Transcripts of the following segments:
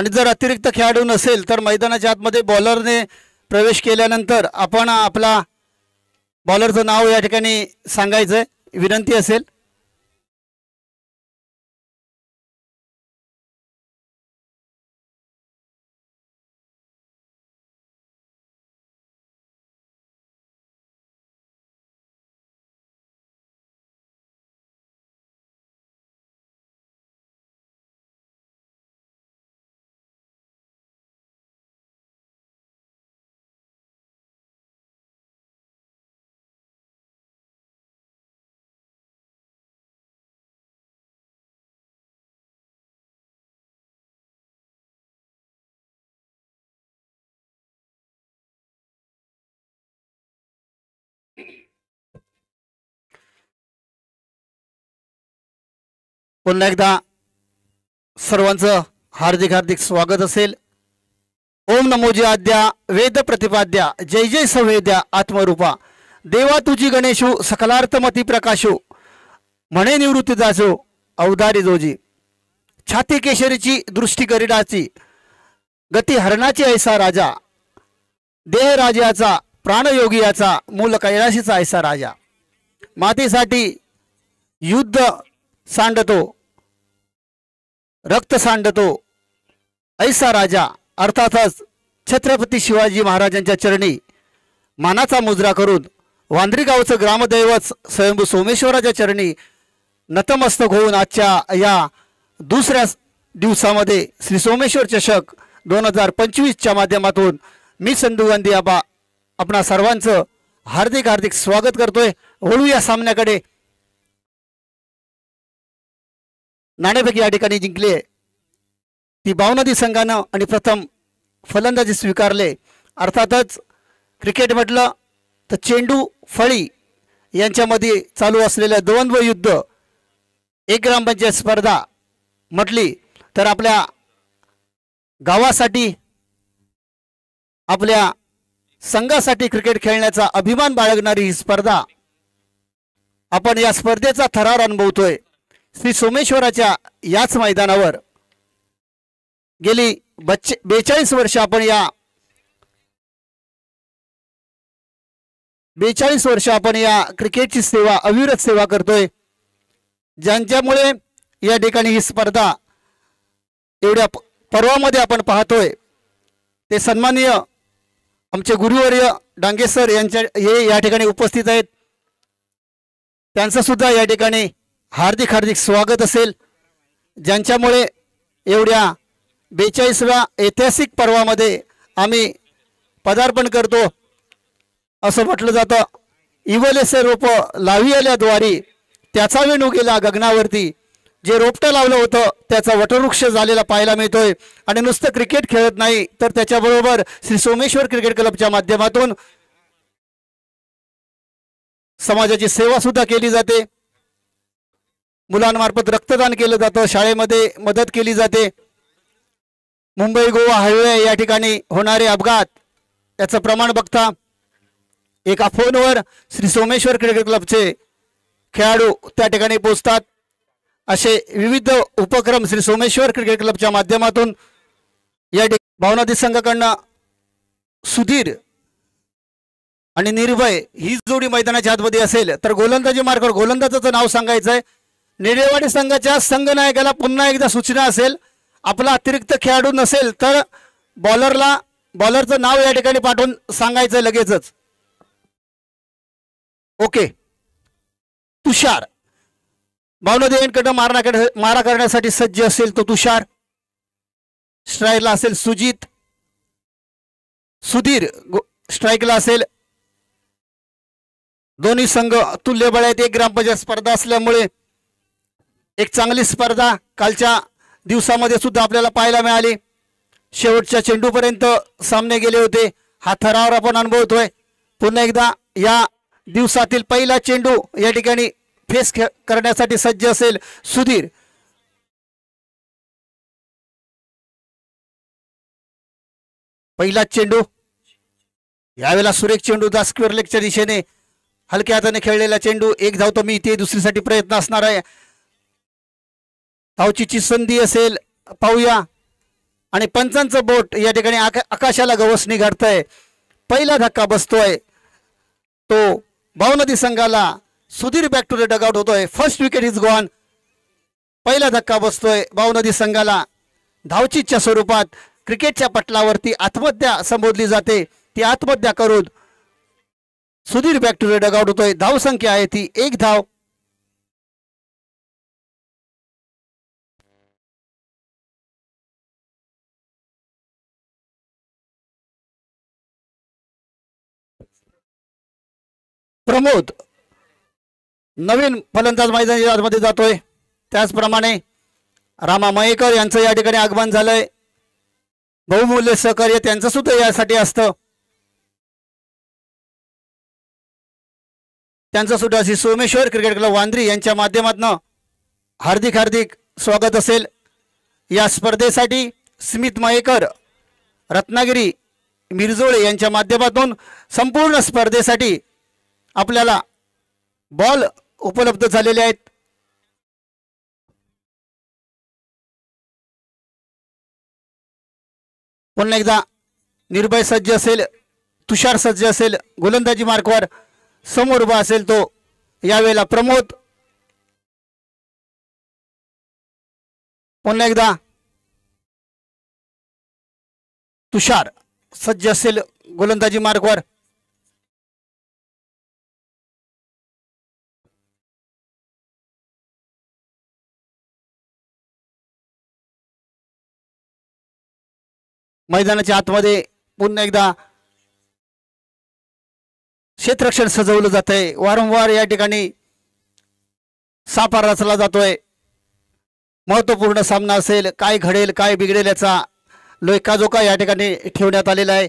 आणि जर अतिरिक्त खेळाडू नसेल तर मैदानाच्या आतमध्ये बॉलरने प्रवेश केल्यानंतर आपण आपला बॉलरचं नाव या ठिकाणी सांगायचं विनंती असेल। पुन्हा एकदा सर्वांचं हार्दिक हार्दिक स्वागत असेल। ओम नमोजी आद्या वेद प्रतिपाद्या जय जय संवेद्या आत्मरूपा देवा तुझी गणेशू सकलार्थमती प्रकाशू म्हणे निवृत्ती दासो अवधारी जोजी छाती केशरीची दृष्टी गरिडाची गती हरणाची ऐसा राजा देह राजाचा प्राणयोगियाचा मूल कैलाशीचा ऐसा राजा मातेसाठी युद्ध सांडतो रक्त सांडतो ऐसा राजा अर्थातच छत्रपती शिवाजी महाराजांच्या चरणी मानाचा मुजरा करून वांद्री गावचं ग्रामदैवत स्वयंभू सोमेश्वराच्या चरणी नतमस्तक होऊन आजच्या या दुसऱ्या दिवसामध्ये श्री सोमेश्वर चषक 2025च्या माध्यमातून मी संधू गांधी आबा आपणा सर्वांचं हार्दिक हार्दिक स्वागत करतोय। वळू या सामन्याकडे। नाणेफेक या ठिकाणी जिंकले ती भावनदी संघानं आणि प्रथम फलंदाजी स्वीकारले। अर्थातच क्रिकेट म्हटलं तर चेंडू फळी यांच्यामध्ये चालू असलेलं द्वंद्व युद्ध एक ग्रामपंचायत स्पर्धा म्हटली तर आपल्या गावासाठी आपल्या संघासाठी क्रिकेट खेळण्याचा अभिमान बाळगणारी ही स्पर्धा आपण या स्पर्धेचा थरार अनुभवतोय। श्री सोमेश्वराच्या याच मैदानावर गेली 42 वर्ष आपण या 42 वर्ष आपण या क्रिकेटची सेवा अविरत सेवा करतोय, ज्यांच्यामुळे या ठिकाणी ही स्पर्धा एवढ्या पर्वामध्ये आपण पाहतोय। ते सन्माननीय आमचे गुरुवर्य डांगे सर यांच्या हे या ठिकाणी उपस्थित आहेत, त्यांचं सुद्धा या ठिकाणी हार्दिक हार्दिक स्वागत असेल, ज्यांच्यामुळे एवढ्या 42व्या ऐतिहासिक पर्वामध्ये आम्ही पदार्पण करतो असं म्हटलं जातं। इवलेसे रोप लावी आल्याद्वारी त्याचा वेणू गेला गगनावरती, जे रोपटं लावलं होतं त्याचा वटवृक्ष झालेला पाहायला मिळतोय। आणि नुसतं क्रिकेट खेळत नाही तर त्याच्याबरोबर श्री सोमेश्वर क्रिकेट क्लबच्या माध्यमातून समाजाची सेवा सुद्धा केली जाते। मुलांमार्फत रक्तदान केलं जातं, शाळेमध्ये मदत केली जाते। मुंबई गोवा हायवे या ठिकाणी होणारे अपघात याचं प्रमाण बघता एका फोनवर श्री सोमेश्वर क्रिकेट क्लबचे खेळाडू त्या ठिकाणी पोहोचतात। असे विविध उपक्रम श्री सोमेश्वर क्रिकेट क्लबच्या माध्यमातून या भावनादी संघाकडनं सुधीर आणि निर्भय ही जोडी मैदानाच्या आतमध्ये असेल तर गोलंदाजी मार्गावर गोलंदाजाचं नाव सांगायचं आहे। निडेवाडी संघाच्या संघनायकाला पुन्हा एकदा सूचना असेल, आपला अतिरिक्त खेळाडू नसेल तर बॉलरचं नाव या ठिकाणी पाठवून सांगायचं लगेचच। ओके, तुषार भावनदी एंडकडे मारा करण्यासाठी सज्ज असेल तो तुषार, स्ट्राईकला असेल सुजित, सुधीर स्ट्राईकला असेल। दोन्ही संघ तुल्यबळ आहेत, एक ग्रामपंचायत स्पर्धा असल्यामुळे एक चांगली स्पर्धा कालच्या दिवसामध्ये सुद्धा आपल्याला पाहायला मिळाली। शेवटच्या चेंडूपर्यंत सामने गेले होते, हा थरावर आपण अनुभवतोय। पुन्हा एकदा या दिवसातील पहिला चेंडू या ठिकाणी फेस करण्यासाठी सज्ज असेल सुधीर। पहिला चेंडू यावेळेला सुरेख चेंडू स्क्वेअर लेगच्या दिशेने हलक्या हाताने खेळलेला चेंडू, एक धाव तर मी इथे दुसरीसाठी प्रयत्न असणार आहे। धावचीची संधी असेल, पाहूया आणि पंचांचं बोट या ठिकाणी आकाशाला गवसणी घडतंय. पहिला धक्का बसतोय तो भावनदी संघाला. Sudhir back to the dugout होतोय. First wicket is gone. पहिला धक्का बसतोय भावनदी संघाला. धावचीच्या स्वरूपात क्रिकेटच्या पटलावरती आत्महत्या संबोधली जाते. ती आत्महत्या करून Sudhir back to the dugout होतोय. धावसंख्या आहे ती 1 धाव. प्रमोद नवीन फलंदाज मैदानामध्ये जातोय. त्याचप्रमाणे रामा मयेकर यांचं या ठिकाणी आगमन झालंय. बहुमूल्य सहकार्य त्यांचं सुद्धा यासाठी असतं. त्यांचं सुद्धा अशी सोमेश्वर क्रिकेट क्लब वांद्री यांच्या माध्यमातून हार्दिक हार्दिक स्वागत असेल. या स्पर्धेसाठी स्मित मयेकर रत्नागिरी मिरजोळे यांच्या माध्यमातून संपूर्ण स्पर्धेसाठी आपल्याला बॉल उपलब्ध झालेले आहेत. पुन्हा एकदा निर्भय सज्ज असेल, तुषार सज्ज असेल, गोलंदाजी मार्कवर समोर उभा असेल तो यावेळेला प्रमोद. पुन्हा एकदा तुषार सज्ज असेल गोलंदाजी मार्कवर. मैदानाच्या आतमध्ये पुन्हा एकदा क्षेत्ररक्षण सजवलं जातंय. वारंवार या ठिकाणी सापा रचला जातोय. महत्वपूर्ण सामना असेल. काय घडेल काय बिघडेल याचा लेखाजोखा या ठिकाणी ठेवण्यात आलेला आहे.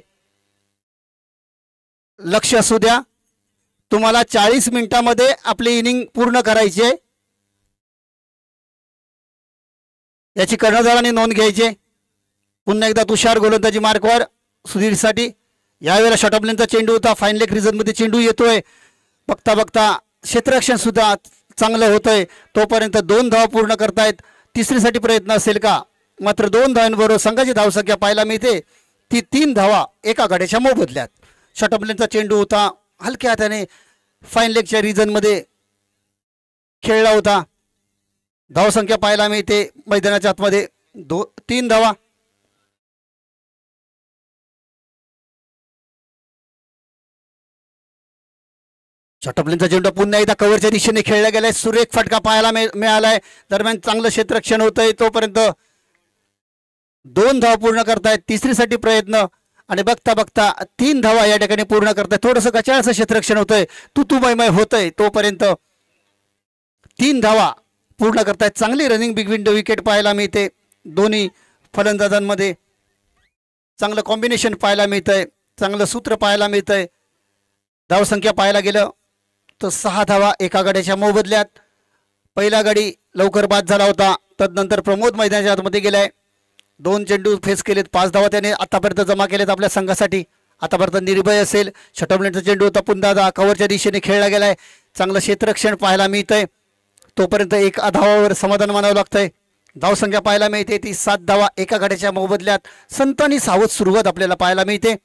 लक्ष असू द्या, तुम्हाला 40 मिनिटांमध्ये आपली इनिंग पूर्ण करायची आहे याची कर्णधारांनी नोंद घ्यायची. पुन्हा एकदा तुषार गोलंदाजी मार्कवर सुधीरसाठी. यावेळेला शॉटअपलेनचा चेंडू होता. फाईन लेग रिझनमध्ये चेंडू येतोय. बघता बघता क्षेत्ररक्षण सुद्धा चांगलं होतंय. तोपर्यंत 2 धावा पूर्ण करतायत. तिसरीसाठी प्रयत्न असेल का? मात्र 2 धावांबरोबर संघाची धावसंख्या पाहायला मिळते ती 3 धावा एका गड्याच्या मोबदल्यात. शॉटअपलेनचा चेंडू होता. हलक्या हाताने फाईन लेगच्या रिझनमध्ये खेळला होता. धावसंख्या पाहायला मिळते मैदानाच्या आतमध्ये 3 धावा. शॉटअपलेनचा चेंडू पुन्हा एकदा कव्हरच्या दिशेने खेळला गेलाय. सुरेख फटका पाहायला मिळालाय. दरम्यान चांगलं क्षेत्ररक्षण होतंय. तोपर्यंत 2 धावा पूर्ण करतायत. तिसरीसाठी प्रयत्न आणि बघता बघता 3 धावा या ठिकाणी पूर्ण करतायत. थोडंसं गचाळचं क्षेत्ररक्षण होतंय. तुतुमयमय होतंय. तोपर्यंत 3 धावा पूर्ण करतायत. चांगली रनिंग बिटवीन द विकेट पाहायला मिळते. दोन्ही फलंदाजांमध्ये चांगलं कॉम्बिनेशन पाहायला मिळतंय. चांगलं सूत्र पाहायला मिळतंय. धावसंख्या पाहायला गेलं तर 6 धावा एका गड्याच्या मोबदल्यात. पहिला गडी लवकर बाद झाला होता. तदनंतर प्रमोद मैदानाच्या आतमध्ये गेलाय. 2 चेंडू फेस केलेत. 5 धावा त्याने आतापर्यंत जमा केलेत आपल्या संघासाठी. आतापर्यंत निर्भय असेल. शॉटअपलेनचा चेंडू होता. पुन्हा कव्हरच्या दिशेने खेळला गेलाय. चांगलं क्षेत्ररक्षण पाहायला मिळतंय. तोपर्यंत 1 धावावर समाधान मानावं लागतंय. धावसंख्या पाहायला मिळते ती 7 धावा एका गड्याच्या मोबदल्यात. संत आणि सावध सुरुवात आपल्याला पाहायला मिळते.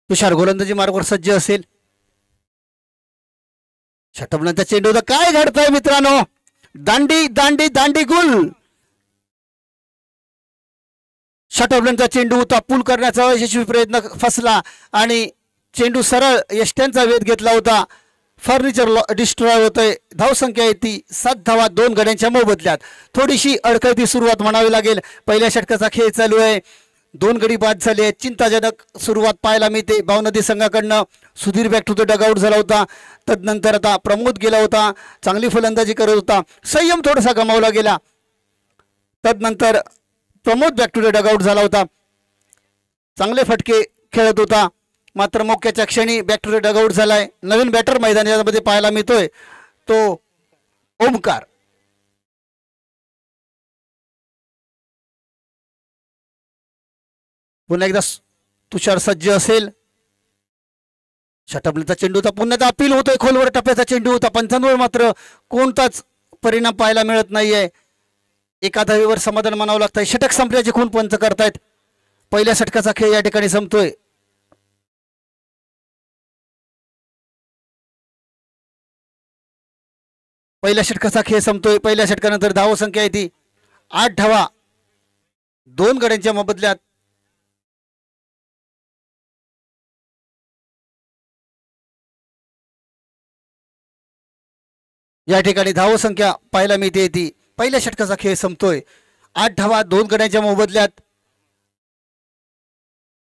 तुषार गोलंदाजी मार्गावर सज्ज असेल. शॉटअपलेनचा चेंडू होता. काय घडतंय मित्रांनो? दांडी दांडी दांडी गुल. शॉटअपलेनचा चेंडू होता. पूल करण्याचा यशस्वी प्रयत्न फसला आणि चेंडू सरळ यष्ट्यांचा वेध घेतला होता. फर्निचर डिस्ट्रॉय होतंय. धावसंख्या आहे ती 7 धावा 2 गड्यांच्या मोबदल्यात. थोडीशी अडखळती सुरुवात म्हणावी लागेल. पहिल्या षटकाचा खेळ चालू आहे. 2 गडी बाद झाले आहेत. चिंताजनक सुरुवात पाहायला मिळते भावनदी संघाकडनं. Sudhir back to the dugout झाला होता. तदनंतर आता प्रमोद गेला होता. चांगली फलंदाजी करत होता. संयम थोडासा गमावला गेला. तदनंतर Pramod back to the dugout झाला होता. चांगले फटके खेळत होता. मात्र मोक्याच्या क्षणी बॅक टू द डगआउट झालाय. नवीन बॅटर मैदानामध्ये पाहायला मिळतोय तो ओमकार. पुन्हा एकदा तुषार सज्ज असेल. षटपलेचा चेंडू होता, पुन्हा एकदा अपील होतोय, खोलवर टप्प्याचा चेंडू होता, पंचांवर मात्र कोणताच परिणाम पाहायला मिळत नाहीये. एका धावेवर समाधान मानावं लागतंय. षटक संपल्याचे खून पंच करतायत. पहिल्या षटकाचा खेळ या ठिकाणी संपतोय. पहिल्या षटकाचा खेळ संपतोय. पहिल्या षटकानंतर धावसंख्या आहे ती 8 धावा 2 गड्यांच्या मोबदल्यात. या ठिकाणी धावसंख्या पाहायला मिळते ती पहिल्या षटकाचा खेळ संपतोय. 8 धावा 2 गड्यांच्या मोबदल्यात.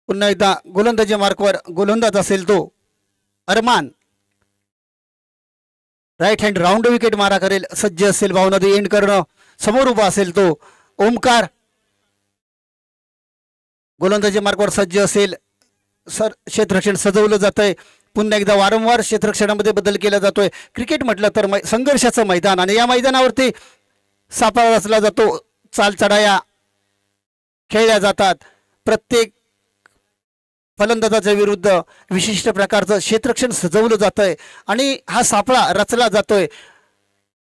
पुन्हा एकदा गोलंदाजी मार्कवर गोलंदाज असेल तो अरमान. राईट हँड राऊंड विकेट मारा करेल, सज्ज असेल भावनदी एंड करणं. समोर उभा असेल तो ओमकार. गोलंदाजी मार्कवर सज्ज असेल. क्षेत्ररक्षण सजवलं जातंय. पुन्हा एकदा वारंवार क्षेत्ररक्षणामध्ये बदल केला जातोय. क्रिकेट म्हटलं तर संघर्षाचं मैदान, आणि या मैदानावरती सापळा रचला जातो. चाल चढाया खेळल्या जातात. प्रत्येक फलंदाजाच्या विरुद्ध विशिष्ट प्रकारचं क्षेत्ररक्षण सजवलं जातंय आणि हा सापळा रचला जातोय,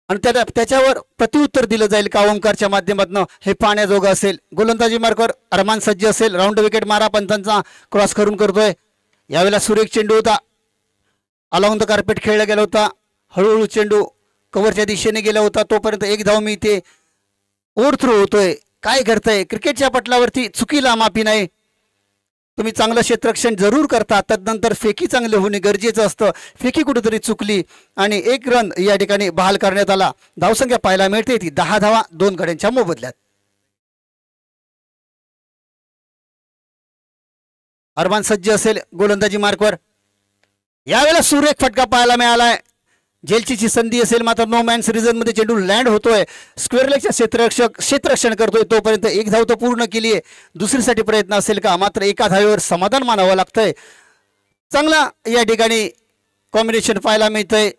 आणि त्याच्यावर प्रत्युत्तर दिलं जाईल का ओंकारच्या माध्यमातून हे पाहण्याजोगं असेल. गोलंदाजी मार्कवर अरमान सज्ज असेल. राऊंड विकेट मारा पंचांचा क्रॉस करून करतोय. यावेळेला सुरेख चेंडू होता. अलाउन द कार्पेट खेळला गेला होता. हळूहळू चेंडू कव्हरच्या दिशेने गेला होता. तोपर्यंत एक धाव मिळते. ओव्हर थ्रो होतोय. काय घडतंय क्रिकेटच्या पटलावरती चुकीला माफी नाही. तुम्ही चांगलं क्षेत्ररक्षण जरूर करता, तदनंतर फेकी चांगले होणे गरजेचं असतं. फेकी कुठेतरी चुकली आणि 1 रन या ठिकाणी बहाल करण्यात आला. धावसंख्या पाहायला मिळते ती 10 धावा 2 गड्यांच्या मोबदल्यात. अरमान सज्ज असेल गोलंदाजी मार्कवर. यावेळेला सुरेख फटका पाहायला मिळालाय. जेलची संधी असेल, मात्र नो मॅन्स रिझन मध्ये चेंडू लँड होतोय. स्क्वेअर लेगच्या क्षेत्ररक्षण करतोय. तोपर्यंत 1 धाव तो पूर्ण केली आहे. दुसरीसाठी प्रयत्न असेल का, मात्र एका धावेवर समाधान मानावं लागतंय. चांगला या ठिकाणी कॉम्बिनेशन पाहायला मिळतंय.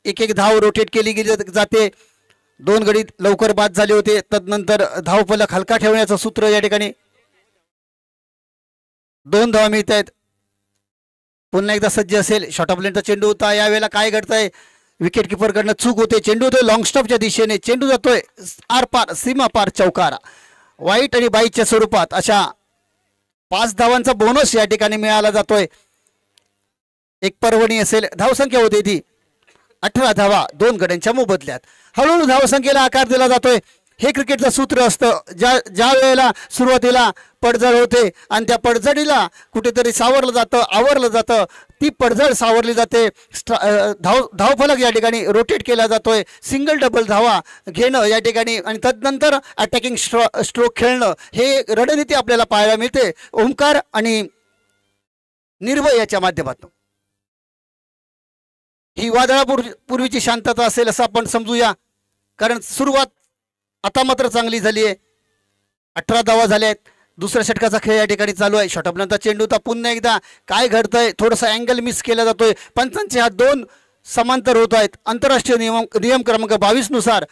एक धाव रोटेट केली गेली जाते. 2 गडी लवकर बाद झाले होते. तदनंतर धावफलक हलका ठेवण्याचं सूत्र या ठिकाणी 2 धावा मिळत आहेत. पुन्हा एकदा सज्ज असेल. शॉर्ट ऑफ लेनचा चेंडू होता. यावेळेला काय घडतंय, विकेट किपरकडनं चूक होते. चेंडू होतोय लॉंग स्टॉपच्या दिशेने. चेंडू जातोय आर पार सीमा पार चौकार. वाईट आणि बाईच्या स्वरूपात अशा 5 धावांचा बोनस या ठिकाणी मिळाला जातोय. एक पर्वणी असेल. धावसंख्या होते ती 18 धावा 2 गड्यांच्या मोबदल्यात. हळूहळू धावसंख्येला आकार दिला जातोय. हे क्रिकेटचं सूत्र असतं. ज्या वेळेला सुरुवातीला पडझड होते आणि त्या पडझडीला कुठेतरी सावरलं जातं, आवरलं जातं. ती पडझड सावरली जाते. धावफलक या ठिकाणी रोटेट केला जातोय. सिंगल डबल धावा घेणं या ठिकाणी आणि तदनंतर अटॅकिंग स्ट्रोक खेळणं, हे रणनीती आपल्याला पाहायला मिळते ओंकार आणि निर्भय याच्या माध्यमातून. ही वादळापूर्वीची शांतता असेल असं आपण समजूया, कारण सुरुवात आता मात्र चांगली झाली आहे. 18 धावा झाल्या आहेत. दुसऱ्या षटकाचा खेळ या ठिकाणी चालू आहे. शॉर्ट ऑफ लेनचा चेंडू होता. पुन्हा एकदा काय घडतंय, थोडंसं अँगल मिस केला जातोय. पंचांचे हात 2 समांतर होत आहेत. आंतरराष्ट्रीय नियम क्रमांक 22 नुसार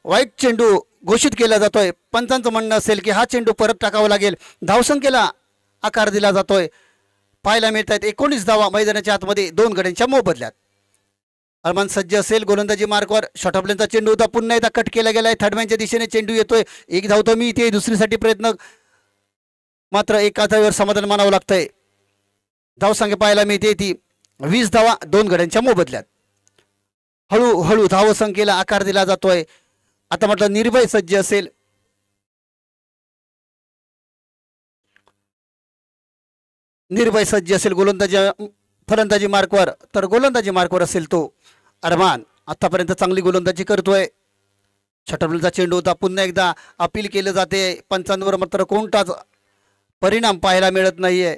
वाईट चेंडू घोषित केला जातोय. पंचांचं म्हणणं असेल की हा चेंडू परत टाकावा लागेल. धावसंख्येला आकार दिला जातोय. पाहायला मिळत आहेत 19 धावा मैदानाच्या आतमध्ये 2 गड्यांच्या मोबदल्यात. अरमान सज्ज असेल. गोलंदाजी मार्कवर. शॉर्ट ऑफ लेनचा चेंडू होता. पुन्हा एकदा कट केला गेलाय. थर्डमॅनच्या दिशेने चेंडू येतोय. 1 धाव तर मी इथे दुसरीसाठी प्रयत्न, मात्र एका धावेवर समाधान मानावं लागतंय. धावसंख्या पाहायला मिळते ती 20 धावा 2 गड्यांच्या मोबदल्यात. हळूहळू धावसंख्येला आकार दिला जातोय. आता म्हटलं निर्भय सज्ज असेल. निर्भय सज्ज असेल फलंदाजी मार्कवर. तर गोलंदाजी मार्कवर असेल तो अरमान. आतापर्यंत चांगली गोलंदाजी करतोय. षटबलचा चेंडू होता. पुन्हा एकदा अपील केलं जाते. पंचांवर मात्र कोणताच परिणाम पाहायला मिळत नाहीये.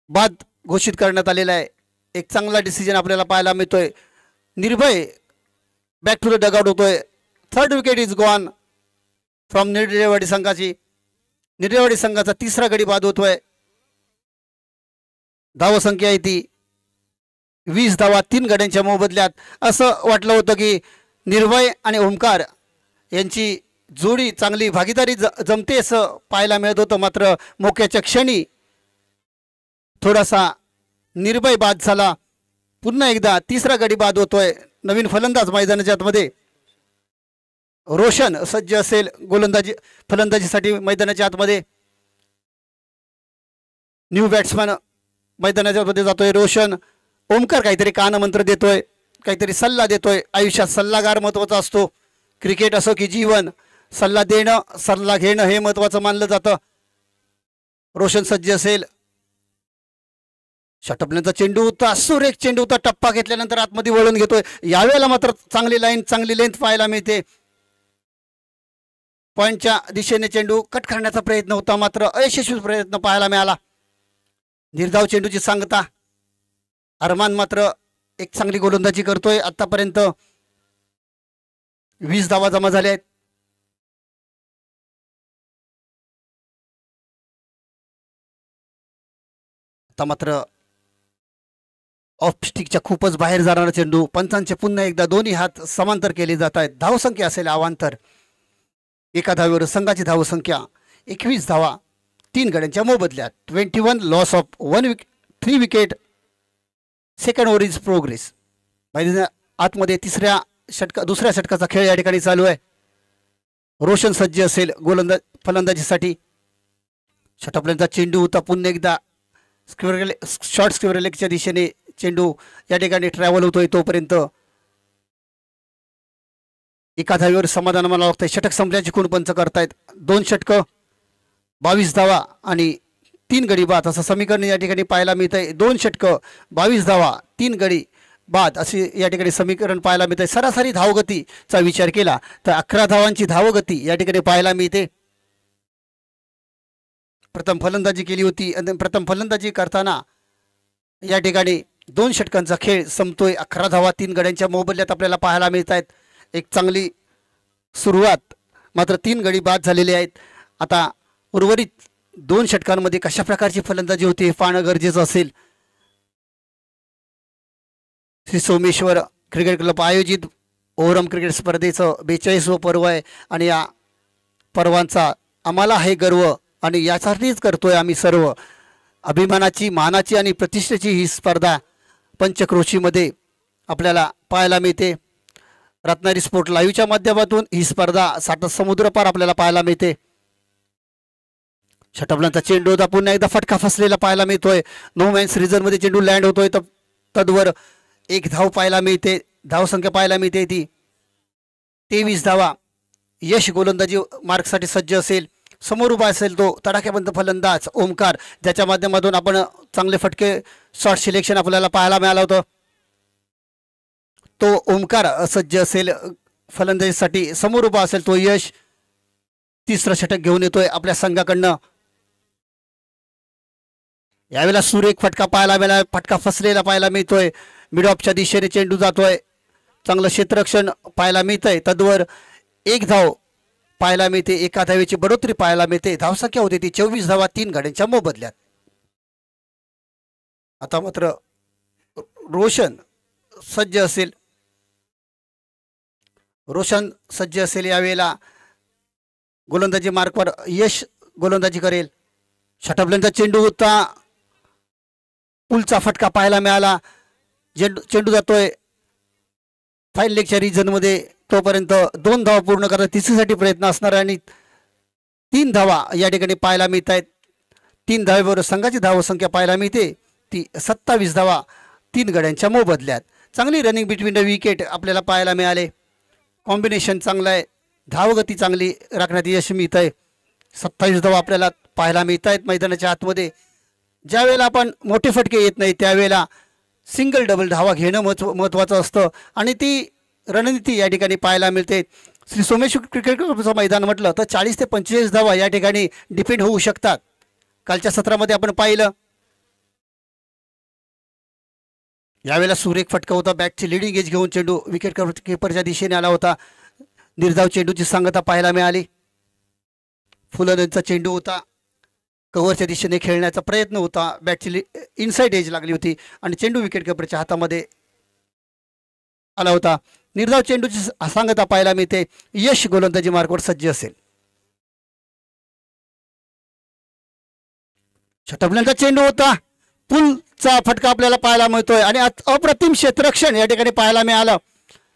बाद घोषित करण्यात आलेला आहे. एक चांगला डिसिजन आपल्याला पाहायला मिळतोय. निर्भय बॅक टू द डगआउट होतोय. 3rd wicket is gone from Nirdewadi संघाची. निर्देवाडी संघाचा 3रा गडी बाद होतोय. धावसंख्या आहे ती 20 धावा 3 गड्यांच्या मोबदल्यात. असं वाटलं होतं की निर्भय आणि ओमकार यांची जोडी चांगली भागीदारी जमते असं पाहायला मिळत होतं, मात्र मोक्याच्या क्षणी थोडासा निर्भय बाद झाला. पुन्हा एकदा तिसरा गडी बाद होतोय. नवीन फलंदाज मैदानाच्या आतमध्ये. रोशन सज्ज असेल गोलंदाजी फलंदाजीसाठी मैदानाच्या आतमध्ये. न्यू बॅट्समॅन मैदानाच्या आतमध्ये जातोय रोशन. ओमकार काहीतरी कानमंत्र देतोय, काहीतरी सल्ला देतोय. आयुष्यात सल्लागार महत्त्वाचा असतो. क्रिकेट असो की जीवन, सल्ला देणं सल्ला घेणं हे महत्त्वाचं मानलं जातं. रोशन सज्ज असेल. षटपल्यांचा चेंडू होता, सुरेख चेंडू होता. टप्पा घेतल्यानंतर आतमध्ये वळून घेतोय. यावेळेला मात्र चांगली लाईन चांगली लेंथ पाहायला मिळते. पॉईंटच्या दिशेने चेंडू कट करण्याचा प्रयत्न होता, मात्र अयशस्वी प्रयत्न पाहायला मिळाला. निर्धाव चेंडूची सांगता. अरमान मात्र एक चांगली गोलंदाजी करतोय. आतापर्यंत 20 धावा जमा झाल्या आहेत. आता मात्र ऑफ स्टिकच्या खूपच बाहेर जाणारा चेंडू. पंचांचे पुन्हा एकदा दोन्ही हात समांतर केले जात आहेत. धावसंख्या असेल अवांतर. एका धावेवर संघाची धावसंख्या 21 धावा 3 गड्यांच्या मोबदल्यात. 21 loss of 3 wicket. Second over is progress. आतमध्ये दुसऱ्या षटकाचा खेळ या ठिकाणी चालू आहे. रोशन सज्ज असेल फलंदाजीसाठी. षटपल्यांचा चेंडू होता. पुन्हा एकदा शॉर्ट स्क्वेअर लेगच्या दिशेने चेंडू या ठिकाणी ट्रॅव्हल होतोय. तोपर्यंत एका धावेवर समाधान मला वाटतंय. षटक संपल्याची खूण पंच करतायत. 2 षटकं 22 धावा आणि 3 गडी बाद असं समीकरण या ठिकाणी पाहायला मिळतंय. 2 षटकं 22 धावा 3 गडी बाद असे या ठिकाणी समीकरण पाहायला मिळतंय. सरासरी धावगतीचा विचार केला तर 11 धावांची धावगती या ठिकाणी पाहायला मिळते. प्रथम फलंदाजी केली होती आणि प्रथम फलंदाजी करताना या ठिकाणी 2 षटकांचा खेळ संपतोय. 11 धावा 3 गड्यांच्या मोबदल्यात आपल्याला पाहायला मिळत आहेत. एक चांगली सुरुवात, मात्र 3 गडी बाद झालेले आहेत. आता उर्वरित 2 षटकांमध्ये कशा प्रकारची फलंदाजी होती हे पाहणं गरजेचं असेल. श्री सोमेश्वर क्रिकेट क्लब आयोजित ओव्हरऑल क्रिकेट स्पर्धेचं 42वं पर्व आहे आणि या पर्वांचा आम्हाला आहे गर्व आणि यासाठीच करतोय आम्ही सर्व. अभिमानाची, मानाची आणि प्रतिष्ठेची ही स्पर्धा पंचक्रोशीमध्ये आपल्याला पाहायला मिळते. रत्नागिरी स्पोर्ट लाईव्हच्या माध्यमातून ही स्पर्धा साता समुद्रपार आपल्याला पाहायला मिळते. षटपल्यांचा चेंडू होता. पुन्हा एकदा फटका फसलेला पाहायला मिळतोय. नो मॅन्स रिझनमध्ये चेंडू लँड होतोय. तद्वर 1 धाव पाहायला मिळते. धावसंख्या पाहायला मिळते ती 23 धावा. यश गोलंदाजी मार्कसाठी सज्ज असेल. समोर उभा असेल तो तडाख्याबंद फलंदाज ओमकार, ज्याच्या माध्यमातून आपण चांगले फटके शॉर्ट सिलेक्शन आपल्याला पाहायला मिळालं होतं. तो ओमकार सज्ज असेल फलंदाजीसाठी. समोर उभा असेल तो यश. 3रं षटक घेऊन येतोय आपल्या संघाकडनं. यावेळेला सुरेख फटका पाहायला मिळाला. फटका फसलेला पाहायला मिळतोय. मिड ऑफच्या दिशेने चेंडू जातोय. चांगलं क्षेत्ररक्षण पाहायला मिळतंय. तद्वर 1 धाव पाहायला मिळते. एका धावेची बढोतरी पाहायला मिळते. धावसंख्या होती ती 24 धावा 3 गड्यांच्या मोबदल्यात. आता मात्र रोशन सज्ज असेल. रोशन सज्ज असेल यावेळेला गोलंदाजी मार्कवर. यश गोलंदाजी करेल. षटपल्यांचा चेंडू होता. पुलचा फटका पाहायला मिळाला. चेंडू जातोय फाईन लेगच्या रिजनमध्ये. तोपर्यंत 2 धावा पूर्ण करत तिसरीसाठी प्रयत्न असणार आणि 3 धावा या ठिकाणी पाहायला मिळत आहेत. 3 धावेवर संघाची धावसंख्या पाहायला मिळते ती 27 धावा 3 गड्यांच्या मोबदल्यात. चांगली रनिंग बिटवीन द विकेट आपल्याला पाहायला मिळाले. कॉम्बिनेशन चांगलं आहे. धावगती चांगली राखण्यात यश मिळत आहे. 27 धावा आपल्याला पाहायला मिळत आहेत मैदानाच्या आतमध्ये. ज्यावेळेला आपण मोठे फटके येत नाही त्यावेळेला सिंगल डबल धावा घेणं महत्त्वाचं असतं आणि ती रणनीती या ठिकाणी पाहायला मिळते. श्री सोमेश्वर क्रिकेट क्लबचं मैदान म्हटलं तर 40 ते 45 धावा या ठिकाणी डिपेंड होऊ शकतात. कालच्या सत्रामध्ये आपण पाहिलं. यावेळेला सुरेख फटका होता. बॅटची लिडिंग एज घेऊन चेंडू विकेट किपरच्या दिशेने आला होता. निर्धाव चेंडूची सांगता पाहायला मिळाली. फुलंचा चेंडू होता. कव्हरच्या दिशेने खेळण्याचा प्रयत्न होता. बॅटची इनसाइड एज लागली होती आणि चेंडू विकेट किपरच्या हातामध्ये आला होता. निर्धाव चेंडूची सांगता पाहायला मिळते. यश गोलंदाजी मार्कवर सज्ज असेल. षटपल्यांचा चेंडू होता. पुलचा फटका आपल्याला पाहायला मिळतोय आणि अप्रतिम क्षेत्ररक्षण या ठिकाणी पाहायला मिळालं.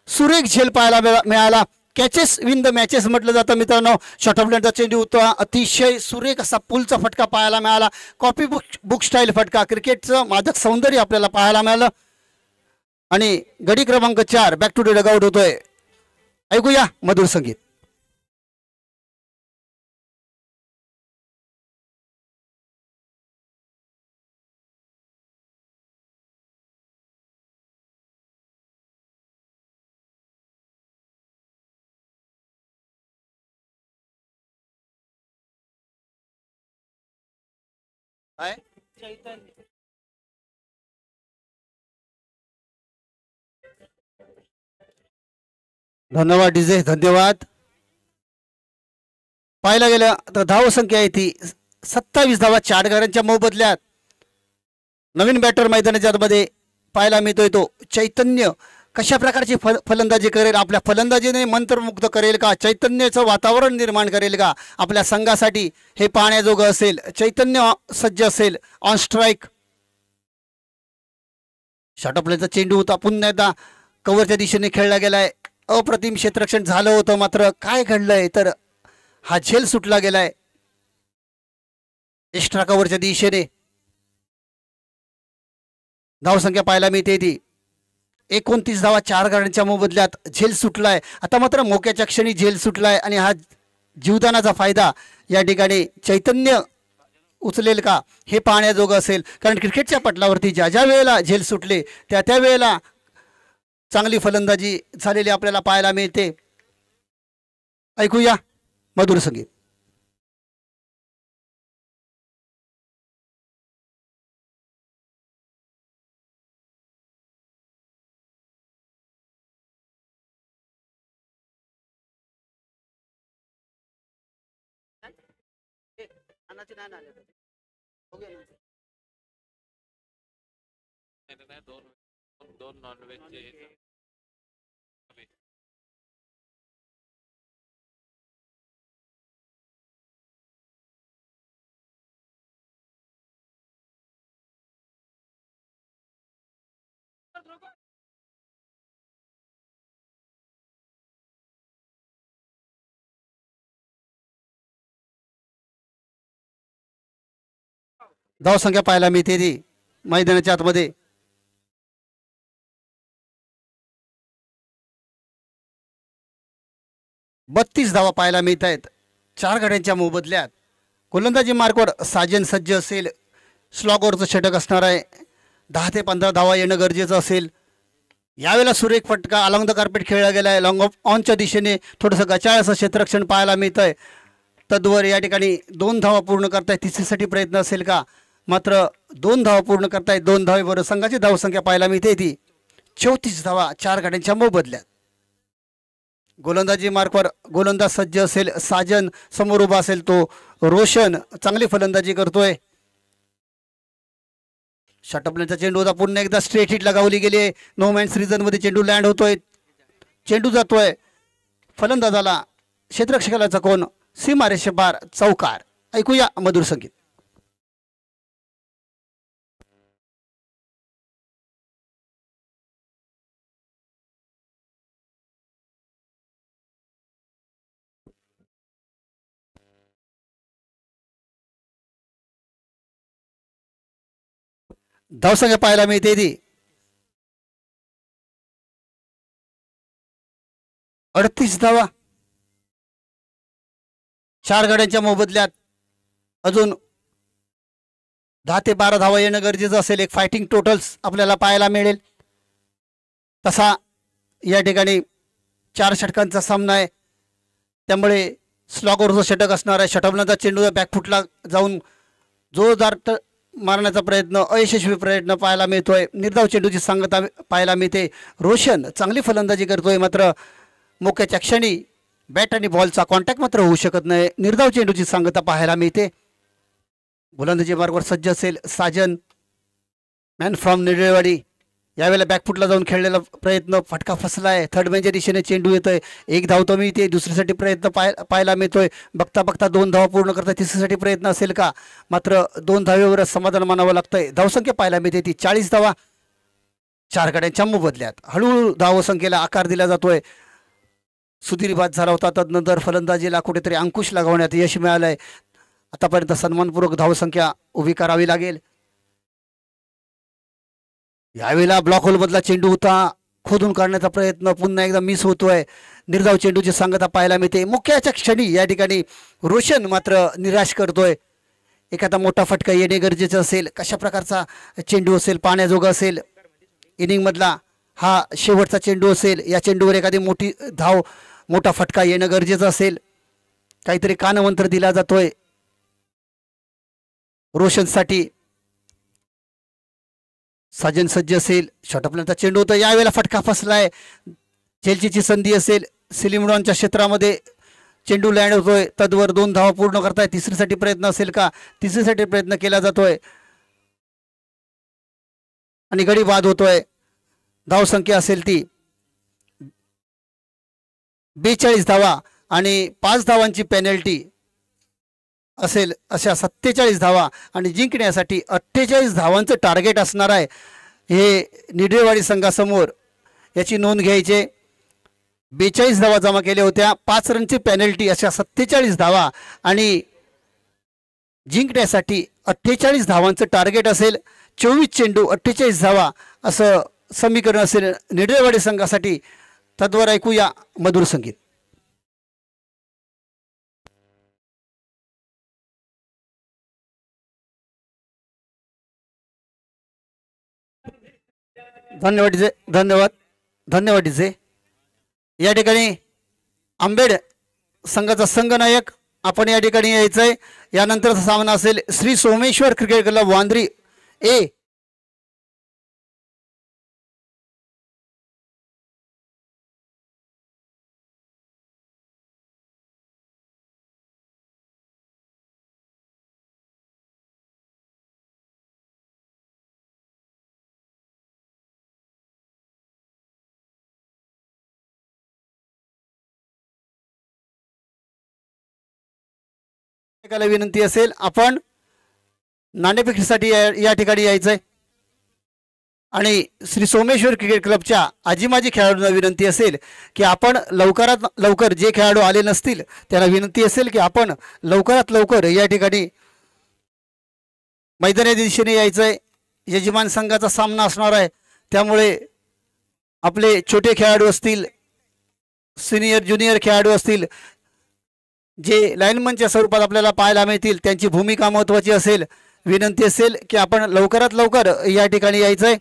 सुरेख झेल पाहायला मिळाला. कॅचेस विन द मॅचेस म्हटलं जातं मित्रांनो. शॉर्ट चेंडू होता, अतिशय सुरेख असा पुलचा फटका पाहायला मिळाला. कॉपी बुक स्टाईल फटका, क्रिकेटचं मादक सौंदर्य आपल्याला पाहायला मिळालं. आणि गडी क्रमांक 4 बॅक टू द डगआउट होतोय. ऐकूया मधुर संगीत. धन्यवाद डीजे, धन्यवाद. पाहायला गेलं तर धाव संख्या आहे ती 27 धावा 4 गड्यांच्या मोबदल्यात. नवीन बॅटर मैदानाच्या मध्ये पाहायला मिळतोय तो चैतन्य. कशा प्रकारची फलंदाजी करेल, आपल्या फलंदाजीने मंत्रमुग्ध करेल का, चैतन्याचं वातावरण निर्माण करेल का आपल्या संघासाठी, हे पाहण्याजोगं असेल. चैतन्य सज्ज असेल ऑन स्ट्राईक. शॉर्टप्लेचा चेंडू होता, पुन्हा एकदा कव्हरच्या दिशेने खेळला गेलाय. अप्रतिम क्षेत्ररक्षण झालं होतं, मात्र काय घडलंय तर हा झेल सुटला गेलाय एक्स्ट्रा कव्हरच्या दिशेने. धावसंख्या पाहायला मिळते ती 29 धावा 4 गड्यांच्या मोबदल्यात. झेल सुटलाय आता, मात्र मोक्याच्या क्षणी झेल सुटलाय आणि हा जीवदानाचा फायदा या ठिकाणी चैतन्य उचलेल का हे पाहण्याजोगं असेल. कारण क्रिकेटच्या पटलावरती ज्या ज्या वेळेला झेल सुटले त्या वेळेला चांगली फलंदाजी झालेली आपल्याला पाहायला मिळते. ऐकूया मधुर संगीत. दोन नॉनव्हेजचे धावसंख्या पाहायला मिळते ती मैदानाच्या आतमध्ये 32 धावा पाहायला मिळत आहेत 4 गड्यांच्या मोबदल्यात. गोलंदाजी मार्कवर साजन सज्ज असेल. स्लॉगवरचं षटक असणार आहे. 10 ते 15 धावा येणं गरजेचं असेल. यावेळेला सुरेख फटका अलॉंग द कार्पेट खेळला गेला आहे. लॉंग ऑफ ऑनच्या दिशेने थोडंसं गचाळ असं क्षेत्ररक्षण पाहायला मिळतं आहे. तद्वर या ठिकाणी 2 धावा पूर्ण करताय. तिसरीसाठी प्रयत्न असेल का, मात्र 2 धावा पूर्ण करताय. 2 धावेबरोबर संघाची धावसंख्या पाहायला मिळते ती 34 धावा 4 गड्यांच्या मोबदल्यात. गोलंदाजी मार्कवर गोलंदाज सज्ज असेल. साजन समोर उभा असेल तो रोशन चांगली फलंदाजी करतोय. शॉर्टप्लेनचा चेंडू होता, पुन्हा एकदा स्ट्रेट हिट लगावली गेली आहे. नो मॅन्स रिझन मध्ये चेंडू लँड होतोय. चेंडू जातोय फलंदाजाला, क्षेत्ररक्षकाला चकवून सीमारेषे पार चौकार. ऐकूया मधुर संगीत. धावसंख्या पाहायला मिळते ती 38 धावा 4 गड्यांच्या मोबदल्यात. अजून 10 ते 12 धावा येणं गरजेचं असेल. एक फायटिंग टोटल्स आपल्याला पाहायला मिळेल. तसा या ठिकाणी 4 षटकांचा सामना आहे, त्यामुळे स्लॉगवरचं षटक असणार आहे. षटकांचा चेंडू बॅकफुटला जाऊन जोरदार मारण्याचा प्रयत्न, अयशस्वी प्रयत्न पाहायला मिळतोय. निर्धाव चेंडूची सांगता पाहायला मिळते. रोशन चांगली फलंदाजी करतोय, मात्र मोक्याच्या क्षणी बॅट आणि बॉलचा कॉन्टॅक्ट मात्र होऊ शकत नाही. निर्धाव चेंडूची सांगता पाहायला मिळते. गोलंदाजी मार्गावर सज्ज असेल साजन, मॅन फ्रॉम निडेवाडी. यावेळेला बॅकफुटला जाऊन खेळलेला प्रयत्न फटका फसला आहे. थर्ड मॅनच्या दिशेने चेंडू येतोय. एक धाव तो मिळते, दुसरीसाठी प्रयत्न पाहायला मिळतोय. बघता बघता 2 धावा पूर्ण करता तिसरीसाठी प्रयत्न असेल का? मात्र 2 धावेवरच समाधान मानावं लागतंय. धावसंख्या पाहायला मिळते ती 40 धावा 4 गड्यांच्या मोबदल्यात. हळूहळू धावसंख्येला आकार दिला जातोय. सुधीर बाद झाला होता, तदनंतर फलंदाजीला कुठेतरी अंकुश लागवण्यात यश मिळालंय. आतापर्यंत सन्मानपूर्वक धावसंख्या उभी करावी लागेल. यावेळेला ब्लॉक होल मधला चेंडू होता, खोदून काढण्याचा प्रयत्न पुन्हा एकदा मिस होतोय. निर्धाव चेंडूची सांगता पाहायला मिळते. मुख्याच्या क्षणी या ठिकाणी रोशन मात्र निराश करतोय. एखादा मोठा फटका येणे गरजेचं असेल. कशा प्रकारचा चेंडू असेल, पाण्याजोगा असेल, इनिंग मधला हा शेवटचा चेंडू असेल, या चेंडूवर एखादी मोठी धाव, मोठा फटका येणं गरजेचं असेल. काहीतरी कानमंत्र दिला जातोय रोशनसाठी. साजन सज्ज असेल, शॉटअपनंतर चेंडू होता. यावेळेला फटका फसलाय. चेल्सीची संधी असेल, सिलिमडॉनच्या क्षेत्रामध्ये चेंडू लँड होतोय. तदवर 2 धावा पूर्ण करताय. तिसरीसाठी प्रयत्न असेल का? तिसरीसाठी प्रयत्न केला जातोय आणि गडी बाद होतोय. धावसंख्या असेल ती 42 धावा आणि 5 धावांची पेनल्टी असेल अशा 47 धावा आणि जिंकण्यासाठी 48 धावांचं टार्गेट असणार आहे. हे निडेवाडी संघासमोर याची नोंद घ्यायचे. 42 धावा जमा केल्या होत्या, 5 रनची पेनल्टी अशा 47 धावा आणि जिंकण्यासाठी 48 धावांचं टार्गेट असेल. 24 चेंडू 48 धावा असं समीकरण असेल निडेवाडी संघासाठी. तद्वर ऐकूया मधुर संगीत. धन्यवाद जे, धन्यवाद धन्यवाद जे. या ठिकाणी आंबेड संघाचा संघनायक आपण या ठिकाणी यायचंय. यानंतरचा सामना असेल श्री सोमेश्वर क्रिकेट क्लब वांद्री ए विनंती असेल आपण नाणेफेकीसाठी या ठिकाणी यायचंय. आणि श्री सोमेश्वर क्रिकेट क्लबच्या आजीमाजी खेळाडूंना विनंती असेल की आपण लवकरात लवकर, जे खेळाडू आले नसतील त्यांना विनंती असेल की आपण लवकरात लवकर या ठिकाणी मैदानी दिशेने यायचंय. यजमान संघाचा सामना असणार आहे, त्यामुळे आपले छोटे खेळाडू असतील, सिनियर ज्युनियर खेळाडू असतील, जे लाईनमनच्या स्वरूपात आपल्याला पाहायला मिळतील, त्यांची भूमिका महत्त्वाची असेल. विनंती असेल की आपण लवकरात लवकर या ठिकाणी यायचंय.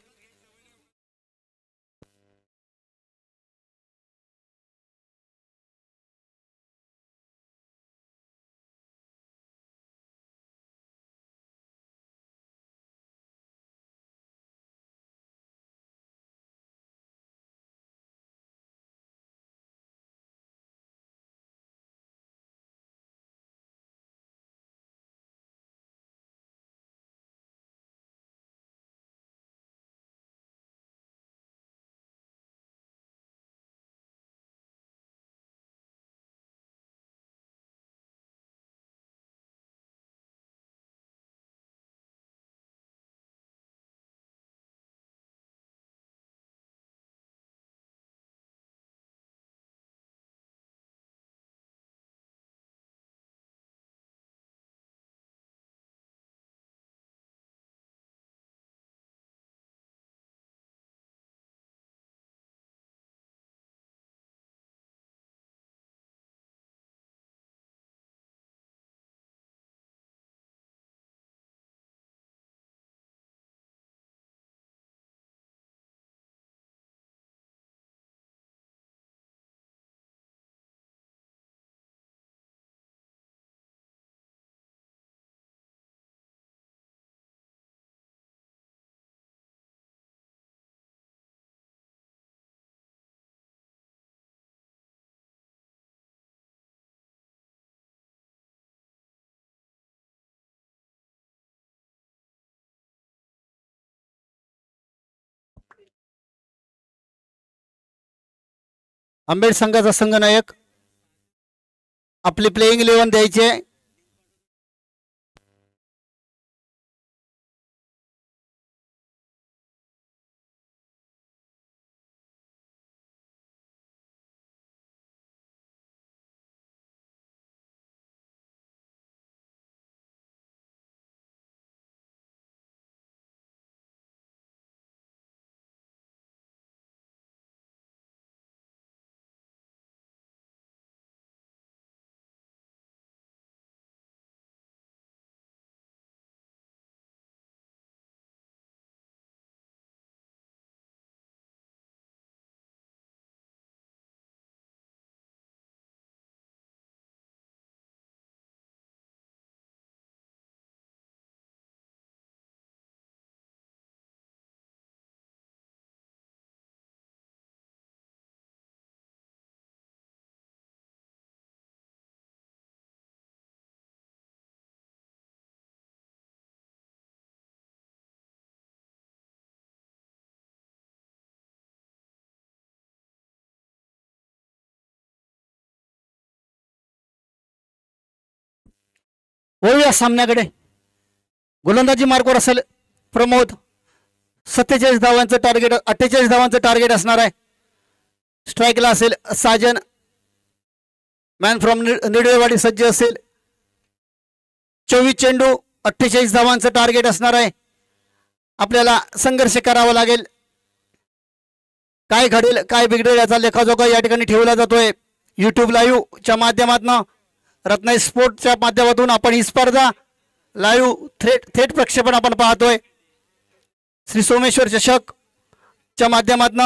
आंबेड संघाचा संघनायक आपली प्लेइंग 11 द्यायचे. वळूया सामन्याकडे. गोलंदाजी मार्कवर असेल प्रमोद. 47 धावांचं टार्गेट, 48 धावांचं टार्गेट असणार आहे. स्ट्राईकला असेल साजन. मॅन फ्रॉम निडवेवाडी सज्ज असेल. 24 चेंडू, 48 धावांचं टार्गेट असणार आहे. आपल्याला संघर्ष करावा लागेल. काय घडेल काय बिघडेल याचा लेखाजोखा या ठिकाणी ठेवला जातोय. यूट्यूब लाईव्हच्या माध्यमातून, रत्नाई स्पोर्टच्या माध्यमातून आपण ही स्पर्धा लाईव्ह थेट प्रक्षेपण आपण पाहतोय. श्री सोमेश्वर चषकच्या माध्यमातून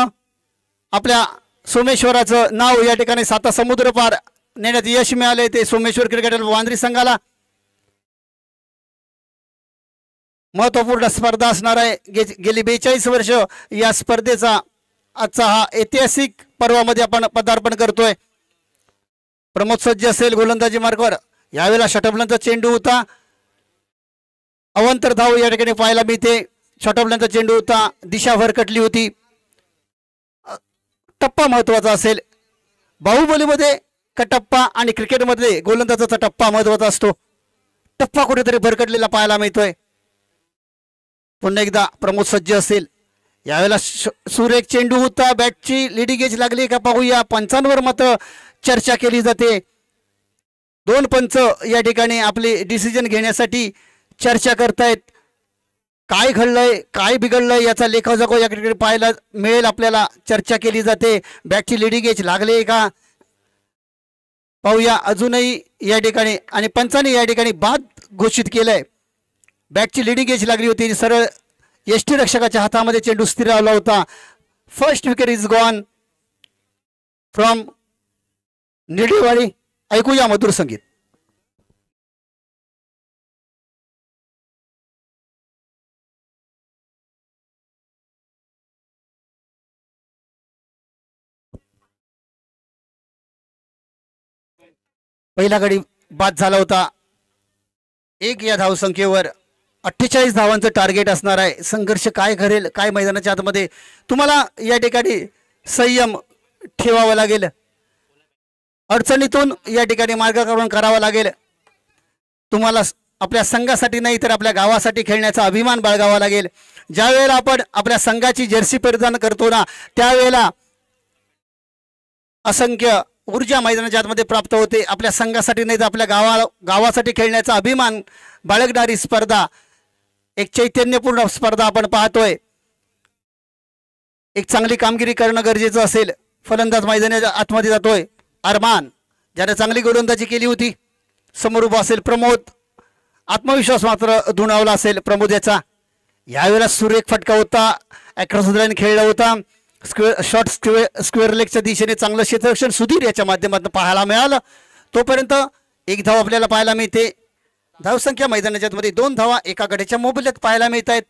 आपल्या सोमेश्वराचं नाव या ठिकाणी 7 समुद्र पार नेण्यात यश मिळाले. ते सोमेश्वर क्रिकेट वांद्री संघाला महत्वपूर्ण स्पर्धा असणार आहे. गेली 42 वर्ष या स्पर्धेचा आजचा हा ऐतिहासिक पर्वामध्ये आपण पदार्पण करतोय. प्रमोद सज्ज असेल गोलंदाजी मार्कवर. यावेळेला षटफलंचा चेंडू होता. अवंतर धाव या ठिकाणी पाहायला मिळते. षटफलंचा चेंडू होता. दिशा भरकटली होती. टप्पा महत्वाचा असेल. बाहुबलीमध्ये का टप्पा आणि क्रिकेटमध्ये गोलंदाजाचा टप्पा महत्वाचा असतो. टप्पा कुठेतरी भरकटलेला पाहायला मिळतोय. पुन्हा एकदा प्रमोद सज्ज असेल. यावेळेला सुरेख चेंडू होता. बॅटची लिडिंग एज लागली का पाहूया. पंचांवर मात्र चर्चा केली जाते. 2 पंच या ठिकाणी आपली डिसिजन घेण्यासाठी चर्चा करतायत. काय घडलंय काय बिघडलंय याचा लेखाजोखा या ठिकाणी पाहायला मिळेल. आपल्याला चर्चा केली जाते. बॅटची लिडिंग एज लागले का पाहूया. अजूनही या ठिकाणी आणि पंचांनी या ठिकाणी बाद घोषित केलंय. बॅटची लिडिंग एज लागली होती. सरळ यष्टी रक्षकाच्या हातामध्ये चेंडू स्थिरावला होता. First wicket is gone from Nidewadi. ऐकूया मधुर संगीत. पहिला गडी बाद झाला होता. 1 या धावसंख्येवर 48 धावांचं टार्गेट असणार आहे. संघर्ष काय करेल काय मैदानाच्या आतमध्ये तुम्हाला या ठिकाणी संयम ठेवावा लागेल. अडचणीतून या ठिकाणी मार्गक्रमण करावा लागेल. तुम्हाला आपल्या संघासाठी नाही तर आपल्या गावासाठी खेळण्याचा अभिमान बाळगावा लागेल. ज्या वेळेला आपण आपल्या संघाची जर्सी परिधान करतो ना त्यावेळेला असंख्य ऊर्जा मैदानाच्या आतमध्ये प्राप्त होते. आपल्या संघासाठी नाही तर आपल्या गावासाठी खेळण्याचा अभिमान बाळगणारी स्पर्धा, एक चैतन्यपूर्ण स्पर्धा आपण पाहतोय. एक चांगली कामगिरी करणं गरजेचं असेल. फलंदाज मैदानाच्या आतमध्ये जातोय. अरमान ज्याने चांगली गोलंदाजी केली होती. समोर उभा असेल प्रमोद. आत्मविश्वास मात्र दुणावला असेल प्रमोद याचा. यावेळेला सुरेख फटका होता. ॲक्रॉस द लाईन खेळला होता. शॉर्ट स्क्वेअर लेगच्या दिशेने चांगलं क्षेत्ररक्षण सुधीर याच्या माध्यमातून पाहायला मिळालं. तोपर्यंत 1 धाव आपल्याला पाहायला मिळते. धावसंख्या मैदानाच्या मध्ये 2 धावा एका गड्याच्या मोबदल्यात पाहायला मिळत आहेत.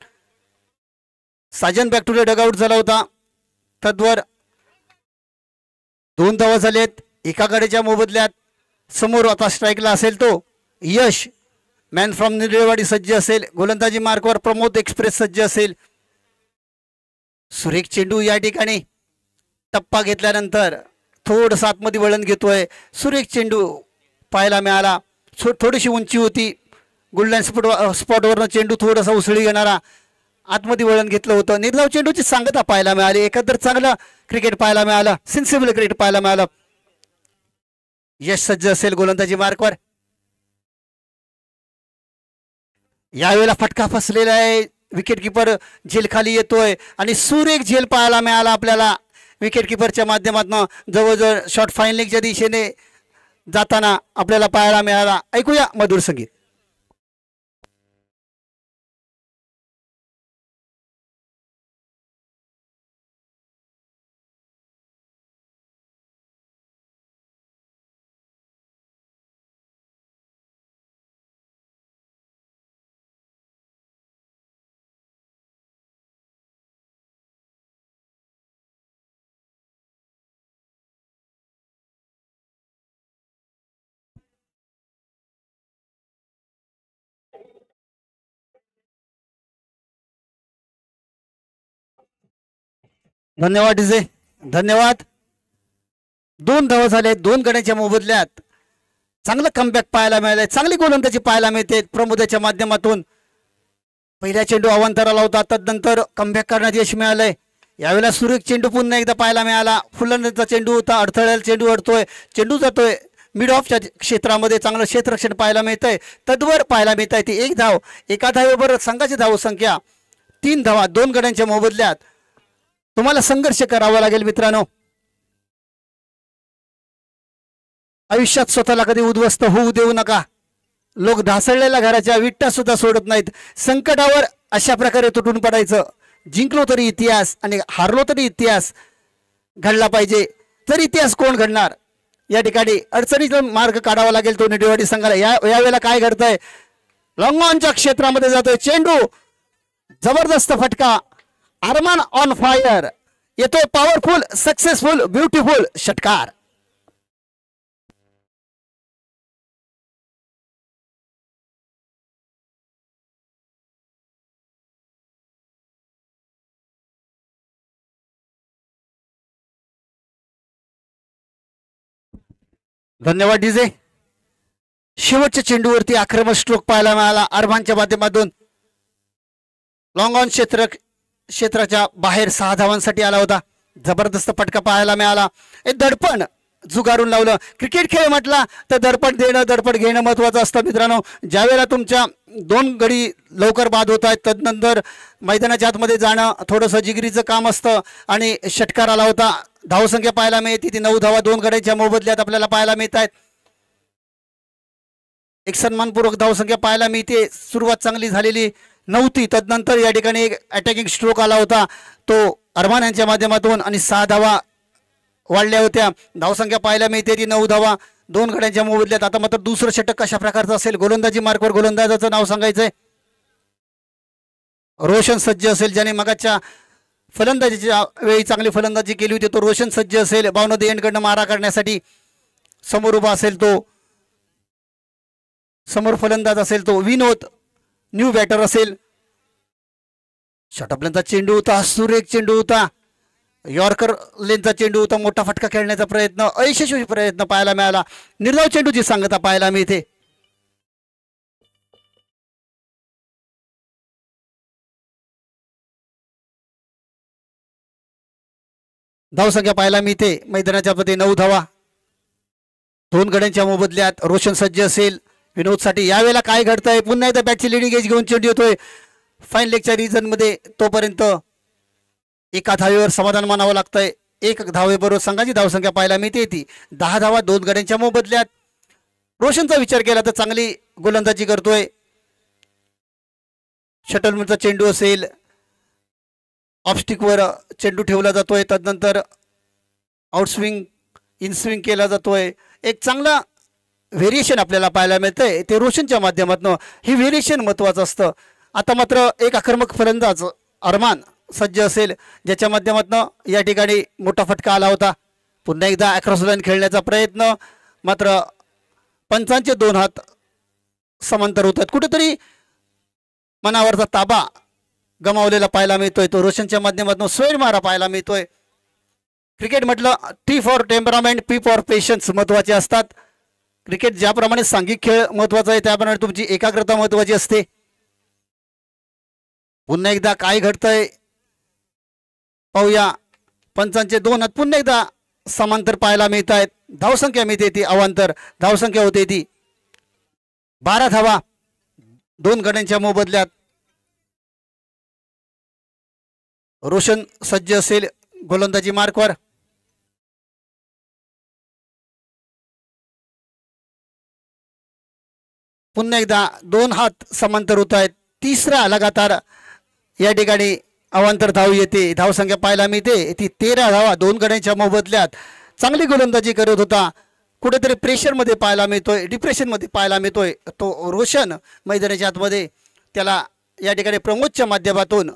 Sajan back to the dugout झाला होता. तद्वर 2 धावा झालेत एका गड्याच्या मोबदल्यात. समोर आता स्ट्राईकला असेल तो यश. मॅन फ्रॉम निडवेवाडी सज्ज असेल. गोलंदाजी मार्कवर प्रमोद एक्सप्रेस सज्ज असेल. सुरेख चेंडू या ठिकाणी टप्पा घेतल्यानंतर थोडंसं आतमध्ये वळण घेतोय. सुरेख चेंडू पाहायला मिळाला. थोडीशी उंची होती. गोल्डन स्पॉटवरनं चेंडू थोडासा उसळी घेणारा आतमध्ये वळण घेतलं होतं. निर्धाव चेंडूची सांगता पाहायला मिळाली. एकंदर चांगलं क्रिकेट पाहायला मिळालं. सेन्सिबल क्रिकेट पाहायला मिळालं. यश सज्ज असेल गोलंदाजी मार्कवर. यावेळेला फटका फसलेला आहे. विकेट किपर झेल खाली येतोय आणि सुरेख झेल पाहायला मिळाला आपल्याला विकेट किपरच्या माध्यमातून. जवळजवळ शॉट फाईन लेगच्या दिशेने जाताना आपल्याला पाहायला मिळाला. ऐकूया मधुर संगीत. धन्यवाद डीजे, धन्यवाद. 2 धावा झाले. 2 गड्यांच्या मोबदल्यात चांगलं कमबॅक पाहायला मिळालंय. चांगली गोलंदाजी पाहायला मिळते प्रमोदाच्या माध्यमातून. पहिल्या चेंडू अवांतराला होता. तदनंतर कमबॅक करण्यात यश मिळालंय. यावेळेला सुरेख चेंडू पुन्हा एकदा पाहायला मिळाला. फुलंदाजीचा चेंडू होता. अडथळ्याला चेंडू अडतोय. चेंडू जातोय मिड ऑफच्या क्षेत्रामध्ये. चांगलं क्षेत्ररक्षण पाहायला मिळतंय. तद्वर पाहायला मिळत आहे ती 1 धाव. एका धावेबरोबर संघाची धावसंख्या 3 धावा 2 गड्यांच्या मोबदल्यात. तुम्हाला संघर्ष करावा लागेल मित्रांनो. आयुष्यात स्वतःला कधी उद्ध्वस्त होऊ देऊ नका. लोक ढासळलेल्या घराच्या विटा सुद्धा सोडत नाहीत. संकटावर अशा प्रकारे तुटून पडायचं. जिंकलो तरी इतिहास आणि हारलो तरी इतिहास घडला पाहिजे. तर इतिहास कोण घडणार. या ठिकाणी अडचणीचा मार्ग काढावा लागेल तो निडेवाडी संघाला. यावेळेला काय घडतंय. लॉंग ऑनच्या क्षेत्रामध्ये जातोय चेंडू. जबरदस्त फटका. अरमान ऑन फायर. येतोय पॉवरफुल सक्सेसफुल ब्युटिफुल षटकार. धन्यवाद डीजे. शेवटच्या चेंडूवरती आक्रमक स्ट्रोक पाहायला मिळाला अरमानच्या माध्यमातून. लॉंग ऑन क्षेत्राच्या बाहेर 6 धावांसाठी आला होता. जबरदस्त फटका पाहायला मिळाला. एक दडपण झुगारून लावलं. क्रिकेट खेळ म्हटला तर दडपण देणं दडपण घेणं महत्वाचं असतं मित्रांनो. ज्यावेळेला तुमच्या 2 गडी लवकर बाद होत आहेत तदनंतर मैदानाच्या आतमध्ये जाणं थोडंसं जिगरीचं काम असतं आणि षटकार आला होता. धावसंख्या पाहायला मिळते ती 9 धावा 2 गड्यांच्या मोबदल्यात आपल्याला पाहायला मिळत आहेत. एक सन्मानपूर्वक धावसंख्या पाहायला मिळते. सुरुवात चांगली झालेली नव्हती. तदनंतर या ठिकाणी एक अटॅकिंग स्ट्रोक आला होता तो अरमान यांच्या माध्यमातून आणि 6 धावा वाढल्या होत्या. धावसंख्या पाहायला मिळते ती 9 धावा 2 गड्यांच्या मोबदल्यात. आता मात्र दुसरं षटक कशा प्रकारचं असेल. गोलंदाजी मार्कवर गोलंदाजाचं नाव सांगायचंय. रोशन सज्ज असेल. ज्याने मगाच्या फलंदाजीच्या वेळी चांगली फलंदाजी केली होती तो रोशन सज्ज असेल. बाउंड द एंडकडनं मारा करण्यासाठी समोर उभा असेल तो. समोर फलंदाज असेल तो विनोद न्यू बॅटर असेल. शॉटअपलेनचा चेंडू होता. सुरेख चेंडू होता. यॉर्कर लेनचा चेंडू होता. मोठा फटका खेळण्याचा प्रयत्न अयशस्वी प्रयत्न पाहायला मिळाला. निर्धाव चेंडूची सांगता पाहायला मिळते. धावसंख्या पाहायला मिळते मैदानाच्या मध्ये 9 धावा 2 गड्यांच्या मोबदल्यात. रोशन सज्ज असेल विनोदसाठी. यावेळेला काय घडतंय. पुन्हा एकदा बॅटची लिडिंग एज घेऊन चेंडू येतोय फाईन लेगच्या रिजन मध्ये. तोपर्यंत एका धावेवर समाधान मानावं लागतंय. 1 धावेबरोबर संघाची धावसंख्या पाहायला मिळते ती 10 धावा 2 गड्यांच्या मोबदल्यात. रोशनचा विचार केला तर चांगली गोलंदाजी करतोय. शटलमॅनचा चेंडू असेल. ऑफस्टिकवर चेंडू ठेवला जातोय. तदनंतर आउटस्विंग इनस्विंग केला जातोय. एक चांगला व्हेरिएशन आपल्याला पाहायला मिळतंय ते रोशनच्या माध्यमातून. ही व्हेरिएशन महत्वाचं असतं. आता मात्र एक आक्रमक फलंदाज अरमान सज्ज असेल ज्याच्या माध्यमातून या ठिकाणी मोठा फटका आला होता. पुन्हा एकदा अक्रॉस लाईन खेळण्याचा प्रयत्न. मात्र पंचांचे 2 हात समांतर होतात. कुठेतरी मनावरचा ताबा गमावलेला पाहायला मिळतोय तो रोशनच्या माध्यमातून. स्वैर मारा पाहायला मिळतोय. क्रिकेट म्हटलं T for temperament, P for patience महत्वाचे असतात. क्रिकेट ज्याप्रमाणे सांघिक खेळ महत्वाचा आहे त्याप्रमाणे तुमची एकाग्रता महत्वाची असते. पुन्हा एकदा काय घडतंय पाहूया. पंचांचे 2 हात पुन्हा एकदा समांतर पाहायला मिळत आहेत. धावसंख्या मिळते ती अवांतर धावसंख्या होते ती 12 धावा 2 गड्यांच्या मोबदल्यात. रोशन सज्ज असेल गोलंदाजी मार्कवर. पुन्हा एकदा 2 हात समांतर होत आहेत. तिसरा लगातार या ठिकाणी अवांतर धाव येते. धावसंख्या पाहायला मिळते ती 13 धावा 2 गड्यांच्या मोबदल्यात. चांगली गोलंदाजी करत होता. कुठेतरी प्रेशरमध्ये पाहायला मिळतोय, डिप्रेशनमध्ये पाहायला मिळतोय तो रोशन मैदानाच्या आतमध्ये. त्याला या ठिकाणी प्रमोदच्या माध्यमातून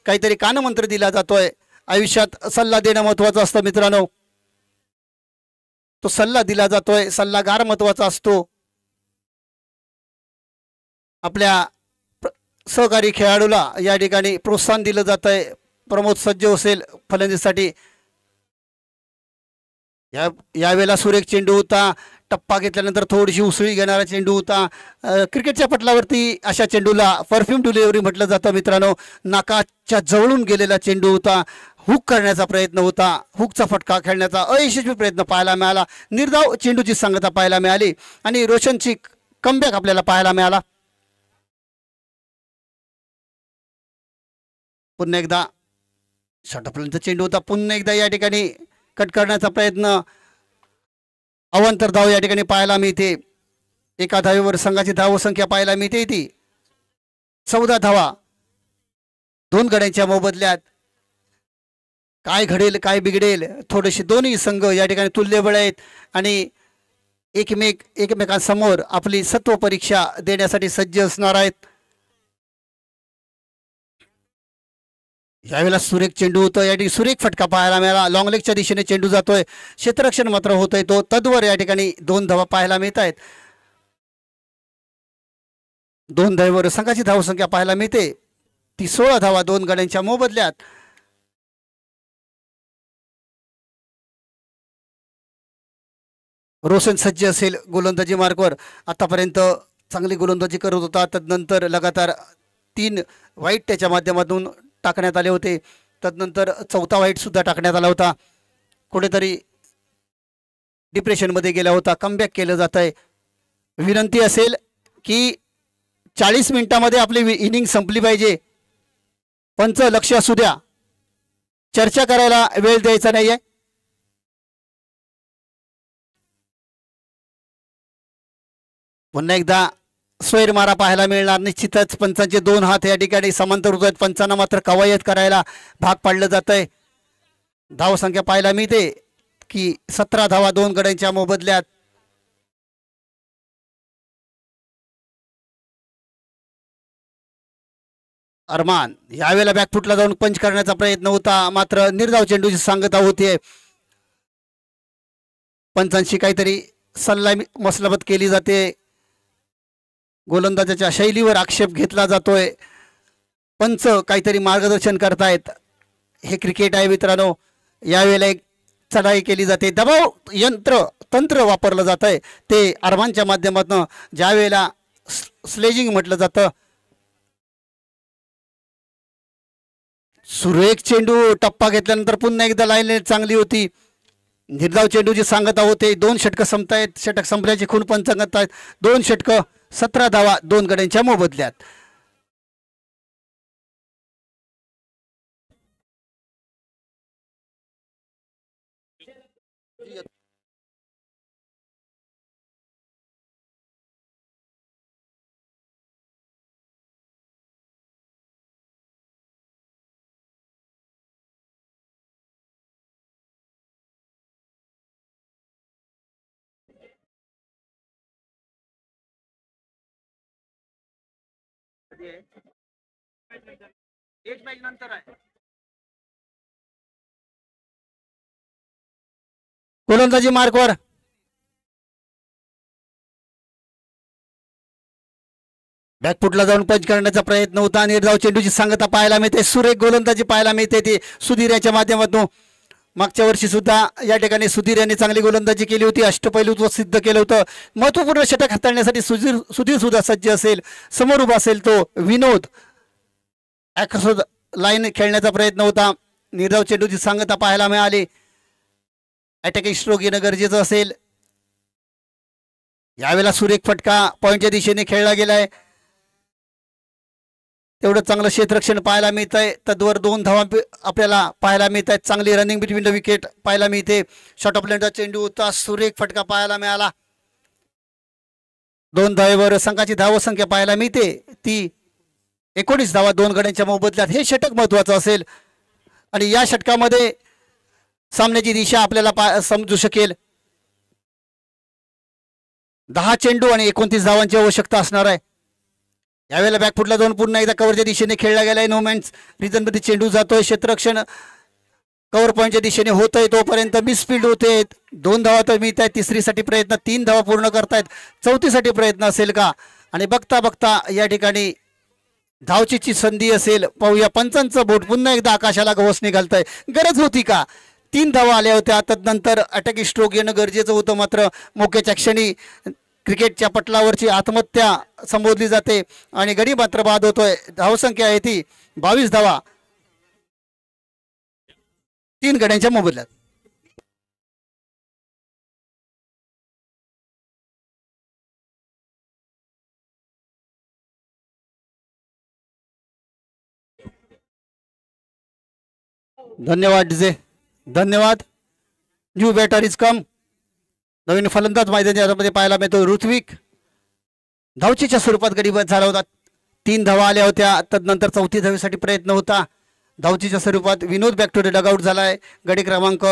काहीतरी कानमंत्र दिला जातोय. आयुष्यात सल्ला देणं महत्वाचं असतं मित्रांनो. तो सल्ला दिला जातोय. सल्लागार महत्वाचा असतो. आपल्या सहकारी खेळाडूला या ठिकाणी प्रोत्साहन दिलं जात आहे. प्रमोद सज्ज असेल फलंदाजीसाठी. यावेळेला सुरेख चेंडू होता. टप्पा घेतल्यानंतर थोडीशी उसळी घेणारा चेंडू होता. क्रिकेटच्या पटलावरती अशा चेंडूला परफ्यूम डिलिव्हरी म्हटलं जातं मित्रांनो. नाकाच्या जवळून गेलेला चेंडू होता. हुक करण्याचा प्रयत्न होता. हुकचा फटका खेळण्याचा अयशस्वी प्रयत्न पाहायला मिळाला. निर्धाव चेंडूची सांगता पाहायला मिळाली आणि रोशनची कमबॅक आपल्याला पाहायला मिळाला. पुन्हा एकदा षटफलंदाज चेंडू होता. पुन्हा एकदा या ठिकाणी कट करण्याचा प्रयत्न. अवांतर धाव या ठिकाणी पाहायला मिळते. एका धावेवर संघाची धावसंख्या पाहायला मिळते ती 14 धावा 2 गड्यांच्या मोबदल्यात. काय घडेल काय बिघडेल थोडेसे दोन्ही संघ या ठिकाणी तुल्यबळ आहेत आणि एकमेकांसमोर आपली सत्व परीक्षा देण्यासाठी सज्ज असणार आहेत. यावेळेला सुरेख चेंडू होतो. या ठिकाणी सुरेख फटका पाहायला मिळाला. लॉंग लेगच्या दिशेने चेंडू जातोय. क्षेत्ररक्षण मात्र होतोय तो तद्वर या ठिकाणी 2 धावा पाहायला मिळत आहेत. 2 धावेवर संघाची धावसंख्या पाहायला मिळते ती 16 धावा 2 गड्यांच्या मोबदल्यात. रोशन सज्ज असेल गोलंदाजी मार्कवर. आतापर्यंत चांगली गोलंदाजी करत होता. तदनंतर लगातार 3 वाईट त्याच्या माध्यमातून टाकण्यात आले होते. तदनंतर 4था वाईट सुद्धा टाकण्यात आला होता. कुठेतरी डिप्रेशनमध्ये गेला होता. कमबॅक केलं जात आहे. विनंती असेल की 40 मिनिटांमध्ये आपली इनिंग संपली पाहिजे. पंच लक्ष असू द्या. चर्चा करायला वेळ द्यायचा नाहीये. पुन्हा एकदा स्वैर मारा पाहायला मिळणार. निश्चितच पंचांचे 2 हात या ठिकाणी समांतर होत आहेत. पंचांना मात्र कवायत करायला भाग पाडलं जात आहे. धावसंख्या पाहायला मिळते की 17 धावा 2 गड्यांच्या मोबदल्यात. अरमान यावेळेला बॅकफुटला जाऊन पंच करण्याचा प्रयत्न होता मात्र निर्धाव चेंडूची सांगता होतीये. पंचांशी काहीतरी सल्ला मसलबत केली जाते. गोलंदाजाच्या शैलीवर आक्षेप घेतला जातोय. पंच काहीतरी मार्गदर्शन करतायत. हे क्रिकेट आहे मित्रांनो. यावेळेला एक चढाई केली जाते. दबाव तंत्र वापरलं जात आहे ते अरमानच्या माध्यमातून. ज्या वेळेला स्लेजिंग म्हटलं जातं. सुरेख चेंडू टप्पा घेतल्यानंतर पुन्हा एकदा लाईन चांगली होती. निर्धाव चेंडूची सांगता होते. 2 षटकं संपतायत. षटक संपल्याची खूण पंच सांगतायत. 2 षटकं 17 धावा 2 गड्यांच्या मोबदल्यात. गोलंदाजी मार्कवर. बॅकफुटला जाऊन पंच करण्याचा प्रयत्न होता. निर्धाव चेंडूची सांगता पाहायला मिळते. सुरेख गोलंदाजी पाहायला मिळते ती सुधीर याच्या माध्यमातून. मागच्या वर्षी सुद्धा या ठिकाणी सुधीर यांनी चांगली गोलंदाजी केली होती, अष्टपैलुत्व सिद्ध केलं होतं. महत्त्वपूर्ण षटक हाताळण्यासाठी सुधीर सुद्धा सज्ज असेल. समोर उभा असेल तो विनोद. लाईन खेळण्याचा प्रयत्न होता. निर्धाव चेंडूची सांगता पाहायला मिळाली. अटॅकिंग स्ट्रोक येणं गरजेचं असेल. यावेळेला सुरेख फटका पॉईंटच्या दिशेने खेळला गेलाय. तेवढं चांगलं क्षेत्ररक्षण पाहायला मिळत आहे. तद्वर 2 धावा आपल्याला पाहायला मिळत आहेत. चांगली रनिंग बिटवीन द विकेट पाहायला मिळते. शॉर्ट ऑफ लेंथचा चेंडू होता. सुरेख फटका पाहायला मिळाला. 2 धावेवर संघाची धावसंख्या पाहायला मिळते ती 19 धावा 2 गड्यांच्या मोबदल्यात. हे षटक महत्वाचं असेल आणि या षटकामध्ये सामन्याची दिशा आपल्याला समजू शकेल. 10 चेंडू आणि 29 धावांची आवश्यकता असणार आहे. यावेळेला बॅकफुटला जाऊन पुन्हा एकदा कव्हरच्या दिशेने खेळला गेलाय. नो मॅन्स रिजनमध्ये चेंडू जातोय. क्षेत्ररक्षण कव्हर पॉईंटच्या दिशेने होतंय. तोपर्यंत मिसफिल्ड होते. 2 धावा तर मिळत आहेत. तिसरीसाठी प्रयत्न. 3 धावा पूर्ण करतायत. चौथीसाठी प्रयत्न असेल का? आणि बघता बघता या ठिकाणी धावचीची संधी असेल. पाहूया पंचांचं बोट पुन्हा एकदा आकाशाला गवस निघालतंय. गरज होती का? 3 धावा आल्या होत्या. तदनंतर अटॅकिंग स्ट्रोक येणं गरजेचं होतं. मात्र मोक्याच्या क्षणी क्रिकेटच्या पटलावरची आत्महत्या संबोधली जाते आणि गडी मात्र बाद होतोय. धावसंख्या आहे ती 22 धावा 3 गड्यांच्या मोबदल्यात. धन्यवाद डीजे. धन्यवाद. New batter is come. नवीन फलंदाज मैदानामध्ये पाहायला मिळतो. ऋत्विक धावचीच्या स्वरूपात गडी बाद झाला होता. 3 धावा आल्या होत्या. तदनंतर चौथी धावेसाठी प्रयत्न होता. धावचीच्या स्वरूपात विनोद बॅक टू डगआउट झालाय. गडी क्रमांक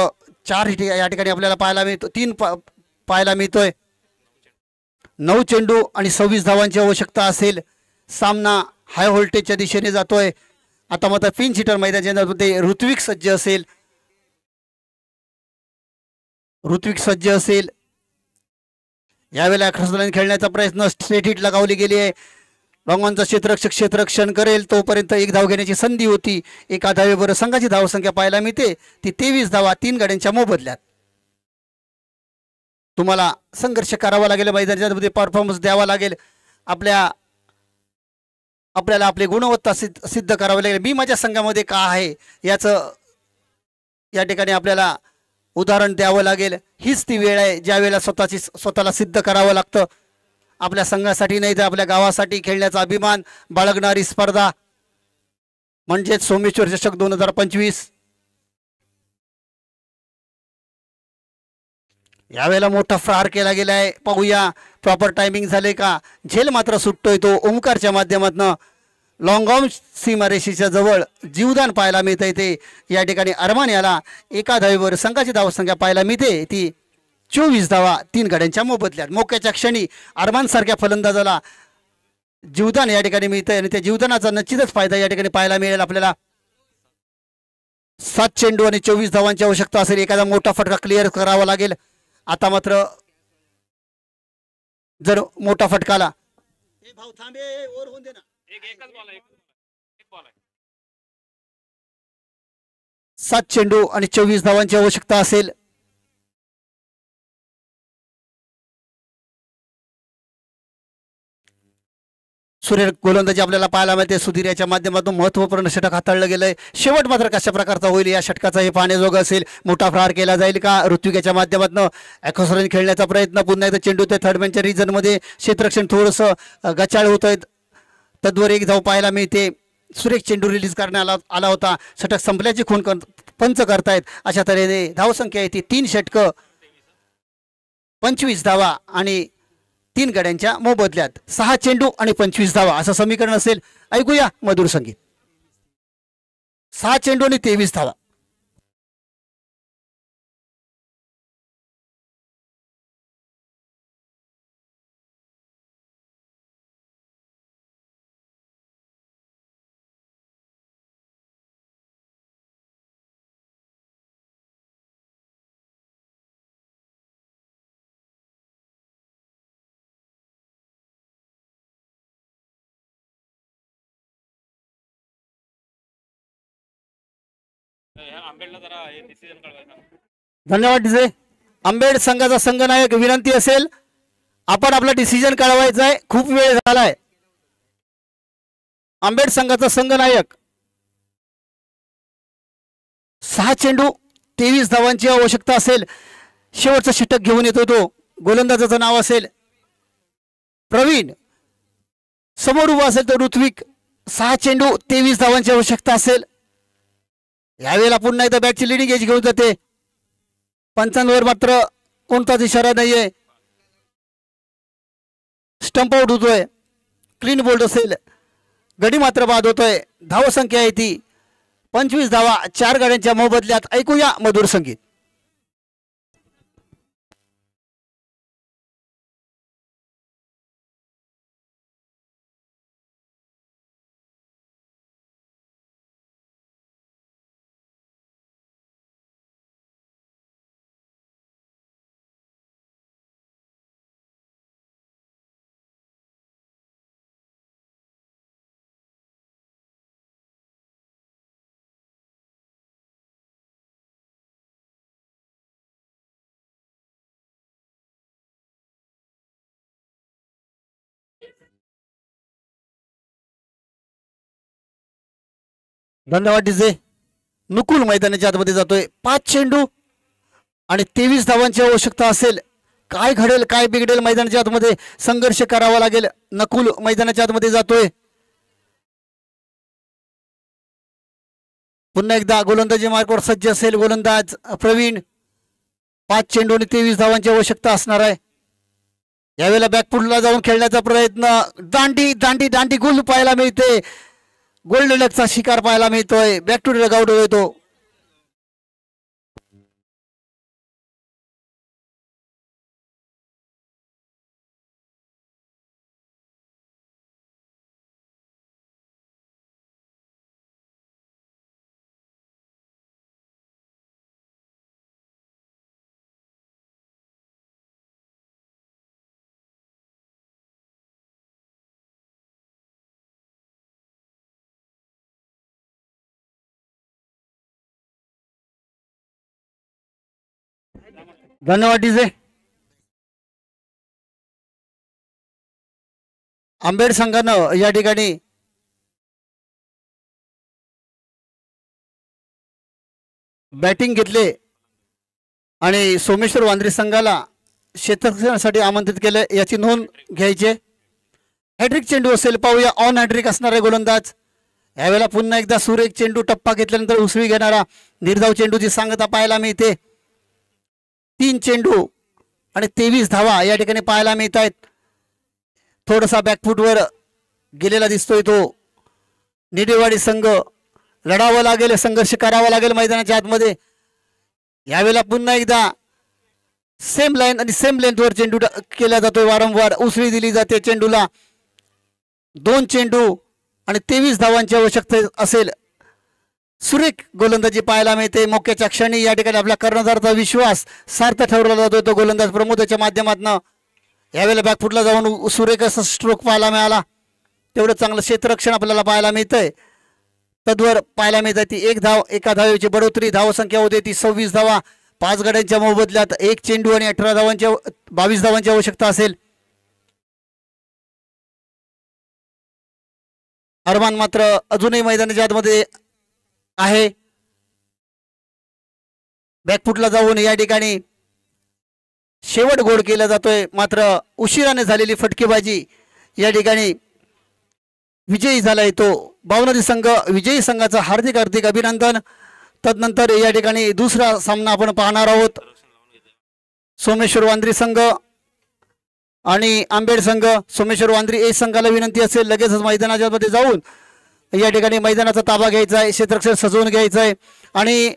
4 या ठिकाणी आपल्याला पाहायला मिळतो. 3 पाहायला मिळतोय. 9 चेंडू आणि 26 धावांची आवश्यकता असेल. सामना हाय व्होल्टेजच्या दिशेने जातोय. आता मात्र पिंच हिटर मैदानामध्ये ऋत्विक सज्ज असेल. ऋत्विक सज्ज असेल. यावेळेला क्रॉसलाईन खेळण्याचा प्रयत्न. स्ट्रेट हिट लगावली गेली आहे. लॉंगॉनचा क्षेत्ररक्षण करेल तोपर्यंत 1 धाव घेण्याची संधी होती. एका धावेवर संघाची धावसंख्या पाहायला मिळते ती 23 धावा 3 गड्यांच्या मोबदल्यात. तुम्हाला संघर्ष करावा लागेल. मैदानामध्ये परफॉर्मन्स द्यावा लागेल. आपल्याला आपली गुणवत्ता सिद्ध करावी लागेल. मी माझ्या संघामध्ये का आहे याचं या ठिकाणी आपल्याला उदाहरण द्यावं लागेल. हीच ती वेळ आहे ज्या वेळेला स्वतःला सिद्ध करावं लागतं. आपल्या संघासाठी नाही तर आपल्या गावासाठी खेळण्याचा अभिमान बाळगणारी स्पर्धा म्हणजेच सोमेश्वर चषक 2025. यावेळेला मोठा प्रहार केला गेलाय. पाहूया प्रॉपर टायमिंग झाले का? झेल मात्र सुटतोय तो ओमकारच्या माध्यमातून. लॉंग ऑन सीमारेषेच्या जवळ जीवदान पाहायला मिळतंय ते या ठिकाणी अरमान याला. एका धावेवर संघाची धावसंख्या पाहायला मिळते ती 24 धावा 3 गड्यांच्या मोबदल्यात. मोक्याच्या क्षणी अरमान सारख्या फलंदाजाला जीवदान या ठिकाणी मिळतंय आणि त्या जीवदानाचा निश्चितच फायदा या ठिकाणी पाहायला मिळेल आपल्याला. 7 चेंडू आणि 24 धावांची आवश्यकता असेल. एखादा मोठा फटका क्लिअर करावा लागेल. आता मात्र जर मोठा फटकाला भाऊ थांबे ओर होऊन दे ना. एकच बॉल आहे. 7 चेंडू आणि 24 धावांची आवश्यकता असेल. सूर्य गोलंदाजी आपल्याला पाहायला मिळते. सुधीर याच्या माध्यमातून महत्वपूर्ण षटक हाताळलं गेलंय. शेवट मात्र कशा प्रकारचा होईल या षटकाचा हे पाहण्याजोगं असेल. मोठा प्रहार केला जाईल का? ऋत्विक याच्या माध्यमातून ॲक्सोसरीन खेळण्याचा प्रयत्न. पुन्हा एकदा चेंडू ते थर्ड मॅनच्या रिजनमध्ये. क्षेत्ररक्षण थोडंसं गचाळ होत आहेत. तद्वर 1 धाव पाहायला मिळते. सुरेख चेंडू रिलीज करण्यात आला होता. षटक संपल्याची खूण पंच करतायत. अशा तऱ्हेने धावसंख्या आहे ती 3 षटकं 25 धावा आणि 3 गड्यांच्या मोबदल्यात. 6 चेंडू आणि 25 धावा असं समीकरण असेल. ऐकूया मधुर संगीत. 6 चेंडू आणि 23 धावा. आंबेडला जरा हे डिसिजन कळवायचा. धन्यवाद डीजे. आंबेड संघाचा संघनायक विनंती असेल आपण आपला डिसिजन कळवायचा आहे, खूप वेळ झालाय. आंबेड संघाचा संघनायक 6 चेंडू 23 धावांची आवश्यकता असेल. शेवटचा षटक घेऊन येतो तो. गोलंदाजाचं नाव असेल प्रवीण. समोर उभा असेल तर ऋत्विक. 6 चेंडू 23 धावांची आवश्यकता असेल. यावेळेला पुन्हा एकदा बॅटची लिडिंग एज घेऊन जाते. पंचांवर मात्र कोणताच इशारा नाहीये. स्टंप आउट होतोय. क्लीन बोल्ड असेल. गडी मात्र बाद होतोय. धावसंख्या आहे ती 25 धावा 4 गाड्यांच्या मोबदल्यात. ऐकूया मधुर संगीत. धन्यवाद डीजे. नुकुल मैदानाच्या आतमध्ये जातोय. 5 चेंडू आणि 23 धावांची आवश्यकता असेल. काय घडेल काय बिघडेल मैदानाच्या आतमध्ये संघर्ष करावा लागेल. नकुल मैदानाच्या आतमध्ये जातोय. पुन्हा एकदा गोलंदाजी मार्कवर सज्ज असेल गोलंदाज प्रवीण. 5 चेंडू आणि 23 धावांची आवश्यकता असणार आहे. यावेळेला बॅकफुटला जाऊन खेळण्याचा प्रयत्न. दांडी दांडी दांडी गुल पाहायला मिळते. गोल्ड लकचा शिकार पाहायला मिळतोय. बॅक टू डगआउट होतो. धन्यवाद डीजे. आंबेड संघानं या ठिकाणी बॅटिंग घेतले आणि सोमेश्वर वांद्रे संघाला क्षेत्ररक्षणासाठी आमंत्रित केले याची नोंद घ्यायची. हॅट्रिक चेंडू असेल पाहूया. ऑन हॅट्रिक असणार आहे गोलंदाज. यावेळेला पुन्हा एकदा सुरेख चेंडू टप्पा घेतल्यानंतर उसळी घेणारा निर्धाव चेंडूची सांगता पाहायला मिळते. 3 चेंडू आणि 23 धावा या ठिकाणी पाहायला मिळत आहेत. थोडासा बॅकफुटवर गेलेला दिसतोय तो. निडेवाडी संघ लढावं लागेल, संघर्ष करावा लागेल मैदानाच्या आतमध्ये. यावेळेला पुन्हा एकदा सेम लाईन आणि सेम लेंथवर चेंडू केला जातोय. वारंवार उसळी दिली जाते चेंडूला. 2 चेंडू आणि 23 धावांची आवश्यकता असेल. सुरेख गोलंदाजी पाहायला मिळते. मोक्याच्या क्षणी या ठिकाणी आपल्या कर्णधाराचा विश्वास सार्थ ठरवला जातोय तो गोलंदाज प्रमोदच्या माध्यमातून. यावेळेला बॅकफुटला जाऊन सुरेख असा स्ट्रोक पाहायला मिळाला. तेवढं चांगलं क्षेत्ररक्षण आपल्याला पाहायला मिळतंय. तद्वर पाहायला मिळत ती 1 धाव 1 धावेची बढोतरी. धावसंख्या होते ती 26 धावा 5 गड्यांच्या मोबदल्यात. 1 चेंडू आणि 18 धावांच्या 22 धावांची आवश्यकता असेल. अरमान मात्र अजूनही मैदानाच्या आतमध्ये आहे. बॅकफुटला जाऊन या ठिकाणी शेवट गोड केला जातोय. मात्र उशिराने झालेली फटकेबाजी या ठिकाणी विजयी झालाय तो भावनदी संघ. विजयी संघाचं हार्दिक हार्दिक अभिनंदन. तदनंतर या ठिकाणी दुसरा सामना आपण पाहणार आहोत. सोमेश्वर वांद्रे संघ आणि आंबेड संघ. सोमेश्वर वांद्रे ए संघाला विनंती असेल लगेचच मैदानाच्या मध्ये जाऊन या ठिकाणी मैदानाचा ताबा घ्यायचा आहे. क्षेत्ररक्षण सजवून घ्यायचं आहे आणि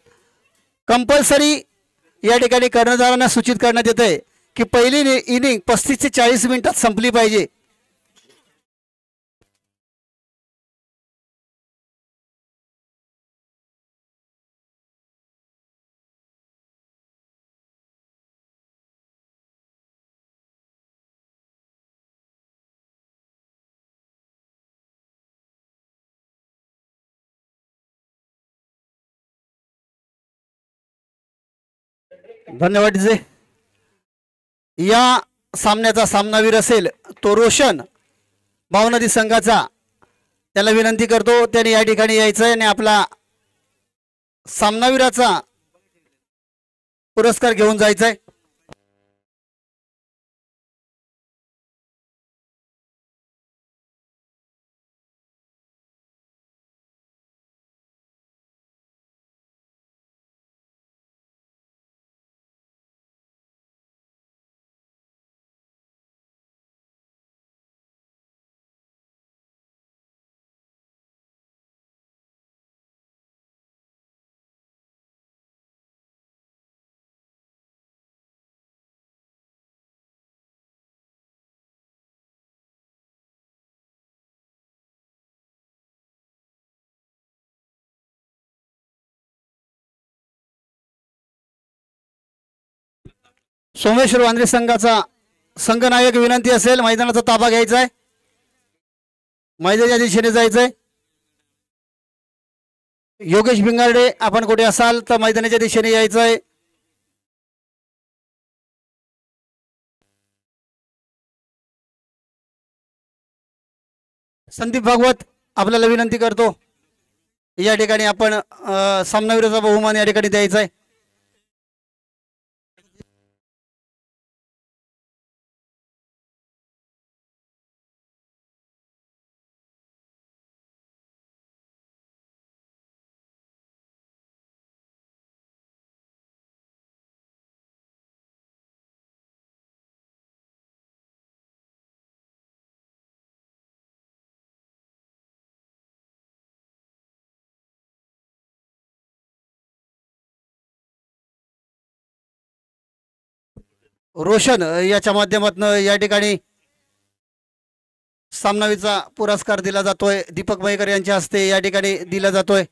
कंपल्सरी या ठिकाणी कर्णधारांना सूचित करण्यात येत आहे की पहिली इनिंग 35 ते 40 मिनिटात संपली पाहिजे. धन्यवाद जे. या सामन्याचा सामनावीर असेल तो रोशन भावनदी संघाचा. त्याला विनंती करतो त्याने या ठिकाणी यायचं आहे आणि आपला सामनावीराचा पुरस्कार घेऊन जायचा आहे. सोमेश्वर वांद्रे संघाचा संघनायक विनंती असेल मैदानाचा ताबा घ्यायचा आहे. मैदानाच्या दिशेने जायचंय. योगेश भिंगारडे आपण कुठे असाल तर मैदानाच्या दिशेने यायचं आहे. संदीप भागवत आपल्याला विनंती करतो या ठिकाणी आपण सामनावीराचा बहुमान या ठिकाणी द्यायचा आहे. रोशन याच्या माध्यमातून या ठिकाणी सामनावीचा पुरस्कार दिला जातोय. दीपक मयेकर यांच्या हस्ते या ठिकाणी दिला जातोय.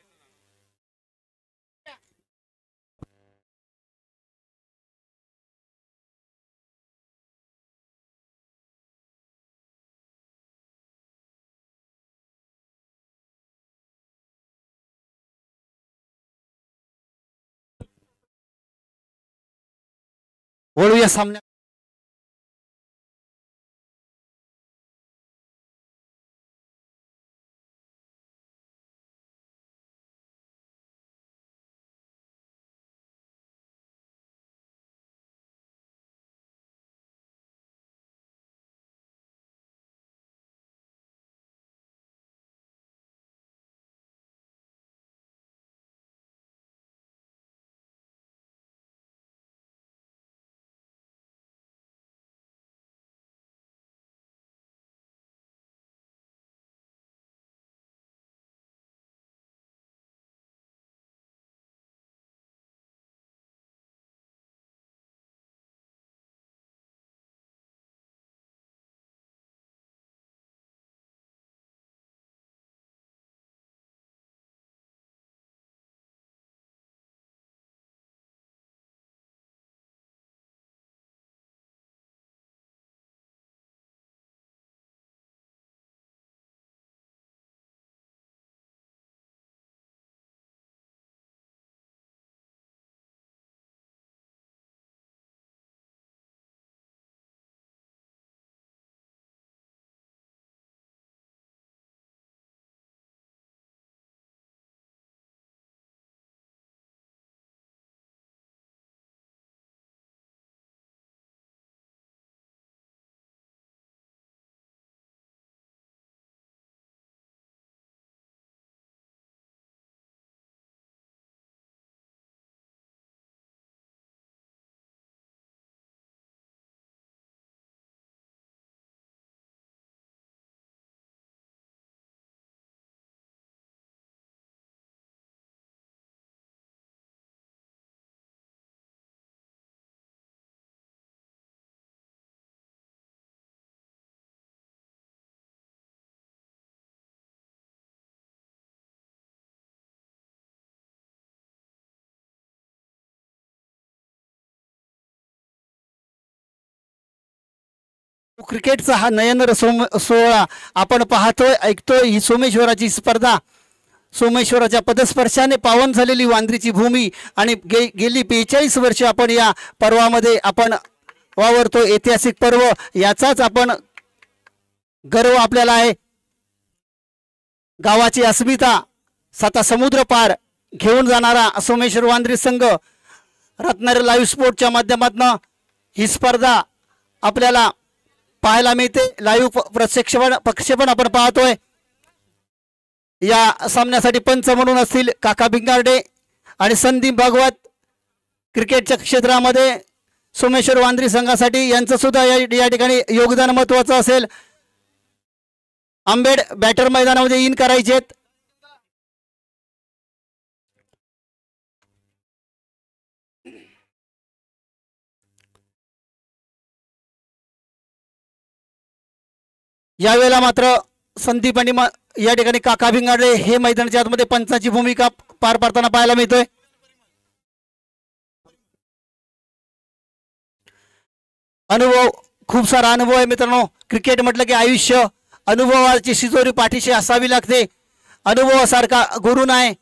वळूया सामन्या. क्रिकेटचा हा नयनर सोहळा आपण पाहतोय ऐकतोय. ही सोमेश्वराची स्पर्धा सोमेश्वराच्या पदस्पर्शाने पावन झालेली वांद्रीची भूमी आणि गेली 42 वर्ष आपण या पर्वामध्ये आपण वावरतो. ऐतिहासिक पर्व याचाच आपण गर्व आपल्याला आहे. गावाची अस्मिता 7 समुद्र पार घेऊन जाणारा सोमेश्वर वांद्री संघ रत्नागिरी लाईव्ह स्पोर्टच्या माध्यमातून ही स्पर्धा आपल्याला पाहायला मिळते. लाईव्ह प्रक्षेपण आपण पाहतोय. या सामन्यासाठी पंच म्हणून असतील काका भिंगारडे आणि संदीप भागवत. क्रिकेटच्या क्षेत्रामध्ये सोमेश्वर वांद्री संघासाठी यांचं सुद्धा या ठिकाणी योगदान महत्वाचं असेल. आंबेड बॅटर मैदानामध्ये इन करायचेत. यावेळेला मात्र संदीप आणि या ठिकाणी काका भिंगाडे हे मैदानाच्या आतमध्ये पंचाची भूमिका पार पाडताना पाहायला मिळतोय. अनुभव, खूप सारा अनुभव आहे मित्रांनो. क्रिकेट म्हटलं की आयुष्य अनुभवाची शिजोरी पाठीशी असावी लागते. अनुभवासारखा गुरु नाही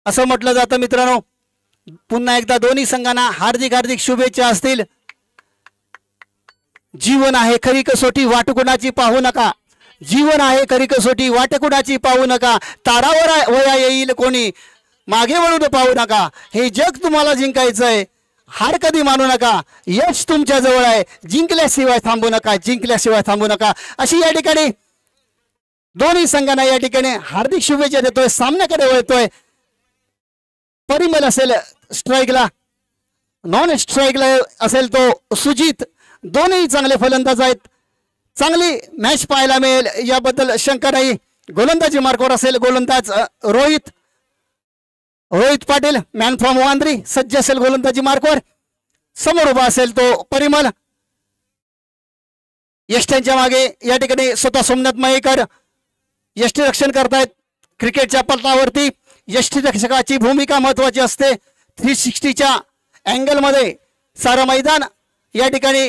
असं म्हटलं जातं मित्रांनो. पुन्हा एकदा दोन्ही संघांना हार्दिक हार्दिक शुभेच्छा असतील. जीवन आहे खरी कसोटी वाट कुणाची पाहू नका. जीवन आहे खरी कसोटी वाट कुणाची पाहू नका. तारावर वया येईल कोणी मागे वळून पाहू नका. हे जग तुम्हाला जिंकायचंय, हार कधी मानू नका. यश तुमच्या जवळ आहे, जिंकल्याशिवाय थांबू नका, जिंकल्याशिवाय थांबू नका. अशी या ठिकाणी दोन्ही संघांना या ठिकाणी हार्दिक शुभेच्छा देतोय. सामन्याकडे वळतोय. परिमल असेल स्ट्राईकला, नॉन स्ट्राईकला असेल तो सुजित. दोन्ही चांगले फलंदाज आहेत. चांगली मॅच पाहायला मिळेल याबद्दल शंका नाही. गोलंदाजी मार्कवर असेल गोलंदाज रोहित पाटील, मॅन फ्रॉम वांद्री सज्ज असेल गोलंदाजी मार्कवर. समोर उभा असेल तो परिमल. यष्ट्यांच्या मागे या ठिकाणी स्वतः सोमनाथ मयेकर यष्टी रक्षण करतायत. क्रिकेटच्या पटलावरती यष्टी रक्षकाची भूमिका महत्वाची असते. 360च्या अँगलमध्ये सारं मैदान या ठिकाणी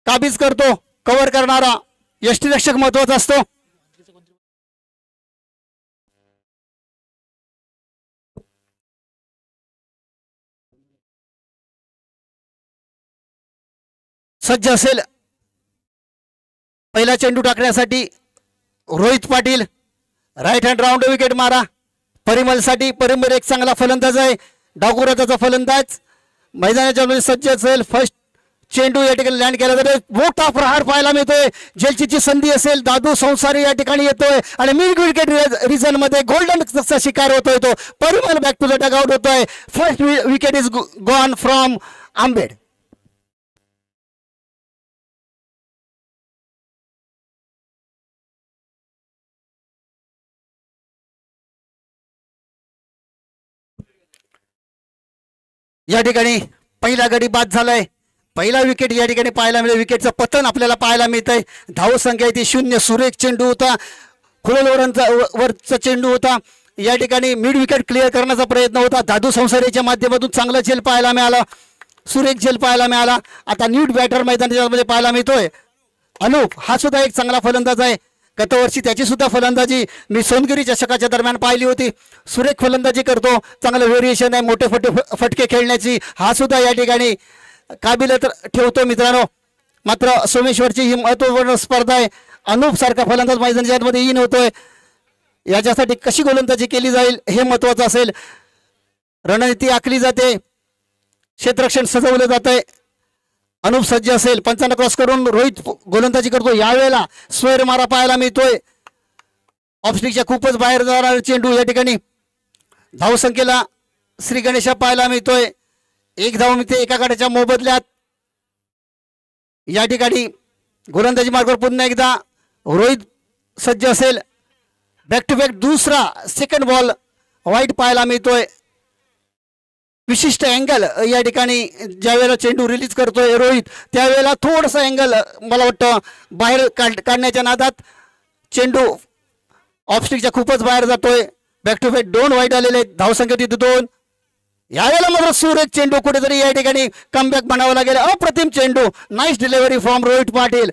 काबीज करतो. कव्हर करणारा यष्टीरक्षक महत्वाचा असतो. सज्ज असेल पहिला चेंडू टाकण्यासाठी Rohit Patil. Right hand round wicket मारा. परिमलसाठी परिमल एक चांगला फलंदाज आहे, डावखुराचा फलंदाज. मैदानाच्या मध्ये सज्ज असेल. फर्स्ट चेंडू या ठिकाणी लँड केला जातो. मोठा प्रहार पाहायला मिळतोय. जेलची संधी असेल. दादू संसारी या ठिकाणी येतोय आणि मिड विकेट रिजन मध्ये गोल्डन चा शिकार होतोय तो. Parimal back to the dugout होतोय. First wicket is gone from Ambed. या ठिकाणी पहिला गडी बाद झालाय. पहिला विकेट या ठिकाणी पाहायला मिळेल. विकेटचं पतन आपल्याला पाहायला मिळतंय. धाव संख्या ती 0. सुरेख चेंडू होता. खुललवरांचा वरचा चेंडू होता. या ठिकाणी मिड विकेट क्लिअर करण्याचा प्रयत्न होता. दादू संसारीच्या माध्यमातून चांगला झेल पाहायला मिळाला. सुरेख झेल पाहायला मिळाला. आता न्यूट बॅटर मैदानामध्ये पाहायला मिळतोय. अनूप हा सुद्धा एक चांगला फलंदाज आहे. गतवर्षी त्याची सुद्धा फलंदाजी मी सोनगिरी चषकाच्या दरम्यान पाहिली होती. सुरेख फलंदाजी करतो. चांगलं व्हेरिएशन आहे. मोठे फटके खेळण्याची हा सुद्धा या ठिकाणी काबिलियत ठेवतो मित्रांनो. मात्र सोमेश्वरची ही महत्वपूर्ण स्पर्धा आहे. अनूप सारखा फलंदाज मैदानाच्या मध्ये इन होतोय. याच्यासाठी कशी गोलंदाजी केली जाईल हे महत्वाचं असेल. रणनीती आखली जाते. क्षेत्ररक्षण सजवलं जातंय. अनूप सज्ज असेल. पंचांना क्रॉस करून रोहित गोलंदाजी करतो. यावेळेला स्वेर मारा पाहायला मिळतोय. ऑफस्टिकच्या खूपच बाहेर जाणारा चेंडू या ठिकाणी धावसंख्येला श्री गणेशा पाहायला मिळतोय. एक धाव मिळते एका गटाच्या मोबदल्यात. या ठिकाणी गोलंदाजी मार्गावर पुन्हा एकदा रोहित सज्ज असेल. बॅक टू बॅक दुसरा सेकंड बॉल वाईट पाहायला मिळतोय. विशिष्ट अँगल या ठिकाणी ज्यावेळेला चेंडू रिलीज करतोय रोहित त्यावेळेला थोडासा अँगल मला वाटतं बाहेर काढण्याच्या नादात चेंडू ऑफस्टिकच्या खूपच बाहेर जातोय. बॅक टू बॅक 2 वाईट आलेले आहेत. धावसंख्या तिथे 2. यावेळेला मात्र सुरेख चेंडू कुठेतरी या ठिकाणी कमबॅक बनावं लागेल. अप्रतिम चेंडू. Nice delivery from Rohit Patil.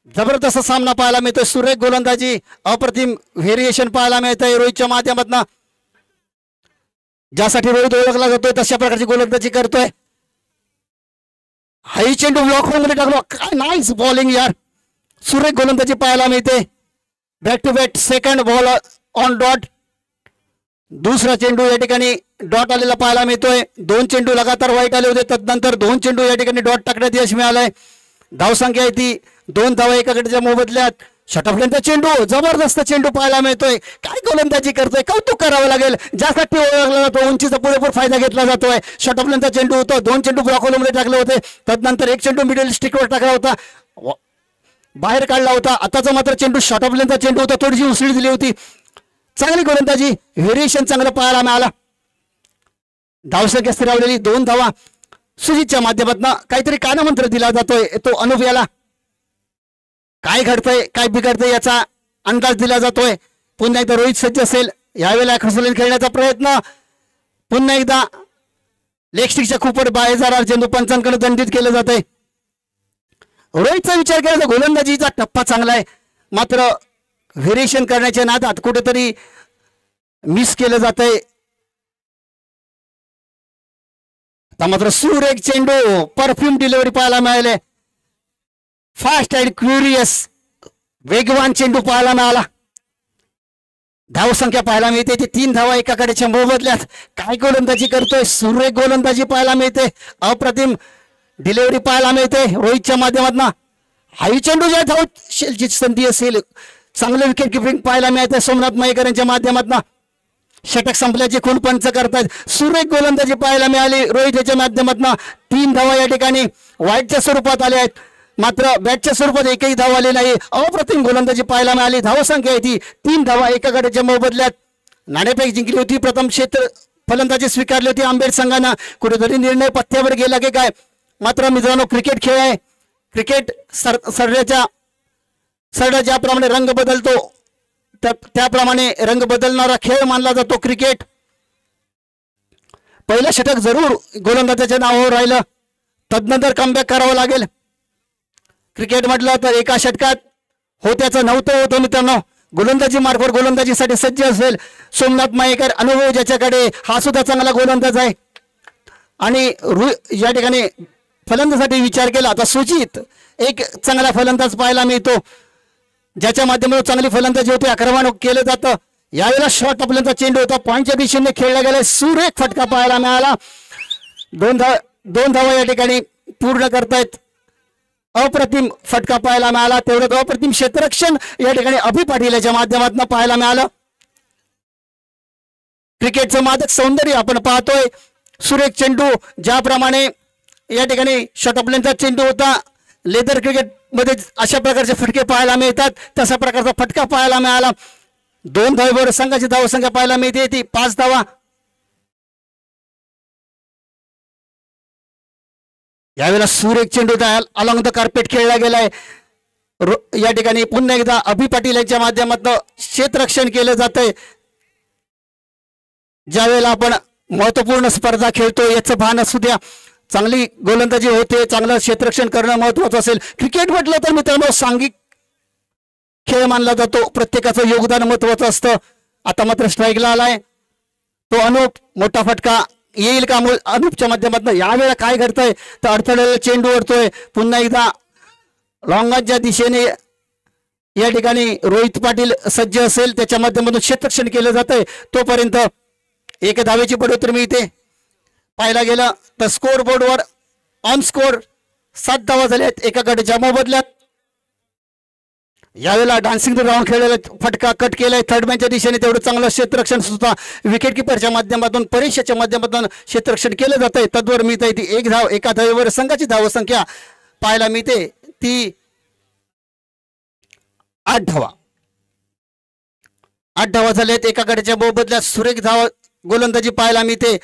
जबरदस्त सामना पाहायला मिळतोय. सुरेख गोलंदाजी, अप्रतिम व्हेरिएशन पाहायला मिळतंय रोहितच्या माध्यमातून. ज्यासाठी रोहित ओळखला जातोय तशा प्रकारची गोलंदाजी करतोय. हाई चेंडू ब्लॉक मध्ये टाकलो. काय नाईस बॉलिंग यार. सुरेख गोलंदाजी पाहायला मिळते. Back to back second ball on dot. दुसरा चेंडू या ठिकाणी डॉट आलेला पाहायला मिळतोय. 2 चेंडू लगातार वाईट आले होते, तदनंतर 2 चेंडू या ठिकाणी डॉट टाकण्यात यश मिळालंय. धावसंख्या आहे ती 2 धावा एका गटाच्या मोबदल्यात. षटफलंदाजीचा चेंडू, जबरदस्त चेंडू पाहायला मिळतोय. काय गोलंदाजी करतोय, कौतुक करावं लागेल. ज्यासाठी ओळखला जातो उंचीचा पुरेपूर फायदा घेतला जातोय. षटफलंदाजीचा चेंडू होता, 2 चेंडू ब्लॉक होलमध्ये टाकले होते, तदनंतर 1 चेंडू मिडल स्टिकवर टाकला होता, बाहेर काढला होता. आताचा मात्र चेंडू षटफलंदाजीचा चेंडू होता, थोडीशी उसळी दिली होती. चांगली गोलंदाजी, व्हेरिएशन चांगलं पाहायला मिळाला. धावसंख्या स्थिरावलेली 2 धावा. सुजितच्या माध्यमातून काहीतरी कानमंत्र दिला जातोय, तो अनुभव याला. काय घडतंय काय बिघडतंय याचा अंदाज दिला जातोय. पुन्हा एकदा रोहित सज्ज असेल, यावेळेला खसलेन खेळण्याचा प्रयत्न. पुन्हा एकदा लेग स्टिकच्या खूपवर बाहेर चेंडू पंचांकडे दंडित केलं जातंय. रोहितचा विचार केला तर गोलंदाजीचा टप्पा चांगला आहे, मात्र व्हेरिएशन करण्याच्या नादात कुठेतरी मिस केलं जातंय. मात्र सुरेख चेंडू, परफ्यूम डिलिव्हरी पाहायला मिळाले. फास्ट अँड क्युरियस, वेगवान चेंडू पाहायला मिळाला. धावसंख्या पाहायला मिळते ती 3 धावा एका कडेच्या मोबदल्यात. काय गोलंदाजी करतोय, सुरेख गोलंदाजी पाहायला मिळते. अप्रतिम डिलिव्हरी पाहायला मिळते रोहितच्या माध्यमातून. हाई चेंडू ज्या धावची संधी असेल, चांगलं विकेट किपिंग पाहायला मिळते सोमनाथ मयेकर यांच्या माध्यमातून. षटक संपल्याचे खून पंच करतायत. सुरेख गोलंदाजी पाहायला मिळाली रोहित याच्या माध्यमातून. 3 धावा या ठिकाणी वाईटच्या स्वरूपात आल्या आहेत, मात्र बॅटच्या स्वरूपात एकही धाव आली नाही. अप्रतिम गोलंदाजी पाहायला मिळाली. धावसंख्या आहे ती 3 धावा एका गटाच्या मोबदल्यात. नाणेफेक जिंकली होती, प्रथम क्षेत्र फलंदाजी स्वीकारली होती आंबेड संघानं. कुठेतरी निर्णय पथ्यावर गेला की काय, मात्र मित्रांनो क्रिकेट खेळ आहे. क्रिकेट सरड्या ज्याप्रमाणे रंग बदलतो त्याप्रमाणे रंग बदलणारा खेळ मानला जातो क्रिकेट. पहिलं षटक जरूर गोलंदाजाच्या नावावर राहिलं, तदनंतर कमबॅक करावं लागेल. क्रिकेट म्हटलं तर एका षटकात होत्याचं नव्हतं होतं मित्रांनो. गोलंदाजी मार्फत गोलंदाजीसाठी सज्ज असेल सोमनाथ मयेकर, अनुभव ज्याच्याकडे, हा सुद्धा चांगला गोलंदाज आहे. आणि या ठिकाणी फलंदाजासाठी विचार केला तर सुजित एक चांगला फलंदाज पाहायला मिळतो, ज्याच्या माध्यमातून चांगली फलंदाजी होते, आक्रमण केलं जातं. यावेळेला शॉर्ट आपल्याचा चेंडू होता, पॉईंटच्या दिशेने खेळला गेला. सुरेख फटका पाहायला मिळाला. 2 धावा या ठिकाणी पूर्ण करतायत. अप्रतिम फटका पाहायला मिळाला. तेवढं अप्रतिम क्षेत्ररक्षण या ठिकाणी अभि पाटील याच्या माध्यमातून पाहायला मिळालं. क्रिकेटचं मादक सौंदर्य आपण पाहतोय. सुरेख चेंडू, ज्याप्रमाणे या ठिकाणी षटफलंदाजीचा चेंडू होता, लेदर क्रिकेट मध्ये अशा प्रकारचे फटके पाहायला मिळतात, तसा प्रकारचा फटका पाहायला मिळाला. 2 धावेवर संघाची धावसंख्या पाहायला मिळते ती 5 धावा. यावेळेला सुरेख चेंडू अलॉंग द कार्पेट खेळला गेलाय. या ठिकाणी पुन्हा एकदा अभि पाटील यांच्या माध्यमातून क्षेत्ररक्षण केलं जातंय. ज्यावेळेला आपण महत्वपूर्ण स्पर्धा खेळतो याचं भान असू द्या. चांगली गोलंदाजी होते, चांगलं क्षेत्ररक्षण करणं महत्वाचं असेल. क्रिकेट म्हटलं तर मित्रांनो सांघिक खेळ मानला जातो, प्रत्येकाचं योगदान महत्वाचं असतं. आता मात्र स्ट्राईकला आलाय तो अनूप, मोठा फटका येईल का अनूपच्या माध्यमातून. यावेळेला काय घडतंय तर अडथळ्याला चेंडू ओढतोय. पुन्हा एकदा लॉंगाच्या दिशेने या ठिकाणी रोहित पाटील सज्ज असेल, त्याच्या माध्यमातून क्षेत्ररक्षण केलं जातंय. तोपर्यंत 1 धावेची बढोतरी मिळते. पाहायला गेलं तर स्कोर बोर्डवर ऑन स्कोर 7 धावा झाल्यात एका गटाच्या मोबदल्यात. यावेळेला डान्सिंग राऊंड खेळलेला फटका कट केलाय थर्ड मॅनच्या दिशेने. तेवढं चांगलं क्षेत्ररक्षण सुद्धा विकेट किपरच्या माध्यमातून, परीक्षेच्या माध्यमातून क्षेत्ररक्षण केलं जात आहे. तद्वर मिळते ती 1 धाव. एका धावेवर संघाची धावसंख्या पाहायला मिळते ती 8 धावा. 8 धावा झाल्यात एका गटाच्या मोबदल्यात. सुरेख धाव गोलंदाजी पाहायला मिळते.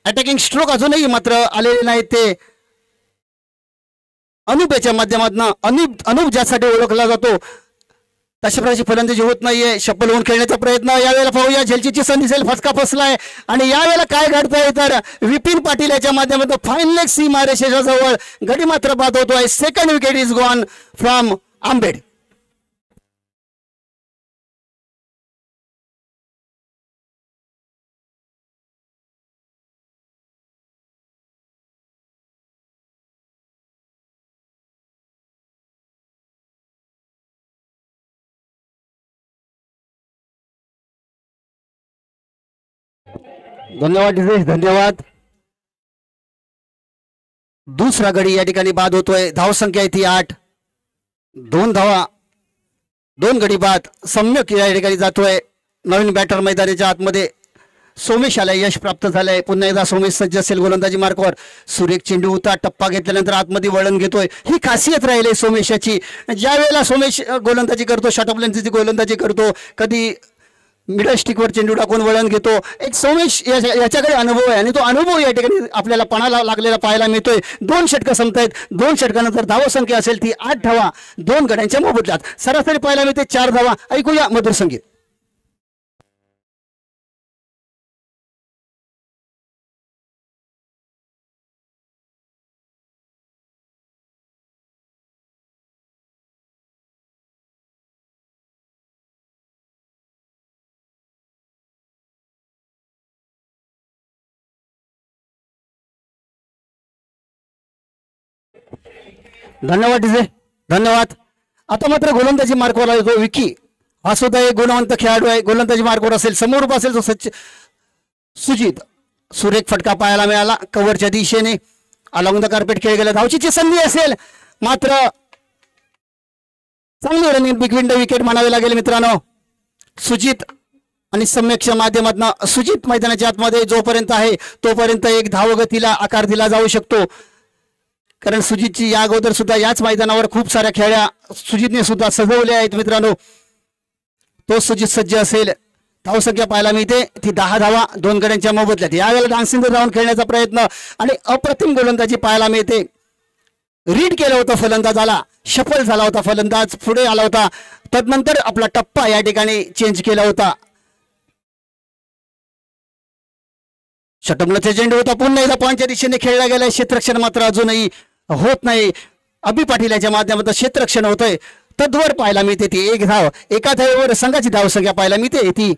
अटॅकिंग स्ट्रोक अजूनही मात्र आलेले नाहीत ते अनूपच्या माध्यमातून. अनूप ज्यासाठी ओळखला जातो तशा प्रकारची फलंदाजी होत नाहीये. शपल होऊन खेळण्याचा प्रयत्न. यावेळेला पाहूया झेलचीची संधी दिसेल, फटका फसलाय. आणि यावेळेला काय घडतंय तर विपिन पाटील याच्या माध्यमातून फाईन लेग सीमा रेषेच्या जवळ गडी मात्र बाद होतोय. Second wicket is gone from Ambed. धन्यवाद डीजे, धन्यवाद. दुसरा गडी या ठिकाणी बाद होतोय. धावसंख्या आहे ती 8. 2 धावा, 2 गडी बाद. सम्यक या ठिकाणी जातोय. नवीन बॅटर मैदानाच्या आतमध्ये सोमेशाला यश प्राप्त झालंय. पुन्हा एकदा सोमेश सज्ज असेल गोलंदाजी मार्कवर. सुरेख चेंडू होता, टप्पा घेतल्यानंतर आतमध्ये वळण घेतोय. ही खासियत राहिली सोमेशाची. ज्या वेळेला सोमेश गोलंदाजी करतो, शॉर्ट लेंथची गोलंदाजी करतो, कधी मिडल स्टिकवर चेंडू टाकून वळण घेतो. एक सोमेश याच्याकडे अनुभव आहे आणि तो अनुभव या ठिकाणी आपल्याला पणाला लागलेला पाहायला मिळतोय. 2 षटकं संपतायत. 2 षटकानंतर धावसंख्या असेल ती 8 धावा 2 गड्यांच्या मोबदल्यात. सरासरी पाहायला मिळते 4 धावा. ऐकूया मधुर संगीत. धन्यवाद डीजे, धन्यवाद. आता मात्र गोलंदाजी मार्कवर येतो विकी. हा सुद्धा एक गुणवंत खेळाडू आहे. गोलंदाजी मार्कवर असेल, समोर उभा असेल तो सुजित. सुरेख फटका पाहायला मिळाला कव्हरच्या दिशेने. अलॉंग द कार्पेट खेळ गेला. धावचीची संधी असेल मात्र चांगली रनिंग बिटवीन द विकेट म्हणावे लागेल मित्रांनो. सुजित आणि सम्यकच्या माध्यमातून सुजित मैदानाच्या आतमध्ये जोपर्यंत आहे तोपर्यंत एक धावगतीला आकार दिला जाऊ शकतो. कारण सुजितची या अगोदर सुद्धा याच मैदानावर खूप साऱ्या खेळ्या सुजितने सुद्धा सजवल्या आहेत मित्रांनो. तो सुजित सज्ज असेल. धावसंख्या पाहायला मिळते ती 10 धावा 2 गड्यांच्या मोबदल्यात. यावेळेला डान्सिंग राऊंड खेळण्याचा प्रयत्न आणि अप्रतिम गोलंदाजी पाहायला मिळते. रीड केलं होतं फलंदाजाला, शफल झाला होता फलंदाज, पुढे आला होता. तदनंतर आपला टप्पा या ठिकाणी चेंज केला होता. षटकचा चेंडू होता. पुन्हा एकदा पॉईंटच्या दिशेने खेळला गेलाय. क्षेत्ररक्षण मात्र अजूनही होत नाही. अभि पाटील याच्या माध्यमातून क्षेत्ररक्षण होतंय. तद्वर पाहायला मिळते ती 1 धाव. एका धावेवर संघाची धावसंख्या पाहायला मिळते ती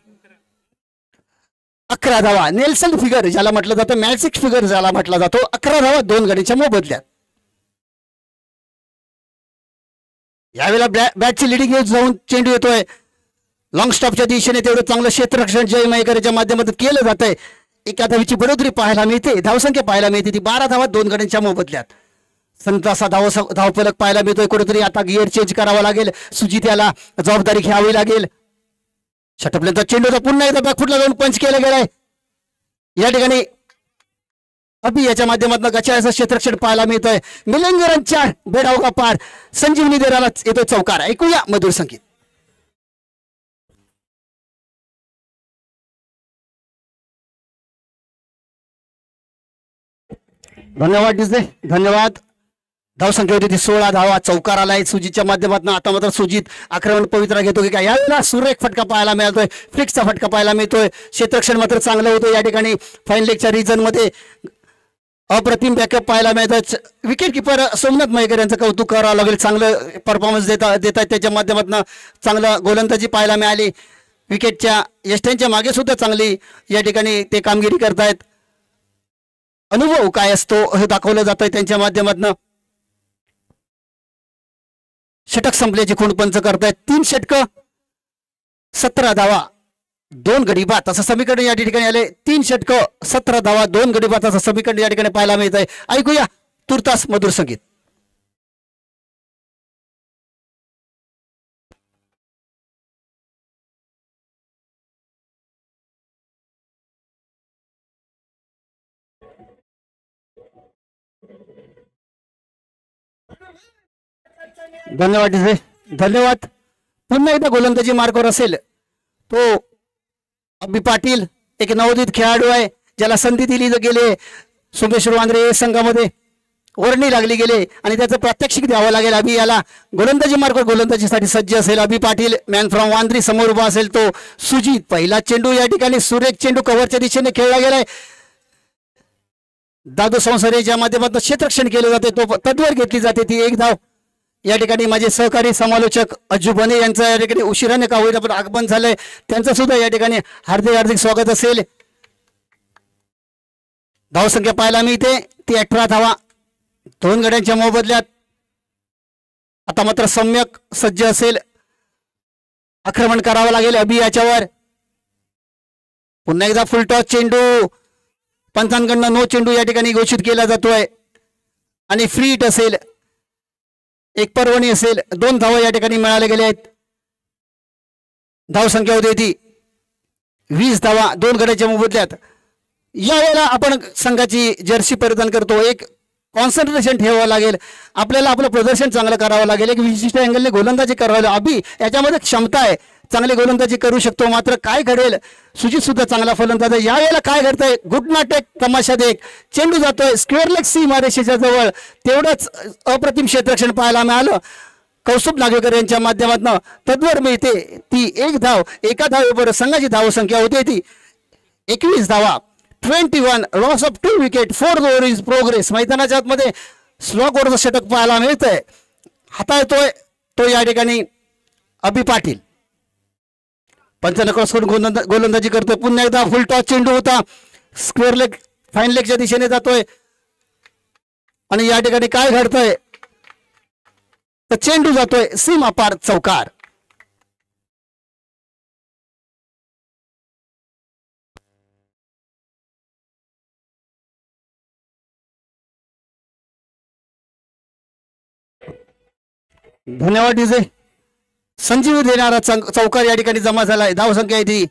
11 धावा. नेल्सन फिगर ज्याला म्हटलं जातं, मॅजिक फिगर ज्याला म्हटला जातो. 11 धावा 2 गडीच्या मोबदल्यात. यावेळेला बॅटची लिडिंग जाऊन चेंडू येतोय लॉंग स्टॉपच्या दिशेने. तेवढं चांगलं क्षेत्ररक्षण जय मयेकरच्या माध्यमातून केलं जात आहे. एका धावीची बढोतरी पाहायला मिळते. धावसंख्या पाहायला मिळते ती 12 धावा 2 गड्यांच्या मोबदल्यात. संतासा धावफलक पाहायला मिळतोय. कुठेतरी आता गिअर चेंज करावा लागेल. सुजित याला जबाबदारी घ्यावी लागेल. षटकचा चेंडूचा पुन्हा एकदा बॅकफुटला जाऊन पंच केलं गेलाय. या ठिकाणी अभि याच्या माध्यमातून गचाळाचं क्षेत्ररक्षण पाहायला मिळतंय. मिलिंदरांच्या बेडावगा पार संजीवनी देराला येतोय चौकार. ऐकूया मधुर संगीत. धन्यवाद डीजे, धन्यवाद. धावसंख्या होती ती 16 धावा. चौकार आलाय सुजितच्या माध्यमातून. आता मात्र सुजित आक्रमण पवित्रा घेतो की काय. यावेळेला सुरेख फटका पाहायला मिळतोय. फ्लिक्सचा फटका पाहायला मिळतोय. क्षेत्ररक्षण मात्र चांगलं होतं या ठिकाणी. फाईन लेगच्या रिजन मध्ये अप्रतिम बॅकअप पाहायला मिळतं. विकेट किपर सोमनाथ मयेकर यांचं कौतुक करावं लागेल. चांगलं परफॉर्मन्स देतात त्याच्या माध्यमातून चांगलं गोलंदाजी पाहायला मिळाली. विकेटच्या यष्ट्यांच्या मागे सुद्धा चांगली या ठिकाणी ते कामगिरी करतायत. अनुभव काय असतो हे दाखवलं जातंय त्यांच्या माध्यमातून. षटक संपल्याची खूणपंच करतायत. 3 षटकं 17 धावा 2 गडी बाद असं समीकरण या ठिकाणी आले. 3 षटकं 17 धावा 2 गडी बाद असं समीकरण या ठिकाणी पाहायला मिळत आहे. ऐकूया तुर्तास मधुर संगीत. धन्यवाद डीजे, धन्यवाद. पुन्हा एकदा गोलंदाजी मार्कवर असेल तो अभि पाटील. एक नवोदित खेळाडू आहे ज्याला संधी दिली गेली सोमेश्वर वांद्रे संघामध्ये. वर्णी लागली गेले आणि त्याचं प्रात्यक्षिक द्यावं लागेल. अभि याला गोलंदाजी मार्कवर गोलंदाजीसाठी सज्ज असेल अभि पाटील. Man from Wandri. समोर उभा असेल तो सुजित. पहिला चेंडू या ठिकाणी सुरेख चेंडू कव्हरच्या दिशेने खेळला गेलाय. दादू संसारेच्या माध्यमातून क्षेत्ररक्षण केलं जाते. तो तद्वर घेतली जाते ती 1 धाव. या ठिकाणी माझे सहकारी समालोचक अज्जू बने यांचं या ठिकाणी उशिराने का होईना पण आगमन झालंय, त्यांचं सुद्धा या ठिकाणी हार्दिक हार्दिक स्वागत असेल. धावसंख्या पाहायला मिळते ती 18 धावा 2 गड्यांच्या मोबदल्यात. आता मात्र सम्यक सज्ज असेल, आक्रमण करावं लागेल अभि याच्यावर. पुन्हा एकदा फुल टॉस चेंडू पंचांकडनं नो चेंडू या ठिकाणी घोषित केला जातोय आणि फ्री हिट असेल, एक पर्वणी असेल. 2 धावा या ठिकाणी मिळाले गेले आहेत. धावसंख्या होती ती 20 धावा 2 गड्याच्या मोबदल्यात. यावेळेला आपण संघाची जर्सी परिधान करतो, एक कॉन्सन्ट्रेशन ठेवावं लागेल आपल्याला, आपलं प्रदर्शन चांगलं करावं लागेल, एक विशिष्ट अँगलने गोलंदाजी करावी लागेल. अभि याच्यामध्ये क्षमता आहे, चांगली गोलंदाजी करू शकतो. मात्र काय घडेल, सुजित सुद्धा चांगला फलंदाज आहे. यावेळेला काय घडतंय, गुड नाटेक तमाशा देख, चेंडू जातोय स्क्वेअर लेग सीमारेषेच्या जवळ, तेवढंच अप्रतिम क्षेत्ररक्षण पाहायला मिळालं कौस्तुभ नागवेकर यांच्या माध्यमातून. तद्वर मिळते ती 1 धाव, एका धावेबरोबर संघाची धावसंख्या होते ती 21 धावा 21 loss of 2 wicket 4 over is progress. मैदानाच्या आतमध्ये स्लॉक ओव्हरचं षटक पाहायला मिळतंय, हाताळतोय तो या ठिकाणी अभि पाटील. पंचांना क्रॉस करून गोलंदाजी करतोय. पुन्हा एकदा फुल टॉस चेंडू होता, स्क्वेअर लेग फाईन लेगच्या दिशेने जातोय आणि या ठिकाणी काय घडतंय, तर चेंडू जातोय सीमा पार चौकार. धन्यवाद डीजे. संजीव देणारा चौकार या ठिकाणी जमा झालाय. धावसंख्या आहे ती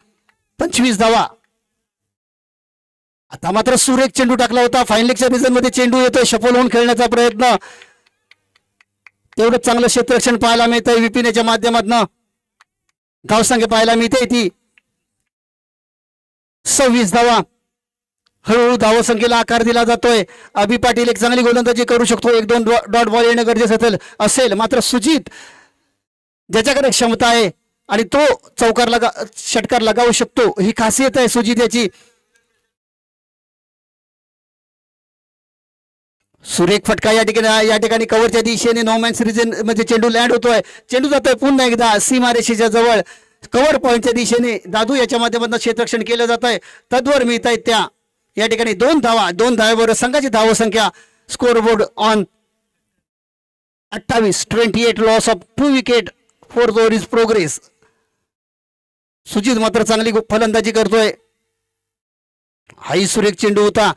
25 धावा. आता मात्र सुरेख चेंडू टाकला होता, फाईन लेगच्या डिझाईन मध्ये चेंडू येतोय, शफल होऊन खेळण्याचा प्रयत्न, तेवढं चांगलं क्षेत्ररक्षण पाहायला मिळतंय विपिन याच्या माध्यमातून. धावसंख्या पाहायला मिळते ती 26 धावा. हळूहळू धावसंख्येला आकार दिला जातोय. अभि पाटील एक चांगली गोलंदाजी करू शकतो, 1-2 डॉट बॉल येणं गरजेचं असेल. मात्र सुजित ज्याच्याकडे क्षमता आहे आणि तो चौकार षटकार लगावू शकतो, ही खासियत आहे सुजित याची. सुरेख फटका या ठिकाणी कव्हरच्या दिशेने नो मॅन्स रिजन मध्ये चेंडू लँड होतोय, चेंडू जातोय पुन्हा एकदा सीमारेषेच्या जवळ कव्हर पॉइंटच्या दिशेने. दादू याच्या माध्यमातून क्षेत्ररक्षण केलं जात आहे. तद्वर मिळत आहेत त्या या ठिकाणी 2 धावा 2 धावेबरोबर संघाची धावसंख्या scoreboard on 28 loss of 2 wicket 4 over is progress. Sujit मात्र चांगली फलंदाजी करतोय. हाही सुरेख चेंडू होता,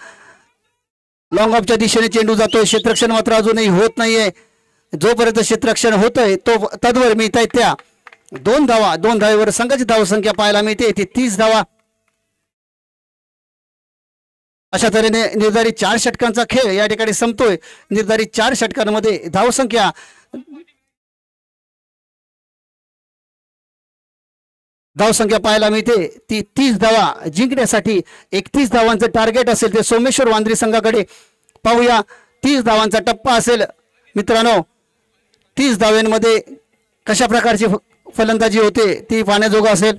लॉंग ऑफच्या दिशेने चेंडू जातोय. क्षेत्ररक्षण मात्र अजूनही होत नाहीये. जोपर्यंत क्षेत्ररक्षण होतंय तो तद्वर मिळत आहेत त्या 2 धावा 2 धावेवर संघाची धावसंख्या पाहायला मिळते ती 30 धावा. अशा तऱ्हेने निर्धारित 4 षटकांचा खेळ या ठिकाणी संपतोय. निर्धारित 4 षटकांमध्ये धावसंख्या पाहायला मिळते ती 30 धावा. जिंकण्यासाठी 31 धावांचं टार्गेट असेल ते सोमेश्वर वांद्रे संघाकडे. पाहूया 30 धावांचा टप्पा असेल मित्रांनो. 30 धाव्यांमध्ये कशा प्रकारची फलंदाजी होते ती पाहण्याजोगं असेल.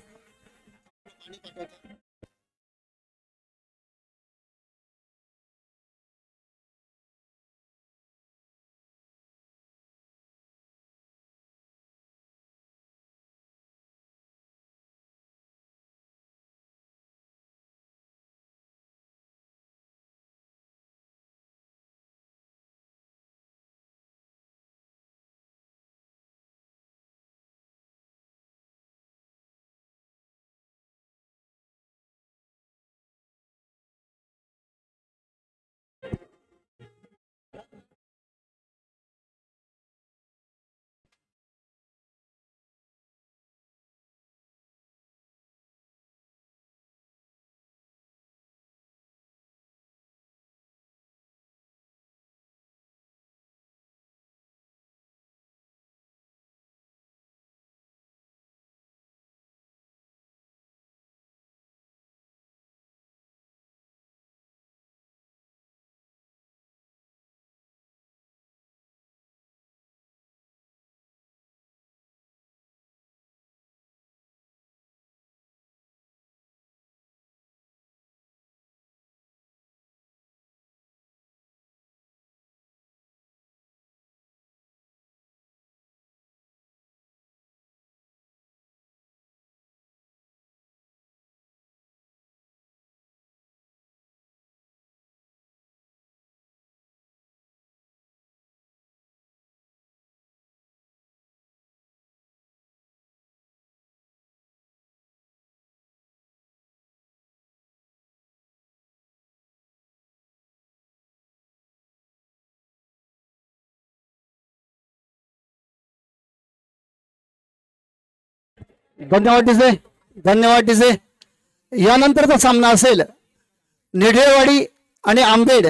धन्यवाद डीजे, धन्यवाद डीजे. यानंतरचा सामना असेल निढळवाडी आणि आंबेड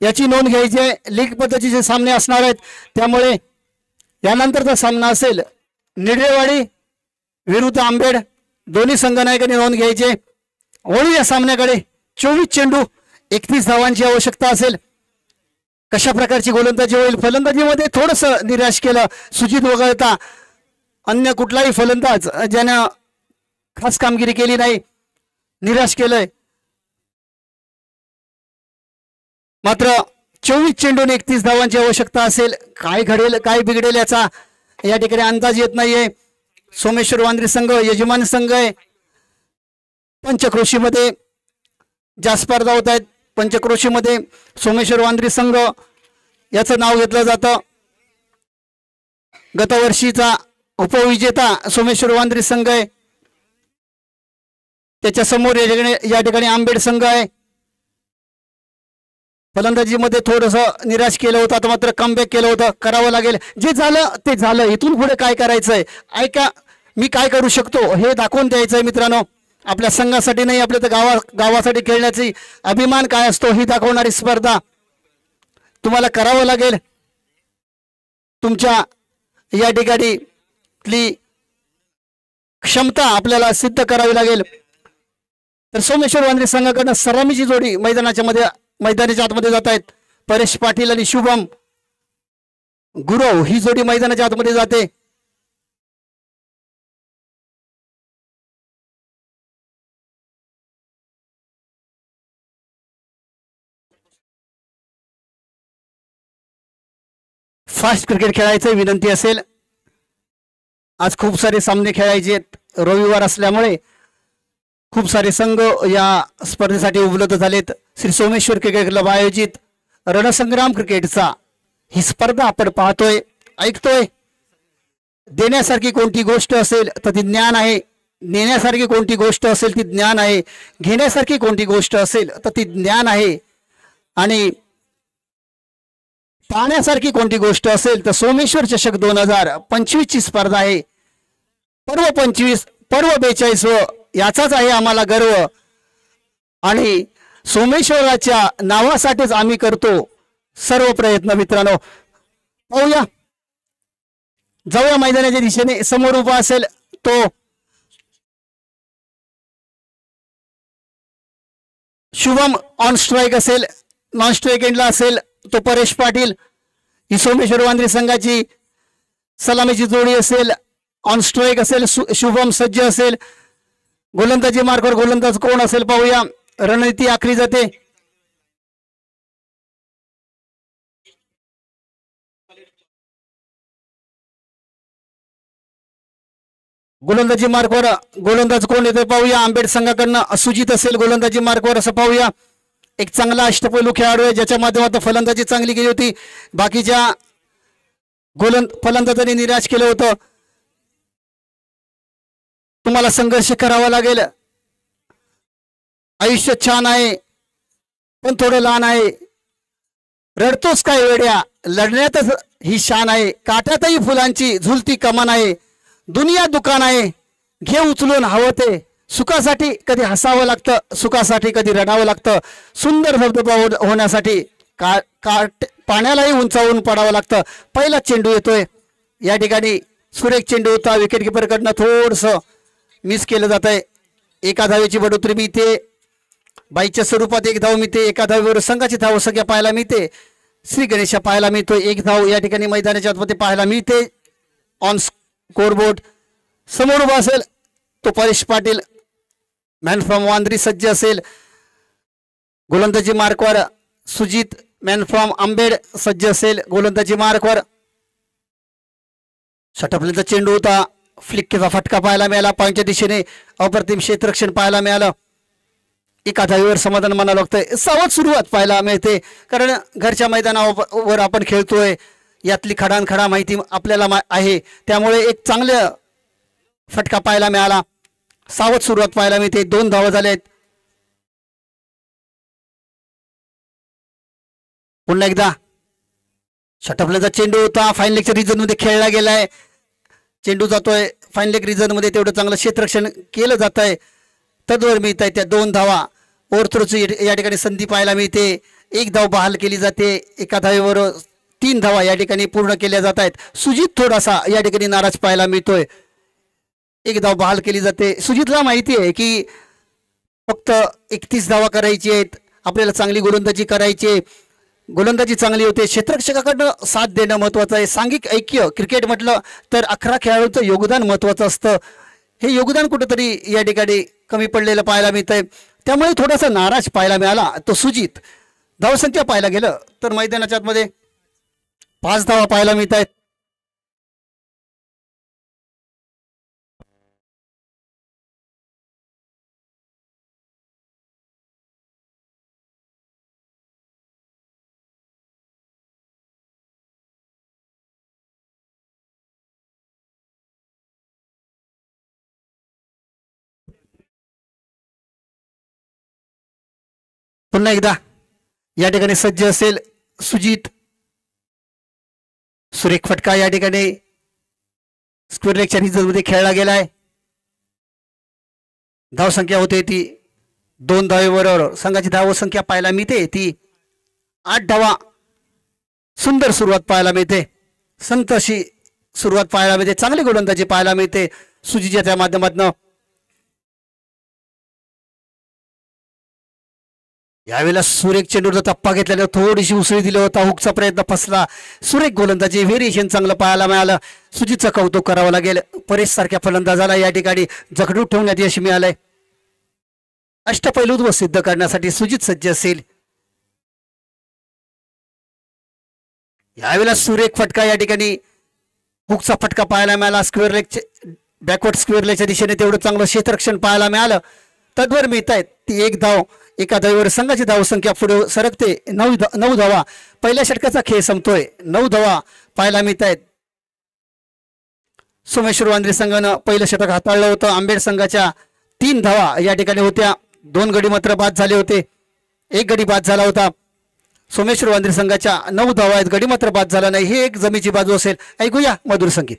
याची नोंद घ्यायची आहे. लीग पद्धतीचे सामने असणार आहेत, त्यामुळे यानंतरचा सामना असेल निढळवाडी विरुद्ध आंबेड. दोन्ही संघनायकांनी नोंद घ्यायचे. वळू या सामन्याकडे. 24 चेंडू 31 धावांची आवश्यकता असेल. कशा प्रकारची गोलंदाजी होईल? फलंदाजीमध्ये थोडस निराश केलं सुजित वगळता. अन्य कुठलाही फलंदाज ज्यानं खास कामगिरी केली नाही, निराश केलंय. मात्र 24 चेंडून 31 धावांची आवश्यकता असेल. काय घडेल काय बिघडेल याचा या ठिकाणी अंदाज येत नाहीये. सोमेश्वर वांद्रे संघ यजमान संघ आहे. पंचक्रोशीमध्ये ज्या स्पर्धा होत आहेत, पंचक्रोशीमध्ये सोमेश्वर वांद्रे संघ याचं नाव घेतलं जातं. गतवर्षीचा उपविजेता सोमेश्वर वांद्रे संघ आहे. त्याच्या समोर या ठिकाणी आंबेड संघ आहे. फलंदाजीमध्ये थोडस निराश केलं होतं, आता मात्र कमबॅक केलं होतं. करावं लागेल. जे झालं ते झालं. इथून पुढे काय करायचंय? ऐका, मी काय करू शकतो हे दाखवून द्यायचंय मित्रांनो. आपल्या संघासाठी नाही, आपल्या तर गावासाठी खेळण्याची अभिमान काय असतो ही दाखवणारी स्पर्धा. तुम्हाला करावं लागेल. तुमच्या या ठिकाणी क्षमता आपल्याला सिद्ध करावी लागेल. तर सोमेश्वर वांद्रे संघाकडनं सलामीची जोडी मैदानाच्या आतमध्ये जात आहेत. परेश पाटील आणि शुभम गुरव ही जोडी मैदानाच्या आतमध्ये जाते. फास्ट क्रिकेट खेळायचं विनंती असेल. आज खूप सारे सामने खेळायचे आहेत. रविवार असल्यामुळे खूप सारे संघ या स्पर्धेसाठी उपलब्ध झालेत. श्री सोमेश्वर क्रिकेट क्लब आयोजित रणसंग्राम क्रिकेटचा ही स्पर्धा आपण पाहतोय, ऐकतोय. देण्यासारखी कोणती गोष्ट असेल तर ती ज्ञान आहे. नेण्यासारखी कोणती गोष्ट असेल ती ज्ञान आहे. घेण्यासारखी कोणती गोष्ट असेल तर ती ज्ञान आहे. आणि पाहण्यासारखी कोणती गोष्ट असेल तर सोमेश्वर चषक 2025 ची स्पर्धा आहे. पर्व 25 पर्व 42 याचाच आहे आम्हाला गर्व. आणि सोमेश्वराच्या नावासाठीच आम्ही करतो सर्व प्रयत्न. मित्रांनो, पाहूया. जाऊया मैदानाच्या दिशेने. समोर उभा असेल तो शुभम ऑन स्ट्राईक असेल. नॉन स्ट्राईक एंडला असेल तो परेश पाटील. ही सोमेश्वर वांद्रे संघाची सलामीची जोडी असेल. ऑन स्ट्राईक असेल शुभम सज्ज असेल. गोलंदाजी मार्कवर गोलंदाज कोण असेल पाहूया. रणनीती आखली जाते. गोलंदाजी मार्कवर गोलंदाज कोण येते पाहूया. आंबेड संघाकडनं सुजित असेल गोलंदाजी मार्कवर असं पाहूया. एक चांगला अष्टपैलू खेळाडू आहे ज्याच्या माध्यमातून फलंदाजी चांगली केली होती. बाकीच्या फलंदाजांनी निराश केलं होतं. तुम्हाला संघर्ष करावा लागेल. आयुष्य छान आहे पण थोडं लहान आहे. रडतोस काय वेड्या, लढण्यातच ही शान आहे. काट्यातही फुलांची झुलती कमान आहे. दुनिया दुकान आहे, घे उचलून हवं ते. सुखासाठी कधी हसावं लागतं, सुखासाठी कधी रडावं लागतं. सुंदर धबधबा होण्यासाठी पाण्यालाही उंचावून पडावं लागतं. पहिला चेंडू येतोय. या ठिकाणी सुरेख चेंडू होता. विकेट किपरकडनं थोडस मिस केलं जात आहे. एका धावेची बढोतरी मिळते. बाईच्या स्वरूपात एक धाव मिळते. एका धावेवर संघाची धाव संख्या पाहायला मिळते. श्री गणेशा पाहायला मिळतोय. एक धाव या ठिकाणी मैदानाच्या आतमध्ये पाहायला मिळते. ऑन स्कोरबोर्ड समोर उभा असेल तो परेश पाटील. मॅन फ्रॉम वांद्री सज्ज असेल. गोलंदाजी मार्कवर सुजित मॅन फ्रॉम आंबेड सज्ज असेल गोलंदाजी मार्कवर. षटफलंदाज चेंडू होता. फ्लिकचा फटका पाहायला मिळाला. पॉईंटच्या दिशेने अप्रतिम क्षेत्ररक्षण पाहायला मिळालं. एका धावीवर समाधान मानावं लागतंय. सावध सुरुवात पाहायला मिळते कारण घरच्या मैदानावर आपण खेळतोय. यातली खडानखडा माहिती आपल्याला आहे. त्यामुळे एक चांगलं फटका पाहायला मिळाला. सावध सुरुवात पाहायला मिळते. 2 धावा झालेत. पुन्हा एकदा षटफलंदाज चेंडू होता. फाईन लेगच्या रिजन मध्ये खेळला गेलाय. चेंडू जातोय फाईन लेग रिझनमध्ये तेवढं चांगलं क्षेत्ररक्षण केलं जात आहे. तद्वर मिळत आहे त्या 2 धावा. ओव्हरथ्रोची या ठिकाणी संधी पाहायला मिळते. 1 धाव बहाल केली जाते. एका धावेवर 3 धावा या ठिकाणी पूर्ण केल्या जात आहेत. सुजित थोडासा या ठिकाणी नाराज पाहायला मिळतोय. 1 धाव बहाल केली जाते. सुजितला माहिती आहे की फक्त 31 धावा करायची आहेत. आपल्याला चांगली गोलंदाजी करायची. गोलंदाजी चांगली होते. क्षेत्ररक्षकाकडनं साथ देणं महत्त्वाचं आहे. सांघिक ऐक्य क्रिकेट म्हटलं तर 11 खेळाडूंचं योगदान महत्त्वाचं असतं. हे योगदान कुठंतरी या ठिकाणी कमी पडलेलं पाहायला मिळतंय. त्यामुळे थोडासा नाराज पाहायला मिळाला तो सुजित. धावसंख्या पाहायला गेलं तर मैदानाच्या आतमध्ये 5 धावा पाहायला मिळत आहेत. पुन्हा एकदा या ठिकाणी सज्ज असेल सुजित. सुरेख फटका या ठिकाणी स्क्वेअर लेगच्या रिझनमध्ये खेळला गेलाय. धावसंख्या होते ती 2 धावेबरोबर संघाची धावसंख्या पाहायला मिळते ती 8 धावा. सुंदर सुरुवात पाहायला मिळते. संत अशी सुरुवात पाहायला मिळते. चांगली गोलंदाजी पाहायला मिळते सुजितच्या माध्यमातून. यावेळेला सुरेख चेंडूचा टप्पा घेतल्याने थोडीशी उसळी दिली होता. हुकचा प्रयत्न फसला. सुरेख गोलंदाजी व्हेरिएशन चांगलं पाहायला मिळालं. सुजितचं कौतुक करावं लागेल. परेश सारख्या फलंदाजाला या ठिकाणी जखडून ठेवण्यात यश मिळालंय. अष्टपैलुत्व सिद्ध करण्यासाठी सुजित सज्ज असेल. यावेळेला सुरेख फटका या ठिकाणी हुकचा फटका पाहायला मिळाला. स्क्वेअर लेगचे बॅकवर्ड स्क्वेअर लेगच्या दिशेने तेवढं चांगलं क्षेत्ररक्षण पाहायला मिळालं. तद्वर मिळत आहेत ती 1 धाव. एका धावेवर संघाची धावसंख्या पुढे सरकते 9 धावा. पहिल्या षटकाचा खेळ संपतोय. 9 धावा पाहायला मिळत आहेत. सोमेश्वर वांद्रे संघानं पहिलं षटक हाताळलं होतं. आंबेड संघाच्या 3 धावा या ठिकाणी होत्या. 2 गडी मात्र बाद झाले होते. 1 गडी बाद झाला होता. सोमेश्वर वांद्रे संघाच्या 9 धावा आहेत. गडी मात्र बाद झाला नाही. ही एक जमेची बाजू असेल. ऐकूया मधुर संगीत.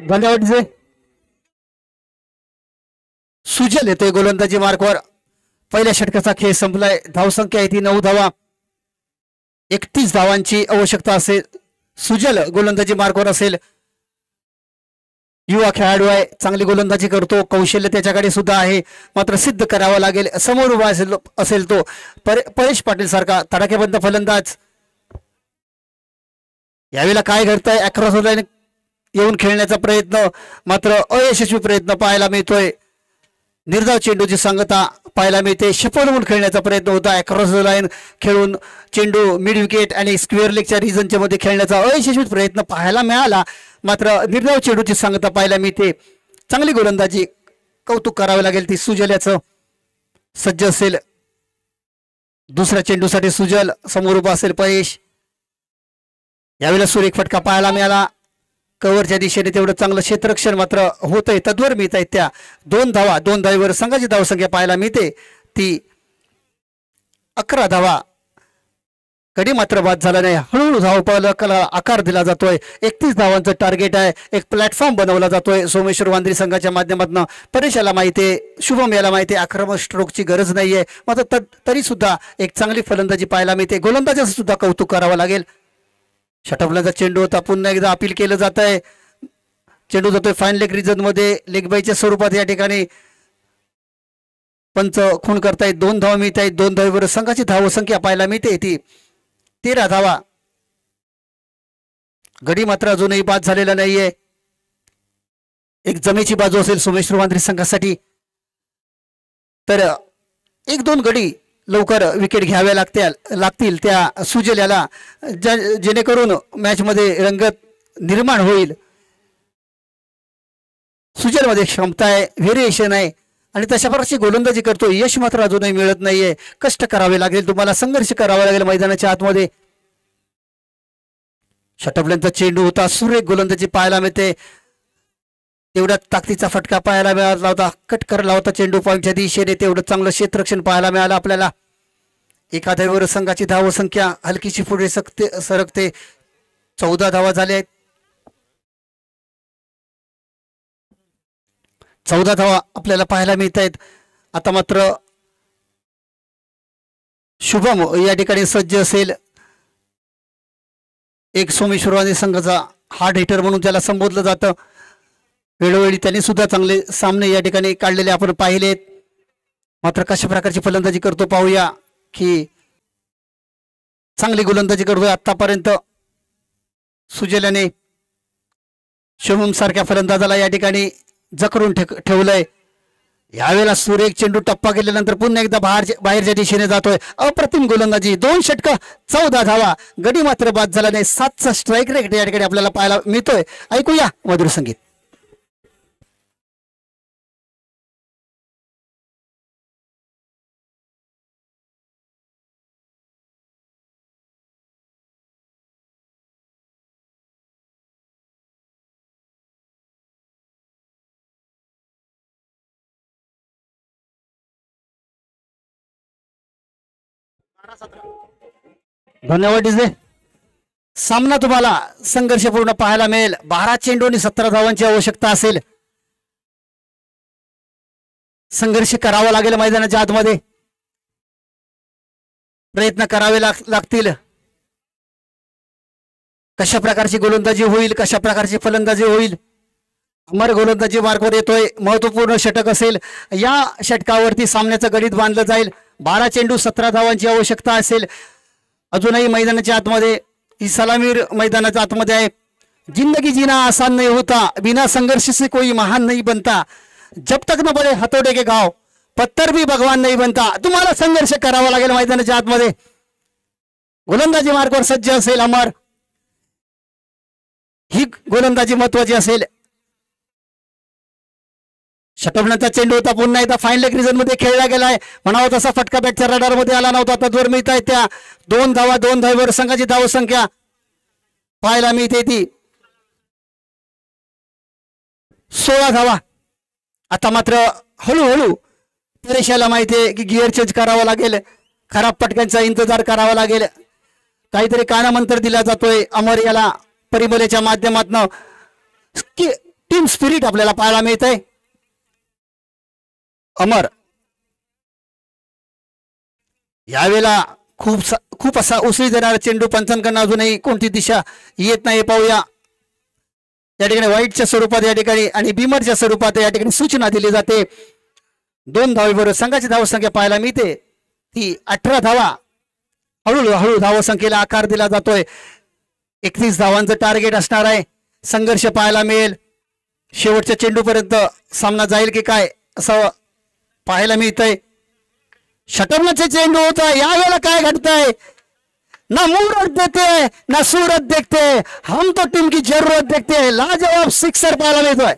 धन्यवाद. सुजल येतोय गोलंदाजी मार्कवर. पहिल्या षटकाचा खेळ संपलाय. धावसंख्या आहे ती 9 धावा. 31 धावांची आवश्यकता असेल. सुजल गोलंदाजी मार्कवर असेल. युवा खेळाडू आहे. चांगली गोलंदाजी करतो. कौशल्य त्याच्याकडे सुद्धा आहे. मात्र सिद्ध करावं लागेल. समोर उभा असेल तो परेश पाटील सारखा तडाखेबंद फलंदाज. यावेळेला काय घडतंय? अक्रॉस लाईन येऊन खेळण्याचा प्रयत्न मात्र अयशस्वी प्रयत्न पाहायला मिळतोय. निर्धाव चेंडूची सांगता पाहायला मिळते. शपल म्हणून खेळण्याचा प्रयत्न होता. अक्रॉस लाईन खेळून चेंडू मिड विकेट आणि स्क्वेअर लेगच्या रिजनच्या मध्ये खेळण्याचा अयशस्वी प्रयत्न पाहायला मिळाला. मात्र निर्धाव चेंडूची सांगता पाहायला मिळते. चांगली गोलंदाजी कौतुक करावे लागेल ती सुजल्याचं. सज्ज असेल दुसऱ्या चेंडूसाठी सुजल. समोर उभा असेल परेश. यावेळेला सुरेख फटका पाहायला मिळाला. कव्हरच्या दिशेने तेवढं चांगलं क्षेत्ररक्षण मात्र होतंय. तद्वर मिळत आहेत त्या 2 धावा. 2 धावेवर संघाची धावसंख्या पाहायला मिळते ती 11 धावा. कधी मात्र बाद झाला नाही. हळूहळू धावफलकाला आकार दिला जातोय. 31 धावांचं टार्गेट आहे. एक प्लॅटफॉर्म बनवला जातोय सोमेश्वर वांद्रे संघाच्या माध्यमातून. परेशाला माहिती आहे, शुभम याला माहिती आहे आक्रमक स्ट्रोकची गरज नाहीये. मात्र तरी सुद्धा एक चांगली फलंदाजी पाहायला मिळते. गोलंदाजाचं सुद्धा कौतुक करावं लागेल. षटफलंदाज चेंडू होता. पुन्हा एकदा अपील केलं जात आहे. चेंडू जातोय फाईन लेग रिजन मध्ये. लेग बायच्या स्वरूपात या ठिकाणी पंच खून करतायत. 2 धावा मिळत आहेत. 2 धावेवर संघाची धावसंख्या पाहायला मिळते ती 13 धावा. गडी मात्र अजूनही बाद झालेला नाहीये. एक जमेची बाजू असेल सोमेश्वर वांद्रे संघासाठी. तर 1-2 गडी लवकर विकेट घ्याव्या लागतील त्या सुजल याला, जेणेकरून मॅच मध्ये रंगत निर्माण होईल. सुजल मध्ये क्षमता आहे, व्हेरिएशन आहे. आणि तशा प्रकारची गोलंदाजी करतो. यश मात्र अजूनही मिळत नाहीये. कष्ट करावे लागेल तुम्हाला, संघर्ष करावा लागेल मैदानाच्या आतमध्ये. षटफल्यांचा चेंडू होता, सुरेख गोलंदाजी पाहायला मिळते. तेवढा ताकदीचा फटका पाहायला मिळाला होता, कट करला होता चेंडू पॉईंटच्या दिशेने. तेवढं चांगलं क्षेत्ररक्षण पाहायला मिळालं आपल्याला. एका धावेवर संघाची धावसंख्या हलकीशी पुढे सरकते. 14 धावा झाल्या आहेत. 14 धावा आपल्याला पाहायला मिळत आहेत. आता मात्र शुभम या ठिकाणी सज्ज असेल. एक सोमेश्वरवादी संघाचा हार्ड हिटर म्हणून त्याला संबोधलं जातं. वेळोवेळी त्यांनी सुद्धा चांगले सामने या ठिकाणी काढलेले आपण पाहिलेत. मात्र कशा प्रकारची फलंदाजी करतो पाहूया. की चांगली गोलंदाजी करतोय आतापर्यंत सुजल्याने. शुभम सारख्या फलंदाजाला या ठिकाणी जखरून ठेवलंय. यावेळेला सुरेख चेंडू टप्पा गेल्यानंतर पुन्हा एकदा बाहेरच्या दिशेने जातोय. अप्रतिम गोलंदाजी, 2 षटकं, 14 धावा. गडी मात्र बाद झाला नाही. 7चा स्ट्राईक रेट या ठिकाणी आपल्याला पाहायला मिळतोय. ऐकूया मधुर संगीत. धन्यवाद डिजे. सामना तुम्हाला संघर्षपूर्ण पाहायला मिळेल. 12 चेंडू आणि 17 धावांची आवश्यकता असेल. संघर्ष करावा लागेल मैदानाच्या आतमध्ये. प्रयत्न करावे लागतील. कशा प्रकारची गोलंदाजी होईल, कशा प्रकारची फलंदाजी होईल. अमर गोलंदाजी मार्गावर येतोय. महत्वपूर्ण षटक असेल. या षटकावरती सामन्याचं गणित बांधलं जाईल. 12 चेंडू 17 धावांची आवश्यकता असेल. अजूनही मैदानाच्या आतमध्ये ही सलामीर मैदानाच्या आतमध्ये आहे. जिंदगी जीना आसान नहीं होता, बिना संघर्ष से कोई महान नहीं बनता, जब तक न बड़े हथौड़े के गाव पत्थर भी भगवान नहीं बनता. तुम्हाला संघर्ष करावा लागेल मैदानाच्या आतमध्ये. गोलंदाजी मार्गावर सज्ज असेल अमर. ही गोलंदाजी महत्वाची असेल. षटफलंदाजीचा चेंडू होता. पुन्हा एकदा फाईन लेग रिजन मध्ये खेळला गेलाय. म्हणावा तसा फटका बॅटच्या रडार मध्ये आला नव्हता. आता जोर मिळत आहे त्या 2 धावा. 2 धावेवर संघाची धावसंख्या पाहायला मिळते ती 16 धावा. आता मात्र हळूहळू परेशाला माहितीये की गिअर चेंज करावा लागेल. खराब पटक्यांचा इंतजार करावा लागेल. काहीतरी कानामंत्र दिला जातोय अमर याला परिमलेच्या माध्यमातून. टीम स्पिरिट आपल्याला पाहायला मिळत आहे. अमर यावेळेला खूप असा उसळी देणारा चेंडू पंचांकडनं अजूनही कोणती दिशा येत नाही. पाहूया. या ठिकाणी वाईटच्या स्वरूपात या ठिकाणी आणि बिमरच्या स्वरूपात या ठिकाणी सूचना दिली जाते. 2 धावेबरोबर संघाची धावसंख्या पाहायला मिळते ती 18 धावा. हळूहळू धावसंख्येला आकार दिला जातोय. 31 धावांचं टार्गेट असणार आहे. संघर्ष पाहायला मिळेल. शेवटच्या चेंडूपर्यंत सामना जाईल की काय असं पाहायला मिळतंय. षटफलंदाजीचा चेंडू होता. यावेळेला काय घडतंय. ना मुहूर्त देते ना सूरत देखते, हम तो टीम की जरूरत देखते. लाजवाब सिक्सर पाहायला मिळतोय.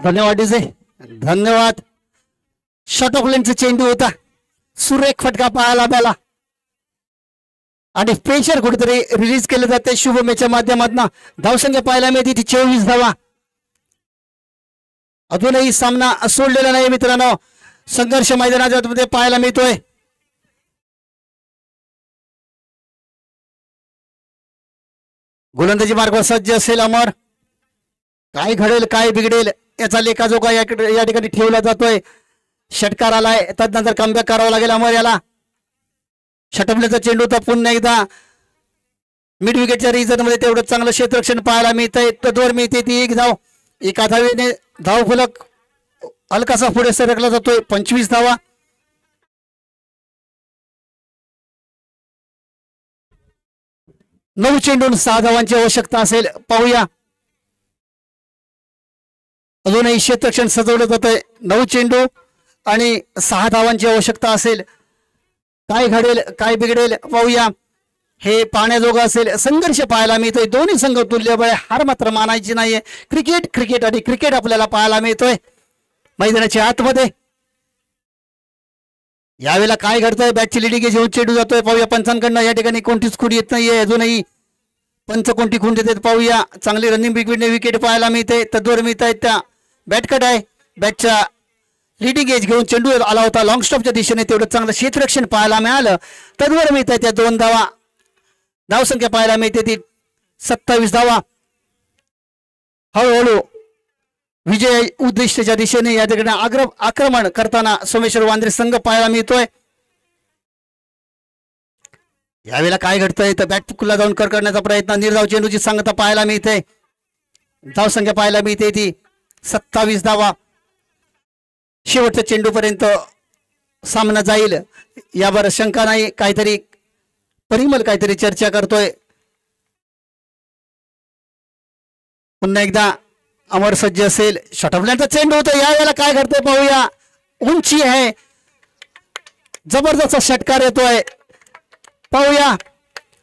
धन्यवाद डीजे, धन्यवाद. षटफलंदाजीचा चेंडू होता. सुरेख फटका पाहायला मिळाला आणि प्रेशर कुठेतरी रिलीज केले जाते शुभमेच्या माध्यमातून. धावसंख्या पाहायला मिळते ती 24 धावा. अजूनही सामना सोडलेला नाही मित्रांनो. संघर्ष मैदानाच्या मध्ये पाहायला मिळतोय. गोलंदाजी मार्गावर सज्ज असेल अमर. काय घडेल काय बिघडेल याचा लेखाजोखा या ठिकाणी ठेवला जातोय. षटकार आलाय. तदनंतर कमबॅक करावं लागेल अमर याला. षटफलंदाजीचा चेंडू तर पुन्हा एकदा मिड विकेटच्या रिजन मध्ये तेवढं चांगलं क्षेत्ररक्षण पाहायला मिळतंय. तद्वर मिळते ती 1 धाव. एका धावेने धावफलक हलकासा पुढे सरकला जातोय. 25 धावा. नऊ चेंडून 6 धावांची आवश्यकता असेल. पाहूया. अजूनही क्षेत्ररक्षण सजवलं जातंय. 9 चेंडू आणि 6 धावांची आवश्यकता असेल. काय घडेल काय बिघडेल पाहूया. हे पाहण्याजोगं असेल. संघर्ष पाहायला मिळतोय. दोन्ही संघ तुल्यबळ. हार मात्र मानायची नाहीये. क्रिकेट क्रिकेट आणि क्रिकेट आपल्याला पाहायला मिळतोय मैदानाच्या आतमध्ये. यावेळेला काय घडतंय. बॅटची लिडिंग घेऊन चेंडू जातोय. पाहूया पंचांकडनं या ठिकाणी कोणतीच खूण येत नाहीये अजूनही. पंच कोणती खूण देतात पाहूया. चांगली रनिंग बिगविडने विकेट पाहायला मिळते. तद्वर मिळत आहेत त्या. बॅटकट आहे. बॅटच्या लिडिंग एज घेऊन चेंडू आला होता लॉंग स्टॉपच्या दिशेने. तेवढं चांगलं क्षेत्ररक्षण पाहायला मिळालं. तद्वर मिळत आहे त्या 2 धावा. धावसंख्या पाहायला मिळते ती 27 धावा. हळूहळू विजय उद्दिष्टाच्या दिशेने या ठिकाणी आक्रमण करताना सोमेश्वर वांद्रे संघ पाहायला मिळतोय. यावेळेला काय घडतंय तर बॅट पुकुला जाऊन करण्याचा प्रयत्न. निर्धाव चेंडूची सांगता पाहायला मिळते. धावसंख्या पाहायला मिळते ती 27 धावा. शेवटच्या चेंडूपर्यंत सामना जाईल यावर शंका नाही. काहीतरी परिमल काहीतरी चर्चा करतोय. पुन्हा एकदा अमर सज्ज असेल. शॉटअपलँडचा चेंडू होता. यावेळेला काय घडतंय पाहूया. उंची आहे. जबरदस्त षटकार येतोय. पाहूया.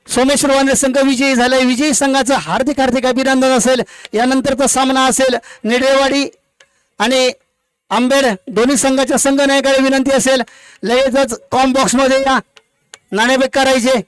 सोमेश्वर वांद्रे संघ विजयी झालाय. विजयी संघाचं हार्दिक हार्दिक अभिनंदन असेल. यानंतरचा सामना असेल निडवेवाडी आणि आंबेड दोन्ही संघाच्या संघ नायकाला विनंती असेल लगेचच कॉम बॉक्स मध्ये या नाणेफेक करायचे.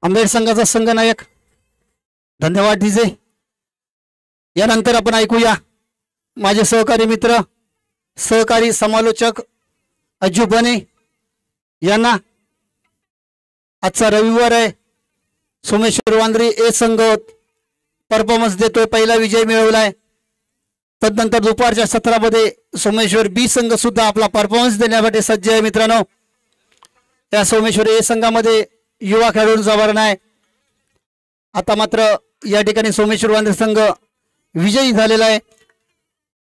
आंबेड संघाचा संघ नायक. धन्यवाद डीजे. यानंतर आपण ऐकूया माझे सहकारी मित्र सहकारी समालोचक अज्जू बने यांना. आजचा रविवार आहे. सोमेश्वर वांद्रे ए संघ परफॉर्मन्स देतोय. पहिला विजय मिळवलाय. तदनंतर दुपारच्या सत्रामध्ये सोमेश्वर बी संघ सुद्धा आपला परफॉर्मन्स देण्यासाठी सज्ज आहे मित्रांनो. या सोमेश्वर ए संघामध्ये युवा खेळाडूंचा वर्ण आहे. आता मात्र या ठिकाणी सोमेश्वर वांद्रे संघ विजयी झालेला आहे.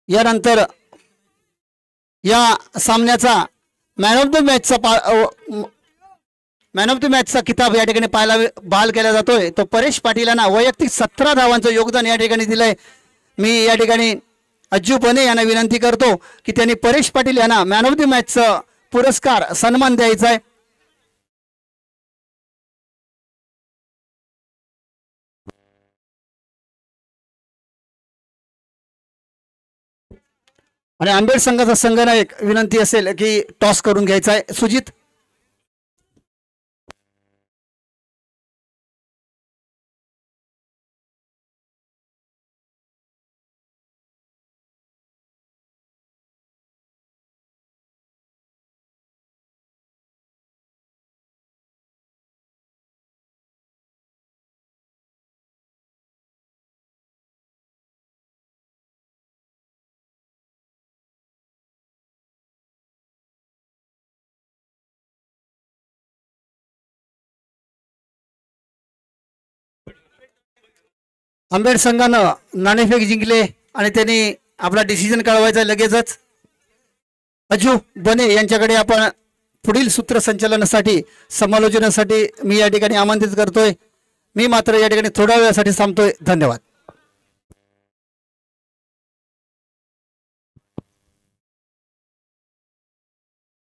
यानंतर या सामन्याचा मॅन ऑफ द मॅचचा किताब या ठिकाणी पाहायला बहाल केला जातोय. तो परेश पाटील यांना वैयक्तिक 17 धावांचं योगदान या ठिकाणी दिलंय. मी या ठिकाणी अज्जू बने यांना विनंती करतो की त्यांनी परेश पाटील यांना मॅन ऑफ द मॅचचा पुरस्कार सन्मान द्यायचा आहे. आणि आंबेड संघाचा संघनायक विनंती असेल की टॉस करून घ्यायचा आहे. सुजित. आंबेड संघानं नाणेफेक जिंकले आणि त्यांनी आपला डिसिजन कळवायचा लगेचच. अज्जू बने यांच्याकडे आपण पुढील सूत्रसंचालनासाठी समालोचनासाठी मी या ठिकाणी आमंत्रित करतोय. मी मात्र या ठिकाणी थोड्या वेळासाठी थांबतोय. धन्यवाद.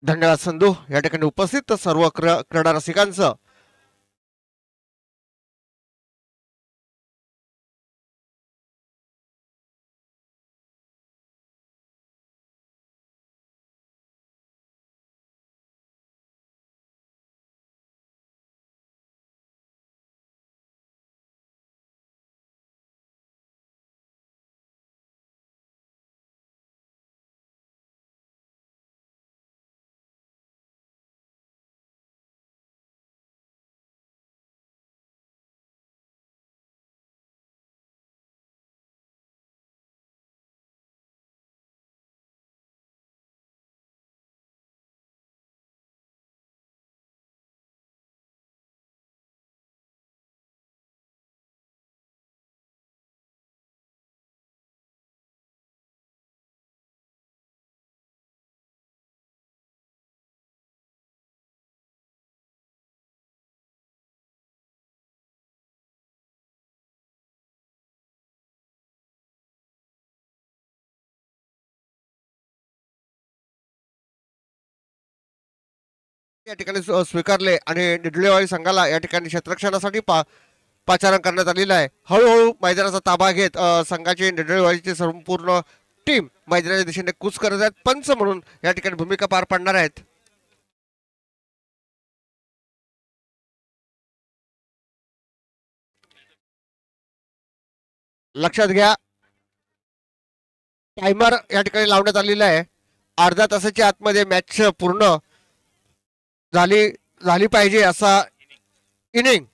धन्यवाद संधू. या ठिकाणी उपस्थित सर्व क्रीडा रसिकांचं या ठिकाणी स्वीकारले आणि निडलेवाडी संघाला या ठिकाणी क्षेत्ररक्षणासाठी पाचारण करण्यात आलेलं आहे. हळूहळू मैदानाचा ताबा घेत संघाची निडलेवाडीची संपूर्ण टीम मैदानाच्या दिशेने कूच करत आहेत. पंच म्हणून या ठिकाणी भूमिका पार पाडणार आहेत. लक्षात घ्या, टायमर या ठिकाणी लावण्यात आलेला आहे. अर्ध्या तासाच्या आतमध्ये मॅच पूर्ण झाली पाहिजे असा इनिंग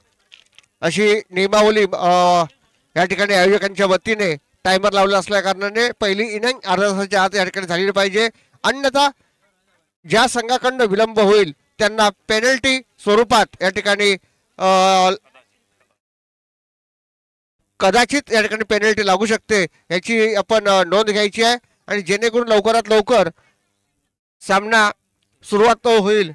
अशी नियमावली या ठिकाणी आयोजकांच्या वतीने टायमर लावला असल्या कारणाने पहिली इनिंग अर्ध्या तासाच्या आत या ठिकाणी झाली पाहिजे. अन्यथा ज्या संघाकडनं विलंब होईल त्यांना पेनल्टी स्वरूपात या ठिकाणी कदाचित या ठिकाणी पेनल्टी लागू शकते याची आपण नोंद घ्यायची आहे आणि जेणेकरून लवकरात लवकर सामना सुरुवात होईल.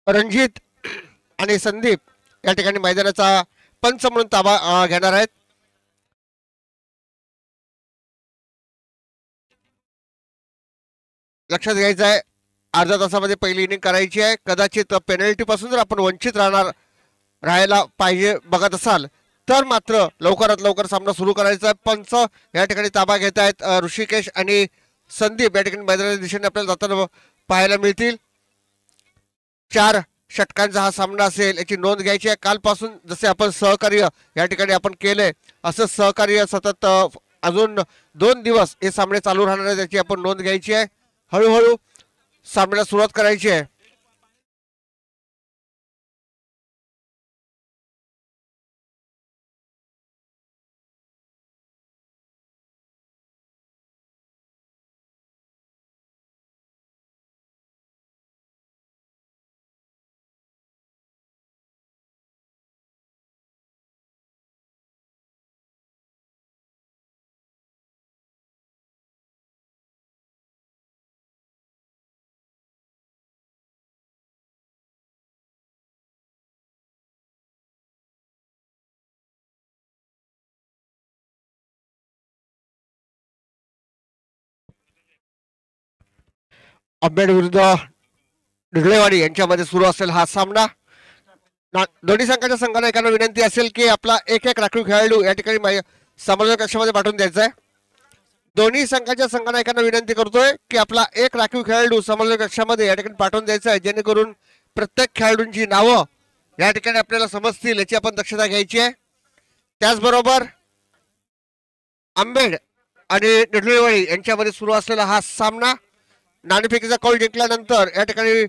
रणजित आणि संदीप या ठिकाणी मैदानाचा पंच म्हणून ताबा घेणार आहेत. लक्षात घ्यायचं आहे, अर्ध्या तासामध्ये पहिली इनिंग करायची आहे. कदाचित पेनल्टी पासून जर आपण वंचित राहायला पाहिजे बघत असाल तर मात्र लवकरात लवकर सामना सुरू करायचा आहे. पंच या ठिकाणी ताबा घेत आहेत. ऋषिकेश आणि संदीप या ठिकाणी मैदानाच्या दिशेने आपल्याला जाताना पाहायला मिळतील. 4 षटकांचा हा सामना असेल याची नोंद घ्यायची आहे. कालपासून जसे आपण सहकार्य या ठिकाणी आपण केले असं सहकार्य सतत अजून 2 दिवस हे सामने चालू राहणार आहेत याची आपण नोंद घ्यायची आहे. हळूहळू सामन्याला सुरुवात करायची आहे. अंबेड विरुद्ध ढिगळेवाडी यांच्यामध्ये सुरू असेल हा सामना. दोन्ही संघाच्या संघनायकांना विनंती असेल की आपला एक राखीव खेळाडू या ठिकाणी समन्वय कक्षामध्ये पाठवून द्यायचा आहे. दोन्ही संघाच्या संघनायकांना विनंती करतोय की आपला एक राखीव खेळाडू समन्वय कक्षामध्ये या ठिकाणी पाठवून द्यायचा आहे जेणेकरून प्रत्येक खेळाडूंची नावं या ठिकाणी आपल्याला समजतील याची आपण दक्षता घ्यायची आहे. त्याचबरोबर अंबेड आणि ढिगळेवाडी यांच्यामध्ये सुरू असलेला हा सामना नाणेफेकीचा कौल जिंकल्यानंतर या ठिकाणी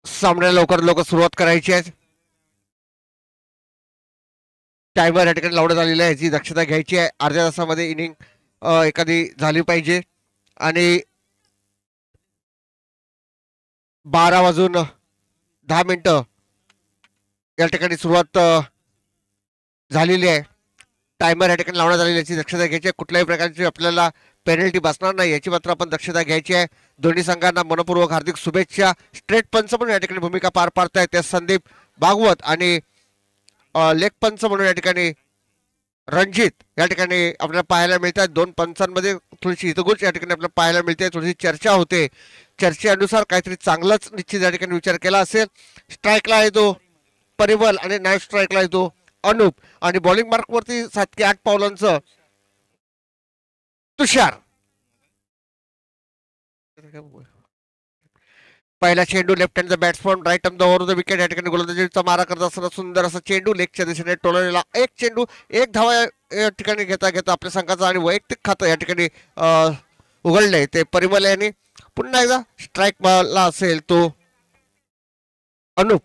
सामन्याला लवकर सुरुवात करायची आहे. टायमर या ठिकाणी लावण्यात आलेला आहे याची दक्षता घ्यायची आहे. अर्ध्या तासामध्ये इनिंग एखादी झाली पाहिजे आणि 12:10 या ठिकाणी सुरुवात झालेली आहे. टायमर या ठिकाणी लावण्यात आलेली याची दक्षता घ्यायची आहे. कुठल्याही प्रकारची आपल्याला पेनल्टी बसणार नाही याची मात्र आपण दक्षता घ्यायची आहे. दोन्ही संघांना मनपूर्वक हार्दिक शुभेच्छा. स्ट्रेट पंच म्हणून या ठिकाणी भूमिका पार पाडतायत ते संदीप भागवत आणि लेग पंच म्हणून या ठिकाणी रणजित या ठिकाणी आपल्याला पाहायला मिळतात. दोन पंचांमध्ये थोडीशी हितगुज या ठिकाणी आपल्याला पाहायला मिळते. थोडीशी चर्चा होते. चर्चेनुसार काहीतरी चांगलाच निश्चित या ठिकाणी विचार केला असेल. स्ट्राईकला आहे तो परिमल आणि नाईट स्ट्राईकला आहे तो अनुप आणि बॉलिंग मार्क वरती 7 की 8 पावलांचं तुषार. पहिला चेंडू left hand batsman right on the over the wicket या ठिकाणी गोलंदाजीचा मारा करत असताना सुंदर असा चेंडू लेगच्या दिशेने टोलवलेला एक चेंडू एक धावा या ठिकाणी घेता घेता आपल्या संघाचा आणि वैयक्तिक खातं या ठिकाणी उघडलंय ते परिमल यांनी. पुन्हा एकदा स्ट्राईक मारला असेल तो अनुप.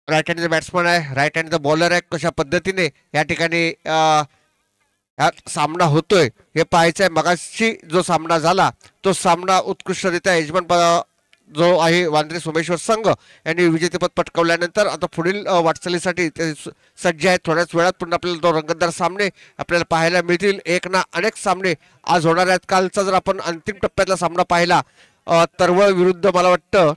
राईट हँड बॅट्समन आहे राईट हँड बॉलर आहे. कशा पद्धतीने या ठिकाणी सामना होतोय हे पाहायचंय. मगाशी जो सामना झाला तो सामना उत्कृष्टरित्या यजमान जो आहे वांद्रे सोमेश्वर संघ यांनी विजेतेपद पटकावल्यानंतर आता पुढील वाटचालीसाठी ते सज्ज आहेत. थोड्याच वेळात पुन्हा आपल्याला तो रंगतदार सामने आपल्याला पाहायला मिळतील. एक ना अनेक सामने आज होणार आहेत. कालचा जर आपण अंतिम टप्प्यातला सामना पाहिला तरवळ विरुद्ध मला वाटतं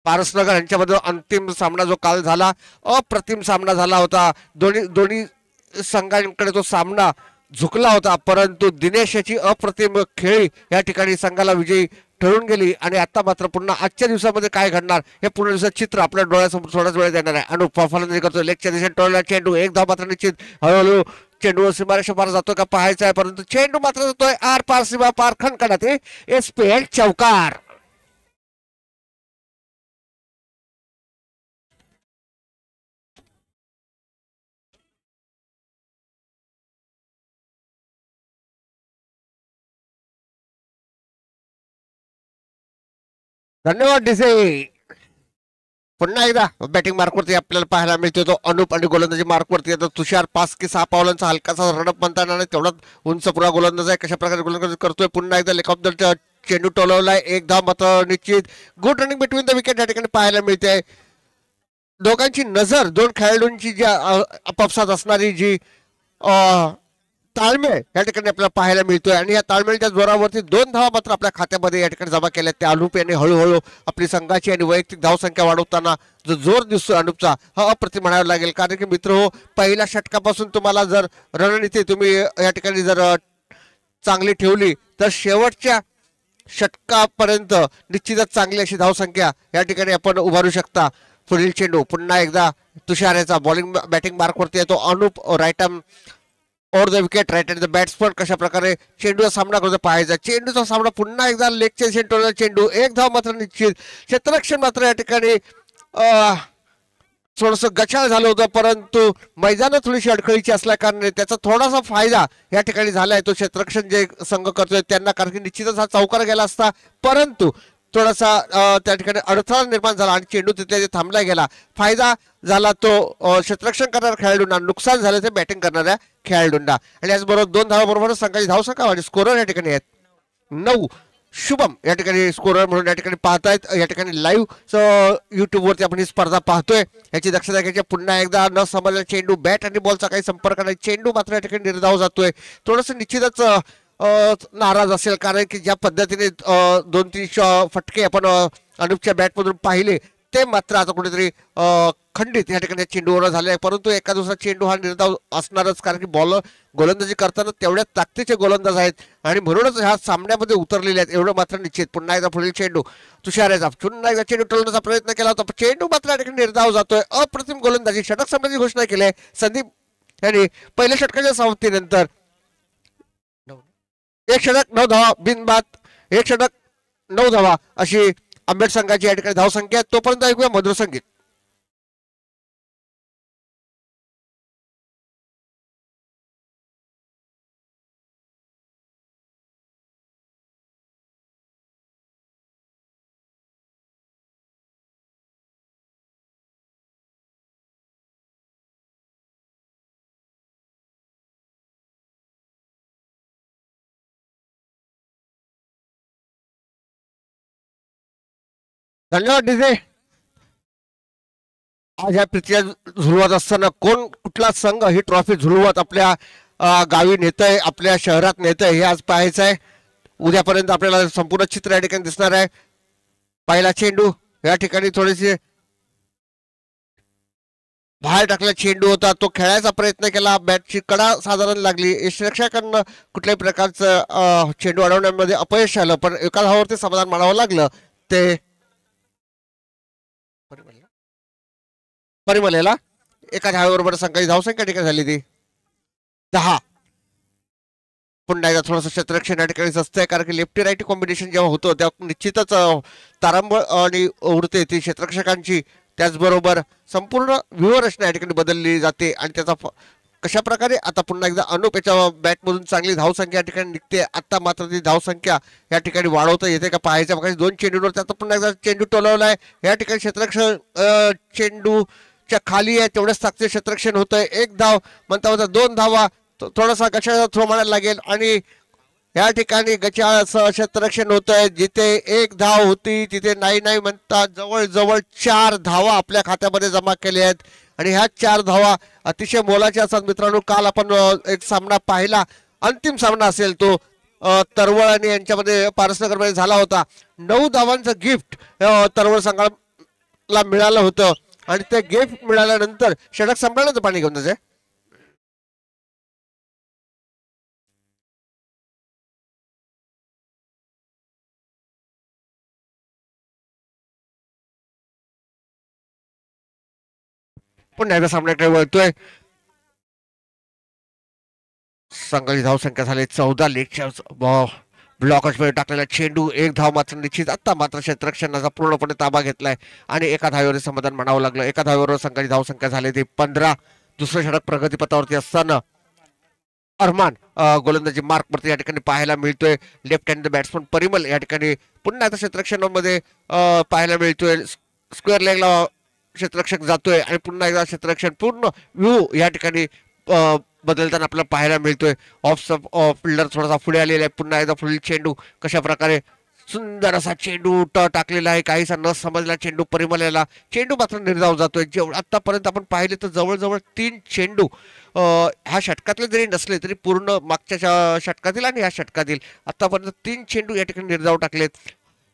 पारसनगर यांच्यामध्ये अंतिम सामना जो काल झाला अप्रतिम सामना झाला होता. दोन्ही संघांकडे तो सामना झुकला होता परंतु दिनेश याची अप्रतिम खेळी या ठिकाणी संघाला विजयी ठरून गेली. आणि आता मात्र पुन्हा आजच्या दिवसामध्ये काय घडणार हे पूर्ण दिवसात चित्र आपल्या डोळ्यासमोर थोड्याच वेळ देणार आहे. अनुप फलंदाजी करतो लेगच्या दिशेने टोळला चेंडू एक धाव मात्र निश्चित. हळूहळू चेंडू सीमारेषा पार जातोय का पाहायचा आहे परंतु चेंडू मात्र जातोय आर पार सीमा पार खणखणात एसपीएल चौकार. धन्यवाद डीसे. पुन्हा एकदा बॅटिंग मार्कवरती आपल्याला पाहायला मिळतो तो अनुप आणि गोलंदाजी मार्कवरती आता तुषार 5 की 6 पावलांचा हलकासा रनअप म्हणता येणार नाही तेवढा उंच पुरा गोलंदाज आहे. कशा प्रकारे गोलंदाजी करतोय. पुन्हा एकदा लेग ऑफ द चेंडू टोलवलाय एक धाव मात्र निश्चित. Good running between the wicket या ठिकाणी पाहायला मिळते. दोघांची नजर दोन खेळाडूंची जी आपापसात असणारी जी ताळमेळ या ठिकाणी आपल्याला पाहायला मिळतोय आणि या ताळमेळच्या जोरावरती 2 धावा मात्र आपल्या खात्यामध्ये या ठिकाणी जमा केल्या. त्या अनुप याने हळूहळू आपली संघाची आणि वैयक्तिक धावसंख्या वाढवताना जो जोर दिसतो अनुपचा हा अप्रतिम म्हणावा लागेल. कारण की मित्र हो पहिल्या षटकापासून तुम्हाला जर रणनीती तुम्ही या ठिकाणी जर चांगली ठेवली तर शेवटच्या षटकापर्यंत निश्चितच चांगली अशी धावसंख्या या ठिकाणी आपण उभारू शकता. पुढील चेंडू पुन्हा एकदा तुषार याचा बॉलिंग बॅटिंग मार्कवरती येतो. Anup right arm over the wicket right hand the batsman कशा प्रकारे चेंडूचा सामना करतो पाहायचा. चेंडूचा सामना पुन्हा एकदा लेगच्या सेंटरला चेंडू एक धाव मात्र निश्चित. क्षेत्ररक्षण मात्र या ठिकाणी थोडस गचाळ झालं होतं परंतु मैदान थोडीशी अडखळीची असल्या कारणाने त्याचा थोडासा फायदा या ठिकाणी झालाय. तो क्षेत्ररक्षण जे संघ करतोय त्यांना कारण की निश्चितच हा चौकार गेला असता परंतु थोडासा त्या ठिकाणी अडथळा निर्माण झाला आणि चेंडू तिथे थांबला गेला. फायदा झाला तो क्षेत्ररक्षण करणाऱ्या खेळाडूंना नुकसान झालं ते बॅटिंग करणाऱ्या खेळाडूंना. आणि याचबरोबर 2 धावाबरोबर संघाची धावसंख्या आणि स्कोरर या ठिकाणी आहेत 9. शुभम या ठिकाणी स्कोरर म्हणून या ठिकाणी पाहतायत. या ठिकाणी लाईव्ह युट्यूब वरती आपण ही स्पर्धा पाहतोय याची दक्षता घ्यायची. पुन्हा एकदा न समजलेला चेंडू बॅट आणि बॉलचा काही संपर्क नाही. चेंडू मात्र या ठिकाणी निर्धाव जातोय. थोडस निश्चितच नाराज असेल कारण की ज्या पद्धतीने 2-3 फटके आपण अनुपच्या बॅटमधून पाहिले ते मात्र आता कुठेतरी खंडित या ठिकाणी चेंडूवर झाले. परंतु एका दुसरा चेंडू हा निर्धाव असणारच कारण की गोलंदाजी करताना तेवढ्या ताकदीचे गोलंदाज आहेत आणि म्हणूनच ह्या सामन्यामध्ये उतरलेले आहेत एवढं मात्र निश्चित. पुन्हा एकदा पुढील चेंडू तुषार याचा पुन्हा एकदा चेंडू टोलण्याचा प्रयत्न केला होता चेंडू मात्र या ठिकाणी निर्धाव जातोय. अप्रतिम गोलंदाजी षटक सामन्याची घोषणा केली आहे संदीप यांनी पहिल्या षटकाच्या समाप्तीनंतर. 1 षटक 9 धावा बिनबाद 1 षटक 9 धावा अशी आंबेड संघाची या ठिकाणी धावसंख्या. तोपर्यंत ऐकूया मधुर संगीत. धन्यवाद डीजे. आज ह्या पृथ्वी झुलवत असताना कुठला संघ ही ट्रॉफी झुलवत आपल्या गावी नेतय आपल्या शहरात नेतय हे आज पाहायचं आहे. उद्यापर्यंत आपल्याला संपूर्ण चित्र या ठिकाणी दिसणार आहे. पहिला चेंडू या ठिकाणी थोडीशी बाहेर टाकला चेंडू होता, तो खेळायचा प्रयत्न केला, बॅटची कडा साधारण लागली, यष्टिरक्षकांना कुठल्याही प्रकारचं चेंडू अडवण्यामध्ये अपयश आलं, पण एका धावावरती समाधान मानावं लागलं. ते परिमलेला एका धावेबरोबर संघाची धावसंख्या ठिकाणी झाली ती 10. पुन्हा एकदा थोडंसं क्षेत्ररक्षण या ठिकाणी असतंय, कारण की लेफ्टी राईटी कॉम्बिनेशन जेव्हा होतं तेव्हा निश्चितच तारांबळ आणि उडते ती क्षेत्ररक्षकांची. त्याचबरोबर संपूर्ण व्यूहरचना या ठिकाणी बदलली जाते आणि त्याचा कशा प्रकारे आता पुन्हा एकदा अनुप याच्या बॅटमधून चांगली धावसंख्या या ठिकाणी निघते. आता मात्र ती धावसंख्या या ठिकाणी वाढवता येते का पाहायचं. बघा 2 चेंडूवर आता पुन्हा एकदा चेंडू टोलवलाय या ठिकाणी क्षेत्ररक्षण चेंडूच्या खाली आहे तेवढ्याच ताकदीचे क्षेत्ररक्षण होतंय. 1 धाव म्हणता म्हणता 2 धावा, थोडासा गचाळ थ्रो मारायला लागेल आणि या ठिकाणी गचाळ क्षेत्ररक्षण होतंय. जिथे 1 धाव होती तिथे नाही नाही म्हणता जवळजवळ 4 धावा आपल्या खात्यामध्ये जमा केल्या आहेत आणि ह्या 4 धावा अतिशय मोलाच्या असतात मित्रांनो. काल आपण एक सामना पाहिला, अंतिम सामना असेल तो तरवळ आणि यांच्यामध्ये पारसनगरमध्ये झाला होता. 9 धावांचं गिफ्ट तरवळ संघाला मिळालं होतं आणि ते गिफ्ट मिळाल्यानंतर षटक संपल्यानंतर पाणी घेऊन जायचं. पुन्हा एकदा सामन्याकडे वळतोय. संघाची धावसंख्या झाली 14. लेगच्या ब्लॉकच मध्ये टाकलेला चेंडू 1 धाव मात्र निश्चित. आता मात्र क्षेत्ररक्षणाचा पूर्णपणे ताबा घेतलाय आणि एका धावेवर समाधान मानावं लागलं. एका धावेवर संघाची धावसंख्या झाली ती 15. दुसरं षटक प्रगतीपथावरती असताना अरमान गोलंदाजी मार्क वरती या ठिकाणी पाहायला मिळतोय. लेफ्ट हँड बॅट्समन परिमल या ठिकाणी पुन्हा एकदा क्षेत्ररक्षणामध्ये पाहायला मिळतोय. स्क्वेअर लेगला क्षेत्ररक्षक जातोय आणि पुन्हा एकदा क्षेत्ररक्षण पूर्ण व्ह्यू या ठिकाणी बदलताना आपल्याला पाहायला मिळतोय. ऑफ फिल्डर थोडासा पुढे आलेला आहे. पुन्हा एकदा फुल चेंडू कशा प्रकारे सुंदर असा चेंडू टाकलेला आहे. काहीसा न समजला चेंडू परिमलेला. चेंडू मात्र निर्धाव जातोय. जेवढं आतापर्यंत आपण पाहिले तर जवळजवळ 3 चेंडू ह्या षटकातले जरी नसले तरी पूर्ण मागच्या षटकातील आणि ह्या षटकातील आतापर्यंत 3 चेंडू या ठिकाणी निर्धाव टाकलेत.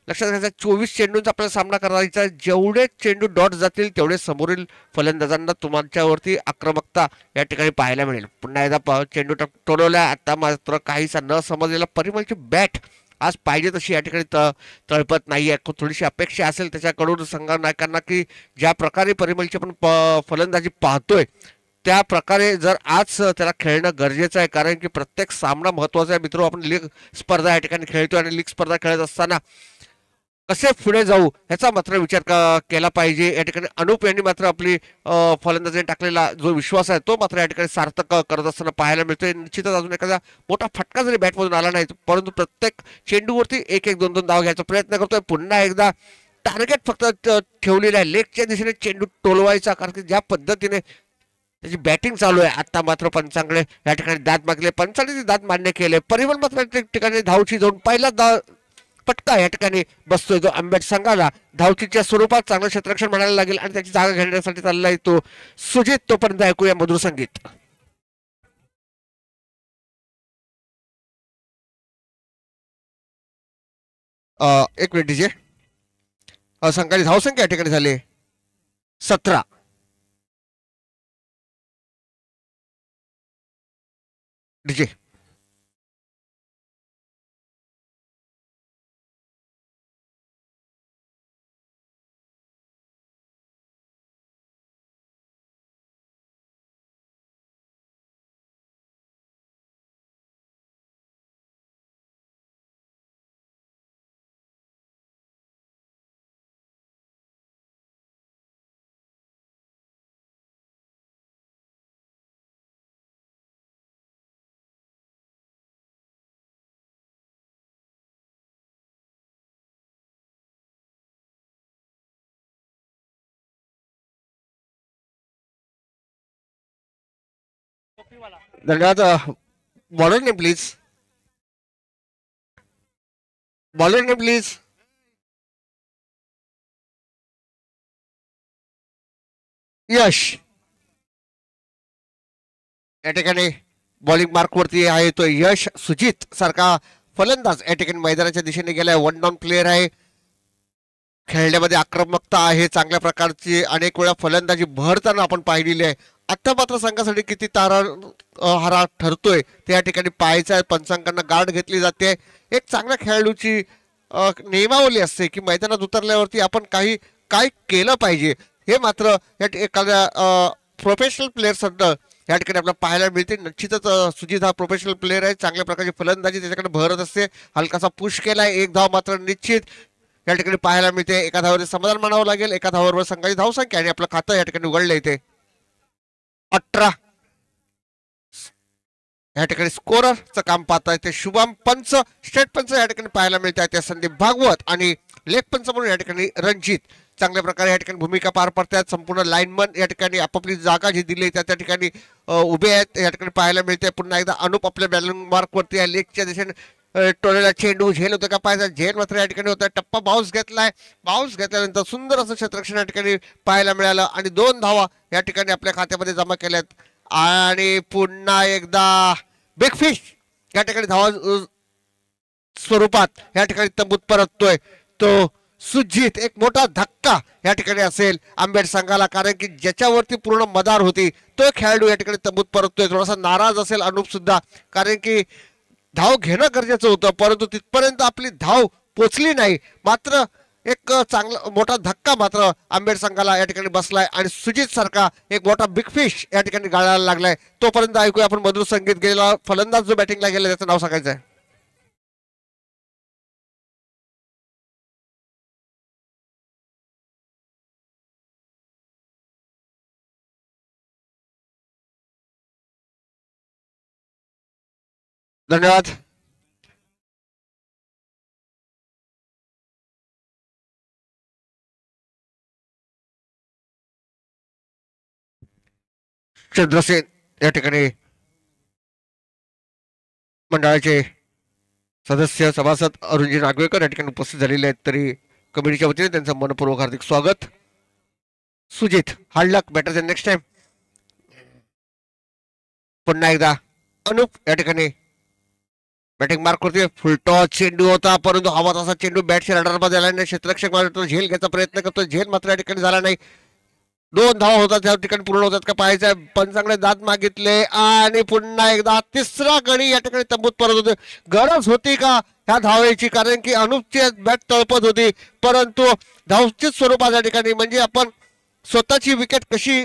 लक्षात घ्यायचं 24 चेंडूंचा आपल्याला सामना करायचा. जेवढे चेंडू डॉट जातील तेवढे समोरील फलंदाजांना तुमच्यावरती आक्रमकता या ठिकाणी पाहायला मिळेल. पुन्हा एकदा चेंडू टोलवला. आता मात्र काहीसा न समजलेला परिमलची बॅट आज पाहिजे तशी या ठिकाणी तळपत नाहीये. थोडीशी अपेक्षा असेल त्याच्याकडून संघनायकांना की ज्या प्रकारे परिमलची आपण फलंदाजी पाहतोय त्या प्रकारे जर आज त्याला खेळणं गरजेचं आहे. कारण की प्रत्येक सामना महत्वाचा आहे मित्रो. आपण लीग स्पर्धा या ठिकाणी खेळतोय आणि लीग स्पर्धा खेळत असताना कसे पुढे जाऊ ह्याचा मात्र विचार केला पाहिजे. या ठिकाणी अनुप यांनी मात्र आपली फलंदाजी टाकलेला जो विश्वास आहे तो मात्र या ठिकाणी सार्थक करत असताना पाहायला मिळतोय. निश्चितच अजून एखादा मोठा फटका जरी बॅटमधून आला नाही परंतु प्रत्येक चेंडूवरती 1-1, 2-2 धाव घ्यायचा प्रयत्न करतोय. पुन्हा एकदा टार्गेट फक्त ठेवलेला आहे लेगच्या दिशेने चेंडू टोलवायचा. कारण की ज्या पद्धतीने त्याची बॅटिंग चालू आहे आता मात्र पंचांकडे या ठिकाणी दाद मागले. पंचांनी दाद मान्य केले. परिमल मात्र ठिकाणी धावची जाऊन पहिला पटका या ठिकाणी बसतोय जो आंबेड संघाला धावचीच्या स्वरूपात चांगलं क्षेत्ररक्षण म्हणायला लागेल आणि त्याची जागा घेण्यासाठी चाललाय तो सुजित. तोपर्यंत ऐकूया मधुर संगीत. एक मिनिट डीजे. संघाची धावसंख्या या ठिकाणी झाली 17. डीजे धन्यवाद. Bowler name please. Bowler name please. Yash या ठिकाणी बॉलिंग मार्क वरती आहे तो यश सुजित सारखा फलंदाज या ठिकाणी मैदानाच्या दिशेने गेलाय. 1 डाऊन प्लेयर आहे. खेळण्यामध्ये आक्रमकता आहे, चांगल्या प्रकारची अनेक वेळा फलंदाजी भरताना आपण पाहिलेली आहे. आता मात्र संघासाठी किती हारा ठरतोय ते या ठिकाणी पाहायचं आहे. पंचांकडनं गार्ड घेतली जाते. एक चांगल्या खेळाडूची नियमावली असते की मैदानात उतरल्यावरती आपण काय केलं पाहिजे, हे मात्र या एखाद्या प्रोफेशनल प्लेयर्सकडनं या ठिकाणी आपल्याला पाहायला मिळते. निश्चितच सुजित हा प्रोफेशनल प्लेअर आहे, चांगल्या प्रकारची फलंदाजी त्याच्याकडे भरत असते. हलकासा पुश केलाय, एक धाव मात्र निश्चित या ठिकाणी पाहायला मिळते. एका धावावर समाधान मानावं लागेल. एका धावावर संघाची धावसंख्या आणि आपलं खातं या ठिकाणी उघडलं येते 18. या ठिकाणी स्कोररचं काम पाहता येते शुभम पंच. स्टेट पंच या ठिकाणी पाहायला मिळत आहे, त्या संदीप भागवत आणि लेग पंच म्हणून या ठिकाणी रणजित चांगल्या प्रकारे या ठिकाणी भूमिका पार पडतात. संपूर्ण लाईनमन या ठिकाणी आपापली जागा जी दिली त्या ठिकाणी उभे आहेत या ठिकाणी पाहायला मिळते. पुन्हा एकदा अनुप आपल्या बॅलिंग मार्क वरती आहे. लेगच्या दिशेने टोलेला चेंडू झेल होतं का पाहायचा, झेल मात्र या ठिकाणी होता. टप्पा बाउन्स घेतलाय, बाउन्स घेतल्यानंतर सुंदर असं क्षेत्ररक्षण या ठिकाणी पाहायला मिळालं आणि 2 धावा या ठिकाणी आपल्या खात्यामध्ये जमा केल्यात. आणि पुन्हा एकदा बिग फिश या ठिकाणी धावा स्वरूपात या ठिकाणी तंबूत परततोय तो सुजित. एक मोठा धक्का या ठिकाणी असेल आंबेड संघाला, कारण की ज्याच्यावरती पूर्ण मदार होती तो खेळाडू या ठिकाणी तंबूत परततोय. थोडासा नाराज असेल अनुप सुद्धा, कारण की धाव घेणं गरजेचं होतं परंतु तिथपर्यंत आपली धाव पोचली नाही. मात्र एक चांगला मोठा धक्का मात्र आंबेड संघाला या ठिकाणी बसलाय आणि सुजित सारखा एक मोठा बिग फिश या ठिकाणी गाळायला लागलाय. तोपर्यंत ऐकूया आपण मधुर संगीत. गेला फलंदाज जो बॅटिंगला गेला त्याचं नाव सांगायचं आहे. धन्यवाद. चंद्रसेन या ठिकाणी मंडळाचे सदस्य सभासद अरुणजी नागवेकर या ठिकाणी उपस्थित झालेले आहेत, तरी कमिटीच्या वतीने त्यांचं मनपूर्वक हार्दिक स्वागत. सुजित हार्ड लक, बेटर दॅन नेक्स्ट टाइम. पुन्हा एकदा अनुप या ठिकाणी बॅटिंग मार्क करतोय. फुल टॉस चेंडू होता परंतु हवा तसा चेंडू बॅटच्या रडारमध्ये आला नाही. क्षेत्ररक्षक मात्र झेल घ्यायचा प्रयत्न करतो, झेल मात्र या ठिकाणी झाला नाही. 2 धावा होतात त्या ठिकाणी पूर्ण होतात का पाहायचं. पंचांकडे दाद मागितले आणि पुन्हा एकदा तिसरा गडी या ठिकाणी तंबूत परत होते. गरज होती का ह्या धावेची, कारण की अनुपची बॅट तळपत होती परंतु धावचित स्वरूपात या ठिकाणी म्हणजे आपण स्वतःची विकेट कशी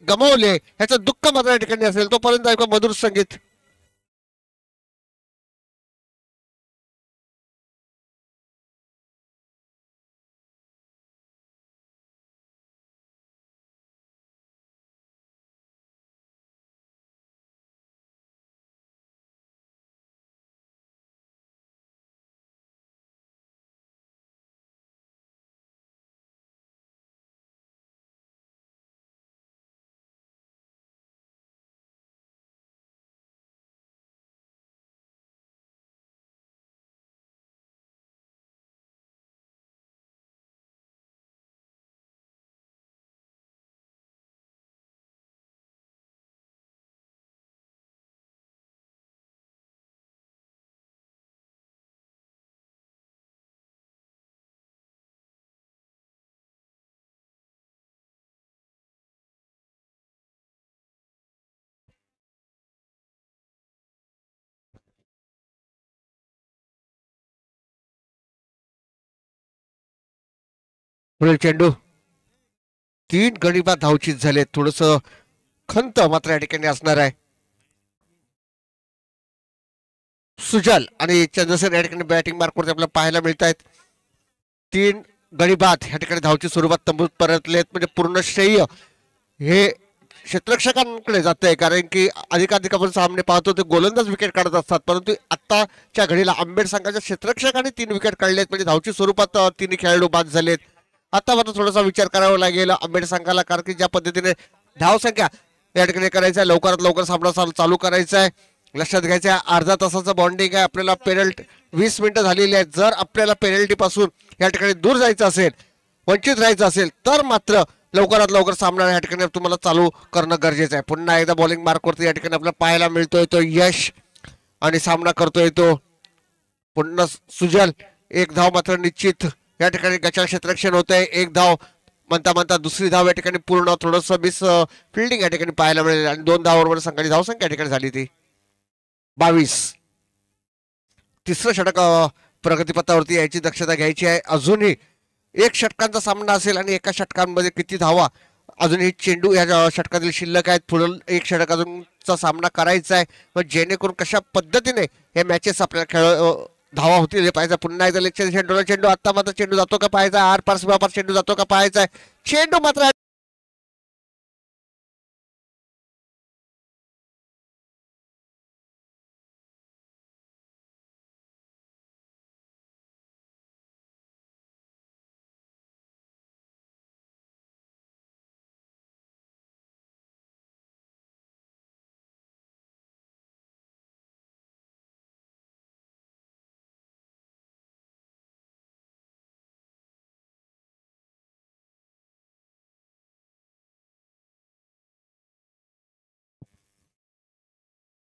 गमावली ह्याचं दुःख मात्र या ठिकाणी असेल. तोपर्यंत ऐका मधुर संगीत. पुढील चेंडू 3 गडी बाद धावचीत झाले. थोडस खंत मात्र या ठिकाणी असणार आहे. सुजल आणि चंद्रसेन या ठिकाणी बॅटिंग मार्कवरती आपल्याला पाहायला मिळत आहेत. 3 गडी बाद या ठिकाणी धावची स्वरूपात तंबूत परतलेत, म्हणजे पूर्ण श्रेय हे क्षेत्ररक्षकांकडे जात आहे, कारण की अधिकाधिक आपण सामने पाहतो ते गोलंदाज विकेट काढत असतात परंतु आत्ताच्या घडीला आंबेड संघाच्या क्षेत्ररक्षकांनी 3 विकेट काढलेत, म्हणजे धावची स्वरूपात 3 खेळाडू बाद झालेत. आता मात्र थोडासा विचार करावा लागेल आंबेड संघाला, कारण की ज्या पद्धतीने धावसंख्या या ठिकाणी करायचं आहे, लवकरात लवकर सामना चालू करायचा आहे. लक्षात घ्यायचं आहे अर्धा तासाचं बॉन्डिंग आहे. आपल्याला पेनल्टी 20 मिनिटं झालेली आहेत. जर आपल्याला पेनल्टी पासून या ठिकाणी दूर जायचं असेल, वंचित राहायचं असेल तर मात्र लवकरात लवकर सामना या ठिकाणी तुम्हाला चालू करणं गरजेचं आहे. पुन्हा एकदा बॉलिंग मार्कवरती या ठिकाणी आपल्याला पाहायला मिळतोय तो यश आणि सामना करतोय तो पुन्हा सुजल. 1 धाव मात्र निश्चित या ठिकाणी गचाळ क्षेत्ररक्षण होतंय. एक धाव म्हणता म्हणता दुसरी धाव या ठिकाणी पूर्ण, थोडंसं मिस फिल्डिंग या ठिकाणी पाहायला मिळेल आणि 2 धावांवर संघाची धावसंख्या या ठिकाणी झाली ती 22. तिसरं षटक प्रगतीपथावरती यायची दक्षता घ्यायची आहे. अजूनही 1 षटकांचा सामना असेल आणि एका षटकांमध्ये किती धावा अजूनही चेंडू या षटकातील शिल्लक आहेत. पुढील 1 षटक अजूनचा सामना करायचा आहे. मग जेणेकरून कशा पद्धतीने हे मॅचेस आपल्याला धावा होतील हे पाहायचं. पुन्हा एकदा लेगच्या दिशेने चेंडू, आता मात्र चेंडू जातो का पाहायचा, आर पार सीमापार चेंडू जातो का पाहायचा आहे. चेंडू मात्र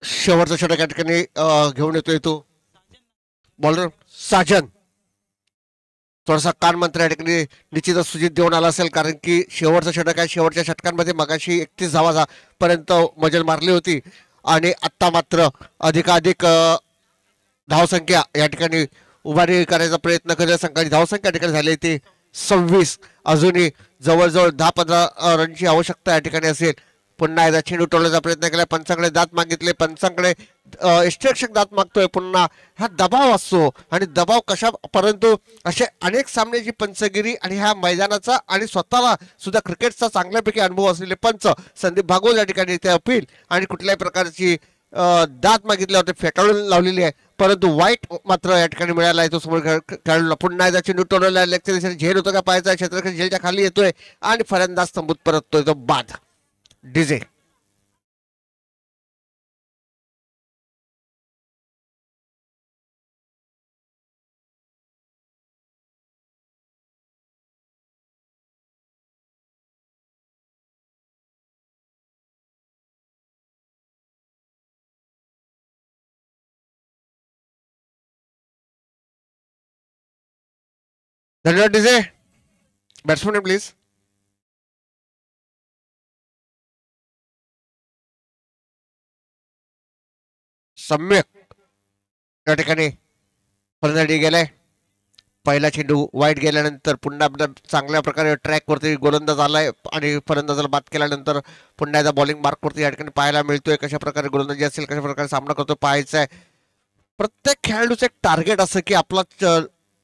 शेवटचा षटक या ठिकाणी घेऊन येतोय तो बॉलर साजन. थोडासा कान मंत्र या ठिकाणी निश्चितच सुजित देऊन आला असेल, कारण की शेवटचं षटक आहे. शेवटच्या षटकांमध्ये मगाशी 31 धावा पर्यंत मजल मारली होती आणि आत्ता मात्र अधिकाधिक धावसंख्या या ठिकाणी उभारी करायचा प्रयत्न करेल संघाची. धावसंख्या या ठिकाणी झाली ती 26. अजूनही जवळजवळ 10-15 रनची आवश्यकता या ठिकाणी असेल. पुन्हा एकदा चेंडू टोलण्याचा प्रयत्न केला, पंचांकडे दात मागितले, पंचांकडे इन्स्ट्रक्शन दात मागतोय. पुन्हा हा दबाव असतो आणि दबाव कशा, परंतु असे अनेक सामन्याची पंचगिरी आणि ह्या मैदानाचा आणि स्वतःला सुद्धा क्रिकेटचा चांगल्यापैकी अनुभव असलेले पंच संदीप भागवत या ठिकाणी ते अपील आणि कुठल्याही प्रकारची दात मागितल्यावर फेटाळून लावलेली आहे. परंतु वाईट मात्र या ठिकाणी मिळाला आहे तो समोर खेळाडूला. पुन्हा एकदा चेंडू टोलवला, लेगच्या दिशेने झेल होतो का पाहायचा. क्षेत्ररक्षण झेलच्या खाली येतोय आणि फलंदाज तंबूत परततोय तो बाद. डीजे धन्यवाद. DJ batsman please. सम्यक या ठिकाणी फलंदाजी गेलाय. पहिला चेंडू वाईट गेल्यानंतर पुन्हा चांगल्या प्रकारे ट्रॅकवरती गोलंदाज आलाय आणि फलंदाजाला बाद केल्यानंतर पुन्हा एकदा बॉलिंग मार्कवरती या ठिकाणी पाहायला मिळतोय. कशा प्रकारे गोलंदाजी असेल, कशा प्रकारे सामना करतो पाहायचा आहे. प्रत्येक खेळाडूचं एक टार्गेट असं की आपला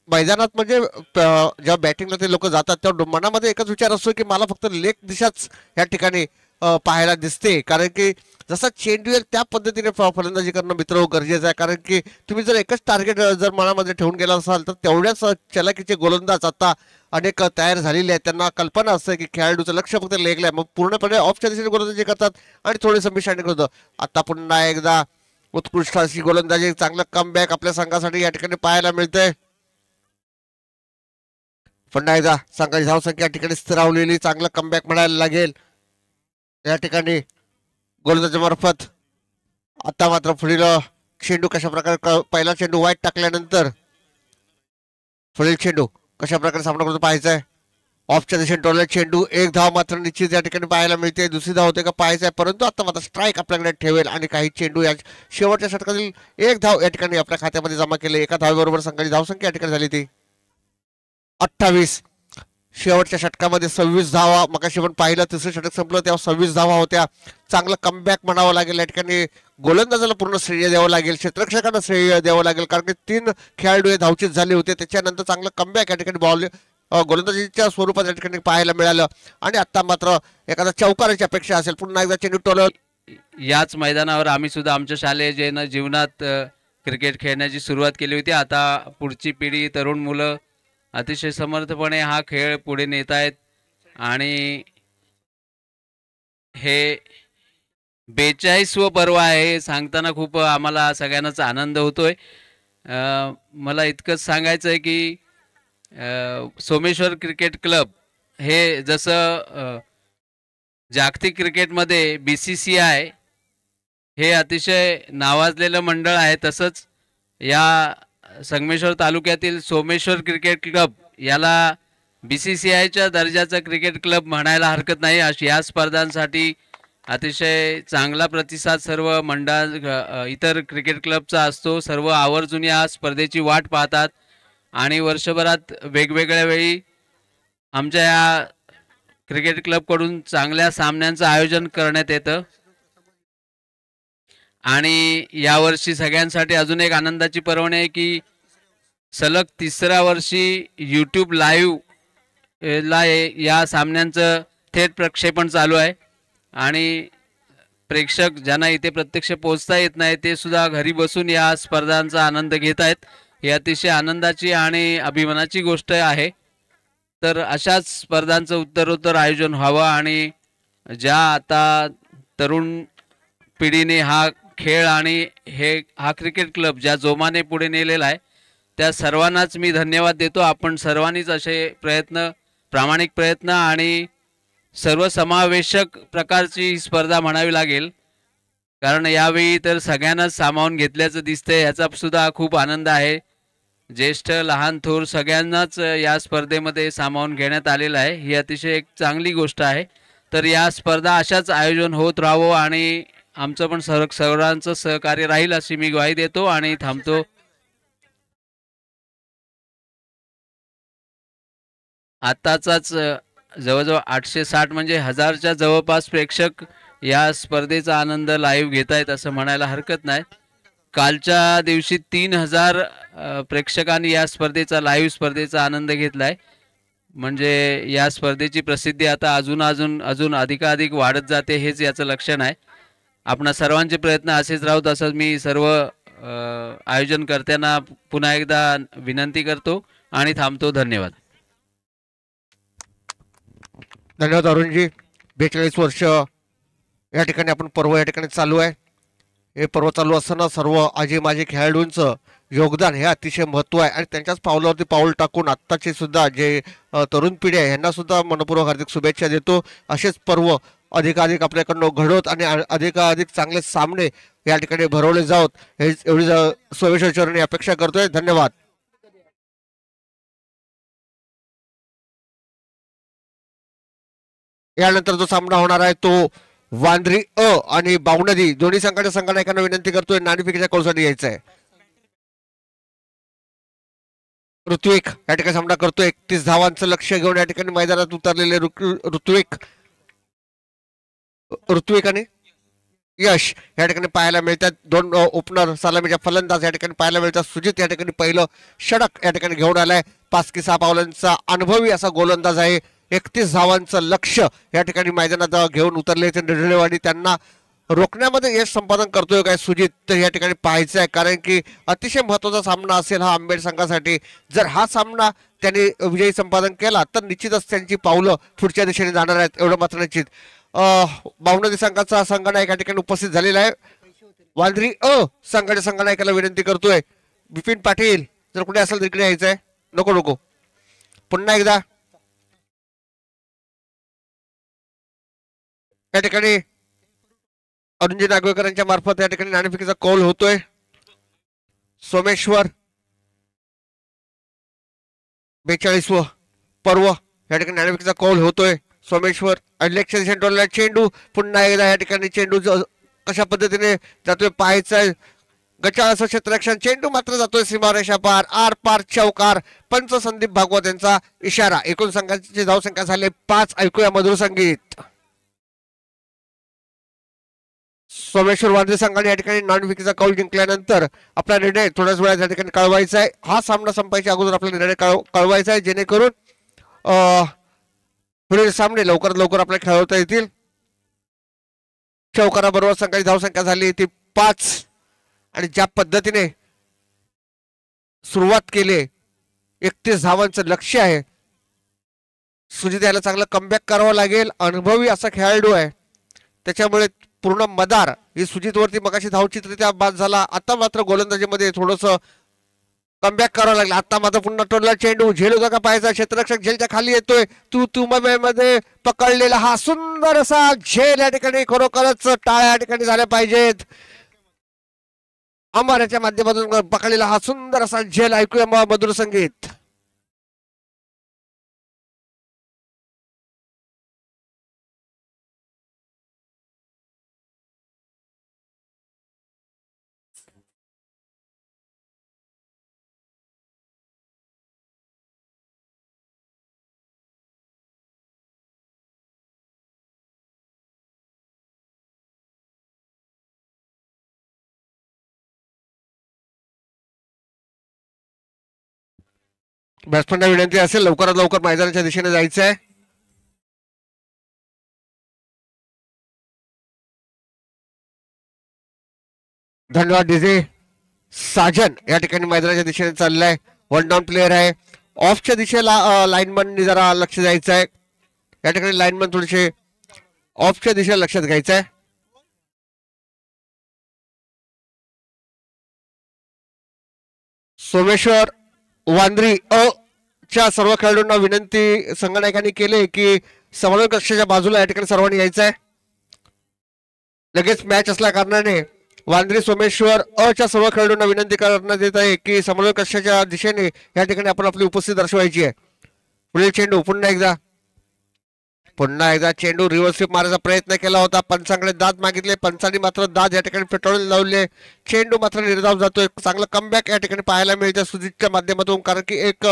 मैदानात म्हणजे जेव्हा बॅटिंगला ते लोक जातात तेव्हा मनामध्ये एकच विचार असतो की मला फक्त लेग दिशाच या ठिकाणी पाहायला दिसते. कारण की जसा चेंडू येईल त्या पद्धतीने फलंदाजी करणं मित्र गरजेचं आहे. कारण की तुम्ही जर एकच टार्गेट जर मनामध्ये ठेवून गेला असाल तर तेवढ्याच चलाकीचे गोलंदाज आता अनेक तयार झालेले आहेत. त्यांना कल्पना असते की खेळाडूचं लक्ष फक्त लेगला आहे, मग पूर्णपणे ऑफच्या दिशेने गोलंदाजी करतात आणि थोडेसं मिसअंडरस्टँडिंग होतं. आता पुन्हा एकदा उत्कृष्ट अशी गोलंदाजी, चांगलं कमबॅक आपल्या संघासाठी या ठिकाणी पाहायला मिळतंय. पुन्हा एकदा संघाची धावसंख्या या ठिकाणी स्थिरावलेली, चांगलं कमबॅक म्हणायला लागेल या ठिकाणी गोलंदाजा मार्फत. आता मात्र पुढील चेंडू कशा प्रकारे, पहिला चेंडू वाईट टाकल्यानंतर पुढील चेंडू कशा प्रकारे सामना करतो पाहायचा आहे. ऑफच्या दिशेने टोलला चेंडू, 1 धाव मात्र निश्चित या ठिकाणी पाहायला मिळते. दुसरी धाव होते का पाहायचा आहे, परंतु आता मात्र स्ट्राईक आपल्याकडे ठेवेल आणि काही चेंडू या शेवटच्या षटकातील 1 धाव या ठिकाणी आपल्या खात्यामध्ये जमा केले. एका धावेबरोबर संघाची धावसंख्या या ठिकाणी झाली ती 28. शेवटच्या षटकामध्ये 26 धावा. मगाशी पण पाहिलं तिसरं षटक संपलं तेव्हा 26 धावा होत्या. चांगलं कमबॅक म्हणावं लागेल या ठिकाणी. गोलंदाजाला पूर्ण श्रेय द्यावं लागेल, क्षेत्ररक्षकांना श्रेय द्यावं लागेल, कारण की 3 खेळाडू हे धावचीत झाले होते. त्याच्यानंतर चांगलं कमबॅक या ठिकाणी बॉल गोलंदाजीच्या स्वरूपात या ठिकाणी पाहायला मिळालं आणि आता मात्र एखादा चौकाराची अपेक्षा असेल. पुन्हा एकदा चेंडू टोलव. याच मैदानावर आम्ही सुद्धा आमच्या शालेय जीवनात क्रिकेट खेळण्याची सुरुवात केली होती. आता पुढची पिढी, तरुण मुलं अतिशय समर्थपणे हा खेळ पुढे नेत आहेत आणि हे 42वं पर्व आहे. सांगताना खूप आम्हाला सगळ्यांनाच आनंद होतोय. मला इतकंच सांगायचं आहे की सोमेश्वर क्रिकेट क्लब हे जसं जागतिक क्रिकेटमध्ये BCCI हे अतिशय नावाजलेलं मंडळ आहे, तसंच या संगमेश्वर तालुक्यातील सोमेश्वर क्रिकेट क्लब याला BCCIच्या दर्जाचा क्रिकेट क्लब म्हणायला हरकत नाही. या स्पर्धांसाठी अतिशय चांगला प्रतिसाद सर्व इतर क्रिकेट क्लबचा असतो. सर्व आवर्जून या स्पर्धेची वाट पाहतात आणि वर्षभरात वेगवेगळ्या वेळी आमच्या या क्रिकेट क्लबकडून चांगल्या सामन्यांचं आयोजन करण्यात येतं. आणि यावर्षी सगळ्यांसाठी अजून एक आनंदाची पर्वणी आहे की सलग तिसऱ्या वर्षी YouTube लाईव्ह ला या सामन्यांचं थेट प्रक्षेपण चालू आहे आणि प्रेक्षक ज्यांना इथे प्रत्यक्ष पोहोचता येत नाही ते सुद्धा घरी बसून या स्पर्धांचा आनंद घेत आहेत. ही अतिशय आनंदाची आणि अभिमानाची गोष्ट आहे. तर अशाच स्पर्धांचं उत्तरोत्तर आयोजन व्हावं आणि ज्या आता तरुण पिढीने हा खेळ आणि हा क्रिकेट क्लब ज्या जोमाने पुढे नेलेला आहे त्या सर्वांनाच मी धन्यवाद देतो. आपण सर्वांनीच असे प्रामाणिक प्रयत्न आणि सर्वसमावेशक प्रकारची ही स्पर्धा म्हणावी लागेल, कारण यावेळी तर सगळ्यांनाच सामावून घेतल्याचं दिसतंय. याचा सुद्धा खूप आनंद आहे. ज्येष्ठ लहान थोर सगळ्यांनाच या स्पर्धेमध्ये सामावून घेण्यात आलेलं आहे. ही अतिशय एक चांगली गोष्ट आहे. तर या स्पर्धा अशाच आयोजन होत राहावं आणि आमचं पण सर्वांचं सहकार्य राहील अशी मी ग्वाही देतो आणि थांबतो. आताचाच जवळजवळ 860 म्हणजे 1000च्या जवळपास प्रेक्षक या स्पर्धेचा आनंद लाईव्ह घेत आहेत असं म्हणायला हरकत नाही. कालच्या दिवशी 3000 प्रेक्षकांनी या लाईव्ह स्पर्धेचा आनंद घेतलाय. म्हणजे या स्पर्धेची प्रसिद्धी आता अजून अधिकाधिक वाढत जाते हेच याचं लक्षण आहे. आपणा सर्वांचे प्रयत्न असेच राहूत असं मी सर्व आयोजनकर्त्यांना पुन्हा एकदा विनंती करतो आणि थांबतो. धन्यवाद. धन्यवाद अरुणजी. 42 वर्ष या ठिकाणी आपण पर्व या ठिकाणी चालू आहे. हे पर्व चालू असताना सर्व आजी माजी खेळाडूंचं योगदान हे अतिशय महत्त्व आहे आणि त्यांच्याच पावलावरती पाऊल टाकून आत्ताचे सुद्धा जे तरुण पिढी आहे यांना सुद्धा मनपूर्वक हार्दिक शुभेच्छा देतो. असेच पर्व अधिकाधिक आपल्याकडनं घडवत आणि अधिकाधिक चांगले सामने या ठिकाणी भरवले जावत हे एवढी सोमेश्वर चरणी अपेक्षा करतोय. धन्यवाद. यानंतर जो सामना होणार आहे तो वांद्री आणि बावनदी दोन्ही संघाच्या संघनायकांना विनंती करतोय नाणेफेकीच्या कौलसाठी यायचं आहे. ऋत्विक या ठिकाणी सामना करतोय. 31 धावांचं लक्ष घेऊन या ठिकाणी मैदानात उतरलेले ऋत्विक आणि यश या ठिकाणी पाहायला मिळतात. दोन ओपनर सलामीच्या फलंदाज या ठिकाणी पाहायला मिळतात. सुजित या ठिकाणी पहिलं षटक या ठिकाणी घेऊन आलाय. 5 की 6 पावलांचा अनुभवी असा गोलंदाज आहे. 31 धावांचं लक्ष या ठिकाणी मैदानात घेऊन उतरले ते निर्णयवाडी. त्यांना रोखण्यामध्ये यश संपादन करतोय काय सुजित तर या ठिकाणी पाहायचं आहे, कारण की अतिशय महत्त्वाचा सामना असेल हा आंबेड संघासाठी. जर हा सामना त्यांनी विजयी संपादन केला तर निश्चितच त्यांची पावलं पुढच्या दिशेने जाणार आहेत एवढं मात्र निश्चित. बावनदी संघाचा संघनायक या ठिकाणी उपस्थित झालेला आहे. वांद्री संघाच्या संघनायकाला विनंती करतोय बिपिन पाटील जर कुठे असेल तर इकडे यायचं आहे. नको पुन्हा एकदा या ठिकाणी अरुणजी नागवेकरांच्या मार्फत या ठिकाणी नाणेफेकीचा कौल होतोय. सोमेश्वर 42व पर्व या ठिकाणी नाणेफेकीचा कौल होतोय. सोमेश्वर अलेक्शन सेंटरला चेंडू पुन्हा एकदा या ठिकाणी चेंडू कशा पद्धतीने जातोय पाहायचा आहे. गचाळाचं क्षेत्ररक्षण चेंडू मात्र जातोय सीमारेषा पार आर पार चौकार. पंच संदीप भागवत यांचा इशारा. एकूण संघाची धावसंख्या झाले 5. ऐकूया मधुर संगीत. सोमेश्वर वांद्रे संघाने या ठिकाणी नाणेफेकीचा कौल जिंकल्यानंतर आपला निर्णय थोड्याच वेळात या ठिकाणी कळवायचा आहे. हा सामना संपायच्या अगोदर आपला निर्णय कळवायचा आहे जेणेकरून पुढील सामने लवकरात लवकर आपल्याला खेळवता येतील. चौकाराबरोबर संघाची धावसंख्या झाली ती 5 आणि ज्या पद्धतीने सुरुवात केली 31 धावांचं लक्ष्य आहे. सुजित याला चांगलं कमबॅक करावं लागेल. अनुभवी असा खेळाडू आहे त्याच्यामुळे पूर्ण मदार ही सुजित वरती मगाशी धावचित्रित्या बाद झाला. आता मात्र गोलंदाजीमध्ये थोडस कमबॅक करावं लागलं. आता मात्र पुन्हा टोलला चेंडू झेल होता का पाहायचा. क्षेत्ररक्षक झेलच्या खाली येतोय. तू मध्ये पकडलेला हा सुंदर असा झेल या ठिकाणी खरोखरच टाळ्या या ठिकाणी झाल्या पाहिजेत. अमर याच्या माध्यमातून पकडलेला हा सुंदर असा झेल. ऐकूया मधुर संगीत. बॅट्समॅनला विनंती असेल लवकरात लवकर मैदानाच्या दिशेने जायचं आहे. धन्यवाद डीजे. साजन या ठिकाणी मैदानाच्या दिशेने चाललाय. वन डाऊन प्लेअर आहे. ऑफच्या दिशेला लाईनमननी जरा लक्ष द्यायचं आहे. या ठिकाणी लाईनमन थोडेसे ऑफच्या दिशेला लक्षात घ्यायचं आहे. सोमेश्वर वांद्री अ च्या सर्व खेळाडूंना विनंती संघनायकांनी केले की समन्वय कक्षाच्या बाजूला या ठिकाणी सर्वांनी यायचं आहे. लगेच मॅच असल्या कारणाने वांद्री सोमेश्वर अ च्या सर्व खेळाडूंना विनंती करण्यात येत आहे की समन्वय कक्षाच्या दिशेने या ठिकाणी आपण आपली उपस्थिती दर्शवायची आहे. पुढील चेंडू पुन्हा एकदा चेंडू रिव्हर्स स्वीप मारायचा प्रयत्न केला होता. पंचांकडे दाद मागितले. पंचांनी मात्र दाद या ठिकाणी फेटाळून लावले. चेंडू मात्र निर्धाव जातोय. चांगलं कमबॅक या ठिकाणी पाहायला मिळतं सुजितच्या माध्यमातून, कारण की एक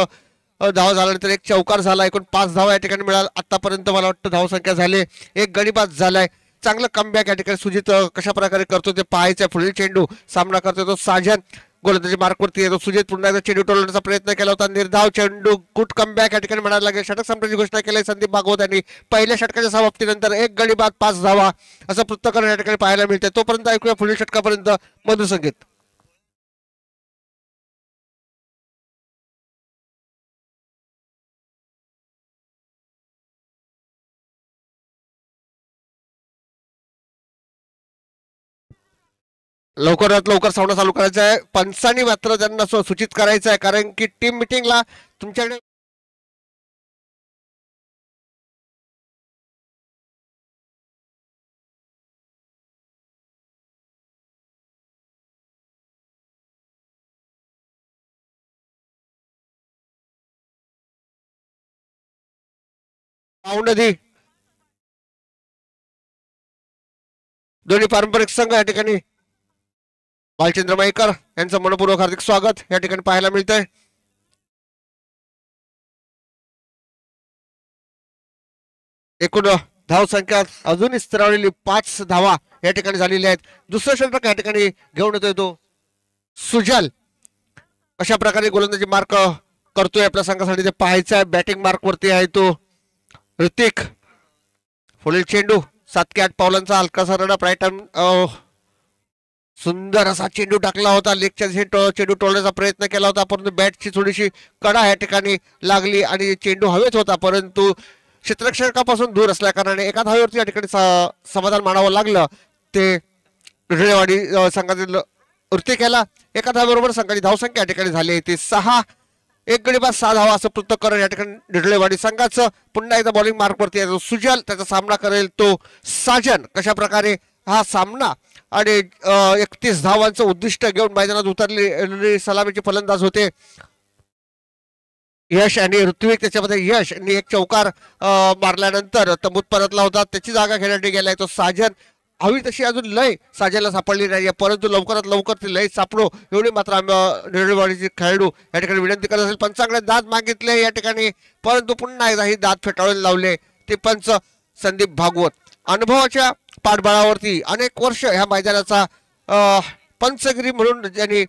धाव झाल्यानंतर एक चौकार झाला. एकूण 5 धावा या ठिकाणी मिळाल. आतापर्यंत मला वाटतं धावसंख्या झाली. एक गडी बाद झालाय. चांगलं कमबॅक या ठिकाणी सुजित कशा प्रकारे करतो ते पाहायचं. पुढील चेंडू सामना करतो तो साजन गोलंदाजी मार्कवरती येतो. सुजित पुन्हा एकदा चेंडू टोलवण्याचा प्रयत्न केला होता. निर्धाव चेंडू गुड कमबॅक या ठिकाणी म्हणायला लागेल. षटक संपण्याची घोषणा केली संदीप भागवत यांनी. पहिल्या षटकाच्या समाप्तीनंतर एक गडी बाद 5 धावा असं पृथक्करण या ठिकाणी पाहायला मिळते. तोपर्यंत ऐकूया पुढील षटकापर्यंत मधुसंगीत. लवकरात लवकर सामना चालू करायचा आहे. पंचांनी मात्र त्यांना सूचित करायचं आहे, कारण की टीम मिटिंगला तुमच्याकडे नदी दोन्ही पारंपरिक संघ या ठिकाणी बालचंद्र मयेकर यांचं मनपूर्वक हार्दिक स्वागत या ठिकाणी पाहायला मिळतंय. एकूण धाव संख्या अजूनही स्थिरावलेली 5 धावा या ठिकाणी झालेल्या आहेत. दुसरं षटक या ठिकाणी घेऊन येतोय तो सुजल. अशा प्रकारे गोलंदाजी मार्क करतोय आपल्या संघासाठी ते पाहायचं आहे. बॅटिंग मार्क वरती आहे तो ऋतिक. पुढील चेंडू 7 ते 8 पावलांचा हलकासा रन राईट हँड. सुंदर असा चेंडू टाकला होता. लेगच्या चेंडू टोलण्याचा प्रयत्न केला होता, परंतु बॅटची थोडीशी कडा या ठिकाणी लागली आणि चेंडू हवेत होता, परंतु क्षेत्ररक्षकापासून दूर असल्या कारणाने एका धावेवरती या ठिकाणी समाधान मानावं लागलं. ते ढळेवाडी संघातील ऋतिक याला एका धावेबरोबर संघाची धावसंख्या या ठिकाणी झाली ती 6. एक गडी बाद 6 धावा असं पृथक्करण या ठिकाणी ढळेवाडी संघाचं. पुन्हा एकदा बॉलिंग मार्कवरती येतो सुजल. त्याचा सामना करेल तो साजन. कशा प्रकारे हा सामना आणि 31 धावांचं उद्दिष्ट घेऊन मैदानात उतरलेले सलामीचे फलंदाज होते यश आणि ऋत्विक. त्याच्यामध्ये यश यांनी एक चौकार मारल्यानंतर तंबूत परतला होता. त्याची जागा घेण्यासाठी गेलाय तो साजन. हवी तशी अजून लय साजेला सापडली नाही, परंतु लवकरात लवकर ती लय सापडो एवढी मात्र निर्णयवाडीचे खेळाडू या ठिकाणी विनंती करत असेल. पंचांकडे दाद मागितले या ठिकाणी, परंतु पुन्हा एकदा ही दाद फेटाळून लावले ते पंच संदीप भागवत. अनुभवाच्या पाठबळावरती अनेक वर्ष ह्या मैदानाचा पंचगिरी म्हणून ज्यांनी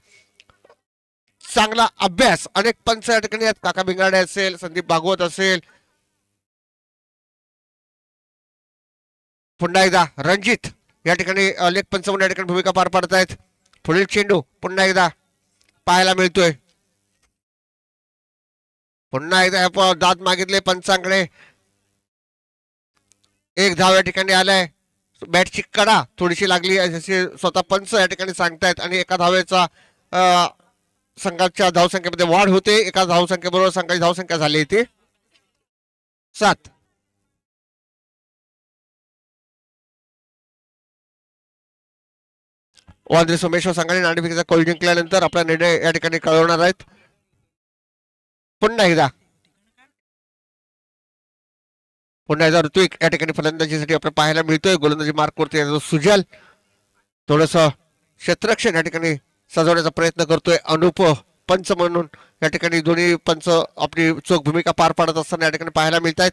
चांगला अभ्यास अनेक पंच या ठिकाणी आहेत. काका बिंगाडे असेल, संदीप भागवत असेल, पुन्हा एकदा रणजित या ठिकाणी लेख पंच म्हणून या ठिकाणी भूमिका पार पाडत आहेत. पुढील चेंडू पुन्हा एकदा पाहायला मिळतोय. पुन्हा एकदा दाद मागितले पंचांकडे. एक धाव या ठिकाणी आलाय. बॅटची कडा थोडीशी लागली जसे स्वतः पंच या ठिकाणी सांगतायत आणि एका धावेचा संघाच्या धावसंख्येमध्ये वाढ होते. एका धावसंख्येबरोबर संघाची धावसंख्या झाली ती 7. वांद्रे सोमेश्वर संघाने नाणेफेकीचा कॉल जिंकल्यानंतर आपला निर्णय या ठिकाणी कळवणार आहेत. पुन्हा एकदा ऋत्विक या ठिकाणी फलंदाजीसाठी आपल्याला पाहायला मिळतोय. गोलंदाजी मार्कवरती सुजल. थोडस क्षेत्ररक्षण या ठिकाणी सजवण्याचा प्रयत्न करतोय अनुप पंच म्हणून. या ठिकाणी दोन्ही पंच आपली चोख भूमिका पार पाडत असताना या ठिकाणी पाहायला मिळत आहेत.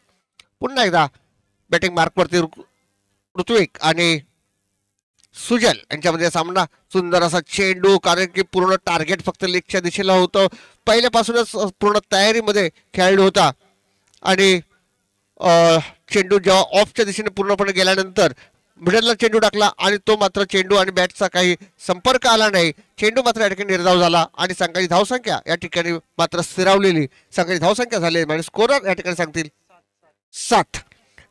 पुन्हा एकदा बॅटिंग मार्कवरती ऋत्विक आणि सुजल यांच्यामध्ये सामना. सुंदर असा चेंडू, कारण की पूर्ण टार्गेट फक्त लेगच्या दिशेला होतं. पहिल्यापासूनच पूर्ण तयारीमध्ये खेळाडू होता आणि चेंडू जेव्हा ऑफच्या दिशेने पूर्णपणे गेल्यानंतर मिडलला चेंडू टाकला आणि तो मात्र चेंडू आणि बॅटचा काही संपर्क आला नाही. चेंडू मात्र या ठिकाणी निर्धाव झाला आणि संघाची धावसंख्या या ठिकाणी मात्र स्थिरावलेली. संघाची धावसंख्या झाली आणि स्कोरर या ठिकाणी सांगतील 7.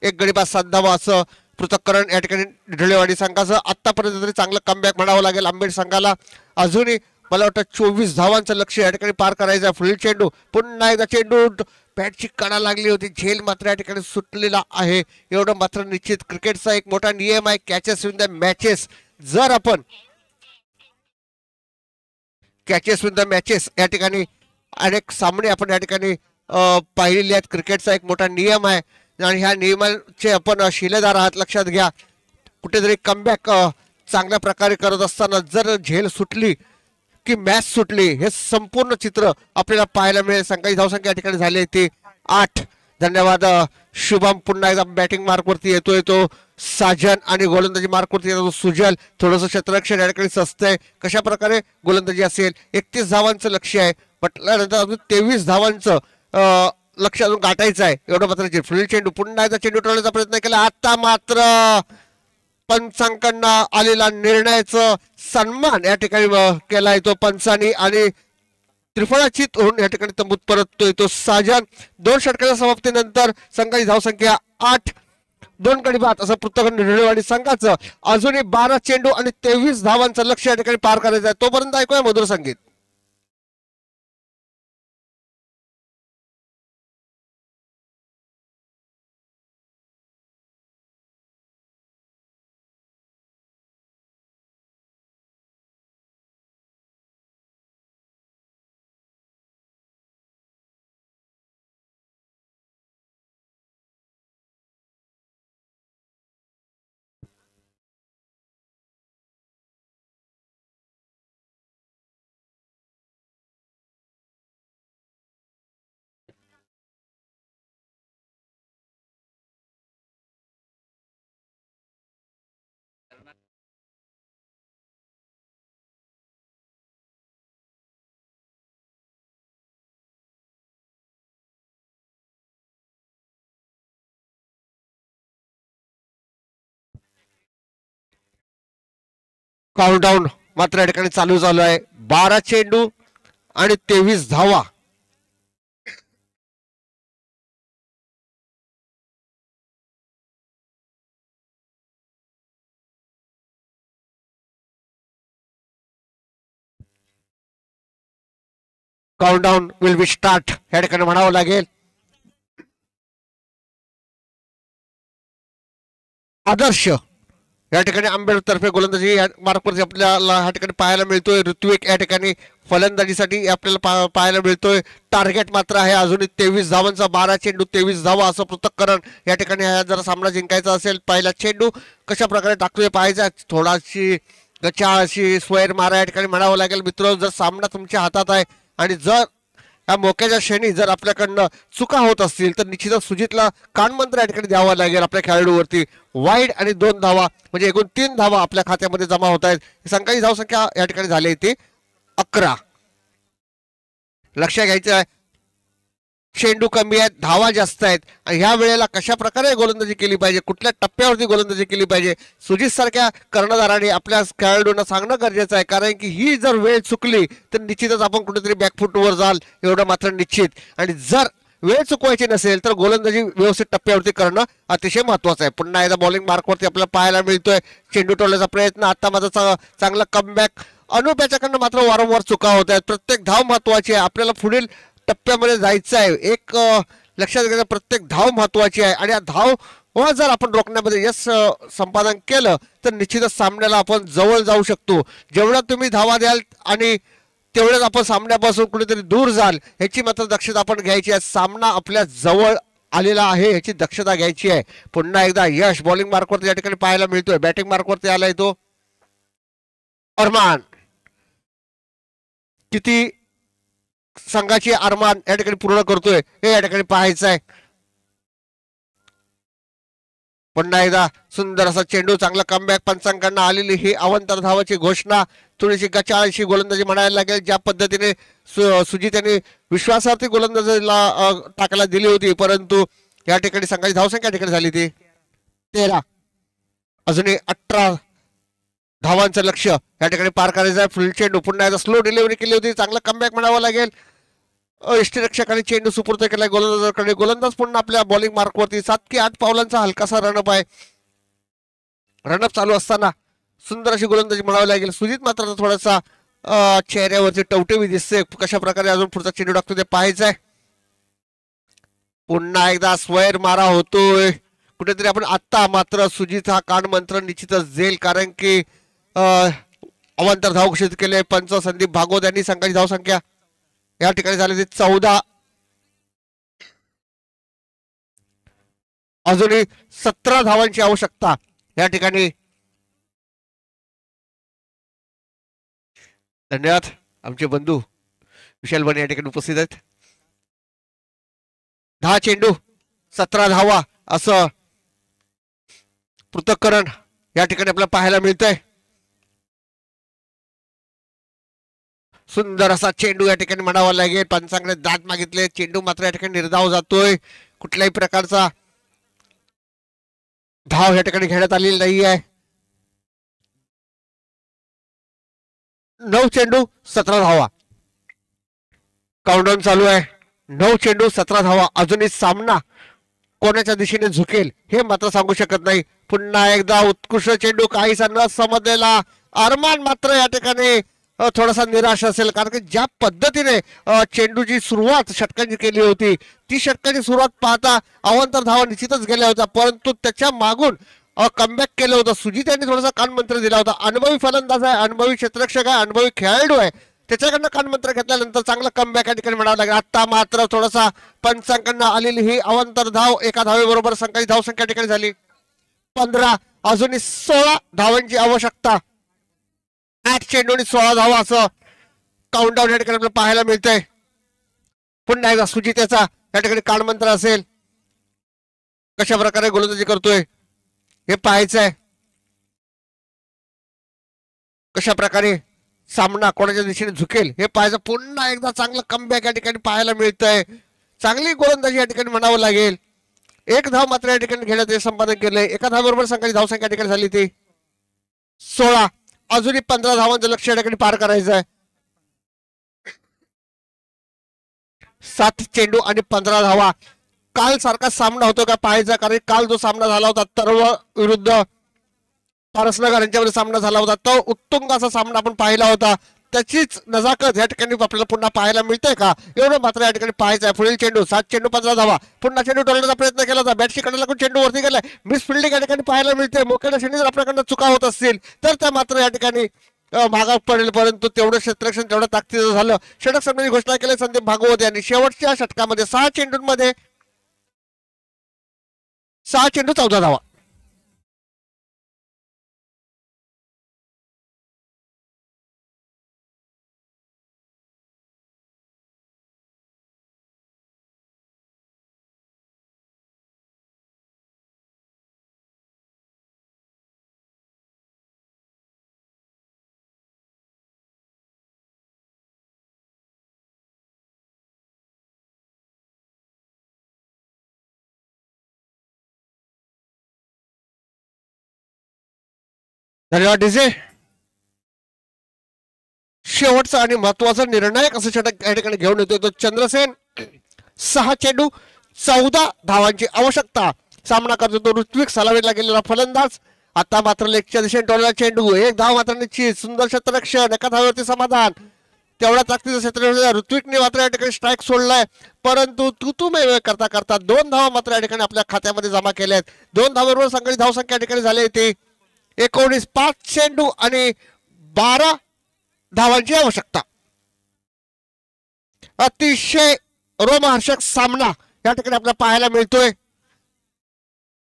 एक गडी बाद 7 धावा असं पृथक्करण या ठिकाणी ढळेवाडी संघाचं. आतापर्यंत तरी चांगलं कमबॅक म्हणावं लागेल आंबेड संघाला. अजूनही मला वाटतं 24 धावांचं लक्ष या ठिकाणी पार करायचं आहे. फुल चेंडू, पुन्हा एकदा चेंडू, बॅटची कडा लागली होती, झेल मात्र या ठिकाणी सुटलेला आहे. एवढं मात्र निश्चित. क्रिकेटचा एक मोठा नियम आहे, कॅचेस विन द मॅचेस. जर आपण कॅचेस विन द मॅचेस या ठिकाणी अनेक सामने आपण या ठिकाणी पाहिलेले आहेत. क्रिकेटचा एक मोठा नियम आहे आणि ह्या नियमाचे आपण शिलेदार आहात, लक्षात घ्या. कुठेतरी कमबॅक चांगल्या प्रकारे करत असताना जर झेल सुटली की मॅच सुटली, हे संपूर्ण चित्र आपल्याला पाहायला मिळेल. संघाची धावसंख्या या ठिकाणी झाली ती 8. धन्यवाद शुभम. पुन्हा एकदा बॅटिंग मार्कवरती येतोय तो साजन आणि गोलंदाजी मार्कवरती येतो सुजल. थोडंसं क्षेत्ररक्षण या ठिकाणी सस्तं. कशा प्रकारे गोलंदाजी असेल. 31 धावांचं लक्ष आहे, म्हटल्यानंतर अजून 23 धावांचं लक्ष अजून गाठायचं आहे. एवढं मात्र फुल चेंडू, पुन्हा एकदा चेंडू टोळण्याचा प्रयत्न केला. आता मात्र पंचांकडनं आलेला निर्णयाचा सन्मान या ठिकाणी केलाय तो पंचांनी आणि त्रिफळाचीत होऊन या ठिकाणी तंबूत परततोय तो साजन. 2 षटकाच्या समाप्तीनंतर संघाची धावसंख्या 8. 2 गडी बाद असं पृथक्करण ढळेवाडी संघाचं. अजूनही 12 चेंडू आणि 23 धावांचं लक्ष या ठिकाणी पार करायचं आहे. तोपर्यंत ऐकूया मधुर संगीत. काउंटडाऊन मात्र या ठिकाणी चालू झालो आहे. 12 चेंडू आणि 23 धावा. काउंटडाऊन विल बी स्टार्ट या ठिकाणी म्हणावं लागेल. आदर्श या ठिकाणी आंबेड तर्फे गोलंदाजी मार्कवरती आपल्याला या ठिकाणी पाहायला मिळतोय. ऋत्विक या ठिकाणी फलंदाजीसाठी आपल्याला पाहायला मिळतोय. टार्गेट मात्र आहे अजूनही 23 धावांचा. 12 चेंडू 23 धावा असं पृथक्करण या ठिकाणी जरा सामना जिंकायचा असेल. पहिला चेंडू कशा प्रकारे टाकतोय पाहायचा. थोडाशी गचा अशी स्वेर मारा या ठिकाणी म्हणावं लागेल. मित्र, जर सामना तुमच्या हातात आहे आणि जर या मोक्याच्या क्षणी जर आपल्याकडनं चुका होत असतील तर निश्चितच सुजितला कानमंत्र या ठिकाणी द्यावा लागेल आपल्या खेळाडूवरती. वाईड आणि 2 धावा म्हणजे एकूण 3 धावा आपल्या खात्यामध्ये जमा होत आहेत. संघाची धावसंख्या या ठिकाणी झाली ती 11. लक्ष घ्यायचं आहे, चेंडू कमी आहेत, धावा जास्त आहेत आणि ह्या वेळेला कशा प्रकारे गोलंदाजी केली पाहिजे, कुठल्या टप्प्यावरती गोलंदाजी केली पाहिजे, सुजित सारख्या कर्णधाराने आपल्या खेळाडूंना सांगणं गरजेचं आहे. कारण की ही जर वेळ चुकली तर निश्चितच आपण कुठेतरी बॅकफुटवर जाल, एवढं मात्र निश्चित. आणि जर वेळ चुकवायची नसेल तर गोलंदाजी व्यवस्थित टप्प्यावरती करणं अतिशय महत्वाचं आहे. पुन्हा एकदा बॉलिंग मार्कवरती आपल्याला पाहायला मिळतोय चेंडू टोलण्याचा प्रयत्न. आता माझा चांगला कमबॅक. अनुप याच्याकडनं मात्र वारंवार चुका होत आहेत. प्रत्येक धाव महत्वाची आहे. आपल्याला पुढील टप्प्यामध्ये जायचं आहे. एक लक्षात घ्यायचं, प्रत्येक धाव महत्वाची आहे आणि या धाव जर आपण रोखण्यामध्ये यश संपादन केलं तर निश्चितच सामन्याला आपण जवळ जाऊ शकतो. जेवढा तुम्ही धावा द्याल आणि तेवढ्याच आपण सामन्यापासून कुठेतरी दूर जाल, ह्याची मात्र दक्षता आपण घ्यायची आहे. सामना आपल्या जवळ आलेला आहे ह्याची दक्षता घ्यायची आहे. पुन्हा एकदा यश बॉलिंग मार्कवरती या ठिकाणी पाहायला मिळतोय. बॅटिंग मार्कवरती आलाय तो अरमान. किती संघाची अरमान या ठिकाणी पूर्ण करतोय हे या ठिकाणी पाहायचं आहे. पुन्हा एकदा सुंदर असा चेंडू, चांगला कमबॅक, पंचांकडनं आलेली ही अवंतर धावाची घोषणा. थोडीशी गचाळशी गोलंदाजी म्हणायला लागेल. ज्या पद्धतीने सुजित यांनी विश्वासार्थी गोलंदाजीला टाकायला दिली होती, परंतु या ठिकाणी संघाची धावसंख्या या ठिकाणी झाली ती 13. अजूनही 18 धावांचं लक्ष या ठिकाणी पार करायचं आहे. फुल चेंडू, पुन्हा एकदा स्लो डिलिव्हरी केली होती, चांगला कमबॅक म्हणावं लागेल. यष्टीरक्षकाने चेंडू सुपूर्द केलाय गोलंदाजाकडे. गोलंदाज पुन्हा आपल्या बॉलिंग मार्कवरती. 7 की 8 पावलांचा हलकासा रनअप आहे. रनअप चालू असताना सुंदर अशी गोलंदाजी म्हणावी लागेल. सुजित मात्र थोडासा चेहऱ्यावरती टवटवी दिसते. कशा प्रकारे अजून पुढचा चेंडू टाकतो ते पाहायचं आहे. पुन्हा एकदा स्वैर मारा होतोय कुठेतरी. आपण आत्ता मात्र सुजित हा कान मंत्र निश्चितच देईल, कारण की अवांतर धाव घोषित केले पंच संदीप भागवत यांनी. संघाची धावसंख्या या ठिकाणी झाली 14. अजूनही 17 धावांची आवश्यकता या ठिकाणी. धन्यवाद. आमचे बंधू विशाल बने या ठिकाणी उपस्थित आहेत. 10 चेंडू 17 धावा असं पृथक्करण या ठिकाणी आपल्याला पाहायला मिळतंय. सुंदर असा चेंडू या ठिकाणी म्हणावा लागेल. पंचांकडे दात मागितले. चेंडू मात्र या ठिकाणी निर्धाव जातोय. कुठल्याही प्रकारचा धाव या ठिकाणी घेण्यात आलेली नाही आहे. 9 चेंडू 17 धावा. काउंटडाऊन चालू आहे. 9 चेंडू 17 धावा. अजूनही सामना कोणाच्या दिशेने झुकेल हे मात्र सांगू शकत नाही. पुन्हा एकदा उत्कृष्ट चेंडू, काहीसा न समजलेला अरमान मात्र या ठिकाणी थोडासा निराश असेल, कारण की ज्या पद्धतीने चेंडूची सुरुवात षटकांची केली होती, ती षटकांची सुरुवात पाहता अवांतर धावा निश्चितच गेल्या होत्या, परंतु त्याच्या मागून कमबॅक केलं होतं. सुजित यांनी थोडासा कानमंत्र दिला होता. अनुभवी फलंदाज आहे, अनुभवी क्षेत्ररक्षक आहे, अनुभवी खेळाडू आहे, त्याच्याकडनं कानमंत्र घेतल्यानंतर चांगला कमबॅक या ठिकाणी म्हणावं लागेल. आता मात्र थोडासा पंचांकडनं आलेली ही अवांतर धाव, एका धावेबरोबर संघाची धावसंख्या ठिकाणी झाली 15. अजूनही 16 धावांची आवश्यकता. 8 चेंडू आणि 16 धावा असं काउंटडाऊन या ठिकाणी आपल्याला पाहायला मिळतंय. पुन्हा एकदा सुजित याचा या ठिकाणी कानमंत्र असेल. कशा प्रकारे गोलंदाजी करतोय हे पाहायचं आहे. कशा प्रकारे सामना कोणाच्या दिशेने झुकेल हे पाहायचं. पुन्हा एकदा चांगलं कमबॅक या ठिकाणी पाहायला मिळतंय. चांगली गोलंदाजी या ठिकाणी म्हणावं लागेल. 1 धाव मात्र या ठिकाणी घेण्यात संपादन केलंय. एका धावेबरोबर संघाची धावसंख्या या ठिकाणी झाली ती 16. अजूनही 15 धावांचं लक्ष या ठिकाणी पार करायचं आहे. 7 चेंडू आणि 15 धावा. काल सारखा सामना होतो का पाहायचा, कारण काल जो सामना झाला होता तर्व विरुद्ध पारसनगर यांच्यामध्ये सामना झाला होता, तो उत्तुंग असा सामना आपण पाहिला होता. त्याचीच नजाकत या ठिकाणी आपल्याला पुन्हा पाहायला मिळते का, एवढं मात्र या ठिकाणी पाहायचं आहे. पुढील चेंडू 7 चेंडू 15 धावा. पुन्हा चेंडू टोलण्याचा प्रयत्न केला होता, बॅटशी कडे लागून चेंडू वरती गेलाय. मिस फिल्डिंग या ठिकाणी पाहायला मिळते. मोकळ्या क्षणी जर आपल्याकडनं चुका होत असतील तर त्या मात्र या ठिकाणी मागा पडेल, परंतु तेवढं क्षेत्ररक्षण तेवढं ताकदीचं झालं. षटक सामन्याची घोषणा केली संदीप भागवत यांनी. शेवटच्या षटकामध्ये 6 चेंडूंमध्ये 6 चेंडू 14 धावा. धन्यवाद डीजे. शेवटचा आणि महत्वाचा निर्णायक असं षटक या ठिकाणी घेऊन येतोय तो चंद्रसेन. 6 चेंडू 14 धावांची आवश्यकता. सामना करतो तो ऋत्विक सलामीला गेलेला फलंदाज. आता मात्र लेगच्या दिशेने टोलला चेंडू. 1 धाव मात्र निश्चित. सुंदर क्षेत्ररक्षण, एका धावेवरती समाधान. तेवढा ताकदीचं क्षेत्र ऋत्विकने मात्र या ठिकाणी स्ट्राईक सोडलाय, परंतु तू करता करता 2 धावा मात्र या ठिकाणी आपल्या खात्यामध्ये जमा केल्या आहेत. 2 धावांवर संघाची धावसंख्या या ठिकाणी झाली ती 19. 5 चेंडू आणि 12 धावांची आवश्यकता. अतिशय रोमहर्षक सामना या ठिकाणी आपल्याला पाहायला मिळतोय.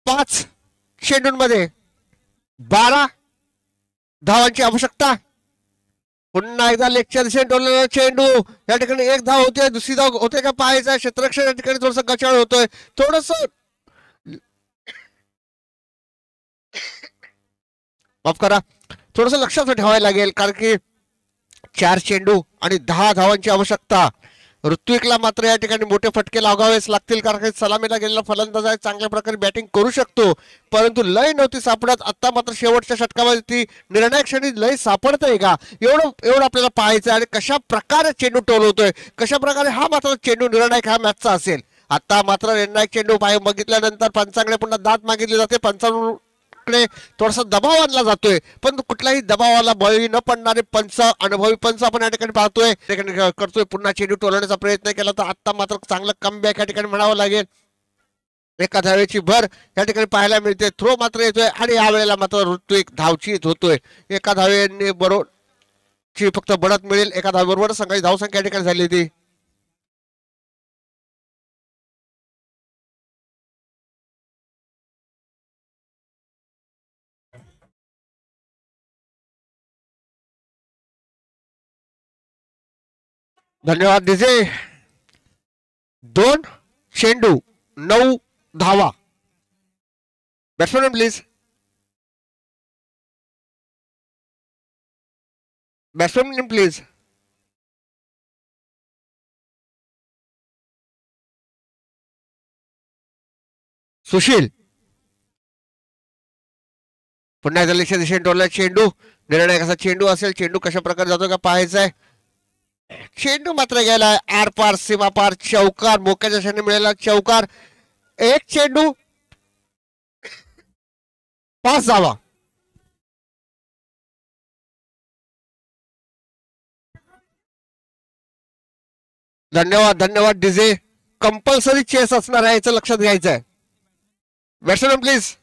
5 चेंडूंमध्ये 12 धावांची आवश्यकता. पुन्हा एकदा लेगच्या दिशेने टोललेला चेंडू. या ठिकाणी 1 धाव होते, दुसरी धाव होते का पाहायचं. क्षेत्ररक्षण या ठिकाणी थोडस गचाळ होतोय. थोडस माफ करा, थोडस लक्षात ठेवायला लागेल, कारण की 4 चेंडू आणि 10 धावांची आवश्यकता. ऋत्विकला मात्र या ठिकाणी मोठे फटके लागावेच लागतील, कारण की सलामीला गेलेला फलंदाज आहे, चांगल्या प्रकारे बॅटिंग करू शकतो, परंतु लय नव्हती सापडत. आता मात्र शेवटच्या षटकामध्ये ती निर्णायक क्षणी लय सापडतंय का, एवढं एवढं आपल्याला पाहायचं आणि कशा प्रकारे चेंडू टोलवतोय, कशा प्रकारे हा मात्र चेंडू निर्णायक हा मॅचचा असेल. आता मात्र निर्णायक चेंडू बघितल्यानंतर पंचांकडे पुन्हा दाद मागितली जाते, पंचांकडे थोडासा दबाव आणला जातोय, पण कुठल्याही दबावाला बळी न पडणारे पंच, अनुभवी पंच आपण या ठिकाणी पाहतोय, करतोय. पुन्हा चेंडू टोलवण्याचा प्रयत्न केला तर आता मात्र चांगलं कमबॅक या ठिकाणी म्हणावं लागेल. एका धावेची भर या ठिकाणी पाहायला मिळते, थ्रो मात्र येतोय आणि यावेळेला मात्र ऋत्विक धावचीत होतोय. एका धावेने बरोबरची फक्त बढत मिळेल, एका धावेबरोबर संघाची धावसंख्या या ठिकाणी झाली होती. धन्यवाद डीजे. 2 चेंडू 9 धावा. Batsman please, batsman please. Sushil पुन्हा एकदा लक्ष दिशेने टोलला चेंडू, निर्णय कसा चेंडू असेल, चेंडू कशा प्रकारे जातो का पाहायचा आहे. चेंडू मात्र गेलाय आर पार सीमा पार, चौकार, मोक्याच्या क्षणी मिळाला चौकार. 1 चेंडू 5 धावा. धन्यवाद धन्यवाद डीजे. कंपल्सरी चेस असणार आहे, याचं लक्षात घ्यायचं आहे. Batsman please.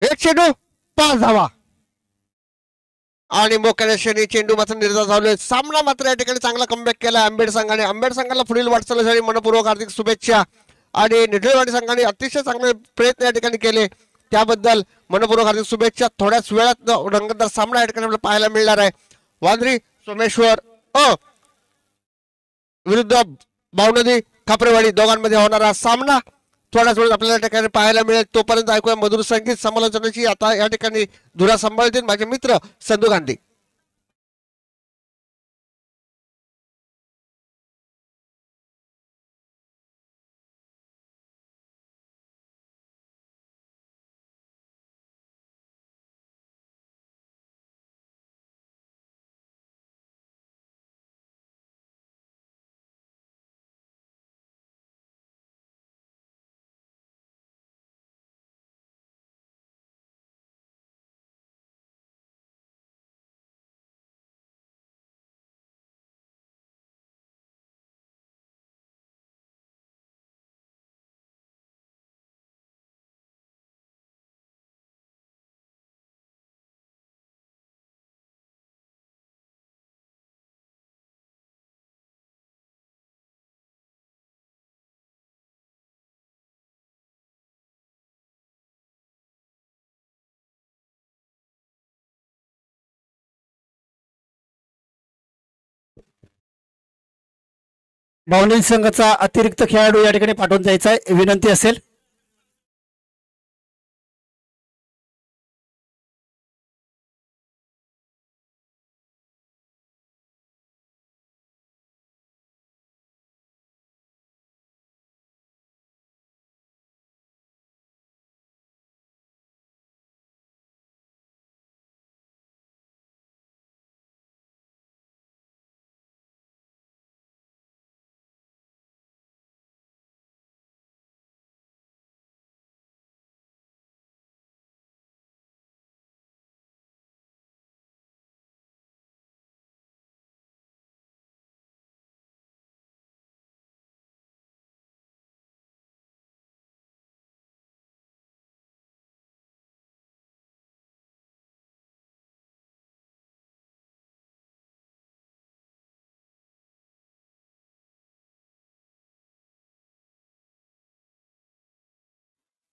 एक चेंडू 5 धावा आणि मोक्याच्या क्षणी चेंडू मात्र निर्धार झालोय. सामना मात्र या ठिकाणी चांगला कमबॅक केला आंबेड संघाने. आंबेड संघाला पुढील वाटचालीसाठी मनपूर्वक हार्दिक शुभेच्छा आणि निढळवाडी संघाने अतिशय चांगले प्रयत्न या ठिकाणी केले, त्याबद्दल मनपूर्वक हार्दिक शुभेच्छा. थोड्याच वेळात रंगतदार सामना या ठिकाणी आपल्याला पाहायला मिळणार आहे. वांद्री सोमेश्वर विरुद्ध भावनदी खापरेवाडी दोघांमध्ये होणारा सामना थोड्याच वेळात आपल्याला ठिकाणी पाहायला मिळेल. तोपर्यंत ऐकूया मधुर संगीत समालोचनाची. आता या ठिकाणी धुरा सांभाळतील माझे मित्र संधू गांधी. भावनिक संघाचा अतिरिक्त खेळाडू या ठिकाणी पाठवून द्यायचा आहे, विनंती असेल.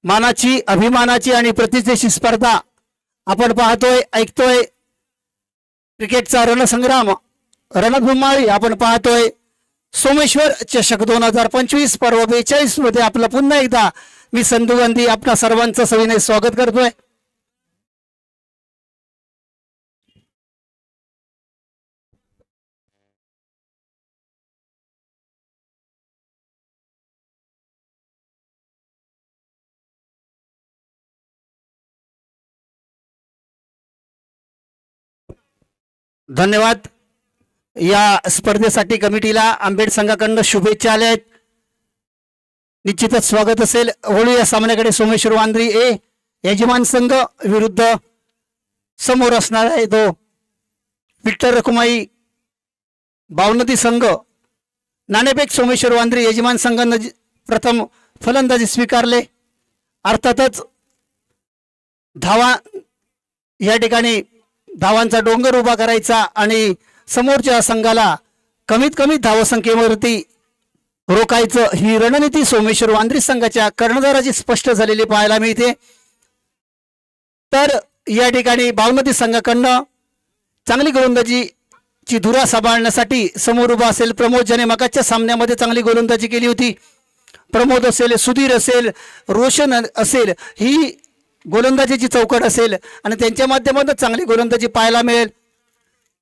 मानाची, अभिमानाची आणि प्रतिष्ठेची स्पर्धा आपण पाहतोय, ऐकतोय. क्रिकेटचा रणसंग्राम, रणधुमाळी आपण पाहतोय. सोमेश्वर चषक 2025 पर्व 42 मध्ये आपलं पुन्हा एकदा मी संधू गांधी आपल्या सर्वांचं सविनय स्वागत करतोय. धन्यवाद. या स्पर्धेसाठी कमिटीला आंबेड संघाकडून शुभेच्छा आल्या आहेत. निश्चितच स्वागत असेल. वळू या सामन्याकडे. सोमेश्वर वांद्री ए यजमान संघ विरुद्ध समोर असणार आहे तो विठ्ठल रखुमाई बावनदी संघ. नाणेफेक सोमेश्वर वांद्री यजमान संघानं प्रथम फलंदाजी स्वीकारले. अर्थातच धावा या ठिकाणी धावांचा डोंगर उभा करायचा आणि समोरच्या संघाला कमीत कमी धावसंख्येवरती रोखायचं, ही रणनीती सोमेश्वर वांद्री संघाच्या कर्णधाराची स्पष्ट झालेली पाहायला मिळते. तर या ठिकाणी बावनदी संघाकडनं चांगली गोलंदाजीची धुरा सांभाळण्यासाठी समोर उभा असेल प्रमोद, ज्याने मगाच्या सामन्यामध्ये चांगली गोलंदाजी केली होती. प्रमोद असेल, सुधीर असेल, रोशन असेल, ही गोलंदाजीची चौकट असेल आणि त्यांच्या माध्यमातून चांगली गोलंदाजी पाहायला मिळेल.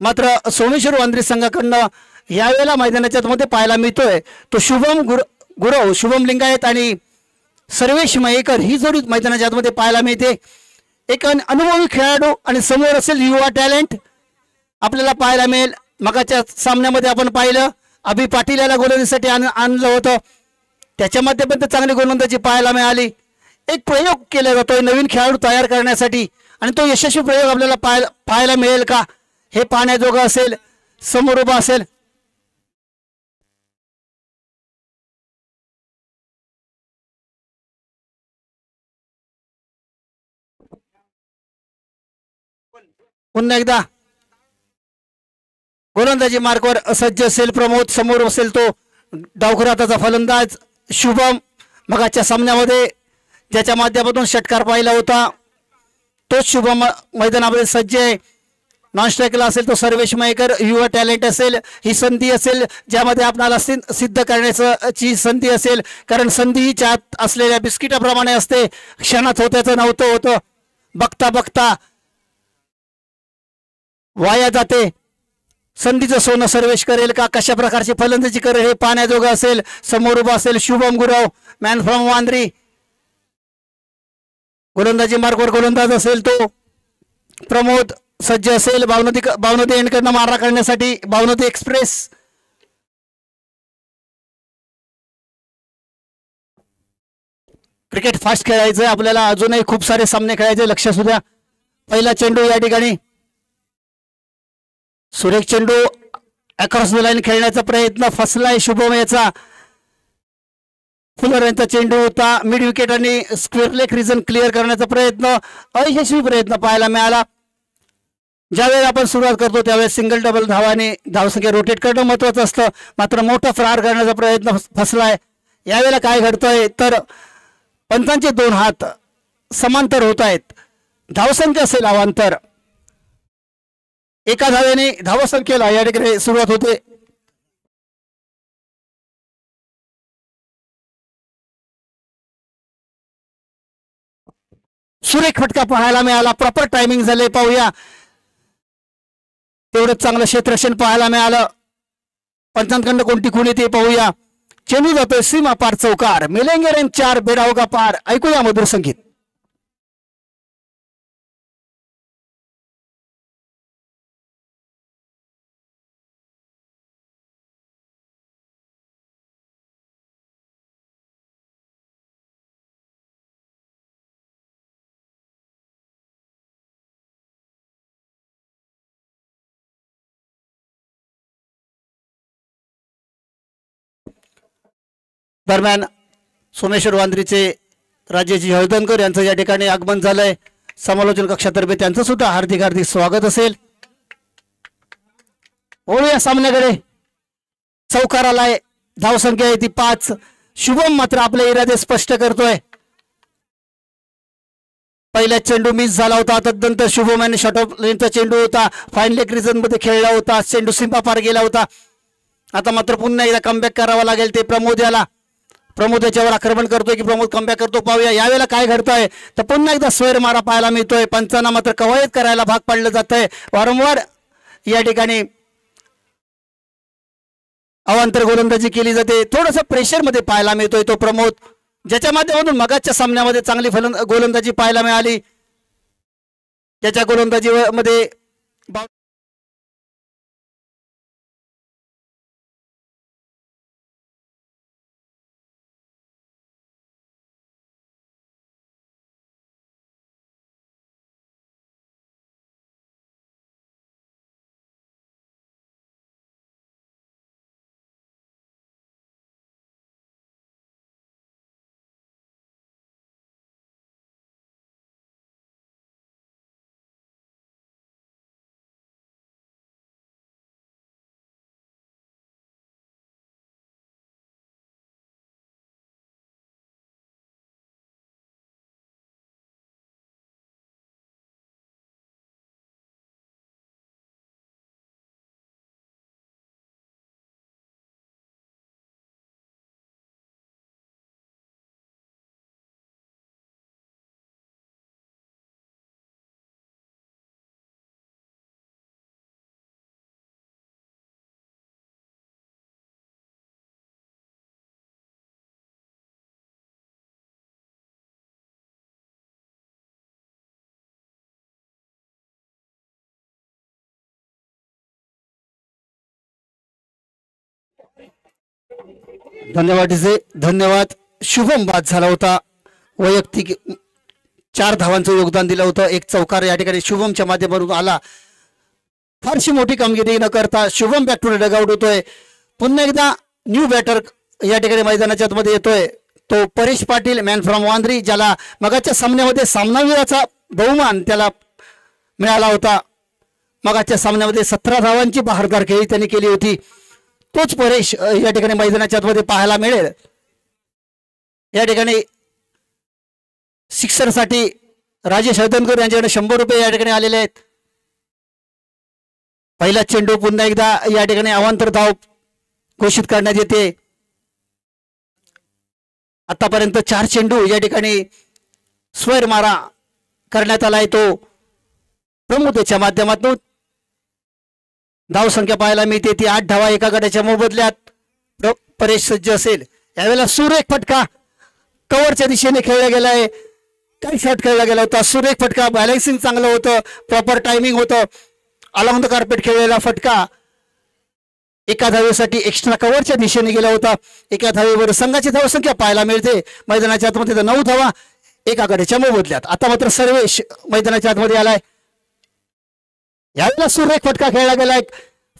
मात्र सोमेश्वर वांद्री संघाकडनं यावेळेला मैदानाच्या मध्ये पाहायला मिळतोय तो शुभम गुरव, शुभम लिंगायत आणि सर्वेश मयेकर ही जोडी मैदानाच्या मध्ये पाहायला मिळते. एक अनुभवी खेळाडू आणि समोर असेल युवा टॅलेंट आपल्याला पाहायला मिळेल. मगाच्या सामन्यामध्ये आपण पाहिलं अभि पाटील याला गोलंदाजीसाठी आणलं होतं, त्याच्या माध्यमातून चांगली गोलंदाजी पाहायला मिळाली. एक प्रयोग केला जातोय नवीन खेळाडू तयार करण्यासाठी आणि तो यशस्वी प्रयोग आपल्याला पाहायला मिळेल का हे पाहण्याजोगं असेल. समोर उभा असेल पुन्हा एकदा गोलंदाजी मार्कवर सज्ज असेल प्रमोद. समोर असेल तो डावखुराताचा फलंदाज शुभम, मगाच्या सामन्यामध्ये ज्याच्या माध्यमातून षटकार पाहिला होता तोच शुभम मैदानामध्ये सज्ज आहे. नॉन स्ट्रायकला असेल तो सर्वेश मयेकर, युवा टॅलेंट असेल, ही संधी असेल ज्यामध्ये आपणाला सिद्ध करण्याची संधी असेल, कारण संधी ही चात असलेल्या बिस्किटाप्रमाणे असते, क्षणात होत्याचं नव्हतं होतं, बघता बघता वाया जाते. संधीचं सोनं सर्वेश करेल का, कशा प्रकारची फलंदाजी करेल हे पाहण्याजोगं असेल. समोर उभा असेल शुभम गुरव, मॅन फ्रॉम वांद्री. गोलंदाजी मार्गवर गोलंदाज असेल तो प्रमोद सज्ज असेल. बावनदी एंडकडनं मारा करण्यासाठी बावनदी एक्सप्रेस. क्रिकेट फास्ट खेळायचं आपल्याला, अजूनही खूप सारे सामने खेळायचे, लक्ष असू द्या. पहिला चेंडू या ठिकाणी सुरेख चेंडू अक्रॉस द लाईन खेळण्याचा प्रयत्न फसलाय शुभम याचा. फुलर यांचा चेंडू होता मिड विकेट आणि स्क्वेअर लेग रिजन क्लिअर करण्याचा प्रयत्न, अयशस्वी प्रयत्न पाहायला मिळाला. ज्यावेळेला आपण सुरुवात करतो त्यावेळेस सिंगल डबल धावाने धावसंख्या रोटेट करणं महत्वाचं असतं, मात्र मोठा फरार करण्याचा प्रयत्न फसलाय. यावेळेला काय घडतंय तर पंचांचे दोन हात समांतर होत आहेत. धावसंख्या असेल अवांतर, एका धावेने धावसंख्येला या ठिकाणी सुरुवात होते. सुरेख फटका पाहायला मिळाला, प्रॉपर टायमिंग झाले. पाहूया तेवढंच चांगलं क्षेत्ररक्षण पाहायला मिळालं. पंचांकडनं कोणती खूण येते पाहूया. चेंडू जातोय सीमा पार चौकार. मिलेंगे रन 4 बेड़ा होगा पार. ऐकूया मधुर संगीत. दरम्यान सोमेश्वर वांद्रीचे राजेजी हळदणकर यांचं या ठिकाणी आगमन झालंय. समालोचन कक्षातर्फे त्यांचं सुद्धा हार्दिक हार्दिक स्वागत असेल. ओळूया सामन्याकडे. चौकार आलाय, धावसंख्या आहे ती 5. शुभम मात्र आपले इरादे स्पष्ट करतोय. पहिला चेंडू मिस झाला होता, तदनंतर शुभमन शॉर्ट ऑफ लेनचा चेंडू होता, फाईन लेग रिजन मध्ये खेळला होता, चेंडू सीमा पार गेला होता. आता मात्र पुन्हा एकदा कमबॅक करावा लागेल. ते प्रमोद याला, प्रमोद याच्यावर आक्रमण करतोय की प्रमोद कमबॅक करतो, पाहूया यावेळेला काय घडतंय. तर पुन्हा एकदा स्वेर मारा पाहायला मिळतोय. पंचांना मात्र कवायत करायला भाग पाडलं जात आहे. वारंवार या ठिकाणी अवांतर गोलंदाजी केली जाते. थोडस प्रेशर मध्ये पाहायला मिळतोय तो प्रमोद, ज्याच्या माध्यमातून मगाच्या सामन्यामध्ये चांगली गोलंदाजी पाहायला मिळाली. त्याच्या गोलंदाजीमध्ये धन्यवाद धन्यवाद. शुभम बाद झाला होता. वैयक्तिक 4 धावांचं योगदान दिलं होतं. एक चौकार या ठिकाणी शुभमच्या माध्यमातून आला. फारशी मोठी कामगिरी न करता शुभम बॅक टू डगआउट होतोय. पुन्हा एकदा न्यू बॅटर या ठिकाणी मैदानाच्या आतमध्ये येतोय. तो परेश पाटील, मॅन फ्रॉम वांद्री, ज्याला मगाच्या सामन्यामध्ये सामनावीराचा बहुमान त्याला मिळाला होता. मगाच्या सामन्यामध्ये 17 धावांची बहारदार खेळी त्यांनी केली होती. तोच परेश या ठिकाणी मैदानाच्या आतमध्ये पाहायला मिळेल. या ठिकाणी सिक्सरसाठी राजेश हळदणकर यांच्याकडे 100 रुपये या ठिकाणी आलेले आहेत. पहिला चेंडू पुन्हा एकदा या ठिकाणी अवांतर धाव घोषित करण्यात येते. आतापर्यंत 4 चेंडू या ठिकाणी स्वर मारा करण्यात आलाय. तो प्रमोदच्या माध्यमातून धाव संख्या पाहायला मिळते ती 8 धावा एका गटाच्या मोबदल्यात परेश सज्ज असेल. यावेळेला सुरेख फटका कव्हरच्या दिशेने खेळला गेलाय. काही शॉट खेळला गेला होता. सुरेख फटका, बॅलन्सिंग चांगलं होतं, प्रॉपर टायमिंग होतं. अलॉंग द कार्पेट खेळलेला फटका एका धावेसाठी एक्स्ट्रा कव्हरच्या दिशेने गेला होता. एका धावेवर संघाची धावसंख्या पाहायला मिळते मैदानाच्या आतमध्ये 9 धावा एका गटाच्या मोबदल्यात. आता मात्र सर्वेश मैदानाच्या आतमध्ये आलाय. यावेळेला सुरेख फटका खेळला गेलाय.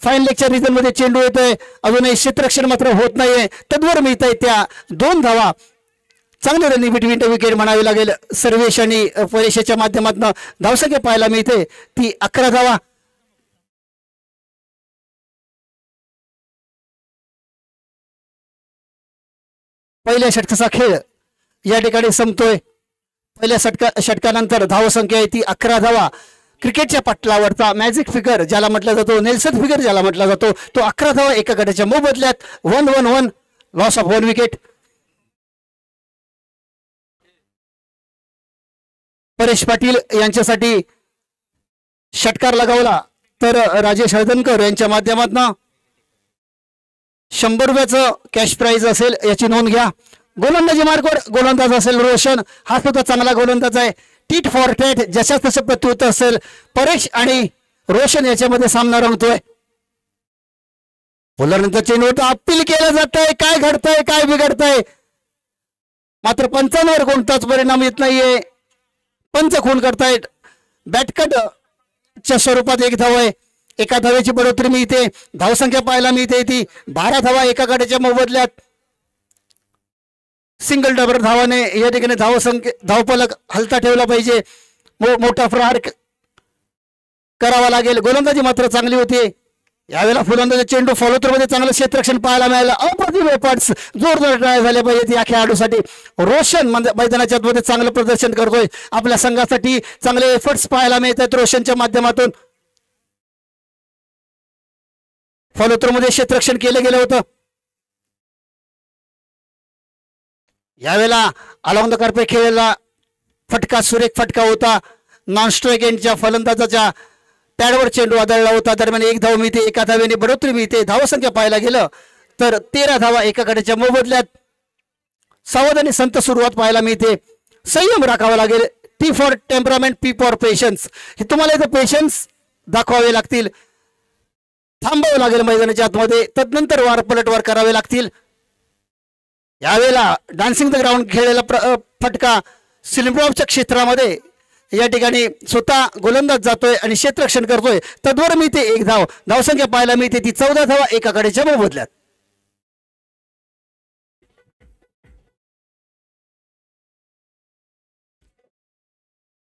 फाईन लेगच्या रिजन मध्ये चेंडू येतोय. अजूनही क्षेत्ररक्षण मात्र होत नाहीये. तद्वर मिळत आहे त्या 2 धावा. चांगली रनिंग बिटवीन द विकेट म्हणावी लागेल. सर्वेश आणि परेशच्या माध्यमातून धावसंख्या पाहायला मिळते ती 11 धावा. पहिल्या षटकाचा खेळ या ठिकाणी संपतोय. पहिल्या षटकानंतर धावसंख्या आहे ती 11 धावा. क्रिकेटच्या पटलावरचा मॅजिक फिगर ज्याला म्हटला जातो, नेल्सन फिगर ज्याला म्हटला जातो, तो 11 धावा एका गटाच्या मोबदल्यात. 1-1-1 loss of 1 wicket. Paresh Patil यांच्यासाठी षटकार लगावला तर राजेश हळदणकर यांच्या माध्यमातून 100 रुपयाचं कॅश प्राइज असेल याची नोंद घ्या. गोलंदाजी मार्कवर गोलंदाज असेल रोशन, हा सुद्धा चांगला गोलंदाज आहे. टीट फॉर टेट जशाच तसं प्रत्युत्तर असेल. परेश आणि रोशन याच्यामध्ये सामना रंगतोय. बोलरनंतर चेंडू अपील केलं जात आहे. काय घडतंय, काय बिघडतंय, मात्र पंचांवर कोणताच परिणाम येत नाहीये. पंच खून करतायत. बॅटकट च्या स्वरूपात 1 धाव आहे. एका धावेची बढोतरी मिळते. धावसंख्या पाहायला मिळते ती 12 धावा एका गटाच्या मोबदल्यात. सिंगल डबल धावाने या ठिकाणी धावफलक हलता ठेवला पाहिजे. मोठा प्रहार करावा लागेल. गोलंदाजी मात्र चांगली होती. यावेळेला फुलंदाजी चेंडू फॉलोथ्रोमध्ये चांगलं क्षेत्ररक्षण पाहायला मिळालं. अप्रतिम एफर्ट्स जोरदार ट्राय झाले पाहिजेत या खेळाडूसाठी. रोशन मैदानाच्या मध्ये चांगलं प्रदर्शन करतोय. आपल्या संघासाठी चांगले एफर्ट्स पाहायला मिळत आहेत रोशनच्या माध्यमातून. फॉलोथ्रोमध्ये क्षेत्ररक्षण केलं गेलं होतं. यावेळेला अलॉंग द कार्पेट खेळलेला फटका सुरेख फटका होता. नॉन स्ट्राईक एंडच्या फलंदाजाच्या पॅडवर चेंडू आदळला होता. दरम्यान एक धाव मिळते. एका धावेने बढोतरी मिळते. धावसंख्या पाहायला गेलं तर 13 धावा एका गड्याच्या मोबदल्यात. सावध आणि संत सुरुवात पाहायला मिळते. संयम राखावा लागेल. T for temperament, P for patience. हे तुम्हाला इथं पेशन्स दाखवावे लागतील. थांबावं लागेल मैदानाच्या आतमध्ये. तदनंतर वार पलटवार करावे लागतील. यावेळेला डान्सिंग द ग्राउंड खेळलेला फटका सिलिंब्रॉमच्या क्षेत्रामध्ये या ठिकाणी स्वतः गोलंदाज जातोय आणि क्षेत्ररक्षण करतोय. तद्वर मिळते एक धाव. धावसंख्या पाहायला मिळते ती 14 धावा एका गड्याच्या मोबदल्यात.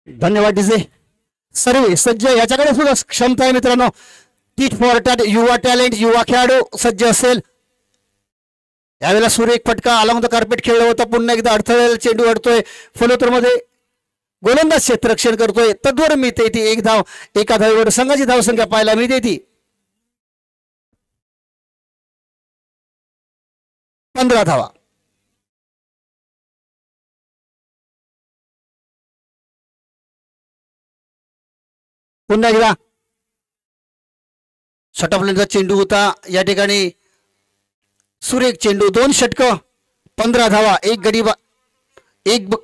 धन्यवाद डीजे. सर्व सज्ज. याच्याकडे सुद्धा क्षमता आहे मित्रांनो. टीच फॉर युवा टॅलेंट, युवा खेळाडू सज्ज असेल. यावेळेला सुरेख फटका अलॉंग द कार्पेट खेळला होता. पुन्हा एकदा अडथळ्याला चेंडू अडतोय. फॉलोथ्रोमध्ये गोलंदाज क्षेत्ररक्षण करतोय. तद्वर मिळते ती एक धाव. एका धावेवर संघाची धावसंख्या पाहायला मिळते ती 15 धावा. पुन्हा एकदा षटफलंदाज चेंडू होता. या ठिकाणी सुरेख चेंडू. 2 षटकं 15 धावा. एक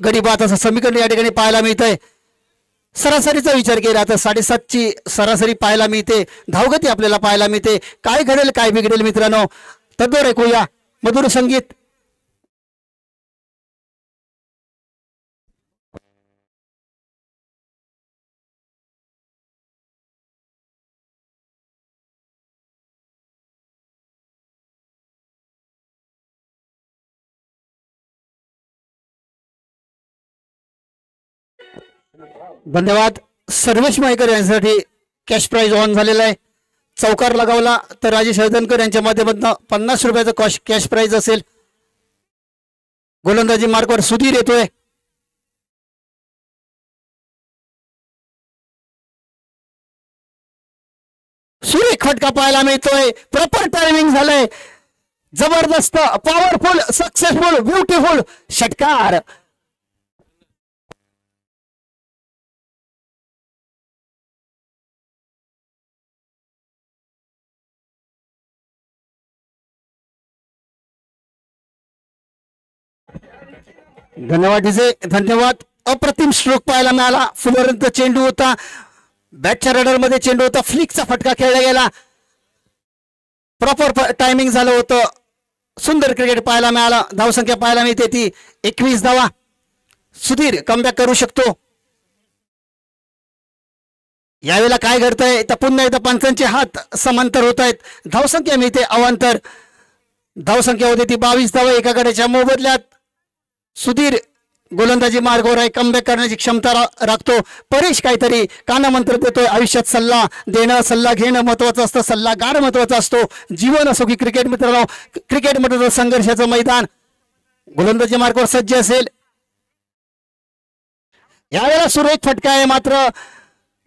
गडी बाद असं समीकरण या ठिकाणी पाहायला मिळतंय. सरासरीचा विचार केला तर 7.5ची सरासरी पाहायला मिळते. धावगती आपल्याला पाहायला मिळते. काय घडेल काय बिघडेल मित्रांनो तद्वर ऐकूया मधुर संगीत. धन्यवाद. सर्वेश मायकर यांच्यासाठी कॅश प्राइज ऑन झालेला आहे. चौकार लगावला तर राजेश हळदणकर यांच्या माध्यमातून 50 रुपयाचा कॅश प्राइज असेल. गोलंदाजी मार्कवर सुधीर येतोय. सुरेख फटका पाहायला मिळतोय. प्रॉपर टायमिंग झालंय. जबरदस्त, पॉवरफुल, सक्सेसफुल, ब्युटिफुल षटकार. धन्यवाद डीजे. धन्यवाद. अप्रतिम स्ट्रोक पाहायला मिळाला. फुलरंत चेंडू होता. बॅटच्या रडर मध्ये चेंडू होता. फ्लिकचा फटका खेळला गेला. प्रॉपर टायमिंग झालं होतं. सुंदर क्रिकेट पाहायला मिळाला. धावसंख्या पाहायला मिळते ती 21 धावा. सुधीर कमबॅक करू शकतो. यावेळेला काय घडतंय तर पुन्हा एकदा पंचांचे हात समांतर होत आहेत. धावसंख्या मिळते अवांतर. धावसंख्या होते ती 22 धावा एका गड्याच्या मोबदल्यात. सुधीर गोलंदाजी मार्गावर आहे. कमबॅक करण्याची क्षमता राखतो. परेश काहीतरी कानामंत्र देतोय. आयुष्यात सल्ला देणं, सल्ला घेणं महत्वाचं असतं. सल्लागार महत्वाचा असतो. जीवन असो की क्रिकेट मित्रांनो, क्रिकेट मध्ये संघर्षाचं मैदान. गोलंदाजी मार्गावर सज्ज असेल. यावेळेला सुरेख फटका आहे मात्र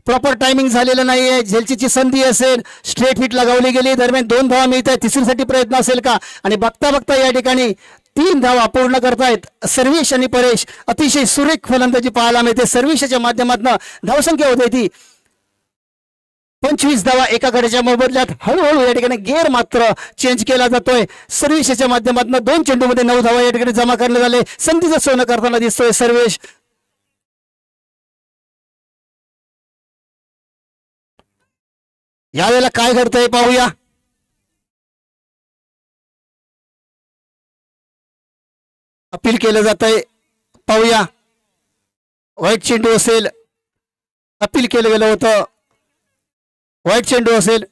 प्रॉपर टायमिंग झालेलं नाहीये. झेलचीची संधी असेल. स्ट्रेट हिट लगावली गेली. दरम्यान 2 धावा मिळत आहेत. तिसरीसाठी प्रयत्न असेल का आणि बघता बघता या ठिकाणी 3 धावा पूर्ण करतायत सर्वेश आणि परेश. अतिशय सुरेख फलंदाजी पाहायला मिळते. सर्वेशच्या माध्यमातून धावसंख्या होते ती 25 धावा एका गड्याच्या मोबदल्यात. हळूहळू या ठिकाणी गेअर मात्र चेंज केला जातोय. सर्वेशच्या माध्यमातून 2 चेंडूमध्ये 9 धावा या ठिकाणी जमा करण्यात आले. संधीचं सोनं करताना दिसतोय सर्वेश. यावेळेला काय घडतंय पाहूया. अपील केलं जात आहे पाहूया. व्हाईट चेंडू असेल. अपील केलं गेलं होतं. व्हाईट चेंडू असेल.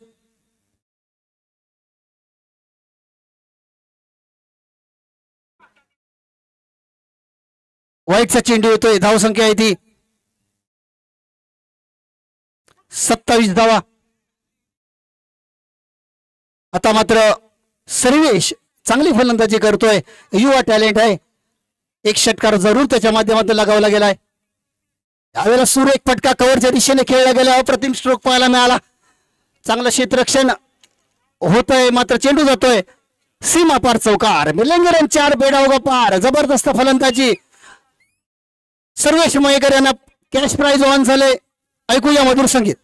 व्हाईटचा चेंडू होतोय. धावसंख्या आहे ती 27 धावा. आता मात्र सर्वेश चांगली फलंदाजी करतोय, युवा टॅलेंट आहे. एक षटकार जरूर त्याच्या माध्यमातून लगावला गेलाय. यावेळेला सुरेख फटका कव्हरच्या दिशेने खेळला गेला, अप्रतिम स्ट्रोक पाहायला मिळाला. चांगलं क्षेत्ररक्षण होतंय, मात्र चेंडू जातोय सीमा पार चौकार. मिलिंदर 4 बेडावगा पार. जबरदस्त फलंदाजी. सर्वेश मयेकर यांना कॅश प्राइज ऑन झाले. ऐकूया मधुर संगीत.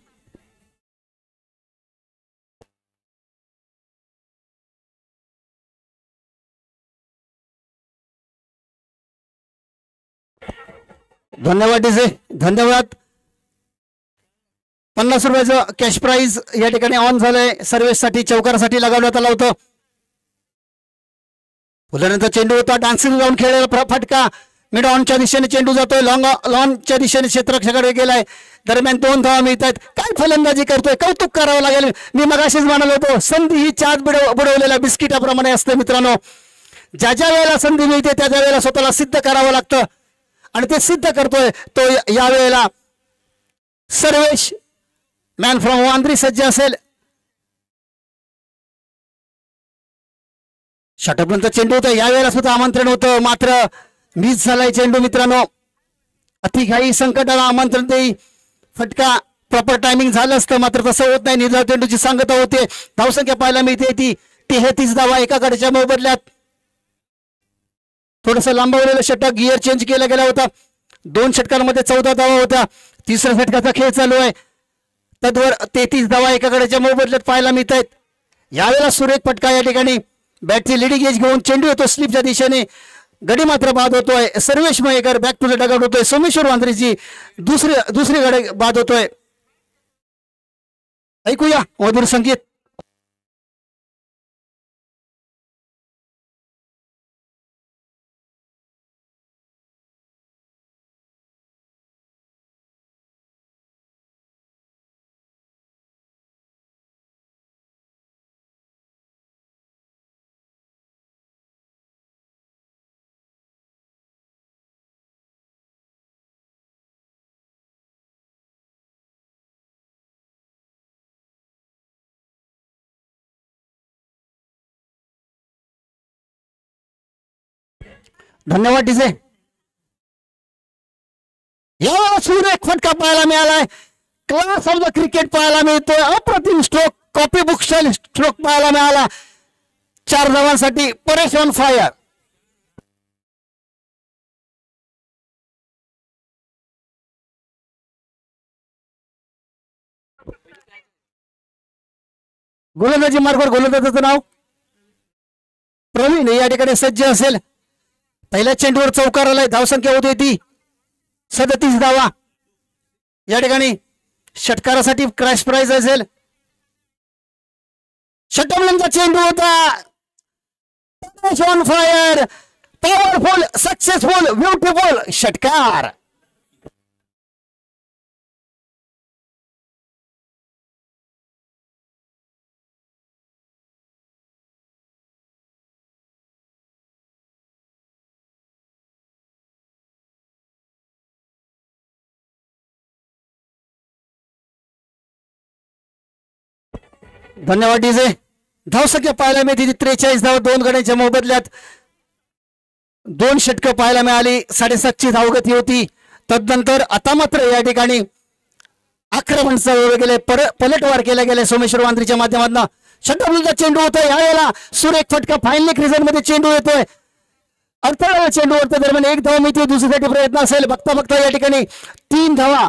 धन्यवाद डीजे, धन्यवाद. 50 रुपयाचं कॅश प्राइज या ठिकाणी ऑन झालंय. सर्व्हिससाठी चौकारासाठी लगावण्यात आला होतं. फुल्यानंतर चेंडू होता, डान्सिंग जाऊन खेळलेला फटका. मिड ऑनच्या दिशेने चेंडू जातोय, लॉनच्या दिशेने क्षेत्ररक्षकाकडे गेलाय. दरम्यान 2 धावा मिळत आहेत. काय फलंदाजी करतोय, कौतुक करावं लागेल. मी मगाशीच म्हणालो होतो, संधी ही चाच बुडवलेल्या बिस्किटाप्रमाणे असते मित्रांनो. ज्या ज्या वेळेला संधी मिळते त्या वेळेला स्वतःला सिद्ध करावं लागतं आणि ते सिद्ध करतोय तो यावेळेला. सर्वेश मॅन फ्रॉम वांद्री सज्ज असेल. षटकापर्यंत चेंडू होता, यावेळेला सुद्धा आमंत्रण होतं, मात्र मिस झालाय चेंडू मित्रांनो. अतिघाई संकटाला आमंत्रण देई. फटका प्रॉपर टायमिंग झालं असतं, मात्र तसं होत नाही. निर्धाव चेंडूची सांगता होते. धावसंख्या पाहायला मिळते ती 33 धावा एका गटाच्या मोबदल्यात. थोडस लांबवलेलं षटक, गिअर चेंज केला गेला होता. 2 षटकांमध्ये 14 धावा होत्या. तिसऱ्या षटकाचा खेळ चालू आहे. तद्वर 33 धावा एका गटाच्या मोबदल्यात पाहायला मिळत आहेत. यावेळेला सुरेख फटका या ठिकाणी. बॅटची लिडिंग एज घेऊन चेंडू येतो स्लिपच्या दिशेने. गडी मात्र बाद होतोय. Sarvesh Mayekar back to the dugout होतोय. सोमेश्वर वांद्रेची दुसरी गडी बाद होतोय. ऐकूया मधुर संगीत. धन्यवाद डीजे. यावेळेला सुरेख फटका पाहायला मिळालाय. क्लास ऑफ द क्रिकेट पाहायला मिळतोय. अप्रतिम stroke, copy book style stroke पाहायला मिळाला. 4 धावांसाठी परेश ऑन फायर. गोलंदाजी मार्गावर गोलंदाजाचं नाव प्रवीण या ठिकाणी सज्ज असेल. पहिल्या चेंडूवर चौकार आलाय. धावसंख्या होती ती 37 धावा. या ठिकाणी षटकारासाठी क्रॅश प्राइज असेल. षटकांचा चेंडू होता. On fire, powerful, successful, beautiful षटकार. धन्यवाद डीजे. धावसंख्या पाहायला मिळते 43 धावा 2 गड्यांच्या मोबदल्यात. 2 षटकं पाहायला मिळाली. 7.5ची धावगती होती. तदनंतर आता मात्र या ठिकाणी आक्रमण चालवले गेले, पलटवार केला गेले सोमेश्वर वांद्रीच्या माध्यमातून. षटकाचा चेंडू होता. यावेळेला सुरेख फटका. फायनली क्रिजन मध्ये चेंडू येतोय. अडथळा चेंडू वरती दरम्यान 1 धाव मिळते. दुसरीसाठी प्रयत्न असेल. बघता बघता या ठिकाणी 3 धावा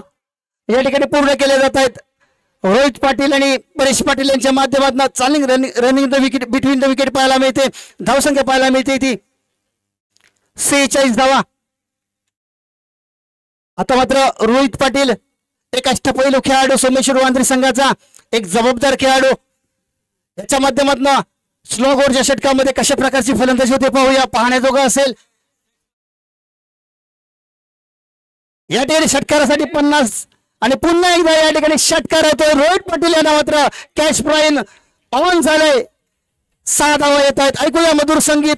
या ठिकाणी पूर्ण केल्या जात आहेत. रोहित पाटील आणि परेश पाटील यांच्या माध्यमातून चालिंग running the wicket between the wicket पाहायला मिळते. धावसंख्या पाहायला मिळते ती 46 धावा. आता मात्र रोहित पाटील एक अष्टपैलू खेळाडू, सोमेश्वर वांद्रे संघाचा एक जबाबदार खेळाडू, याच्या माध्यमातून स्लो ओव्हरच्या षटकामध्ये कशा प्रकारची फलंदाजी होते पाहूया. पाहण्याजोगं असेल. या ठिकाणी षटकारासाठी 50 आणि पुन्हा एकदा या ठिकाणी षटकार होतोय. रोहित पाटील यांना मात्र कॅश प्राइज ऑन झालंय. 6 धावा येत आहेत. ऐकूया मधुर संगीत.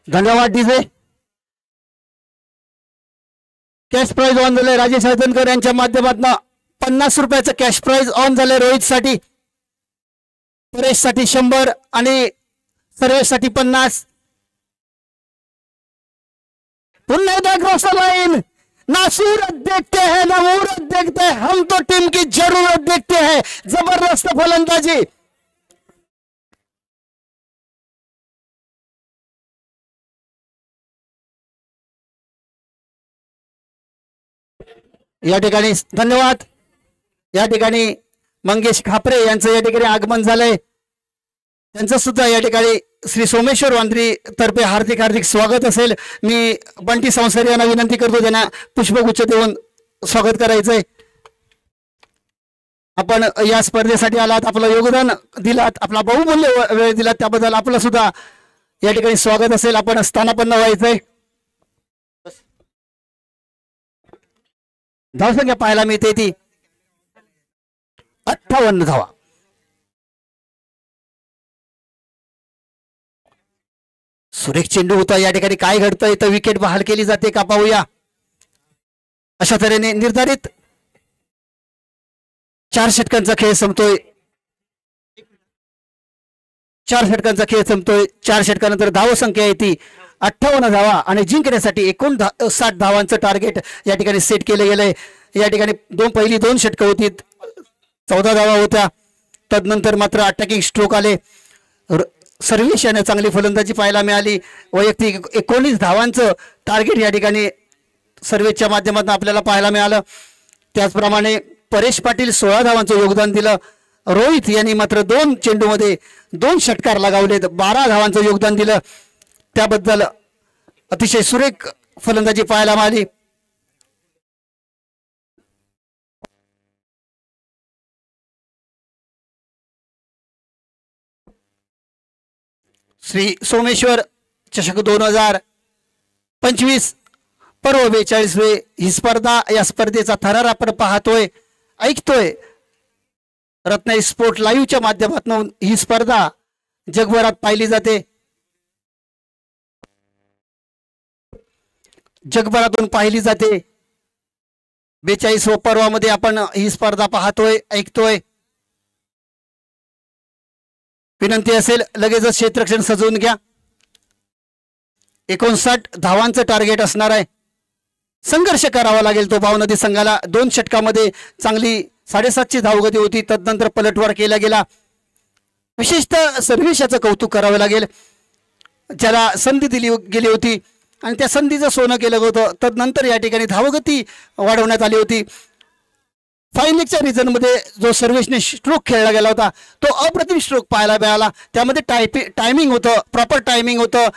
धन्यवाद डीजे. कॅश प्राइज ऑन झालंय राजेश हळदणकर यांच्या माध्यमातून. 50 रुपयाचं कॅश प्राइज ऑन झालंय रोहित साठी, परेश साठी 100 आणि सर्वेश साठी 50. पुन्हा एकदा क्रॉस लाइन. ना सूरत देखते हैं ना मूरत देखते हैं, हम तो टीम की जरूरत देखते हैं. जबरदस्त फलंदाजी. या ठिकाणी धन्यवाद. या ठिकाणी मंगेश खापरे यांचं या ठिकाणी आगमन झालंय. त्यांचं सुद्धा या ठिकाणी श्री सोमेश्वर वांद्री तर्फे हार्दिक हार्दिक स्वागत असेल. मी बंटी संसारी यांना विनंती करतो त्यांना पुष्पगुच्छ देऊन स्वागत करायचंय. आपण या स्पर्धेसाठी आलात, आपलं योगदान दिलात, आपला बहुमूल्य वेळ दिलात, त्याबद्दल आपलं सुद्धा या ठिकाणी स्वागत असेल. आपण स्थानापन्न व्हायचंय. धावसंख्या पाहायला मिळते ती 58 धावा. सुरेख चेंडू होता. या ठिकाणी काय घडतंय तर विकेट बहाल केली जाते का पाहूया. अशा तऱ्हेने निर्धारित 4 षटकांचा खेळ संपतोय. 4 षटकांचा खेळ संपतोय. 4 षटकानंतर धावसंख्या येते 58 धावा आणि जिंकण्यासाठी 59 धावांचं टार्गेट या ठिकाणी सेट केलं गेलंय. या ठिकाणी पहिली 2 षटकं होती, 14 धावा होत्या. तदनंतर मात्र अटॅकिंग स्ट्रोक आले. सर्वेश याने चांगली फलंदाजी पाहायला मिळाली. वैयक्तिक 19 धावांचं टार्गेट या ठिकाणी सर्वेच्या माध्यमातून आपल्याला पाहायला मिळालं. त्याचप्रमाणे परेश पाटील 16 धावांचं योगदान दिलं. रोहित यांनी मात्र 2 चेंडूमध्ये 2 षटकार लगावलेत, 12 धावांचं योगदान दिलं. त्याबद्दल अतिशय सुरेख फलंदाजी पाहायला मिळाली. श्री सोमेश्वर चषक 2025 पर्व 42वे ही स्पर्धा. या स्पर्धेचा थरार आपण पाहतोय, ऐकतोय. रत्नागिरी स्पोर्ट लाईव्हच्या माध्यमातून ही स्पर्धा जगभरात पाहिली जाते. जगभरातून पाहिली जाते. 42व्या पर्वामध्ये आपण ही स्पर्धा पाहतोय, ऐकतोय. विनंती असेल लगेचच क्षेत्ररक्षण सजवून घ्या. 59 धावांचं टार्गेट असणार आहे. संघर्ष करावा लागेल तो भावनदी संघाला. 2 षटकामध्ये चांगली 7.5ची धावगती होती. तदनंतर पलटवार केला गेला. विशेषतः सर्वेशाचं कौतुक करावं लागेल, ज्याला संधी दिली गेली होती आणि त्या संधीचं सोनं केलं होतं. तदनंतर या ठिकाणी धावगती वाढवण्यात आली होती. फायनलच्या रिझनमध्ये जो सर्वेशने स्ट्रोक खेळला गेला होता तो अप्रतिम स्ट्रोक पाहायला मिळाला. त्यामध्ये टायमिंग होतं, प्रॉपर टायमिंग होतं,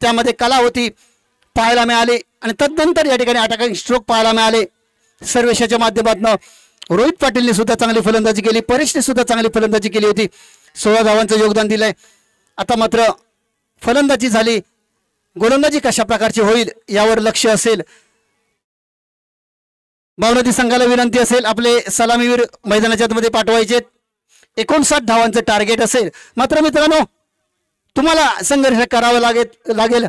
त्यामध्ये कला होती पाहायला मिळाली. आणि तदनंतर या ठिकाणी अटॅकिंग स्ट्रोक पाहायला मिळाले सर्वेशाच्या माध्यमातून. रोहित पाटीलने सुद्धा चांगली फलंदाजी केली, परेशने सुद्धा चांगली फलंदाजी केली होती. 16 धावांचं योगदान दिलंय. आता मात्र फलंदाजी झाली, गोलंदाजी कशा प्रकारची होईल यावर लक्ष असेल. भावनदी संघाला विनंती असेल आपले सलामीवीर मैदानाच्या मध्ये पाठवायचे. 59 धावांचं टार्गेट असेल. मात्र मित्रांनो, तुम्हाला संघर्ष करावा लागेल.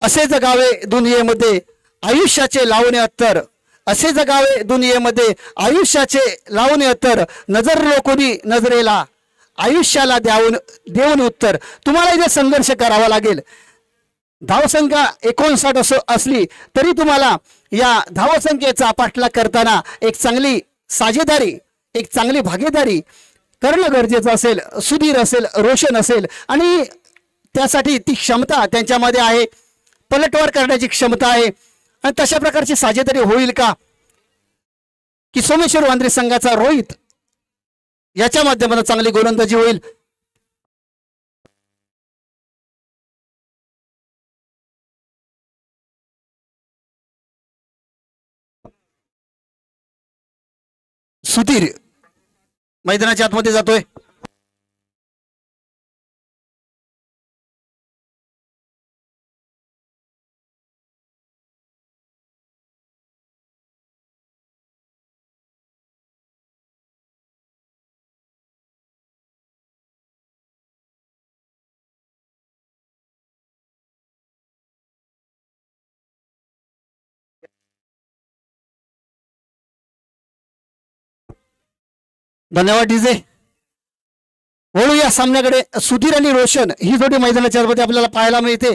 असे जगावे दुनियेमध्ये आयुष्याचे लावणे अत्तर, असे जगावे दुनियेमध्ये आयुष्याचे लावणे अत्तर, नजर लोकोनी नजरेला आयुष्याला देऊन उत्तर. तुम्हाला इथे संघर्ष करावा लागेल. धावसंख्या 59 असली तरी तुम्हाला या धावसंख्येचा पाठलाग करताना एक चांगली साझेदारी, एक चांगली भागीदारी करणं गरजेचं असेल. सुधीर असेल, रोशन असेल आणि त्यासाठी ती क्षमता त्यांच्यामध्ये आहे, पलटवार करण्याची क्षमता आहे. आणि तशा प्रकारची साझेदारी होईल का की सोमेश्वर वांद्रे संघाचा रोहित याच्या माध्यमातून चांगली गोलंदाजी होईल. सुधीर मैदानाच्या आतमध्ये जातोय. धन्यवाद डीजे. वळू या सामन्याकडे. सुधीर आणि रोशन ही जोडी मैदानाच्या मध्ये आपल्याला पाहायला मिळते.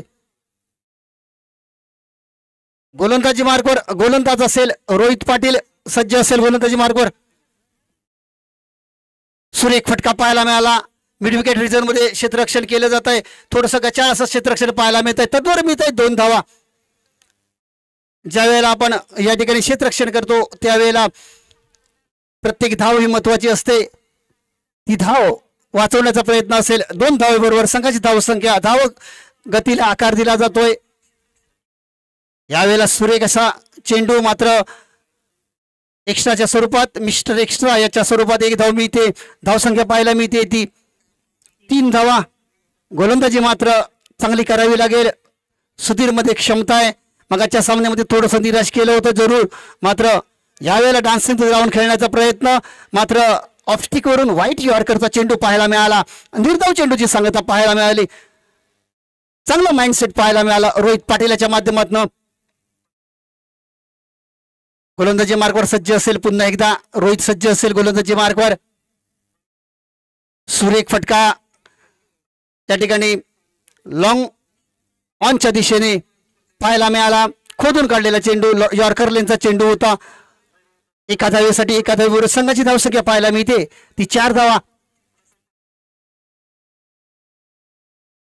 गोलंदाजी मार्कवर गोलंदाज असेल रोहित पाटील, सज्ज असेल गोलंदाजी मार्कवर. सुरेख फटका पाहायला मिळाला. मिड विकेट रिजन मध्ये क्षेत्ररक्षण केलं जात आहे. थोडंसं गचाळ असं क्षेत्ररक्षण पाहायला मिळत आहे. तद्वार मिळत आहे 2 धावा. ज्या वेळेला आपण या ठिकाणी क्षेत्ररक्षण करतो त्यावेळेला प्रत्येक धाव ही महत्वाची असते. ती धाव वाचवण्याचा प्रयत्न असेल. 2 धावेबरोबर संघाची धावसंख्या धाव गतीला आकार दिला जातोय. यावेळेला सुरेख असा चेंडू मात्र एक्स्ट्राच्या स्वरूपात मिस्टर एक्स्ट्रा याच्या स्वरूपात 1 धाव मिळते. धावसंख्या पाहायला मिळते ती 3 धावा. गोलंदाजी मात्र चांगली करावी लागेल. सुधीर मध्ये क्षमता आहे. मगाच्या सामन्यामध्ये थोडंसं निराश केलं होतं जरूर, मात्र यावेळेला डान्सिंग राऊंड खेळण्याचा प्रयत्न. मात्र ऑफस्टिक वरून व्हाईट यॉर्करचा चेंडू पाहायला मिळाला. निर्धाव चेंडूची सांगता पाहायला मिळाली. चांगला माइंडसेट पाहायला मिळाला रोहित पाटीलच्या माध्यमातून. गोलंदाजी मार्कवर सज्ज असेल पुन्हा एकदा रोहित. सज्ज असेल गोलंदाजी मार्कवर. सुरेख फटका त्या ठिकाणी लॉंग ऑनच्या दिशेने पाहायला मिळाला. खोदून काढलेला चेंडू यॉर्कर लेनचा चेंडू होता. एका धावेसाठी एका धावेवर संघाची धावसंख्या पाहायला मिळते ती 4 धावा.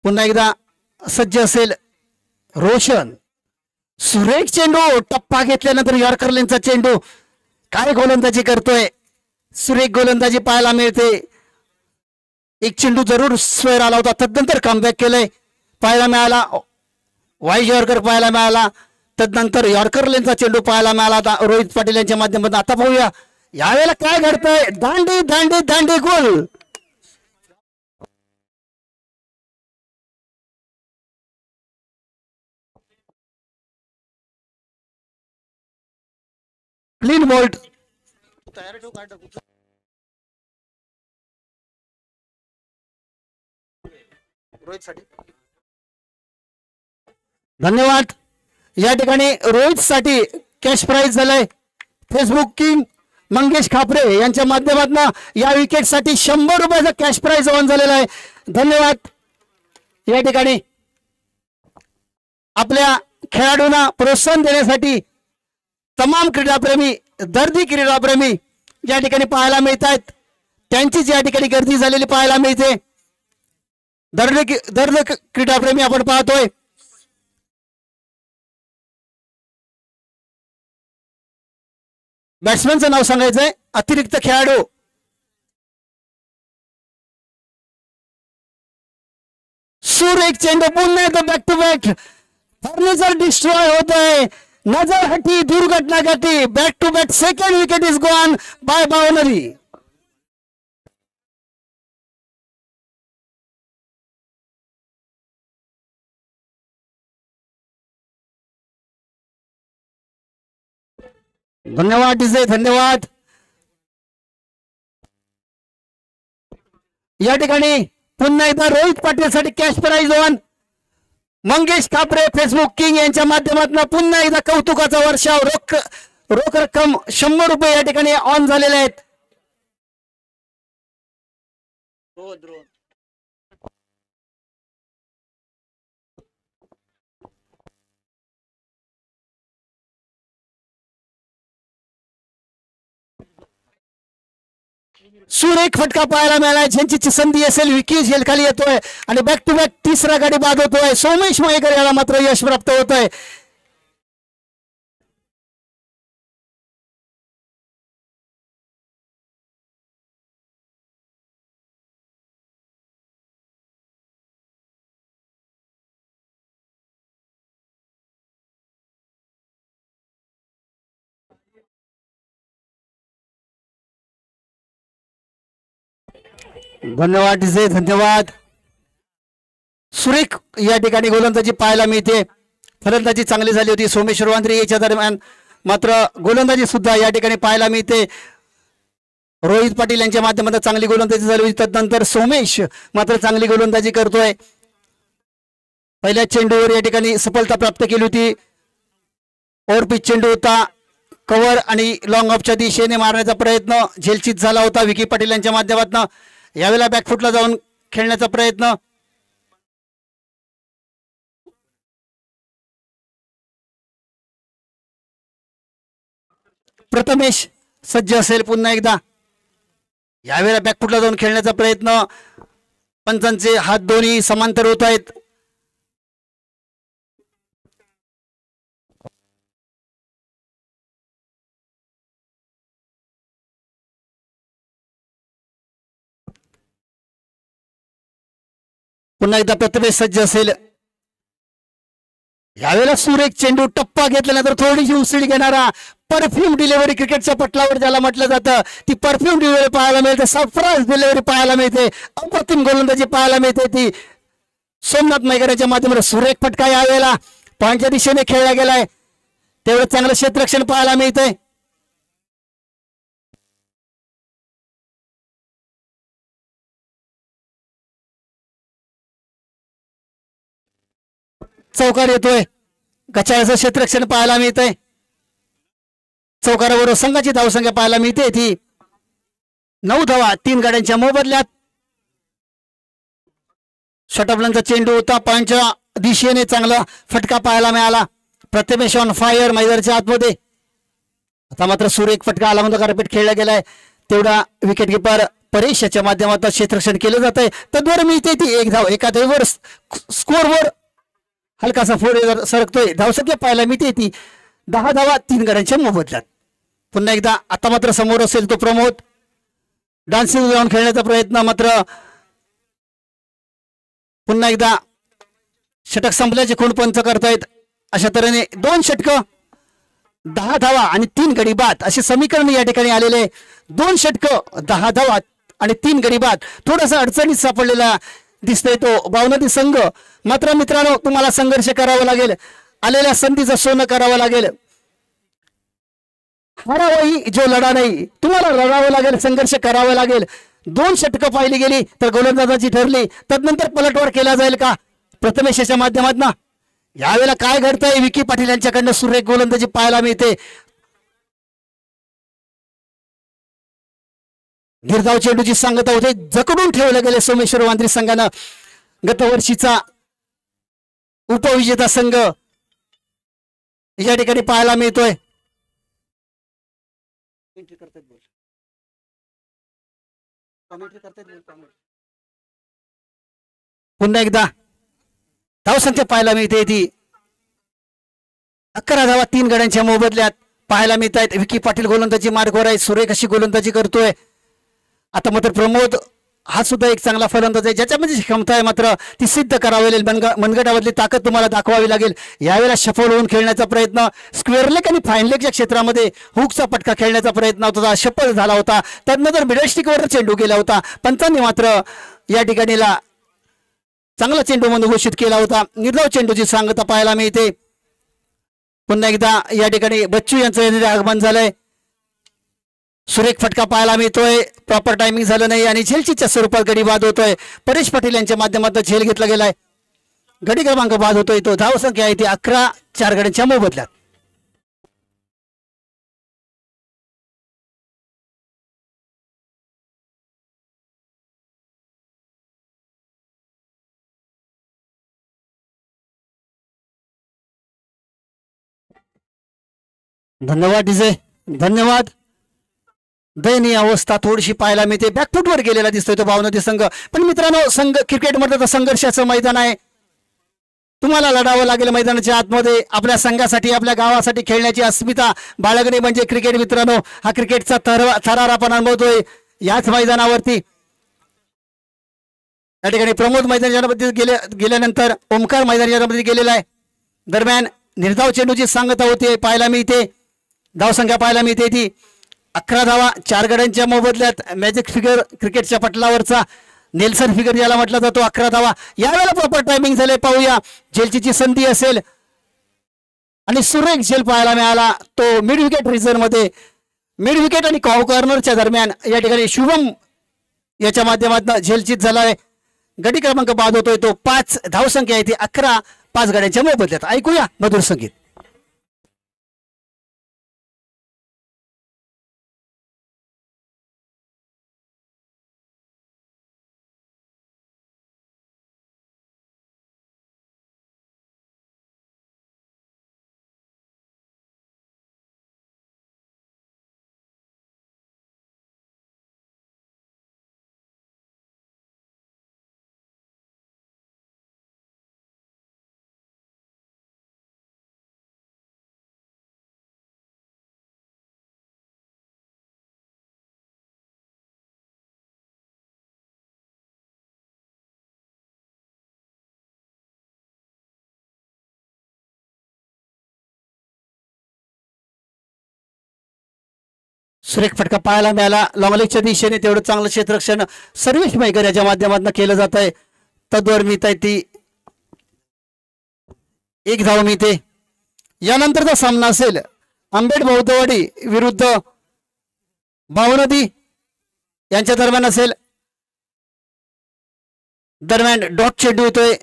पुन्हा एकदा सज्ज असेल रोशन. सुरेख चेंडू टप्पा घेतल्यानंतर यॉर्कर लेनचा चेंडू. काय गोलंदाजी करतोय. सुरेख गोलंदाजी पाहायला मिळते. एक चेंडू जरूर स्क्वेअर आला होता, तदनंतर कमबॅक केलंय पाहायला मिळाला. वाईट यॉर्कर पाहायला मिळाला. तदनंतर यॉर्कर लेनचा चेंडू पाहायला मिळाला रोहित पाटील यांच्या माध्यमातून. आता पाहूया यावेळेला काय घडतंय. दांडी दांडी दांडी गोल. Clean bowled. धन्यवाद. या ठिकाणी रोहित साठी कॅश प्राइज झालंय. फेसबुक किंग मंगेश खापरे यांच्या माध्यमातून या विकेट साठी 100 रुपयाचा कॅश प्राइज ऑन झालेला आहे. धन्यवाद. या ठिकाणी आपल्या खेळाडूंना प्रोत्साहन देण्यासाठी तमाम क्रीडाप्रेमी, दर्दी क्रीडाप्रेमी या ठिकाणी पाहायला मिळत आहेत. त्यांचीच या ठिकाणी गर्दी झालेली पाहायला मिळते. दर्द क्रीडाप्रेमी आपण पाहतोय. बॅट्समॅनचं नाव सांगायचंय. अतिरिक्त खेळाडू सुरेख चेंडू पुन्हा येतो back to back. Furniture destroy होत आहे. नजर हटी दुर्घटना घटी. Back to back second wicket is gone by boundary. धन्यवाद डीजे. धन्यवाद. या ठिकाणी पुन्हा एकदा रोहित पाटील साठी cash prize on. Mangesh Khapre Facebook king यांच्या माध्यमातून पुन्हा एकदा कौतुकाचा वर्षाव. रोख रक्कम 100 रुपये या ठिकाणी ऑन झालेले आहेत. सुरेख फटका पाहायला मिळाला. ज्यांची संधी असेल विकी झेल खाली येतोय आणि बॅक टू बॅक तिसरा गाडी बाद होतोय. सोमेश मयेकर याला मात्र यश प्राप्त होत आहे. धन्यवाद डीजे. धन्यवाद. सुरेख या ठिकाणी गोलंदाजी पाहायला मिळते. फलंदाजी चांगली झाली होती सोमेश्वर वांद्रे याच्या दरम्यान, मात्र गोलंदाजी सुद्धा या ठिकाणी पाहायला मिळते. रोहित पाटील यांच्या माध्यमातून चांगली गोलंदाजी झाली होती. तदनंतर सोमेश मात्र चांगली गोलंदाजी करतोय. पहिल्या चेंडूवर या ठिकाणी सफलता प्राप्त केली होती. ओव्हरपिच चेंडू होता. कव्हर आणि लॉंग ऑफच्या दिशेने मारण्याचा प्रयत्न झेलचित झाला होता विकी पाटील यांच्या माध्यमातून. यावेळेला बॅकफुटला जाऊन खेळण्याचा प्रयत्न. प्रथमेश सज्ज असेल पुन्हा एकदा. यावेळेला बॅकफुटला जाऊन खेळण्याचा प्रयत्न. पंचांचे हात दोन्ही समांतर होत आहेत. पुन्हा एकदा प्रथमेश सज्ज असेल. यावेळेला सुरेख चेंडू टप्पा घेतल्यानंतर थोडीशी उसळी घेणारा परफ्यूम डिलिव्हरी क्रिकेटच्या पटलावर ज्याला म्हटलं जातं ती परफ्यूम डिलिव्हरी पाहायला मिळते. सरप्राईज डिलिव्हरी पाहायला मिळते. अप्रतिम गोलंदाजी पाहायला मिळते ती सोमनाथ मैगराच्या माध्यमातून. सुरेख फटका यावेळेला पॉईंटच्या दिशेने खेळला गेलाय. तेवढं चांगलं क्षेत्ररक्षण पाहायला मिळतंय. चौकार येतोय. गचाळाचं क्षेत्ररक्षण पाहायला मिळतंय. चौकाराबरोबर संघाची धावसंख्या पाहायला मिळते ती 9 धावा 3 गाड्यांच्या मोबदल्यात. षटफलंचा चेंडू होता. पॉईंटच्या दिशेने चांगला फटका पाहायला मिळाला. प्रथमेश ऑन फायर मैदानाच्या आतमध्ये. आता मात्र सुरेख फटका आला म्हणतो कार्पेट खेळला गेलाय. तेवढा विकेट किपर परेश याच्या माध्यमातून क्षेत्ररक्षण केलं जात आहे. तद्वार मिळते ती 1 धाव. एका धावेवर स्कोरवर हलकासा फोर सरकतोय. धावसंख्या पाहायला मिळते ती 10 धावा 3 गाड्यांच्या मोबदल्यात. पुन्हा एकदा आता मात्र समोर असेल तो प्रमोद. डान्सिंग जाऊन खेळण्याचा प्रयत्न. मात्र पुन्हा एकदा षटक संपल्याचे खूण पंच करतायत. अशा तऱ्हेने 2 षटकं 10 धावा आणि 3 गडी बाद असे समीकरण या ठिकाणी आलेले. 2 षटकं 10 धावा आणि 3 गडी बाद. थोडासा अडचणीत सापडलेला दिसतोय तो भावनदी संघ. मात्र मित्रांनो तुम्हाला संघर्ष करावा लागेल. आलेल्या संधीचं सोनं करावं लागेल. हारावाही जो लढा नाही. तुम्हाला लढावं लागेल. संघर्ष करावा लागेल. 2 षटकं पाहिली गेली तर गोलंदाजाची ठरली. तदनंतर पलटवार केला जाईल का प्रथमेशच्या माध्यमातून. यावेळेला काय घडतंय विकी पाटील यांच्याकडनं सुरेख गोलंदाजी पाहायला मिळते. निर्धाव चेंडूची सांगता होते. जकडून ठेवले गेले सोमेश्वर वांद्री संघानं. गतवर्षीचा उपविजेता संघ या ठिकाणी पाहायला मिळतोय. पुन्हा एकदा धावसंख्या पाहायला मिळते ती 11 धावा 3 गाड्यांच्या मोबदल्यात पाहायला मिळत आहेत. विकी पाटील गोलंदाजी मार्गावर आहे. सुरेख अशी गोलंदाजी करतोय. आता मात्र प्रमोद हा सुद्धा एक चांगला फलंदाज आहे. ज्याच्यामध्ये क्षमता आहे मात्र ती सिद्ध करावी लागेल. मनगटामधली ताकद तुम्हाला दाखवावी लागेल. यावेळेला सफल होऊन खेळण्याचा प्रयत्न. स्क्वेअर लेग आणि फाईन लेगच्या क्षेत्रामध्ये हुकचा पटका खेळण्याचा प्रयत्न होता. सफल झाला होता. त्यानंतर मिडल स्टिकवर चेंडू गेला होता. पंचांनी मात्र या ठिकाणीला चांगला चेंडू म्हणून घोषित केला होता. निर्धाव चेंडूची सांगता पाहायला मिळते. पुन्हा एकदा या ठिकाणी बच्चू यांचं आगमन झालंय. सुरेख फटका पाहायला मिळतोय. प्रॉपर टायमिंग झालं नाही आणि झेलचीच्या स्वरूपात गडी बाद होतोय. परेश पाटील यांच्या माध्यमातून झेल घेतला गेलाय. गडी क्रमांक बाद होतोय तो. धावसंख्या आहे ती 11 4 गाड्यांच्या मोबदल्यात. धन्यवाद डीजे. धन्यवाद. दयनीय अवस्था थोडीशी पाहायला मिळते. बॅकफुटवर गेलेला दिसतोय तो भावनदी संघ. पण मित्रांनो संघ क्रिकेटमध्ये संघर्षाचं मैदान आहे. तुम्हाला लढावं लागेल मैदानाच्या आतमध्ये. आपल्या संघासाठी आपल्या गावासाठी खेळण्याची अस्मिता बाळगणे म्हणजे क्रिकेट. मित्रांनो हा क्रिकेटचा थरार आपण अनुभवतोय याच मैदानावरती. या ठिकाणी प्रमोद मैदानामध्ये गेल्यानंतर ओमकार मैदानामध्ये गेलेला आहे. दरम्यान निर्धाव चेंडूची सांगता होते पाहायला मिळते. धावसंख्या पाहायला मिळते ती 11 धावा 4 गाड्यांच्या मोबदल्यात. मॅजिक फिगर क्रिकेटच्या पटलावरचा नेल्सन फिगर याला म्हटला जातो. 11 धावा. यावेळेला प्रॉपर टायमिंग झाले. पाहूया झेलचीची संधी असेल आणि सुरेख झेल पाहायला मिळाला तो मिड विकेट रिझन मध्ये. मिड विकेट आणि कॉर्नरच्या दरम्यान या ठिकाणी शुभम याच्या माध्यमातून झेलचीत झालाय. गडी क्रमांक बाद होतोय तो 5. धावसंख्या आहे ती 11 5 गाड्यांच्या मोबदल्यात. ऐकूया मधुर संगीत. सुरेख फटका पाहायला मिळाला लॉंगलेगच्या दिशेने. तेवढं चांगलं क्षेत्ररक्षण सर्वेश मयकर याच्या माध्यमातून केलं जात आहे. तद्वर मिळत आहे ती एक धाव मिळते. यानंतरचा सामना असेल आंबेड बौद्धवाडी विरुद्ध भावनदी यांच्या दरम्यान असेल. दरम्यान डॉट चेंडू येतोय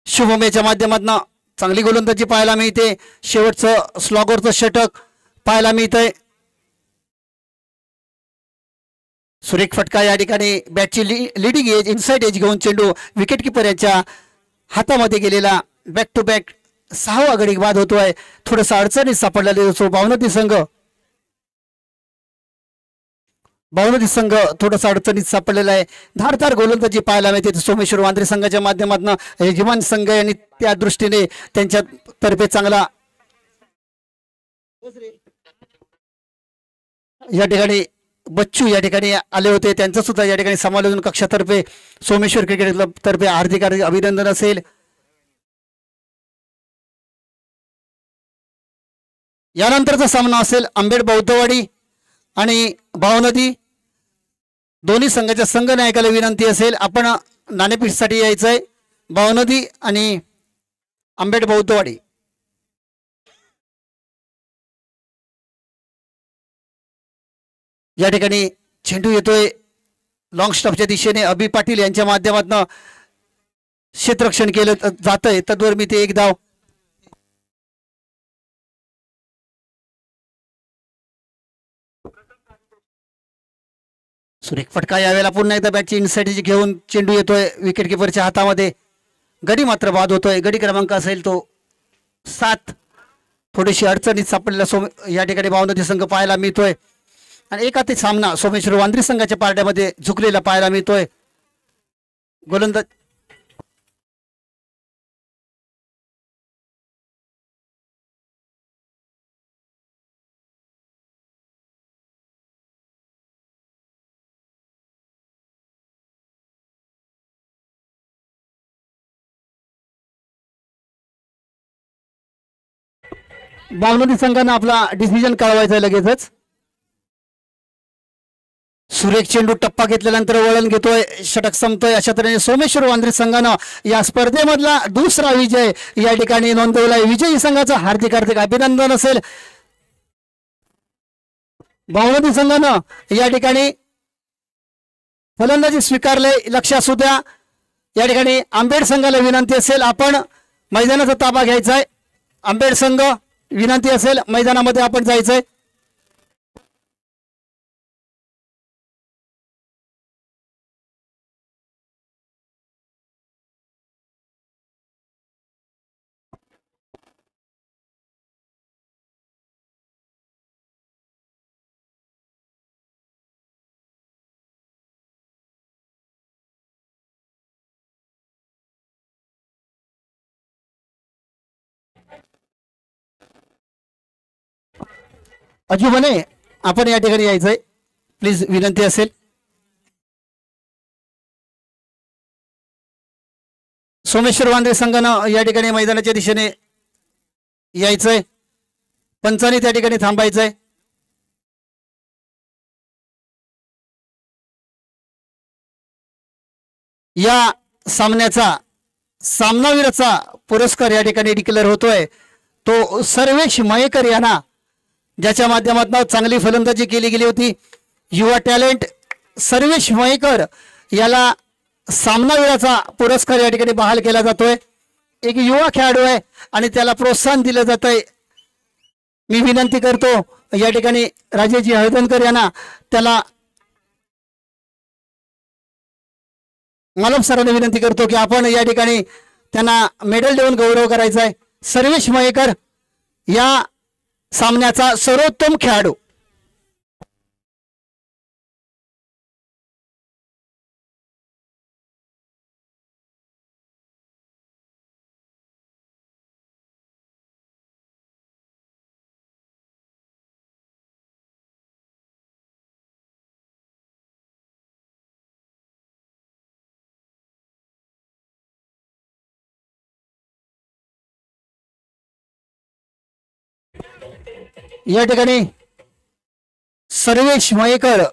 शुभमेच्या माध्यमातून. चांगली गोलंदाजी पाहायला मिळते. शेवटचं स्लॉगरचं षटक पाहायला मिळतंय. सुरेख फटका या ठिकाणी बॅटची लिडिंग एज इनसाइड एज घेऊन चेंडू विकेट किपर यांच्या हातामध्ये गेलेला. बॅक टू बॅक 6वा गडी बाद होतोय. थोडंसं अडचणीत सापडलेला दिसतो भावनदी संघ थोडासा अडचणीत सापडलेला आहे. धारदार गोलंदाजी पाहायला मिळते सोमेश्वर वांद्रे संघाच्या माध्यमातून. यजमान संघ यांनी त्या दृष्टीने त्यांच्या तर्फे चांगला या ठिकाणी बच्चू या ठिकाणी आले होते. त्यांचं सुद्धा या ठिकाणी समालोचन कक्षातर्फे सोमेश्वर क्रिकेट क्लब तर्फे हार्दिक अभिनंदन असेल. यानंतरचा सामना असेल आंबेड बौद्धवाडी आणि भावनदी. दोन्ही संघाच्या संघ नायकाला विनंती असेल आपण नाणेफेकसाठी यायचं आहे. भावनदी आणि आंबेड बौद्धवाडी. या ठिकाणी चेंडू येतोय लॉंग स्टॉपच्या दिशेने. अभि पाटील यांच्या माध्यमातून क्षेत्ररक्षण केलं जातंय. तद्वर मी ते एक धाव. सुरेख फटका यावेळेला पुन्हा एकदा बॅटची इनसाइड घेऊन चेंडू येतोय विकेट किपरच्या हातामध्ये. गडी मात्र बाद होतोय. गडी क्रमांक असेल तो 7. थोडीशी अडचणीत सापडलेला या ठिकाणी भावनदी संघ पाहायला मिळतोय. आणि एक हाती सामना सोमेश्वर वांद्रे संघाच्या पारड्यामध्ये झुकलेला पाहायला मिळतोय. गोलंदाज भावनदी संघानं आपला डिसिजन कळवायचा लगेचच. सुरेख चेंडू टप्पा घेतल्यानंतर वळण घेतोय. षटक संपतोय. अशा तऱ्हेने सोमेश्वर वांद्रे संघानं या स्पर्धेमधला दुसरा विजय या ठिकाणी नोंदवलाय. विजयी संघाचं हार्दिक हार्दिक अभिनंदन असेल. भावनदी संघानं या ठिकाणी फलंदाजी स्वीकारले. लक्ष असू द्या या ठिकाणी आंबेड संघाला विनंती असेल आपण मैदानाचा ताबा घ्यायचा आहे. आंबेड संघ विनंती असेल मैदानामध्ये आपण जायचंय. अजूबने आपण या ठिकाणी यायचंय प्लीज विनंती असेल. सोमेश्वर वांद्रे संघानं या ठिकाणी मैदानाच्या दिशेने यायचंय. पंचांनी त्या ठिकाणी थांबायचंय. या सामन्याचा सामनावीराचा पुरस्कार या ठिकाणी डिक्लेअर होतोय तो सर्वेश मयेकर यांना, ज्याच्या माध्यमातून चांगली फलंदाजी केली गेली होती. युवा टॅलेंट सर्वेश मयेकर याला सामनावीराचा पुरस्कार या ठिकाणी बहाल केला जातोय. एक युवा खेळाडू आहे आणि त्याला प्रोत्साहन दिलं जात आहे. मी विनंती करतो या ठिकाणी राजेशजी हळदणकर यांना त्याला मालम सरांनी विनंती करतो की आपण या ठिकाणी त्यांना मेडल देऊन गौरव करायचा आहे. सर्वेश मयेकर या सामन्याचा सर्वोत्तम खेळाडू. या ठिकाणी सर्वेश मयेकर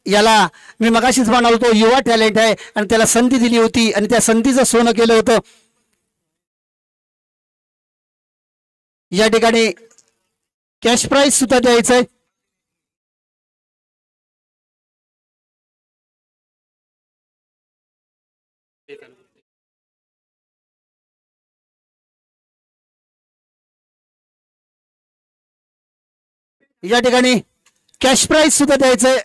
याला मी मगाशीच म्हणालो तो युवा टॅलेंट आहे आणि त्याला संधी दिली होती आणि त्या संधीचं सोनं केलं होतं. या ठिकाणी कॅश प्राइज सुद्धा द्यायचंय. या ठिकाणी कॅश प्राइज सुद्धा द्यायचंय.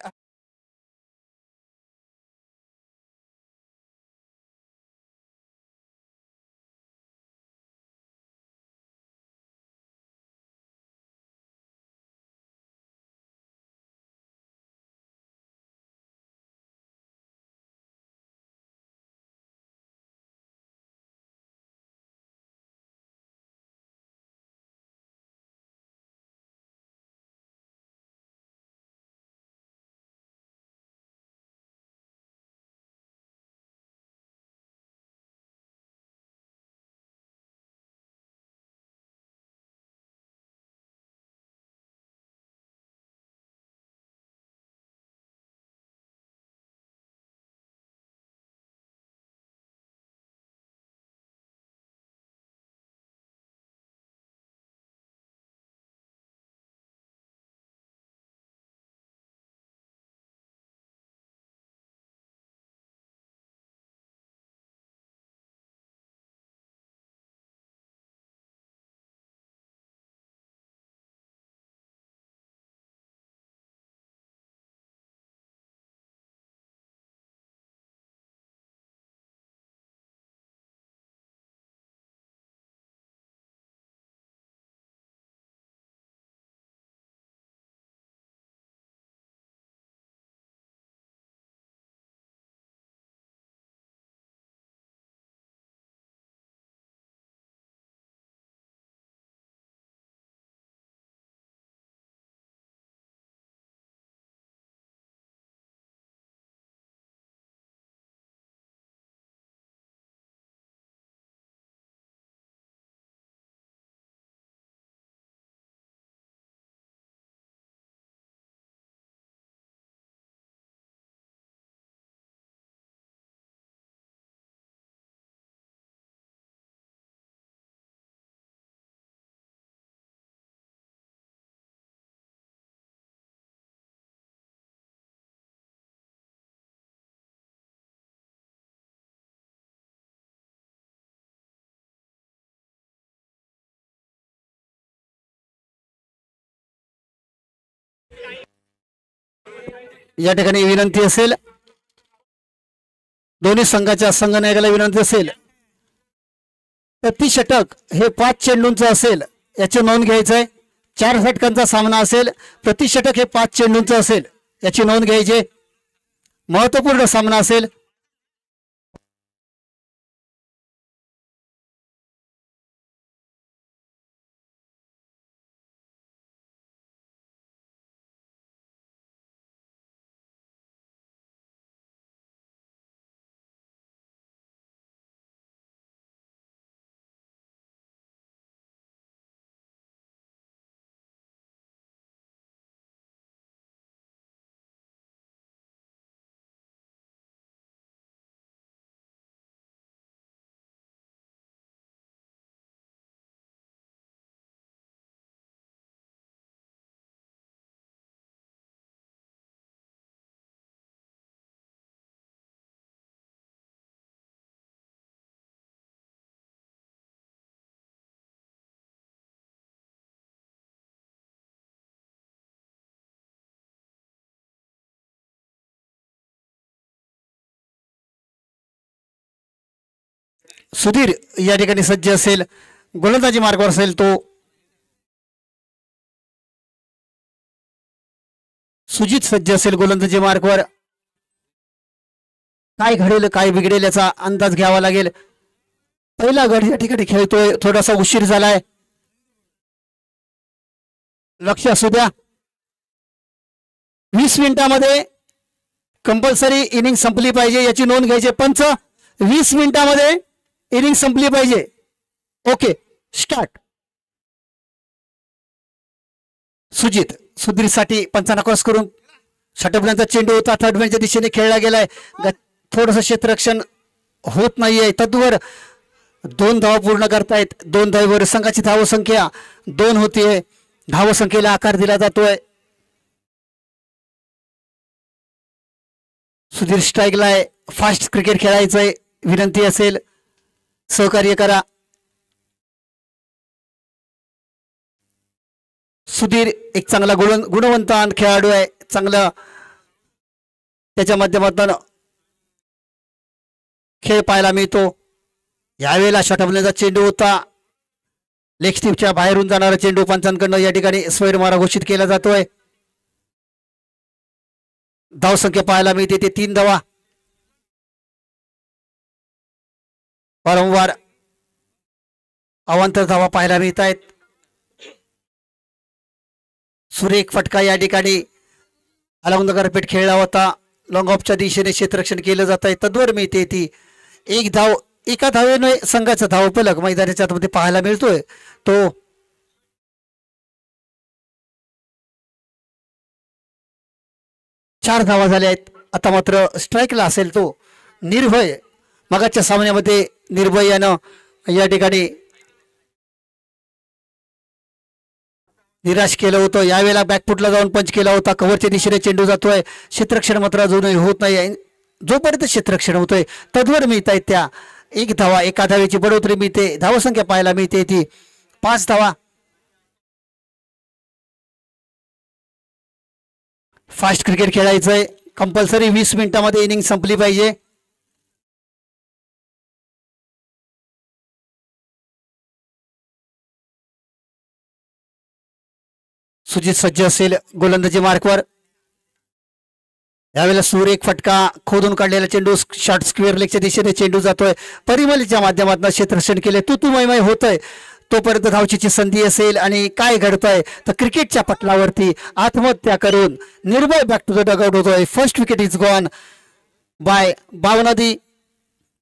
या ठिकाणी विनंती असेल दोन्ही संघाच्या संघनायकाला विनंती असेल प्रति षटक हे 5 चेंडूंचं असेल याची नोंद घ्यायचंय. 4 षटकांचा सामना असेल प्रति षटक हे 5 चेंडूंचं असेल याची नोंद घ्यायची. महत्वपूर्ण सामना असेल. सुधीर या ठिकाणी सज्ज असेल. गोलंदाजी मार्गावर असेल तो. सुजित सज्ज असेल गोलंदाजी मार्गावर. काय घडेल काय बिघडेल याचा अंदाज घ्यावा लागेल. पहिला गट या ठिकाणी खेळतोय. थोडासा उशीर झालाय. लक्ष असू द्या. 20 मिनिटांमध्ये कंपल्सरी इनिंग संपली पाहिजे याची नोंद घ्यायची. पंच 20 मिनिटांमध्ये इनिंग संपली पाहिजे. Okay start. सुधीरसाठी पंचांना क्रॉस करून षटफल्यांचा चेंडू होता थर्ड मॅनच्या दिशेने खेळला गेलाय थोडस क्षेत्ररक्षण होत नाहीये तद्वर 2 धावा पूर्ण करतायत 2 धावेवर संघाची धावसंख्या 2 होतीये धावसंख्येला आकार दिला जातोय सुधीर स्ट्राईकला आहे फास्ट क्रिकेट खेळायचंय विनंती असेल सहकार्य करा सुधीर एक चांगला गुणवंत खेळाडू आहे चांगला त्याच्या माध्यमातून खेळ पाहायला मिळतो यावेळेला षटफलंदाजीचा चेंडू होता लेग स्टिपच्या बाहेरून जाणारा चेंडू पंचांकडनं या ठिकाणी स्वैरमारा घोषित केला जातोय धावसंख्या पाहायला मिळते ते 3 धावा वारंवार अवांतर धावा पाहायला मिळत आहेत सुरेख फटका या ठिकाणी अलंगकारपेठ खेळला होता लॉंग ऑफच्या दिशेने क्षेत्ररक्षण केलं जात आहे तद्वर मिळते ती एक धाव एका धावेने संघाचा धावफलक मैदानाच्या आतमध्ये पाहायला मिळतोय तो 4 धावा झाल्या आहेत आता मात्र स्ट्राईकला असेल तो निर्भय मगाच्या सामन्यामध्ये निर्भय यानं या ठिकाणी निराश केलं होतं यावेळेला बॅकफुटला जाऊन पंच केला होता कव्हरच्या दिशेने चेंडू जातोय क्षेत्ररक्षण मात्र अजूनही होत नाही जोपर्यंत क्षेत्ररक्षण होतोय तद्वर मिळत आहेत त्या 1 धावा एका धावेची बढोतरी मिळते धावसंख्या पाहायला मिळते ती 5 धावा फास्ट क्रिकेट खेळायचंय कंपल्सरी 20 मिनिटांमध्ये इनिंग संपली पाहिजे सुजित सज्ज असेल गोलंदाजी मार्कवर यावेळेला सुरेख फटका खोदून काढलेला चेंडू शॉर्ट स्क्वेअर लेगच्या दिशेने चेंडू जातोय परिमलच्या माध्यमातून क्षेत्ररक्षण केले तुतुमयमय होतंय तोपर्यंत धावचीची संधी असेल आणि काय घडतंय तर क्रिकेटच्या पटलावरती आत्महत्या करून Nirbhay back to the dugout होतोय first wicket is gone by Bavnadi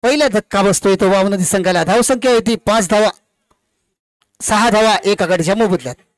पहिला धक्का बसतोय तो बावनदी संघाला धावसंख्या होती 5 धावा 6 धावा 1 आघाडीच्या मोबदल्यात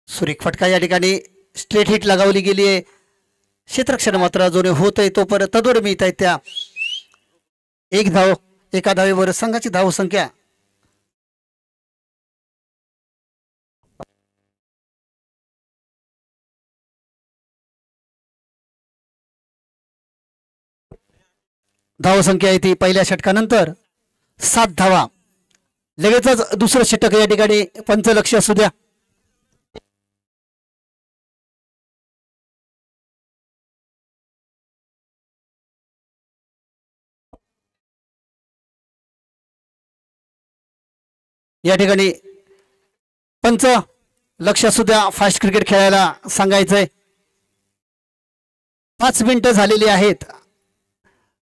सुरेख फटका या ठिकाणी स्ट्रेट हिट लगावली गेली आहे क्षेत्ररक्षण मात्र अजून होत आहे तोपर्यंत तदोर मिळत आहेत त्या 1 धाव एका धावेवर संघाची धावसंख्या धावसंख्या आहे ती पहिल्या षटकानंतर 7 धावा लगेचच दुसरं षटक या ठिकाणी पंचलक्ष असू द्या या ठिकाणी पंच लक्ष सुद्धा फास्ट क्रिकेट खेळायला सांगायचंय 5 मिनिटं झालेली आहेत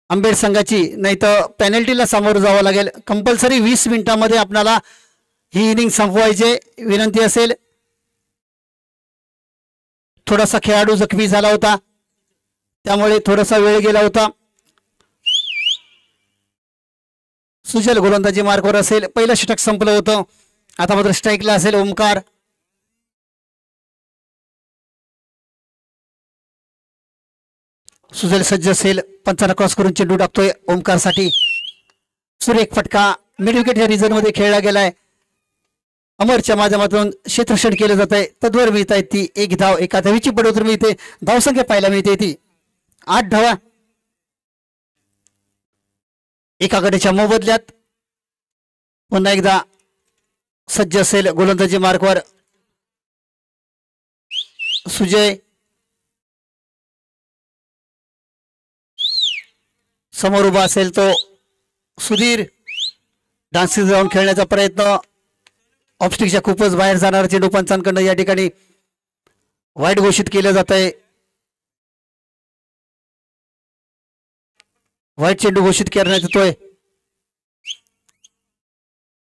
आंबेड संघाची नाही तर पेनल्टीला सामोरं जावं लागेल कंपल्सरी 20 मिनिटांमध्ये आपल्याला ही इनिंग संपवायची विनंती असेल थोडासा खेळाडू जखमी झाला होता त्यामुळे थोडासा वेळ गेला होता सुजल गोलंदाजी मार्कवर असेल पहिलं षटक संपलं होतं आता मात्र स्ट्राईकला असेल ओमकार सुजल सज्ज असेल, पंचांना क्रॉस करून चेंडू टाकतोय ओमकारसाठी. सुरेख फटका मिड विकेट या रिझन मध्ये खेळला गेलाय. अमरच्या माध्यमातून क्षेत्ररक्षण केलं जात आहे. तद्वर मिळत आहे ती 1 धाव. एका धावीची बढोतरी मिळते. धावसंख्या पाहायला मिळते ती 8 धावा. एका गड्याच्या मोबदल्यात पुन्हा एकदा सज्ज असेल गोलंदाजी मार्कवर सुजय. समोर उभा असेल तो सुधीर. डान्सिंग जाऊन खेळण्याचा प्रयत्न. ऑफस्टिकच्या खूपच बाहेर जाणार चेंडू पंचांकडनं या ठिकाणी वाईट घोषित केलं जात आहे. वाईट चेंडू घोषित करण्यात येतोय.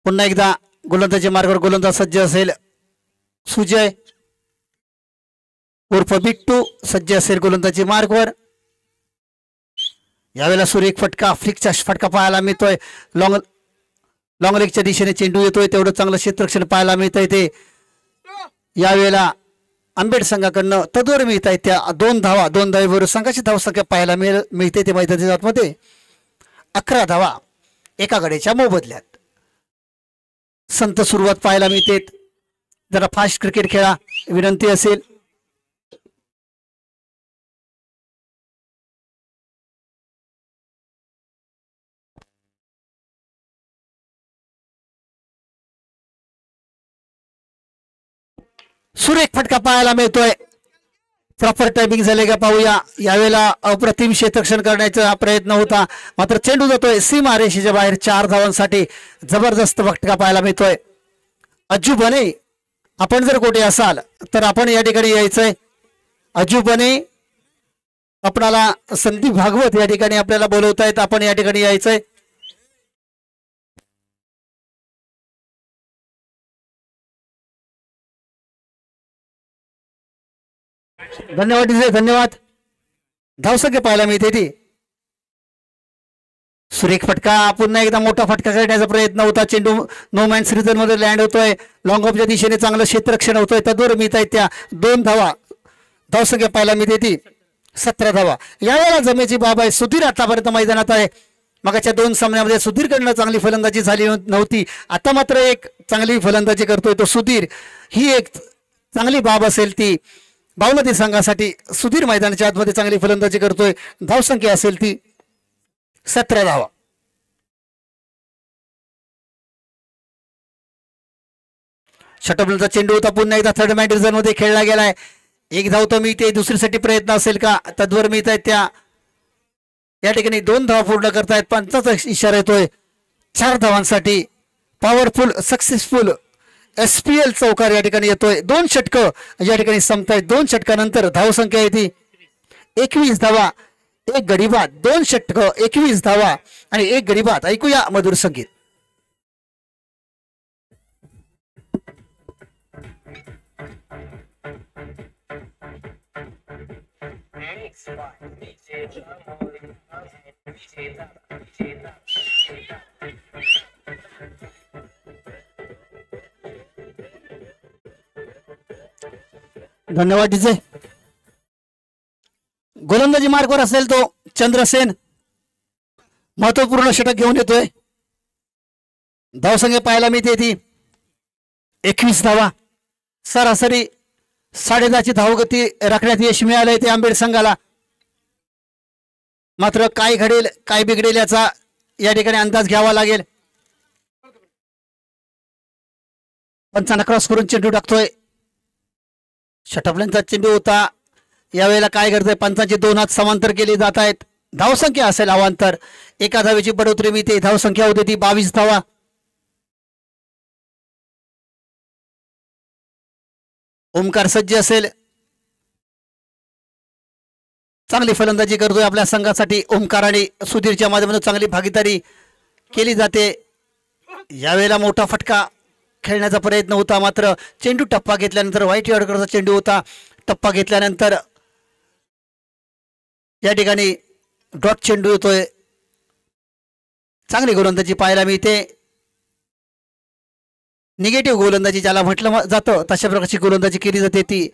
पुन्हा एकदा गोलंदाजी मार्गावर गोलंदाज सज्ज असेल सुजय उर्फ बिट्टू सज्ज असेल गोलंदाजी मार्गवर. यावेळेला सुरेख फटका फ्लिकचा फटका पाहायला मिळतोय. लॉंग लेगच्या दिशेने चेंडू येतोय. तेवढं चांगलं क्षेत्ररक्षण पाहायला मिळत आहे ते. यावेळेला आंबेड संघाकडनं तद्वर मिळत आहेत त्या 2 धावा. 2 धावेबरोबर संघाची धावसंख्या पाहायला मिळते ते मैदानी आतमध्ये 11 धावा एका गड्याच्या मोबदल्यात. संत सुरुवात पाहायला मिळते. जरा फास्ट क्रिकेट खेळा विनंती असेल. सुरेख फटका पाहायला मिळतोय. प्रॉपर टायमिंग झाले का पाहूया. यावेळेला अप्रतिम क्षेत्ररक्षण करण्याचा प्रयत्न होता मात्र चेंडू जातोय सीमा रेषेच्या बाहेर 4 धावांसाठी. जबरदस्त फटका पाहायला मिळतोय. अज्जू बने आपण जर कुठे असाल तर आपण या ठिकाणी यायचंय. अज्जू बने आपणाला संदीप भागवत या ठिकाणी आपल्याला बोलवतायत. आपण या ठिकाणी यायचंय. धन्यवाद डिजे धन्यवाद. धावसंख्या पाहायला मिळते ती. सुरेख फटका पुन्हा एकदा मोठा फटका करण्याचा प्रयत्न होता. चेंडू नो मॅन्स रिझन मध्ये लँड होतोय. लॉंग ऑफच्या दिशेने चांगलं क्षेत्ररक्षण होतोय. तद्वर मिळत आहेत त्या 2 धावा. धावसंख्या पाहायला मिळते ती 17 धावा. यावेळेला जमेची बाब आहे. सुधीर आतापर्यंत मैदानात आहे. मगाच्या 2 सामन्यामध्ये सुधीरकडनं चांगली फलंदाजी झाली नव्हती. आता मात्र एक चांगली फलंदाजी करतोय तो सुधीर. ही एक चांगली बाब असेल ती. बावनदी संघासाठी सुधीर मैदानाच्या आतमध्ये चांगली फलंदाजी करतोय. धावसंख्या असेल ती 17 धावा. षटबलचा चेंडू होता. पुन्हा एकदा थर्ड मॅन डिव्हिजन मध्ये खेळला गेलाय. 1 धाव तर मिळते. दुसरीसाठी प्रयत्न असेल का तद्वर मिळत आहेत त्या. या ठिकाणी 2 धावा पूर्ण करतायत. 5चा इशारा येतोय 4 धावांसाठी. पॉवरफुल सक्सेसफुल SPL चौकार या ठिकाणी येतोय. 2 षटकं या ठिकाणी संपतायत. 2 षटकानंतर धावसंख्या येते 21 धावा. 1 गडी बाद. 2 षटकं 21 धावा आणि 1 गडी बाद. ऐकूया मधुर संगीत. धन्यवाद डीजे. गोलंदाजी मार्गवर असेल तो चंद्रसेन. महत्वपूर्ण षटक घेऊन येतोय. धावसंख्या पाहायला मिळते ती 21 धावा. सरासरी 10.5ची धावगती राखण्यात यश मिळालंय ते आंबेड संघाला. मात्र काय घडेल काय बिघडेल याचा या ठिकाणी अंदाज घ्यावा लागेल. पंचांना क्रॉस करून चेंडू टाकतोय. षटफलंदाज चेंडू होता. यावेळेला काय करतोय पंचांचे 2 हात समांतर केले जात आहेत. धावसंख्या असेल अवांतर. 1 धावेची बढोतरी मिळते. धावसंख्या होते ती 22 धावा. ओमकार सज्ज असेल. चांगली फलंदाजी करतोय आपल्या संघासाठी ओमकार आणि सुधीरच्या माध्यमातून चांगली भागीदारी केली जाते. यावेळेला मोठा फटका खेळण्याचा प्रयत्न होता मात्र चेंडू टप्पा घेतल्यानंतर व्हाईट यॉर्करचा चेंडू होता. टप्पा घेतल्यानंतर या ठिकाणी डॉट चेंडू येतोय. चांगली गोलंदाजी पाहायला मिळते. निगेटिव्ह गोलंदाजी ज्याला म्हटलं जातं तशा प्रकारची गोलंदाजी केली जाते ती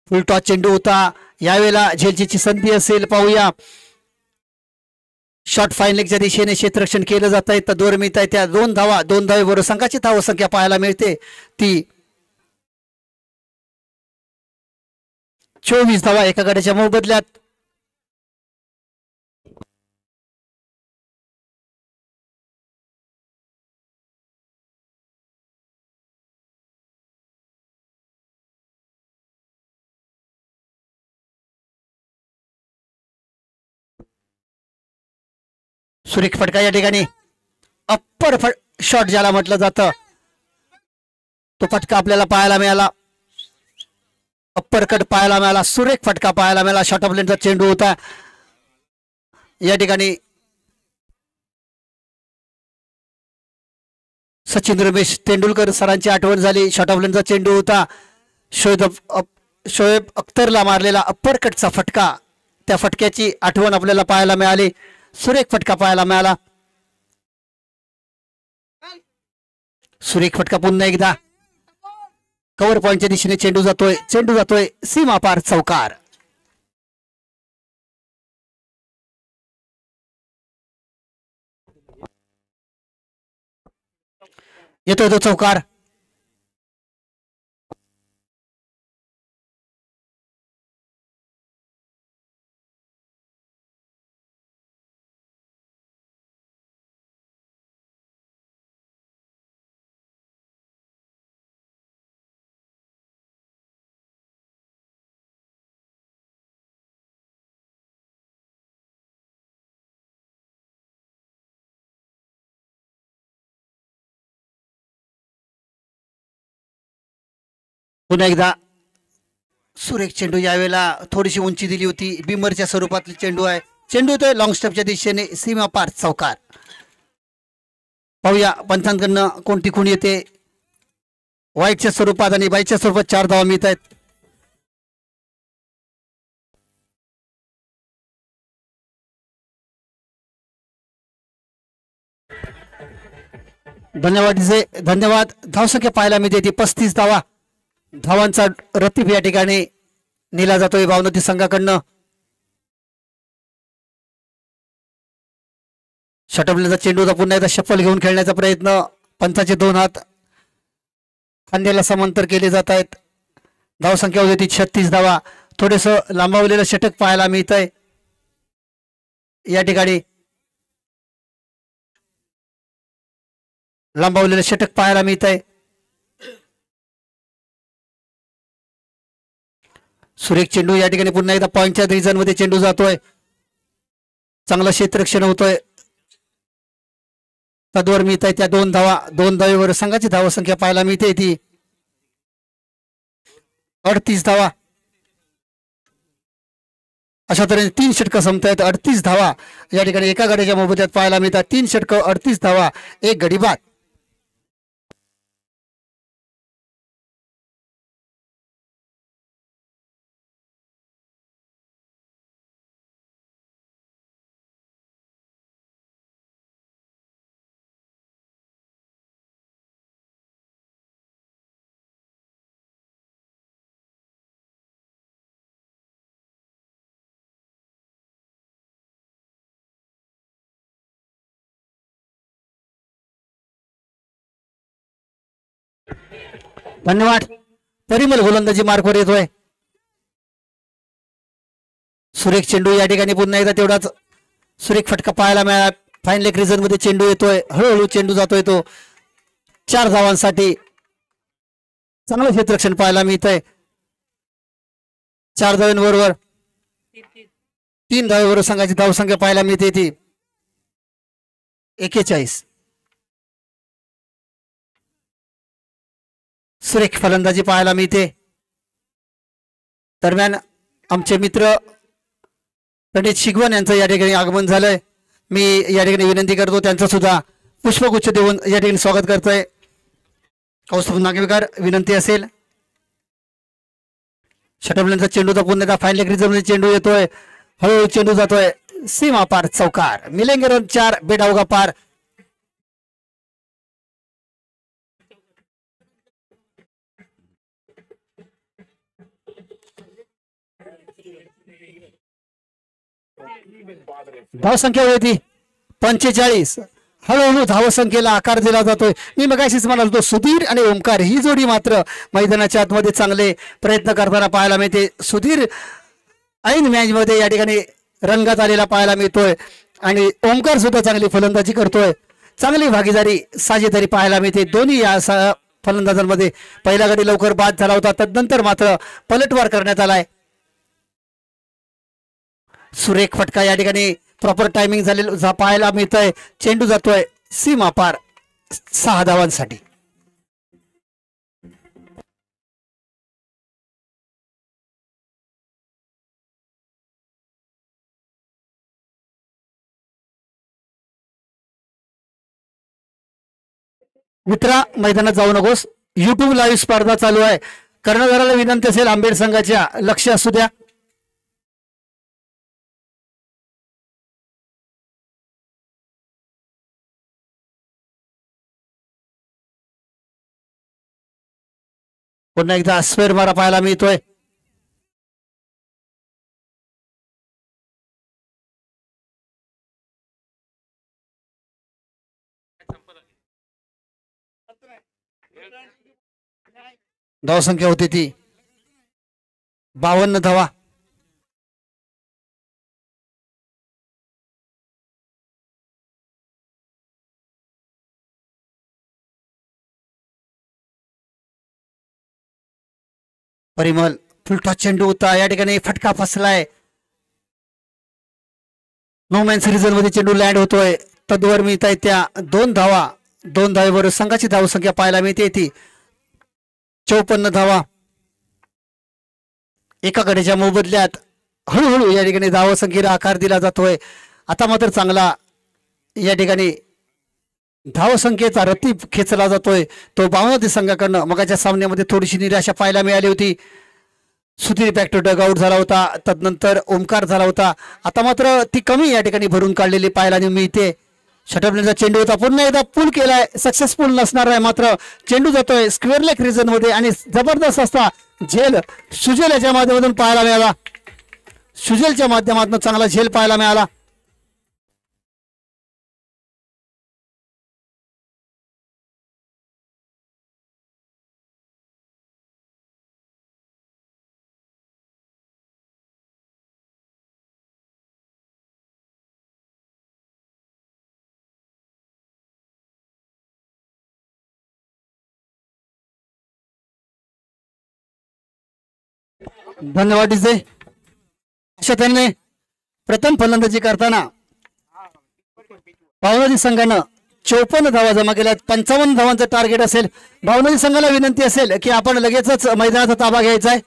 फुलटॉस चेंडू होता यावेळेला झेलची संधी असेल पाहूया शॉर्ट फाईन लेगच्या दिशेने क्षेत्ररक्षण केलं जात आहे तर दोर मिळत आहे त्या दोन धावेवर संघाची धाव संख्या पाहायला मिळते ती 24 धावा एका गड्याच्या मोबदल्यात सुरेख फटका या ठिकाणी अप्पर शॉट ज्याला म्हटलं जातं तो फटका आपल्याला पाहायला मिळाला अप्पर कट पाहायला मिळाला सुरेख फटका पाहायला मिळाला शॉर्ट ऑफ लेनचा चेंडू होता या ठिकाणी सचिन रमेश तेंडुलकर सरांची आठवण झाली शॉर्ट ऑफ लेनचा चेंडू होता शोएब अख्तरला मारलेला अप्पर कटचा फटका त्या फटक्याची आठवण आपल्याला पाहायला मिळाली सुरेख फटका पाहायला मिळाला सुरेख फटका पुन्हा एकदा कव्हर पॉइंटच्या दिशेने चेंडू जातोय सीमा पार चौकार येतोय तो चौकार पुन्हा एकदा सुरेख चेंडू यावेळेला थोडीशी उंची दिली होती बिमरच्या स्वरूपातली चेंडू आहे चेंडू येतोय लॉंग स्टेपच्या दिशेने सीमा पार चौकार पाहूया पंचांकडनं कोणती खूण येते व्हाईटच्या स्वरूपात आणि बाईच्या स्वरूपात 4 धावा मिळत आहेत धन्यवाद धावसंख्या पाहायला मिळते ती 35 धावा धावांचा रतीब या ठिकाणी नेला जातोय भावनदी संघाकडनं षटबलेचा चेंडूचा पुन्हा एकदा शफल घेऊन खेळण्याचा प्रयत्न पंचाचे 2 हात खांद्याला समांतर केले जात आहेत धावसंख्या होती 36 धावा थोडेस लांबवलेलं षटक पाहायला मिळत आहे या ठिकाणी लांबवलेलं षटक पाहायला मिळत आहे सुरेख चेंडू या ठिकाणी पुन्हा एकदा पॉइंटच्या रिजन मध्ये चेंडू जातोय चांगलं क्षेत्ररक्षण होतोय तद्वर मिळत आहे त्या 2 धावेवर संघाची धावसंख्या पाहायला मिळते ती 38 धावा अशा तऱ्हेने 3 षटकं संपतायत 38 धावा या ठिकाणी एका गड्याच्या मोबदल्यात पाहायला मिळतात 3 षटकं 38 धावा 1 गडी बाद धन्यवाद परिमल गोलंदाजी मार्कवर येतोय सुरेख चेंडू या ठिकाणी पुन्हा एकदा तेवढाच सुरेख फटका पाहायला मिळाला फाईन लेग रिजन मध्ये चेंडू येतोय हळूहळू चेंडू जातोय तो 4 धावांसाठी चांगलं क्षेत्ररक्षण पाहायला मिळतंय 4 धावांबरोबर 3 धावेवर संघाची धावसंख्या पाहायला मिळते ती 41 सुरेख फलंदाजी पाहायला मिळते दरम्यान आमचे मित्र पंडित शिगवण यांचं या ठिकाणी आगमन झालंय मी या ठिकाणी विनंती करतो त्यांचं सुद्धा पुष्पगुच्छ देऊन या ठिकाणी स्वागत करतोय कौस्तुभ नागवेकर विनंती असेल षटबलांचा चेंडूचा पुन्हा फाईन लेग रिझर्व्ह चेंडू येतोय हळूहळू चेंडू जातोय सीमा पार चौकार मिलेंगे रन 4 बेडावगा पार धावसंख्या होती 45. हळूहळू धावसंख्येला आकार दिला जातोय. मी मगाशीच म्हणालो होतो, सुधीर आणि ओमकार ही जोडी मात्र मैदानाच्या आतमध्ये चांगले प्रयत्न करताना पाहायला मिळते. सुधीर ऐन मॅच मध्ये या ठिकाणी रंगात आलेला पाहायला मिळतोय आणि ओमकार सुद्धा चांगली फलंदाजी करतोय. चांगली भागीदारी साजेदारी पाहायला मिळते दोन्ही या फलंदाजांमध्ये. पहिला गडी लवकर बाद झाला होता, तदनंतर मात्र पलटवार करण्यात आलाय. सुरेख फटका या ठिकाणी प्रॉपर टायमिंग झालेला पाहायला मिळतोय. चेंडू जातोय सीमा पार 6 धावांसाठी. मित्रा, मैदानात जाऊ नकोस. युट्यूब लाईव्ह स्पर्धा चालू आहे. कर्णधाराला विनंती असेल, आंबेड संघाच्या लक्ष असू द्या. पुन्हा एकदा स्क्वेअर मारा पाहायला मिळतोय. धावसंख्या होती ती 52 धावा. परिमल फुलटॉस चेंडू होता, या ठिकाणी फटका फसलाय. नो मॅन सिरीजन मध्ये चेंडू लँड होतोय. तद्वर मिळत आहे त्या 2 धावा. 2 धावेवर संघाची धावसंख्या पाहायला मिळते ती 54 धावा. एका गड्याच्या मोबदल्यात हळूहळू या ठिकाणी धावसंख्येला आकार दिला जातोय. आता मात्र चांगला या ठिकाणी धावसंख्येचा रती खेचला जातोय तो बावनदी संघाकडनं. मगाच्या सामन्यामध्ये थोडीशी निराशा पाहायला मिळाली होती. Sudhir back to dugout झाला होता, तदनंतर ओमकार झाला होता. आता मात्र ती कमी या ठिकाणी भरून काढलेली पाहायला मिळते. शटरप्लेनचा चेंडू होता, पुन्हा एकदा पूल केलाय, सक्सेसफुल नसणार आहे. मात्र चेंडू जातोय स्क्वेअर लेग रिजन मध्ये आणि जबरदस्त असा झेल सुजल याच्या माध्यमातून पाहायला मिळाला. सुजलच्या माध्यमातून चांगला झेल पाहायला मिळाला. धन्यवाद डीजे. अशा त्याने प्रथम फलंदाजी करताना भावनाजी संघानं 54 धावा जमा केल्यात. 55 धावांचं टार्गेट असेल. भावनाजी संघाला विनंती असेल की आपण लगेचच मैदानाचा ताबा घ्यायचा आहे.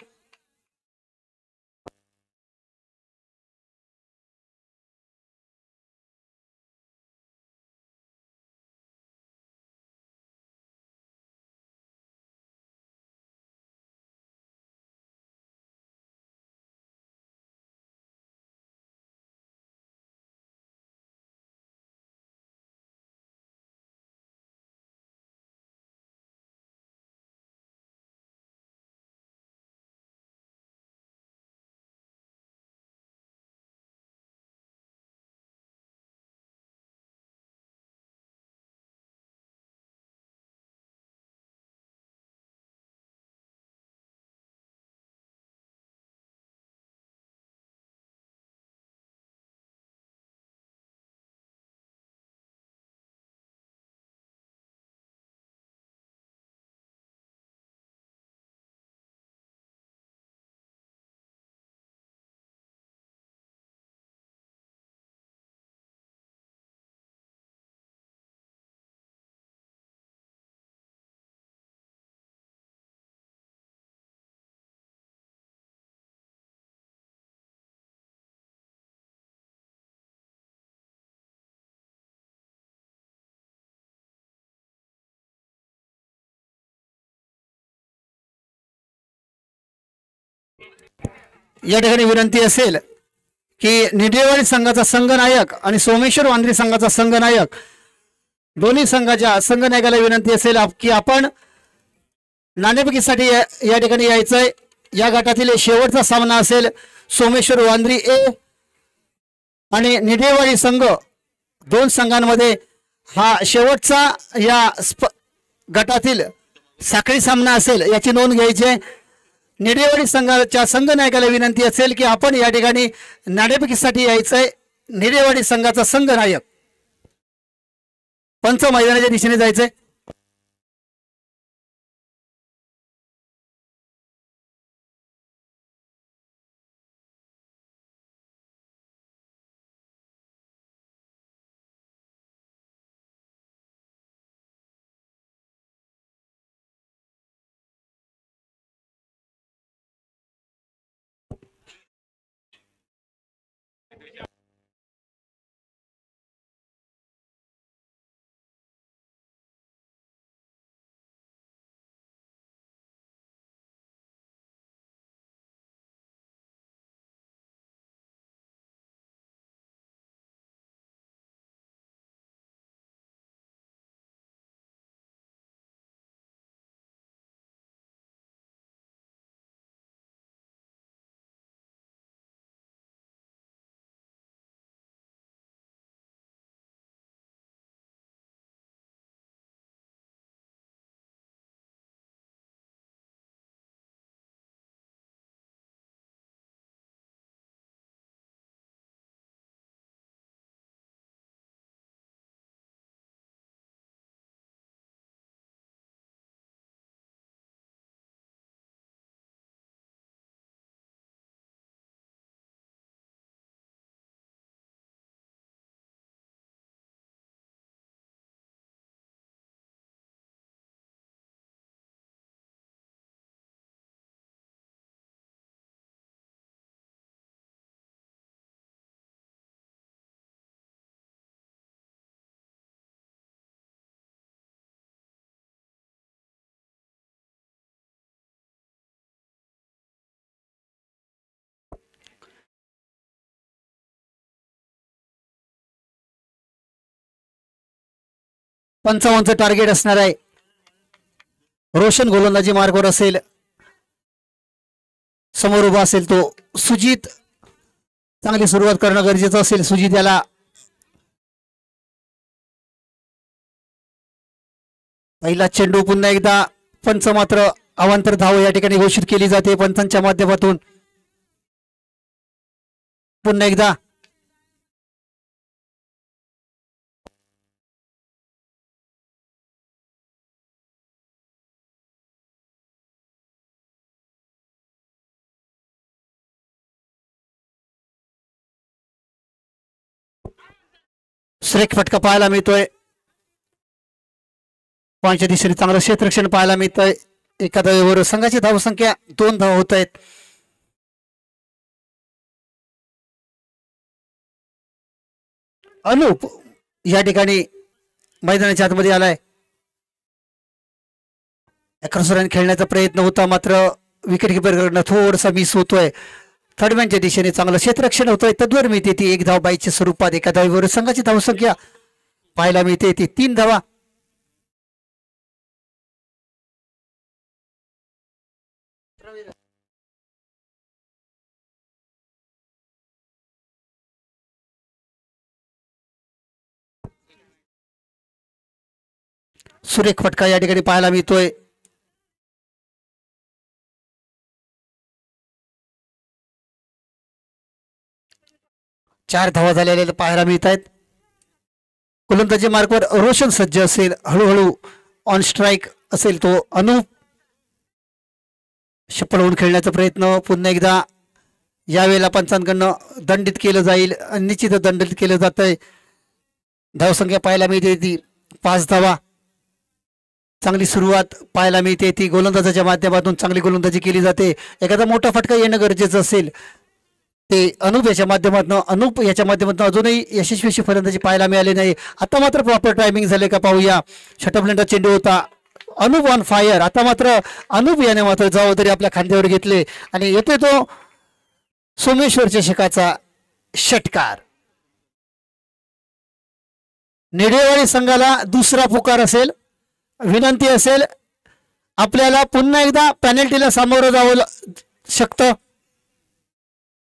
या ठिकाणी विनंती असेल की निडेवाडी संघाचा संघनायक आणि सोमेश्वर वांद्रे संघाचा संघनायक दोन्ही संघाच्या संघनायकाला विनंती असेल की आपण नाणेफेकीसाठी या ठिकाणी यायचंय. या गटातील शेवटचा सामना असेल सोमेश्वर वांद्रे ए आणि निडेवाडी संघ दोन संघांमध्ये हा शेवटचा या गटातील साखळी सामना असेल याची नोंद घ्यायची आहे. निडेवाडी संघाच्या संघनायकाला विनंती असेल की आपण या ठिकाणी नाणेफेकीसाठी यायचंय. निडेवाडी संघाचा संघनायक पंच मैदानाच्या दिशेने जायचंय. पंचावन्नचं टार्गेट असणार आहे. रोशन गोलंदाजी मार्गावर असेल. समोर उभा असेल तो सुजित. चांगली सुरुवात करणं गरजेचं असेल. सुजित याला पहिला चेंडू पुन्हा एकदा पंच मात्र अवांतर धाव या ठिकाणी घोषित केली जाते पंचांच्या माध्यमातून. पुन्हा एकदा सुरेख फटका पाहायला मिळतोय. पॉईंटच्या दिशेने चांगलं क्षेत्ररक्षण पाहायला मिळतंय. एका धावेवर संघाची धावसंख्या 2 धाव होत आहेत. अनुप या ठिकाणी मैदानाच्या आतमध्ये आलाय. अकरासुराने खेळण्याचा प्रयत्न होता मात्र विकेट किपरकडनं थोडासा मिस होतोय. थर्डमॅनच्या दिशेने चांगलं क्षेत्ररक्षण होतंय. तद्वर मिळते ती 1 धाव बाईच्या स्वरूपात. एका धावेवर संघाची धावसंख्या पाहायला मिळते ती 3 धावा. सुरेख फटका या ठिकाणी पाहायला मिळतोय. चार धावा झालेल्या पाहायला मिळत आहेत. गोलंदाजी मार्कवर रोशन सज्ज असेल. हळूहळू ऑन स्ट्राईक असेल तो अनुप. शप्पल होऊन खेळण्याचा प्रयत्न पुन्हा एकदा यावेळेला पंचांकडनं दंडित केलं जाईल. निश्चित दंडित केलं जात आहे. धावसंख्या पाहायला मिळते ती 5 धावा. चांगली सुरुवात पाहायला मिळते ती गोलंदाजाच्या माध्यमातून. चांगली गोलंदाजी केली जाते. एखादा मोठा फटका येणं गरजेचं असेल ते अनुप याच्या माध्यमातून अजूनही यशस्वी फलंदाजी पाहायला मिळाली नाही. आता मात्र प्रॉपर टायमिंग झाले का पाहूया. शटअपलँडचा चेंडू होता. Anup on fire. आता मात्र अनुप याने मात्र जबाबदारी आपल्या खांद्यावर घेतले आणि येतोय तो सोमेश्वर चषकाचा षटकार. निडेवाडी संघाला दुसरा पुकार असेल. विनंती असेल आपल्याला पुन्हा एकदा पेनल्टीला सामोरं जावं शकतं.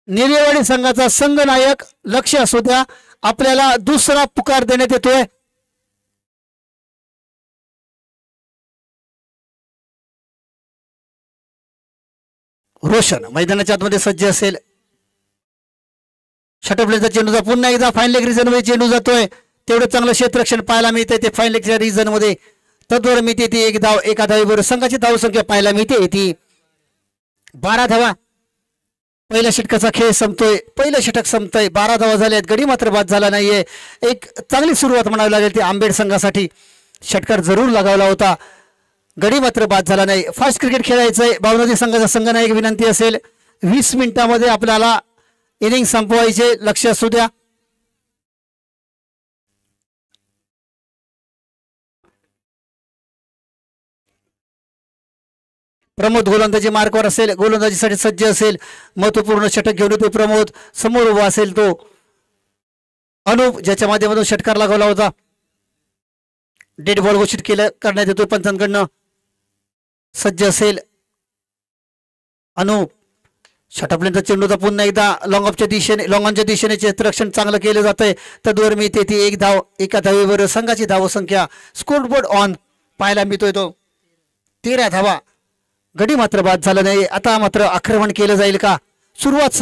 निरेवाडी संघाचा संघनायक लक्ष असू द्या, आपल्याला दुसरा पुकार देण्यात येतोय. रोशन मैदानाच्या आतमध्ये सज्ज असेल. षटफलेचा चेंडूचा पुन्हा एकदा फाईन लेग रिझन मध्ये चेंडू जातोय. तेवढं चांगलं क्षेत्ररक्षण पाहायला मिळतंय ते फाईन लेगच्या रिझन मध्ये. तद्वार मिळते ती एक धाव, एका धावेवर संघाची धाव संख्या पाहायला मिळते ती 12 धावा. पहिल्या षटकाचा खेळ संपतोय, पहिलं षटक संपतंय, 12 धावा झाल्यात. गडी मात्र बाद झाला नाहीये. एक चांगली सुरुवात म्हणावी लागेल ती आंबेड संघासाठी. षटकार जरूर लगावला होता, गडी मात्र बाद झाला नाही. Fast cricket खेळायचंय. भावनदी संघाचा संघनायक विनंती असेल, 20 मिनिटांमध्ये आपल्याला इनिंग संपवायचे, लक्ष असू द्या. प्रमोद गोलंदाजी मार्कवर असेल, गोलंदाजीसाठी सज्ज असेल. महत्वपूर्ण षटक घेऊन येतो प्रमोद. समोर उभा असेल तो अनुप, ज्याच्या माध्यमातून षटकार लागवला होता. डेड बॉल घोषित केलं करण्यात येतो पंचांकडनं. सज्ज असेल अनुप. षटफलेचा चेंडूचा पुन्हा एकदा लॉंग ऑफच्या दिशेने, लॉंग ऑनच्या दिशेने क्षेत्ररक्षण चांगलं केलं जातंय. तद्वार मिळते ती एक धाव, एका धावेवर संघाची धाव संख्या स्कोरबोर्ड ऑन पाहायला मिळतोय तो 13 धावा. गडी मात्र बाद झालं नाही. आता मात्र आक्रमण केलं जाईल का? सुरुवात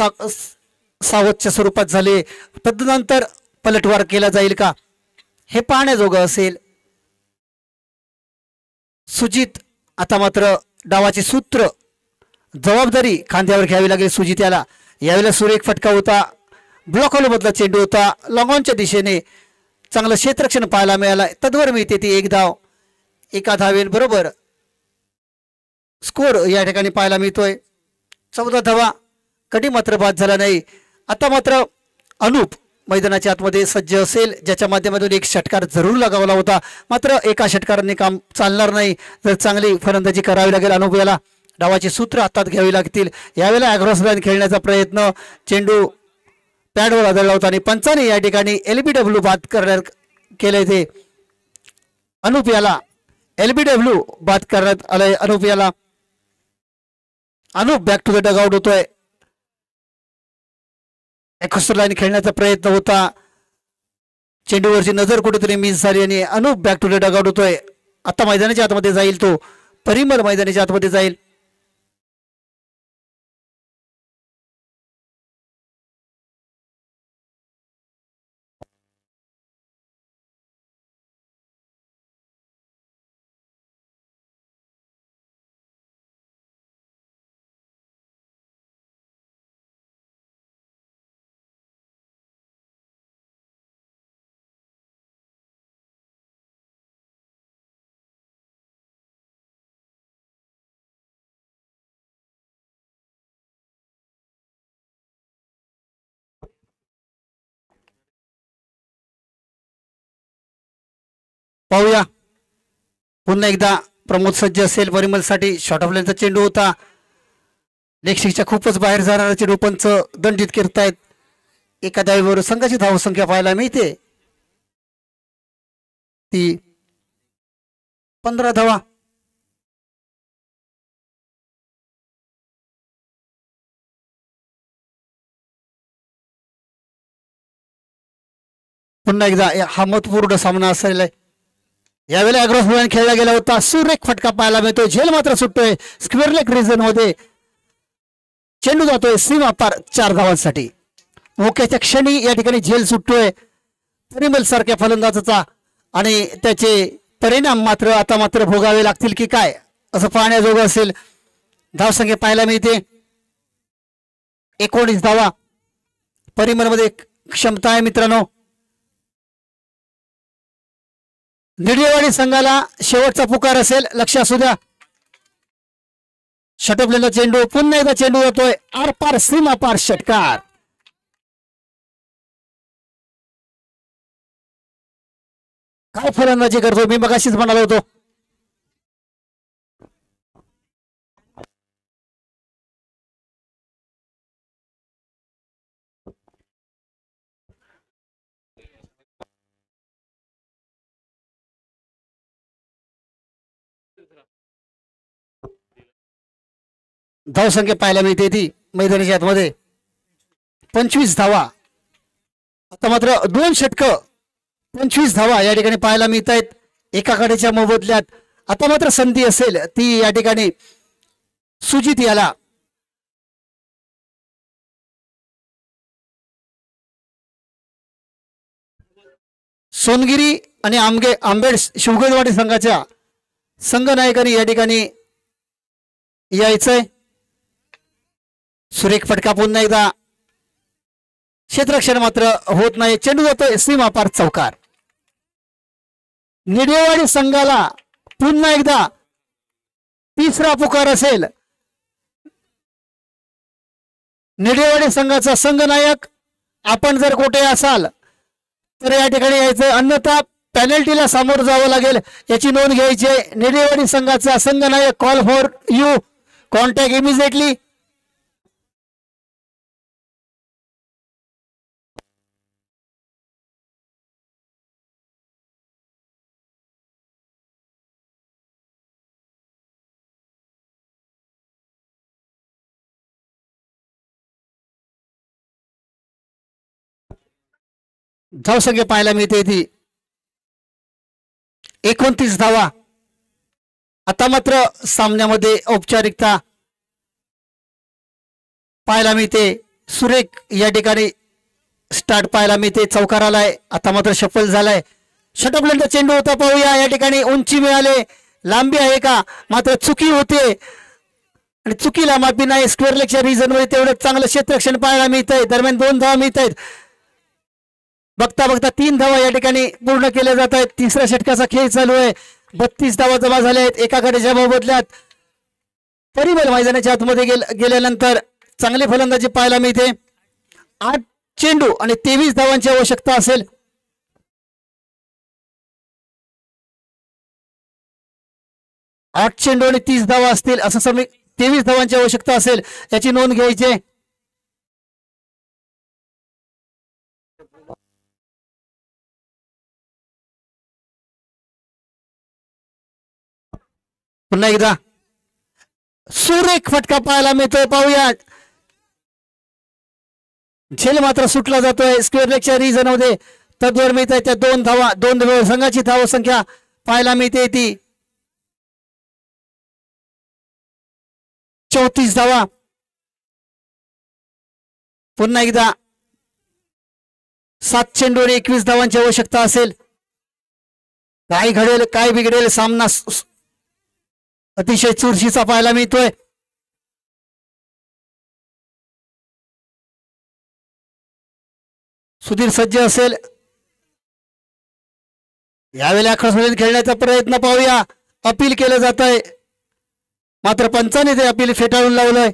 सावधच्या स्वरूपात झाली, तदनंतर पलटवार केला जाईल का हे पाहण्याजोगं असेल. सुजित आता मात्र डावाचे सूत्र, जबाबदारी खांद्यावर घ्यावी लागेल सुजित याला. यावेळेला सुरेख फटका होता, ब्लॉक मधला चेंडू होता, लॉंगॉनच्या दिशेने चांगलं क्षेत्ररक्षण पाहायला मिळालं. तद्वर मिळते ती एक धाव, एका धावेबरोबर स्कोर या ठिकाणी पाहायला मिळतोय 14 धावा. कधी मात्र बाद झाला नाही. आता मात्र अनुप मैदानाच्या आतमध्ये सज्ज असेल, ज्याच्या माध्यमातून एक षटकार जरूर लगावला होता. मात्र एका षटकाराने काम चालणार नाही, तर चांगली फलंदाजी करावी लागेल अनुप याला. डावाची सूत्र हातात घ्यावी लागतील. यावेळेला अॅग्रॉस लाईन खेळण्याचा प्रयत्न, चेंडू पॅडवर आदळला होता आणि पंचाने या ठिकाणी LBW बाद करण्यात केले. ते अनुप याला LBW बाद करण्यात आलंय. अनुप याला. Anup back to the dugout होतोय. एक्स्ट्रा लाईन खेळण्याचा प्रयत्न होता, चेंडूवरची नजर कुठेतरी मिस झाली आणि Anup back to the dugout होतोय. आता मैदानाच्या आतमध्ये जाईल तो, परिमल मैदानाच्या आतमध्ये जाईल. पाहूया पुन्हा एकदा. प्रमोद सज्ज असेल परिमलसाठी. शॉर्ट ऑफ लाईनचा चेंडू होता, लेगशिकच्या खूपच बाहेर जाणारा चेंडू पंच दंडित करतायत. एका धावेवर संघाची धाव संख्या पाहायला मिळते ती 15 धावा. पुन्हा एकदा हा महत्वपूर्ण सामना असेल. यावेळेला अॅग्रॉस लाईन खेळला गेला होता, सुरेख फटका पाहायला मिळतोय. झेल मात्र सुटतोय. स्क्वेअर लेग रिजन मध्ये चेंडू जातोय सीमा पार 4 धावांसाठी. मोक्याच्या क्षणी या ठिकाणी झेल सुटतोय परिमल सारख्या फलंदाजाचा आणि त्याचे परिणाम मात्र आता मात्र भोगावे लागतील की काय असं पाहण्याजोगं असेल. धावसंख्या पाहायला मिळते 19 धावा. परिमल मध्ये क्षमता आहे मित्रांनो. निडेवाडी संघाला शेवटचा पुकार असेल, लक्ष असू द्या. षटफलेला चेंडू, पुन्हा एकदा चेंडू जातोय आरपार सीमा पार षटकार. काय फलंदाजी करतो मी मगाशीच म्हणालो होतो. धावसंख्या पाहायला मिळते ती मैदानाच्या आतमध्ये 25 धावा. आता मात्र 2 षटकं 25 धावा या ठिकाणी पाहायला मिळत आहेत एका कडेच्या मोबदल्यात. आता मात्र संधी असेल ती या ठिकाणी सुजित याला. सोनगिरी आणि आंबेड शिवगणवाडी संघाच्या संघनायकांनी या ठिकाणी यायचंय. सुरेख फटका पुन्हा एकदा. क्षेत्ररक्षण मात्र होत नाही. चेंडू जातोय सीमा पार चौकार. निडेवाडी संघाला पुन्हा एकदा तिसरा पुकार असेल. निडेवाडी संघाचा संघनायक आपण जर कुठे असाल तर या ठिकाणी यायचं, अन्यथा पेनल्टीला सामोरं जावं लागेल याची नोंद घ्यायची आहे. निडेवाडी संघाचा संघनायक call for you, contact immediately. धावसंख्या पाहायला मिळते ती 29 धावा. आता मात्र सामन्यामध्ये औपचारिकता पाहायला मिळते. सुरेख या ठिकाणी स्टार्ट पाहायला मिळते. चौकार आलाय. आता मात्र शफल झालाय. षटकबंद चेंडू होता. पाहूया या ठिकाणी उंची मिळाले, लांबी आहे का, मात्र चुकी होते आणि चुकीला माफी नाही. स्क्वेअर लेगच्या रिजन मध्ये तेवढं चांगलं क्षेत्ररक्षण पाहायला मिळत आहे. दरम्यान 2 धावा मिळत आहेत. बघता बघता 3 धावा या ठिकाणी पूर्ण केल्या जात आहेत. तिसऱ्या षटकाचा खेळ चालू आहे. 32 धावा जमा झाल्या आहेत एका गटाच्या मोबदल्यात. परिमल मैदानाच्या आतमध्ये गेल्यानंतर चांगली फलंदाजी पाहायला मिळते. 8 चेंडू आणि 23 धावांची आवश्यकता असेल. आठ चेंडू आणि 30 धावा असतील असं 23 धावांची आवश्यकता असेल याची नोंद घ्यायची आहे. पुन्हा एकदा सुरेख फटका पाहायला मिळतोय. पाहूया झेल मात्र सुटला जातोय स्क्वेअर लेगच्या रिजन मध्ये. तद्वर मिळत त्या 2 धावा. 2 संघाची धाव संख्या पाहायला मिळते ती 34 धावा. पुन्हा एकदा 7 चेंडू आणि 21 धावांची आवश्यकता असेल. काय घडेल काय बिघडेल सामना अतिशय चुरशीचा पाहायला मिळतोय. सुधीर सज्ज असेल. यावेळी आखाड्यात खेळण्याचा प्रयत्न पाहूया. अपील केलं जात आहे मात्र पंचाने ते अपील फेटाळून लावलंय.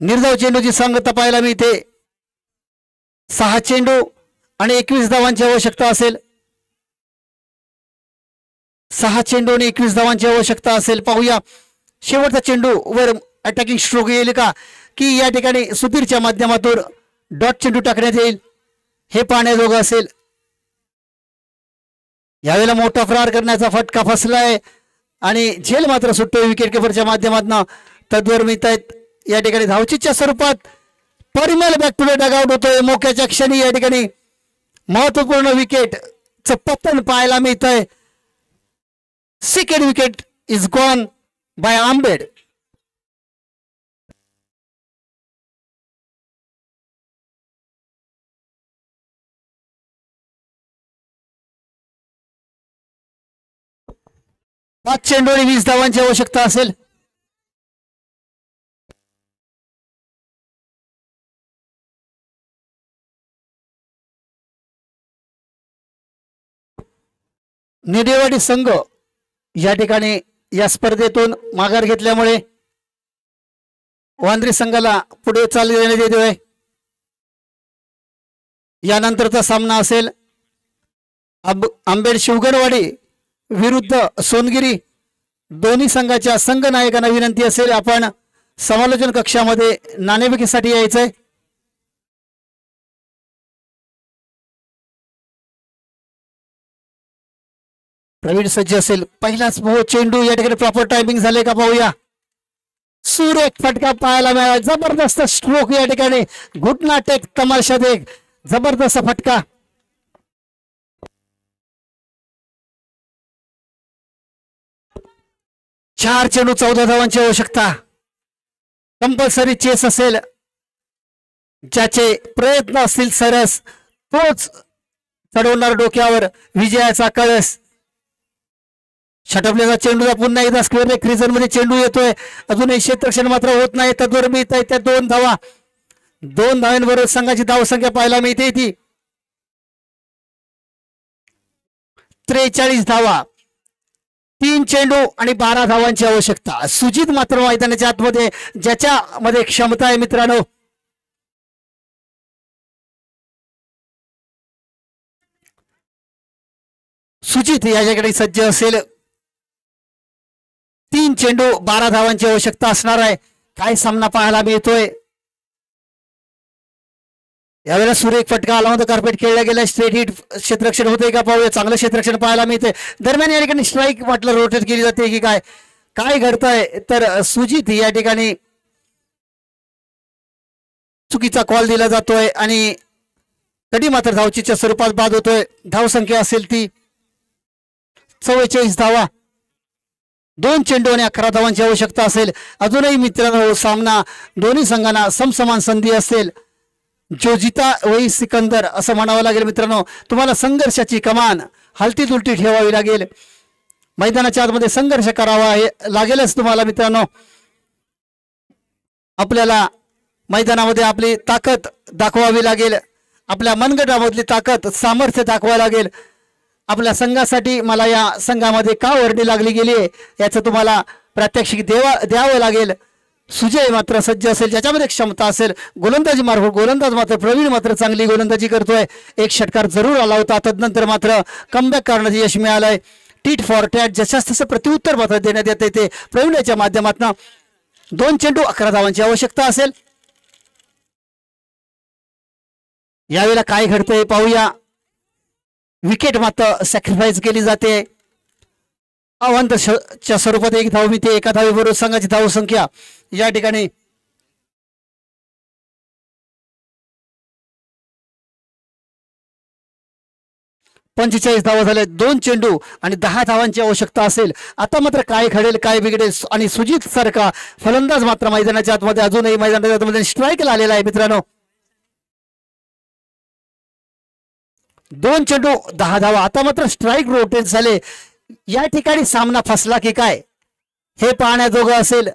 निर्धाव चेंडूची सांगता पाहायला मिळते. 6 चेंडू आणि 21 धावांची आवश्यकता असेल. 6 चेंडू आणि 21 धावांची आवश्यकता असेल. पाहूया शेवटचा चेंडू वर अटॅकिंग स्ट्रोक येईल का, की या ठिकाणी सुधीरच्या माध्यमातून डॉट चेंडू टाकण्यात येईल हे पाहण्याजोगं असेल. यावेळेला मोठा फरार करण्याचा फटका फसलाय आणि झेल मात्र सुटतोय विकेट किपरच्या माध्यमातून. तद्वर मिळत आहेत या ठिकाणी धावचीच्या स्वरूपात. Parimal back to the dugout होतोय. मोक्याच्या क्षणी या ठिकाणी महत्वपूर्ण विकेटचं पतन पाहायला मिळत आहे. Second wicket is gone by Ambed. पाच चेंडू आणि 20 धावांची आवश्यकता असेल. निडेवाडी संघ या ठिकाणी या स्पर्धेतून माघार घेतल्यामुळे वांद्रे संघाला पुढे चालू देण्यात येतोय. यानंतरचा सामना असेल आंबेड शिवगणवाडी विरुद्ध सोनगिरी. दोन्ही संघाच्या संघ नायकांना विनंती असेल आपण समालोचन कक्षामध्ये नाणेफेकीसाठी यायचंय. प्रवीण सज्ज असेल. पहिलाच चेंडू या ठिकाणी प्रॉपर टायमिंग झाले का पाहूया. सुरेख फटका पाहायला मिळाला. जबरदस्त स्ट्रोक या ठिकाणी. घुटना टेक तमाशा देख. जबरदस्त फटका. चार चेंडू 14 धावांची आवश्यकता. कंपल्सरी चेस असेल. ज्याचे प्रयत्न असतील सरस तोच चढवणार डोक्यावर विजयाचा कळस. षटपलेला चेंडूला पुन्हा एकदा स्क्वेअर लेग रिजन मध्ये चेंडू येतोय. अजूनही क्षेत्ररक्षण मात्र होत नाही. तद्वर मिळत आहे त्या 2 धावा. 2 धावांबरोबर संघाची धावसंख्या पाहायला मिळते ती 43 धावा. 3 चेंडू आणि 12 धावांची आवश्यकता. सुजित मात्र मैदानाच्या आतमध्ये ज्याच्यामध्ये क्षमता आहे मित्रांनो. सुजित याच्याकडे सज्ज असेल. 3 चेंडू 12 धावांची आवश्यकता असणार आहे. काय सामना पाहायला मिळतोय. यावेळेला सुरेख फटका आला होता. कार्पेट खेळला गेला. स्ट्रेट हिट क्षेत्ररक्षण होतंय का पाहूया. चांगलं क्षेत्ररक्षण पाहायला मिळते. दरम्यान या ठिकाणी स्ट्राईक म्हटलं रोटेट केली जाते की काय काय घडतंय. तर सुजित या ठिकाणी चुकीचा कॉल दिला जातोय आणि तरी मात्र धावचीच्या स्वरूपात बाद होतोय. धावसंख्या असेल ती 44 धावा. 2 चेंडू आणि 11 धावांची आवश्यकता असेल. अजूनही मित्रांनो सामना दोन्ही संघांना समसमान संधी असेल. जो जिता वही सिकंदर असं म्हणावं लागेल मित्रांनो. तुम्हाला संघर्षाची कमान हलती दुलटी ठेवावी लागेल. मैदानाच्या आतमध्ये संघर्ष करावा लागेलच तुम्हाला मित्रांनो. आपल्याला मैदानामध्ये आपली ताकद दाखवावी लागेल. आपल्या मनगटामधली ताकद सामर्थ्य दाखवावं लागेल. आपल्या संघासाठी मला या संघामध्ये का वर्णी लागली गेली याचं तुम्हाला प्रात्यक्षिक द्यावं लागेल. सुजय मात्र सज्ज असेल. ज्याच्यामध्ये क्षमता असेल. गोलंदाजी मार्फत गोलंदाज मात्र प्रवीण मात्र चांगली गोलंदाजी करतोय. एक षटकार जरूर आला होता. तदनंतर मात्र कमबॅक करण्याचे यश मिळालंय. टीट फॉर टॅट जशास तसं प्रत्युत्तर मात्र देण्यात येते ते प्रवीणाच्या माध्यमातून. 2 चेंडू 11 धावांची आवश्यकता असेल. यावेळेला काय घडतंय पाहूया. विकेट मात्र सॅक्रिफाईस केली जाते. अवांतच्या स्वरूपात 1 धाव मिळते. एका धावेबरोबर संघाची धावसंख्या या ठिकाणी 45 धावा झाल्या. 2 चेंडू आणि 10 धावांची आवश्यकता असेल. आता मात्र काय घडेल काय बिघडेल. आणि सुजित सारखा फलंदाज मात्र मैदानाच्या आतमध्ये अजूनही मैदानाच्या आतमध्ये स्ट्राईकला आलेला आहे मित्रांनो. 2 चेंडू 10 धावा. आता मात्र स्ट्राईक रोटेट झाले. या ठिकाणी सामना फसला की काय हे पाहण्याजोगं असेल.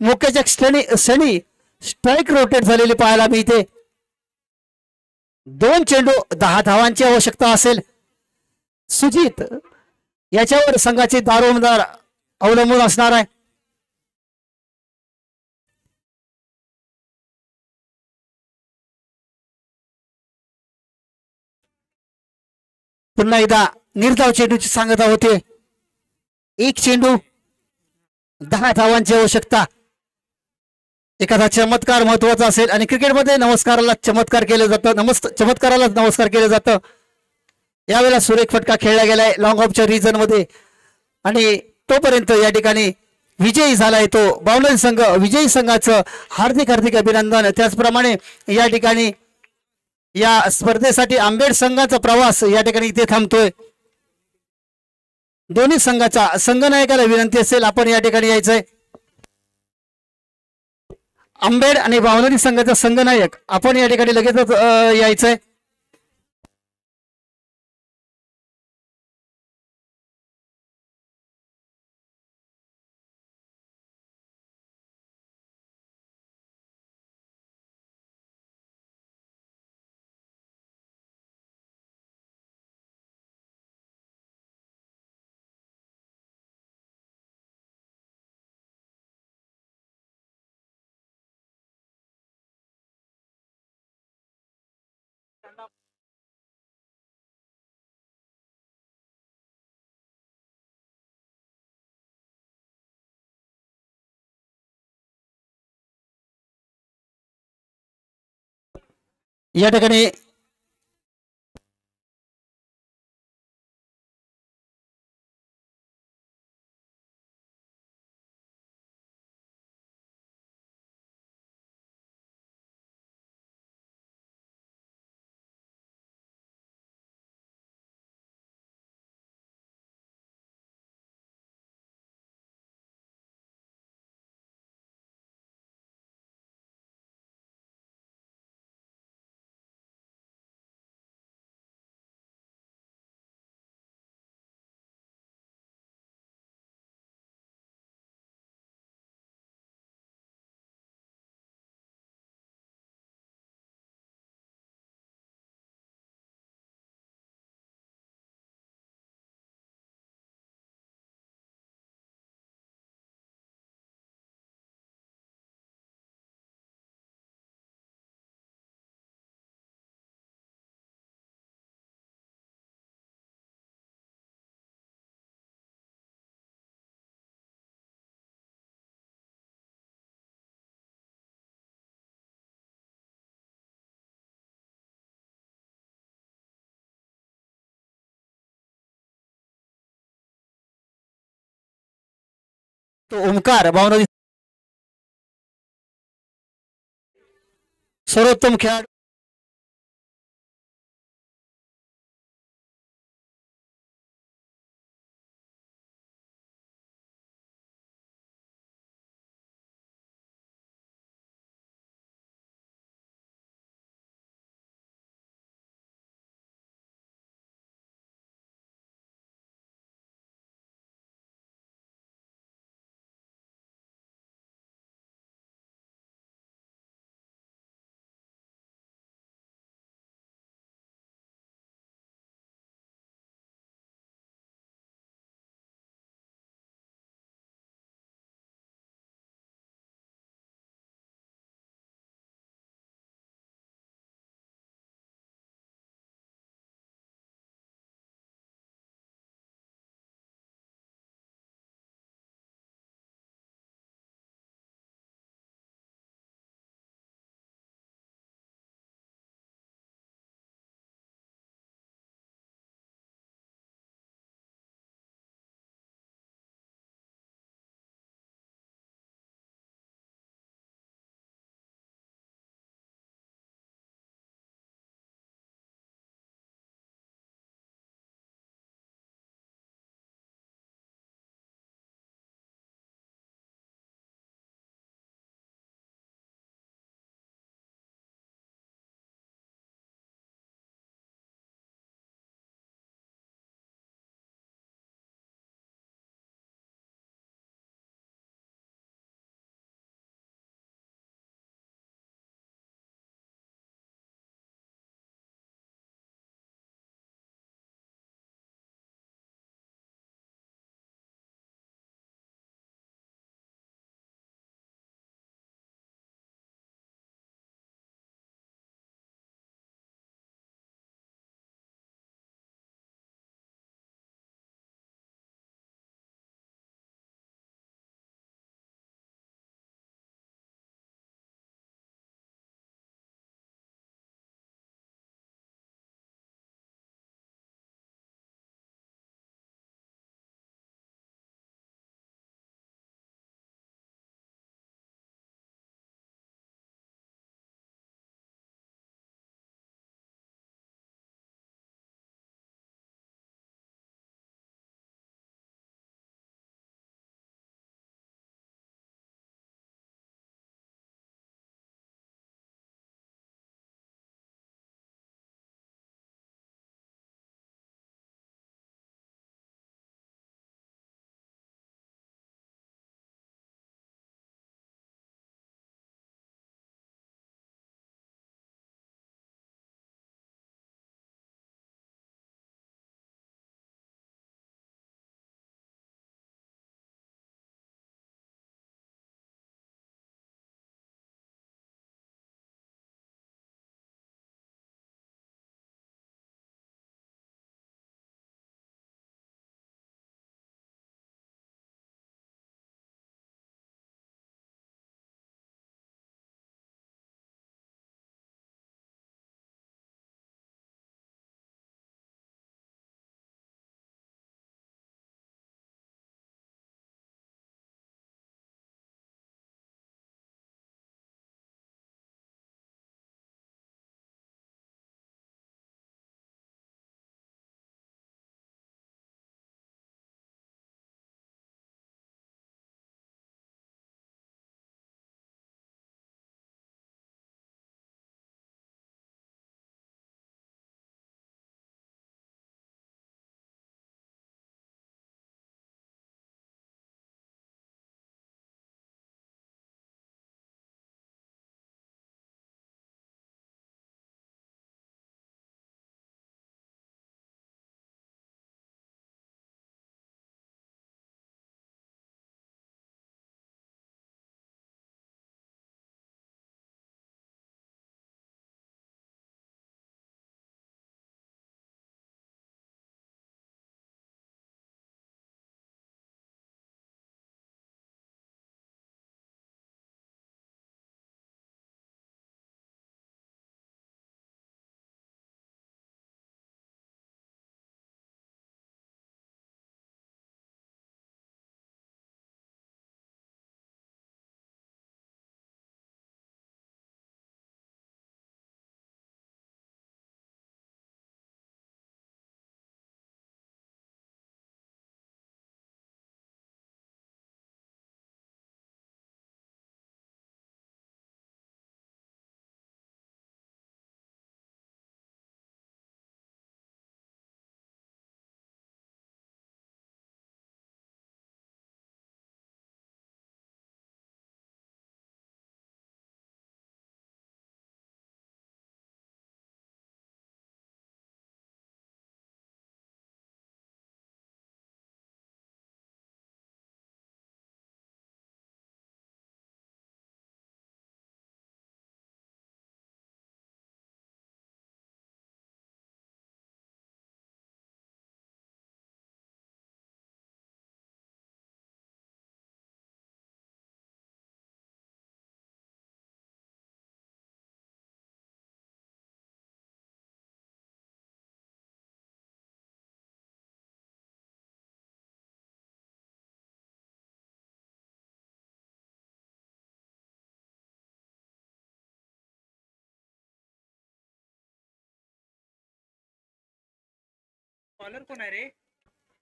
मोक्याच्या क्षणी स्ट्राईक रोटेट झालेली पाहायला मिळते. 2 चेंडू 10 धावांची आवश्यकता असेल. सुजित याच्यावर संघाचे दारोमदार अवलंबून असणार आहे. पुन्हा एकदा निर्धाव चेंडूची सांगता होते. 1 चेंडू 10 धावांची आवश्यकता. एखादा चमत्कार महत्वाचा असेल आणि क्रिकेटमध्ये नमस्काराला चमत्कार केलं जातं. चमत्काराला नमस्कार केलं जातं. यावेळेला सुरेख फटका खेळला गेलाय लॉंग ऑफच्या रिजन मध्ये आणि तोपर्यंत या ठिकाणी विजयी झालाय तो बावनरी संघ. विजयी संघाचं हार्दिक हार्दिक अभिनंदन. त्याचप्रमाणे या ठिकाणी या स्पर्धेसाठी आंबेड संघाचा प्रवास या ठिकाणी इथे थांबतोय. दोन्ही संघाच्या संघनायकाला विनंती असेल आपण या ठिकाणी यायचंय. आंबेड आणि बावनरी संघाचा संघनायक आपण या ठिकाणी लगेचच यायचंय. या ठिकाणी तो ओमकार भावना सर्वोत्तम खेळाडू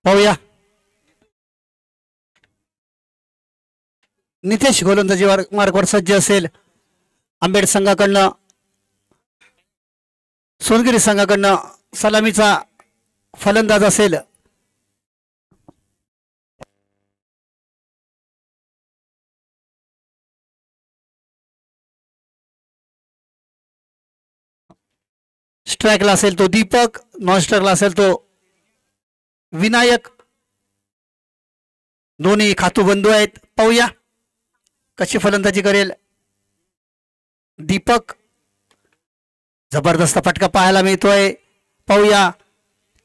पाहूया. नितेश गोलंदाजी मार्कवर सज्ज असेल. आंबेड संघाकडनं सोनगिरी संघाकडनं सलामीचा फलंदाज असेल. स्ट्राईकला असेल तो दीपक, नॉन स्ट्राईकला असेल तो विनायक. दोन्ही खातू बंधू आहेत. पाहूया कशी फलंदाजी करेल दीपक. जबरदस्त फटका पाहायला मिळतोय. पाहूया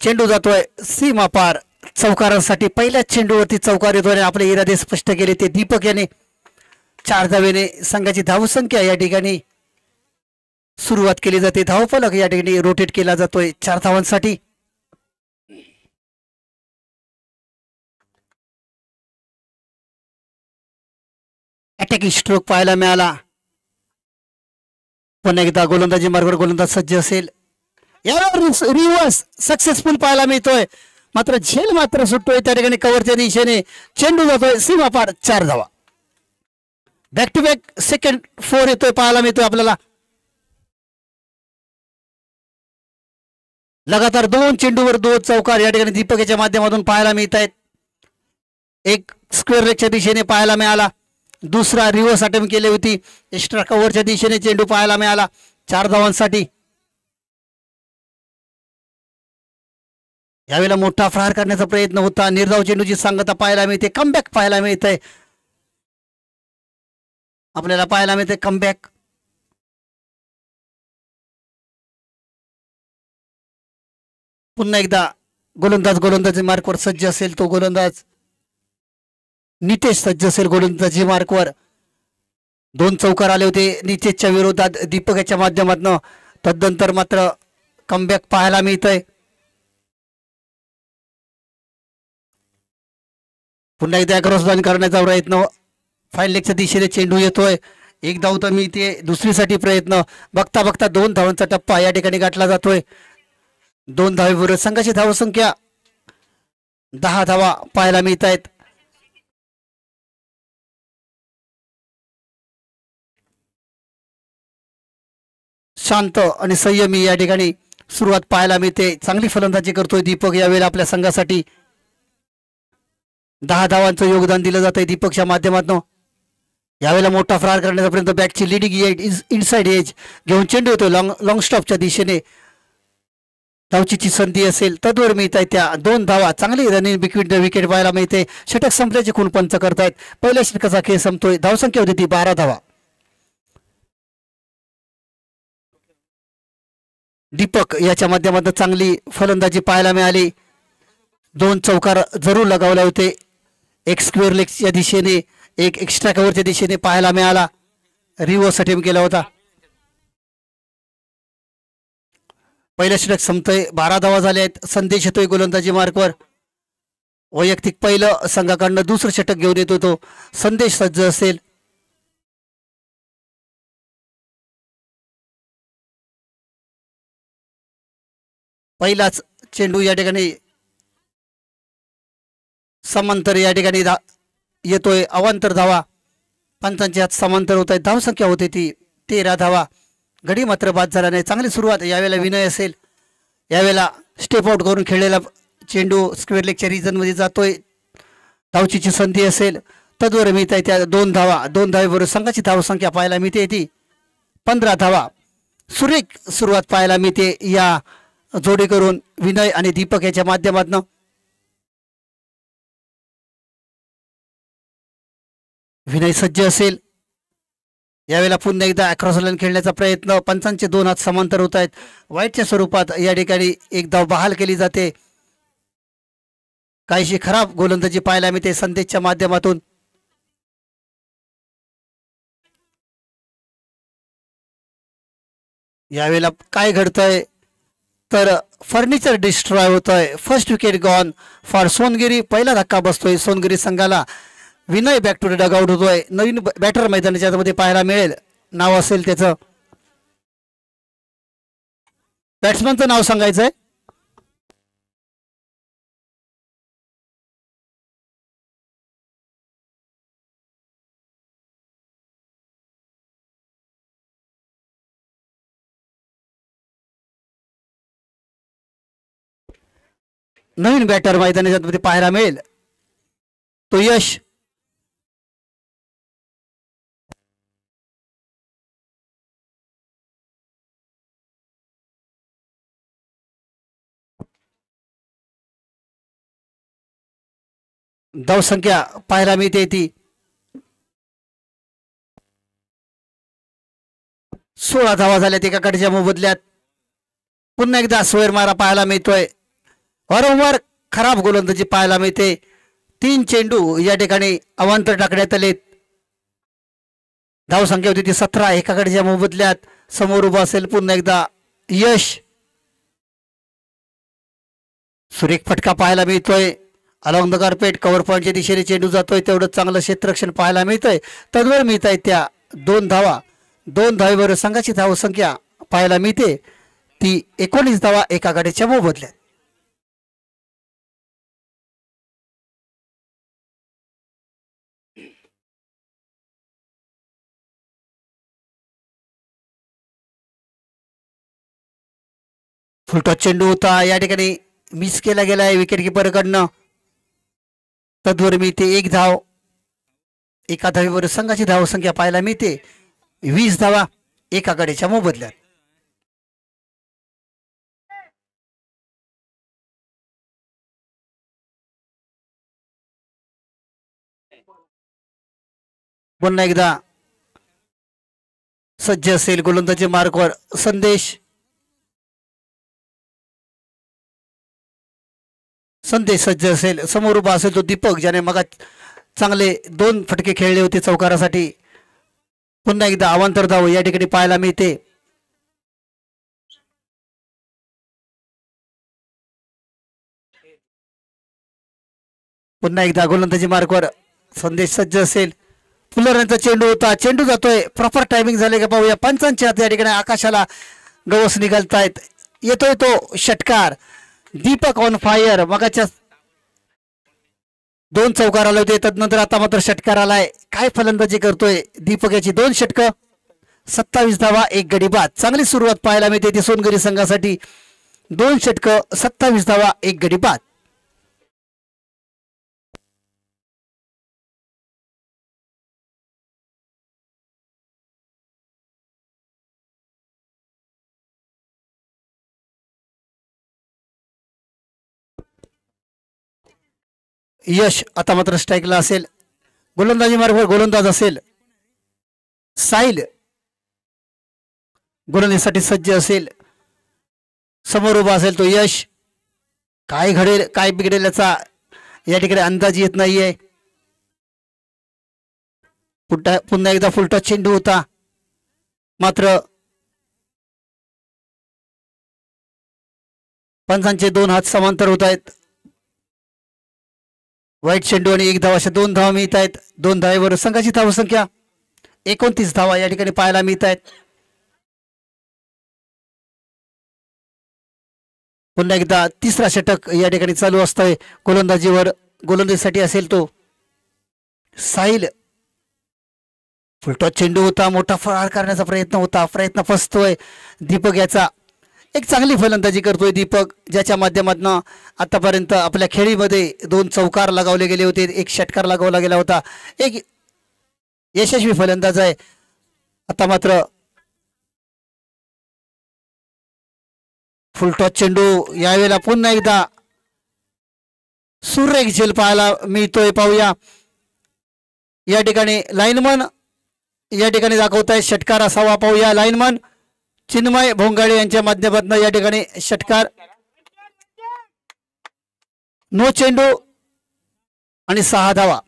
चेंडू जातोय सीमा पार चौकारांसाठी. पहिल्याच चेंडूवरती चौकार येतोय. आपले इरादे स्पष्ट केले ते दीपक याने. 4 धावेने संघाची धावसंख्या या ठिकाणी सुरुवात केली जाते. धावफलक या ठिकाणी रोटेट केला जातोय 4 धावांसाठी. अटॅकिंग स्ट्रोक पाहायला मिळाला. पुन्हा एकदा गोलंदाजी मार्गावर गोलंदाज सज्ज असेल. यावर रिव्हर्स सक्सेसफुल पाहायला मिळतोय. मात्र झेल मात्र सुटतोय त्या ठिकाणी कव्हरच्या दिशेने. चेंडू जातोय सीमापार 4 धावा. बॅक टू बॅक सेकंड 4 येतोय पाहायला मिळतोय आपल्याला. लगातार 2 चेंडूवर 2 चौकार या ठिकाणी दीपक याच्या माध्यमातून पाहायला मिळत आहेत. एक स्क्वेअर लेगच्या दिशेने पाहायला मिळाला. दुसरा रिव्हर्स अटेम्प्ट केली होती. एक्स्ट्रा कव्हरच्या दिशेने चेंडू पाहायला मिळाला 4 धावांसाठी. यावेळेला मोठा प्रहार करण्याचा प्रयत्न होता. निर्धाव चेंडूची सांगता पाहायला मिळते. कमबॅक पाहायला मिळतंय आपल्याला. पाहायला मिळते कमबॅक. पुन्हा एकदा गोलंदाजी मार्कवर सज्ज असेल तो गोलंदाज नितेश सज्ज असेल गोलंदाजी मार्कवर. 2 चौकार आले होते नितेशच्या विरोधात दीपक याच्या माध्यमातून. तदनंतर मात्र कमबॅक पाहायला मिळतंय. पुन्हा एकदा क्रॉस लाईन करण्याचा प्रयत्न. फाईन लेगच्या दिशेने चेंडू येतोय. एक धाव तर मिळते. दुसरीसाठी प्रयत्न. बघता बघता 2 धावांचा टप्पा या ठिकाणी गाठला जातोय. 2 धावेबरोबर संघाची धावसंख्या 10 धावा पाहायला मिळत आहेत. शांत आणि संयमी या ठिकाणी सुरुवात पाहायला मिळते. चांगली फलंदाजी करतोय दीपक यावेळेला आपल्या संघासाठी. 10 धावांचं योगदान दिलं जात आहे दीपकच्या माध्यमातून. यावेळेला मोठा फरार करण्याचा प्रयत्न. बॅकची लिडिंग इनसाइड एज घेऊन चेंडू येतो लॉंग स्टॉपच्या दिशेने. धावचीची संधी असेल तद्वर मिळत आहे त्या 2 धावा. चांगली रनिंग बिटवीन द विकेट पाहायला मिळते. षटक संपल्याचे खून पंच करतायत. पहिल्या षटकाचा खेळ संपतोय. धावसंख्या होती ती 12 धावा. दीपक याच्या माध्यमातून चांगली फलंदाजी पाहायला मिळाली. 2 चौकार जरूर लगावले होते. एक स्क्वेअर लेगच्या दिशेने, एक एक्स्ट्रा कव्हरच्या दिशेने पाहायला मिळाला. रिव्हर्स अटेम्प्ट केला होता. पहिल्या षटक संपतोय. 12 धावा झाल्या आहेत. संदेश येतोय गोलंदाजी मार्कवर. वैयक्तिक पहिलं संघाकडनं दुसरं षटक घेऊन येतो तो संदेश सज्ज असेल. पहिलाच चेंडू या ठिकाणी समांतर या ठिकाणी येतोय. अवांतर धावा पंचांच्या हात समांतर होत आहेत. धावसंख्या होते ती 13 धावा. गडी मात्र बाद झाला नाही. चांगली सुरुवात. यावेळेला विनय असेल. यावेळेला स्टेप आउट करून खेळलेला चेंडू स्क्वेअर लेगच्या रिजनमध्ये जातोय. धावचीची संधी असेल तद्वर मिळत आहे त्या 2 धावा. 2 धावेबरोबर संघाची धावसंख्या पाहायला मिळते ती 15 धावा. सुरेख सुरुवात पाहायला मिळते या जोडी करून विनय आणि दीपक याच्या माध्यमातून. विनय सज्ज असेल. यावेळेला पुन्हा एकदा अक्रॉस लाईन खेळण्याचा प्रयत्न. पंचांचे 2 हात समांतर होत आहेत. वाईटच्या स्वरूपात या ठिकाणी एक धाव बहाल केली जाते. काहीशी खराब गोलंदाजी पाहायला मिळते संदेशच्या माध्यमातून. यावेळेला काय घडतंय तर फर्निचर डिस्ट्रॉय होतोय. First wicket gone for Songiri. पहिला धक्का बसतोय सोनगिरी संघाला. Vinay back to the dugout होतोय. नवीन बॅटर मैदानाच्या मध्ये पाहायला मिळेल. नाव असेल त्याचं. बॅट्समनचं नाव सांगायचंय. नवीन बॅटर मैदानामध्ये पाहायला मिळेल तो यश. धावसंख्या पाहायला मिळते ती 16 धावा झाल्यात एका कडच्या मोबदल्यात. पुन्हा एकदा सोयर मारा पाहायला मिळतोय. वारंवार खराब गोलंदाजी पाहायला मिळते. 3 चेंडू या ठिकाणी अवांतर टाकण्यात आलेत. धावसंख्या होती ती 17 एका कडच्या मोबदल्यात. समोर उभा असेल पुन्हा एकदा यश. सुरेख फटका पाहायला मिळतोय. अलॉंग द कार्पेट कव्हर पॉईंटच्या दिशेने चेंडू जातोय. तेवढं चांगलं क्षेत्ररक्षण पाहायला मिळतंय. तद्वर मिळत आहेत त्या 2 धावा. 2 धावेवर संघाची धावसंख्या पाहायला मिळते ती 19 धावा एका गाडीच्या मोबदल्यात. फुलटॉस चेंडू होता या ठिकाणी मिस केला गेलाय विकेट किपरकडनं. तद्वर मिळते 1 धाव. एका धावेवर संघाची धावसंख्या पाहायला मिळते 20 धावा एका गाडीच्या मोबदल्यात. पुन्हा एकदा सज्ज असेल गोलंदाजी मार्कवर संदेश. सज्ज असेल. समोर उभा असेल तो दीपक ज्याने मग चांगले 2 फटके खेळले होते चौकारासाठी. पुन्हा एकदा अवांतर धाव या ठिकाणी पाहायला मिळते. पुन्हा एकदा गोलंदाजी मार्कवर संदेश सज्ज असेल. फुलरांचा चेंडू होता. चेंडू जातोय. प्रॉपर टायमिंग झाले का पाहूया. पंचांच्या हात या ठिकाणी आकाशाला गवस निघालतायत. येतोय तो षटकार. Deepak on fire. मगाच्या 2 चौकार आले होते. तदनंतर आता मात्र षटकार आलाय. काय फलंदाजी करतोय दीपक. याची 2 षटकं 27 धावा 1 गडी बाद. चांगली सुरुवात पाहायला मिळते ती सोनगरी संघासाठी. 2 षटकं 27 धावा 1 गडी बाद. यश आता मात्र स्ट्राईकला असेल. गोलंदाजी मार्गावर गोलंदाज असेल साहिल. गोलंदाजीसाठी सज्ज असेल. समोर उभा असेल तो यश. काय घडेल काय बिघडेल याचा या ठिकाणी अंदाज येत नाहीये. पुन्हा एकदा फुलटॉस चेंडू होता. मात्र पंचांचे 2 हात समांतर होत आहेत. वाईट चेंडू आणि 1 धाव अशा 2 धावा मिळत आहेत. 2 धावेवर संघाची धावसंख्या 29 धावा या ठिकाणी पाहायला मिळत आहेत. पुन्हा एकदा 3रा षटक या ठिकाणी चालू असतंय गोलंदाजीवर. गोलंदाजीसाठी असेल तो साहिल. फुलटॉस चेंडू होता. मोठा फरार करण्याचा प्रयत्न होता. प्रयत्न फसतोय. दीपक याचा एक चांगली फलंदाजी करतोय दीपक. ज्याच्या माध्यमातून आतापर्यंत आपल्या खेळीमध्ये 2 चौकार लगावले गेले होते. 1 षटकार लगावला गेला होता. एक यशस्वी फलंदाज आहे. आता मात्र फुलटॉस चेंडू यावेळेला पुन्हा एकदा सुरेख झेल पाहायला मिळतोय. पाहूया या ठिकाणी लाईनमन या ठिकाणी दाखवत आहे षटकार असावा. पाहूया लाईनमन चिन्मय भोंगाळे यांच्या माध्यमातून या ठिकाणी षटकार. नो चेंडू आणि 6 धावा.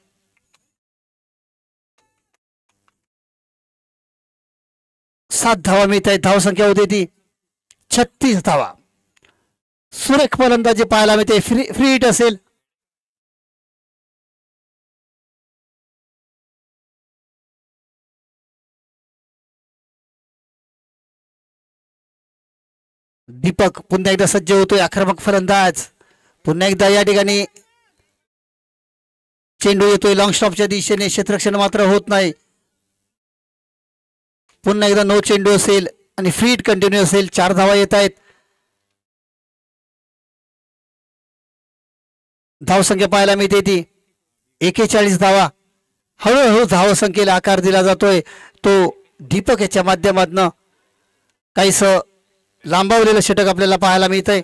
सात धावा मिळत आहेत. धावसंख्या होती ती 36 धावा. सुरेख फलंदाजी पाहायला मिळते. फ्री हिट असेल. दीपक पुन्हा एकदा सज्ज होतोय. आक्रमक फलंदाज. पुन्हा एकदा या ठिकाणी चेंडू येतोय लॉंग स्टॉपच्या दिशेने. क्षेत्ररक्षण मात्र होत नाही. पुन्हा एकदा नो चेंडू असेल आणि फ्री हिट कंटिन्यू असेल. 4 धावा येत आहेत. धावसंख्या पाहायला मिळते ती 41 धावा. हळूहळू धावसंख्येला आकार दिला जातोय तो दीपक याच्या माध्यमातून. काहीस लांबवलेलं षटक आपल्याला पाहायला मिळतंय.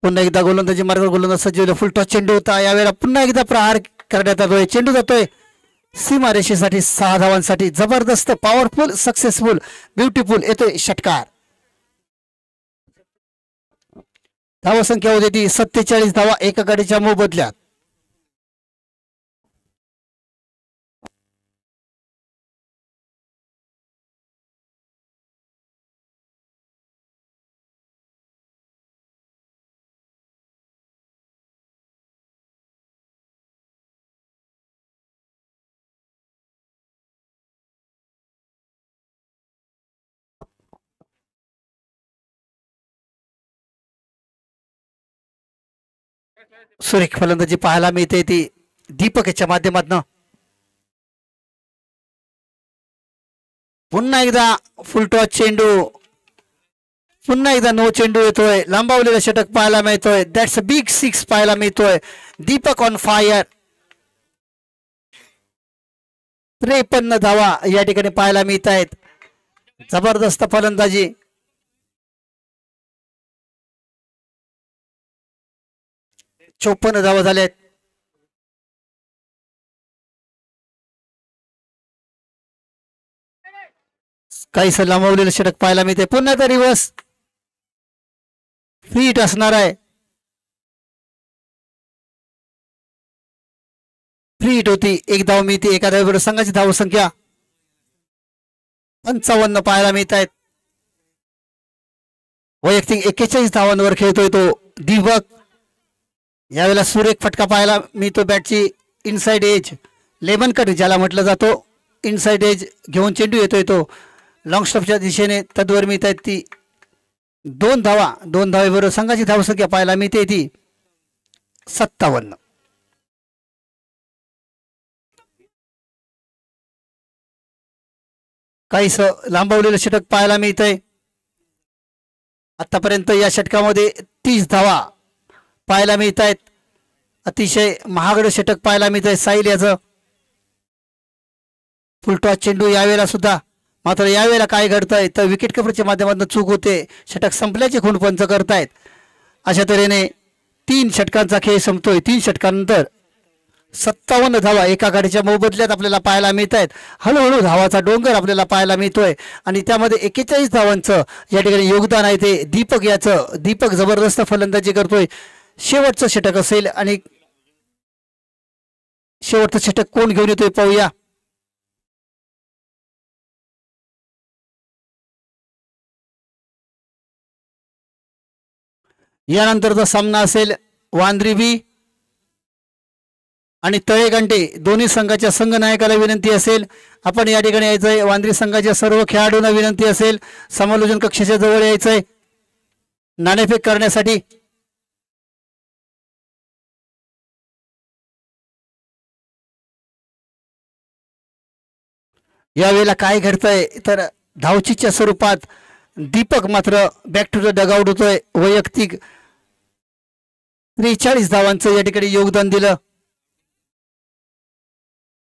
पुन्हा एकदा गोलंदाजी मार्गावर गोलंदाज सज्जवले. फुलटॉस चेंडू होता. यावेळेला पुन्हा एकदा प्रहार करण्यात आलोय. चेंडू जातोय सीमारेषेसाठी 6 धावांसाठी. जबरदस्त, पॉवरफुल, सक्सेसफुल, ब्युटिफुल येतोय षटकार. धावसंख्या होती ती 47 धावा एका गाडीच्या मोबदल्यात. सुरेख फलंदाजी पाहायला मिळते ती दीपक याच्या माध्यमातून. पुन्हा एकदा फुलटॉस चेंडू. पुन्हा एकदा नो चेंडू येतोय. लांबवलेला षटक पाहायला मिळतोय. दॅट्स अ बिग 6 पाहायला मिळतोय. Deepak on fire. 53 धावा या ठिकाणी पाहायला मिळत आहेत. जबरदस्त फलंदाजी. चोपन्न धावा झाल्यात. काहीस लांबवलेलं षटक पाहायला मिळते. पुन्हा एकदा रिव्हर्स. फ्री हिट असणार आहे. फ्री हिट होती. 1 धाव मिळते एका धावेबरोबर. संघाची धावसंख्या 55 पाहायला मिळत आहेत. वैयक्तिक 41 धावांवर खेळतोय तो दीपक. यावेळेला सुरेख फटका पाहायला मिळतो. बॅटची इनसाइड एज, लेमन कट ज्याला म्हटलं जातो, इनसाइड एज घेऊन चेंडू येतोय तो लॉंग स्टॉपच्या दिशेने. तद्वर मिळत आहेत ती 2 धावा. 2 धावेबरोबर संघाची धावसंख्या पाहायला मिळते ती 57. काहीस लांबवलेलं षटक पाहायला मिळतंय. आतापर्यंत या षटकामध्ये 30 धावा पाहायला मिळत आहेत. अतिशय महागडं षटक पाहायला मिळत आहे साहिल याचं. फुलटॉस चेंडू यावेळेला सुद्धा. मात्र यावेळेला काय घडतंय तर विकेट किपरच्या माध्यमातून चूक होते. षटक संपल्याचे खूणपंच करतायत. अशा तऱ्हेने 3 षटकांचा खेळ संपतोय. 3 षटकांनंतर 57 धावा एका गाडीच्या मोबदल्यात आपल्याला पाहायला मिळत आहेत. हळूहळू धावाचा डोंगर आपल्याला पाहायला मिळतोय आणि त्यामध्ये 41 धावांचं या ठिकाणी योगदान आहे ते दीपक याचं. दीपक जबरदस्त फलंदाजी करतोय. शेवटचं षटक असेल आणि शेवटचं षटक कोण घेऊन येतोय पाहूया. यानंतरचा सामना असेल वांद्री बी आणि तळेगंटे. दोन्ही संघाच्या संघनायकाला विनंती असेल आपण या ठिकाणी यायचंय. वांद्री संघाच्या सर्व खेळाडूंना विनंती असेल समालोचन कक्षाच्या जवळ यायचंय नाणेफेक करण्यासाठी. यावेळेला काय घडतंय तर धावचीच्या स्वरूपात दीपक मात्र बॅक टू द डगआउट होतोय. वैयक्तिक 43 धावांचं या ठिकाणी योगदान दिलं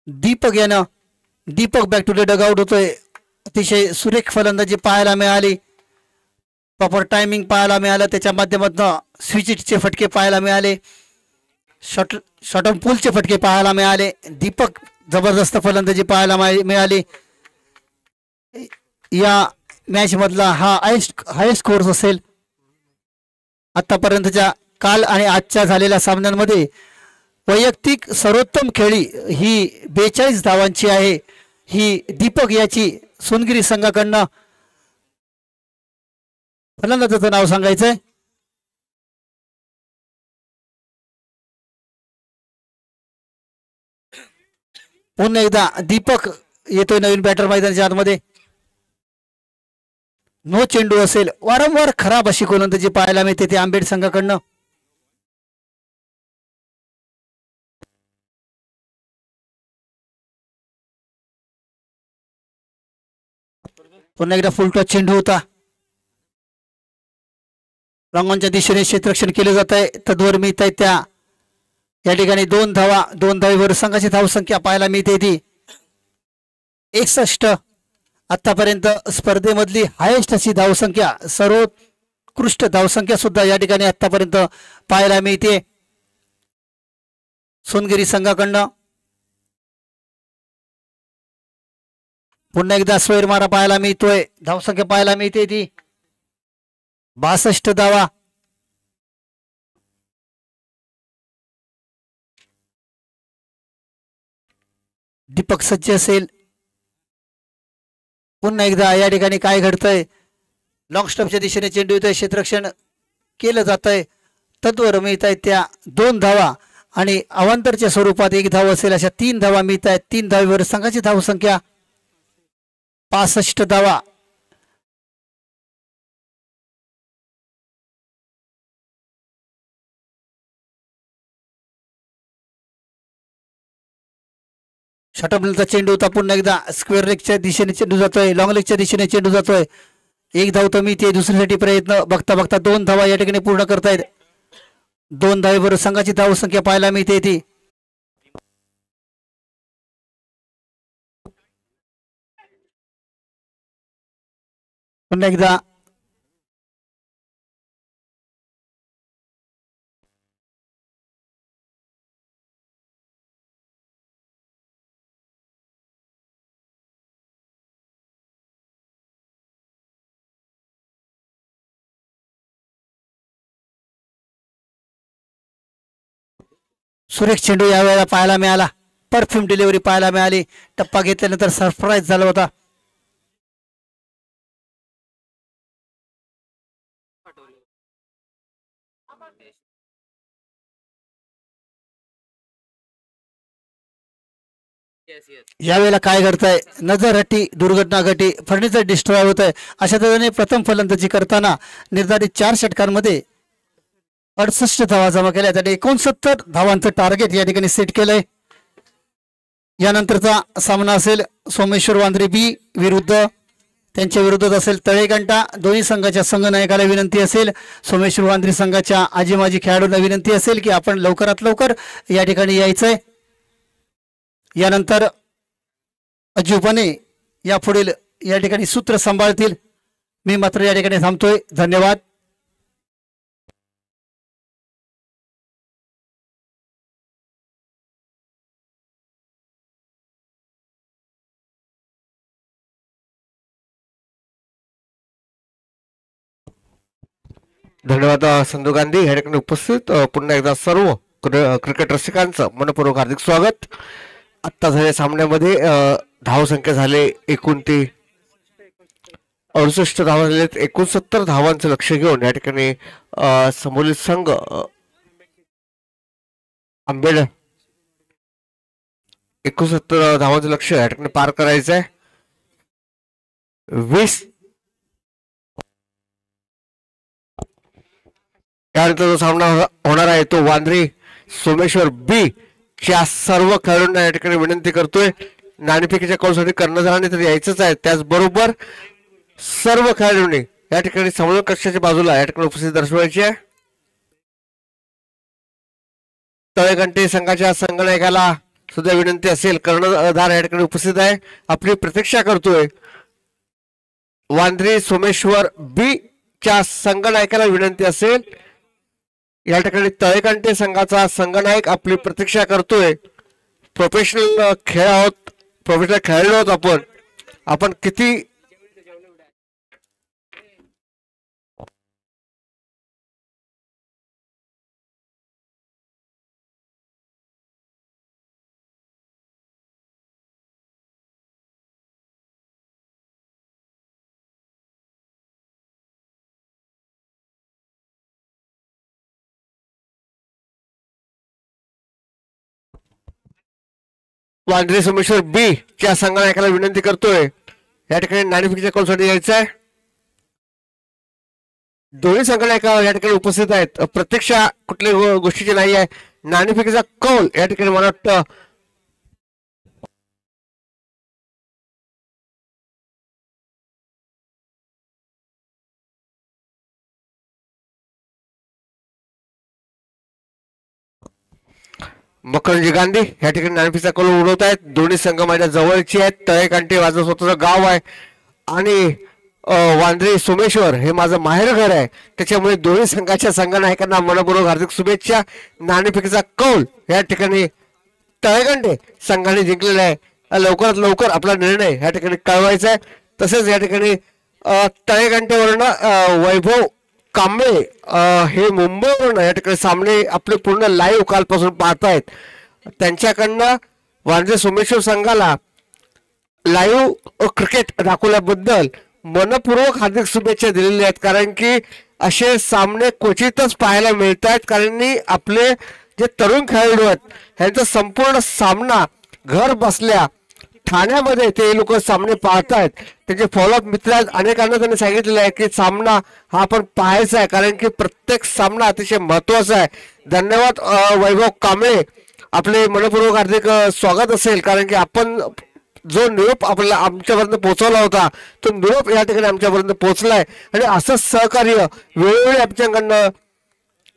दीपक यानं. Deepak back to the dugout होतोय. अतिशय सुरेख फलंदाजी पाहायला मिळाली. प्रॉपर टायमिंग पाहायला मिळालं. त्याच्या माध्यमातून स्विचचे फटके पाहायला मिळाले. शॉर्ट पूलचे फटके पाहायला मिळाले. दीपक जबरदस्त फलंदाजी पाहायला मिळाली. या मॅच मधला हा हायेस्ट स्कोअर असेल आतापर्यंतच्या. काल आणि आजच्या झालेल्या सामन्यांमध्ये वैयक्तिक सर्वोत्तम खेळी ही 42 धावांची आहे. ही दीपक याची सोनगिरी संघाकडनं. फलंदाजाचं नाव सांगायचंय पुन्हा एकदा दीपक येतोय नवीन बॅटर मैदानाच्या आतमध्ये. नो चेंडू असेल. वारंवार खराब अशी गोलंदाजी पाहायला मिळते ते आंबेड संघाकडनं. पुन्हा एकदा फुलटॉस चेंडू होता. रंगांच्या दिशेने क्षेत्ररक्षण केले जात आहे. तद्वर मिळत आहे त्या या ठिकाणी 2 धावा. 2 धावेवर संघाची धावसंख्या पाहायला मिळते ती 61. आतापर्यंत स्पर्धेमधली हायेस्ट अशी धावसंख्या, सर्वोत्कृष्ट धावसंख्या सुद्धा या ठिकाणी आतापर्यंत पाहायला मिळते सोनगिरी संघाकडनं. पुन्हा एकदा स्वैर मारा पाहायला मिळतोय. धावसंख्या पाहायला मिळते ती 62 धावा. दीपक सज्ज असेल. पुन्हा एकदा या ठिकाणी काय घडतंय, लॉंग स्टॉपच्या दिशेने चेंडू येतोय, क्षेत्ररक्षण केलं जात आहे. तत्वर मिळत आहेत त्या 2 धावा आणि अवांतरच्या स्वरूपात 1 धाव असेल अशा 3 धावा मिळत आहेत. 3 धावेवर संघाची धावसंख्या 65 धावा. षटबलचा चेंडू होता. पुन्हा एकदा स्क्वेअर लेगच्या दिशेने चेंडू जातोय, लॉंग लेगच्या दिशेने चेंडू जातोय. 1 धाव तर मिळते. दुसऱ्यासाठी प्रयत्न बघता बघता 2 धावा या ठिकाणी पूर्ण करतायत. 2 धावेवर संघाची धावसंख्या पाहायला मिळते ती पुन्हा एकदा सुरेख चेंडू यावेळेला पाहायला मिळाला. परफ्यूम डिलिव्हरी पाहायला मिळाली. टप्पा घेतल्यानंतर सरप्राईज झाला होता. यावेळेला काय घडतंय, नजर हटी, दुर्घटना घटी, फर्निचर डिस्ट्रॉय होत आहे. अशा तऱ्हेने प्रथम फलंदाजी करताना निर्धारित 4 षटकांमध्ये 68 धावा जमा केल्या. त्याने 69 धावांचं टार्गेट या ठिकाणी सेट केलंय. यानंतरचा सामना असेल सोमेश्वर वांद्रे बी विरुद्ध, त्यांच्या विरोधात असेल तळेकंटा. दोन्ही संघाच्या संघनायकाला विनंती असेल, सोमेश्वर वांद्रे संघाच्या आजी माजी खेळाडूंना विनंती असेल की आपण लवकरात लवकर या ठिकाणी यायचंय. यानंतर अजूपणे या पुढील या ठिकाणी सूत्र सांभाळतील. मी मात्र या ठिकाणी थांबतोय. धन्यवाद. धन्यवाद संधू गांधी या ठिकाणी उपस्थित पुन्हा एकदा सर्व क्रिकेट रसिकांचं मनपूर्वक हार्दिक स्वागत. आत्ता झालेल्या सामन्यामध्ये धावसंख्या झाले एकूण ते 68 धावा झालेत. 69 धावांचं लक्ष घेऊन या ठिकाणी समोरील संघ आंबेड 69 धावांचं लक्ष या ठिकाणी पार करायचं आहे. 20 त्यानंतर जो सामना होणार आहे तो वांद्रे सोमेश्वर बी च्या सर्व खेळाडूंना या ठिकाणी विनंती करतोय, नाणेफेकीच्या कॉलसाठी कर्णधारांनी तर यायचंच आहे. त्याचबरोबर सर्व खेळाडूंनी या ठिकाणी समोर कक्षाच्या बाजूला या ठिकाणी उपस्थित दर्शवायची आहे. तळेघंटे संघाच्या संघनायकाला सुद्धा विनंती असेल, कर्णधार या ठिकाणी उपस्थित आहे, आपली प्रतीक्षा करतोय. वांद्रे सोमेश्वर बी च्या संघनायकाला विनंती असेल, या ठिकाणी तळेकांटे संघाचा संघनायक आपली प्रतीक्षा करतोय. प्रोफेशनल खेळ आहोत, प्रोफेशनल खेळाडू आहोत आपण किती वांद्रे सोमेश्वर बी च्या संघनायकाला विनंती करतोय, या ठिकाणी नाणेफेकीच्या कॉलसाठी यायचं आहे. दोन्ही संघनायक या ठिकाणी उपस्थित आहेत. प्रत्यक्षा कुठल्या गोष्टीची नाही आहे. नाणेफेकीचा कौल या ठिकाणी मला वाटतं मकरंजी गांधी या ठिकाणी नाणेफेकीचा कौल उडवत आहेत. दोन्ही संघ माझ्या जवळची आहेत. तळेकांठी माझं स्वतःचं गाव आहे आणि वांद्रे सोमेश्वर हे माझं माहेर घर आहे. त्याच्यामुळे दोन्ही संघाच्या संघनायकांना मनपूर्वक हार्दिक शुभेच्छा. नाणेफेकीचा कौल या ठिकाणी तळेकांठे संघाने जिंकलेला आहे. लवकरात लवकर आपला निर्णय या ठिकाणी कळवायचा आहे. तसेच या ठिकाणी तळेकांठेवरनं वैभव कांबळे हे मुंबईवरून या ठिकाणी सामने आपले पूर्ण लाईव्ह कालपासून पाहतायत. त्यांच्याकडनं वांद्रे सोमेश्वर संघाला लाईव्ह क्रिकेट दाखवल्याबद्दल मनपूर्वक हार्दिक शुभेच्छा दिलेल्या आहेत. कारण की असे सामने क्वचितच पाहायला मिळत आहेत. कारण आपले जे तरुण खेळाडू आहेत ह्यांचा संपूर्ण सामना घर बसल्या ठाण्यामध्ये ते लोक सामने पाहतायत. त्यांचे फॉलोअप मित्र अनेकांना त्यांनी सांगितलेलं आहे की सामना हा आपण पाहायचा आहे कारण की प्रत्येक सामना अतिशय महत्वाचा आहे. धन्यवाद वैभव कांबळे, आपले मनपूर्वक हार्दिक स्वागत असेल. कारण की आपण जो निरोप आपल्याला आमच्यापर्यंत पोहोचवला होता तो निरोप या ठिकाणी आमच्यापर्यंत पोहोचलाय आणि असंच सहकार्य वेळोवेळी आमच्याकडनं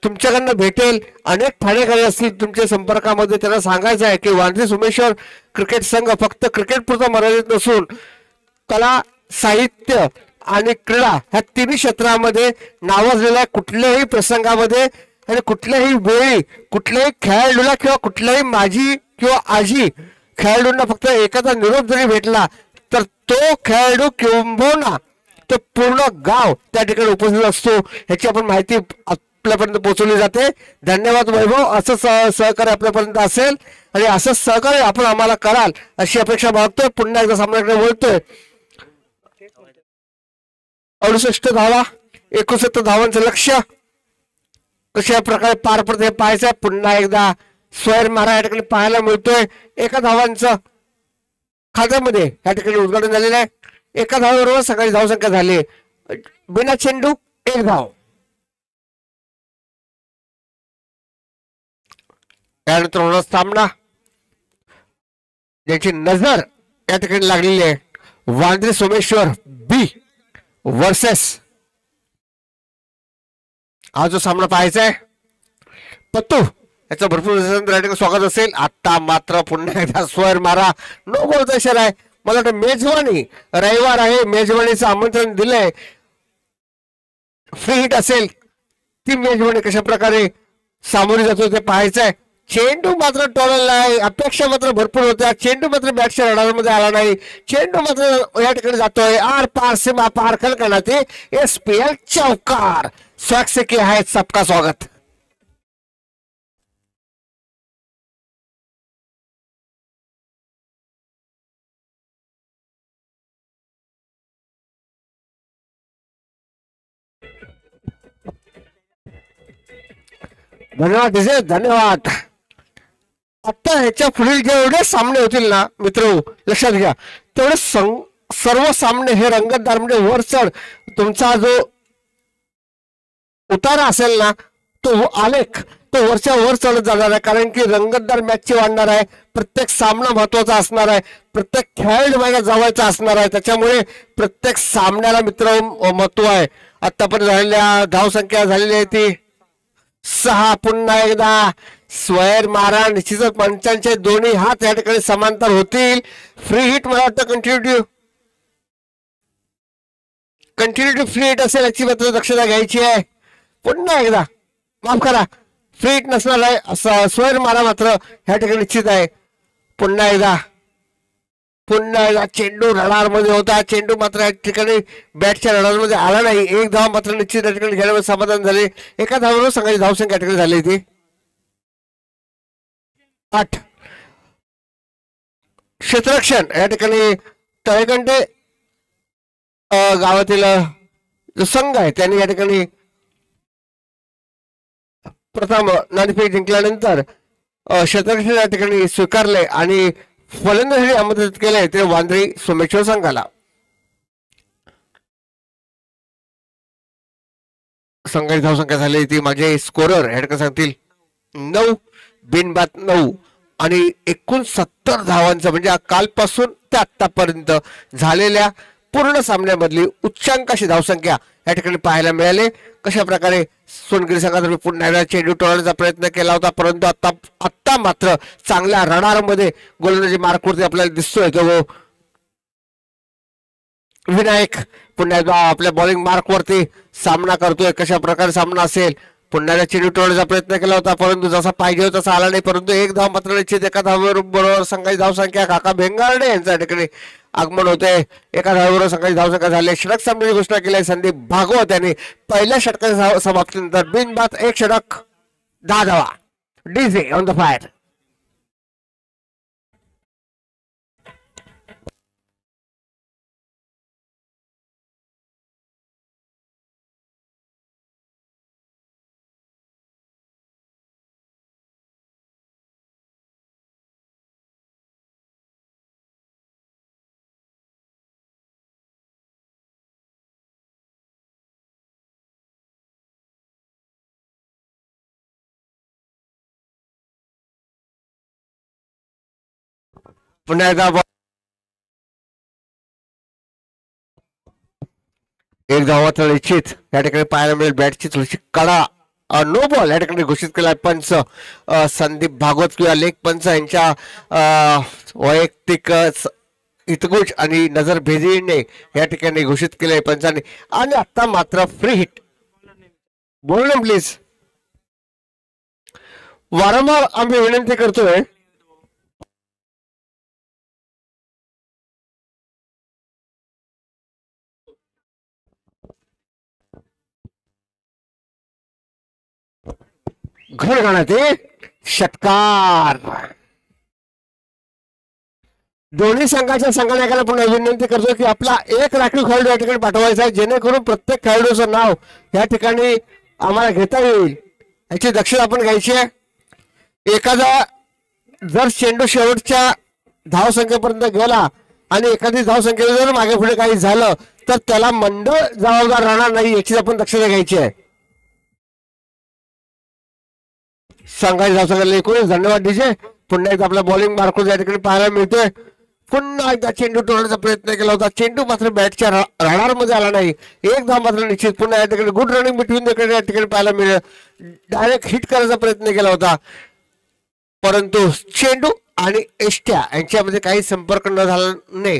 तुमच्याकडनं भेटेल. अनेक ठाणेकरी असतील तुमच्या संपर्कामध्ये, त्यांना सांगायचं आहे की वांद्रे सोमेश्वर क्रिकेट संघ फक्त क्रिकेट पुरता मर्यादित नसून कला, साहित्य आणि क्रीडा ह्या तिन्ही क्षेत्रामध्ये नावाजलेल्या कुठल्याही प्रसंगामध्ये आणि कुठल्याही वेळी कुठल्याही खेळाडूला किंवा कुठल्याही माजी किंवा आजी खेळाडूंना फक्त एखादा निरोप जरी भेटला तर तो खेळाडू किंबहुना तो पूर्ण गाव त्या ठिकाणी उपस्थित असतो. ह्याची आपण माहिती आपल्यापर्यंत पोहोचवली जाते. धन्यवाद वैभव, असं सहकार्य आपल्यापर्यंत असेल आणि असंच सहकार्य आपण आम्हाला कराल अशी अपेक्षा बाळगतोय. पुन्हा एकदा सामन्याकडे बोलतोय. 68 धावा, 69 धावांचं लक्ष्य कशा प्रकारे पार पडते हे पाहायचंय. पुन्हा एकदा स्वैर मारा या ठिकाणी पाहायला मिळतोय. एका धावांचं खात्यामध्ये या ठिकाणी उद्घाटन झालेलं आहे. एका धावाबरोबर सकाळी धावसंख्या झाली. बिना चेंडू 1 धाव. त्यानंतर होणार सामना ज्याची नजर या ठिकाणी लागलेली आहे. वांद्रे सोमेश्वर बी वर्सेस हा जो सामना पाहायचा आहे पत्तू याचा भरपूर स्वागत असेल. आता मात्र पुन्हा एकदा स्वर मारा नो गोलचा इशारा आहे. मला वाटतं मेजवानी रविवार आहे, मेजवानीचं आमंत्रण दिलंय. फ्री हिट असेल ती मेजवानी कशा प्रकारे सामोरी जातो ते पाहायचं आहे. चेंडू मात्र टोलला आहे. अपेक्षा मात्र भरपूर होत्या. चेंडू मात्र बॅटच्या रडारमध्ये आला नाही. चेंडू मात्र या ठिकाणी जातोय आर पार सीमा पार करण्यात. SPL चौकार स्वागत से किया है सबका स्वागत. धन्यवाद डिझे, धन्यवाद. आता ह्याच्या पुढील जेवढे सामने होतील ना मित्र लक्षात घ्या, तेवढे सर्व सामने हे रंगतदार म्हणजे वर चढ तुमचा जो उतारा असेल ना तो आलेख तो वरच्या वर चढत जाणार आहे. कारण की रंगतदार मॅचची वाढणार आहे. प्रत्येक सामना महत्वाचा असणार आहे. प्रत्येक खेळाडू माझ्या जवळचा असणार आहे. त्याच्यामुळे प्रत्येक सामन्याला मित्र महत्व आहे. आतापर्यंत झालेल्या धावसंख्या झालेली आहे ती 6. पुन्हा एकदा स्वैर मारा. निश्चितच पंचांचे दोन्ही हात या ठिकाणी समांतर होतील. फ्री हिट मला वाटतं कंटिन्युटी फ्री हिट असेल याची मात्र दक्षता घ्यायची आहे. पुन्हा एकदा माफ करा, फ्री हिट नसणार आहे असं स्वैर मारा मात्र ह्या ठिकाणी निश्चित आहे. पुन्हा एकदा चेंडू रडार मध्ये होता. चेंडू मात्र या ठिकाणी बॅटच्या रडार मध्ये आला नाही. 1 धाव मात्र निश्चित या ठिकाणी घेण्यामध्ये समाधान झाले. एका धावावर संघाची धावसंख्या या ठिकाणी झाली ती 8. क्षेत्ररक्षण या ठिकाणी तळेकंठे गावातील जो संघ आहे त्यांनी या ठिकाणी प्रथम नाणेफेक जिंकल्यानंतर क्षेत्ररक्षण या ठिकाणी स्वीकारले आणि फलंदाजी आमंत्रित केले ते वांद्रे सोमेश्वर संघाला. संघाची धावसंख्या झाली ती माझे स्कोरर या ठिकाणी सांगतील 9 बिनबाद 9 आणि 69 धावांचं म्हणजे कालपासून ते आतापर्यंत झालेल्या पूर्ण सामन्यामधली उच्चांकाशी धावसंख्या या ठिकाणी पाहायला मिळाली. कशा प्रकारे सोनगिरी संघातर्फे पुन्हा एकदा चेंडू टोळण्याचा प्रयत्न केला होता, परंतु आता मात्र चांगल्या रडारमध्ये गोलंदाजी मार्कवरती आपल्याला दिसतोय तो विनायक पुन्हा एकदा आपल्या बॉलिंग मार्कवरती सामना करतोय. कशा प्रकारे सामना असेल, पुन्हा एकदा चेंडू टोळण्याचा प्रयत्न केला होता, परंतु जसा पाहिजे तसा आला नाही. परंतु एक धाव मात्र निश्चित, एका धावाबरोबर संघाची धावसंख्या काका भेंगारडे यांच्या ठिकाणी आगमन होते. एका धावाबरोबर संघाची धावसंख्या झाली. षटक सामन्याची घोषणा केली आहे संदीप भागवत यांनी. पहिल्या षटकाच्या समाप्तीनंतर बिनबाद एक षटक, 10 धावा. DJ on the fire. पुन्हा एकदा एक धाव मात्र निश्चित या ठिकाणी पाहायला मिळेल. बॅटची थोडीशी कडा, नो बॉल या ठिकाणी घोषित केला पंच संदीप भागवत किंवा लेग पंच यांच्या वैयक्तिक हितगुज आणि नजर भेदीने या ठिकाणी घोषित केले पंचांनी. आणि आता मात्र फ्री हिट. बोल ना प्लीज. वारंवार आम्ही विनंती करतोय घर गाण्याचे षटकार. दोन्ही संघाच्या संघनायकाला पुन्हा विनंती करतो की आपला एक राखीव खेळाडू या ठिकाणी पाठवायचा आहे, जेणेकरून प्रत्येक खेळाडूचं नाव या ठिकाणी आम्हाला घेता येईल याची दक्षता आपण घ्यायची आहे. एखादा जर चेंडू शेवटच्या धावसंख्येपर्यंत गेला आणि एखादी धावसंख्येला जर मागे पुढे काही झालं तर त्याला मंडळ जबाबदार राहणार नाही याची आपण दक्षता घ्यायची आहे. संघाची धावसंख्या एकूणच. धन्यवाद डीजे. पुन्हा एकदा आपला बॉलिंग मार्कवर या ठिकाणी पाहायला मिळतोय. पुन्हा एकदा चेंडू टोळण्याचा प्रयत्न केला होता, चेंडू मात्र बॅटच्या राडारमध्ये आला नाही. एक धाव मात्र निश्चित. पुन्हा या ठिकाणी गुड रनिंग बिटवीन या ठिकाणी पाहायला मिळेल. डायरेक्ट हिट करायचा प्रयत्न केला होता, परंतु चेंडू आणि एष्ट्या यांच्यामध्ये काही संपर्क न झाल्याने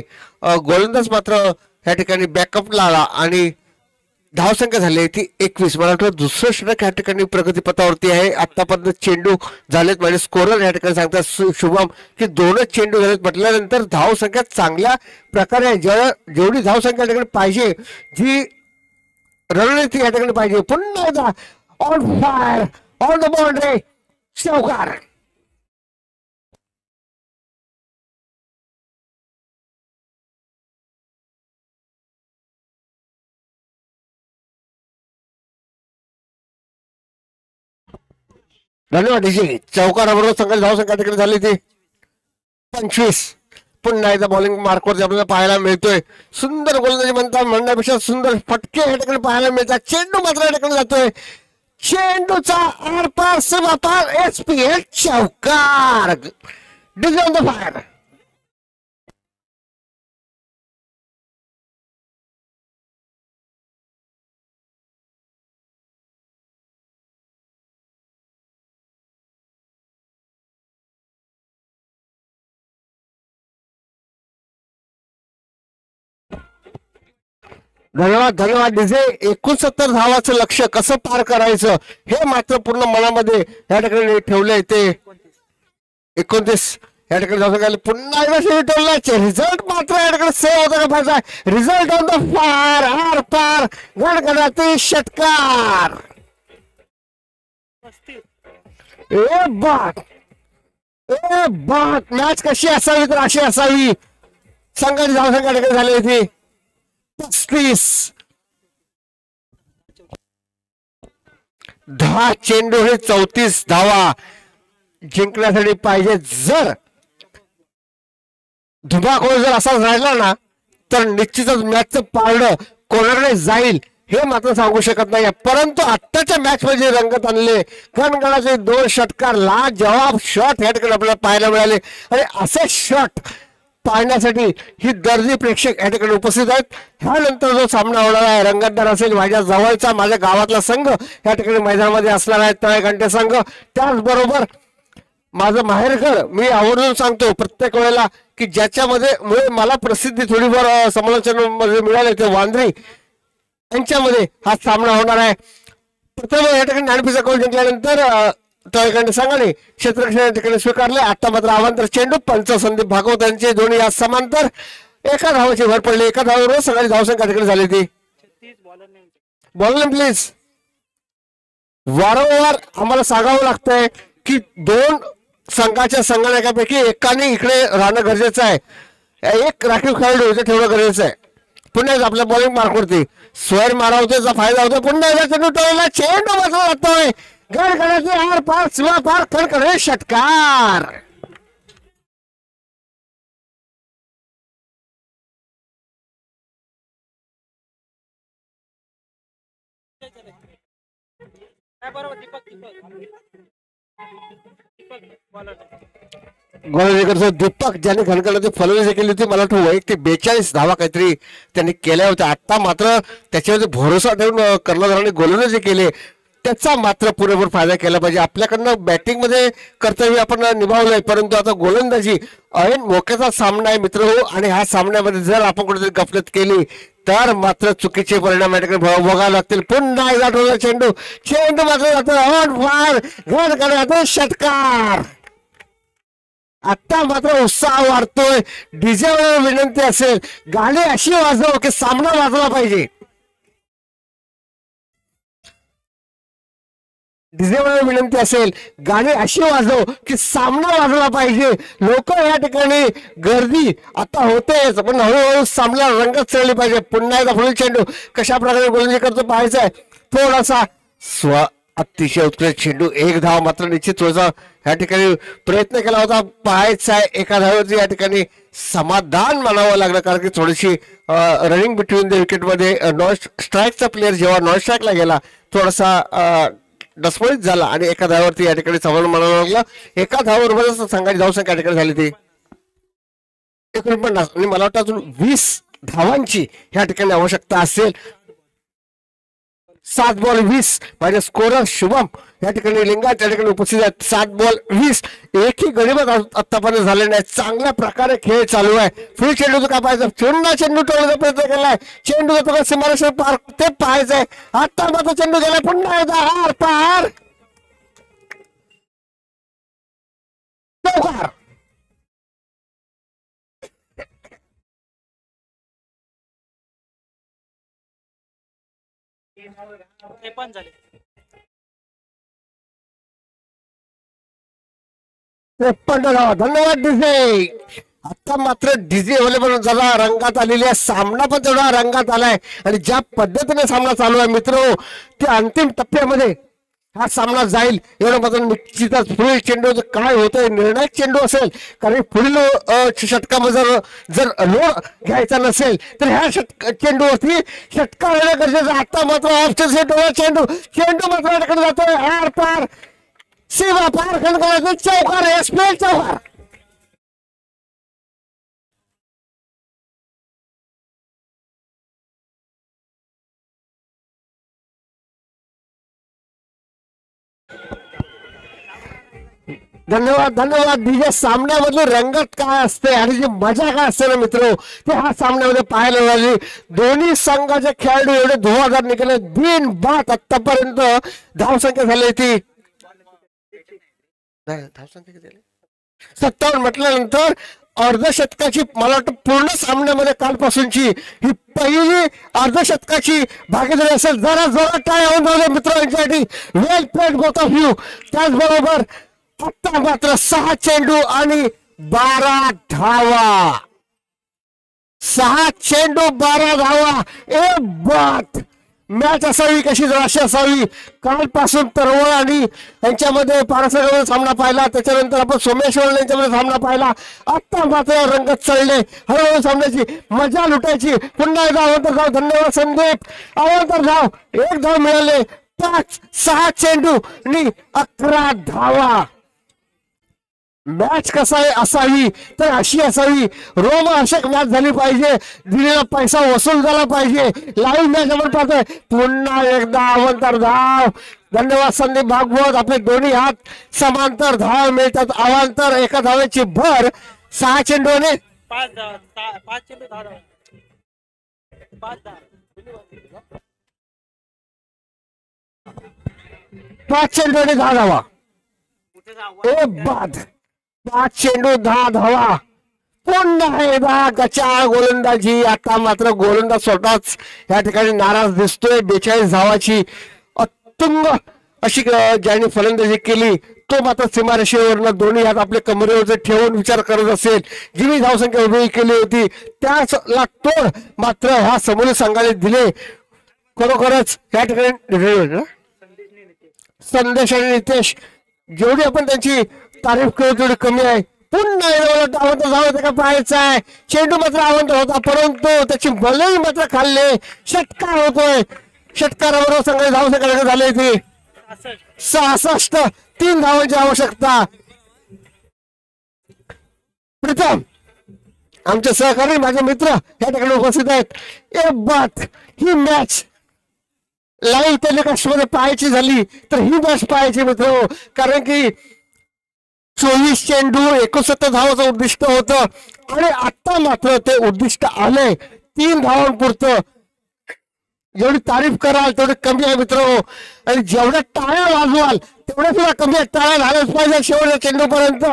गोलंदाज मात्र या ठिकाणी बॅकअपला आला आणि धावसंख्या झाली ती 21. मला वाटतं दुसरं षटक या ठिकाणी प्रगतीपथावरती आहे. आतापर्यंत चेंडू झालेत म्हणजे स्कोरर या ठिकाणी सांगतात शुभम की 2च चेंडू झालेत म्हटल्यानंतर धावसंख्या चांगल्या प्रकारे जेवढी धावसंख्या या ठिकाणी पाहिजे, जी रणनीती या ठिकाणी पाहिजे. पुन्हा एकदा on fire on the boundary चौकार. धन्यवाद डीजे. चौकाराबरोबर संघाची धावसंख्या ठिकाणी झाली ती 25. पुन्हा एकदा बॉलिंग मार्कवरती आपल्याला पाहायला मिळतोय. सुंदर गोलंदाजी म्हणण्यापेक्षा सुंदर फटके या ठिकाणी पाहायला मिळतात. चेंडू मात्र या ठिकाणी जातोय. चेंडूचा आरपार सीमापार SPL चौकार. DJ on the fire. धन्यवाद डीजे. 69 धावाचं लक्ष्य कसं पार करायचं हे मात्र पूर्ण मनामध्ये या ठिकाणी ठेवलंय. ते 29 या ठिकाणी जाऊन पुन्हा एकदा ठेवलाय. रिझल्ट मात्र या ठिकाणी सेव्ह होता का पाहिजे. Result on the far are पार गडगडाती षटकार. ए बात मॅच कशी असावी तर अशी असावी. संघाची धावसंख्या ठिकाणी झाली होती 35. 10 चेंडू हे 34 धावा जिंकण्यासाठी पाहिजे. जर धुमाकूळ जर असाच राहिला ना तर निश्चितच मॅचचं पारडं कोणाकडे जाईल हे मात्र सांगू शकत नाही. परंतु आत्ताच्या मॅच मध्ये रंगत आणले कणगणाचे 2 षटकार ला जवाब शॉट या ठिकाणी आपल्याला पाहायला मिळाले. आणि असे शॉट पाहण्यासाठी ही दर्दी प्रेक्षक या ठिकाणी उपस्थित आहेत. ह्यानंतर जो सामना होणार आहे रंगतदार असेल. माझ्या जवळचा माझ्या गावातला संघ या ठिकाणी मैदानामध्ये असणार आहे तळेघंटे संघ. त्याचबरोबर माझं माहेरघर मी आवर्जून सांगतो प्रत्येक वेळेला की ज्याच्यामध्ये मुळे मला प्रसिद्धी थोडीफार समालोचनामध्ये मिळाली ते वांद्री यांच्यामध्ये हा सामना होणार आहे. प्रथम या ठिकाणी नाणेफेचा गोल जिंकल्यानंतर तळेघंटे संघाने क्षेत्ररक्षण या ठिकाणी स्वीकारले. आता मात्र अवांतर चेंडू पंच संदीप भागवत यांचे दोन्ही या समांतर एका धावाची भर पडली. एका धावावर सगळी धावसंख्या ठिकाणी झाली ती. Bowler please. वारंवार आम्हाला सांगावं लागतंय की दोन संघाच्या संघानायकापैकी एकाने इकडे राहणं गरजेचं आहे. एक राखीव खेळाडू इथे ठेवणं गरजेचं आहे. पुन्हा आपल्या बॉलिंग मार्कवरती स्वर मारावतेचा फायदा होतो. पुन्हा चेंडू टोळला. चेंडू बसला जातोय. गडगडाचे आर पार शिवा पार कडकडे षटकार. गोलंदाजीचा दीपक ज्याने घनकडाची फलंदाजी केली होती. मला वाटतं वैयक्तिक 42 धावा काहीतरी त्यांनी केल्या होत्या. आता मात्र त्याच्यावरती भरोसा ठेवून कर्णधारांनी गोलंदाजी केली. त्याचा मात्र पुरेपूर फायदा केला पाहिजे. आपल्याकडनं बॅटिंग मध्ये कर्तव्य आपण निभावलंय परंतु आता गोलंदाजी ऐन मोक्याचा सामना आहे मित्र हो. आणि ह्या सामन्यामध्ये जर आपण कुठेतरी गफलत केली तर मात्र चुकीचे परिणाम या ठिकाणी भोगावे लागतील. पुन्हा एकदा ठेवला चेंडू. चेंडू मात्र जातो ऑन फायर. घर करण्याचा षटकार. आता मात्र उत्साह वाढतोय. डीजे विनंती असेल गाणी अशी वाजव की सामना वाजला पाहिजे. डीजेवर विनंती असेल गाणी अशी वाजव की सामना वाजला पाहिजे. लोक या ठिकाणी गर्दी आता होतेच पण हळूहळू सामना रंगत चढली पाहिजे. पुन्हा एकदा फुल चेंडू कशा प्रकारे गोलंदाजी करतो पाहायचं आहे. थोडासा अतिशय उत्कृष्ट चेंडू. एक धाव मात्र निश्चित थोडासा या ठिकाणी प्रयत्न केला होता पाहायचा आहे. एका धावेवरती या ठिकाणी समाधान मानावं लागलं कारण की थोडीशी रनिंग बिटवीन द विकेटमध्ये नॉन स्ट्राईकचा प्लेअर जेव्हा नॉन स्ट्राईकला गेला थोडासा डसमळीत झाला आणि एका धावावरती या ठिकाणी समाधान मानावं लागलं. एका धावाबरोबर संघाची धावसंख्या या ठिकाणी झाली ती 49 आणि मला वाटतं अजून 20 धावांची या ठिकाणी आवश्यकता असेल. 7 बॉल 20 माझे स्कोरर शुभम या ठिकाणी लिंगायत या ठिकाणी उपस्थित आहेत. 7 बॉल 20 एकही गणिमत आतापर्यंत झाले नाही. चांगल्या प्रकारे खेळ चालू आहे. फुल चेंडूचं काय पाहायचं. पुन्हा चेंडू टोळण्याचा प्रयत्न केलाय. चेंडू जातो का सीमारेषा पार ते पाहायचंय. आता मात्र चेंडू गेलाय. पुन्हा एकदा आर पार. चौकार. धन्यवाद डीजे. आता मात्र डीजे अवेलेबल झाला. रंगात आलेली आहे. सामना पण तेवढा रंगात आलाय आणि ज्या पद्धतीने सामना चालू आहे मित्र त्या अंतिम टप्प्यामध्ये हा सामना जाईल एवढं मात्र निश्चितच. पुढील चेंडू काय होतंय निर्णायक चेंडू असेल कारण पुढील षटकामध्ये जर लोड घ्यायचा नसेल तर ह्या चेंडूवरती षटकार येणं गरजेचं. आता मात्र ऑफस्टेज चेंडू. चेंडू मात्र जातोय आर पार सीमा पार खंड चौकार. एसपीएल चौकार. धन्यवाद धन्यवाद डीजे. सामन्यामधली रंगत काय असते आणि जी मजा काय असते ना मित्र ते हा सामन्यामध्ये पाहायला मिळाली. दोन्ही संघाचे खेळाडू एवढे धुवाधार निघाले. बिन बात आतापर्यंत धावसंख्या झाली ती 57 म्हटल्यानंतर अर्धशतकाची मला वाटतं पूर्ण सामन्यामध्ये कालपासूनची ही पहिली अर्धशतकाची भागीदारी असेल. जरा जोरात काय होऊन मित्रांसाठी. वेल प्लेड बोथ ऑफ यू. त्याचबरोबर आता मात्र 6 चेंडू आणि 12 धावा. 6 चेंडू 12 धावा. ए बात मॅच असावी कशी अशी असावी. कालपासून तरवळ आणि यांच्यामध्ये पारसगाव सामना पाहिला. त्याच्यानंतर आपण सोमेश्वर यांच्यामध्ये सामना पाहिला. आता मात्र रंगत चढले. हळूहळू सामन्याची मजा लुटायची. पुन्हा एकदा अवंतर धाव. धन्यवाद संदीप. अवंतर धाव. 1 धाव मिळाले. 5-6 चेंडू आणि 11 धावा. मॅच कसा आहे असावी तर अशी असावी, रोमहर्षक मॅच झाली पाहिजे, दिलेला पैसा वसूल झाला पाहिजे. लाईव्ह मॅच आपण पाहतोय. पुन्हा एकदा अवंतर धाव. धन्यवाद संदीप भागवत. आपले दोन्ही हात समांतर धाव मिळतात. अवांतर एका धावेची भर. 6 चेंडूने 5 चेंडू 10 धावा. 5 चेंडूने 10 धावा. ए बाद. 5 चेंडू 10 धावा. पुन्हा एकदा गचाळ गोलंदाजी. आता मात्र गोलंदाज स्वतःच या ठिकाणी नाराज दिसतोय. 42 धावाची अतुंग अशी ज्यांनी फलंदाजी केली तो मात्र सीमारेषेवरनं दोन्ही हात आपल्या कमरेवर ठेवून विचार करत असेल. जी मी धावसंख्या उभी केली होती त्याच ला तोड मात्र ह्या समोरील संघाने दिले. खरोखरच या ठिकाणी संदेश आणि नितेश जेवढी आपण त्यांची तारीफ करू तेवढी कमी आहे. पुन्हा आवंत जावं त्याला पाहायचं आहे. चेंडू मात्र आवंत होता परंतु त्याची मलई मात्र खाल्ले. षटकार होतोय. षटकाराबरोबर संघाने धावसंख्या झाली ती 66. 3 धावांची आवश्यकता. प्रथम आमचे सहकारी माझे मित्र या ठिकाणी उपस्थित आहेत. ए बात ही मॅच लाईव्ह टेलिकास्ट मध्ये पाहायची झाली तर ही मॅच पाहायची मित्र, कारण की 24 चेंडू 69 धावाचं उद्दिष्ट होतं आणि आता मात्र ते उद्दिष्ट आलंय 3 धावांपुरतं. जेवढी तारीफ कराल तेवढी कमी आहे मित्र, आणि जेवढ्या टाळ्या वाजवाल तेवढ्या सुद्धा कमी आहे. टाळ्या झाल्याच पाहिजे शेवटच्या चेंडूपर्यंत.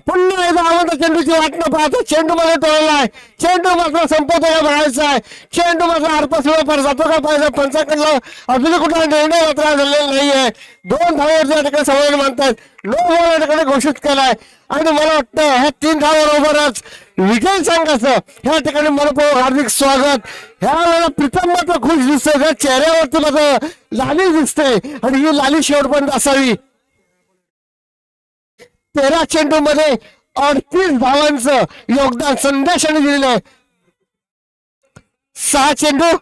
पुन्हा एकदा आवडता चेंडूची वाट न पाहता चेंडू मध्ये टोळलाय. चेंडू मात्र संपवतो म्हणायचा आहे. चेंडू मात्र आरपासून जातो का पाहिजे. पंचाकडला अजूनही कुठला निर्णय मात्र झालेला नाहीये. 2 धावावर या ठिकाणी समाधान मानतात. नो बॉल या ठिकाणी घोषित केलाय आणि मला वाटतं ह्या 3 धावाबरोबरच विजय संघाचं ह्या ठिकाणी मनपूर्वक हार्दिक स्वागत. ह्या वेळेला प्रीतम मात्र खुश दिसतोय. त्या चेहऱ्यावरती मात्र लाली दिसते आणि ही लाली शेवटपर्यंत असावी. 13 चेंडू मध्ये 38 धावांचं योगदान संदेशाने दिलेलं आहे. 6 चेंडू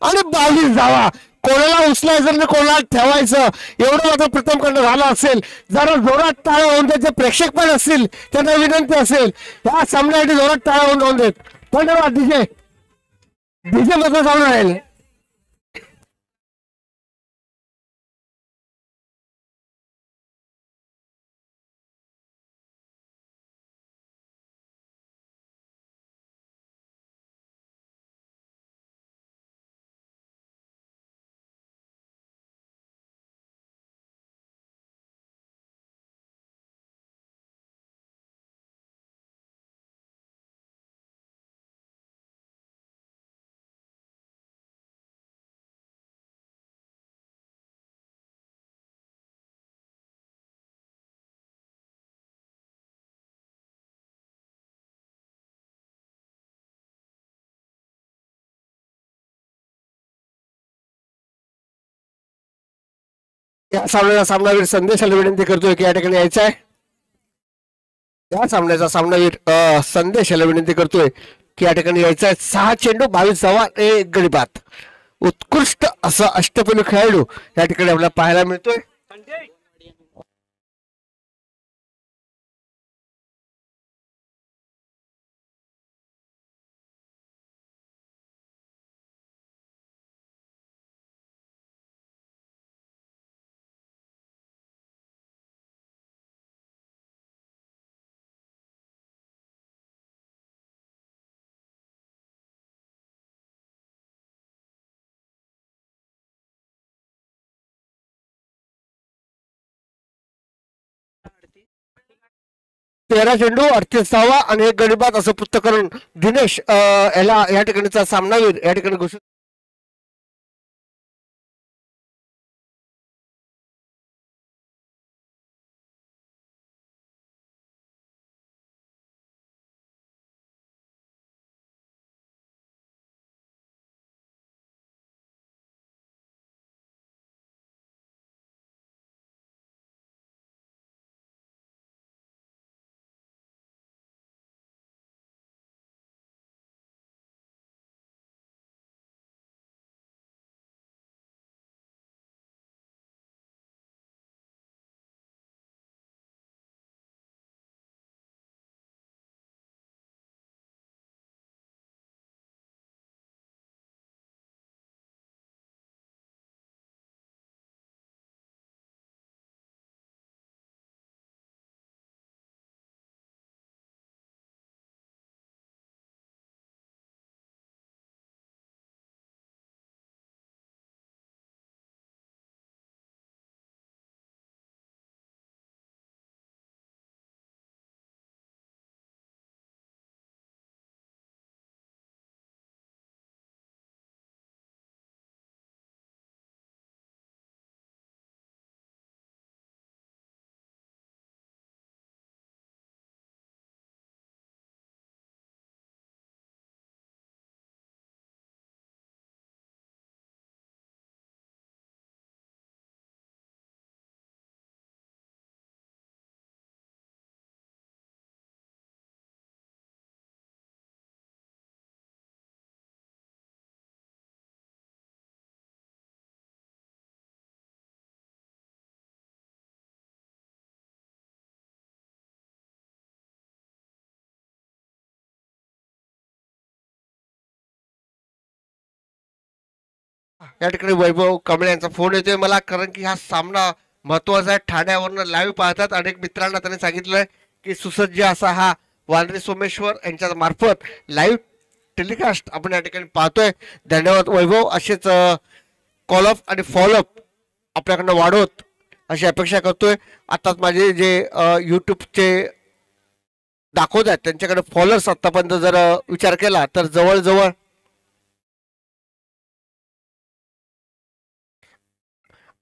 आणि 22 धावा. कोणाला उचलायचं आणि कोणाला ठेवायचं एवढं मात्र प्रथम कडनं झालं असेल. जरा जोरात टाळ्या होऊन त्याचे प्रेक्षक पण असतील त्यांना विनंती असेल या सामन्यासाठी जोरात टाळ्या होऊन देत. धन्यवाद. डीजे डीजे मात्र चालू राहील. या सामन्याचा सामनावीर संदेशाला विनंती करतोय की या ठिकाणी यायचं आहे. या सामन्याचा सामनावीर संदेशाला विनंती करतोय की या ठिकाणी यायचं आहे. 6 चेंडू 22 धावा 1 गडी बाद. उत्कृष्ट असा अष्टपैलू खेळाडू या ठिकाणी आपल्याला पाहायला मिळतोय. तेरा चेंडू 38 धावा आणि 1 गडी बाद असं पृथक्करण दिनेश याला या ठिकाणीचा सामनावीर या ठिकाणी घोषित या ठिकाणी वैभव कांबळे यांचा फोन येतोय मला, कारण की हा सामना महत्वाचा आहे. ठाण्यावरनं लाईव्ह पाहतात. अनेक मित्रांना त्यांनी सांगितलंय की सुसज्ज असा हा वानरे सोमेश्वर यांच्या मार्फत लाईव्ह टेलिकास्ट आपण या ठिकाणी पाहतोय. धन्यवाद वैभव. असेच कॉल ऑफ आणि फॉलोअप आपल्याकडनं वाढवत अशी अपेक्षा करतोय. आताच माझे जे यूट्यूबचे दाखवत आहेत त्यांच्याकडे फॉलोअर्स आतापर्यंत जर विचार केला तर जवळजवळ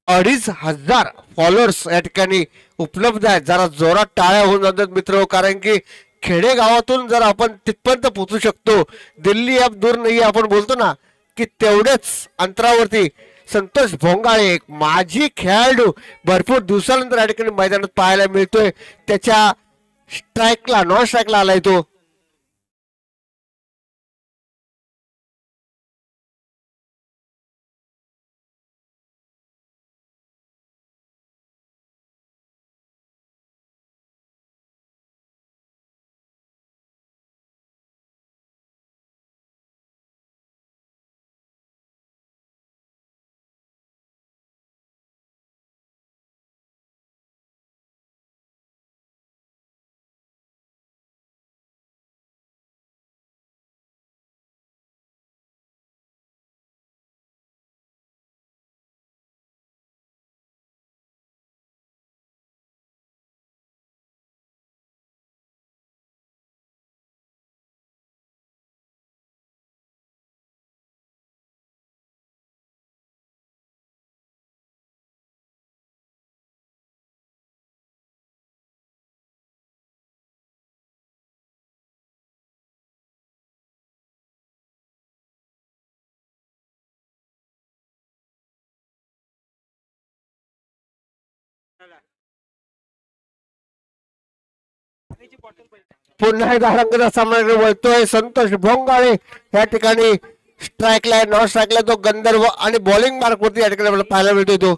2,500 फॉलोअर्स या ठिकाणी उपलब्ध आहेत. जरा जोरात टाळ्या होऊन जातात मित्र, कारण की खेडेगावातून जर आपण तिथपर्यंत पोहोचू शकतो, दिल्ली अब दूर नाही आपण बोलतो ना, की तेवढेच अंतरावरती संतोष भोंगाळे एक माजी खेळाडू भरपूर दिवसानंतर या ठिकाणी मैदानात पाहायला मिळतोय. त्याच्या स्ट्राईकला नॉन स्ट्राईकला आलाय तो. पुन्हा एकदा रंगदा सामना वळतोय. संतोष भोंगाळे या ठिकाणी स्ट्राईकला नॉन स्ट्राईकला तो गंधर्व आणि बॉलिंग मार्क वरती या ठिकाणी आपल्याला पाहायला मिळतोय तो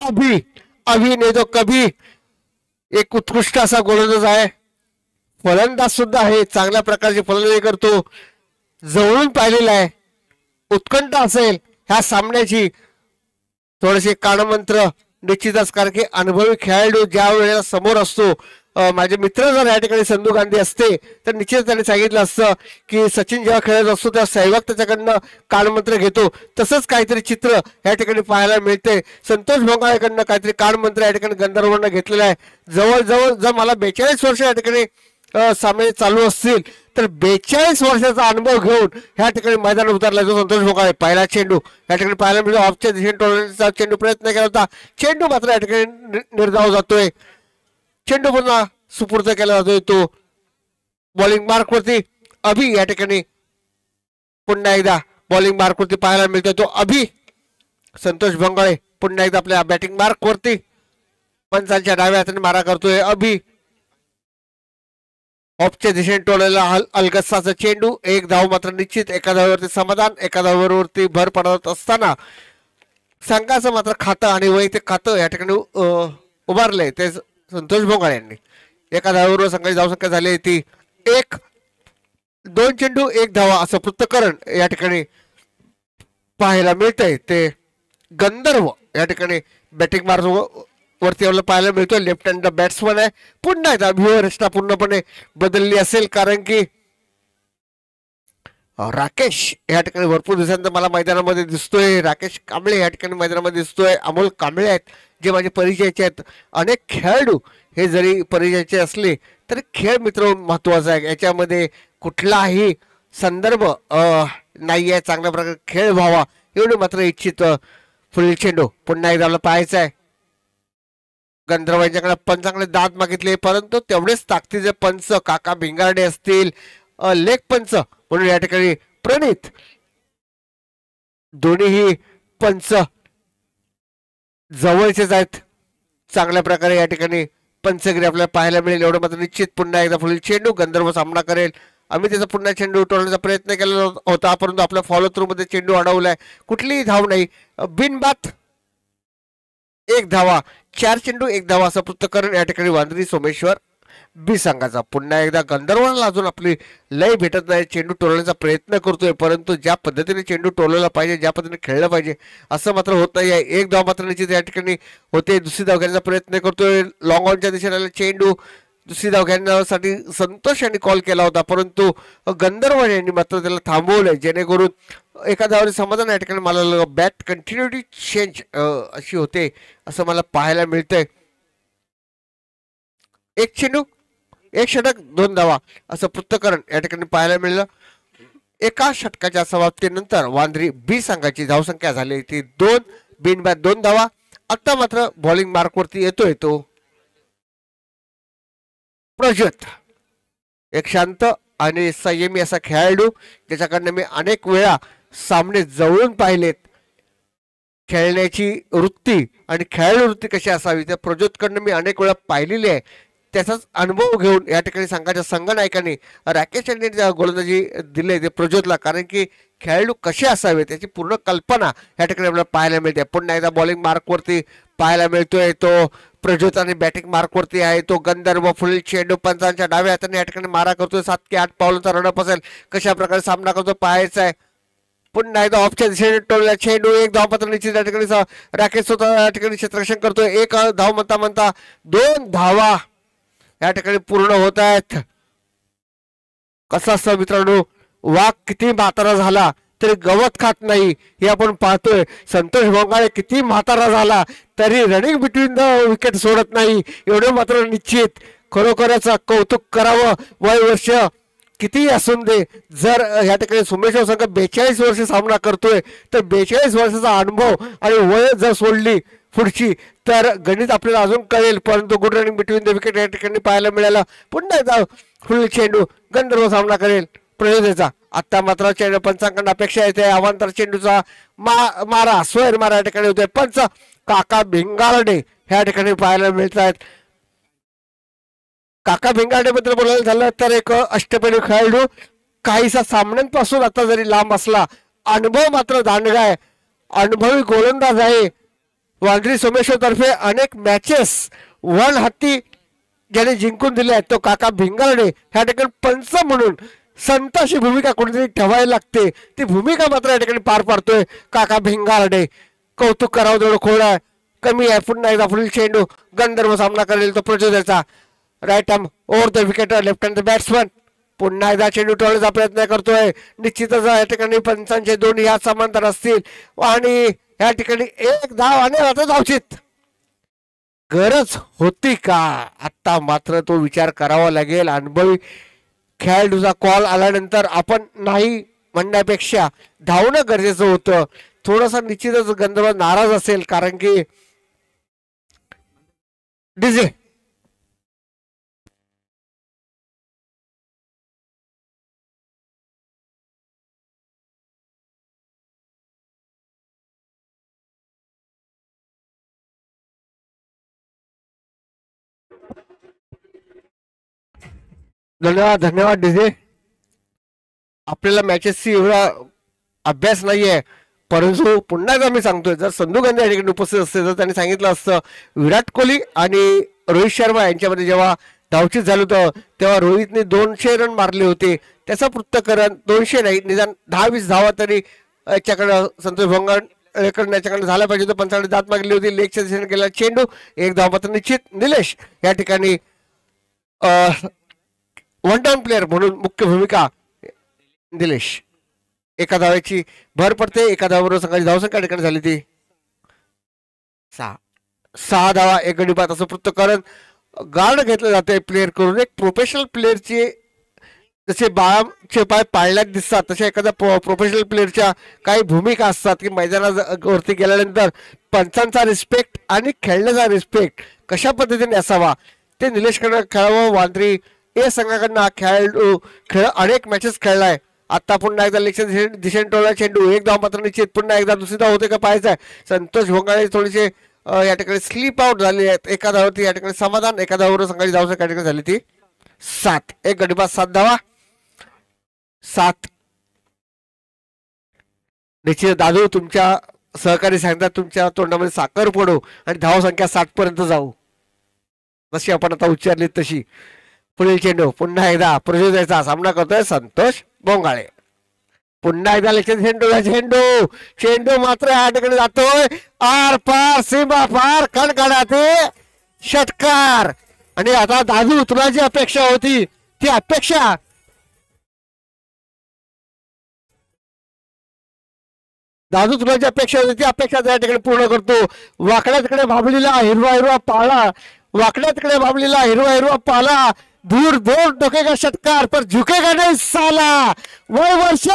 अभि नाही तो कभी. एक उत्कृष्ट असा गोलंदाज आहे, फलंदाज सुद्धा आहे, चांगल्या प्रकारची फलंदाजी करतो. जवळून पाहिलेला आहे. उत्कंठ असेल ह्या सामन्याची, थोडेसे कानमंत्र निश्चितच, कारण की अनुभवी खेळाडू ज्या वेळेला समोर असतो. माझे मित्र जर या ठिकाणी संधू गांधी असते तर निश्चित त्यांनी सांगितलं असतं की सचिन जेव्हा खेळत असतो तेव्हा सहवाग त्याच्याकडनं कानमंत्र घेतो. तसंच काहीतरी चित्र या ठिकाणी पाहायला मिळते. संतोष भोंगाळेकडनं काहीतरी कानमंत्र या ठिकाणी गंधर्वांना घेतलेलं आहे. जवळजवळ जर मला 42 वर्ष या ठिकाणी सामने चालू असतील तर 42 वर्षाचा अनुभव घेऊन या ठिकाणी मैदानात उतरला जो संतोष भोंगाळे. पहिला चेंडू या ठिकाणी पाहायला मिळतो. ऑफच्या दिशेने टोलण्याचा चेंडू प्रयत्न केला होता. चेंडू मात्र या ठिकाणी निर्धाव जातोय. चेंडू पुन्हा सुपूर्द केला जातोय तो बॉलिंग मार्क वरती. अभि या ठिकाणी पुन्हा एकदा बॉलिंग मार्क वरती पाहायला मिळतोय तो अभि. संतोष भोंगाळे पुन्हा एकदा आपल्या बॅटिंग मार्क वरती पंचांच्या डाव्या हाताने मारा करतोय अभि. ऑफच्या दिशेने टोळलेला अलगस्साचा चेंडू. एक धाव मात्र निश्चित. एका धावावरती समाधान, एका धावावरती भर पडत असताना संघाचं मात्र खातं आणि वैयक्तिक खातं या ठिकाणी उभारलंय ते संतोष भोंगाळे यांनी. एका धावावर संघाची धावसंख्या झाली ती 1. 2 चेंडू 1 धावा असं पृथक्करण या ठिकाणी पाहायला मिळतंय. ते गंधर्व या ठिकाणी बॅटिंग मार्क वरती आपल्याला पाहायला मिळतोय. लेफ्ट हँड बॅट्समन आहे. पुन्हा एकदा व्यूअरष्टा पूर्णपणे बदलली असेल, कारण की राकेश या ठिकाणी भरपूर दिवसांत मला मैदानामध्ये दिसतोय. राकेश कांबळे या ठिकाणी मैदानामध्ये दिसतोय. अमोल कांबळे आहेत जे माझे परिचयाचे आहेत. अनेक खेळाडू हे जरी परिचयाचे असले तरी खेळ मित्र महत्वाचा आहे. याच्यामध्ये कुठलाही संदर्भ नाही आहे. चांगल्या प्रकारे खेळ व्हावा एवढे मात्र इच्छित. फुल चेंडू पुन्हा एकदा आपल्याला पाहायचा आहे. गंधर्व यांच्याकडे पंचांकडे दाद मागितले, परंतु तेवढेच ताकदीचे पंच काका भिंगारडे असतील, लेग पंच म्हणून या ठिकाणी प्रणित. दोन्हीही पंच जवळचेच आहेत. चांगल्या प्रकारे या ठिकाणी पंचगिरी आपल्याला पाहायला मिळेल एवढं मात्र निश्चित. पुन्हा एकदा फुल चेंडू गंधर्व सामना करेल. आम्ही त्याचा पुन्हा चेंडू उठवण्याचा प्रयत्न केला होता, परंतु आपल्या फॉलो थ्रू मध्ये चेंडू अडवलाय. कुठलीही धाव नाही. बिनबाद 1 धावा. 4 चेंडू 1 धावा असं पृथक्करण या ठिकाणी वांद्री सोमेश्वर बी संघाचा. पुन्हा एकदा गंधर्वाला अजून आपली लय भेटत नाही, चेंडू टोलण्याचा प्रयत्न करतोय, परंतु ज्या पद्धतीने चेंडू टोलवला पाहिजे, ज्या पद्धतीने खेळलं पाहिजे असं मात्र होत नाही आहे. एक धाव मात्र निश्चित या ठिकाणी होते. दुसरी धाव घेण्याचा प्रयत्न करतोय, लॉंग ऑनच्या दिशेने चेंडू. दुसरी धाव घेण्यासाठी संतोष यांनी कॉल केला होता, परंतु गंधर्व यांनी मात्र त्याला थांबवलंय, जेणेकरून एका धावाने समाधान या ठिकाणी मला बॅट कंटिन्युटी चेंज अशी होते असं मला पाहायला मिळतंय. एक चेंडू एक षटक 2 धावा असं पृथक्करण या ठिकाणी पाहायला मिळलं. एका षटकाच्या समाप्तीनंतर वांद्री बी संघाची धावसंख्या झाली ती 2, बिनबाद 2 धावा. आता मात्र बॉलिंग मार्कवरती येतोय तो प्रज्योत, एक शांत आणि संयमी असा खेळाडू ज्याच्याकडनं मी अनेक वेळा सामने जवळून पाहिलेत. खेळण्याची वृत्ती आणि खेळाडू वृत्ती कशी असावी त्या प्रज्योतकडनं मी अनेक वेळा पाहिलेली आहे. त्याचाच अनुभव घेऊन या ठिकाणी संघाच्या संघनायकांनी राकेश यांनी गोलंदाजी दिले ते प्रज्योतला, कारण की खेळाडू कसे असावे त्याची पूर्ण कल्पना या ठिकाणी आपल्याला पाहायला मिळते. पुन्हा एकदा बॉलिंग मार्कवरती पाहायला मिळतोय तो प्रज्योत आणि बॅटिंग मार्कवरती आहे तो गंधर्व. फुल चेंडू पंचांच्या डाव्या हाताने या ठिकाणी मारा करतोय. 7 की 8 पावलांचा रनअप असेल, कशा प्रकारे सामना करतो पाहायचा आहे. पुन्हा एकदा ऑफच्या दिशेने टोलला चेंडू, एक धाव मात्र निश्चित या ठिकाणी राकेश स्वतः या ठिकाणी क्षेत्ररक्षण करतोय. एक धाव म्हणता 2 धावा या ठिकाणी पूर्ण होत आहेत. कसं असतं मित्रांनो, वाघ किती म्हातारा झाला तरी गवत खात नाही हे आपण पाहतोय. संतोष भोंगाळे किती म्हातारा झाला तरी रनिंग बिटवीन द विकेट सोडत नाही, एवढं मात्र निश्चित. खरोखरच कौतुक करावं. वय वर्ष किती असून दे, जर या ठिकाणी सोमेश्वर संघ 42 वर्ष सामना करतोय तर 42 वर्षाचा अनुभव आणि वय जर सोडली पुढची तर गणित आपल्याला अजून कळेल. परंतु good running between the wicket या ठिकाणी पाहायला मिळाला. पुन्हा एकदा फुल चेंडू गंधर्व सामना करेल प्रयोजनाचा. आता मात्र चेंडू पंचांकडून अपेक्षा येते अवांतर चेंडूचा मारा स्वैर मारा या ठिकाणी होते. पंच काका भिंगारडे ह्या ठिकाणी पाहायला मिळत आहेत. काका भिंगारडे बद्दल बोलायला झालं तर एक अष्टपैलू खेळाडू, काहीसा सामन्यांपासून आता जरी लांब असला अनुभव मात्र दांडगा आहे, अनुभवी गोलंदाज आहे. वांद्री सोमेश्वर तर्फे अनेक मॅचेस वन हत्ती ज्याने जिंकून दिले आहेत तो काका भिंगारडे ह्या ठिकाणी पंच म्हणून संताची भूमिका कोणीतरी ठेवायला लागते, ती भूमिका मात्र या ठिकाणी पार पाडतोय काका भिंगारडे. कौतुक करावं तेवढं खोड आहे, कमी आहे. पुन्हा एकदा पुढील चेंडू गंधर्व सामना करेल तो प्रचोदयाचा. Right arm over the wicket, left hand the batsman. पुन्हा एकदा चेंडू टोळण्याचा प्रयत्न करतोय. निश्चितच या ठिकाणी पंचांचे दोन्ही हात समांतर असतील आणि या ठिकाणी एक धाव आणि आता धावचित. गरज होती का? आता मात्र तो विचार करावा लागेल. अनुभवी खेळाडूचा कॉल आल्यानंतर आपण नाही म्हणण्यापेक्षा धावणं गरजेचं होतं. थोडासा निश्चितच गंधर्व नाराज असेल, कारण की डीजे धन्यवाद डीजे. आपल्याला मॅचेसची एवढा अभ्यास नाहीये, परंतु पुन्हा एकदा मी सांगतोय जर संधू गांधी या ठिकाणी उपस्थित असते तर त्यांनी सांगितलं असतं विराट कोहली आणि रोहित शर्मा यांच्यामध्ये जेव्हा धावचीत झालं होतं तेव्हा रोहितने 200 रन मारले होते. त्याचं पृथक्करण 200 नाही, निदान 10-20 धावा तरी याच्याकडं संतोष भोंगाळेकडून याच्याकडे झाला पाहिजे. तो पंचाकडे दात मागली होती. लेगच्या दिशेने गेला चेंडू, एक धाव मात्र निश्चित. निलेश या ठिकाणी वन डाऊन प्लेअर म्हणून मुख्य भूमिका निलेश. एका धावेची भर पडते. एका धावाबरोबर संघाची धावसंख्या ठिकाणी झाली ती 6 धावा 1 गडी बाद असं पृथक्करण गार्ड घेतलं जाते प्लेअर करून. एक प्रोफेशनल प्लेअरचे जसे बाळाचे पाय पाळण्यात दिसतात तशा एखाद्या प्रोफेशनल प्लेअरच्या काही भूमिका असतात की मैदानावरती गेल्यानंतर पंचांचा रिस्पेक्ट आणि खेळण्याचा रिस्पेक्ट कशा पद्धतीने असावा ते निलेशकडे खेळावं. वांद्री या संघाकडनं हा खेळाडू अनेक मॅचेस खेळलाय. आता पुन्हा एकदा लेगच्या दिशेने टोळला चेंडू, एक धाव मात्र निश्चित. पुन्हा एकदा दुसरी धाव होते का पाहायचं आहे. संतोष भोंगाळे थोडेसे या ठिकाणी स्लीप आउट झाले आहेत. एका धावावरती या ठिकाणी समाधान, एका धावावर संघाची धावसंख्या या ठिकाणी झाली ती 7. 1 गडी बाद 7 धावा 7. निश्चित दादू तुमच्या सहकारी सांगतात तुमच्या तोंडामध्ये साखर पडो आणि धावसंख्या 7 पर्यंत जाऊ, जशी आपण आता उच्चारली तशी. पुढील चेंडू पुन्हा एकदा प्रचोदयाचा सामना करतोय संतोष बोंगाळे. पुन्हा एकदा चेंडू चेंडू मात्र या ठिकाणी जातोय आर पार सीमा पार कणकणाते षटकार. आणि आता दादू तुला जी अपेक्षा होती ती अपेक्षा दादू तुला जी अपेक्षा होती ती अपेक्षा त्या ठिकाणी पूर्ण करतो. वाकड्या तिकडे भाबलीला हिरवा हिरवा पाला वाकड्या तिकडे भाबलीला हिरवा हिरवा पाला दूर दूर टोकेगा षटकार पर झुकेगा नाही साला. वय वर्ष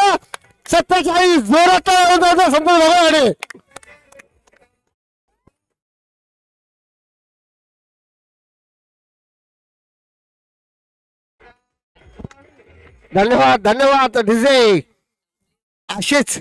47 जोरात संतोष. धन्यवाद धन्यवाद डीजे असेच.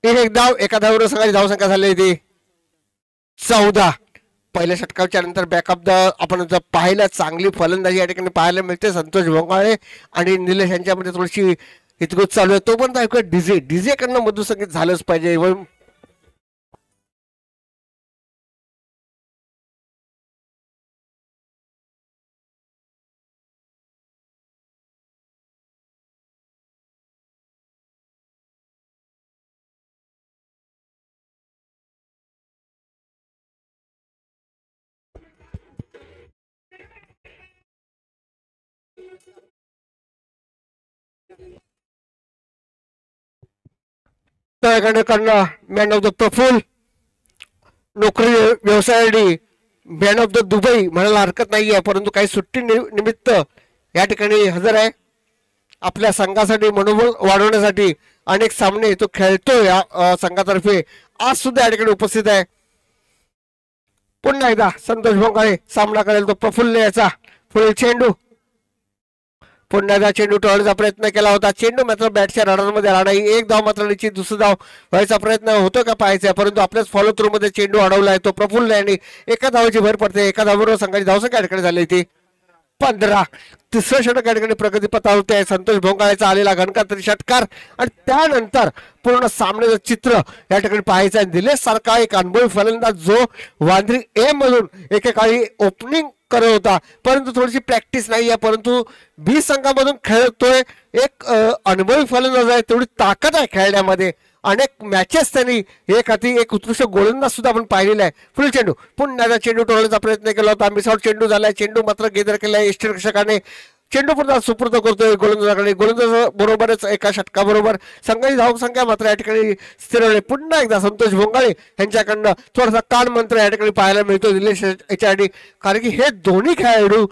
एक धाव एका धाववर सगळी धावसंख्या झाली होती 14. पहिल्या षटकाच्या नंतर बॅकअप द आपण जर पाहिलं चांगली फलंदाजी या ठिकाणी पाहायला मिळते संतोष भोंगाळे आणि निलेश यांच्यामध्ये थोडीशी हितगुज चालू आहे. तो पण ऐकूया डीजे डीजे कडनं मधुसंगीत झालंच पाहिजे. कडनं मॅन ऑफ द प्रफुल नोकरी व्यवसायासाठी मॅन ऑफ द दुबई म्हणायला हरकत नाहीये, परंतु काही सुट्टी निमित्त या ठिकाणी हजर आहे. आपल्या संघासाठी मनोबल वाढवण्यासाठी अनेक सामने तो खेळतो या संघातर्फे. आज सुद्धा या ठिकाणी उपस्थित आहे. पुन्हा एकदा संतोष भोंगाळे सामना करेल तो प्रफुल्ल याचा. पुढील चेंडू पुन्हा एकदा चेंडू टोळण्याचा प्रयत्न केला होता. चेंडू मात्र बॅटच्या रडारमध्ये आला नाही. एक धाव मात्र निश्चित दुसरा धाव व्हायचा प्रयत्न होतो का पाहायचा, परंतु आपल्याच फॉलो थ्रू मध्ये चेंडू अडवलाय तो प्रफुल्ल आणि एका धावाची भर पडते. एका धावाबरोबर संघाची धावसंख्या या ठिकाणी झाली ती 15. तिसरं षटक या ठिकाणी प्रगती पथावरती आहे. संतोष भोंगाळेचा आलेला घनकातरी षटकार आणि त्यानंतर पूर्ण सामन्याचं चित्र या ठिकाणी पाहायचं आहे. दिलेश सारखा एक अनुभवी फलंदाज जो वांद्री ए मधून एकेकाळी ओपनिंग करत होता, परंतु थोडीशी प्रॅक्टिस नाही आहे, परंतु बी संघामधून खेळतोय. एक अनुभवी फलंदाज आहे, तेवढी ताकद आहे खेळण्यामध्ये. अनेक मॅचेस त्यांनी एक उत्कृष्ट गोलंदाज सुद्धा आपण पाहिलेला आहे. फुल चेंडू पुन्हा चेंडू टोळण्याचा प्रयत्न केला होता. मिसआउट चेंडू झालाय. चेंडू मात्र गेदर केलाय यष्टीरक्षकाने. चेंडू पुन्हा सुपूर्द करतोय गोलंदाजाकडे. गोलंदाज बरोबरच एका षटकाबरोबर संघाची धावसंख्या मात्र या ठिकाणी स्थिरवली. पुन्हा एकदा संतोष भोंगाळे यांच्याकडनं थोडासा कान मंत्र या ठिकाणी पाहायला मिळतो दिलेश याच्यासाठी, कारण की हे दोन्ही खेळाडू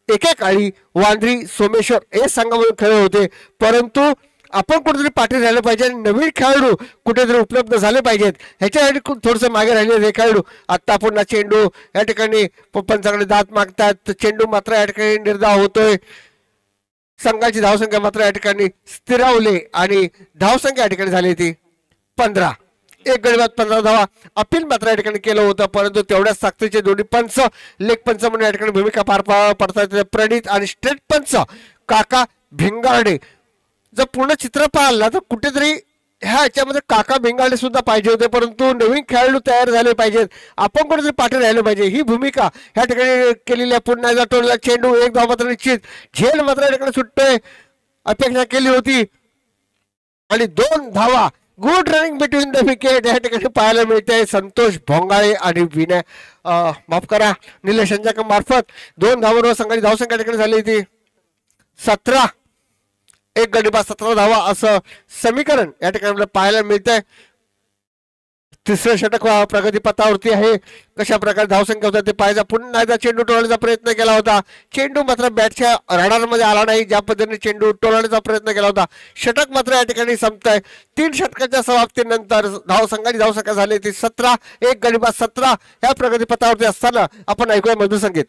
एकेकाळी वांद्री सोमेश्वर हे संघामधून खेळत होते, परंतु आपण कुठेतरी पाठी राहिलं पाहिजे आणि नवीन खेळाडू कुठेतरी उपलब्ध झाले पाहिजेत ह्याच्यासाठी थोडंसं मागे राहिले खेळाडू. आता पुन्हा चेंडू या ठिकाणी पंचाकडे दात मागतात. चेंडू मात्र या ठिकाणी निर्धाव होतोय. संघाची धावसंख्या मात्र या ठिकाणी स्थिरावली आणि धावसंख्या या ठिकाणी झाली ती 15. एक गडी बाद 15 धावा. अपील मात्र या ठिकाणी केलं होतं, परंतु तेवढ्याच ताकदीचे दोन्ही पंच लेग पंच म्हणून या ठिकाणी भूमिका पार पडतात. प्रणित आणि स्ट्रेट पंच काका भिंगारडे. जर पूर्ण चित्र पाहिलं तर कुठेतरी ह्या याच्यामध्ये काका भिंगारडे सुद्धा पाहिजे होते, परंतु नवीन खेळाडू तयार झाले पाहिजेत. आपण कुठेतरी पाठी राहिलं पाहिजे ही भूमिका ह्या ठिकाणी केलेली आहे. पुन्हा एकदा टोलला चेंडू. एक धाव मात्र निश्चित. झेल मात्र या ठिकाणी सुटतोय. अपेक्षा केली होती आणि 2 धावा. Good running between the wicket या ठिकाणी पाहायला मिळते. संतोष भोंगाळे आणि विनय माफ करा निलेश यांच्या मार्फत 2 धावांवर संघाची धावसंख्या ठिकाणी झाली होती 17. एक गडी बाद 17 धावा असं समीकरण या ठिकाणी पाहायला मिळतंय. तिसरं षटक प्रगती पथावरती आहे. कशा प्रकारे धावसंख्या होता ते पाहायचा. पुन्हा एकदा चेंडू टोलण्याचा प्रयत्न केला होता. चेंडू मात्र बॅटच्या रडारमध्ये आला नाही. ज्या पद्धतीने चेंडू टोलण्याचा प्रयत्न केला होता. षटक मात्र या ठिकाणी संपतंय. 3 षटकाच्या समाप्तीनंतर संघाची धावसंख्या झाली ती 17. एक गडी बाद 17 या प्रगती पथावरती असताना आपण ऐकूया मधुसंगीत.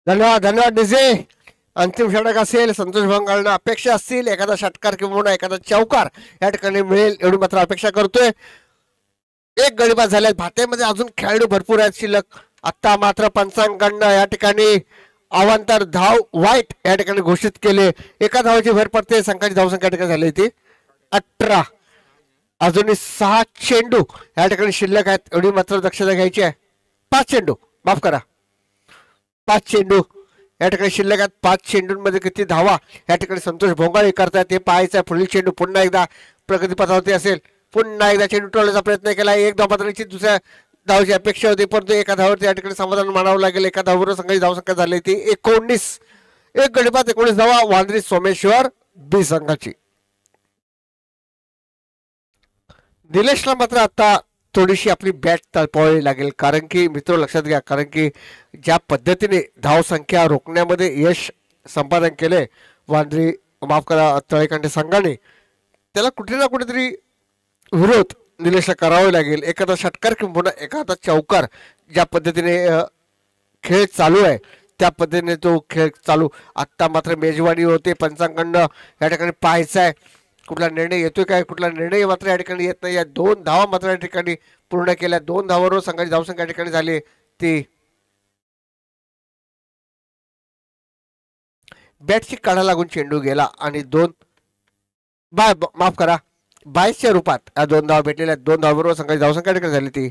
धन्यवाद धन्यवाद डीजे. अंतिम षटक असेल, संतोष भंगाळनं अपेक्षा असतील एखादा षटकार किंवा एखादा चौकार या ठिकाणी मिळेल एवढी मात्र अपेक्षा करतोय. एक गडीबाद झाल्यात, भात्यामध्ये अजून खेळाडू भरपूर आहेत शिल्लक. आता मात्र पंचांकडनं या ठिकाणी अवांतर धाव वाईट या ठिकाणी घोषित केले. एका धावाची भर पडते, संघाची धावसंख्या या ठिकाणी झाली ती 18. अजूनही 6 चेंडू या ठिकाणी शिल्लक आहेत एवढी मात्र दक्षता घ्यायची आहे. 5 चेंडू, माफ करा, 5 चेंडू या ठिकाणी शिल्लक आहेत. 5 चेंडूंमध्ये किती धावा या ठिकाणी संतोष भोंगाळे करतात हे पाहायचं आहे. पुढील चेंडू पुन्हा एकदा प्रगतीपथावरती असेल. पुन्हा एकदा चेंडू टोळण्याचा प्रयत्न केला. एक धाव मात्र निश्चित दुसऱ्या धावाची अपेक्षा होती, परंतु एका धावावरती या ठिकाणी समाधान मानावं लागेल. एका धावावर संघाची धावसंख्या झाली ती 19. एक गडीबाद 19 धावा वांद्री सोमेश्वर बी संघाची. निलेशला मात्र आता थोडीशी आपली बॅट तळपावावी लागेल, कारण की मित्र लक्षात घ्या, कारण की ज्या पद्धतीने धावसंख्या रोखण्यामध्ये यश संपादन केले वांद्री, माफ करा, तळेकांडे संघाने, त्याला कुठे ना कुठेतरी विरोध निलेशला करावे लागेल. एखादा षटकार किंवा एखादा चौकार ज्या पद्धतीने खेळ चालू आहे त्या पद्धतीने तो खेळ चालू. आत्ता मात्र मेजवानी होते पंचांकडनं या ठिकाणी पाहायचं आहे कुठला निर्णय येतोय काय, कुठला निर्णय मात्र या ठिकाणी येत नाही. या 2 धावा मात्र या ठिकाणी पूर्ण केल्या. 2 धावांवर संघाची धावसंख्या या ठिकाणी झाली ती. बॅटची काढा लागून चेंडू गेला आणि 2 माफ करा 22च्या रूपात या 2 धावा भेटलेल्या. 2 धावांवर संघाची धावसंख्या या ठिकाणी झाली ती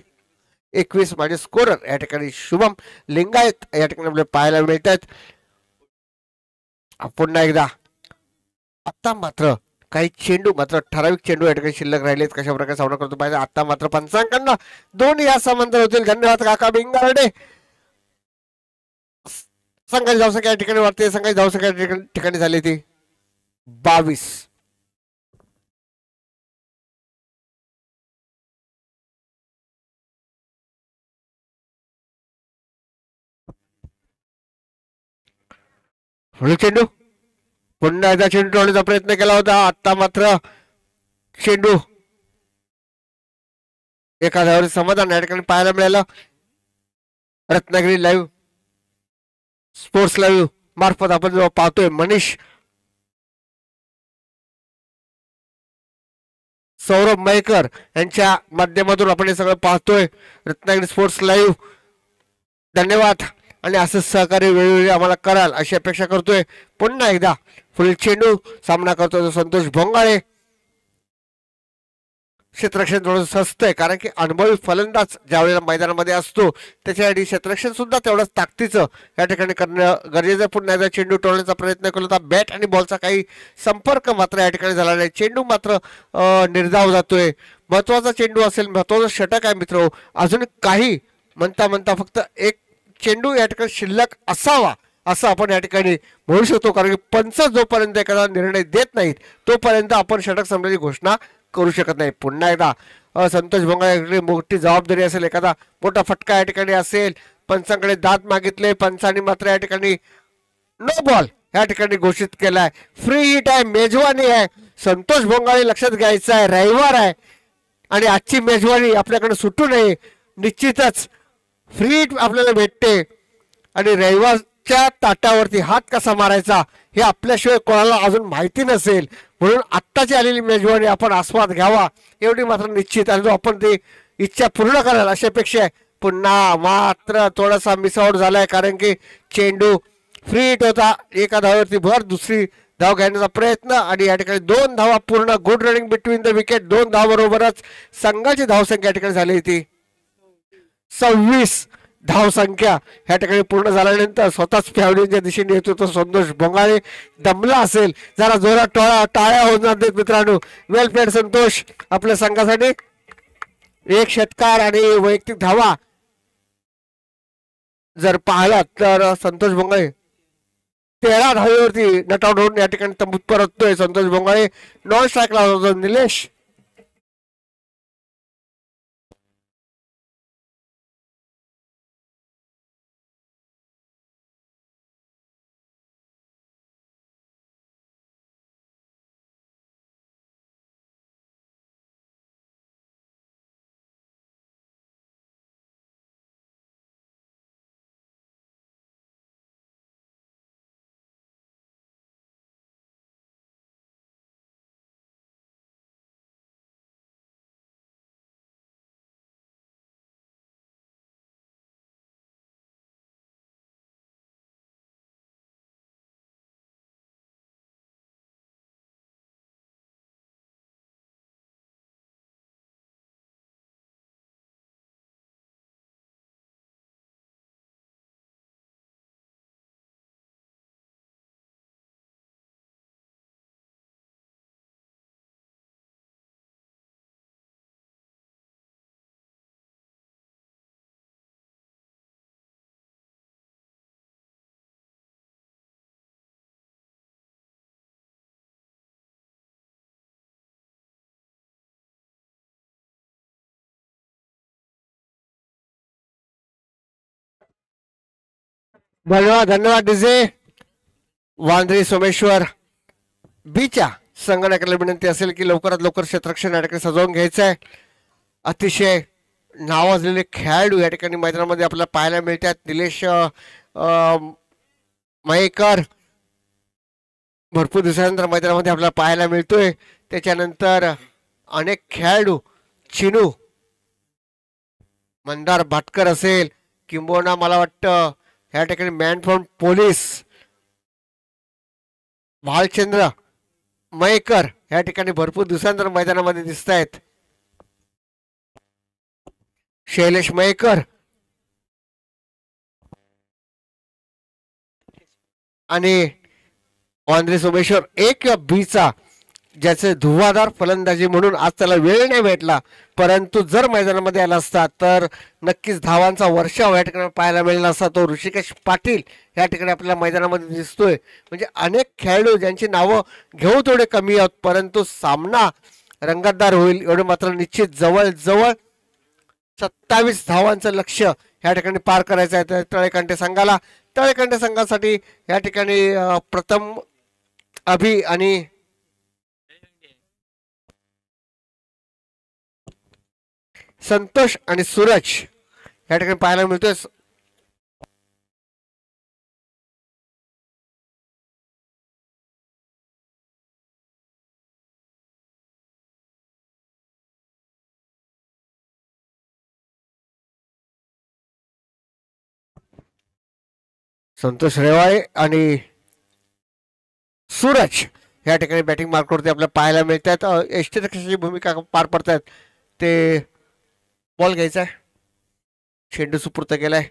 21. माझे स्कोरर या ठिकाणी शुभम लिंगायत या ठिकाणी आपल्याला पाहायला मिळतात. पुन्हा एकदा आता मात्र काही चेंडू मात्र ठराविक चेंडू या ठिकाणी शिल्लक राहिलेत. कशा प्रकारे सामना करतो पाहिजे. आता मात्र पंचांकडनं 2 या समांतर होतील. धन्यवाद काका बिंगारडे. संघाची धावसंख्या या ठिकाणी वाढते. संघाची धावसंख्या या ठिकाणी झाली ती 22. चेंडू पुन्हा एकदा चेंडू ठेवण्याचा प्रयत्न केला होता. आता मात्र चेंडू एका धावावर समाधान या ठिकाणी पाहायला मिळालं. रत्नागिरी लाईव्ह स्पोर्ट्स लाईव्ह मार्फत आपण जेव्हा पाहतोय मनीष सौरभ मयेकर यांच्या माध्यमातून आपण हे सगळं पाहतोय. रत्नागिरी स्पोर्ट्स लाईव्ह धन्यवाद, आणि असं सहकार्य वेळोवेळी आम्हाला कराल अशी अपेक्षा करतोय. पुन्हा एकदा पुढील चेंडू सामना करतो संतोष भोंगाळे. क्षेत्ररक्षण थोडं सस्त आहे, कारण की अनुभवी फलंदाज ज्यावेळेला मैदानामध्ये असतो त्याच्यासाठी क्षेत्ररक्षण सुद्धा तेवढंच ताकदीचं या ठिकाणी करणं गरजेचं. पुन्हा एकदा चेंडू टोळण्याचा प्रयत्न केला होता. बॅट आणि बॉलचा काही संपर्क मात्र या ठिकाणी झाला नाही. चेंडू मात्र निर्धाव जातोय. महत्वाचा चेंडू असेल, महत्वाचं षटक आहे मित्र. अजून काही म्हणता फक्त एक चेंडू या ठिकाणी शिल्लक असावा असं आपण या ठिकाणी म्हणू शकतो, कारण की पंच जोपर्यंत एखादा निर्णय देत नाहीत तोपर्यंत आपण षटक संपल्याची घोषणा करू शकत नाही. पुन्हा एकदा संतोष भोंगाळे मोठी जबाबदारी असेल, एखादा मोठा फटका या ठिकाणी असेल. पंचांकडे दाद मागितले, पंचांनी मात्र या ठिकाणी नो बॉल या ठिकाणी घोषित केलाय. फ्री हिट आहे, मेजवानी आहे. संतोष भोंगाळे लक्षात घ्यायचं आहे, रविवार आहे आणि आजची मेजवानी आपल्याकडे सुटू नये. निश्चितच फ्री हिट आपल्याला भेटते आणि रविवारच्या ताटावरती हात कसा मारायचा हे आपल्याशिवाय कोणाला अजून माहिती नसेल, म्हणून आत्ताची आलेली मेजवानी आपण आस्वाद घ्यावा एवढी मात्र निश्चित, आणि जो आपण ती इच्छा पूर्ण कराल अशी अपेक्षा आहे. पुन्हा मात्र थोडासा मिसआउट झालाय, कारण की चेंडू फ्री हिट होता. एका धावावरती भर दुसरी धाव घेण्याचा प्रयत्न आणि या ठिकाणी 2 धावा पूर्ण. Good running between the wicket. 2 धावाबरोबरच संघाची धावसंख्या या ठिकाणी झाली होती 26. धावसंख्या ह्या ठिकाणी पूर्ण झाल्यानंतर स्वतःच फॅव्हलिंगच्या दिशेने येतो तो संतोष भोंगाळे. दमला असेल, जरा जोरात टाळ्या होणार देत मित्रांनो. वेल प्लेड संतोष. आपल्या संघासाठी एक षटकार आणि वैयक्तिक धावा जर पाहिलात तर संतोष भोंगाळे 13 धावेवरती नट आउट होऊन या ठिकाणी तंबूत परततोय. संतोष भोंगाळे नॉन स्ट्राईकला होता निलेश. धन्यवाद धन्यवाद डीजे. वांद्रे सोमेश्वर बीच्या संघटकाला विनंती असेल की लवकरात लवकर क्षेत्ररक्षण या ठिकाणी सजवून घ्यायचं आहे. अतिशय नावाजलेले खेळाडू या ठिकाणी मैदानामध्ये आपल्याला पाहायला मिळतात. निलेश मयेकर भरपूर दिवसानंतर मैदानामध्ये आपल्याला पाहायला मिळतोय. त्याच्यानंतर अनेक खेळाडू चिनू मंदार भाटकर असेल किंबहुना मला वाटतं या ठिकाणी man from police Bhalchandra Mayekar या ठिकाणी भरपूर दिवसानंतर मैदानामध्ये दिसत आहेत. शैलेश मयेकर आणि वांद्रे सोमेश्वर एक किंवा बीचा ज्याचे धुव्वाधार फलंदाजी म्हणून आज त्याला वेळ नाही भेटला, परंतु जर मैदानामध्ये आला असता तर नक्कीच धावांचा वर्षाव या ठिकाणी पाहायला मिळाला असता. तो ऋषिकेश पाटील या ठिकाणी आपल्याला मैदानामध्ये दिसतोय. म्हणजे अनेक खेळाडू ज्यांची नावं घेऊ थोडे कमी आहोत, परंतु सामना रंगतदार होईल एवढे मात्र निश्चित. जवळ 27 धावांचं लक्ष या ठिकाणी पार करायचं आहे तळेकंटे संघाला. तळेकंटे संघासाठी या ठिकाणी प्रथम अभि आणि संतोष आणि सूरज या ठिकाणी पाहायला मिळतोय. संतोष रेवाळे आणि सूरज या ठिकाणी बॅटिंग मार्कवरती आपल्याला पाहायला मिळतात. यष्टीरक्षकाची भूमिका पार पडतात. ते बॉल घ्यायचा आहे, चेंडू सुपूर्त केलाय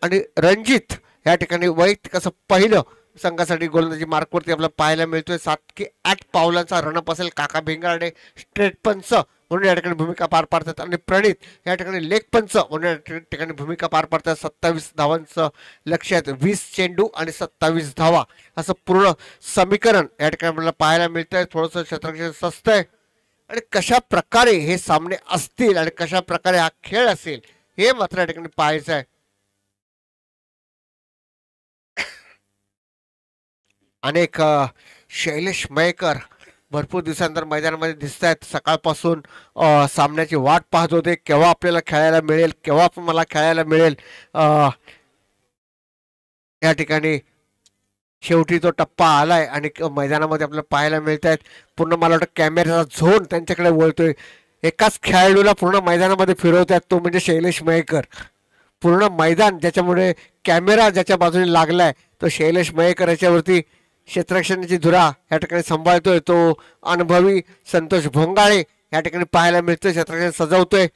आणि रणजित या ठिकाणी वैयक्तिक असं पहिलं संघासाठी गोलंदाजी मार्कवरती आपल्याला पाहायला मिळतोय. 7 की 8 पावलांचा रनअप असेल. काका भिंगारडे स्ट्रेट पंच म्हणून या ठिकाणी भूमिका पार पाडतात आणि प्रणित या ठिकाणी लेग पंच म्हणून या ठिकाणी भूमिका पार पाडतात. 27 धावांचं लक्ष आहे. 20 चेंडू आणि 27 धावा असं पूर्ण समीकरण या ठिकाणी आपल्याला पाहायला मिळतंय. थोडंसं क्षेत्ररक्षण स्वस्त आहे आणि कशा प्रकारे हे सामने असतील आणि कशा प्रकारे हा खेळ असेल हे मात्र या ठिकाणी पाहायचं आहे. अनेक शैलेश मयेकर भरपूर दिवसानंतर मैदानामध्ये दिसत आहेत. सकाळपासून सामन्याची वाट पाहत होते, केव्हा आपल्याला खेळायला मिळेल, केव्हा मला खेळायला मिळेल. या ठिकाणी शेवटी तो टप्पा आलाय आणि मैदानामध्ये आपल्याला पाहायला मिळत आहेत. पूर्ण मला वाटतं कॅमेऱ्याचा झोन त्यांच्याकडे वळतोय. एकाच खेळाडूला पूर्ण मैदानामध्ये फिरवतात, तो म्हणजे शैलेश मयेकर. पूर्ण मैदान ज्याच्यामुळे कॅमेरा ज्याच्या बाजूने लागलाय तो शैलेश मयेकर याच्यावरती क्षेत्ररक्षणाची धुरा या ठिकाणी सांभाळतोय. तो अनुभवी संतोष भोंगाळे या ठिकाणी पाहायला मिळतोय, क्षेत्ररक्षण सजवतोय.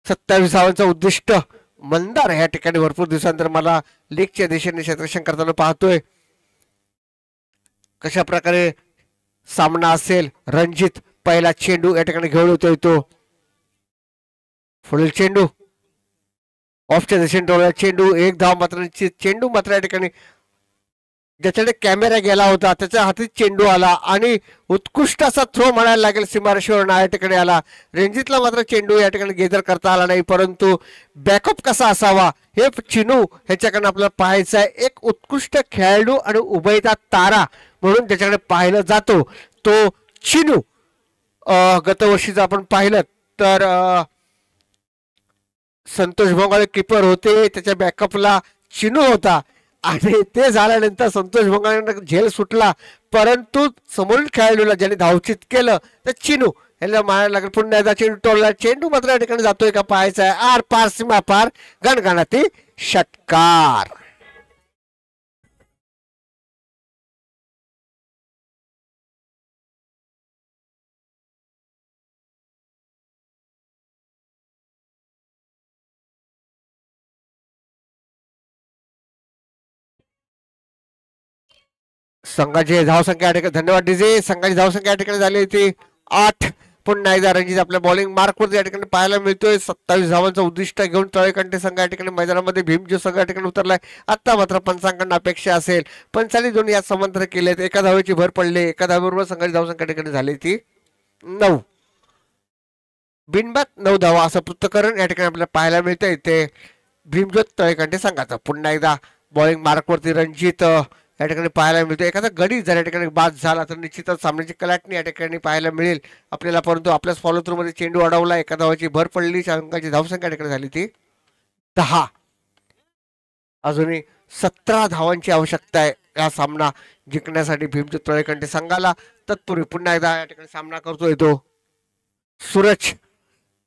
27 धावांचं उद्दिष्ट मंदार या ठिकाणी भरपूर दिवसानंतर मला लीगच्या दिशेने क्षेत्ररक्षण करताना पाहतोय. कशा प्रकारे सामना असेल. रणजित पहिला चेंडू या ठिकाणी घेऊन येतोय. तो पुढील चेंडू ऑफच्या दिशेने चेंडू. एक धाव मात्र निश्चित. चेंडू मात्र या ठिकाणी ज्याच्याकडे कॅमेरा गेला होता त्याच्या हातीत चेंडू आला आणि उत्कृष्ट असा थ्रो म्हणायला लागेल सीमारेषेवर या ठिकाणी आला. रणजितला मात्र चेंडू या ठिकाणी गेजर करता आला नाही, परंतु बॅकअप कसा असावा हे चिनू ह्याच्याकडे आपल्याला पाहायचं आहे. एक उत्कृष्ट खेळाडू आणि उभयता तारा म्हणून त्याच्याकडे पाहिलं जातो तो चिनू. गतवर्षीचं आपण पाहिलं तर संतोष भोंगाळे किपर होते, त्याच्या बॅकअपला चिनू होता आणि ते झाल्यानंतर संतोष भोंगाळेंना झेल सुटला, परंतु समोरील खेळाडूला ज्याने धावचित केलं तर चिनू याला मारायला लागेल. पुन्हा एकदा चेंडू टोलला. चेंडू मात्र या ठिकाणी जातोय का पाहायचा आहे. आर पार सीमा पार गणगणाती षटकार. संघाची धावसंख्या या ठिकाणी धन्यवाद डीजे. संघाची धावसंख्या या ठिकाणी झाली होती 8. पुन्हा एकदा रणजित आपल्या बॉलिंग मार्कवरती या ठिकाणी पाहायला मिळतोय. 27 धावांचं उद्दिष्ट घेऊन तळेकंटे संघ या ठिकाणी मैदानामध्ये भीमजी संघ या ठिकाणी उतरलाय. आता मात्र पंचांकडून अपेक्षा असेल. पंचांनी दोन यात समांतर केलेत. एका धावेची भर पडली. एका धावेबरोबर संघाची धावसंख्या या ठिकाणी झाली ती 9. बिनबाद 9 धावा असं पृथक्करण या ठिकाणी आपल्याला पाहायला मिळतंय. ते भीमज्योत तळेकंटे संघाचं. पुन्हा एकदा बॉलिंग मार्कवरती रणजित या ठिकाणी पाहायला मिळतो. एखादा गडी जर या ठिकाणी बाद झाला तर निश्चितच सामन्याची कलाटणी या ठिकाणी पाहायला मिळेल आपल्याला. परंतु आपल्याच फॉलो थ्रू मध्ये चेंडू अडवला, एका धावाची भर पडली, अंकाची धावसंख्या या ठिकाणी झाली ती 10. अजूनही 17 धावांची आवश्यकता आहे या सामना जिंकण्यासाठी भीमजी तळेकंटे संघाला. तत्पूर्वी पुन्हा एकदा या ठिकाणी सामना करतोय तो सूरज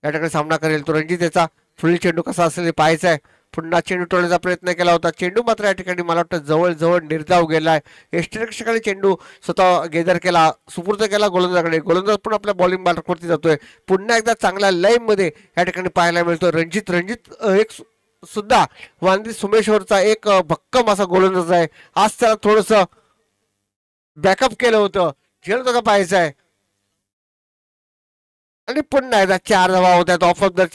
या ठिकाणी सामना करेल. तो रणजित याचा फुल्ली चेंडू कसा असेल हे पाहायचा आहे. पुन्हा चेंडू टोळण्याचा प्रयत्न केला होता, चेंडू मात्र या ठिकाणी मला वाटतं जवळ निर्धाव गेलाय. यष्टीरक्षकाने चेंडू स्वतः गेदर केला, सुपूर्द केला गोलंदाजाकडे. गोलंदाज पण आपल्या बॉलिंग मार्कवरती जातोय. पुन्हा एकदा चांगल्या लाईन मध्ये या ठिकाणी पाहायला मिळतो रणजित एक सुद्धा वांदी सुमेश्वरचा एक भक्कम असा गोलंदाज आहे. आज त्याला थोडस बॅकअप केलं होतं, झेल का पाहायचं आहे. आणि पुन्हा एकदा 4 धावा होत्या ऑफ ऑफ द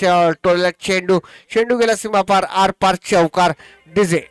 टोळला. चेंडू गेला सीमापार, आर पार चौकार डिझे.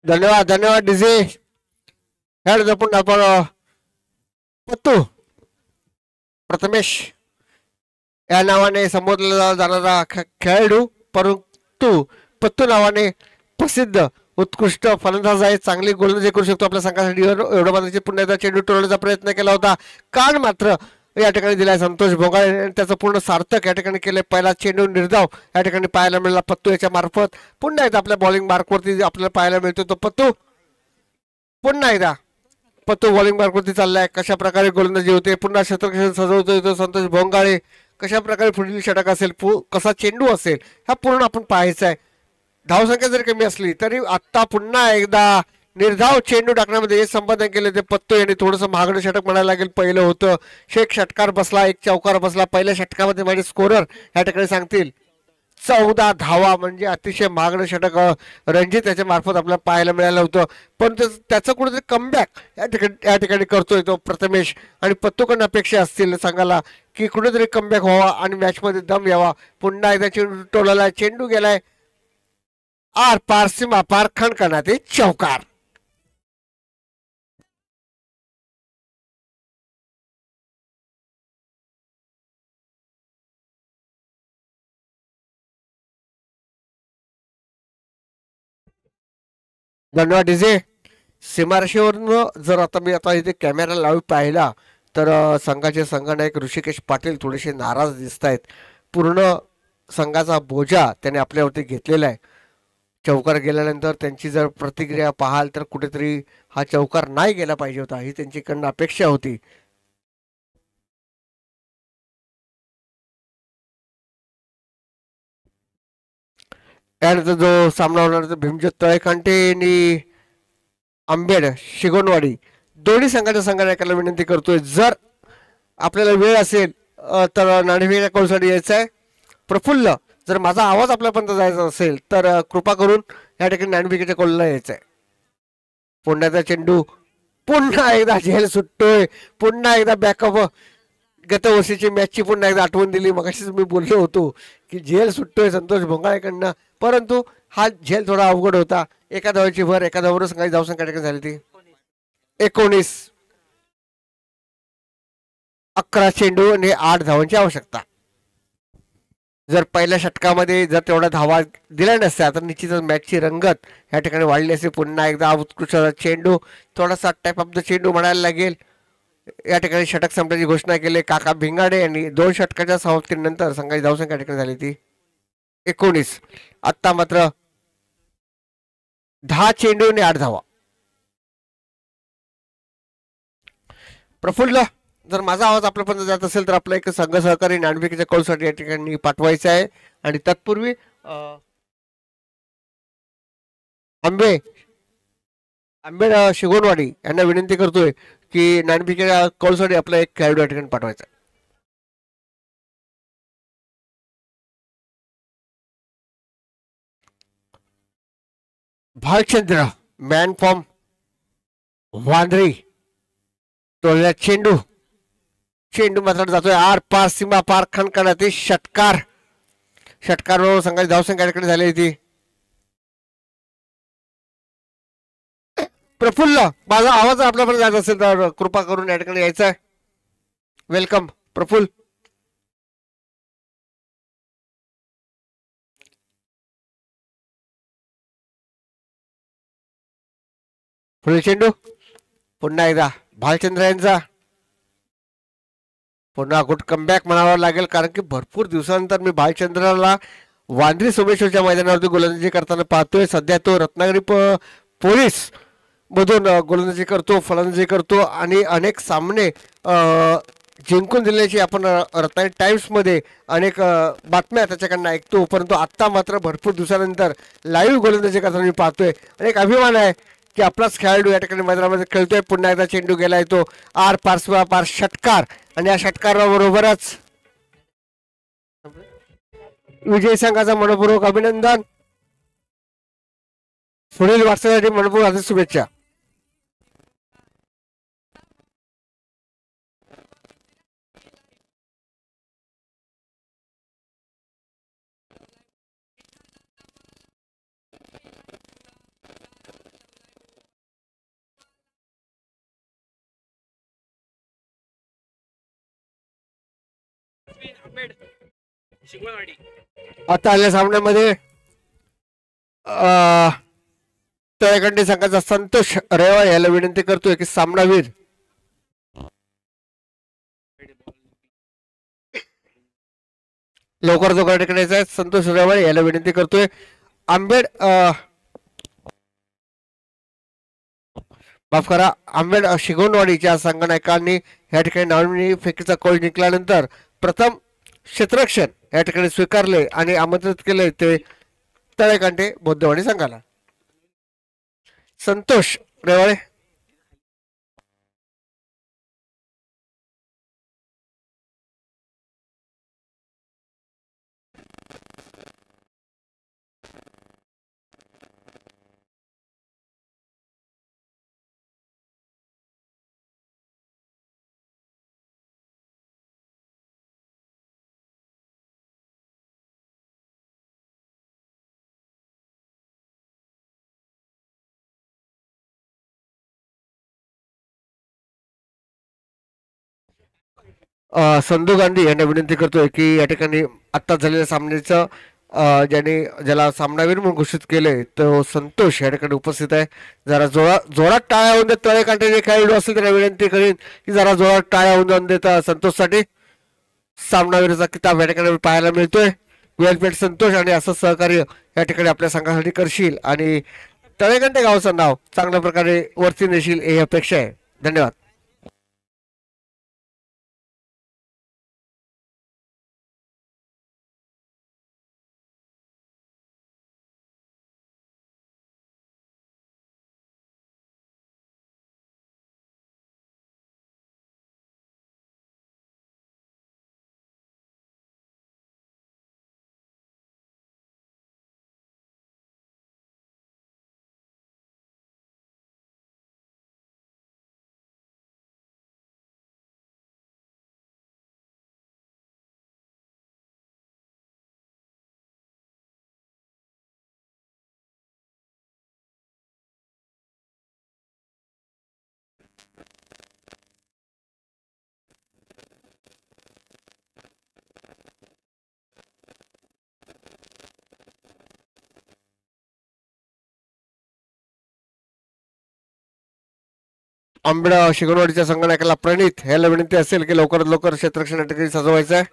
धन्यवाद डिझे. पुन्हा आपण पत्तू प्रथमेश या नावाने संबोधला जाणारा खेळाडू, परंतु पत्तू नावाने प्रसिद्ध उत्कृष्ट फलंदाज आहे. चांगली गोलंदाजी करू शकतो आपल्या संघासाठी. एवढं मात्र पुन्हा एकदा चेंडू टोळण्याचा प्रयत्न केला होता, कान मात्र या ठिकाणी दिलाय संतोष भोंगाळे. त्याचं पूर्ण सार्थक या ठिकाणी केलंय. पहिला चेंडू निर्धाव या ठिकाणी पाहायला मिळाला पत्तू याच्या मार्फत. पुन्हा एकदा आपल्या बॉलिंग मार्कवरती आपल्याला पाहायला मिळतो तो पत्तू. पुन्हा एकदा पत्तू बॉलिंग मार्कवरती चाललाय. कशा प्रकारे गोलंदाजी होते, पुन्हा शतक सजवतोय तो संतोष भोंगाळे. कशा प्रकारे पुढील षटक असेल, कसा चेंडू असेल, हा पूर्ण आपण पाहायचा आहे. धावसंख्या जरी कमी असली तरी आता पुन्हा एकदा निर्धाव चेंडू टाकण्यामध्ये संपादन केले ते पत्तू यांनी. थोडंसं महागडं षटक म्हणायला लागेल. पहिलं होतं शेख षटकार बसला, एक चौकार बसला. पहिल्या षटकामध्ये माझे स्कोरर या ठिकाणी सांगतील 14 धावा, म्हणजे अतिशय महागडं षटक रणजित याच्या मार्फत आपल्याला पाहायला मिळालं होतं. पण त्याचं कुठेतरी कमबॅक या ठिकाणी करतोय तो प्रथमेश. आणि पत्तूकडून अपेक्षा असतील संघाला की कुठेतरी कमबॅक व्हावा आणि मॅच मध्ये दम यावा. पुन्हा एकदा चेंडू टोलाला, चेंडू गेलाय आर पार सीमा पार, खणखणाते चौकार. धन्यवाद डीजे. सीमारेषेवरून जर मी आता इथे कॅमेरा लावून पाहिला तर संघाचे संघनायक ऋषिकेश पाटील थोडेसे नाराज दिसत आहेत. पूर्ण संघाचा बोजा त्याने आपल्यावरती घेतलेला आहे. चौकार गेल्यानंतर त्यांची जर प्रतिक्रिया पाहाल तर कुठेतरी हा चौकार नाही गेला पाहिजे होता, ही त्यांच्याकडनं अपेक्षा होती. त्यानंतर जो सामना होणार भीमजी तळेकांटे आणि आंबेड शिगोनवाडी दोन्ही संघाच्या संघनायकाला विनंती करतोय, जर आपल्याला वेळ असेल तर नाणेफेकीच्या कौलसाठी यायचं आहे. प्रफुल्ल, जर माझा आवाज आपल्यापर्यंत जायचा असेल तर कृपा करून या ठिकाणी नाणेफेकीच्या कौलला यायचं आहे. पुण्याचा चेंडू पुन्हा एकदा झेल सुटतोय. पुन्हा एकदा बॅकअप गतवर्षीची मॅचची पुन्हा एकदा आठवण दिली. मगाशीच मी बोललो होतो की झेल सुटतोय संतोष भोंगाळेकडनं, परंतु हा झेल थोडा अवघड होता. एका धावाची भर, एका धावावर संघाची धावसंख्या झाली ती 19. 11 चेंडू आणि 8 धावांची आवश्यकता. जर पहिल्या षटकामध्ये जर तेवढा धावा दिल्या नसत्या तर निश्चितच मॅचची रंगत या ठिकाणी वाढली असते. पुन्हा एकदा उत्कृष्ट चेंडू, थोडासा टाईप ऑफ द चेंडू म्हणायला लागेल. या ठिकाणी षटक संपल्याची घोषणा केली काका भिंगाडे यांनी. 2 षटकाच्या समाप्तीनंतर संघाची धावसंख्या ठिकाणी झाली ती 19. आता मात्र 10 चेंडू आणि 8 धावा. प्रफुल्ल, जर माझा आवाज आपल्यापर्यंत जात असेल तर आपला एक संघ सहकारी नाणेफेकीच्या कौलसाठी या ठिकाणी पाठवायचा आहे. आणि तत्पूर्वी आंबे आंबेड शिगोणवाडी यांना विनंती करतोय की नाणपिके कौलसाठी आपला एक खेळाडू या ठिकाणी पाठवायचा. भालचंद्र मॅन फॉर्म वांद्री टोलला चेंडू चेंडू मात्र जातोय आर पार सीमा पार खणखणाते षटकार षटकार संघाची धावसंख्या या ठिकाणी झाली होती. प्रफुल्ल माझा आवाज आपल्यापर्यंत जात असेल तर कृपा करून या ठिकाणी यायचं आहे. वेलकम प्रफुल्ल. पुढील चेंडू पुन्हा एकदा भालचंद्र यांचा पुन्हा गुड कमबॅक म्हणावं लागेल कारण की भरपूर दिवसानंतर मी भालचंद्राला वांद्री सोमेश्वरच्या मैदानावरती गोलंदाजी करताना पाहतोय. सध्या तो रत्नागिरी पोलीस मधून गोलंदाजी करतो फलंदाजी करतो आणि अनेक सामने जिंकून दिल्याची आपण रत्नागिरी टाइम्स मध्ये अनेक बातम्या त्याच्याकडनं ऐकतो. परंतु आत्ता मात्र भरपूर दिवसानंतर लाईव्ह गोलंदाजी करताना मी पाहतोय. एक अभिमान आहे की आपलाच खेळाडू या ठिकाणी मैदानामध्ये खेळतोय. पुन्हा एकदा चेंडू गेलाय तो आर पार पार षटकार आणि या षटकाराबरोबरच विजय संघाचा मनपूर्वक अभिनंदन. पुढील वाटचालीसाठी मनपूर्वक शुभेच्छा. शिगोणवाडी आता आलेल्या सामन्यामध्ये तळेखंडी संघाचा संतोष रेवाळ याला विनंती करतोय की सामनावीर लवकर जो करायचा आहे. संतोष रेवाळ याला विनंती करतोय. आंबेड माफ करा आंबेड शिगोणवाडीच्या संगणकांनी या ठिकाणी नाणेफेकीचा फेकीचा कौल जिंकल्यानंतर प्रथम क्षेत्ररक्षण या ठिकाणी स्वीकारले आणि आमंत्रित केले ते तळेकांटे बौद्धवाडी संघाला. संतोष रेवाळे संधू गांधी यांना विनंती करतोय की या ठिकाणी आत्ता झालेल्या सामन्याचं ज्याला सामनावीर म्हणून घोषित केले तो संतोष या ठिकाणी उपस्थित आहे. जरा जोरात टाळ्या होऊन देत तळेकांटे जे खेळाडू असतील त्यांना विनंती करीन की जरा जोरात टाळ्या होऊन देत संतोषसाठी. सामनावीरचा किताब या ठिकाणी पाहायला मिळतोय. वेलपेट संतोष आणि असं सहकार्य या ठिकाणी आपल्या संघासाठी करशील आणि तळेकांटे गावचं नाव चांगल्या प्रकारे वरती नेशील ही अपेक्षा आहे. धन्यवाद. आंबेड शिगोणवाडीच्या संगणकाला प्रणित याला विनंती असेल की लवकरात लवकर क्षेत्ररक्षण ठिकाणी सजवायचं आहे.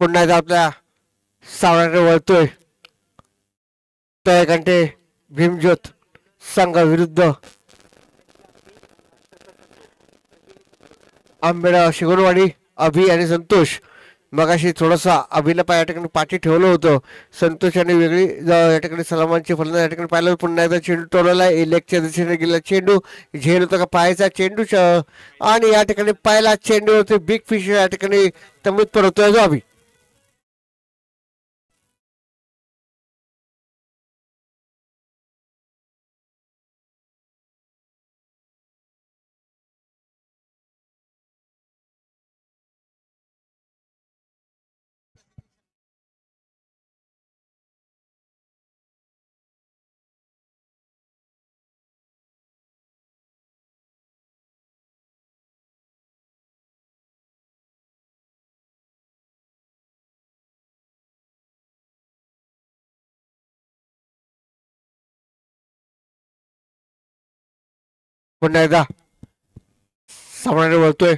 पुन्हा एकदा आपल्या सावराकडे वळतोय. तळेकंटे भीमज्योत संघाविरुद्ध आंबेडा शिगोनवाडी अभि आणि संतोष. मगाशी थोडासा अभिला या ठिकाणी पाठी ठेवलं होतं. संतोष यांनी वेगळी या ठिकाणी सलामांची फलंदाज या ठिकाणी पाहिलं. पुन्हा एकदा चेंडू टोलला लेगच्या दिशेने गेला चेंडू. झेल होता का पाहायचा चेंडू आणि या ठिकाणी पाहिला चेंडू होते बिग फिश या ठिकाणी तमित परतोय जो अभि. पुन्हा एकदा सामना वळतोय.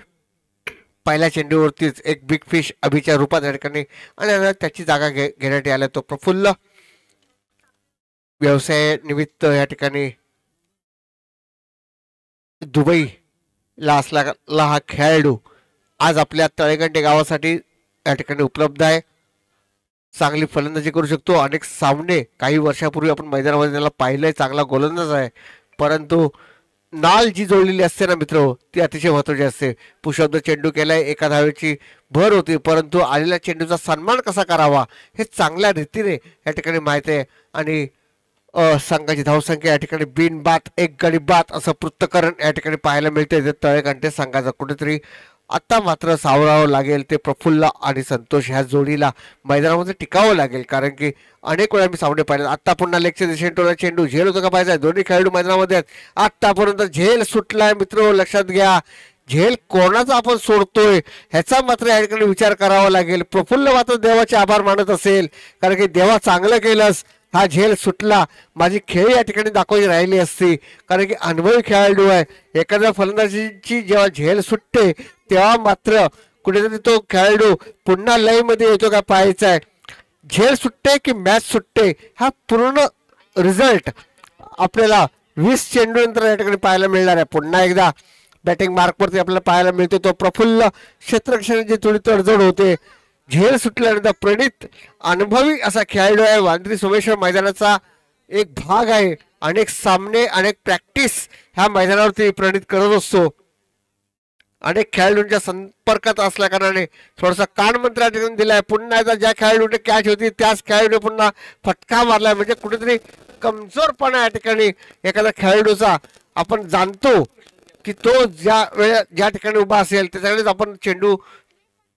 पहिल्या चेंडूवरतीच एक बिग फिश अभिच्या रूपात या ठिकाणी आणि त्याची जागा घेण्यात आला. तो प्रफुल्ल व्यवसाय निमित्त या ठिकाणी दुबईला असलेला हा खेळाडू आज आपल्या तळेगंटे गावासाठी या ठिकाणी उपलब्ध आहे. चांगली फलंदाजी करू शकतो. अनेक सामने काही वर्षापूर्वी आपण मैदानामध्ये त्याला पाहिलंय. चांगला गोलंदाज आहे. परंतु नाल जी जोडलेली असते ना मित्र ती अतिशय महत्वाची असते. पुशब्द चेंडू केलाय. एका धावेची भर होती परंतु आलेल्या चेंडूचा सन्मान कसा करावा हे चांगल्या रीतीने या ठिकाणी माहिती आहे. आणि संघाची धावसंख्या या ठिकाणी बिन बात एक गडी बात असं पृथक्करण या ठिकाणी पाहायला मिळते. तळेकंटे संघाचा कुठेतरी आता मात्र सावरावं लागेल. ते प्रफुल्ल आणि संतोष ह्या जोडीला मैदानामध्ये टिकावं लागेल. कारण की अनेक वेळा मी सामने पाहिले. आता पुन्हा लेगच्या दिशेने टोला चेंडू झेल होतं का पाहिजे. दोन्ही खेळाडू मैदानामध्ये आहेत. आतापर्यंत झेल सुटलाय मित्र लक्षात घ्या. झेल कोणाचा आपण सोडतोय ह्याचा मात्र या ठिकाणी विचार करावा लागेल. प्रफुल्ल मात्र देवाचे आभार मानत असेल कारण की देवा चांगलं केलंस. हा झेल सुटला. माझी खेळी या ठिकाणी दाखवायची राहिली असती कारण की अनुभवी खेळाडू आहे. एखाद्या फलंदाजीची जेव्हा झेल सुटते तेव्हा मात्र कुठेतरी तो खेळाडू पुन्हा लय मध्ये येतो का पाहायचा आहे. झेल सुटते की मॅच सुटते हा पूर्ण रिझल्ट आपल्याला 20 चेंडू नंतर या ठिकाणी पाहायला मिळणार आहे. पुन्हा एकदा बॅटिंग मार्कवरती आपल्याला पाहायला मिळते तो प्रफुल्ल क्षेत्ररक्षणाची थोडी तडजोड होते. झेल सुटल्यानंतर प्रणित अनुभवी असा खेळाडू आहे. वांद्री सोमेश्वर मैदानाचा एक भाग आहे. अनेक सामने अनेक प्रॅक्टिस ह्या मैदानावरती प्रणित करत असतो. अनेक खेळाडूंच्या संपर्कात असल्या कारणाने थोडासा कानमंत्र या ठिकाणी दिलाय. पुन्हा एकदा ज्या खेळाडूने कॅच होती त्याच खेळाडूने पुन्हा फटका मारलाय. म्हणजे कुठेतरी कमजोरपणा या ठिकाणी एखाद्या खेळाडूचा आपण जाणतो की तो ज्या ठिकाणी उभा असेल त्याच्याकडेच आपण चेंडू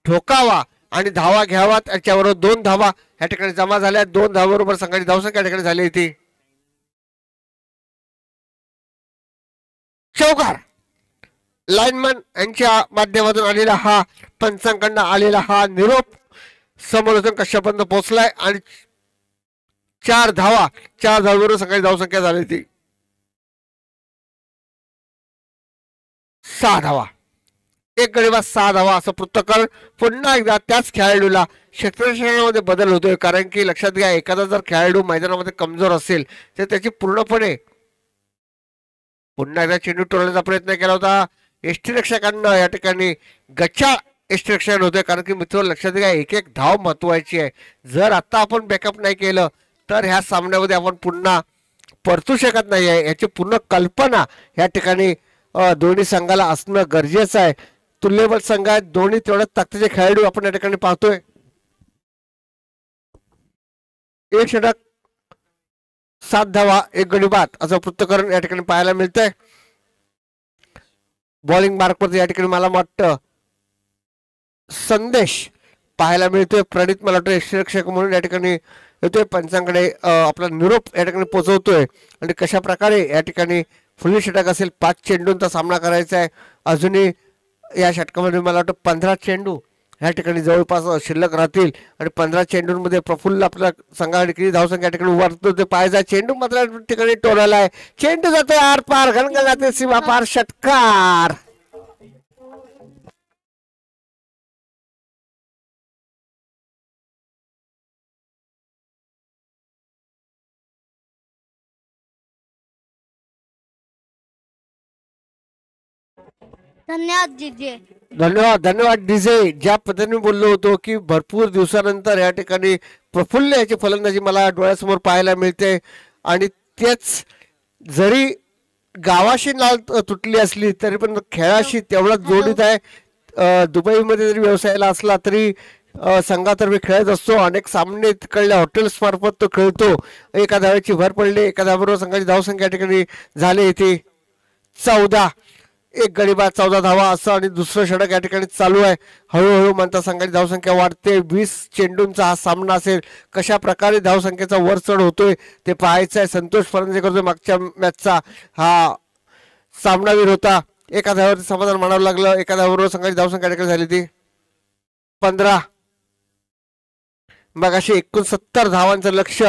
ठोकावा आणि धावा घ्यावा. त्याच्याबरोबर 2 धावा या ठिकाणी जमा झाल्या. 2 धावाबरोबर संघाची धावसंख्या या ठिकाणी झाली होती. चौकार लाईनमन यांच्या माध्यमातून आलेला हा पंचांकडनं आलेला हा निरोप समालोचन कश्यपपर्यंत पोहोचलाय आणि 4 धावाबरोबर संघाची धावसंख्या झाली होती 6 धावा. एक गडीबाद 6 धावा असं पृथक्करण. पुन्हा एकदा त्याच खेळाडूला क्षेत्ररक्षणामध्ये बदल होतोय कारण की लक्षात घ्या एखादा जर खेळाडू मैदानामध्ये कमजोर असेल तर त्याची पूर्णपणे पुन्हा एकदा चेंडू टोलण्याचा प्रयत्न केला होता. यष्टीरक्षकांना या ठिकाणी गच्चा यष्टीरक्षण होते कारण की मित्र लक्षात घ्या एक एक धाव महत्वाची आहे. जर आता आपण बॅकअप नाही केलं तर ह्या सामन्यामध्ये आपण पुन्हा परतू शकत नाही आहे. याची पूर्ण कल्पना या ठिकाणी दोन्ही संघाला असणं गरजेचं आहे. तुल्यबळ संघ आहेत. दोन्ही तेवढ्या ताकदीचे खेळाडू आपण या ठिकाणी पाहतोय. एक षटक 7 धावा एक गडीबाद असं पृथक्करण या ठिकाणी पाहायला मिळतंय. बॉलिंग मार्कवरती या ठिकाणी मला वाटतं संदेश पाहायला मिळतोय. प्रणित मला वाटतं यष्टीरक्षक म्हणून या ठिकाणी येतोय. पंचांकडे आपला निरोप या ठिकाणी पोहोचवतोय आणि कशा प्रकारे या ठिकाणी फुल्ली षटक असेल 5 चेंडूंचा सामना करायचा आहे. अजूनही या षटकामध्ये मला वाटतं 15 चेंडू ह्या ठिकाणी जवळपास शिल्लक राहतील आणि 15 चेंडूंमध्ये प्रफुल्ल आपल्या संघाकडे किती धावसंख्या या ठिकाणी उभारतो ते पाहायचा. चेंडू मात्र ठिकाणी टोलाला आहे. चेंडू जातोय आर पार घनघन जाते सीमा पार षटकार. धन्यवाद जीजे. धन्यवाद धन्यवाद डीजे. ज्या पद्धतीने बोललो होतो की भरपूर दिवसानंतर या ठिकाणी प्रफुल्ल याची फलंदाजी मला डोळ्यासमोर पाहायला मिळते आणि तेच जरी गावाशी नाळ तुटली असली तरी पण खेळाशी तेवढाच जोडीत आहे. दुबईमध्ये जरी व्यवसायाला असला तरी संघातर्फे खेळत असतो. अनेक सामने तिकडल्या हॉटेल्स मार्फत तो खेळतो. एका धावेची भर पडली. एका धावेबरोबर संघाची धावसंख्या या ठिकाणी झाली ती 14. एक गडी बाद 14 धावा असं आणि दुसरं षटक या ठिकाणी चालू आहे. हळूहळू म्हणता संघाची धावसंख्या वाढते. 20 चेंडूंचा हा सामना असेल. कशा प्रकारे धावसंख्येचा वर चढ होतोय ते पाहायचं आहे. संतोष फर्नांडिस करतोय. मागच्या मॅचचा हा सामनावीर होता. एका धावावरती समाधान मानावं लागलं. एका धावाबरोबर संघाची धावसंख्या या ठिकाणी झाली ती 15. मग अशी 69 धावांचं लक्ष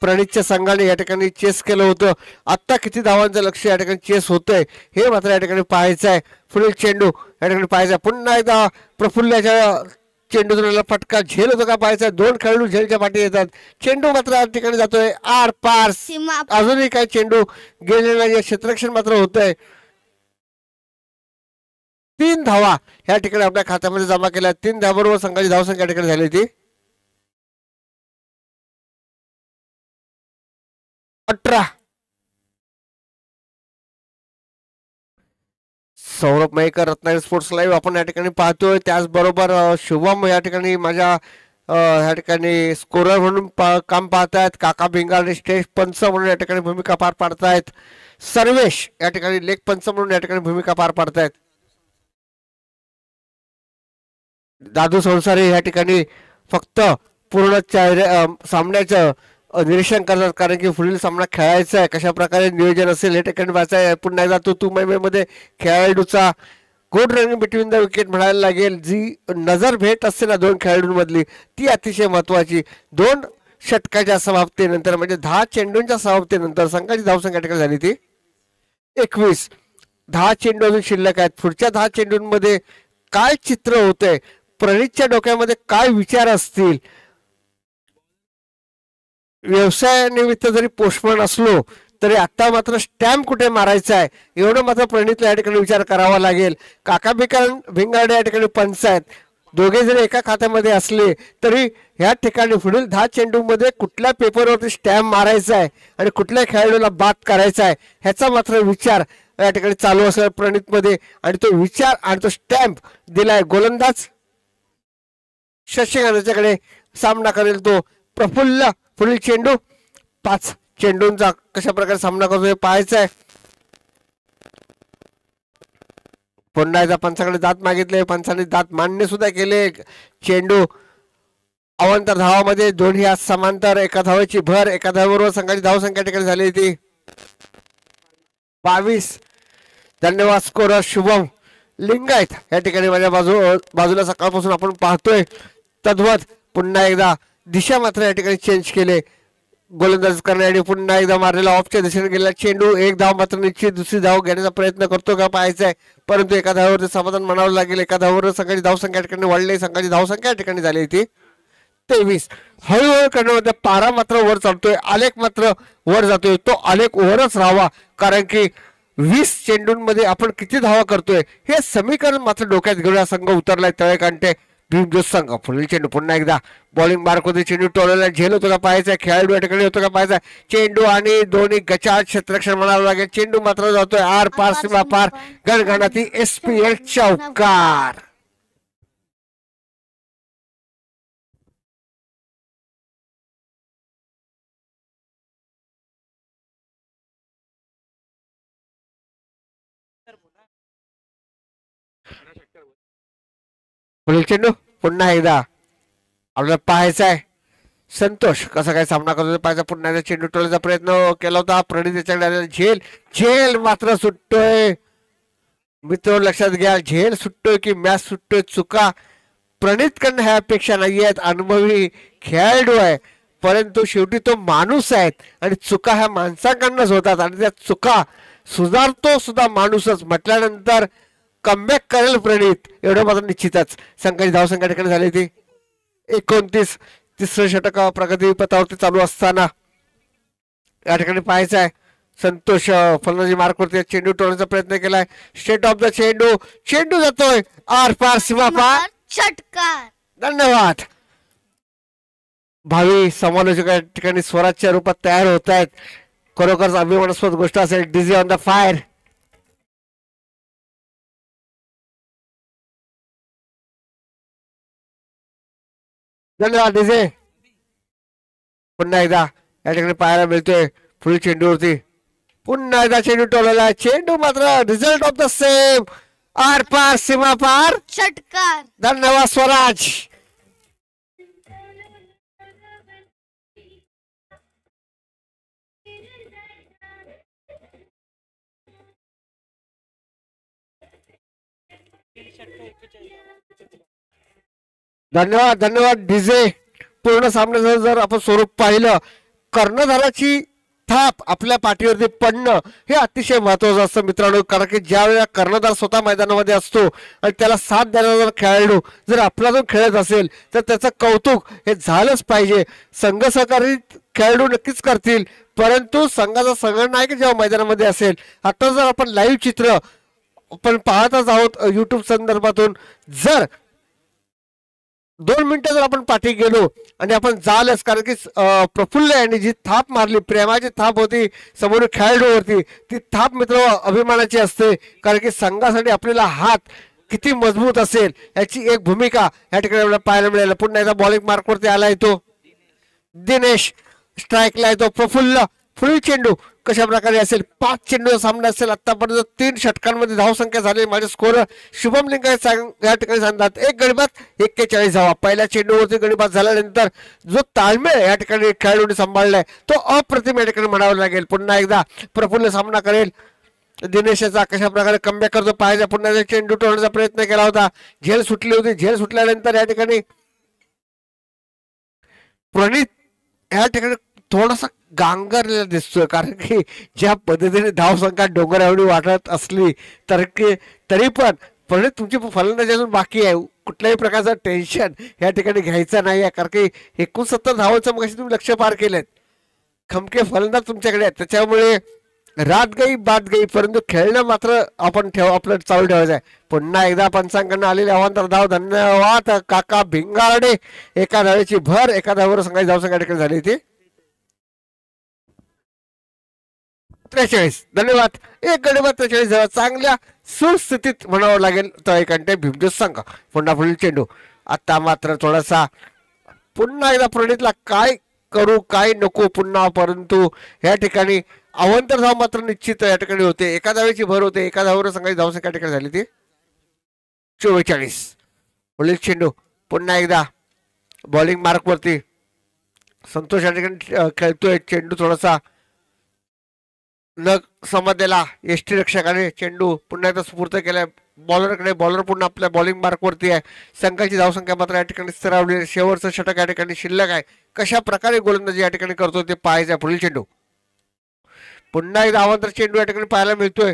प्रणितच्या संघाने या ठिकाणी चेस केलं होतं. आता किती धावांचं लक्ष या ठिकाणी चेस होतंय हे मात्र या ठिकाणी पाहायचं आहे. पुढील चेंडू या ठिकाणी पाहायचा. पुन्हा एकदा प्रफुल्ल्याच्या चेंडूला फटका झेल होतो का पाहायचा. 2 खेळाडू झेलच्या पाठी येतात. चेंडू मात्र या ठिकाणी जातोय आर पार. अजूनही काय चेंडू गेलेला नाही. क्षेत्ररक्षण मात्र होतंय. 3 धावा या ठिकाणी आपल्या खात्यामध्ये जमा केल्या. 3 धावाबरोबर संघाची धावसंख्या या ठिकाणी झाली ती 18. सौरभ मयेकर, रत्नागिरी स्पोर्ट्स लाईव्ह आपण या ठिकाणी पाहतोय. त्याचबरोबर शुभम या ठिकाणी माझ्या या ठिकाणी स्कोरर म्हणून काम पाहतायत. काका भिंगारे स्टेज पंच म्हणून या ठिकाणी भूमिका पार पाडतायत. सर्वेश या ठिकाणी लेख पंच म्हणून या ठिकाणी भूमिका पार पाडतायत. दादू संसारी या ठिकाणी फक्त पूर्ण सामन्याचं निरीक्षण करतात कारण की पुढील सामना खेळायचा आहे. कशा प्रकारे नियोजन असेल हे ठिकाणी वाचाय. पुन्हा एकदा तू मध्ये खेळाडूचा good running between the wicket म्हणायला लागेल. जी नजर भेट असते ना 2 खेळाडूंमधली ती अतिशय महत्वाची. 2 षटकाच्या समाप्तीनंतर म्हणजे 10 चेंडूंच्या समाप्तीनंतर संघाची धावसंख्या ठिकाणी झाली ती 21. 10 चेंडू अजून शिल्लक आहेत. पुढच्या 10 चेंडूंमध्ये काय चित्र होतंय. प्रणितच्या डोक्यामध्ये काय विचार असतील. व्यवसायानिमित्त जरी पोस्टमन असलो तरी आता मात्र स्टॅम्प कुठे मारायचा आहे एवढं मात्र प्रणितला या ठिकाणी विचार करावा लागेल. काका भिंगाडे या ठिकाणी पंच आहेत. दोघे जरी एका खात्यामध्ये असले तरी या ठिकाणी पुढील 10 चेंडूमध्ये कुठल्या पेपरवरती स्टॅम्प मारायचा आहे आणि कुठल्या खेळाडूला बाद करायचा आहे ह्याचा मात्र विचार या ठिकाणी चालू असेल प्रणित मध्ये. आणि तो विचार आणि तो स्टॅम्प दिलाय गोलंदाज शशिकांत याच्याकडे. सामना करेल तो प्रफुल्ल. पुढील चेंडू 5 चेंडूंचा कशा प्रकारे सामना करतोय पाहायचा आहे. पुन्हा एकदा पंचाकडे दात मागितले. पंचाने दात मान्य सुद्धा केले. चेंडू अवांतर धावामध्ये दोन्ही आज समांतर. एका धावाची भर. एका धावाबरोबर संघाची धावसंख्या ठिकाणी झाली ती 22. धन्यवाद स्कोरर शुभम लिंगायत या ठिकाणी माझ्या बाजूला सकाळपासून आपण पाहतोय. तद्वत पुन्हा एकदा दिशा मात्र या ठिकाणी चेंज केले. गोलंदाज करण्यासाठी पुन्हा एकदा मारलेला ऑफच्या दिशेने गेलेला चेंडू. 1 धाव मात्र निश्चित. दुसरी धाव घेण्याचा प्रयत्न करतो का पाहायचा आहे. परंतु एका धावावरती समाधान म्हणावं लागेल. एका धावावर संघाची धावसंख्या या ठिकाणी वाढली. संघाची धावसंख्या या ठिकाणी झाली ती 23. हळूहळू करण्यामध्ये पारा मात्र वर चालतोय. आलेख मात्र वर जातोय. तो आलेख वरच राहावा कारण की 20 चेंडूंमध्ये आपण किती धावा करतोय हे समीकरण मात्र डोक्यात घेऊन संघ उतरलाय तळेकांटे भीमजोत संघ. पुढील चेंडू पुन्हा एकदा बॉलिंग मार्क होते. चेंडू टोलायला झेल होतो का पाहायचा. खेळाडू या ठिकाणी होतो का पाहायचा. चेंडू आणि दोन्ही गचाळ क्षेत्ररक्षण म्हणावं लागेल. चेंडू मात्र जातोय आर पार सीमा पार. गणगणाती SPL चौकार. पुढील चेंडू पुन्हा एकदा आपल्याला पाहायचा आहे. संतोष कसा काय सामना करतो पाहायचा. पुन्हा एकदा चेंडू टोलायचा प्रयत्न केला होता. प्रणित याच्याकडे झेल. झेल मात्र सुटतोय. मित्र लक्षात घ्या. झेल सुटतोय की मॅच सुटतोय. चुका प्रणितकडनं ह्या अपेक्षा नाही आहेत. अनुभवी खेळाडू आहे परंतु शेवटी तो माणूस आहे आणि चुका ह्या माणसाकडनंच होतात आणि त्या चुका सुधारतो सुद्धा माणूसच म्हटल्यानंतर कमबॅक करेल प्रणित एवढं मात्र निश्चितच. संघाची धावसंख्या ठिकाणी झाली ती 29. तिसरं षटक प्रगती पथावरती चालू असताना या ठिकाणी पाहायचं आहे. संतोष फलंदाजी मार्कवरती चेंडू टोळण्याचा प्रयत्न केलाय. स्टेट ऑफ द चेंडू, चेंडू जातोय आर पार सीमा पार. षटकार. धन्यवाद. भावी समालोचक या ठिकाणी स्वराजच्या रूपात तयार होत आहेत. खरोखरच अभिमानास्पद गोष्ट असेल. DJ on the fire. धन्यवाद डीजे. पुन्हा एकदा या ठिकाणी पाहायला मिळतोय फुल चेंडूवरती पुन्हा एकदा चेंडू टोलला. चेंडू मात्र रिझल्ट ऑफ द सेम आर पार सीमा पार. षटकार. धन्यवाद स्वराज. धन्यवाद धन्यवाद डीजे. पूर्ण सामन्याचं जर आपण स्वरूप पाहिलं, कर्णधाराची थाप आपल्या पाठीवरती पडणं हे अतिशय महत्वाचं असतं मित्रांनो. कारण की ज्या वेळेला कर्णधार स्वतः मैदानामध्ये असतो आणि त्याला साथ देणारा खेळाडू जर आपल्यातून खेळत असेल तर त्याचं कौतुक हे झालंच पाहिजे. संघ सहकारी खेळाडू नक्कीच करतील, परंतु संघाचा संघनायक जेव्हा मैदानामध्ये असेल. आता जर आपण लाईव्ह चित्र आपण पाहतच आहोत युट्यूब संदर्भातून, जर 2 मिनिटं जर आपण पाठी गेलो आणि आपण झालंच, कारण की प्रफुल्ल यांनी जी थाप मारली, प्रेमाची थाप होती समोर खेळाडूवरती, ती थाप मित्र अभिमानाची असते. कारण की संघासाठी आपल्याला हात किती मजबूत असेल याची एक भूमिका या ठिकाणी आपल्याला पाहायला मिळाली. पुन्हा एकदा बॉलिंग मार्कवरती आलाय तो दिनेश, स्ट्राईकला येतो प्रफुल्ल. फुल चेंडू कशा प्रकारे असेल. 5 चेंडूचा सामना असेल. आतापर्यंत 3 षटकांमध्ये धावसंख्या झाली. माझे स्कोर शुभम लिंग या ठिकाणी सांगतात 1 गडी बाद 41 धावा. पहिल्या चेंडूवरती गडी बाद झाल्यानंतर जो ताळमेळ या ठिकाणी खेळाडूंनी सांभाळलाय तो अप्रतिम या ठिकाणी म्हणावं लागेल. पुन्हा एकदा प्रफुल्ल सामना करेल. दिनेशचा कशा प्रकारे कमबॅक करतो पाहायचा. पुन्हा एकदा चेंडू टोळण्याचा प्रयत्न केला होता, झेल सुटली होती. झेल सुटल्यानंतर या ठिकाणी प्रणित या ठिकाणी थोडासा गांगरलेला दिसतोय. कारण की ज्या पद्धतीने धावसंख्या डोंगर एवढी वाटत असली तरी पण प्रणित तुमची फलंदाजी अजून बाकी आहे. कुठल्याही प्रकारचं टेन्शन या ठिकाणी घ्यायचं नाही आहे. कारण की 69 धावांचं मग तुम्ही लक्ष पार केलेत. खमके फलंदाज तुमच्याकडे आहेत, त्याच्यामुळे रात गई बात गई, परंतु खेळणं मात्र आपण आपलं चालू ठेवायचं आहे. पुन्हा एकदा पंचांकडनं आलेले अवांतर धाव. धन्यवाद काका भिंगारडे. एका धावेची भर, एका धावेवर संघाची धावसंख्या ठिकाणी झाली ती 43. धन्यवाद. 1 गडी बाद 43 धावा. चांगल्या सुस्थितीत म्हणावं लागेल तळेकंटे भीमदेव संघ. पुन्हा पुढील चेंडू. आता मात्र थोडासा पुन्हा एकदा प्रणितला काय करू काय नको पुन्हा, परंतु या ठिकाणी अवंतर धाव मात्र निश्चित या ठिकाणी होते. एका धावेची भर होते. एका धावेवर संघाची धावसंख्या ठिकाणी झाली ती 44. पुढील चेंडू. पुन्हा एकदा बॉलिंग मार्कवरती संतोष या ठिकाणी खेळतोय. चेंडू थोडासा न समजलेला यष्टी रक्षकाने चेंडू पुन्हा एकदा सुपूर्द केलाय बॉलरकडे. बॉलर पुन्हा आपल्या बॉलिंग मार्कवरती आहे. संघाची धावसंख्या मात्र या ठिकाणी स्थिरावली. शेवटचं षटक या ठिकाणी शिल्लक आहे. कशा प्रकारे गोलंदाजी या ठिकाणी करतो ते पाहायचं. पुढील चेंडू. पुन्हा एकदा अवांतर चेंडू या ठिकाणी पाहायला मिळतोय.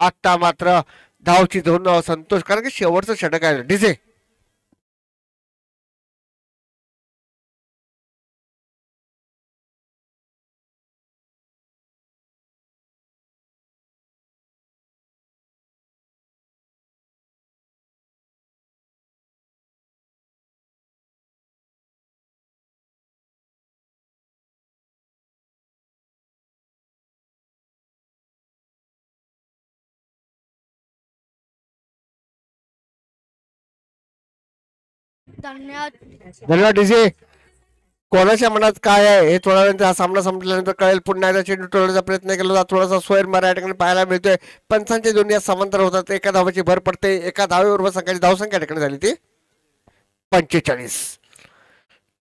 आता मात्र धावची धोरण संतोष, कारण की शेवटचं षटक आहे. डीजे धन्यवाद. धन्यवाद डीजे. कोणाच्या मनात काय आहे हे थोड्या वेळानंतर हा सामना संपल्यानंतर कळेल. पुन्हा एकदा चेंडू टोळण्याचा प्रयत्न केला होता. थोडासा स्वैर मारा या ठिकाणी पाहायला मिळतोय. पंचांचे दोन्ही समांतर होतात. एका धावाची भर पडते. एका धावेबरोबर संघाची धावसंख्या ठिकाणी झाली ती 45.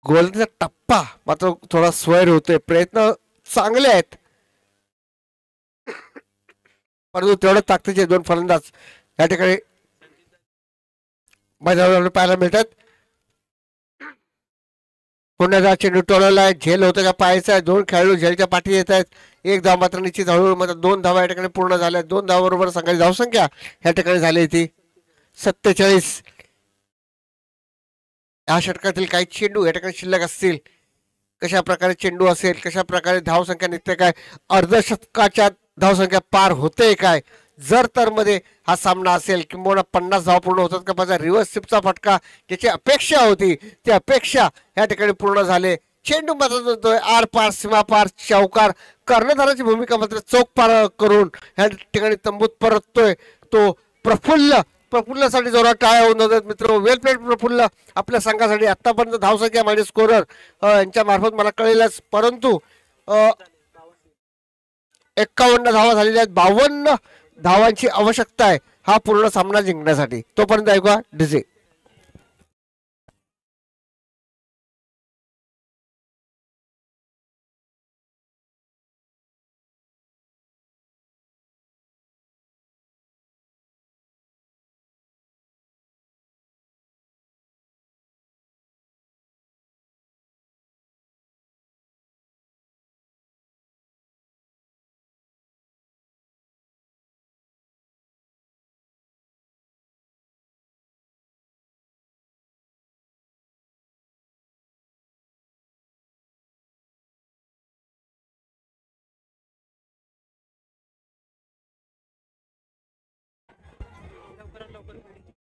गोलंदाजीचा टप्पा मात्र थोडा स्वैर होतोय. प्रयत्न चांगले आहेत, परंतु तेवढं ताकदीचे 2 फलंदाज या ठिकाणी मैदानावर पाहायला मिळतात. पुन्हा चेंडू टोळवलाय. झेल होतं का पाहायचं आहे. 2 खेळाडू झेलच्या पाठी येत आहेत. 1 धाव मात्र निश्चित. हळूहळू मात्र 2 धावा या ठिकाणी पूर्ण झाल्या. 2 धावाबरोबर संघाची धावसंख्या या ठिकाणी झाली ती 47. या षटकातील काही चेंडू या ठिकाणी शिल्लक असतील कशा प्रकारे चेंडू असेल, कशा प्रकारे धावसंख्या निघते काय, अर्धशतकाच्या धावसंख्या पार होते काय, जर तर मध्ये हा सामना असेल किंवा 50 धावा पूर्ण होतात का माझा रिव्हर्स स्वीपचा फटका ज्याची अपेक्षा होती ती अपेक्षा या ठिकाणी पूर्ण झाले. चेंडू मात्र जातोय आर पार सीमा पार, चौकार. कर्णधाराची भूमिका मात्र चौक पार करून या ठिकाणी तंबूत परततोय तो प्रफुल्लसाठी जोरात टाळ्या होऊन जातात मित्र. वेल प्लेड प्रफुल्ल आपल्या संघासाठी. आतापर्यंत धावसंख्या मागे स्कोरर यांच्या मार्फत मला कळेलच, परंतु 51 धावा झालेल्या आहेत. 52 धावांची आवश्यकता आहे हा पूर्ण सामना जिंकण्यासाठी. तोपर्यंत ऐकूया डीजे.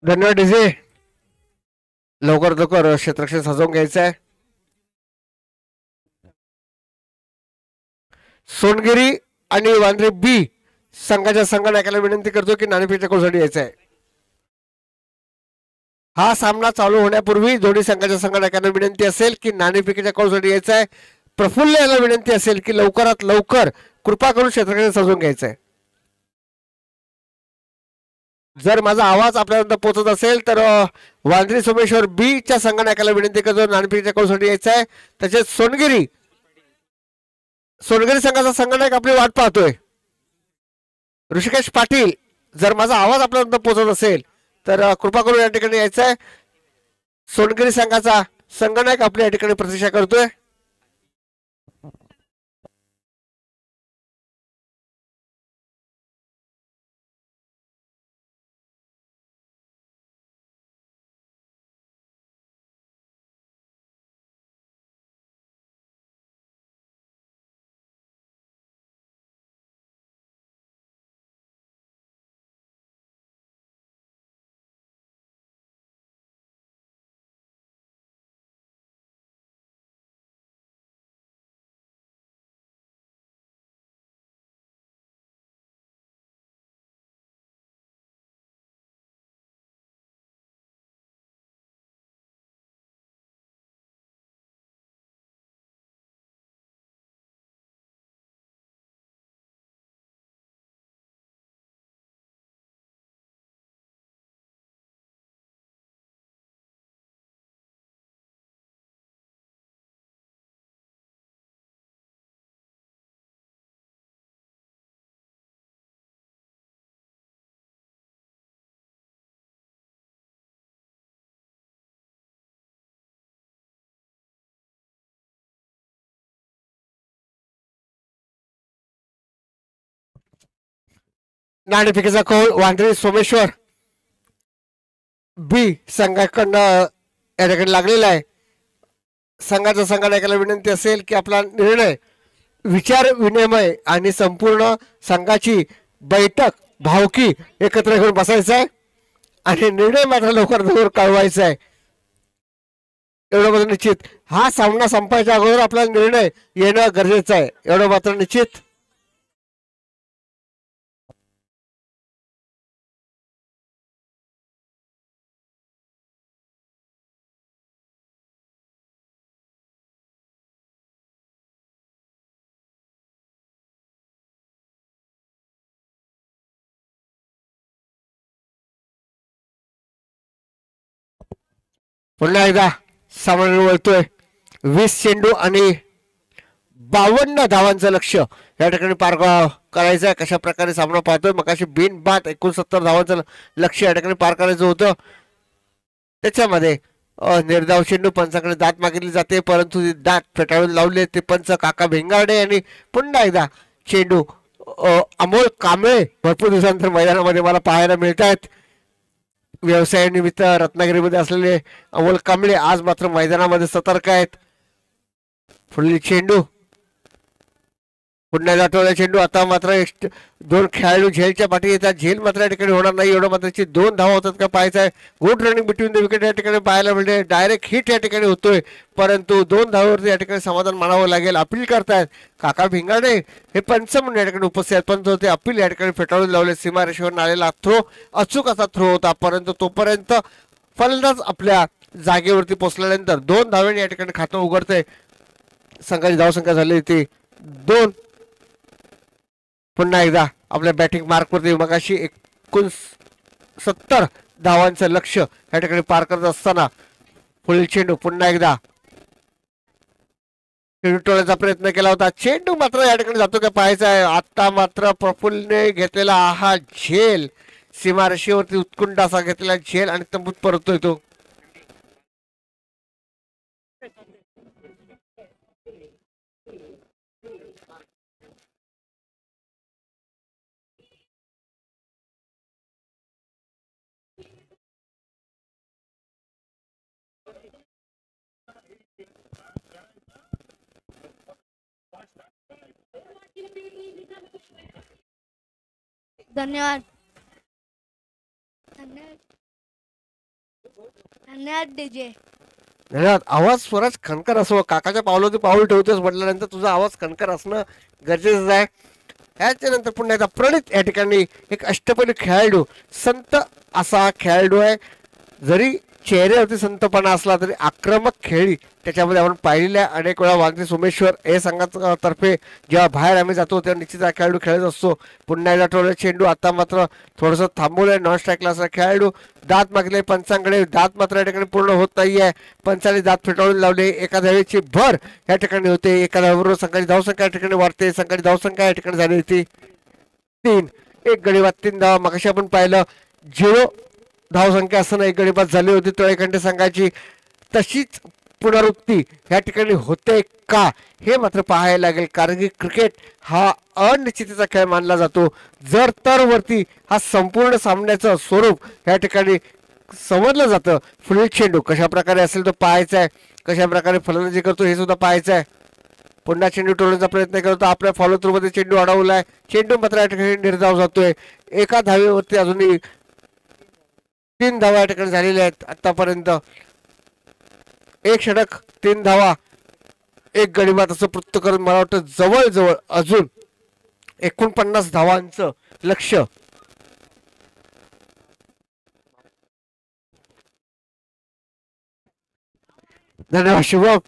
धन्यवाद डीजे. लवकर क्षेत्ररक्षण सजवून घ्यायचं आहे. सोनगिरी आणि वांद्रे बी संघाच्या संघनायकाला विनंती करतो की नाणेफेकच्या कोलसाठी यायचं आहे. हा सामना चालू होण्यापूर्वी दोन्ही संघाच्या संघनायकांना विनंती असेल की नाणेफेकीच्या कोलसाठी यायचं आहे. प्रफुल्ल याला विनंती असेल की लवकरात लवकर कृपा करून क्षेत्ररक्षण सजवून घ्यायचं आहे. जर माझा आवाज आपल्यापर्यंत पोहोचत असेल तर वांद्रे सोमेश्वर बी च्या संघनायकाला विनंती करतो नाणेफेकीच्या कोलसाठी यायचं आहे. तसेच सोनगिरी संघाचा संघनायक आपली वाट पाहतोय. ऋषिकेश पाटील, जर माझा आवाज आपल्यापर्यंत पोहोचत असेल तर कृपा करून या ठिकाणी यायचं आहे. सोनगिरी संघाचा संघनायक आपल्या या ठिकाणी प्रतीक्षा करतोय. नाणेफेकीचा कौल वांद्रे सोमेश्वर बी संघाकडनं या ठिकाणी लागलेला आहे. संघाच्या संघनायकाला विनंती असेल की आपला निर्णय विचार विनिमय आणि संपूर्ण संघाची बैठक भावकी एकत्र घेऊन बसायचा आहे आणि निर्णय मात्र लवकर कळवायचा आहे. एवढं मात्र निश्चित. हा सामना संपायच्या अगोदर आपला निर्णय येणं गरजेचं आहे, एवढं मात्र निश्चित. पुन्हा एकदा सामना वळतोय. 20 चेंडू आणि 52 धावांचं लक्ष या ठिकाणी पार करायचं आहे. कशा प्रकारे सामना पाहतोय. मग अशी बिनबाद 69 धावांचं लक्ष या ठिकाणी पार करायचं होतं. त्याच्यामध्ये निर्धाव चेंडू पंचाकडे दात मागितली जाते, परंतु दात फेटाळून लावले ते पंच काका भेंगाडे आणि पुन्हा एकदा चेंडू अमोल कांबळे भरपूर दिवसानंतर मैदानामध्ये मला पाहायला मिळत आहेत. व्यवसायानिमित्त रत्नागिरीमध्ये असलेले अमोल कांबळे आज मात्र मैदानामध्ये सतर्क आहेत. पुढील चेंडू पुन्हा दाटवला चेंडू. आता मात्र दोन खेळाडू झेलच्या पाठी येतात. झेल मात्र या ठिकाणी होणार नाही. एवढं मात्रची 2 धावा होतात का पाहायचं आहे. Good running between the wicket या ठिकाणी पाहायला मिळते. डायरेक्ट हिट या ठिकाणी होतोय, परंतु 2 धावावरती या ठिकाणी समाधान मानावं लागेल. अपील करतायत काका भिंगाडे हे पंच म्हणून या ठिकाणी उपस्थित आहेत. पंच होते अपील या ठिकाणी फेटाळून लावले. सीमारेषेवर आलेला थ्रो अचूक असा थ्रो होता, परंतु तोपर्यंत फलंदाज आपल्या जागेवरती पोहोचल्यानंतर 2 धावांनी या ठिकाणी खातं उघडतंय. संघाची धावसंख्या झाली ती 2. पुन्हा एकदा आपल्या बॅटिंग मार्कवरती मगाशी 69 धावांचं लक्ष या ठिकाणी पार करत असताना पुढील चेंडू पुन्हा एकदा चेंडू टोळण्याचा प्रयत्न केला होता. चेंडू मात्र या ठिकाणी जातो का पाहायचा आहे. आता मात्र प्रफुल्लने घेतलेला हा झेल सीमारेषेवरती उत्कुंड असा घेतलेला झेल आणि तंबूत परतोय तो. धन्यवाद धन्यवाद धन्यवाद डीजे. धन्यवाद. आवाज स्वराज खणकर असो. काकाच्या पावलावरती पाऊल ठेवतोस म्हटल्यानंतर तुझा आवाज खणकर असणं गरजेचं आहे. याच्यानंतर पुन्हा एकदा प्रणित या ठिकाणी एक अष्टपैलू खेळाडू, संत असा खेळाडू आहे. जरी चेहऱ्यावरती संतपणा असला तरी आक्रमक खेळी त्याच्यामध्ये आपण पाहिलेल्या अनेक वेळा. वांद्रे सोमेश्वर हे संघातर्फे जेव्हा बाहेर आम्ही जातो तेव्हा निश्चित हा खेळाडू खेळत असतो. पुन्हा एकदा टोळलं चेंडू. आता मात्र थोडंसं थांबवलंय. नॉन स्ट्राईकला असा खेळाडू. दात मागले पंचांकडे. दात मात्र या ठिकाणी पूर्ण होत नाहीये. पंचाने दात फेटाळून लावले. एका धावेची भर या ठिकाणी होते. एका धावेबरोबर संघाची धावसंख्या या ठिकाणी वाढते. संघाची धावसंख्या या ठिकाणी झाली होती 3. एक गडी बाद 3 धावा. मगाशी आपण पाहिलं 0 धावसंख्या असताना एक गडी बाद झाली होती तळेखंडे संघाची. तशीच पुनरुक्ती या ठिकाणी होते का हे मात्र पाहायला लागेल, कारण की क्रिकेट हा अनिश्चिततेचा खेळ मानला जातो. जर तर वरती हा संपूर्ण सामन्याचं स्वरूप या ठिकाणी समजलं जातं. पुढील चेंडू कशा प्रकारे असेल तो पाहायचा आहे. कशा प्रकारे फलंदाजी करतो हे सुद्धा पाहायचं आहे. पुन्हा चेंडू टोळण्याचा प्रयत्न करतो. आपल्या फॉलो थ्रू मध्ये चेंडू अडवलाय. चेंडू मात्र या ठिकाणी निर्धाव जातोय. एका धावेवरती अजूनही 3 धावा या ठिकाणी झालेल्या आहेत आतापर्यंत. 1 षटक 3 धावा 1 गडी बाद असं प्रत्यय करून मला वाटतं जवळजवळ अजून 49 धावांचं लक्ष धन्यवाद शुभम.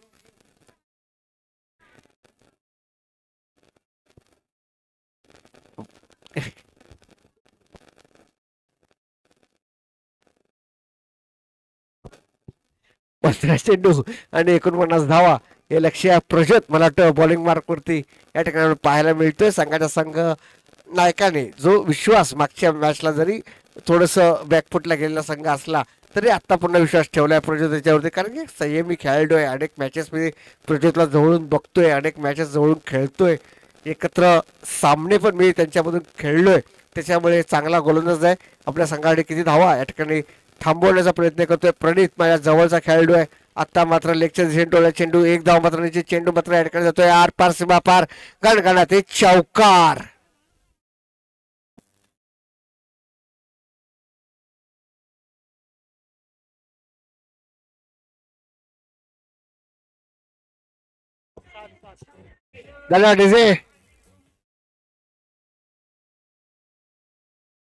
चेंडू आणि 49 धावा हे लक्ष प्रजत मला वाटतं बॉलिंग मार्क वरती या ठिकाणी पाहायला मिळतोय. संघाच्या संघ नायकाने जो विश्वास मागच्या मॅचला जरी थोडस बॅकफुटला गेलेला संघ असला तरी आता पुन्हा विश्वास ठेवलाय प्रजत याच्यावरती, कारण की संयमी खेळाडू आहे. अनेक मॅचेस मध्ये प्रजतला जवळून बघतोय, अनेक मॅचेस जवळून खेळतोय. एकत्र सामने पण मी त्यांच्यामधून खेळलोय, त्याच्यामुळे चांगला गोलंदाज आहे. आपल्या संघाकडे किती धावा या ठिकाणी थांबवण्याचा प्रयत्न करतोय. प्रणित माझ्या जवळचा खेळाडू आहे. आता मात्र लेगच्या झेंडूला चेंडू 1 धाव मात्र निश्चित. चेंडू मात्र या ठिकाणी जातोय आर पार सीमा पार. गणगणात चौकार. डीजे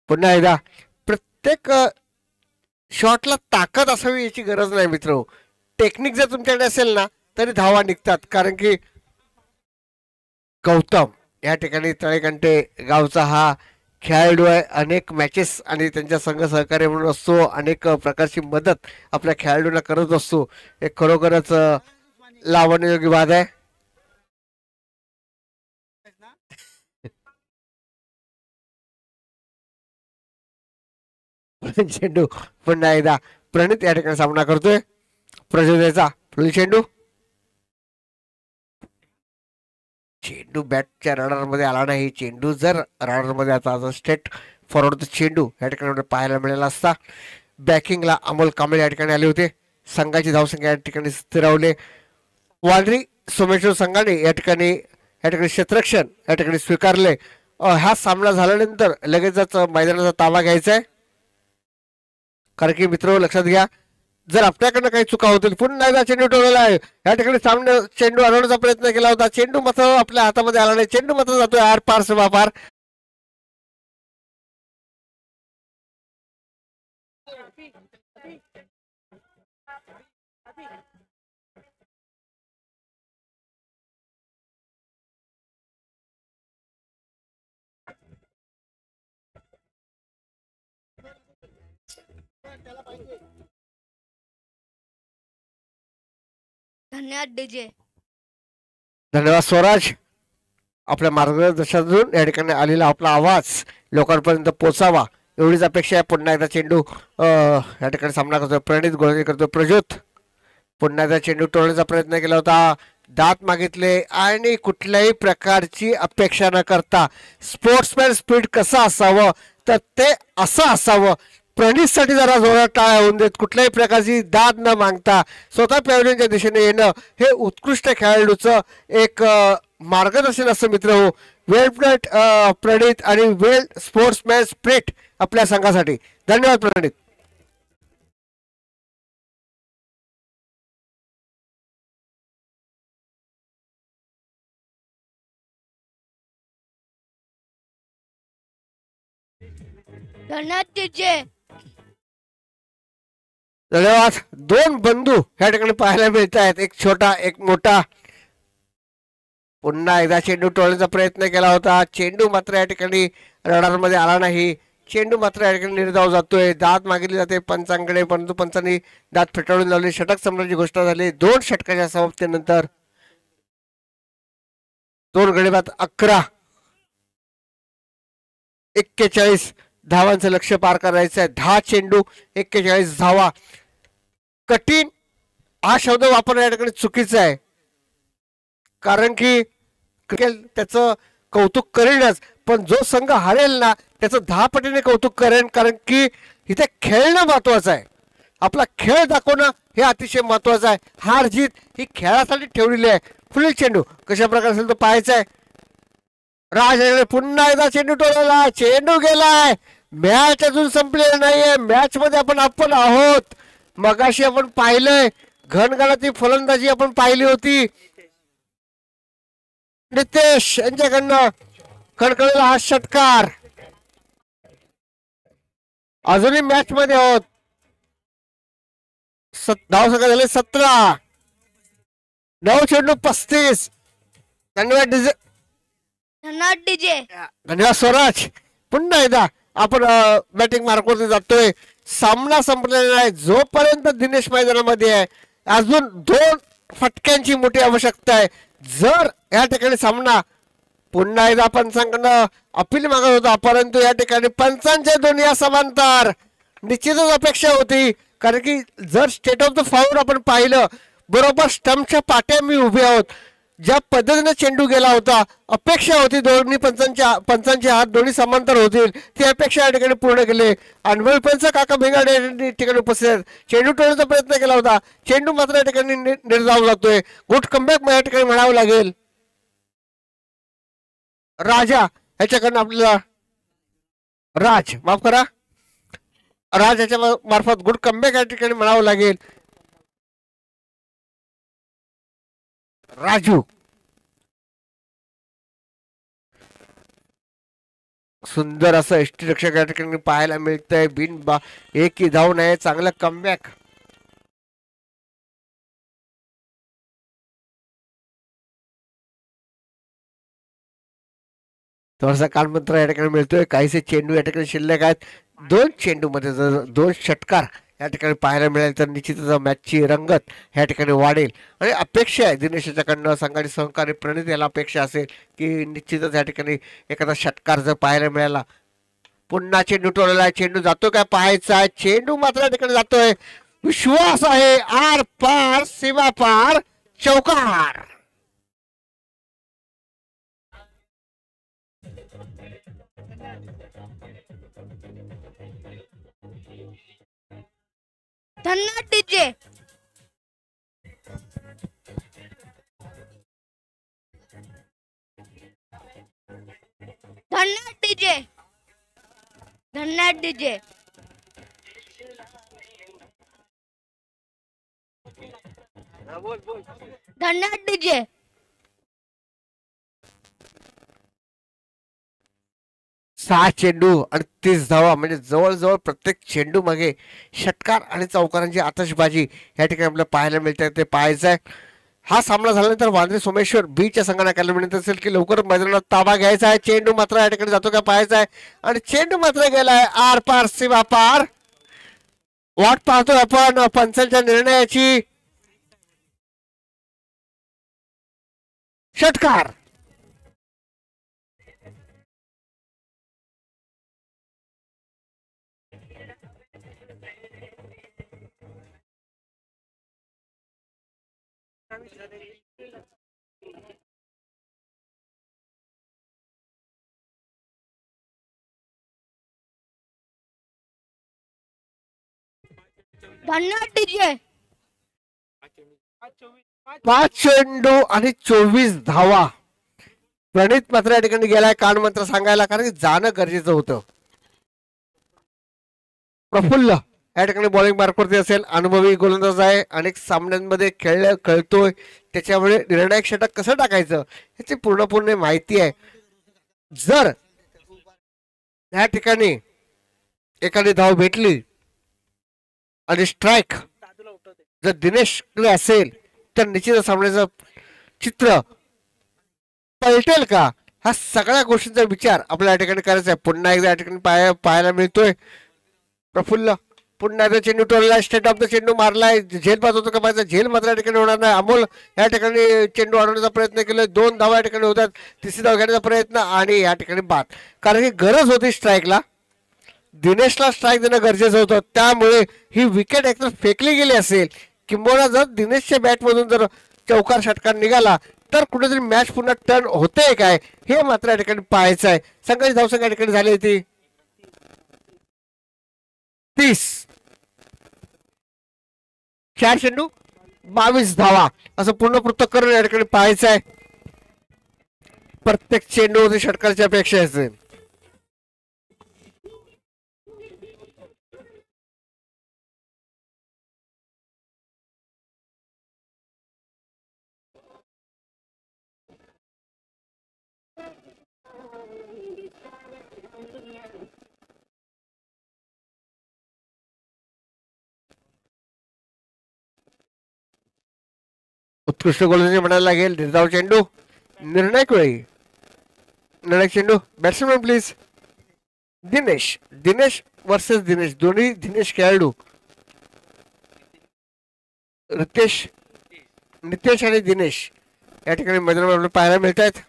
पुन्हा एकदा प्रत्येक शॉटला ताकद असावी याची गरज नाही मित्र. टेक्निक जर तुमच्याकडे असेल ना तरी धावा निघतात, कारण की गौतम या ठिकाणी तळेकंटे गावचा हा खेळाडू आहे. अनेक मॅचेस आणि त्यांच्या संघ सहकार्य म्हणून असतो, अनेक प्रकारची मदत आपल्या खेळाडूंना करत असतो. एक खरोखरच लावण्यायोग्य वाद आहे. चेंडू पुन्हा एकदा प्रणित या ठिकाणी सामना करतोय. प्रजोदेचा पुढील चेंडू. चेंडू बॅटच्या रडार मध्ये आला नाही. चेंडू जर रडार मध्ये आता स्ट्रेट फॉरवर्ड चेंडू या ठिकाणी पाहायला मिळाला असता. बॅकिंगला अमोल कांबळे या ठिकाणी आले होते. संघाची धावसंख्या या ठिकाणी स्थिरावले. वांद्री सोमेश्वर संघाने या ठिकाणी क्षेत्ररक्षण या ठिकाणी स्वीकारले. हा सामना झाल्यानंतर लगेचच मैदानाचा ताबा घ्यायचा आहे. कारण की मित्र लक्षात घ्या, जर आपल्याकडनं काही चुका होतील, पुन्हा एकदा चेंडू टोळलेला आहे. या ठिकाणी सामने चेंडू हलवण्याचा प्रयत्न केला होता, चेंडू मात्र आपल्या हातामध्ये आला नाही. चेंडू मात्र जातोय आर पार सीमा पार. धन्यवाद डीजे. धन्यवाद स्वराज. आपल्या मार्गदर्शनातून या ठिकाणी आलेला आपला आवाज लोकांपर्यंत पोचावा एवढीच अपेक्षा आहे. पुन्हा एकदा चेंडू या ठिकाणी सामना करतोय प्रणित गोळंदी करतोय प्रज्योत. पुन्हा एकदा चेंडू टोळण्याचा प्रयत्न केला होता, दात मागितले आणि कुठल्याही प्रकारची अपेक्षा न करता स्पोर्ट्समॅन स्पिरिट कसं असावं तर ते असं असावं. प्रणितसाठी जरा जोरात टाळ्या होऊन देत, कुठल्याही प्रकारची दाद न मागता स्वतः पॅव्हलियनच्या दिशेने येणं हे उत्कृष्ट खेळाडूचं एक मार्गदर्शन असं मित्र हो. वेल प्लेड प्रणित आणि वेल स्पोर्ट्समॅन स्पिरिट आपल्या संघासाठी. धन्यवाद प्रणित. धन्यवाद डीजे. धन्यवाद. दोन बंधू या ठिकाणी पाहायला मिळत आहेत, एक छोटा एक मोठा. पुन्हा एकदा चेंडू टोळण्याचा प्रयत्न केला होता, चेंडू मात्र या ठिकाणी रडारमध्ये आला नाही. चेंडू मात्र या ठिकाणी निर्धाव जातोय, दात मागितली जाते पंचांकडे, परंतु पंचांनी दात फेटाळून लावले. षटक संपण्याची घोषणा झाली. 2 षटकाच्या समाप्तीनंतर 2 गडी बाद 11 41 धावांचं लक्ष्य पार करायचं आहे. 10 चेंडू 41 धावा. कठीण हा शब्द वापरणं या ठिकाणी चुकीचं आहे, कारण की क्रिकेट त्याचं कौतुक करेनच, पण जो संघ हारेल ना त्याचं 10 पटीने कौतुक करेन, कारण की इथे खेळणं महत्वाचं आहे. आपला खेळ दाखवणं हे अतिशय महत्वाचं आहे. हार जीत ही खेळासाठी ठेवलेली आहे. पुढील चेंडू कशा प्रकारे असेल तो पाहायचा आहे. राज पुन्हा एकदा चेंडू टोळला, चेंडू गेलाय. मॅच अजून संपलेली नाहीये, मॅच मध्ये आपण आहोत. मगाशी आपण पाहिलंय घनगडाची फलंदाजी आपण पाहिली होती. नितेश यांच्याकडनं कडकडलेला हा षटकार. अजूनही मॅच मध्ये आहोत. धावसंख्या झाले 17. 9 चेंडू 35. धन्यवाद डीजे. धन्यवाद डीजे. धन्यवाद स्वराज. पुन्हा एकदा आपण बॅटिंग मार्कवरती जातोय. सामना संपलेला नाही जोपर्यंत दिनेश मैदानामध्ये आहे. अजून 2 फटक्यांची मोठी आवश्यकता आहे. जर या ठिकाणी सामना पुन्हा एकदा पंचांकडनं अपील मागत होता, परंतु या ठिकाणी पंचांच्या दोन्ही समांतर निश्चितच अपेक्षा होती, कारण की जर स्टेट ऑफ द फाऊल आपण पाहिलं बरोबर स्टंपच्या पाट्या मी उभे आहोत. ज्या पद्धतीने चेंडू गेला होता अपेक्षा होती दोन्ही पंचांचे हात दोन्ही समांतर होतील, ती अपेक्षा या ठिकाणी पूर्ण केली. अनुभवी पंच काका भिंगाडे या ठिकाणी उपस्थित आहेत. चेंडू टोळण्याचा प्रयत्न केला होता, चेंडू मात्र या ठिकाणी निर्धाव जातोय. गुड कमबॅक या ठिकाणी म्हणावं लागेल. राजा ह्याच्याकडनं आपल्याला माफ करा राज याच्या मार्फत गुड कमबॅक या ठिकाणी म्हणावं लागेल. राजू सुंदर असं यष्टीरक्षक या ठिकाणी पाहायला मिळतंय. एकही धाव नाही, चांगलं कमबॅक. थोडासा कालमंत्र या ठिकाणी मिळतोय. काहीसे चेंडू या ठिकाणी शिल्लक आहेत. 2 चेंडू मध्ये जर 2 षटकार या ठिकाणी पाहायला मिळेल तर निश्चितच मॅचची रंगत या ठिकाणी वाढेल. आणि अपेक्षा आहे दिनेश याच्याकडनं संघाने सहकारी प्रणित याला अपेक्षा असेल की निश्चितच या ठिकाणी एखादा षटकार जर पाहायला मिळाला. पुन्हा चेंडू टोळलेला आहे, चेंडू जातो काय पाहायचा आहे. चेंडू मात्र या ठिकाणी जातोय. विश्वास आहे आर पार सीमा पार चौकार. धन्यवाद डीजे. धन्यवाद डीजे. धन्यवाद डीजे. धन्यवाद डीजे. सहा चेंडू आणि 30 धावा म्हणजे जवळजवळ प्रत्येक चेंडू मागे षटकार आणि चौकारांची आतषबाजी या ठिकाणी आपल्याला पाहायला मिळते. ते पाहायचं आहे. हा सामना झाल्यानंतर वांद्रे सोमेश्वर बीच्या संघाने करायला मिळत असेल की लवकर मैदानात ताबा घ्यायचा आहे. चेंडू मात्र या ठिकाणी जातो का पाहायचा आहे आणि चेंडू मात्र गेलाय आर पार सीमा पार. वाट पाहतोय आपण पंचांच्या निर्णयाची. षटकार धन्यवाद डीजे. 5 चेंडू आणि 24 धावा. प्रणित मात्र या ठिकाणी गेलाय कान मंत्र सांगायला, कारण की जाणं गरजेचं होतं. प्रफुल्ल या ठिकाणी बॉलिंग मार्कवरती असेल. अनुभवी गोलंदाज आहे, अनेक सामन्यांमध्ये खेळतोय, त्याच्यामुळे निर्णायक षटक कसं टाकायचं याची पूर्ण माहिती आहे. जर या ठिकाणी एखादी धाव भेटली आणि स्ट्राईक जर दिनेशकडे असेल तर निश्चित सामन्याचं चित्र पलटेल का, हा सगळ्या गोष्टींचा विचार आपल्याला या ठिकाणी करायचा आहे. पुन्हा एकदा या ठिकाणी पाहायला मिळतोय प्रफुल्ल पुन्हा एकदा चेंडू टोललाय. स्टेट ऑफ द चेंडू मारलाय. झेल पास होतो का पाहिजे, झेल मात्र या ठिकाणी होणार नाही. अमोल या ठिकाणी चेंडू अडवण्याचा प्रयत्न केला. 2 धावा या ठिकाणी होतात. तिसरी धाव घेण्याचा प्रयत्न आणि या ठिकाणी बाद, कारण की गरज होती स्ट्राईकला. दिनेशला स्ट्राईक देणं गरजेचं होतं, त्यामुळे ही विकेट एकतर फेकली गेली असेल किंवा जर दिनेशच्या बॅटमधून जर चौकार षटकार निघाला तर कुठेतरी मॅच पुन्हा टर्न होते काय हे मात्र या ठिकाणी पाहायचं आहे. संघाची धावसंख्या या ठिकाणी झाली होती 30. 4 चेंडू 22 धावा असं पूर्ण पृथक करून या ठिकाणी पाहायचं आहे. प्रत्येक चेंडूवरती षटकारची अपेक्षा असेल. उत्कृष्ट गोलंदाजी म्हणायला लागेल. निर्धाव चेंडू निर्णायक वेळी. निर्णायक चेंडू batsman please. Dinesh versus Dinesh, दोन्ही दिनेश खेळाडू. नितेश आणि दिनेश या ठिकाणी मैदानावर पाहायला मिळत आहेत.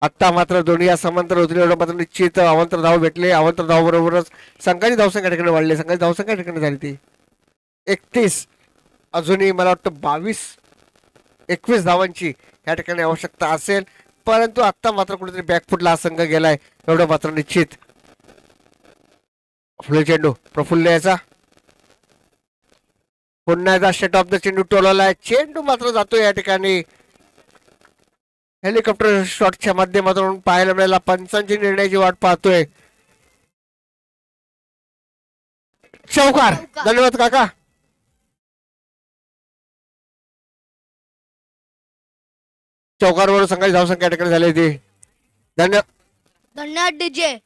आत्ता मात्र दोन्ही या समांतर होतील एवढं मात्र निश्चित अवांतर धाव भेटले. अवांतर धाव बरोबरच संघाची धावसंख्या या ठिकाणी वाढली. संघाची धावसंख्या या ठिकाणी झाली ती 31. अजूनही मला वाटतं 22-21 धावांची या ठिकाणी आवश्यकता असेल, परंतु आता मात्र कुठेतरी बॅकफुटला हा संघ गेलाय एवढं मात्र निश्चित. फुले चेंडू प्रफुल्ल याचा पुन्हा एकदा स्टेट ऑफ द चेंडू टोलालाय. चेंडू मात्र जातोय या ठिकाणी हेलिकॉप्टर शॉटच्या माध्यमातून पाहायला मिळाला. पंचांची निर्णयाची वाट पाहतोय. चौकार. धन्यवाद काका. चौकारवर संघाची धावसंख्या या ठिकाणी झाली होती. धन्यवाद डीजे.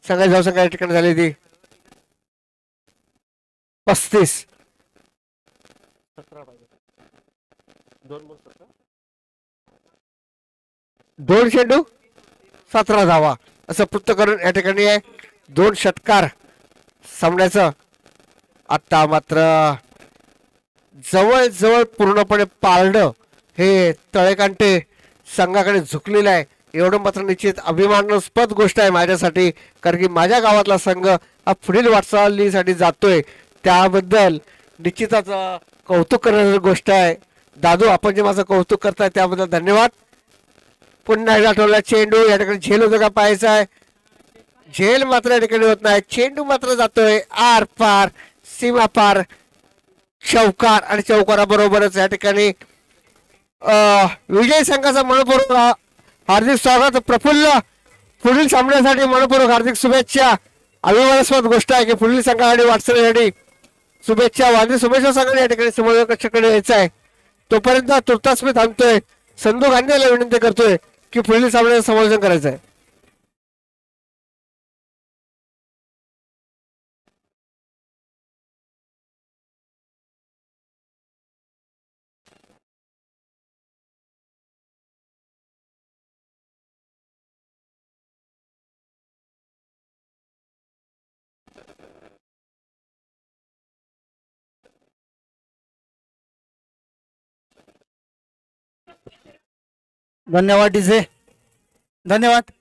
संघाची धावसंख्या या ठिकाणी झाली होती 35. 2 चेंडू 17 धावा असं पृथ्थकरण या ठिकाणी आहे. 2 षटकार सामन्याचं. आता मात्र जवळ पूर्णपणे पारडं हे तळेकांटे संघाकडे झुकलेलं आहे. एवढं मात्र निश्चित अभिमानास्पद गोष्ट आहे माझ्यासाठी, कारण की माझ्या गावातला संघ हा पुढील वाटचालीसाठी जातोय, त्याबद्दल निश्चितच कौतुक करण्याची गोष्ट आहे. दादू, आपण जे माझं कौतुक करताय त्याबद्दल धन्यवाद. पुन्हा एकदा आठवला चेंडू या ठिकाणी झेल होतं का पाहायचा आहे. झेल मात्र या ठिकाणी होत नाही. चेंडू मात्र जातोय आर पार सीमा पार. चौकार आणि चौकाराबरोबरच या ठिकाणी विजय संघाचा मनपूर्वक हार्दिक स्वागत प्रफुल्ल. पुढील सामन्यासाठी मनपूर्वक हार्दिक शुभेच्छा. अभिमानास्पद गोष्ट आहे की पुढील संघासाठी वाटचालीसाठी शुभेच्छा. वादी शुभेच्छा संघाने या ठिकाणी समोर कक्षाकडे यायचं आहे. तोपर्यंत तुर्तास मी थांबतोय. संधू गांधीला विनंती करतोय की पुढील सामन्याचं समालोचन करायचं आहे. धन्यवाद डीजे, धन्यवाद.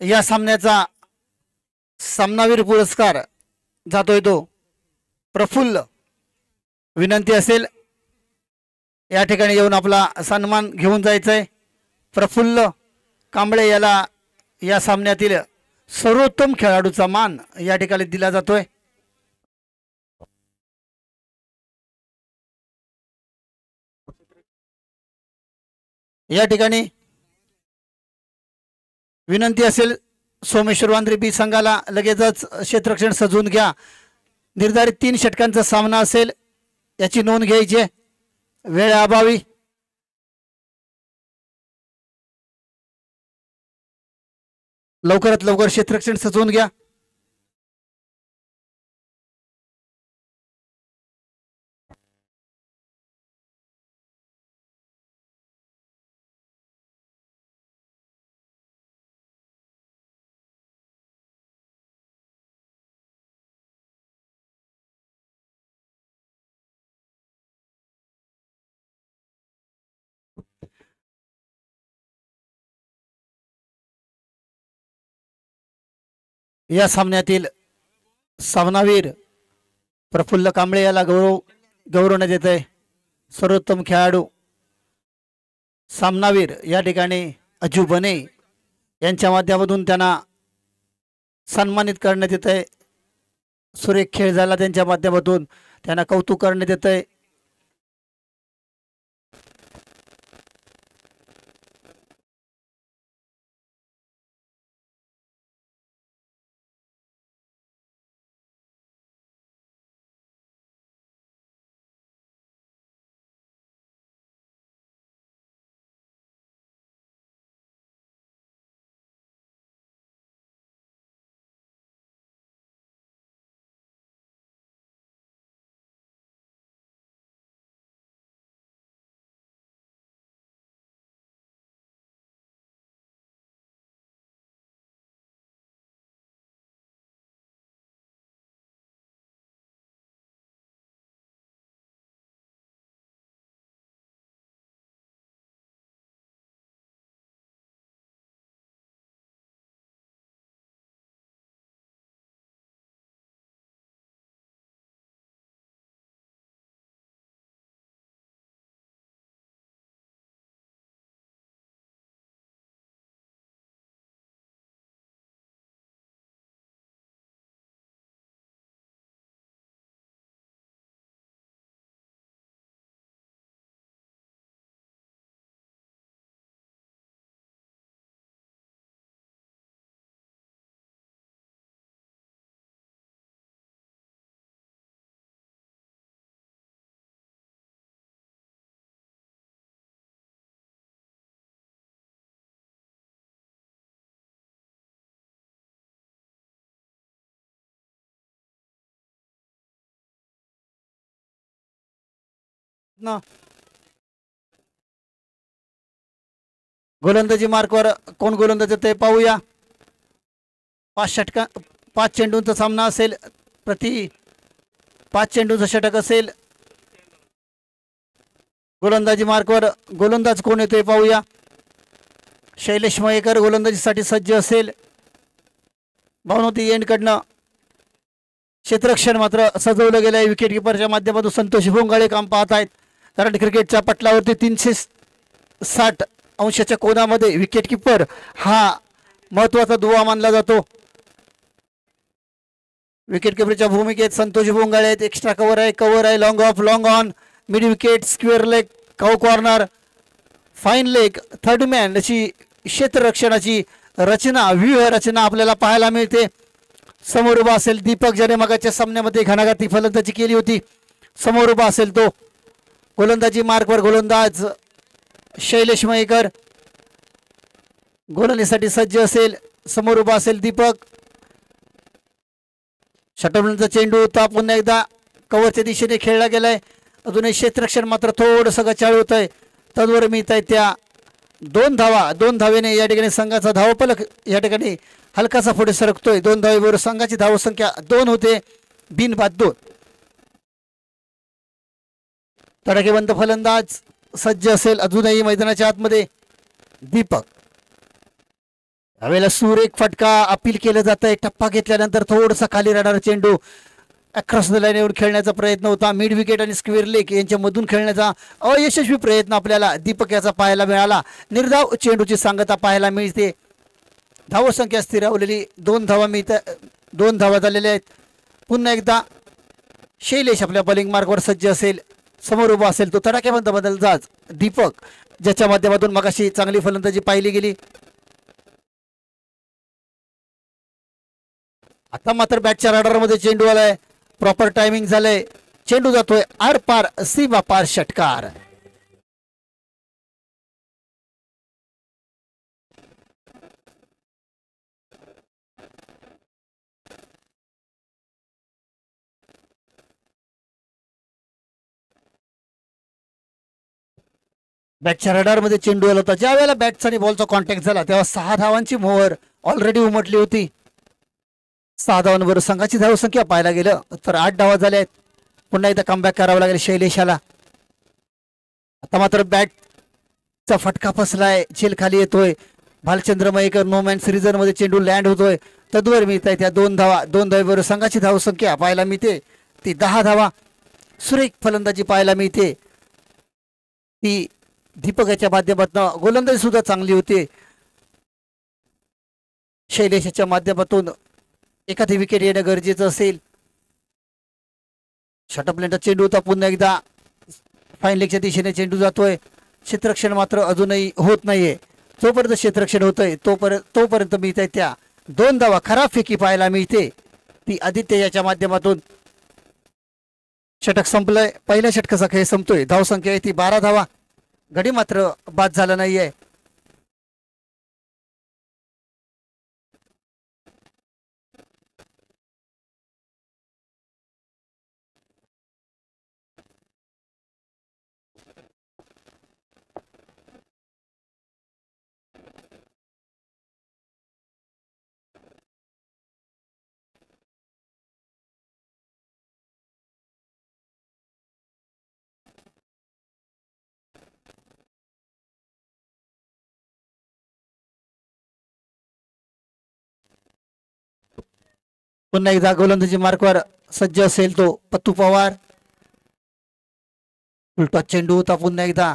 या सामन्याचा सामनावीर पुरस्कार जातोय तो प्रफुल्ल. विनंती असेल या ठिकाणी येऊन आपला सन्मान घेऊन जायचंय. प्रफुल्ल कांबळे याला या सामन्यातील सर्वोत्तम खेळाडूचा मान या ठिकाणी दिला जातोय. या ठिकाणी विनंती असेल सोमेश्वर वांद्रे बी संघाला लगेचच क्षेत्ररक्षण सजवून घ्या. निर्धारित 3 षटकांचा सामना असेल याची नोंद घ्यायची आहे. वेळ अभावी लवकरात लवकर क्षेत्ररक्षण सजवून घ्या. या सामन्यातील सामनावीर प्रफुल्ल कांबळे याला गौरवण्यात येत आहे. सर्वोत्तम खेळाडू सामनावीर या ठिकाणी अजू बने यांच्या माध्यमातून त्यांना सन्मानित करण्यात येत आहे. सुरेख खेळ झाला त्यांच्या माध्यमातून त्यांना कौतुक करण्यात येत आहे. गोलंदाजी मार्कवर कोण गोलंदाज ते पाहूया. 5 चेंडूंचा सामना असेल. प्रति 5 चेंडूंचा षटक असेल. गोलंदाजी मार्कवर गोलंदाज कोण येतोय पाहूया. शैलेश मयेकर गोलंदाजीसाठी सज्ज असेल. भावनोती एंडकडनं क्षेत्ररक्षण मात्र सजवलं गेलं आहे. विकेट किपरच्या माध्यमातून संतोष भोंगाळे काम पाहत आहेत. कारण क्रिकेटच्या पटलावरती 360 अंशाच्या कोनामध्ये विकेट किपर हा महत्वाचा दुवा मानला जातो. विकेट किपरच्या भूमिकेत संतोष भोंगाळे आहेत. एक्स्ट्रा कव्हर आहे, long of, long on, mid wicket, square leg, cow corner, fine leg, third man अशी क्षेत्ररक्षणाची रचना, व्यूह रचना आपल्याला पाहायला मिळते. समोर उभा असेल दीपक, ज्याने मगाच्या सामन्यामध्ये घणाघाती फलंदाजी केली होती. समोर उभा असेल तो. गोलंदाजी मार्कवर गोलंदाज शैलेश मयेकर गोलंदाजीसाठी सज्ज असेल. समोर उभा असेल दीपक. षटबंदीचा चेंडू होता, पुन्हा एकदा कव्हरच्या दिशेने खेळला गेलाय. अजूनही क्षेत्ररक्षण मात्र थोडंसं गचाळ होत आहे. तद्वर मिळत आहे त्या 2 धावा. 2 धावेने या ठिकाणी संघाचा धावफलक या ठिकाणी हलकासा पुढे सरकतोय. 2 धावेबरोबर संघाची धावसंख्या 2 होते. बिनबाद 2. तडाखेबंद फलंदाज सज्ज असेल अजूनही मैदानाच्या आतमध्ये दीपक. यावेळेला सुरेख फटका अपील केलं जात आहे. टप्पा घेतल्यानंतर थोडासा खाली राहणारा चेंडू अक्रॉस द लाईन येऊन खेळण्याचा प्रयत्न होता. मिड विकेट आणि स्क्वेअर लेग यांच्यामधून खेळण्याचा अयशस्वी प्रयत्न आपल्याला दीपक याचा पाहायला मिळाला. निर्धाव चेंडूची सांगता पाहायला मिळते. धावसंख्या स्थिरावलेली 2 धावा मिळतात. 2 धावा झालेल्या आहेत. पुन्हा एकदा शैलेश आपल्या बॉलिंग मार्कवर सज्ज असेल. समोर उभा असेल तो तडाख्याबंद बदलदाज दीपक, ज्याच्या माध्यमातून मगाशी चांगली फलंदाजी पाहिली गेली. आता मात्र बॅटच्या राडारमध्ये चेंडू आलाय. प्रॉपर टायमिंग झालंय. चेंडू जातोय आर पार सीमा पार षटकार. बॅटच्या रडारमध्ये चेंडू आला होता. ज्या वेळेला बॅटचा आणि बॉलचा कॉन्टॅक्ट झाला तेव्हा 6 धावांची मोहर ऑलरेडी उमटली होती. 6 धावांवर संघाची धावसंख्या पाहायला गेलं तर 8 धावा झाल्या आहेत. पुन्हा एकदा कमबॅक करावं लागेल शैलेशाला. आता मात्र बॅटचा फटका फसलाय. झेल खाली येतोय. भालचंद्र मयेकर नो मॅन सिरीजन मध्ये चेंडू लँड होतोय. तद्वर मिळत आहे त्या 2 धावा. 2 धावेवर संघाची धावसंख्या पाहायला मिळते ती 10 धावा. सुरेख फलंदाजी पाहायला मिळते ती दीपकाच्या माध्यमातून. गोलंदाजी सुद्धा चांगली होती. शैलेशाच्या माध्यमातून एखादी विकेट येणं गरजेचं असेल. षटप्लेंटचा चेंडू होता. पुन्हा एकदा फाईन लेगच्या दिशेने चेंडू जातोय. क्षेत्ररक्षण मात्र अजूनही होत नाहीये. जोपर्यंत क्षेत्ररक्षण होतंय तोपर्यंत मिळत आहे त्या 2 धावा. खराब फेकी पाहायला मिळते ती आदित्य याच्या माध्यमातून. षटक संपलंय. पहिल्या षटकाचा खेळ संपतोय. धावसंख्या आहे ती 12 धावा. गडी मात्र बाद झाला नाहीये. पुन्हा एकदा गोलंदाजी मार्कवर सज्ज असेल तो पत्तू पवार. उलटा चेंडू होता. पुन्हा एकदा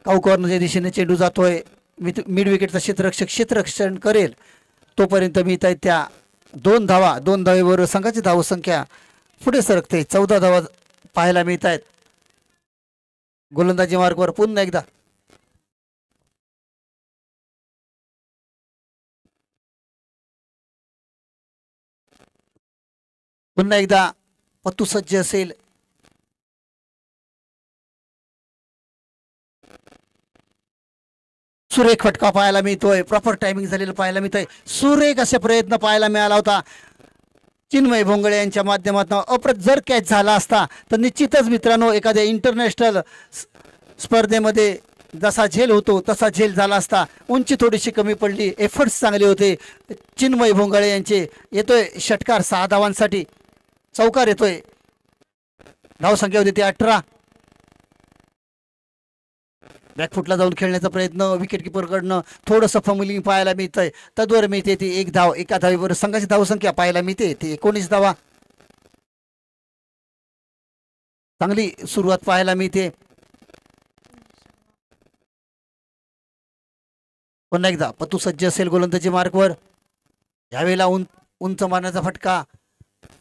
काऊकॉर्नरच्या दिशेने चेंडू जातोय. मिड विकेटचा क्षेत्ररक्षण करेल तोपर्यंत मिळत आहेत त्या 2 धावा. 2 धावेवर संघाची धावसंख्या पुढे सरकते. 14 धावा पाहायला मिळत आहेत. गोलंदाजी मार्कवर पुन्हा एकदा पत्तू सज्ज असेल. सुरेख फटका पाहायला मिळतोय. प्रॉपर टायमिंग झालेलं पाहायला मिळतंय. सुरेख असे प्रयत्न पाहायला मिळाला होता चिन्मय भोंगळे यांच्या माध्यमातून. जर कॅच झाला असता तर निश्चितच मित्रांनो एखाद्या इंटरनॅशनल स्पर्धेमध्ये जसा झेल होतो तसा झेल झाला असता. उंची थोडीशी कमी पडली. एफर्ट्स चांगले होते चिन्मय भोंगळे यांचे. येतोय षटकार 6 धावांसाठी. चौकार येतोय. धावसंख्या होती ती 18. बॅकफुटला जाऊन खेळण्याचा प्रयत्न विकेट किपरकडनं थोडंसं फंबलिंग पाहायला मिळतंय. तद्वर मिळते ती 1 धाव. एका धावेवर संघाची धावसंख्या पाहायला मिळते ती 19 धावा. चांगली सुरुवात पाहायला मिळते. पुन्हा एकदा पत्तू सज्ज असेल गोलंदाजी मार्कवर. यावेळेला उंच मारण्याचा फटका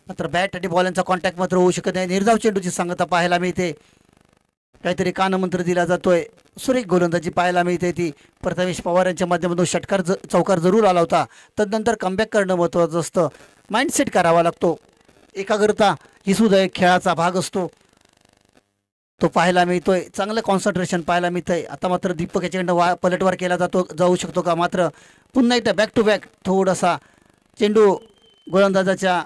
मात्र बॅट आणि बॉल यांचा कॉन्टॅक्ट मात्र होऊ शकत नाही. निर्धाव चेंडूची सांगता पाहायला मिळते. काहीतरी कानमंत्र दिला जातोय. सुरेख गोलंदाजी पाहायला मिळते ती. प्रथमेश पवार यांच्या माध्यमातून षटकार चौकार जरूर आला होता. तदनंतर कमबॅक करणं महत्त्वाचं असतं. माइंडसेट करावा लागतो. एकाग्रता ही सुद्धा एक खेळाचा भाग असतो. तो पाहायला मिळतोय. चांगलं कॉन्सन्ट्रेशन पाहायला मिळतंय. आता मात्र दीपक याच्याकडनं पलटवार केला जाऊ शकतो का? मात्र पुन्हा एकदा बॅक टू बॅक थोडासा चेंडू गोलंदाजाच्या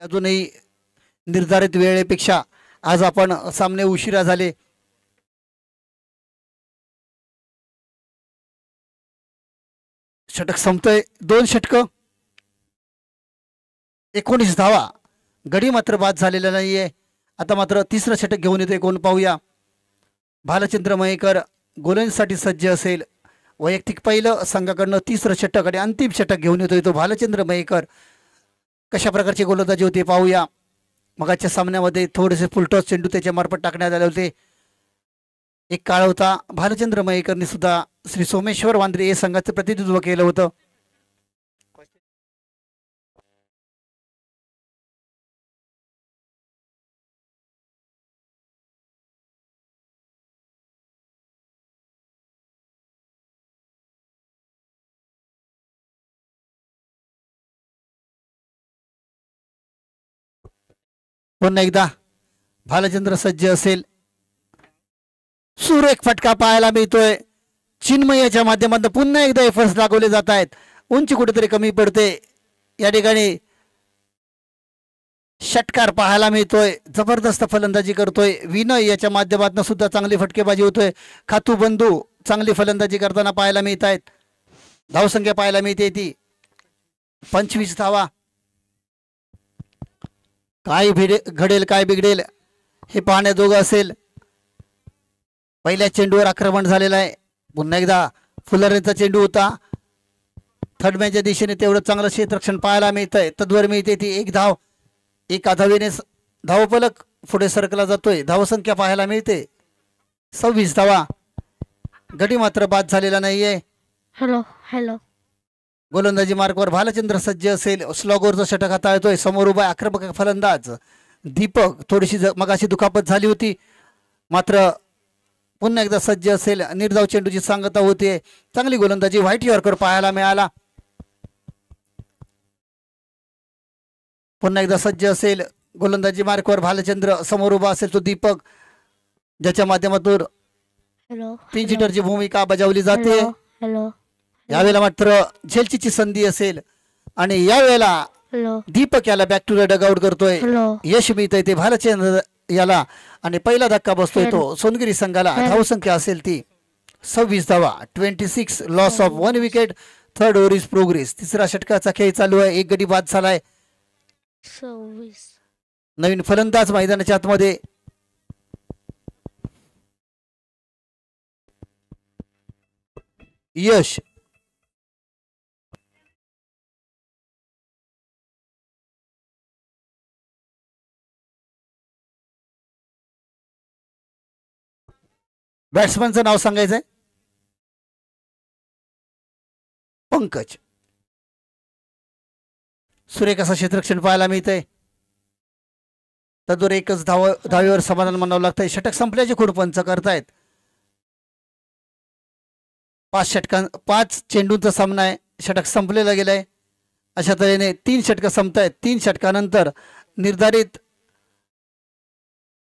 अजूनही निर्धारित वेळेपेक्षा आज आपण सामने उशिरा झाले. षटक संपतंय. 2 षटकं 19 धावा. गडी मात्र बाद झालेला नाहीये. आता मात्र तिसरं षटक घेऊन येतोय कोण पाहूया. भालचंद्र मयेकर गोलंदाजीसाठी सज्ज असेल. वैयक्तिक पहिलं संघाकडनं तिसरं षटक आणि अंतिम षटक घेऊन येतोय तो भालचंद्र मयेकर. कशा प्रकारची गोलंदाजी होती पाहूया. मगाच्या सामन्यामध्ये थोडेसे फुलटॉस चेंडू त्याच्या मार्फत टाकण्यात आले होते. एक काळ होता भालचंद्र मयेकरने सुद्धा श्री सोमेश्वर वांद्रे या संघाचं प्रतिनिधित्व केलं होतं. पुन्हा एकदा भालचंद्र सज्ज असेल. सुरेख फटका पाहायला मिळतोय. चिन्मयाच्या माध्यमातून पुन्हा एकदा एफर्ट्स लागवले जात आहेत. उंची कुठेतरी कमी पडते. या ठिकाणी षटकार पाहायला मिळतोय. जबरदस्त फलंदाजी करतोय विनय. याच्या माध्यमातून सुद्धा चांगली फटकेबाजी होतोय. खातू बंधू चांगली फलंदाजी करताना पाहायला मिळत आहेत. धावसंख्या पाहायला मिळते ती 25 धावा. काय घडेल काय बिघडेल हे पाहण्याजोगं असेल. पहिल्या चेंडूवर आक्रमण झालेलं आहे. पुन्हा एकदा फुलरेचा चेंडू होता. थर्ड मॅनच्या दिशेने तेवढं चांगलं क्षेत्ररक्षण पाहायला मिळतंय. तद्वर मिळते ती 1 धाव. एका धावेने धावफलक पुढे सरकला जातोय. धावसंख्या पाहायला मिळते 26 धावा. गडी मात्र बाद झालेला नाहीये. Hello hello. गोलंदाजी मार्कवर भालचंद्र सज्ज असेल. स्लॉगवरचा षटक हाताळतोय. समोर उभा आक्रमक फलंदाज दीपक. थोडीशी मगाशी दुखापत झाली होती मात्र पुन्हा एकदा सज्ज असेल. निर्धाव चेंडूची सांगता होते. चांगली गोलंदाजी व्हाईट यॉर्कर पाहायला मिळाला. पुन्हा एकदा सज्ज असेल. गोलंदाजी मार्कवर भालचंद्र. समोर उभा असेल तो दीपक ज्याच्या माध्यमातून हॅलो. पिंच हिटरची भूमिका बजावली जाते. हॅलो यावेळेला मात्र झेलचीची संधी असेल आणि यावेळेला हॅलो. दीपक याला बॅक टू द डगआउट करतोय. हॅलो. यश मिळतंय ते भालचंद्र याला आणि पहिला धक्का बसतोय तो सोनगिरी संघाला. धावसंख्या असेल ती 26 धावा. 26 loss of 1 wicket. Third over is progress. तिसरा षटकाचा खेळ चालू आहे. एक गडी बाद झालाय. 26. नवीन फलंदाज मैदानाच्या आतमध्ये. यश बॅट्समनचं नाव सांगायचंय. पंकज. सुरेख असं क्षेत्ररक्षण पाहायला मिळतंय. तदवर एकच धावेवर समाधान मानावं लागतंय. षटक संपल्याचे खूण पंच करतायत. 5 चेंडूंचा सामना आहे. षटक संपलेला गेलाय. अशा तऱ्हेने 3 षटकं संपतायत. 3 षटकानंतर निर्धारित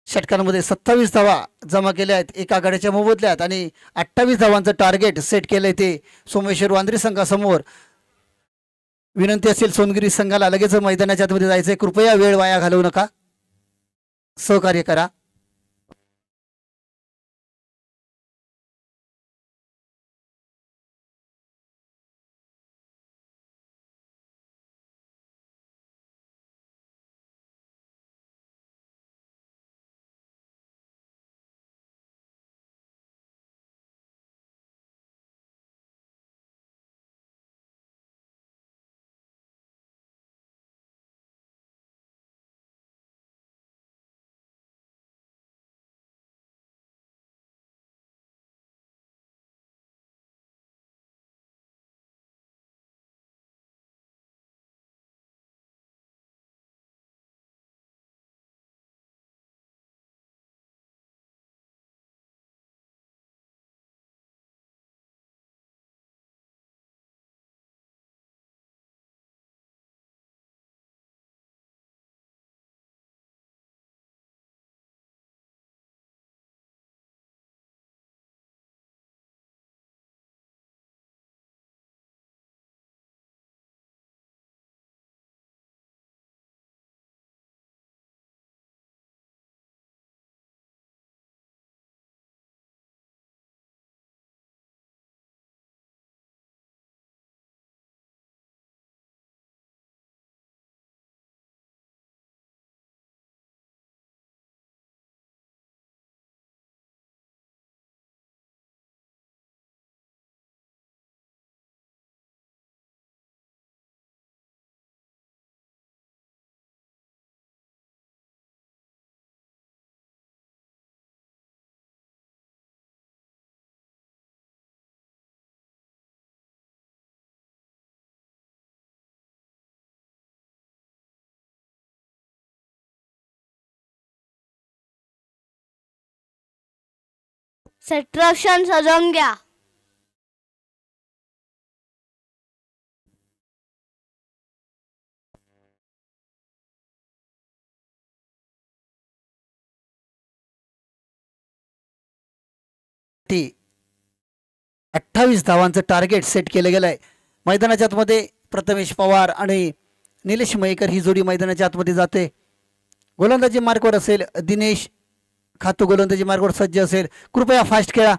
षटकांमध्ये 27 धावा जमा केल्या आहेत एका आघाडीच्या मोबदल्यात आणि 28 धावांचं टार्गेट सेट केलंय ते सोमेश्वर वांद्रे संघासमोर. विनंती असेल सोनगिरी संघाला लगेच मैदानाच्या आतमध्ये जायचंय. कृपया वेळ वाया घालवू नका. सहकार्य करा. क्षेत्ररक्षण सजवून घ्या. टी 28 धावांचं टार्गेट सेट केलं गेलंय. मैदानाच्या आतमध्ये प्रथमेश पवार आणि निलेश मयेकर ही जोडी मैदानाच्या आतमध्ये जाते. गोलंदाजी मार्कवर असेल दिनेश खातू गोलंदाजी मार्कवर सज्ज असेल. कृपया फास्ट खेळा.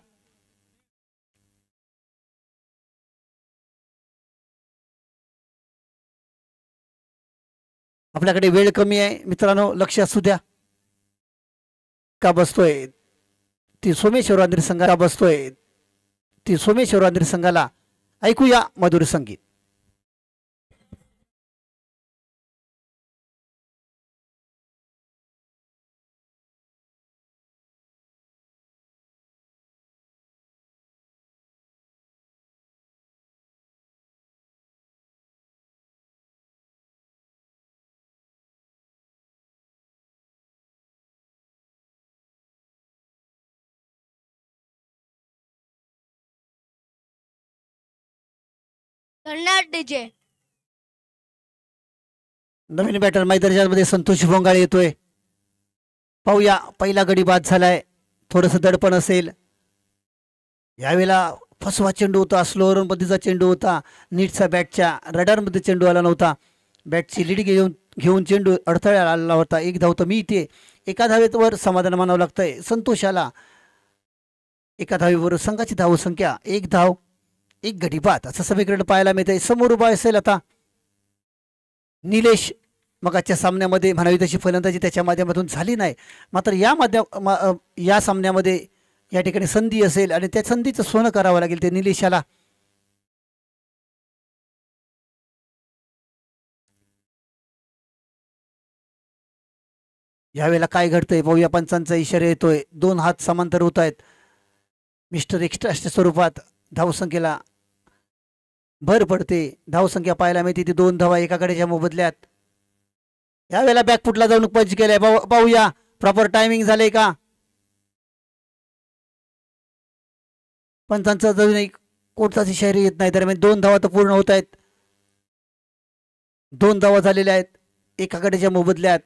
आपल्याकडे वेळ कमी आहे मित्रांनो, लक्ष असू द्या. का बसतोय ती सोमेश्वर वांद्रे संघाला बसतोय ती सोमेश्वर वांद्रे संघाला. ऐकूया मधुर संगीत. धन्यवाद डीजे. नवीन बॅटर मैदानामध्ये संतोष भोंगाळे येतोय. पाहूया पहिला गडी बाद झालाय. थोडंसं दडपण असेल. यावेळेला फसवा चेंडू होता. स्लोअर पद्धतीचा चेंडू होता. नीटचा बॅटच्या रडारमध्ये चेंडू आला नव्हता. बॅटची लीड घेऊन चेंडू अडथळ्याला आलेला होता. एक धाव तर मी इथे. एका धावेवर समाधान मानावं लागतंय संतोषाला. एका धावेवर संघाची धावसंख्या 1 धाव एक गडी बाद असं सगळीकडे पाहायला मिळतंय. समोर उभा असेल आता निलेश. मगाच्या सामन्यामध्ये म्हणावी तशी फलंदाजी त्याच्या माध्यमातून झाली नाही, मात्र या सामन्यामध्ये या ठिकाणी संधी असेल आणि त्या संधीचं सोनं करावं लागेल ते निलेशाला. यावेळेला काय घडतंय पाहूया. पंचांचा इशारा येतोय. 2 हात समांतर होत आहेत. मिस्टर एक्स्ट्राच्या स्वरूपात धावसंख्येला भर पडते. धावसंख्या पाहायला मिळते ती 2 धावा एका गड्याच्या मोबदल्यात. यावेळेला बॅकफुटला जाऊन पंच केलाय. पाहूया प्रॉपर टायमिंग झालंय का. पंचांचा अजूनही कोणताच इशारा येत नाही. दरम्यान 2 धावा तर पूर्ण होत आहेत. 2 धावा झालेल्या आहेत एका गड्याच्या मोबदल्यात.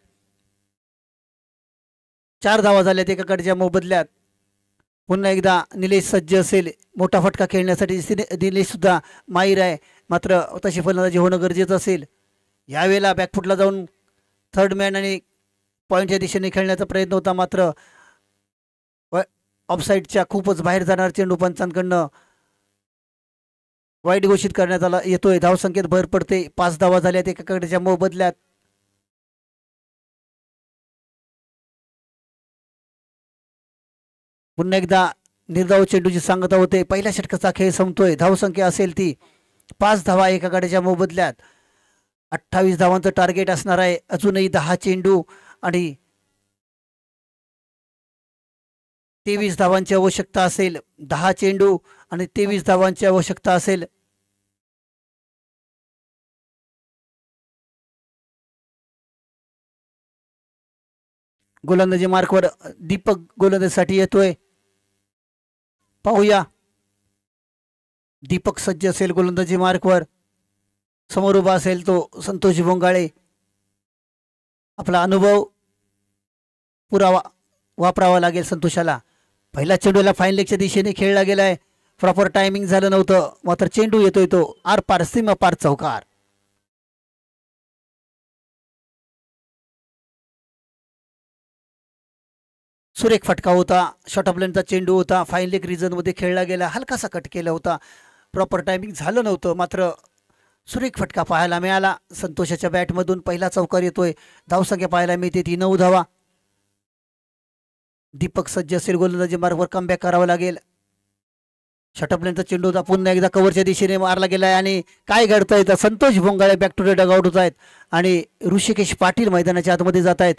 4 धावा झाल्यात एका गड्याच्या मोबदल्यात. पुन्हा एकदा निलेश सज्ज असेल मोठा फटका खेळण्यासाठी. निलेश सुद्धा माहीर आहे, मात्र तशी फलंदाजी होणं गरजेचं असेल. यावेळेला बॅकफुटला जाऊन थर्ड मॅन आणि पॉईंटच्या दिशेने खेळण्याचा प्रयत्न होता, मात्र ऑफसाईडच्या खूपच बाहेर जाणार चेंडू पंचांकडनं वाईट घोषित करण्यात आला येतोय. धावसंख्येत भर पडते. 5 धावा झाल्यात एका गड्याच्या मोबदल्यात. पुन्हा एकदा निर्धाव चेंडूची सांगता होते. पहिल्या षटकाचा खेळ संपतोय. धावसंख्या असेल ती 5 धावा एका गड्याच्या मोबदल्यात. 28 धावांचं टार्गेट असणार आहे. अजूनही 10 चेंडू आणि 23 धावांची आवश्यकता असेल. 10 चेंडू आणि 23 धावांची आवश्यकता असेल. गोलंदाजी मार्कवर दीपक गोलंदाजीसाठी येतोय. पाहूया दीपक सज्ज असेल गोलंदाजी मार्कवर. समोर उभा असेल तो संतोष भोंगाळे. आपला अनुभव पुरावा वापरावा लागेल संतोषाला. पहिला चेंडूला फाईन लेगच्या दिशेने खेळला गेलाय. प्रॉपर टायमिंग झालं नव्हतं, मात्र चेंडू येतोय तो आर पार सीमा पार चौकार. सुरेख फटका होता. शॉर्ट ऑफ लाईनचा चेंडू होता. फाईन लेग रिजनमध्ये खेळला गेला. हलकासा कट केला होता. प्रॉपर टायमिंग झालं नव्हतं, मात्र सुरेख फटका पाहायला मिळाला. संतोषाच्या बॅटमधून पहिला चौकार येतोय. धावसंख्या पाहायला मिळते ती 9 धावा. दीपक सज्ज असेल गोलंदाजी मार्गवर कमबॅक करावं लागेल. शॉर्ट ऑफ लाईनचा चेंडू होता. पुन्हा एकदा कव्हरच्या दिशेने मारला गेलाय आणि काय घडतंय तर Santosh Bhongale back to the dugout होत आहेत आणि ऋषिकेश पाटील मैदानाच्या आतमध्ये जात आहेत.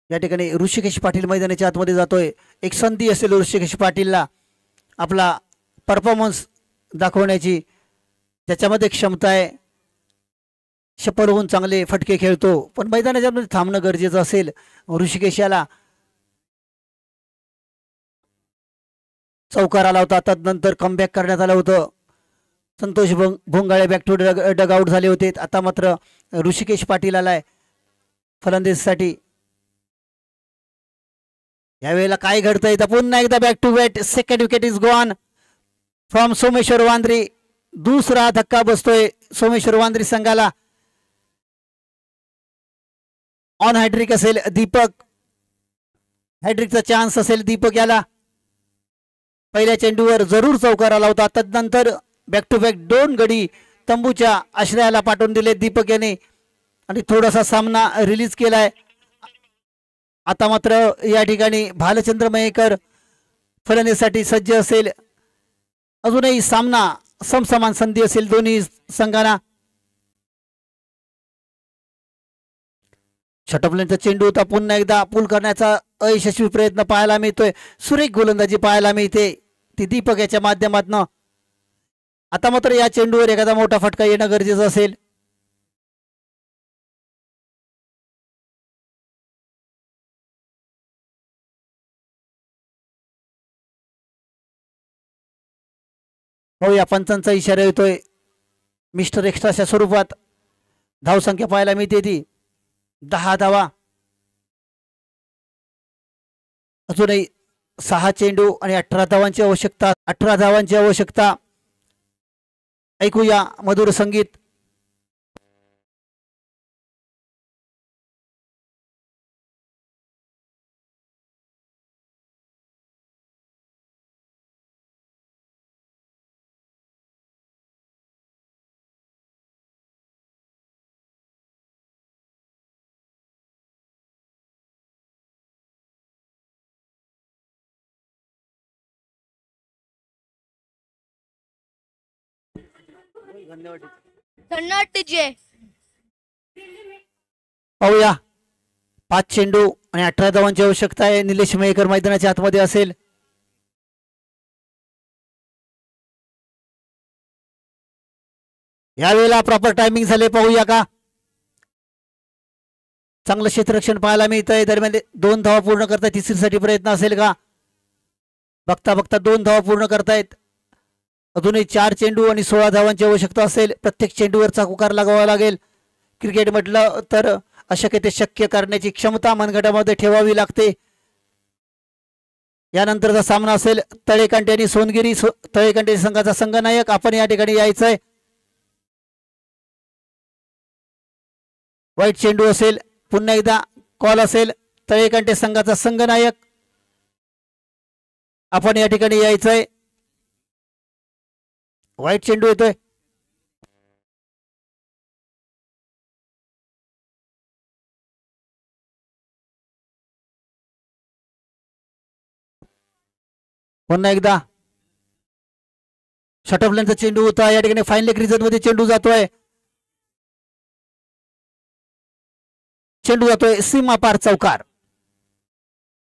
या ठिकाणी ऋषिकेश पाटील मैदानाच्या आतमध्ये जातोय. एक संधी असेल ऋषिकेश पाटीलला आपला परफॉर्मन्स दाखवण्याची. त्याच्यामध्ये क्षमता आहे. सफल होऊन चांगले फटके खेळतो, पण मैदानाच्या मध्ये थांबणं गरजेचं असेल ऋषिकेश याला. चौकार आला होता, तदनंतर कमबॅक करण्यात आलं होतं. Santosh Bhongale back to dugout झाले होते. आता मात्र ऋषिकेश पाटील आलाय फलंदाजीसाठी. यावेळेला काय घडतंय तर पुन्हा एकदा back to bat. Second wicket is gone from Someshwar Wandri. दुसरा धक्का बसतोय सोमेश्वर वांद्री संघाला. ऑन हॅड्रिक असेल दीपक. हॅड्रिकचा चान्स असेल दीपक याला. पहिल्या चेंडूवर जरूर चौकार आला होता. तदनंतर बॅक टू बॅक 2 गडी तंबूच्या आश्रयाला पाठवून दिले दीपक याने आणि थोडासा सामना रिलीज केलाय. आता मात्र या ठिकाणी भालचंद्र मयेकर फलंदाजीसाठी सज्ज असेल. अजूनही सामना समसमान संधी असेल दोन्ही संघांना. षटफलंदाजीचा चेंडू होता. पुन्हा एकदा पूल करण्याचा अयशस्वी प्रयत्न पाहायला मिळतोय. सुरेख गोलंदाजी पाहायला मिळते ती दीपक याच्या माध्यमातून. आता मात्र या चेंडूवर एखादा मोठा फटका येणं गरजेचं असेल. हो, या पंचांचा इशारा येतोय मिस्टर एक्स्ट्राच्या स्वरूपात. धावसंख्या पाहायला मिळते ती 10 धावा. अजूनही 6 चेंडू आणि 18 धावांची आवश्यकता. 18 धावांची आवश्यकता. ऐकूया मधुर संगीत. धन्यवाद टीजे. पाहूया 5 चेंडू आणि 18 धावांची आवश्यकता आहे. निलेश मयेकर मैदानाच्या आतमध्ये असेल. यावेळेला प्रॉपर टायमिंग झाले पाहूया का. चांगलं क्षेत्ररक्षण पाहायला मिळतंय. दरम्यान 2 धावा पूर्ण करतायत. तिसरीसाठी प्रयत्न असेल का. बघता बघता 2 धावा पूर्ण करतायत. अजूनही 4 चेंडू आणि 16 धावांची आवश्यकता असेल. प्रत्येक चेंडूवर चाकुकार लागावा लागेल. क्रिकेट म्हटलं तर अशक्य ते शक्य करण्याची क्षमता मनगटामध्ये ठेवावी लागते. यानंतरचा सामना असेल तळेकांटे आणि सोनगिरी. तळेकांटे संघाचा संघनायक आपण या ठिकाणी यायचंय. वाईट चेंडू असेल. पुन्हा एकदा कॉल असेल. तळेकांटे संघाचा संघनायक आपण या ठिकाणी यायचंय. वाईट चेंडू येतोय. पुन्हा एकदा शटअपलाईनचा चेंडू होता. या ठिकाणी फाईन लेग रिझन मध्ये चेंडू जातोय. चेंडू जातोय सीमा पार चौकार.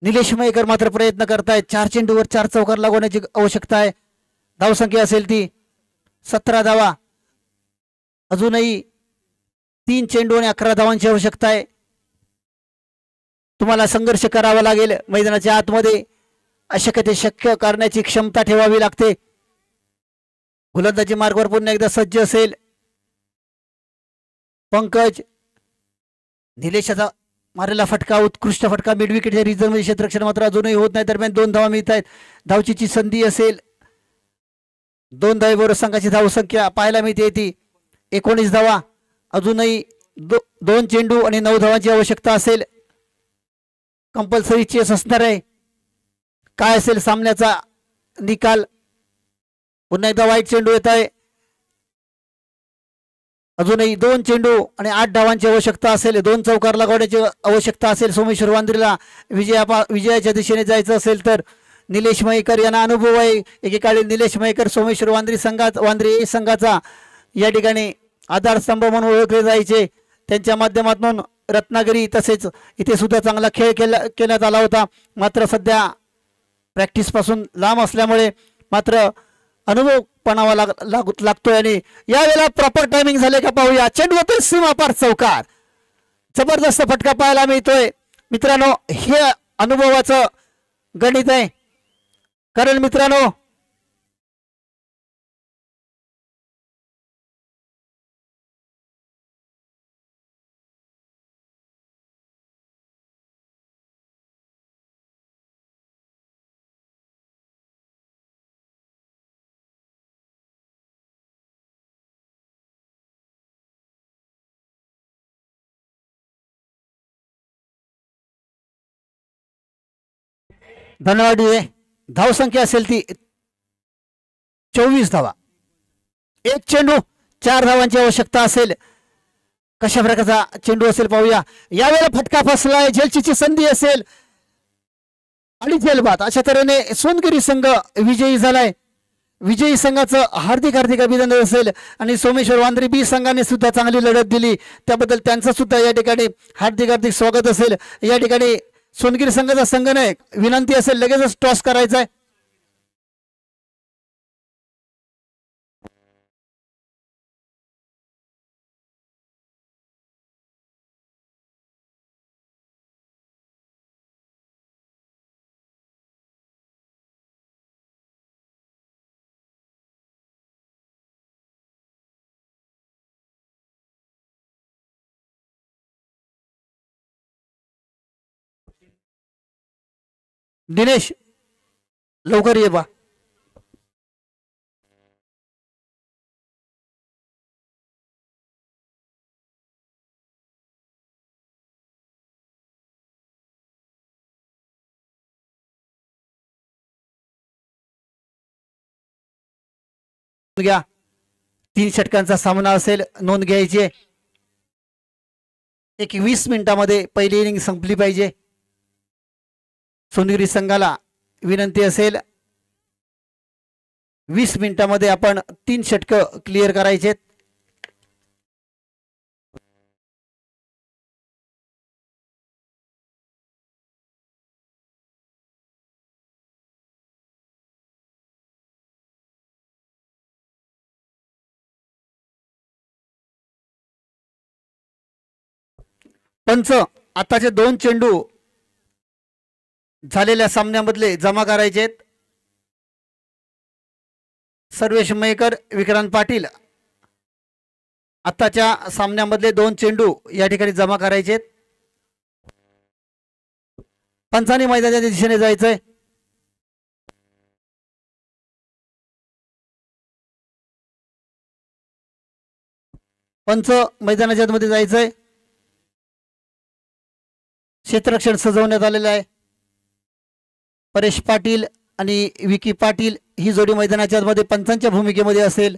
निलेश मयेकर मात्र प्रयत्न करतायत. 4 चेंडूवर 4 चौकार लागवण्याची आवश्यकता आहे. धावसंख्या असेल ती 17 धावा. अजूनही 3 चेंडू आणि 11 धावांची आवश्यकता आहे. तुम्हाला संघर्ष करावा लागेल. मैदानाच्या आतमध्ये अशक्य ते शक्य करण्याची क्षमता ठेवावी लागते. गोलंदाजी मार्गावर पुन्हा एकदा सज्ज असेल पंकज. निलेशाचा मारलेला फटका उत्कृष्ट फटका मिड विकेटच्या रिझन मध्ये क्षेत्ररक्षण मात्र अजूनही होत नाही. दरम्यान 2 धावा मिळत आहेत. धावचीची संधी असेल. 2 धावेबरोबर संघाची धावसंख्या पाहायला मिळते ती 19 धावा. अजूनही 2 चेंडू आणि 9 धावांची आवश्यकता असेल. कंपल्सरी चेस असणार आहे. काय असेल सामन्याचा निकाल. पुन्हा एकदा वाईट चेंडू येत आहे. अजूनही 2 चेंडू आणि 8 धावांची आवश्यकता असेल. 2 चौकार लागवण्याची आवश्यकता असेल. सोमेश्वर वांद्रीला विजयाच्या दिशेने जायचं असेल तर निलेश मयेकर यांना अनुभव आहे. एकेकाळी निलेश मयेकर सोमेश्वर वांद्री संघाचा या ठिकाणी आधारस्तंभ म्हणून ओळखले जायचे. त्यांच्या माध्यमातून रत्नागिरी तसेच इथे सुद्धा चांगला खेळ केल्यात आला होता. मात्र सध्या प्रॅक्टिस पासून लांब असल्यामुळे मात्र अनुभव पणावा लागतोय. आणि यावेळेला प्रॉपर टायमिंग झाले का पाहूया. चेंडू होतोय सीमा पार चौकार. जबरदस्त फटका पाहायला मिळतोय. मित्रांनो हे अनुभवाचं गणित आहे. कारण मित्रांनो धन्यवाद. धावसंख्या असेल ती 24 धावा. 1 चेंडू 4 धावांची आवश्यकता असेल. कशा प्रकारचा चेंडू असेल पाहूया. यावेळेला फटका फसलाय. झेलची संधी असेल आणि झेलबाद. अशा तऱ्हेने सोनगिरी संघ विजयी झालाय. विजयी संघाचं हार्दिक हार्दिक अभिनंदन असेल. आणि सोमेश्वर वांद्रे बी संघाने सुद्धा चांगली लढत दिली त्याबद्दल त्यांचं सुद्धा या ठिकाणी हार्दिक हार्दिक स्वागत असेल. या ठिकाणी सोनगिरी संघाचा संघनायक विनंती असेल लगेचच टॉस करायचा आहे. दिनेश लवकर ये बा. घ्या. 3 षटकांचा सामना असेल. नोंद घ्यायची. एक 20 मिनिटांमध्ये पहिली इनिंग संपली पाहिजे. सोनगिरी संघाला विनंती असेल 20 मिनिटांमध्ये आपण 3 षटक क्लिअर करायचे. पंच आताचे 2 चेंडू झालेल्या सामन्यामधले जमा करायचे. सर्वेश मयेकर, विक्रांत पाटील आताच्या सामन्यामधले 2 चेंडू या ठिकाणी जमा करायचे. पंचांनी मैदानाच्या दिशेने जायचंय. पंच मैदानाच्या मध्ये जायचंय. क्षेत्ररक्षण सजवण्यात आलेलं आहे. परेश पाटील आणि विकी पाटील ही जोडी मैदानाच्या मध्ये पंचांच्या भूमिकेमध्ये असेल.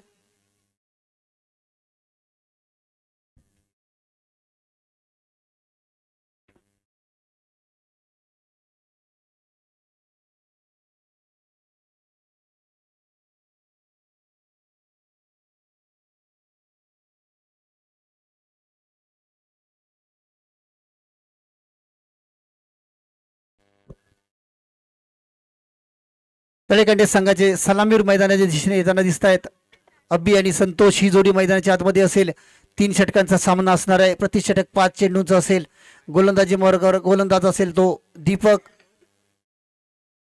तळेकंडे संघाचे सलामीर मैदानाच्या दिशेने येताना दिसत आहेत. अब्बी आणि संतोष ही जोडी मैदानाच्या आतमध्ये असेल. 3 षटकांचा सामना असणार आहे. प्रति षटक 5 चेंडूंचा असेल. गोलंदाजी मार्गावर गोलंदाज असेल तो दीपक.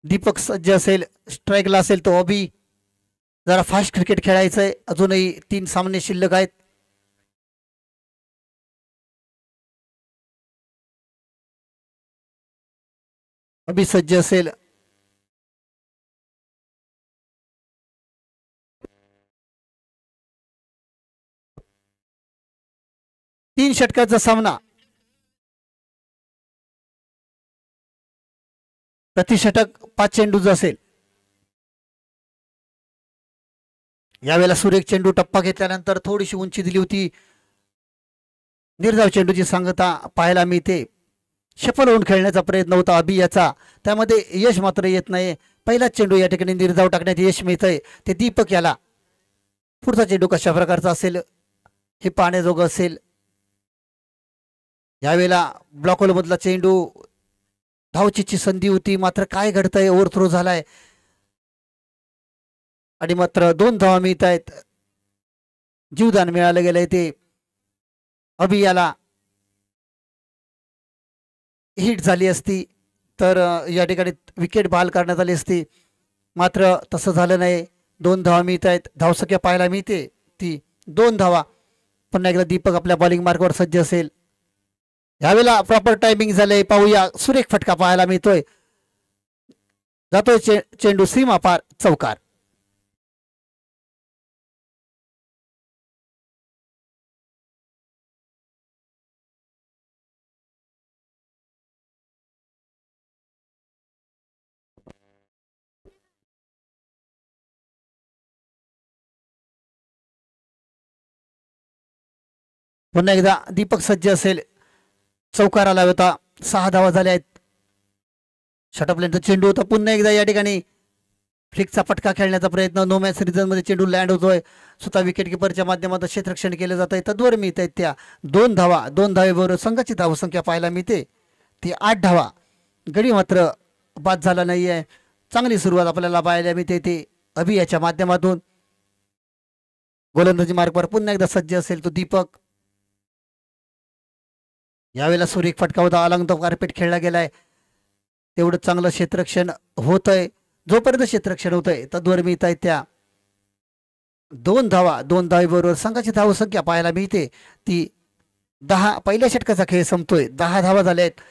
दीपक सज्ज असेल. स्ट्राईकला असेल तो अबी. जरा फास्ट क्रिकेट खेळायचं आहे. अजूनही 3 सामने शिल्लक आहेत. अबी सज्ज असेल. तीन षटकाचा सामना. प्रति षटक 5 चेंडूचा असेल. यावेळेला सुरेख चेंडू टप्पा घेतल्यानंतर थोडीशी उंची दिली होती. निर्धाव चेंडूची सांगता पाहायला मिळते. सफल होऊन खेळण्याचा प्रयत्न होता अबी याचा, त्यामध्ये यश मात्र येत नाही. पहिला चेंडू या ठिकाणी निर्धाव टाकण्यात यश मिळतंय ते दीपक याला. पुढचा चेंडू कशा प्रकारचा असेल हे पाहण्याजोगं असेल. यावेळेला ब्लॉक होल मधला चेंडू धावचीची संधी होती, मात्र काय घडतंय, ओव्हरथ्रो झालाय आणि मात्र 2 धावा मिळत आहेत. जीवदान मिळालं गेलंय ते अबी याला. हिट झाली असती तर या ठिकाणी विकेट बहाल करण्यात आली असती, मात्र तसं झालं नाही. 2 धावा मिळत आहेत. धावसंख्या पाहायला मिळते ती 2 धावा. पुन्हा एकदा दीपक आपल्या बॉलिंग मार्कवर सज्ज असेल. यावेळेला प्रॉपर टायमिंग झालंय, पाहूया. सुरेख फटका पाहायला मिळतोय. जातोय चेंडू सीमा पार, चौकार. पुन्हा एकदा दीपक सज्ज असेल. चौकार आला होता. 6 धावा झाल्या आहेत. षटपलेंचा चेंडू होता. पुन्हा एकदा या ठिकाणी फ्लिकचा फटका खेळण्याचा प्रयत्न. नो मॅच रिझन मध्ये चेंडू लँड होतोय. स्वतः विकेट किपरच्या माध्यमातून क्षेत्ररक्षण केलं जात आहे. तद्वर मिळत आहेत त्या 2 धावा. 2 धावेबरोबर संघाची धावसंख्या पाहायला मिळते ती 8 धावा. गडी मात्र बाद झाला नाहीये. चांगली सुरुवात आपल्याला पाहायला मिळते ते अभि याच्या माध्यमातून. गोलंदाजी मार्गवर पुन्हा एकदा सज्ज असेल तो दीपक. यावेळेला सुरेख फटका होता. अलंग तो कार्पेट खेळला गेलाय. तेवढं चांगलं क्षेत्ररक्षण होतंय. जोपर्यंत क्षेत्ररक्षण होतंय तद्वर मिळत आहेत त्या 2 धावा. 2 धावेबरोबर संघाची धावसंख्या पाहायला मिळते ती 10. पहिल्या षटकाचा खेळ संपतोय. 10 धावा झाल्या आहेत.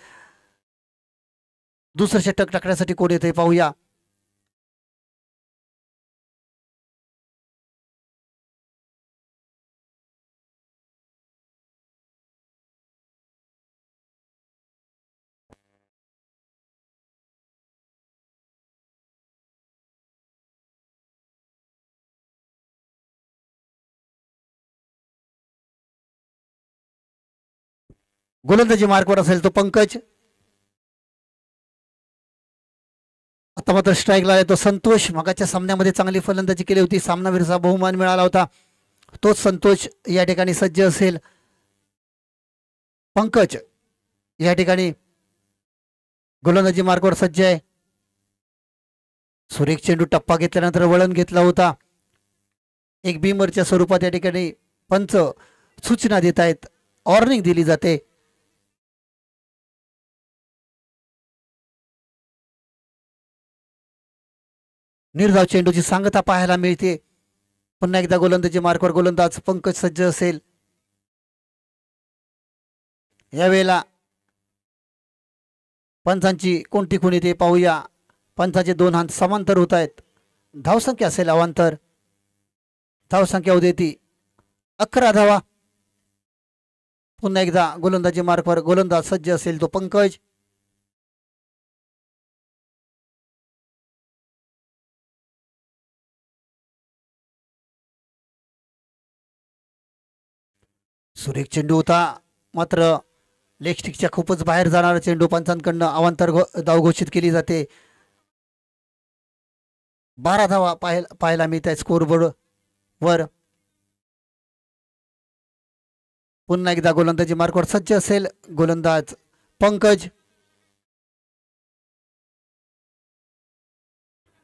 दुसरं षटक टाकण्यासाठी कोण येतंय पाहूया. गोलंदाजी मार्कवर असेल तो पंकज. आता मात्र स्ट्राईकला येतो संतोष. मगाच्या सामन्यामध्ये चांगली फलंदाजी केली होती. सामनावीरचा बहुमान मिळाला होता. तोच संतोष या ठिकाणी सज्ज असेल. पंकज या ठिकाणी गोलंदाजी मार्कवर सज्ज आहे. सुरेख चेंडू टप्पा घेतल्यानंतर वळण घेतला होता. एक बीमरच्या स्वरूपात या ठिकाणी पंच सूचना देत आहेत. वॉर्निंग दिली जाते. निर्धाव चेंडूची सांगता पाहायला मिळते. पुन्हा एकदा गोलंदाजी मार्कवर गोलंदाज पंकज सज्ज असेल. यावेळेला पंचांची कोणती खुणी ते पाहूया. पंचाचे 2 हात समांतर होत आहेत. धावसंख्या असेल अवांतर. धावसंख्या उदेती 11 धावा. पुन्हा एकदा गोलंदाजी मार्कवर गोलंदाज सज्ज असेल तो पंकज. सुरेख चेंडू होता, मात्र लेग स्टिकच्या खूपच बाहेर जाणारा चेंडू पंचांकडनं अवांतर धाव घोषित केली जाते. 12 धावा पाहायला मिळत आहे स्कोरबोर्ड वर. पुन्हा एकदा गोलंदाजी मार्कवर सज्ज असेल गोलंदाज पंकज.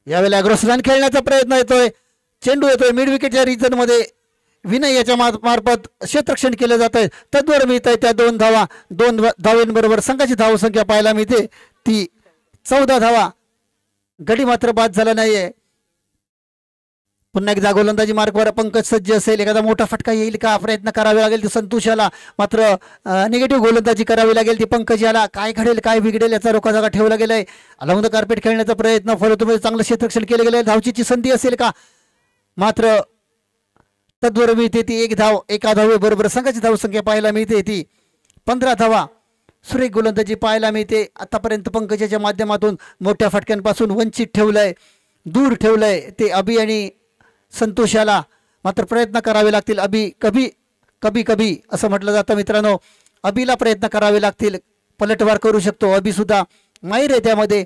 यावेळेला अग्रस रन खेळण्याचा प्रयत्न येतोय. चेंडू येतोय मिड विकेटच्या रिजन मध्ये. विनय याच्या मार्फत क्षेत्ररक्षण केलं जात आहे. तद्वर मिळत आहे त्या 2 धावा. 2 धावांबरोबर संघाची धावसंख्या पाहायला मिळते ती 14 धावा. गडी मात्र बाद झाला नाहीये. पुन्हा एकदा गोलंदाजी मार्कवर पंकज सज्ज असेल. एखादा मोठा फटका येईल का प्रयत्न करावे लागेल ती संतोषाला, मात्र निगेटिव्ह गोलंदाजी करावी लागेल ती पंकज याला. काय घडेल काय बिघडेल याचा रोखा जागा ठेवला गेलाय. अलाउंड कार्पेट खेळण्याचा प्रयत्न फलतोमध्ये चांगलं क्षेत्ररक्षण केलं गेलं. धावचीची संधी असेल का, मात्र तद्वर मिळते ती 1 धाव. एका धावेबरोबर संघाची धावसंख्या पाहायला मिळते ती 15 धावा. सुरेख गोलंदाजी पाहायला मिळते. आतापर्यंत पंकजाच्या माध्यमातून मोठ्या फटक्यांपासून वंचित ठेवलंय, दूर ठेवलंय ते अभि आणि संतोषाला. मात्र प्रयत्न करावे लागतील. अभि कभी कभी असं म्हटलं जातं मित्रांनो. अभिला प्रयत्न करावे लागतील. पलटवार करू शकतो अभि सुद्धा, माहीर आहे त्यामध्ये.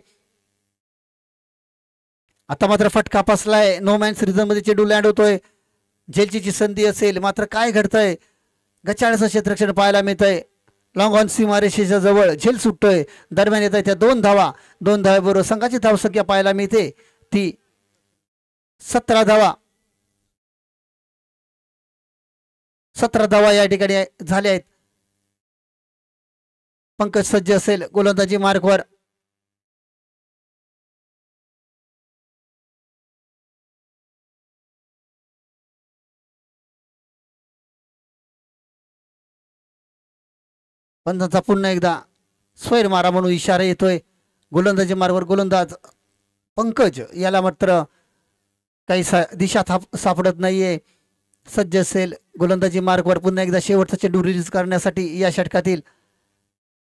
आता मात्र फटका फसलाय. नो मॅन्स रिझन मध्ये चेंडू लँड होतोय. झेलची संधी असेल, मात्र काय घडतंय. गचाळचं क्षेत्ररक्षण पाहायला मिळतंय. लॉंग ऑन सीमारेषेच्या जवळ झेल सुटतोय. दरम्यान येत आहे त्या 2 धावा. 2 धावेबरोबर संघाची धावसंख्या पाहायला मिळते ती 17 धावा. 17 धावा या ठिकाणी झाल्या आहेत. पंकज सज्ज असेल गोलंदाजी मार्कवर. पंचांचा पुन्हा एकदा स्वैर मारा म्हणून इशारा येतोय. गोलंदाजी मार्गवर गोलंदाज पंकज याला मात्र काही दिशा सापडत नाहीये. सज्ज असेल गोलंदाजी मार्गवर पुन्हा एकदा शेवटचा चेंडू रिलीज करण्यासाठी या षटकातील.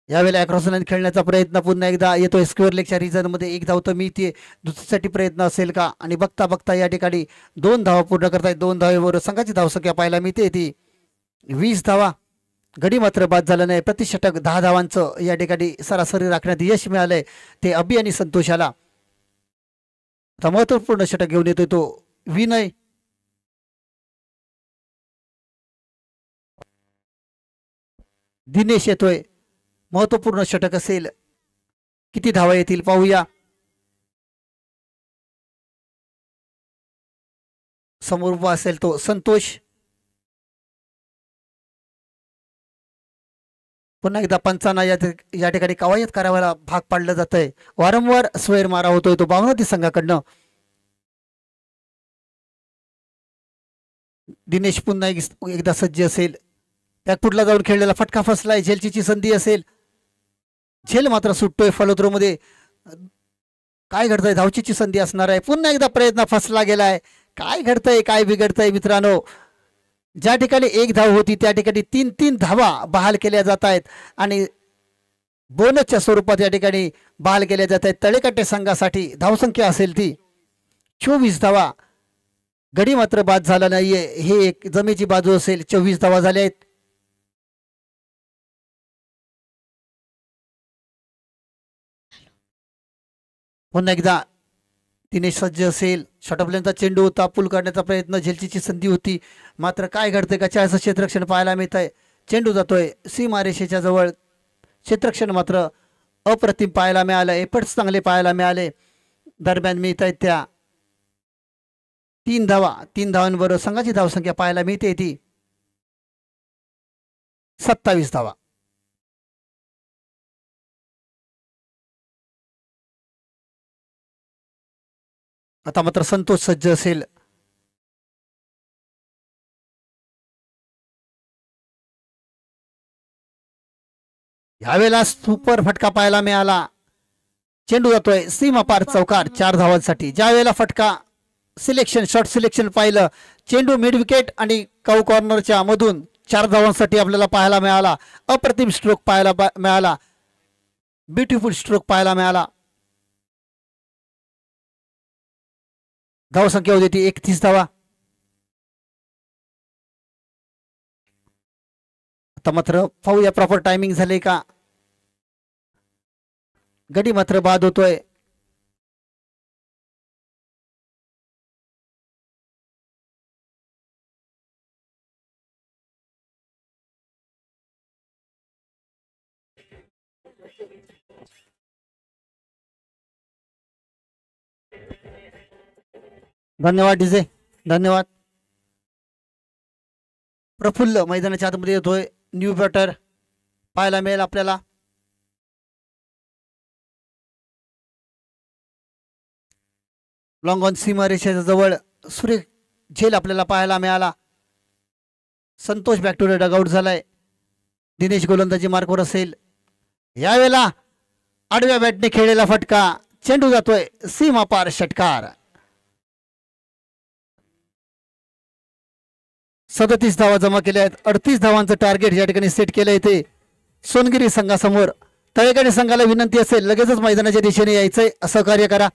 यावेळेला अक्रॉस लाईन खेळण्याचा प्रयत्न पुन्हा एकदा येतोय. स्क्वेअर लेगच्या रिझन मध्ये 1 धाव तर मिळते. दुसरीसाठी प्रयत्न असेल का, आणि बघता बघता या ठिकाणी 2 धावा पूर्ण करतायत. 2 धावेवर संघाची धावसंख्या पाहायला मिळते ती 20 धावा. गडी मात्र बाद झालं नाही. प्रतिषटक 10 धावांचं या ठिकाणी सरासरी राखण्यात यश मिळालंय ते अभि आणि संतोषाला. महत्वपूर्ण षटक घेऊन येतोय तो विनय. दिनेश येतोय. महत्वपूर्ण षटक असेल. किती धावा येतील पाहूया. समोर उभा असेल तो संतोष. पुन्हा एकदा पंचांना या ठिकाणी कवायत करायला भाग पाडलं जात आहे. वारंवार स्वैर मारा होतोय तो बावनती संघाकडनं. दिनेश पुन्हा एकदा सज्ज असेल. बॅकफुटला जाऊन खेळलेला फटका फसलाय. झेलची संधी असेल. झेल मात्र सुटतोय फलोत्रो मध्ये. काय घडतंय, धावचीची संधी असणार आहे. पुन्हा एकदा प्रयत्न फसला गेलाय. काय घडतंय काय बिघडतंय मित्रांनो. ज्या ठिकाणी 1 धाव होती त्या ठिकाणी 3 धावा बहाल केल्या जात आहेत आणि बोनसच्या स्वरूपात या ठिकाणी बहाल केल्या जात आहेत. तळेकट्टे संघासाठी धावसंख्या असेल ती 24 धावा. गडी मात्र बाद झाला नाहीये. हे एक जमेची बाजू असेल. 24 धावा झाल्या आहेत. पुन्हा एकदा दिनेश सज्ज असेल. शॉर्टअपलेनचा चेंडू होता. पूल काढण्याचा प्रयत्न. झेलची संधी होती. मात्र काय घडतंय का, 40 क्षेत्ररक्षण पाहायला मिळत आहे. चेंडू जातोय सीमारेषेच्या जवळ. क्षेत्ररक्षण मात्र अप्रतिम पाहायला मिळालं. एफर्ट्स चांगले पाहायला मिळाले. दरम्यान मिळत आहेत त्या 3 धावा. 3 धावांबरोबर संघाची धावसंख्या पाहायला मिळते ती 27 धावा. आता मात्र संतोष सज्ज असेल. यावेळेला सुपर फटका पाहायला मिळाला. चेंडू जातोय सीमा पार चौकार 4 धावांसाठी. ज्या वेळेला फटका सिलेक्शन शॉर्ट सिलेक्शन पाहिलं, चेंडू मिड विकेट आणि काऊ कॉर्नरच्या मधून 4 धावांसाठी आपल्याला पाहायला मिळाला. अप्रतिम स्ट्रोक पाहायला मिळाला. ब्युटिफुल स्ट्रोक पाहायला मिळाला. धावसंख्या होती ती 31 धावा. आता मात्र पाहूया प्रॉपर टायमिंग झाले का. गडी मात्र बाद होतोय. धन्यवाद डीजे, धन्यवाद. प्रफुल्ल मैदानाच्या आतमध्ये येतोय. न्यू बॅटर पाहायला मिळेल आपल्याला. लॉंग ऑन सीमा रेषेच्या जवळ सुरेख झेल आपल्याला पाहायला मिळाला. संतोष बॅक टू डगआउट झालाय. दिनेश गोलंदाजी मार्कवर असेल. यावेळेला आडव्या बॅटने खेळलेला फटका, चेंडू जातोय सीमा पार षटकार. 37 धावा जमा केल्या आहेत. 38 धावांचं टार्गेट या ठिकाणी सेट केलं येते सोनगिरी संघासमोर. तळेगाडी संघाला विनंती असेल लगेचच मैदानाच्या दिशेने यायचंय, सहकार्य करा.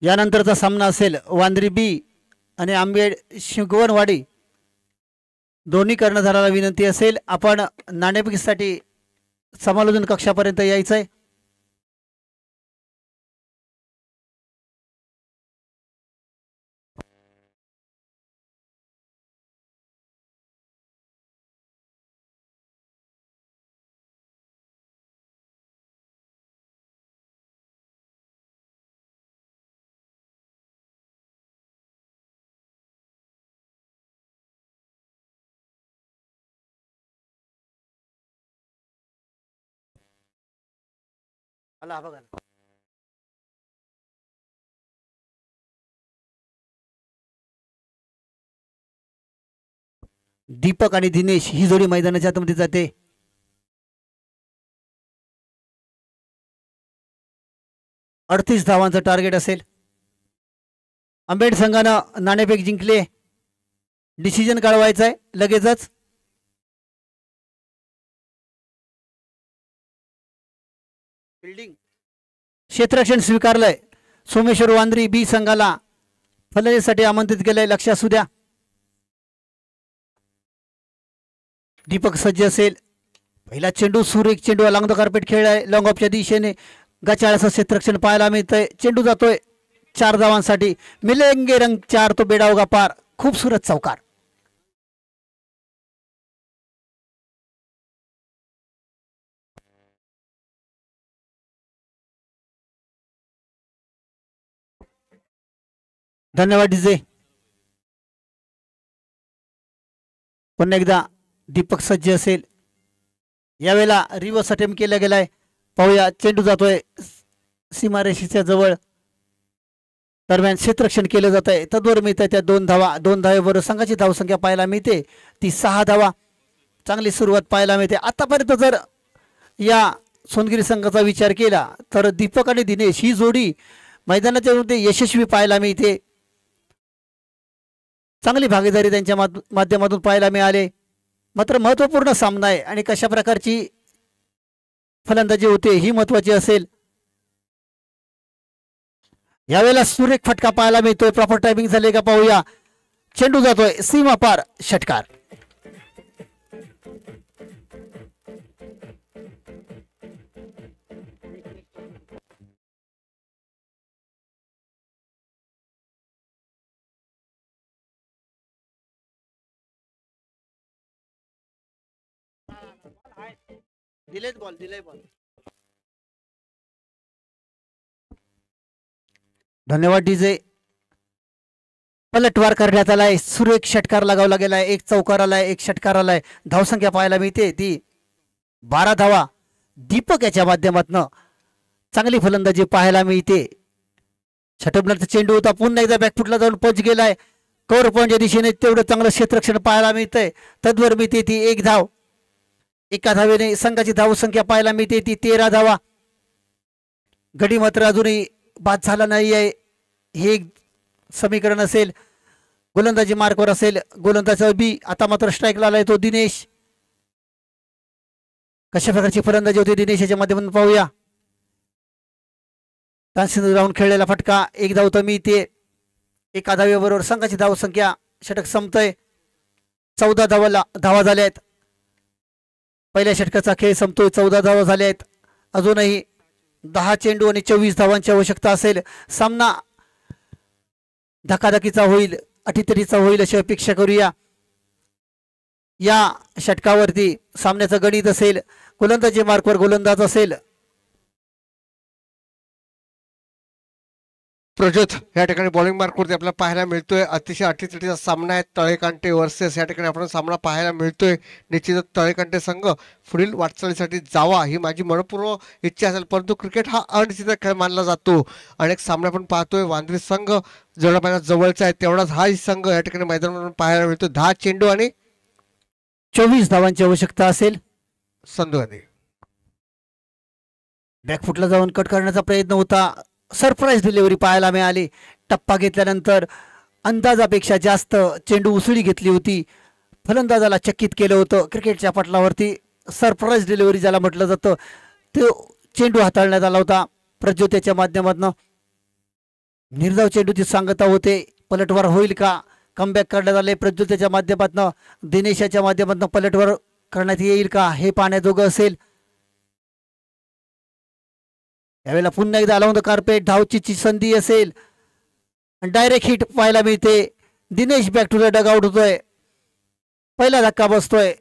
यानंतरचा सामना असेल वांद्री बी आणि आंबेड शिगवणवाडी. दोन्ही कर्णधाराला विनंती असेल आपण नाणेफेकीसाठी समालोचन कक्षापर्यंत यायचंय. आला बघा. दीपक आणि दिनेश ही जोडी मैदानाच्या आतमध्ये जाते. अडतीस धावांचं टार्गेट असेल. आंबेड संघानं नाणेफेक जिंकले. डिसिजन काढवायचा आहे लगेचच. फिल्डिंग क्षेत्ररक्षण स्वीकारलंय. सोमेश्वर वांद्री बी संघाला फलंदाजीसाठी आमंत्रित केलंय. लक्ष असू द्या. दीपक सज्ज असेल. पहिला चेंडू सुरेख चेंडू अलॉंग द कार्पेट खेळलाय. लॉंग ऑफच्या दिशेने गचाळाचं क्षेत्ररक्षण पाहायला मिळतंय. चेंडू जातोय 4 धावांसाठी. मिलेंगे रंग 4 तो बेडा होगा पार. खूबसूरत चौकार. धन्यवाद डीजे. पुन्हा एकदा दीपक सज्ज असेल. यावेळेला रिव्हर्स अटेम्प्ट केला गेलाय. पाहूया चेंडू जातोय सीमारेषेच्या जवळ. दरम्यान क्षेत्ररक्षण केलं जात आहे. तद्वर मिळतंय त्या 2 धावा. 2 धावेबरोबर संघाची धावसंख्या पाहायला मिळते ती 6 धावा. चांगली सुरुवात पाहायला मिळते. आतापर्यंत जर या सोनगिरी संघाचा विचार केला तर दीपक आणि दिनेश ही जोडी मैदानाच्या मध्ये यशस्वी पाहायला मिळते. चांगली भागीदारी त्यांच्या माध्यमातून पाहायला मिळाले. मात्र महत्त्वपूर्ण सामना आहे आणि कशा प्रकारची फलंदाजी होते ही महत्वाची असेल. यावेळेला सुरेख फटका पाहायला मिळतोय. प्रॉपर टायमिंग झाले का पाहूया. चेंडू जातोय सीमा पार. षटकार. दिलेत बॉल. धन्यवाद डीजे. पलटवार करण्यात आलाय. सुरेख षटकार लगावला गेलाय. 1 चौकार आलाय. 1 षटकार आलाय. धावसंख्या पाहायला मिळते ती 12 धावा. दीपक याच्या माध्यमातून चांगली फलंदाजी पाहायला मिळते. षटकाचा चेंडू होता. पुन्हा एकदा बॅकफुटला जाऊन पंच गेलाय. कव्हर पॉईंटच्या दिशेने तेवढं चांगलं क्षेत्ररक्षण पाहायला मिळतंय. तद्वर मिळते ती 1 धाव. एका धावेने संघाची धावसंख्या पाहायला मिळते ती 13 धावा. गडी मात्र अजूनही बाद झाला नाही आहे. हे एक समीकरण असेल. गोलंदाजी मार्कवर असेल. गोलंदाज बी. आता मात्र स्ट्राईकला आलाय तो दिनेश. कशा प्रकारची फलंदाजी होती दिनेश याच्या माध्यमातून पाहूया. राऊंड खेळलेला फटका. 1 धाव तर मिळते. एका धावेबरोबर संघाची धावसंख्या षटक संपतंय. 14 धावा झाल्या आहेत. पहिल्या षटकाचा खेळ संपतोय. 14 धावा झाल्या आहेत. अजूनही 10 चेंडू आणि 24 धावांची आवश्यकता असेल. सामना धकाधकीचा होईल. अटीतटीचा होईल अशी अपेक्षा करूया. या षटकावरती सामन्याचं गणित असेल. गोलंदाजी मार्कवर गोलंदाज असेल. प्रज्योत या ठिकाणी बॉलिंग मार्कवरती आपल्याला पाहायला मिळतोय. अतिशय अटीतटीचा सामना आहे. तळेकांटे वर्सेस या ठिकाणी आपण सामना पाहायला मिळतोय. निश्चितच तळेकांटे संघ पुढील वाटचालीसाठी जावा ही माझी मनपूर्व इच्छा असेल. परंतु क्रिकेट हा अनिश्चित खेळ मानला जातो. अनेक सामने आपण पाहतोय. वांद्री संघ जेवढा जवळचा आहे तेवढाच हा संघ या ठिकाणी मैदानावर पाहायला मिळतो. 10 चेंडू आणि 24 धावांची आवश्यकता असेल. संधू गांधी बॅकफुटला जाऊन कट करण्याचा प्रयत्न होता. सरप्राईज डिलिव्हरी पाहायला मिळाली. टप्पा घेतल्यानंतर अंदाजापेक्षा जास्त चेंडू उसळी घेतली होती. फलंदाजाला चकित केलं होतं. क्रिकेटच्या पटलावरती सरप्राईज डिलिव्हरी ज्याला म्हटलं जातं तो चेंडू हाताळण्यात आला होता प्रज्योतीच्या माध्यमातून. निर्धाव चेंडूची सांगता होते. पलटवार होईल का. कमबॅक करण्यात आले प्रज्योतीच्या माध्यमातून. दिनेशाच्या माध्यमातून पलटवार करण्यात येईल का हे पाहण्याजोगं असेल. यावेळेला पुन्हा एकदा अलॉंग द कार्पेट धावचीची संधी असेल. डायरेक्ट हिट पाहायला मिळते. Dinesh back to the dugout होतोय. पहिला धक्का बसतोय.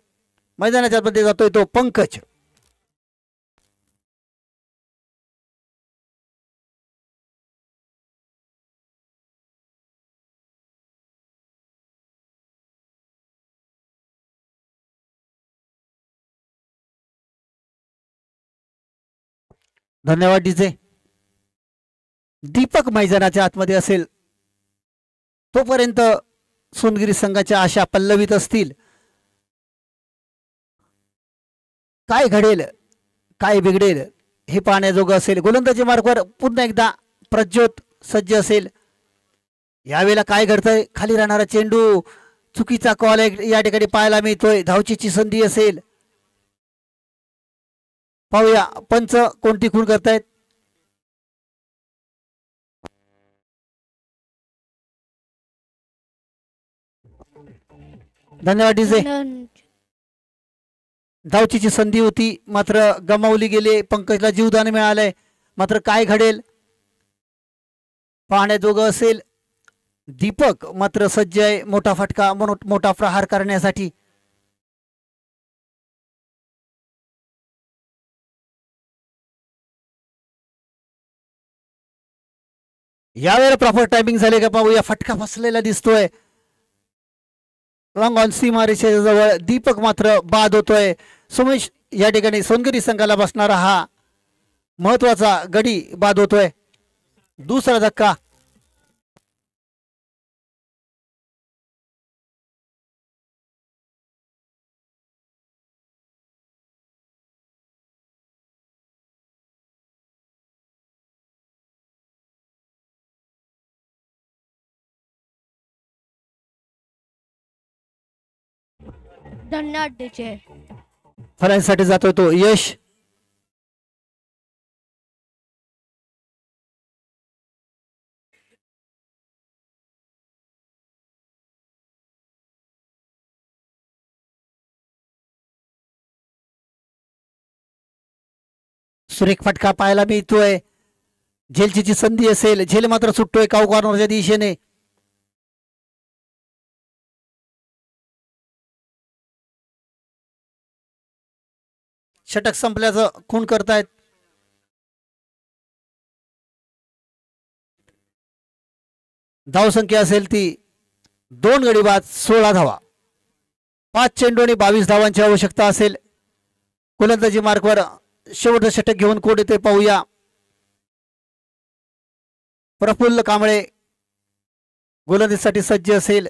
मैदानाच्या मध्ये जातोय तो पंकज. धन्यवाद डीजे. दीपक मैदानाच्या आतमध्ये असेल तोपर्यंत सोनगिरी संघाच्या आशा पल्लवित असतील. काय घडेल काय बिघडेल हे पाहण्याजोगं असेल. गोलंदाजी मार्कवर पुन्हा एकदा प्रज्योत सज्ज असेल. यावेळेला काय घडतंय. खाली राहणारा चेंडू चुकीचा कॉल या ठिकाणी पाहायला मिळतोय. धावचीची संधी असेल. पाहूया पंच कोणती खूण करतायत. धन्यवाद डीजे. धावचीची संधी होती मात्र गमावली गेली. पंकजला जीवदान मिळालंय मात्र काय घडेल पाहण्याजोगं असेल. दीपक मात्र सज्ज आहे मोठा फटका मोठा प्रहार करण्यासाठी. यावेळेला प्रॉपर टायमिंग झाले का पाहूया. फटका फसलेला दिसतोय रंग ऑन सीमारेषेच्या जवळ. दीपक मात्र बाद होतोय. सोमेश या ठिकाणी सोनगिरी संघाला बसणारा हा महत्वाचा गडी बाद होतोय. दुसरा धक्का. धन्यवाद डीजे. फलंदाजीसाठी जातोय तो यश. सुरेख फटका पाहायला मिळतोय. झेलची संधी असेल. झेल मात्र सुटतोय काऊ कॉर्नरच्या दिशेने. षटक संपल्याचं खूण करतायत. धावसंख्या असेल ती 2 गडी बाद 16 धावा. 5 चेंडू आणि 22 धावांची आवश्यकता असेल. गोलंदाजी मार्कवर शेवटचं षटक घेऊन कोण येते पाहूया. प्रफुल्ल कांबळे गोलंदाजीसाठी सज्ज असेल.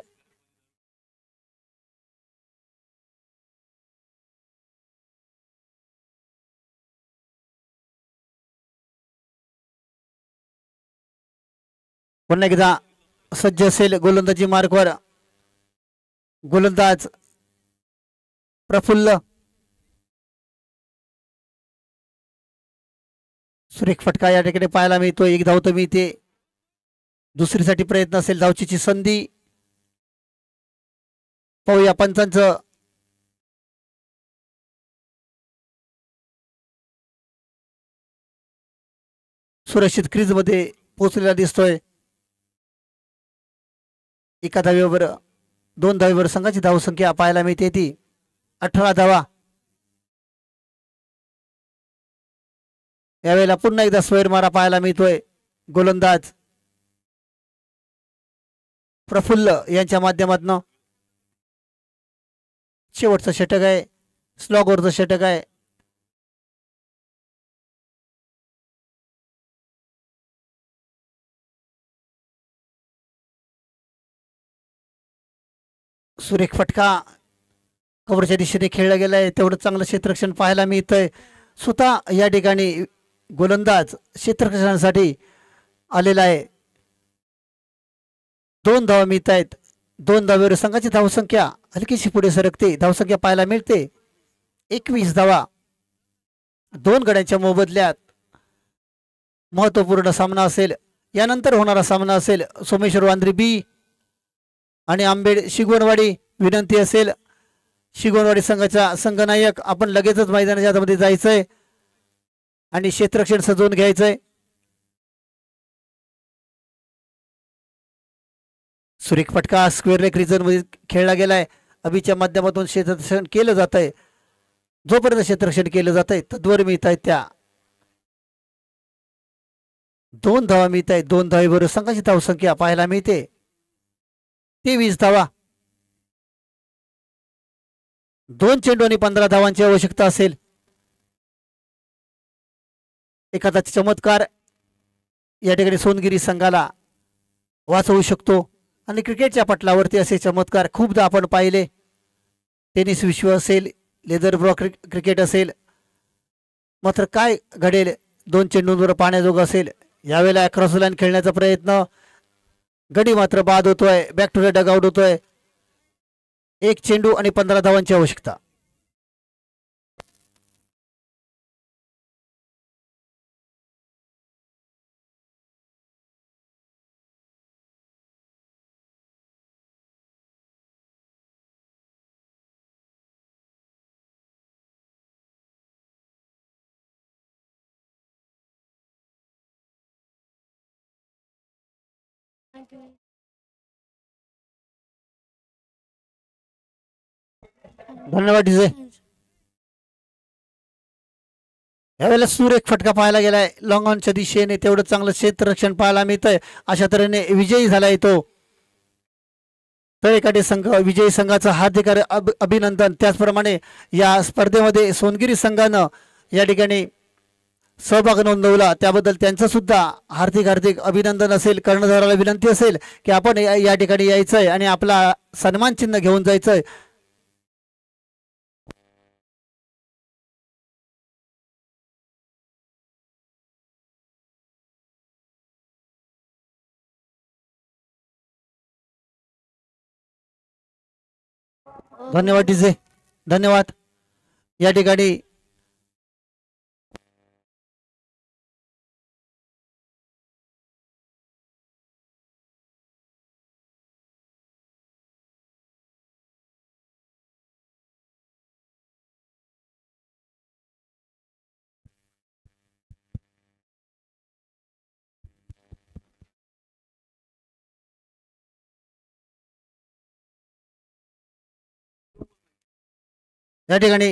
पुन्हा एकदा सज्ज असेल गोलंदाजी मार्कवर गोलंदाज प्रफुल्ल. सुरेख फटका या ठिकाणी पाहायला मिळतो. एक धाव तर मिळते. दुसरीसाठी प्रयत्न असेल. धावचीची संधी पाहूया पंचांचं. सुरक्षित क्रीज मध्ये पोहोचलेला दिसतोय. एका धावेवर 2 धावेवर संघाची धावसंख्या पाहायला मिळते ती 18 धावा. यावेळेला पुन्हा एकदा स्वैर मारा पाहायला मिळतोय. गोलंदाज प्रफुल्ल यांच्या माध्यमातून. शेवटचं षटक आहे. स्लॉगवरचं षटक आहे. सुरेख फटका कव्हरच्या दिशेने खेळला गेलाय. तेवढं चांगलं क्षेत्ररक्षण पाहायला मिळतंय. स्वतः या ठिकाणी गोलंदाज क्षेत्ररक्षणासाठी आलेला आहे. 2 धावा मिळत आहेत. 2 धावेवर संघाची धावसंख्या हलकीशी पुढे सरकते. धावसंख्या पाहायला मिळते 21 धावा. 2 गड्यांच्या मोबदल्यात महत्वपूर्ण सामना असेल. यानंतर होणारा सामना असेल सोमेश्वर वांद्रे बी आणि आंबेड शिगवणवाडी. विनंती असेल शिगवणवाडी संघाच्या संघनायक आपण लगेचच मैदानाच्या आतमध्ये जायचंय आणि क्षेत्ररक्षण सजवून घ्यायचंय. सुरेख फटका स्क्वेअर लेग रिजन मध्ये खेळला गेलाय. अभिच्या माध्यमातून क्षेत्ररक्षण केलं जात आहे. जोपर्यंत क्षेत्ररक्षण केलं जात आहे तद्वर मिळत आहेत त्या 2 धावा मिळत आहेत. 2 धावेबरोबर संघाची धावसंख्या पाहायला मिळते 23 धावा. 2 चेंडू आणि 15 धावांची आवश्यकता असेल. एखादा चमत्कार या ठिकाणी सोनगिरी संघाला वाचवू शकतो आणि क्रिकेटच्या पटलावरती असे चमत्कार खूपदा आपण पाहिले. टेनिस विश्व असेल, लेदर ब्रॉ क्रिकेट असेल. मात्र काय घडेल 2 चेंडूंवर पाण्याजोगं असेल. यावेळेला क्रॉस लाईन खेळण्याचा प्रयत्न. गडी मात्र बाद होतोय. बॅक टू द डगआउट होतोय. 1 चेंडू आणि 15 धावांची आवश्यकता. थँक्यू. धन्यवाद डीजे. यावेळेला सुरेख फटका पाहायला गेलाय लॉंग ऑनच्या दिशेने, तेवढं चांगलं क्षेत्ररक्षण पाहायला मिळतंय. अशा तऱ्हेने विजयी झालाय तो तळेकाटे संघ. विजयी संघाचं हार्दिक अभिनंदन. त्याचप्रमाणे या स्पर्धेमध्ये सोनगिरी संघानं या ठिकाणी सहभाग नोंदवला, त्याबद्दल त्यांचं सुद्धा हार्दिक हार्दिक अभिनंदन असेल. कर्णधाराला विनंती असेल की आपण या ठिकाणी यायचंय आणि आपला सन्मान चिन्ह घेऊन जायचंय. धन्यवाद डीजे, धन्यवाद. या ठिकाणी या ठिकाणी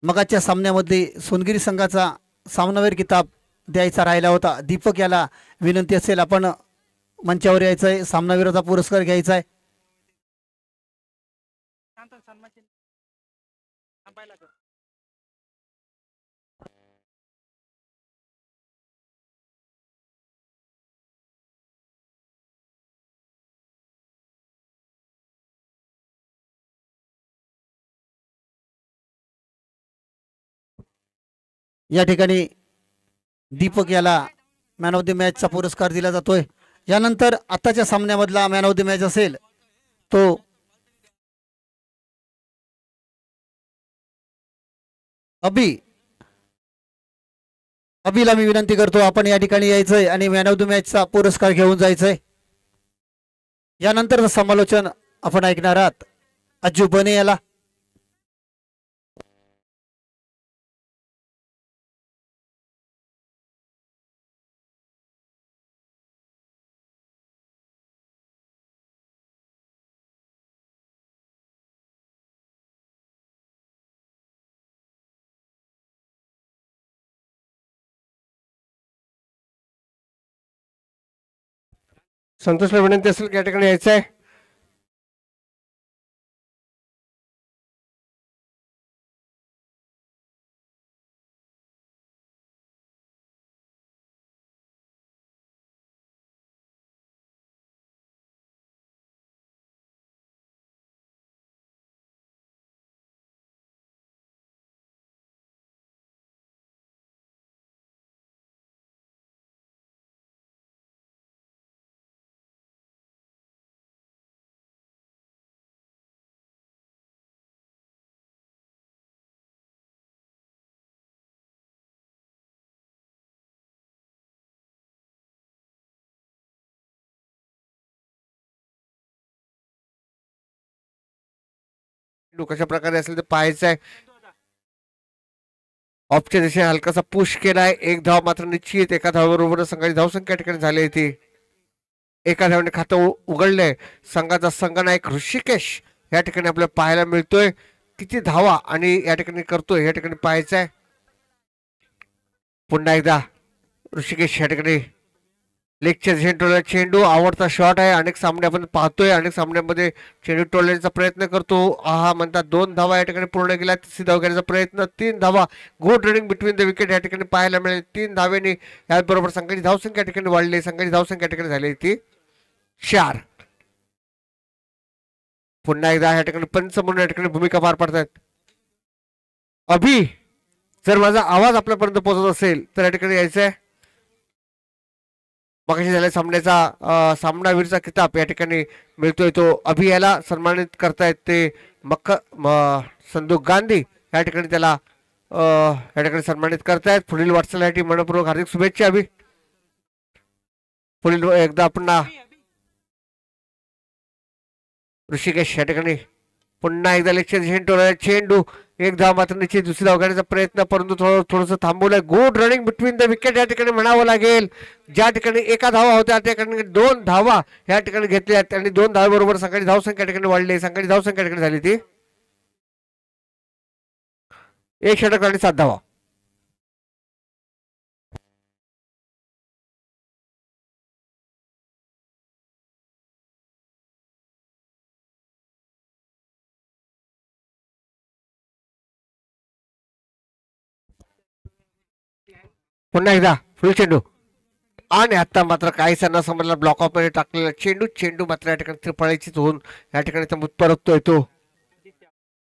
मगाच्या सामन्यामध्ये सोनगिरी संघाचा सामनावीर किताब द्यायचा राहिला होता. दीपक याला विनंती असेल आपण मंचावर यायचंय, सामनावीराचा पुरस्कार घ्यायचा आहे. या ठिकाणी दीपक याला मॅन ऑफ द मॅचचा पुरस्कार दिला जातोय. यानंतर आताच्या सामन्यामधला मॅन ऑफ द मॅच असेल तो अभिला मी विनंती करतो आपण या ठिकाणी यायचंय आणि मॅन ऑफ द मॅचचा पुरस्कार घेऊन जायचंय. यानंतर समालोचन आपण ऐकणार आहात अज्जू बने याला. संतोषला विनंती असेल की या ठिकाणी यायचं आहे. कशा प्रकारे असेल ते पाहायचं आहे. ऑफच्या दिशेने हलकासा पुश केलाय. एक धाव मात्र निश्चित. एका धावाबरोबर संघाची धावसंख्या ठिकाणी झाली होती. एका धावाने खातं उघडलंय संघाचा संघनायक ऋषिकेश या ठिकाणी आपल्याला पाहायला मिळतोय. किती धावा आणि या ठिकाणी करतोय या ठिकाणी पाहायचं आहे. पुन्हा एकदा ऋषिकेश या ठिकाणी लेगच्या दिशेने टोलला चेंडू आवडता शॉट आहे. अनेक सामने आपण पाहतोय. अनेक सामन्यामध्ये चेंडू टोलण्याचा प्रयत्न करतो. हा म्हणतात 2 धावा या ठिकाणी पूर्ण केला. तिसरी धाव घेण्याचा प्रयत्न. 3 धावा. Good running between the wicket या ठिकाणी पाहायला मिळेल. 3 धावेने याचबरोबर संघाची धावसंख्या या ठिकाणी वाढली. संघाची धावसंख्या या ठिकाणी झाली ती 4. पुन्हा एकदा या ठिकाणी पंच म्हणून या ठिकाणी भूमिका पार पडतात. अभि जर माझा आवाज आपल्यापर्यंत पोहोचत असेल तर या ठिकाणी यायचं आहे. मगाशी झाल्या सामन्याचा सामनावीरचा किताब या ठिकाणी मिळतोय तो अभि याला सन्मानित करतायत ते संदूक गांधी या ठिकाणी त्याला या ठिकाणी सन्मानित करतायत. पुढील वाटचालीसाठी मनपूर्वक हार्दिक शुभेच्छा अभि. पुढील एकदा पुन्हा ऋषिकेश या ठिकाणी पुन्हा एकदा लेक्चर झेंडू एक धाव मात्र निश्चित दुसरी धाव घेण्याचा प्रयत्न, परंतु थोडंसं थांबवलंय. Good running between the wicket या ठिकाणी म्हणावं लागेल. ज्या ठिकाणी एका धावा होत्या त्या ठिकाणी 2 धावा या ठिकाणी घेतल्या आणि 2 धावेबरोबर संघाची धावसंख्या ठिकाणी वाढली. संघाची धावसंख्या ठिकाणी झाली ती 1 षटक आणि 7 धावा. पुन्हा एकदा फुल चेंडू आणि आता मात्र काहीसा न समजला ब्लॉक ऑफ मध्ये टाकलेला चेंडू मात्र या ठिकाणी त्रिफळाचीच होऊन या ठिकाणी तंबूत परततोय. तो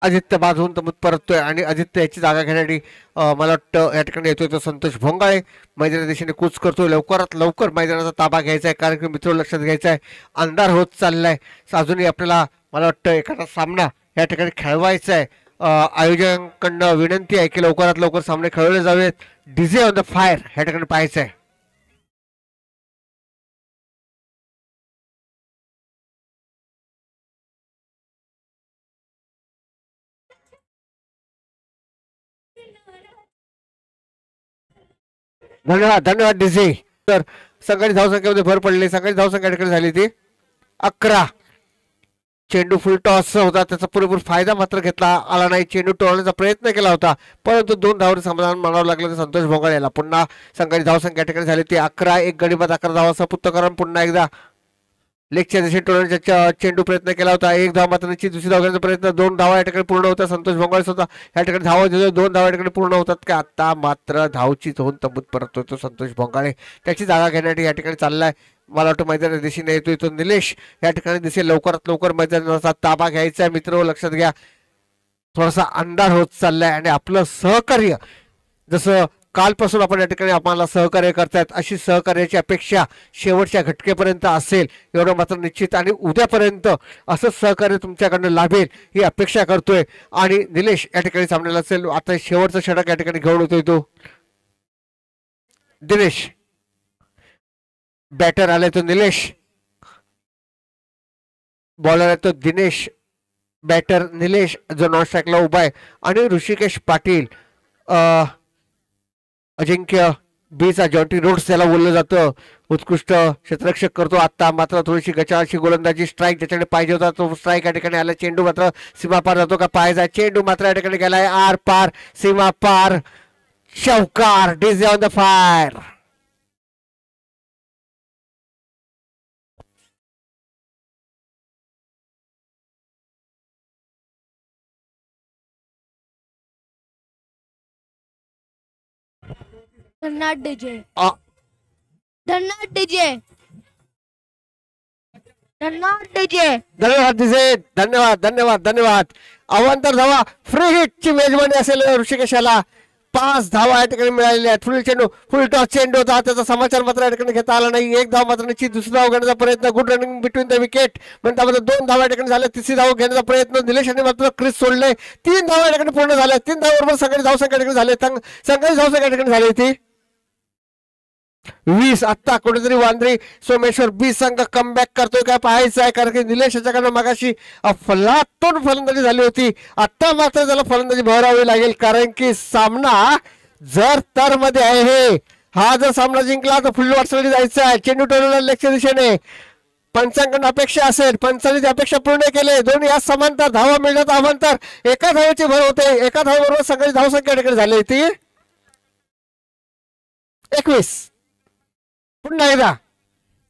आदित्य बाद होऊन तंबूत परततोय आणि आदित्य याची जागा घेण्यासाठी मला वाटतं या ठिकाणी येतोय तो संतोष भोंगाळे. मैदाना दिशेने कूच करतोय. लवकरात लवकर मैदानाचा ताबा घ्यायचा आहे, कारण की मित्र लक्षात घ्यायचा आहे अंधार होत चाललाय. अजूनही आपल्याला मला वाटतं एखादा सामना या ठिकाणी खेळवायचा आहे. आयोजकांकडनं विनंती आहे की लवकरात लवकर सामने खेळवले जावेत. डीजे ऑन द फायर ह्या ठिकाणी पाहायचं आहे. धन्यवाद धन्यवाद डीजे. तर संघाची धावसंख्येमध्ये भर पडली. संघाची धावसंख्या ठिकाणी झाली ती 11. चेंडू फुल टॉस होता, त्याचा पुरेपूर फायदा मात्र घेतला आला नाही. चेंडू टोळण्याचा प्रयत्न केला होता, परंतु 2 धावांवर समाधान मानावं लागलं संतोष भोंगाळे याला. पुन्हा संघाची धावसंख्या ठिकाणी झाली ती 11. 1 गडी बाद 11 धावांचा पुत्तकरण. पुन्हा एकदा लेगच्या दिशेने टोळण्याचा चेंडू प्रयत्न केला होता. 1 धाव मात्र निश्चित दुसरी धाव घेण्याचा प्रयत्न. 2 धावा या ठिकाणी पूर्ण होता. संतोष भोंगाळे सुद्धा या ठिकाणी धावा दिले. 2 धावा या ठिकाणी पूर्ण होतात का आता मात्र धावची होऊन तंबूत परततोय तो संतोष भोंगाळे. त्याची जागा घेण्यासाठी या ठिकाणी चाललाय. मला वाटतं मैदानाच्या दिशेने येतोय तो निलेश या ठिकाणी दिसेल. लवकरात लवकर मैदानाचा ताबा घ्यायचा आहे. मित्र लक्षात घ्या थोडासा अंधार होत चाललाय आणि आपलं सहकार्य जसं कालपासून आपण या ठिकाणी आम्हाला सहकार्य करतायत अशी सहकार्याची अपेक्षा शेवटच्या घटकेपर्यंत असेल एवढं मात्र निश्चित. आणि उद्यापर्यंत असंच सहकार्य तुमच्याकडनं लाभेल ही अपेक्षा करतोय. आणि निलेश या ठिकाणी सामन्याला असेल. आता शेवटचा षटक या ठिकाणी घेऊन होतोय तो दिनेश. बॅटर आलाय तो निलेश, बॉलर आहे तो दिनेश, बॅटर निलेश जो नॉन स्ट्राईकला उभा आहे. आणि ऋषिकेश पाटील अजिंक्य बीचा जॉन्टी रोड्स त्याला बोललं जातं, उत्कृष्ट क्षेत्ररक्षक करतो. आता मात्र थोडीशी गचाळची गोलंदाजी स्ट्राईक ज्याच्याकडे पाहिजे होता तो स्ट्राईक या ठिकाणी आला. चेंडू मात्र सीमा पार जातो का पाहायचा. चेंडू मात्र या ठिकाणी गेलाय आर पार सीमा पार. चौकार. DJ on the fire. धन्यवाद डीजे. धन्यवाद डीजे. धन्यवाद डीजे. धन्यवाद डीजे. धन्यवाद धन्यवाद धन्यवाद. अवांतर धावा फ्री हिटची मेजबानी असेल ऋषिकेशाला. 5 धावा या ठिकाणी मिळालेल्या आहेत. फुल चेंडू फुल टॉस चेंडू होता, त्याचा समाचार मात्र या ठिकाणी घेता आला नाही. 1 धाव मात्र निश्चित दुसरी धाव घेण्याचा प्रयत्न. Good running between the wicket म्हणता मात्र 2 धावा या ठिकाणी झाल्या. तिसरी धाव घेण्याचा प्रयत्न. निलेश यांनी मात्र क्रिस सोडले. 3 धावा या ठिकाणी पूर्ण झाल्या. 3 धावांबरोबर सगळी धावसंख्या ठिकाणी झाली. संघाची धावसंख्या ठिकाणी झाली ती 20. आता कुठेतरी वांद्री सोमेश्वर बी संघ कमबॅक करतोय काय पाहायचं आहे, कारण की निलेश याच्याकडनं मगाशी अफलातून फलंदाजी झाली होती. आता मात्र त्याला फलंदाजी भरावी लागेल, कारण की सामना जर तर मध्ये आहे. हा जर सामना जिंकला तर फुल वाटसाठी जायचं आहे. चेंडू टोलला लेगच्या दिशेने. पंचांकडून अपेक्षा असेल, पंचांनी अपेक्षा पूर्ण केले. दोन्ही या समांतर धावा मिळण्यात अवांतर. एका धावेची भर होते. एका धावेबरोबर सगळी धावसंख्या ठिकाणी झाली होती 21. पुन्हा एकदा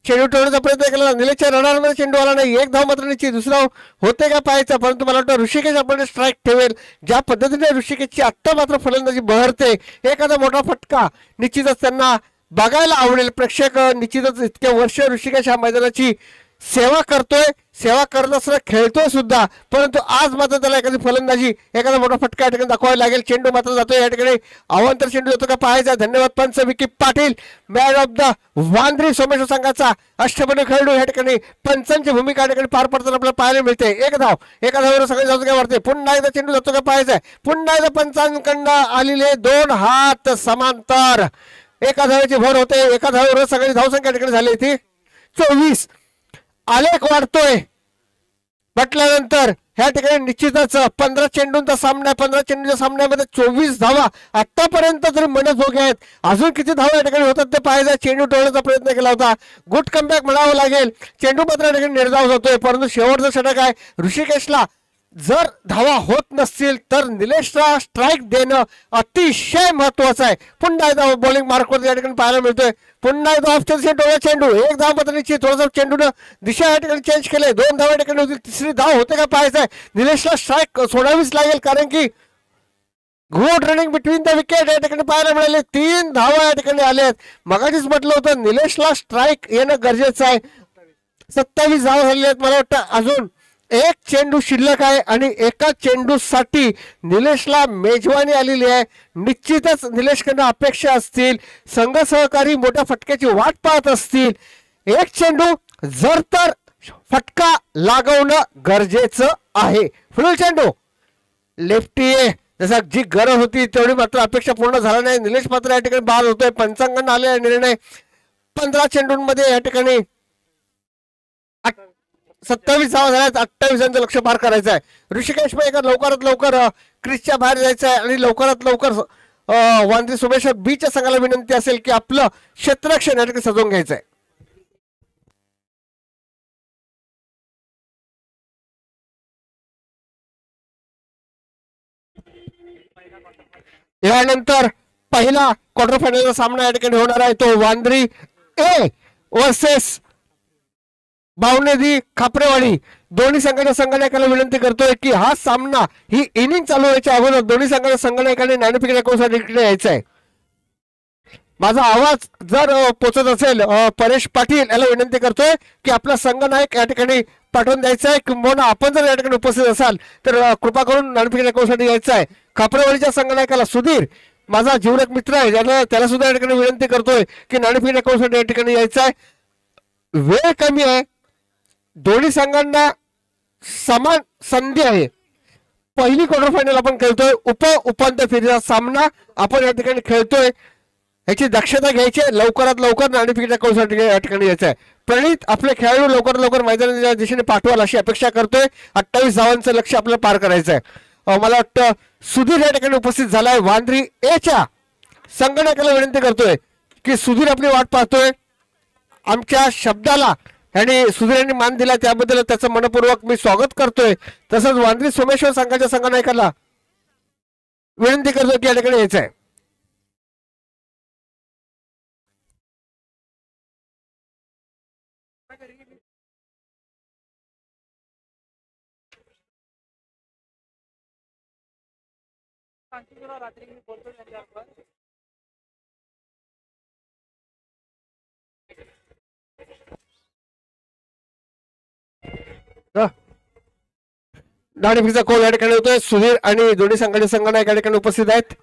चेंडू टोळण्याचा प्रयत्न केला. निलेशच्या रडारमध्ये चेंडू आला नाही. 1 धाव मात्र निश्चित. दुसरा होते का पाहायचा, परंतु मला वाटतं ऋषिकेश आपण स्ट्राईक ठेवेल. ज्या पद्धतीने ऋषिकेशची आत्ता मात्र फलंदाजी बहरते, एखादा मोठा फटका निश्चितच त्यांना बघायला आवडेल. प्रेक्षक निश्चितच इतके वर्ष ऋषिकेश हा मैदानाची सेवा करतोय, सेवा करत असताना खेळतोय सुद्धा, परंतु आज मात्र त्याला एखादी फलंदाजी एखादा मोठा फटका या ठिकाणी दाखवायला लागेल. चेंडू मात्र जातोय या ठिकाणी अवांतर चेंडू जातो का पाहायचा. धन्यवाद पंच Vicky Patil, man of the Wandri Someshwar संघाचा अष्टपैलू खेळाडू या ठिकाणी पंचांची भूमिका या ठिकाणी पार पडताना आपल्याला पाहायला मिळते. 1 धाव. एका धावावर सगळे जातो काय वाढते. पुन्हा एकदा चेंडू जातो का पाहायचा. पुन्हा एकदा पंचांकडनं आलेले 2 हात समांतर. एका धावेची भर होते. एका धावेवर सगळी धावसंख्या ठिकाणी झाली ती 24. आलेख वाढतोय म्हटल्यानंतर ह्या ठिकाणी निश्चितच 15 चेंडूंचा सामना, 15 चेंडूच्या सामन्यामध्ये 24 धावा आतापर्यंत तरी मनजोगे आहेत. अजून किती धावा या ठिकाणी होतात ते पाहायचं. चेंडू टोळण्याचा प्रयत्न केला होता, गुड कमबॅक म्हणावं लागेल. चेंडू मात्र या ठिकाणी निर्धाव होतोय, परंतु शेवटचं षटक आहे. ऋषिकेशला जर धावा होत नसतील तर निलेशला स्ट्राईक देणं अतिशय महत्वाचं आहे. पुन्हा एकदा बॉलिंग मार्कवर या ठिकाणी पाहायला मिळतोय. पुन्हा एकदा ऑफ टोळा चेंडू, एक धाव पत्नीची थोडंसं चेंडूनं दिशा या ठिकाणी चेंज केले. 2 धावा या ठिकाणी होतील, तिसरी धाव होते का पाहायचं आहे. निलेशला स्ट्राईक सोडावीच लागेल, कारण की good running between the wicket या ठिकाणी पाहायला मिळाले. 3 धावा या ठिकाणी आल्या आहेत. मगाशीच म्हटलं होतं निलेशला स्ट्राईक येणं गरजेचं आहे. 27 धावा झालेल्या आहेत. मला वाटतं अजून एक चेंडू शिल्लक आहे आणि एका चेंडूसाठी निलेशला मेजवानी आलेली आहे. निश्चितच निलेशकडनं अपेक्षा असतील, संघ सहकारी मोठ्या फटक्याची वाट पाहत असतील. एक चेंडू जर तर फटका लागवणं गरजेचं आहे. फुल चेंडू लेफ्टी आहे, जसा जी गरज होती तेवढी मात्र अपेक्षा पूर्ण झाला नाही. निलेश मात्र या ठिकाणी बाद होतोय. पंचांगांना आलेला निर्णय 15 चेंडूंमध्ये या ठिकाणी 27 धावा झाल्यात. 28 लक्ष पार करायचं आहे. ऋषिकेश मयेकर लवकरात लवकर क्रिसच्या बाहेर जायचं आहे आणि लवकरात लवकर वांद्रे सोमेश्वर बीच्या संघाला विनंती असेल की आपलं क्षेत्ररक्षण या ठिकाणी सजवून घ्यायचं आहे. यानंतर पहिला क्वार्टर फायनलचा सामना या ठिकाणी होणार आहे. तो वांद्री ए वर्सेस बावनेदी खापरेवाडी. दोन्ही संघाच्या संघनायकाला विनंती करतोय की हा सामना, ही इनिंग चालू व्हायच्या अगोदर दोन्ही संघाच्या संघनायकाने नाणेफेक रेकॉर्डसाठी यायचं आहे. माझा आवाज जर पोचत असेल, परेश पाटील याला विनंती करतोय की आपला संघनायक या ठिकाणी पाठवून द्यायचा आहे, किंवा आपण जर या ठिकाणी उपस्थित असाल तर कृपा करून नाणेफेक रेकॉर्डसाठी यायचं आहे. खापरेवाडीच्या संघनायकाला सुधीर, माझा जीवलग मित्र आहे, त्याला सुद्धा या ठिकाणी विनंती करतोय की नाणेफेक रेकॉर्डसाठी या ठिकाणी यायचं आहे. वेळ कमी आहे, दोन्ही संघांना समान संधी आहे. पहिली क्वार्टर फायनल आपण खेळतोय, उपांत्य फेरीचा सामना आपण या ठिकाणी खेळतोय. याची दक्षता घ्यायची आहे. लवकरात लवकर नाणेफेक रेकॉर्डसाठी या ठिकाणी यायचं आहे. प्रणित आपले खेळाडू लवकरात लवकर मैदानाच्या दिशेने पाठवाल अशी अपेक्षा करतोय. 28 धावांचं लक्ष आपल्याला पार करायचं आहे. मला वाटतं सुधीर या ठिकाणी उपस्थित झालाय. वांद्री एच्या संघनायकाला विनंती करतोय की सुधीर आपली वाट पाहतोय. आमच्या शब्दाला आणि सुधीर यांनी मान दिला त्याबद्दल त्याचं मनपूर्वक मी स्वागत करतोय. तसंच वांद्री सोमेश्वर संघाच्या संघनायकाला विनंती करतोय की या ठिकाणी यायचं आहे. नाणेफेकीचा कॉल या ठिकाणी होतोय. सुधीर आणि दोन्ही संघाचे संघनायक या ठिकाणी उपस्थित आहेत.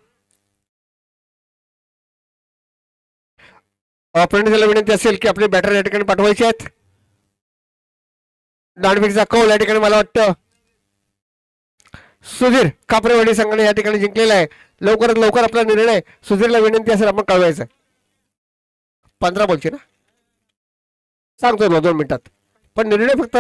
प्रणितीला विनंती असेल की आपले बॅटर या ठिकाणी पाठवायचे आहेत. नाणेफेकीचा कॉल या ठिकाणी मला वाटतं सुधीर खापरेवाडी संघाने या ठिकाणी जिंकलेला आहे. लवकरात लवकर आपला निर्णय सुधीरला विनंती असेल आपण कळवायचा. 15 बॉलची ना सांगतोय 2 मिनिटात, पण निर्णय फक्त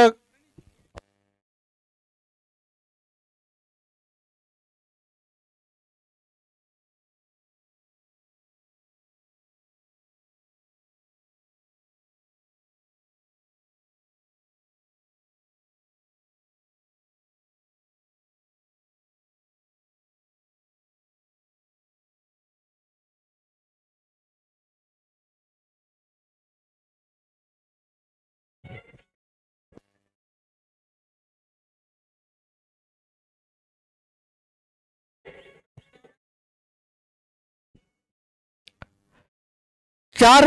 चार.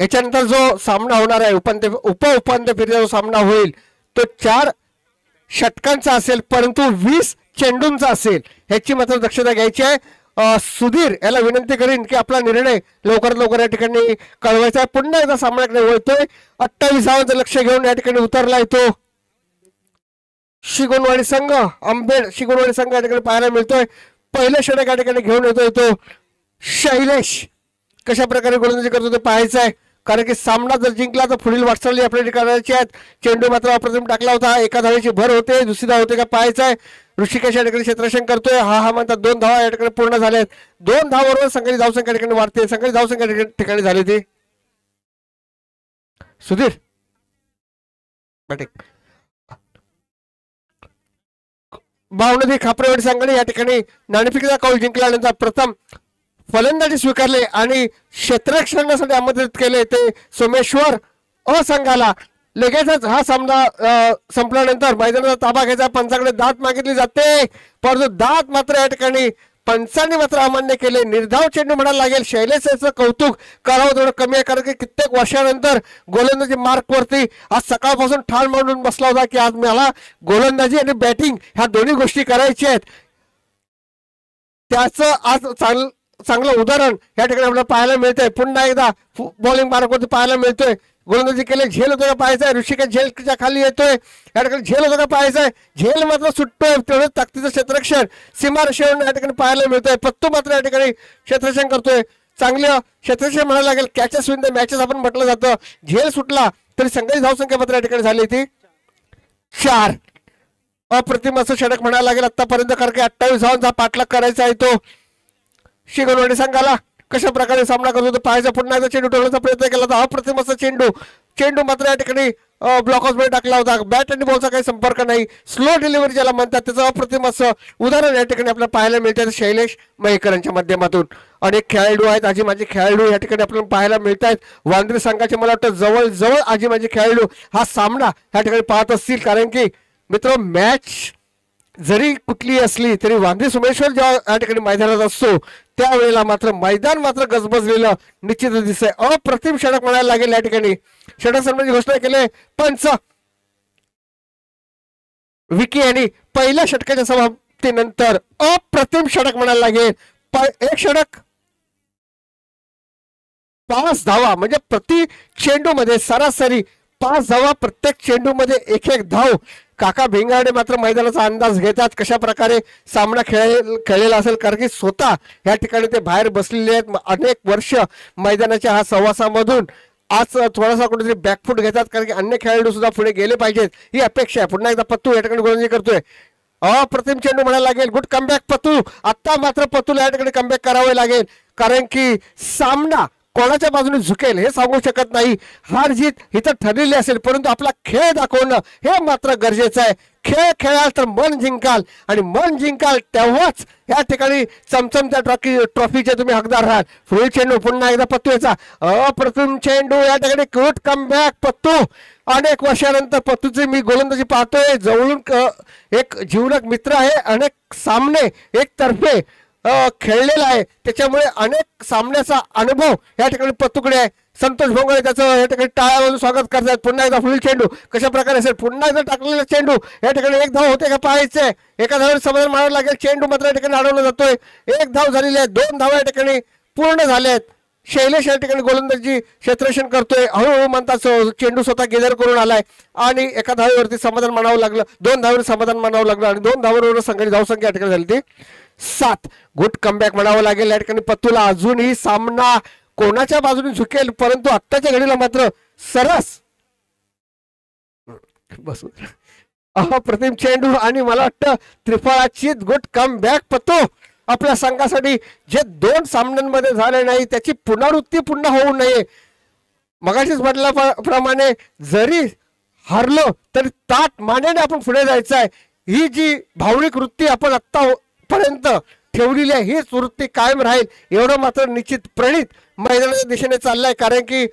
याच्यानंतर जो सामना होणार आहे उपांत्य फेरीचा जो सामना होईल तो 4 षटकांचा असेल, परंतु 20 चेंडूंचा असेल. ह्याची मात्र दक्षता घ्यायची आहे. सुधीर याला विनंती करीन की आपला निर्णय लवकरात लवकर या ठिकाणी कळवायचा आहे. पुन्हा एकदा सामन्याकडे वळतोय. 28 धावांचं लक्ष घेऊन या ठिकाणी उतरला येतो शिगोनवाडी संघ. आंबेड शिगोनवाडी संघ या ठिकाणी पाहायला मिळतोय. पहिलं षटक या ठिकाणी घेऊन येतोय तो शैलेश. कशा प्रकारे गोलंदाजी करतो ते पाहायचं आहे. कारण की सामना जर जिंकला तर पुढील वाटचाली आपल्याला करायची आहेत. चेंडू मात्र अप्रतिम टाकला होता. एका धावेची भर होते, दुसरी धाव होते का पाहायचं आहे. ऋषिकेश या ठिकाणी क्षेत्ररक्षण करतोय. हा म्हणतात 2 धावा या ठिकाणी पूर्ण झाल्या आहेत. 2 धावांवर संघाची धावसंख्या या ठिकाणी वाढते. संघाची धावसंख्या या ठिकाणी झाली ती सुधीर बॅटिंग भावनदी खापरेवाडी संघाने या ठिकाणी नाणेफेकीचा कौल जिंकल्यानंतर प्रथम फलंदाजी स्वीकारले आणि क्षेत्ररक्षणासाठी आमंत्रित केले ते सोमेश्वर संघाला. लगेचच हा सामना संपल्यानंतर मैदानाचा ताबा घ्यायचा पंचाकडे दात मागितली जाते, परंतु दात मात्र या ठिकाणी पंचांनी मात्र अमान्य केले. निर्धाव चेंडू म्हणायला लागेल. शैलेश याचं कौतुक करावं थोडं कमी आहे, कारण की कित्येक वर्षानंतर गोलंदाजी मार्क वरती आज सकाळपासून ठाण मांडून बसला होता की आज मला गोलंदाजी आणि बॅटिंग ह्या दोन्ही गोष्टी करायच्या आहेत. त्याचं आज चांगलं उदाहरण या ठिकाणी आपल्याला पाहायला मिळतंय. पुन्हा एकदा बॉलिंग मार्कवरती पाहायला मिळतोय. गोलंदाजी केले, झेल होतो का पाहायचा आहे. ऋषिकेश झेलच्या खाली येतोय, या ठिकाणी झेल होतो का पाहायचा आहे. झेल मात्र सुटतोय. तेवढं ताकदीचं क्षेत्ररक्षण सीमारेषेवरून या ठिकाणी पाहायला मिळतोय. पत्तू मात्र या ठिकाणी क्षेत्ररक्षण करतोय. चांगलं क्षेत्ररक्षण म्हणायला लागेल. कॅचेस विन द मॅचेस आपण म्हटलं जातं. झेल सुटला तरी संघाची धावसंख्या मात्र या ठिकाणी झाली ती 4. अप्रतिम असं षटक म्हणायला लागेल आतापर्यंत, कारण की 28 धावांचा पाठलाग करायचा आहे तो शिगनवाडी संघाला. कशा प्रकारे सामना करतो तो पाहायचा. पुन्हा एकदा चेंडू ठेवण्याचा प्रयत्न केला होता. अप्रतिम असा चेंडू मात्र या ठिकाणी ब्लॉक मध्ये टाकला होता. बॅट आणि बॉलचा काही संपर्क नाही. स्लो डिलिव्हरी ज्याला म्हणतात त्याचं अप्रतिम असं उदाहरण या ठिकाणी आपल्याला पाहायला मिळतं शैलेश मयेकरांच्या माध्यमातून. अनेक खेळाडू आहेत, आजी माझे खेळाडू या ठिकाणी आपल्याला पाहायला मिळत आहेत. वांद्रे संघाचे मला वाटतं जवळ आजी माझे खेळाडू हा सामना या ठिकाणी पाहत असतील, कारण की मित्र मॅच जरी कुठली असली तरी वांद्रे सोमेश्वर जेव्हा या ठिकाणी मैदानात असतो त्यावेळेला मात्र मैदान मात्र गजबजलेलं निश्चितच दिसतंय. अप्रतिम षटक म्हणायला लागेल. या ठिकाणी षटक संबंधी घोषणा केली पंच विकी यांनी पहिल्या षटकाच्या समाप्तीनंतर. अप्रतिम षटक म्हणायला लागेल. एक षटक 5 धावा, म्हणजे प्रति चेंडू मध्ये सरासरी 5 धावा प्रत्येक चेंडू मध्ये एक धाव. काका भिंगाडे मात्र मैदानाचा अंदाज घेतात कशा प्रकारे सामना खेळलेला असेल, कारण की स्वतः या ठिकाणी ते बाहेर बसलेले आहेत अनेक वर्ष मैदानाच्या हा सहवासामधून. आज थोडासा कुठेतरी बॅकफूट घेतात, कारण की अन्य खेळाडू सुद्धा पुढे गेले पाहिजेत ही अपेक्षा आहे. पुन्हा एकदा पत्तू या ठिकाणी गोलंदाजी करतोय. अप्रतिम चेंडू म्हणायला लागेल. Good comeback पत्तू. आता मात्र पत्तूला या ठिकाणी कमबॅक करावे लागेल, कारण की सामना कोणाच्या बाजूने झुकेल हे सांगू शकत नाही. हार जीत इथं ठरलेली असेल, परंतु आपला खेळ दाखवणं हे मात्र गरजेचं आहे. खेळ खेळाल तर मन जिंकाल, आणि मन जिंकाल तेव्हाच या ठिकाणी चमचमत्या ट्रॉफीचे तुम्ही हकदार राहाल. फुल चेंडू पुन्हा एकदा पत्तू याचा अप्रतिम चेंडू या ठिकाणी क्यूट कमबॅक पत्तू. अनेक वर्षानंतर पत्तूचे मी गोलंदाजी पाहतोय जवळून. एक जीवलग मित्र आहे. अनेक सामने एक तर्फे खेळलेला आहे, त्याच्यामुळे अनेक सामन्याचा अनुभव या ठिकाणी पत्तूकडे आहे. संतोष भोंगळे त्याचं या ठिकाणी टाळ्यावरून स्वागत करतात. पुन्हा एकदा फुल चेंडू कशा प्रकारे असेल. पुन्हा एकदा टाकलेला चेंडू या ठिकाणी एक धाव होते का पाहायचंय. एका धावावर समाधान मानावं लागेल. चेंडू मात्र या ठिकाणी अडवला जातोय. एक धाव झालेली आहे. 2 धावा या ठिकाणी पूर्ण झाल्या आहेत. शैलेश या ठिकाणी गोलंदाजी क्षेत्ररक्षण करतोय. हळूहळू म्हणतात चेंडू स्वतः गेदर करून आलाय आणि एका धावेवरती समाधान मानावं लागलं. 2 धावावर समाधान मानावं लागलं आणि 2 धावांवर संघाची धावसंख्या या ठिकाणी झाली ती 7. गुड कमबॅक म्हणावं लागेल या ठिकाणी पत्तूला. अजूनही सामना कोणाच्या बाजूने झुकेल, परंतु आत्ताच्या घडीला मात्र सरस बसू अप्रतिम चेंडू आणि मला वाटतं त्रिफळाची गुड कमबॅक पत्तू. आपल्या संघासाठी जे 2 सामन्यांमध्ये झाले नाही त्याची पुनरावृत्ती पुन्हा होऊ नये. मगाशीच म्हटल्याप्रमाणे जरी हरलो तरी ताट मानेने आपण पुढे जायचं आहे. ही जी भावनिक वृत्ती आपण आत्तापर्यंत ठेवलेली आहे हीच वृत्ती कायम राहील एवढं मात्र निश्चित. प्रणित मैदानाच्या दिशेने चाललाय, कारण की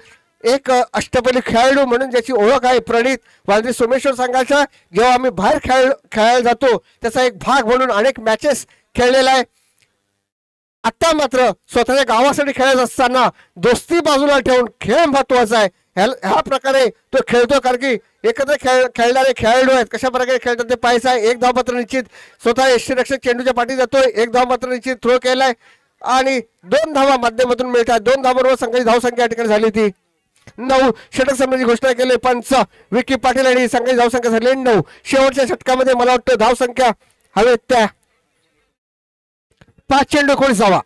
एक अष्टपैलू खेळाडू म्हणून ज्याची ओळख आहे प्रणित. वांद्रे सोमेश्वर संघाच्या जेव्हा आम्ही बाहेर खेळायला जातो त्याचा एक भाग म्हणून अनेक मॅचेस खेळलेला आहे. आता मात्र स्वतःच्या गावासाठी खेळत असताना दोस्ती बाजूला ठेवून खेळ महत्वाचा आहे. ह्या प्रकारे तो खेळतो, कारण की एकत्र खेळणारे खेळाडू आहेत. कशा प्रकारे खेळतात ते पाहायचं आहे. 1 धाव मात्र निश्चित स्वतः यष्टीरक्षक चेंडूच्या पाठी जातोय. 1 धाव मात्र निश्चित थ्रो केलाय आणि 2 धावा माध्यमातून मिळतात. 2 धावांवर संघाची धावसंख्या या ठिकाणी झाली ती 9. षटक संबंधी घोषणा केली पंच विकी पाटील आणि संघाची धावसंख्या झाली 9. शेवटच्या षटकामध्ये मला वाटतं धावसंख्या हवेत त्या 5 चेंडू 19 धावा.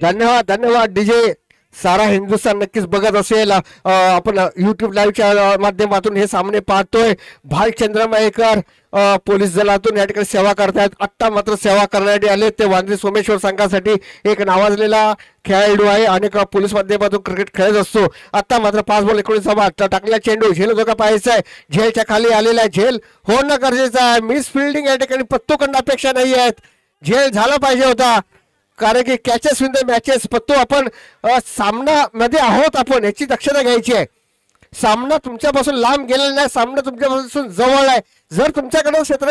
धन्यवाद धन्यवाद डीजे. सारा हिंदुस्थान नक्कीच बघत असेल. आपण युट्यूब लाईव्हच्या माध्यमातून हे सामने पाहतोय. भालचंद्र मयेकर पोलीस दलातून या ठिकाणी सेवा करतायत. आत्ता मात्र सेवा करण्यासाठी आले ते वांद्रे सोमेश्वर संघासाठी एक नावाजलेला खेळाडू आहे. अनेक पोलीस माध्यमातून क्रिकेट खेळत असतो. आता मात्र 5 बॉल 19 धावा. टाकलेला चेंडू झेल धोका पाहायचा आहे. झेलच्या खाली आलेला आहे. झेल होणं गरजेचं आहे. मिस फिल्डिंग या ठिकाणी पत्तूकडून अपेक्षा नाही आहेत. झेल झाला पाहिजे होता, कारण की कॅचेस विन द मॅचेस. पत्तू आपण सामना मध्ये आहोत, आपण याची दक्षता घ्यायची आहे. सामना तुमच्यापासून लांब गेलेला नाही, सामना तुमच्यापासून जवळ आहे. जर तुमच्याकडे क्षेत्र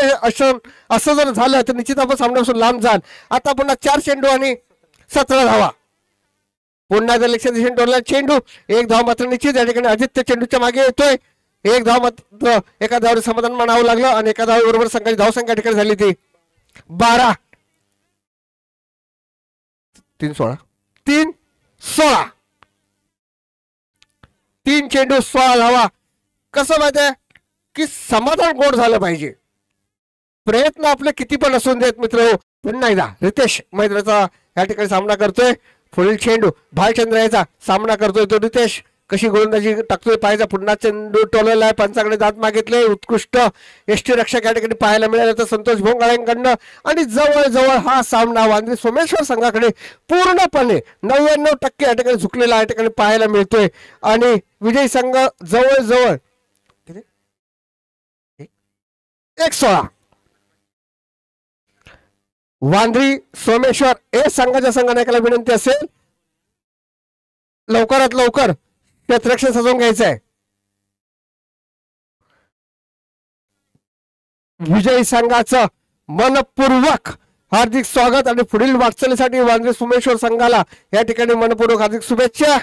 असं जर झालं तर निश्चित आपण सामन्यापासून लांब जाल. आता पुन्हा 4 चेंडू आणि 17 धावा. पुन्हा एकदा लक्ष दिशेने टोलला चेंडू. 1 धाव मात्र निश्चित या ठिकाणी आदित्य चेंडूच्या मागे येतोय. 1 धाव मात्र एका धावावर समाधान मानावं लागलं आणि एका धावाबरोबर संघाची धावसंख्या ठिकाणी झाली ती 12. 3-16 3-16 3 चेंडू 16 धावा. कसं माहिती आहे की समाधान गोड झालं पाहिजे. प्रयत्न आपले किती पण असून देत मित्र. पुन्हा एकदा रितेश मैत्राचा या ठिकाणी सामना करतोय. पुढील चेंडू भालचंद्र याचा सामना करतोय. तो रितेश कशी गोलंदाजी टाकतोय पाहायचा. पुन्हा चेंडू टोललेला आहे. पंचाकडे दात मागितले. उत्कृष्ट यष्टी रक्षक या ठिकाणी पाहायला मिळाले तर संतोष भोंगाळेंकडनं. आणि जवळ हा सामना वांद्रे सोमेश्वर संघाकडे पूर्णपणे 99% या ठिकाणी झुकलेला या ठिकाणी पाहायला मिळतोय. आणि विजयी संघ जवळ 1-16. वांद्री सोमेश्वर हे संघाच्या संघनायकाला विनंती असेल लवकरात लवकर क्षेत्ररक्षण सजवून घ्यायचं आहे. विजयी संघाचं मनपूर्वक हार्दिक स्वागत आणि पुढील वाटचालीसाठी वांद्रे सोमेश्वर संघाला या ठिकाणी मनपूर्वक हार्दिक शुभेच्छा.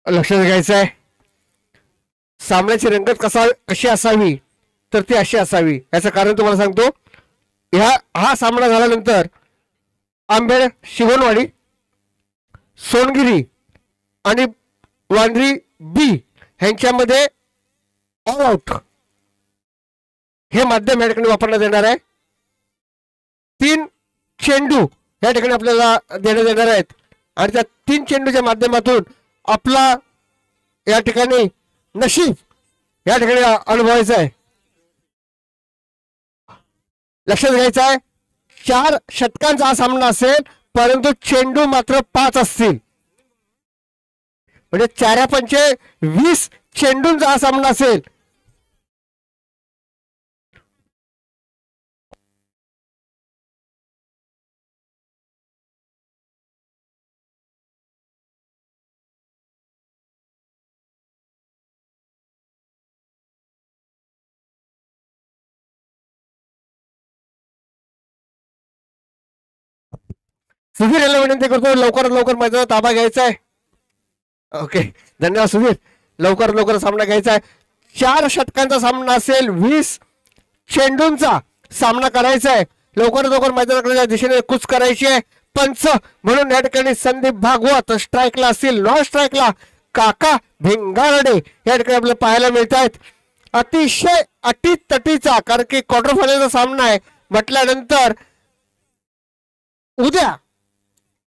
लक्षात घ्यायचं आहे सामन्याची रंगत कशी असावी तर ती अशी असावी. याचं कारण तुम्हाला सांगतो. हा सामना झाल्यानंतर आंबेड, शिवणवाडी, सोनगिरी आणि वांद्री बी ह्यांच्यामध्ये ऑल आउट हे माध्यम या ठिकाणी वापरण्यात येणार आहे. 3 चेंडू या ठिकाणी आपल्याला देण्यात येणार आहेत आणि त्या 3 चेंडूच्या माध्यमातून आपला या ठिकाणी नशीब या ठिकाणी अनुभवायचं आहे. लक्षात घ्यायचं आहे 4 षटकांचा हा सामना असेल. परंतु चेंडू मात्र 5 असतील. म्हणजे 4 पंचे 20 चेंडूंचा हा सामना असेल. सुधीर याला विनंती करतो लवकरात लवकर मैदानात ताबा घ्यायचा आहे. ओके, धन्यवाद सुधीर. लवकरात लवकर सामना घ्यायचा आहे. 4 षटकांचा सामना असेल. 20 चेंडूंचा सामना करायचा आहे. लवकरात लवकर मैदानाकडे दिशेने कूच करायची आहे. पंच म्हणून या ठिकाणी संदीप भागवत स्ट्राईकला असतील. नॉन स्ट्राईकला काका भिंगारडे या ठिकाणी आपल्याला पाहायला मिळत आहेत. अतिशय अटीतटीचा, कारण की क्वार्टर फायनलचा सामना आहे म्हटल्यानंतर उद्या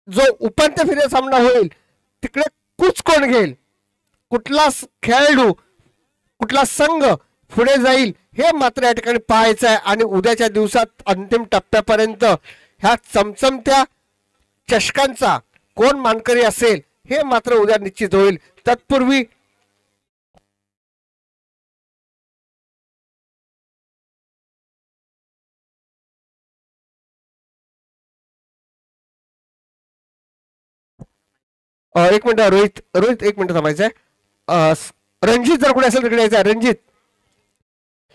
जो उपांत्य फेरीचा सामना होईल तिकडे कूच कोण घेईल, कुठला खेळाडू, कुठला संघ पुढे जाईल हे मात्र या ठिकाणी पाहायचं आहे. आणि उद्याच्या दिवसात अंतिम टप्प्यापर्यंत ह्या चमचमत्या चषकांचा कोण मानकरी असेल हे मात्र उद्या निश्चित होईल. तत्पूर्वी एक मिनिट रोहित एक मिनिट थांबायचंय. रणजित जर कोणी असेल तिकडे यायचं. रणजित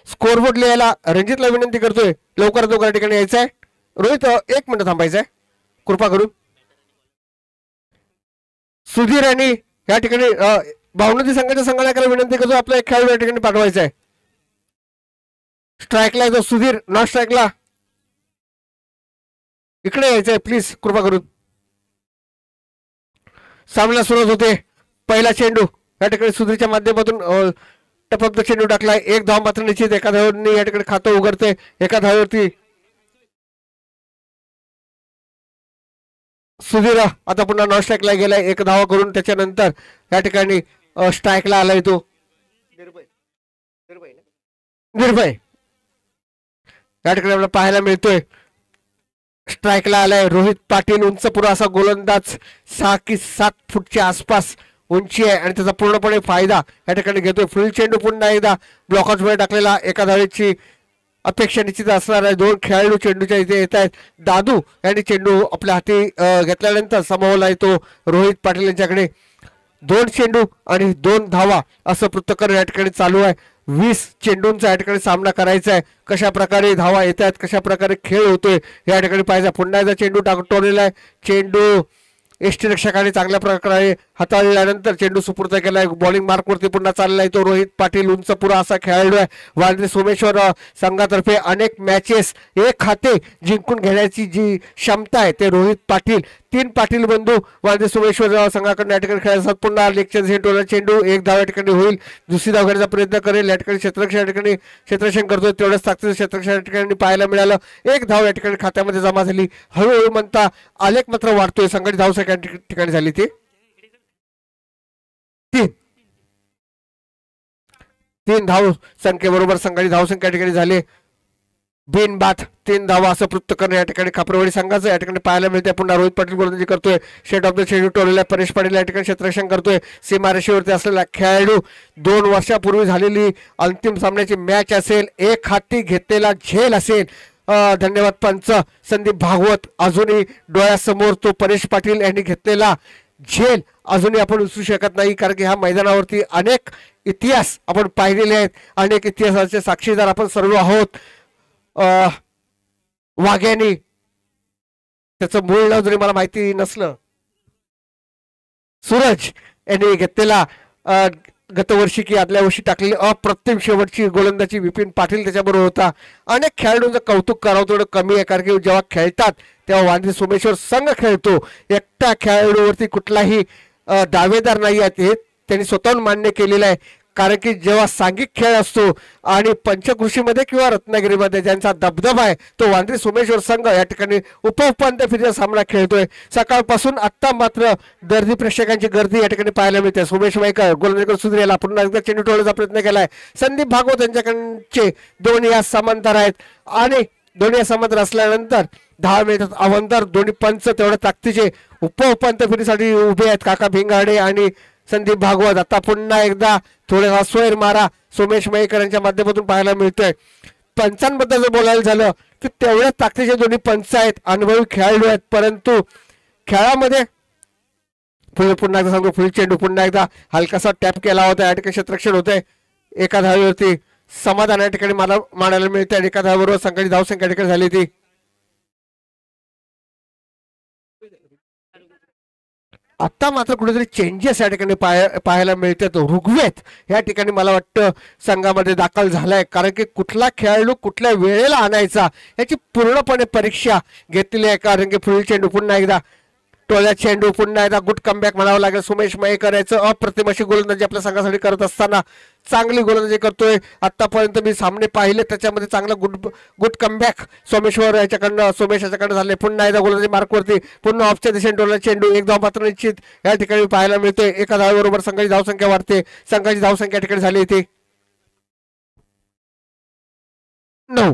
स्कोरबोर्ड लिहायला रणजितला विनंती करतोय लवकरात लवकर या ठिकाणी यायचं आहे. रोहित एक मिनिट थांबायचंय कृपा करून. सुधीर यांनी या ठिकाणी भावनदी संघाच्या संघालयाला विनंती करतो आपला एक खेळाडू या ठिकाणी पाठवायचा आहे. स्ट्राईकला येतो सुधीर, नॉन स्ट्राईकला इकडे यायचंय प्लीज कृपा करून. सामना सुरुवात होते. पहिला चेंडू या ठिकाणी सुधीरच्या माध्यमातून टपक चेंडू टाकलाय. 1 धाव मात्र निश्चित. एका धावांनी या ठिकाणी खातं उघडते. एका धावेवरती सुधीर आता पुन्हा नॉन स्ट्राईकला गेलाय 1 धावा करून. त्याच्यानंतर या ठिकाणी स्ट्राईकला आलाय तो निर्भय या ठिकाणी आपल्याला पाहायला मिळतोय. स्ट्राईकला आलाय रोहित पाटील, उंच पुरा असा गोलंदाज, 6 की 7 फूटच्या आसपास उंची आहे आणि त्याचा पूर्णपणे फायदा या ठिकाणी घेतोय. फुल चेंडू पुन्हा एकदा ब्लॉकआउट मध्ये टाकलेला. एका धावेची अपेक्षा निश्चित असणार आहे. 2 खेळाडू चेंडूच्या इथे येत आहेत. दादू यांनी चेंडू आपल्या हाती घेतल्यानंतर समोरला येतो रोहित पाटील यांच्याकडे. 2 चेंडू आणि 2 धावा असं पृथक्करण या ठिकाणी चालू आहे. 20 चेंडूंचा या ठिकाणी सामना करायचा आहे. कशा प्रकारे धावा येत आहेत, कशा प्रकारे खेळ होतोय या ठिकाणी पाहिजे. पुन्हा एकदा चेंडू टोललेला आहे. चेंडू यष्टीरक्षकाने चांगल्या प्रकारे हाताळल्यानंतर चेंडू सुपूर्द केलाय. बॉलिंग मार्कवरती पुन्हा चाललाय तो रोहित पाटील, उंच पुरा असा खेळाडू आहे. वांद्रे सोमेश्वर संघातर्फे अनेक मॅचेस एक हाते जिंकून घेण्याची जी क्षमता आहे ते रोहित पाटील. 3 पाटील बंधू वांद्रे सोमेश्वर संघाकडून या ठिकाणी खेळायचा. पुन्हा लेक्चर हे टोला चेंडू 1 धाव या ठिकाणी होईल. दुसरी धाव घेण्याचा प्रयत्न करेल. या ठिकाणी क्षेत्ररक्षण या ठिकाणी क्षेत्ररक्षण करतोय. तेवढंच ताकदीचं क्षेत्ररक्षण या ठिकाणी पाहायला मिळालं. 1 धाव या ठिकाणी खात्यामध्ये जमा झाली. हळूहळू म्हणता आलेख मात्र वाढतोय. संघटित धाव ठिकाणी झाली ती 3 धाव संख्येबरोबर संघाची धावसंख्या या ठिकाणी झाली. बिनबाद 3 धावा असं पृथक्करण या ठिकाणी खापरवाडी संघाचं या ठिकाणी पाहायला मिळते. पुन्हा रोहित पाटील गोलंदाजी करतोय. शेट ऑफ द शेड्यू टोललेला परेश पाटील या ठिकाणी क्षेत्ररक्षण करतोय. सीमारेषेवरती असलेला खेळाडू 2 वर्षापूर्वी झालेली अंतिम सामन्याची मॅच असेल. एक हाती घेतलेला झेल असेल. धन्यवाद पंच संदीप भागवत. अजूनही डोळ्यासमोर तो परेश पाटील यांनी घेतलेला झेल अजूनही आपण विसरू शकत नाही. कारण की ह्या मैदानावरती अनेक इतिहास आपण पाहिलेले आहेत. अनेक इतिहासाचे साक्षीदार आपण सर्व आहोत. वाघ्यानी त्याचं मूळ नाव जरी मला माहिती नसलं, सूरज यांनी घेतलेला गतवर्षी की आदल्या वर्षी टाकलेली अप्रतिम शेवटची गोलंदाजी विपिन पाटील त्याच्याबरोबर होता. अनेक खेळाडूंचं कौतुक करावं थोडं कमी आहे. कारण की जेव्हा खेळतात तेव्हा वांद्रे सोमेश्वर संघ खेळतो. एकट्या खेळाडूवरती कुठलाही दावेदार नाही आहेत हे त्यांनी स्वतःहून मान्य केलेलं आहे. कारण की जेव्हा सांघिक खेळ असतो आणि पंचकृषीमध्ये किंवा रत्नागिरीमध्ये ज्यांचा दबदबा आहे तो वांद्रे सोमेश्वर संघ या ठिकाणी उपउपांत्य फेरीचा सामना खेळतोय. सकाळपासून आत्ता मात्र दर्दी प्रेक्षकांची गर्दी या ठिकाणी पाहायला मिळते. सोमेश वाईकर गोलंदाजी सुधीर याला पुन्हा एकदा चेंडू टोळण्याचा प्रयत्न केलाय. संदीप भागवत यांच्याकडचे 2 या समांतर आहेत आणि दोन्ही समंत्र असल्यानंतर 10 मिनिटात अवंतर दोन्ही पंच तेवढ्या ताकदीचे उपउपांत्य फेरीसाठी उभे आहेत काका भिंगाडे आणि संदीप भागवत. आता पुन्हा एकदा थोडासा स्वैर मारा सोमेश मयेकर यांच्या माध्यमातून पाहायला मिळतोय. पंचांबद्दल जर बोलायला झालं तर तेवढ्याच ताकदीचे दोन्ही पंच आहेत, अनुभवी खेळाडू आहेत, परंतु खेळामध्ये पुन्हा एकदा सांगतो फुल चेंडू पुन्हा एकदा हलकासा टॅप केला होता. या ठिकाणी क्षेत्ररक्षण होतंय. एका धावेवरती समाधान या ठिकाणी मला मानायला मिळते आणि एका धावेबरोबर संघाची धावसंख्या ठिकाणी झाली ती. आता मात्र कुठेतरी चेंजेस या ठिकाणी पाहायला मिळतात. ऋग्वेद या ठिकाणी मला वाटतं संघामध्ये दाखल झालाय, कारण की कुठला खेळाडू कुठल्या वेळेला आणायचा याची पूर्णपणे परीक्षा घेतलेली आहे. कारण की फुल चेंडू पुन्हा एकदा टोल्या चेंडू पुन्हा एकदा गुड कमबॅक म्हणावं लागेल. सोमेश मयेकर याचं अप्रतिम अशी गोलंदाजी आपल्या संघासाठी करत असताना चांगली गोलंदाजी करतोय. आतापर्यंत मी सामने पाहिले त्याच्यामध्ये चांगला गुड कमबॅक सोमेश याच्याकडनं झाले. पुन्हा एकदा गोलंदाजी मार्कवरती पुन्हा ऑफच्या दिशेने टोल्या चेंडू एक धाव मात्र निश्चित या ठिकाणी पाहायला मिळतोय. एका धावेबरोबर संघाची धावसंख्या वाढते. संघाची धावसंख्या ठिकाणी झाली होती 9.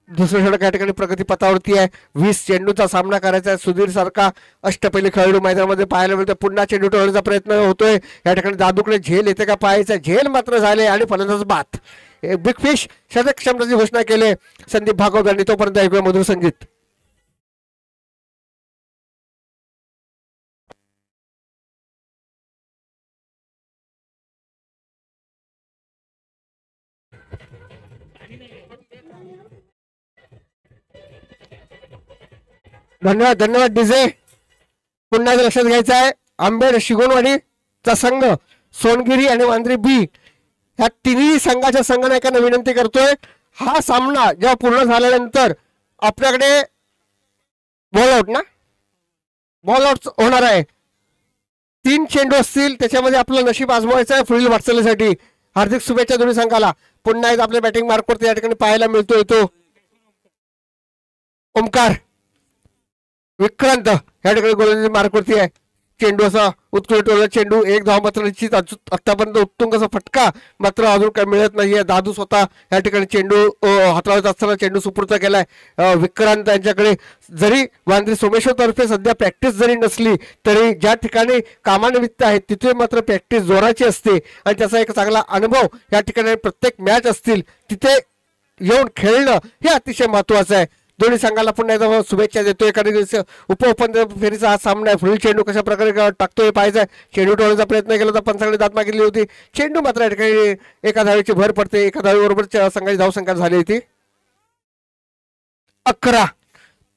दुसरं षटक या ठिकाणी प्रगती पथावरती आहे. 20 चेंडूचा सामना करायचा आहे. सुधीर सारखा अष्टपैली खेळाडू मैदानामध्ये पाहायला मिळतो. पुन्हा चेंडू टोळण्याचा प्रयत्न होतोय. या ठिकाणी दादूकडे झेल येते का पाहायचा. झेल मात्र झाले आणि फलंदाज बाद. बिग फिश शतक क्षमतेची घोषणा केली संदीप भागवत यांनी. तोपर्यंत ऐकूया मधुर संगीत. धन्यवाद धन्यवाद डीजे. पुन्हा लक्षात घ्यायचं आहे आंबेड शिगोणवाडीचा संघ सोनगिरी आणि वांद्रे बी ह्या तिन्ही संघाच्या संघनायकांना विनंती करतोय, हा सामना जेव्हा पूर्ण झाल्यानंतर आपल्याकडे बॉल आउट होणार आहे. 3 चेंडू असतील, त्याच्यामध्ये आपलं नशीब आजमावायचं आहे पुढील वाटचालीसाठी. हार्दिक शुभेच्छा दोन्ही संघाला. पुन्हा एकदा आपल्या बॅटिंग मार्कवरती या ठिकाणी पाहायला मिळतोय तो ओमकार विक्रांत या ठिकाणी गोलंदाजी मार्कवरती आहे. चेंडू असा उत्कृष्ट टोला चेंडू एक धाव मात्र निश्चित. आतापर्यंत उत्तुंग असा फटका मात्र अजून काही मिळत नाहीये. दादू स्वतः या ठिकाणी चेंडू हाताळत असताना चेंडू सुपूर्द केलाय विक्रांत यांच्याकडे. जरी वांद्रे सोमेश्वर तर्फे सध्या प्रॅक्टिस जरी नसली तरी ज्या ठिकाणी कामानिमित्त आहेत तिथे मात्र प्रॅक्टिस जोराची असते आणि त्याचा एक चांगला अनुभव या ठिकाणी प्रत्येक मॅच असतील तिथे येऊन खेळणं हे अतिशय महत्वाचं आहे. दोन्ही संघाला पुन्हा एकदा शुभेच्छा देतोय. कारण उपउपांत्य फेरीचा हा सामना आहे. फुल चेंडू कशा प्रकारे टाकतोय पाहायचा. चेंडू टोळण्याचा प्रयत्न केला होता, पंचाकडे दाद मागितली होती. चेंडू मात्र या ठिकाणी एका धावेची भर पडते. एका धावेबरोबर संघाची धावसंख्या झाली होती 11.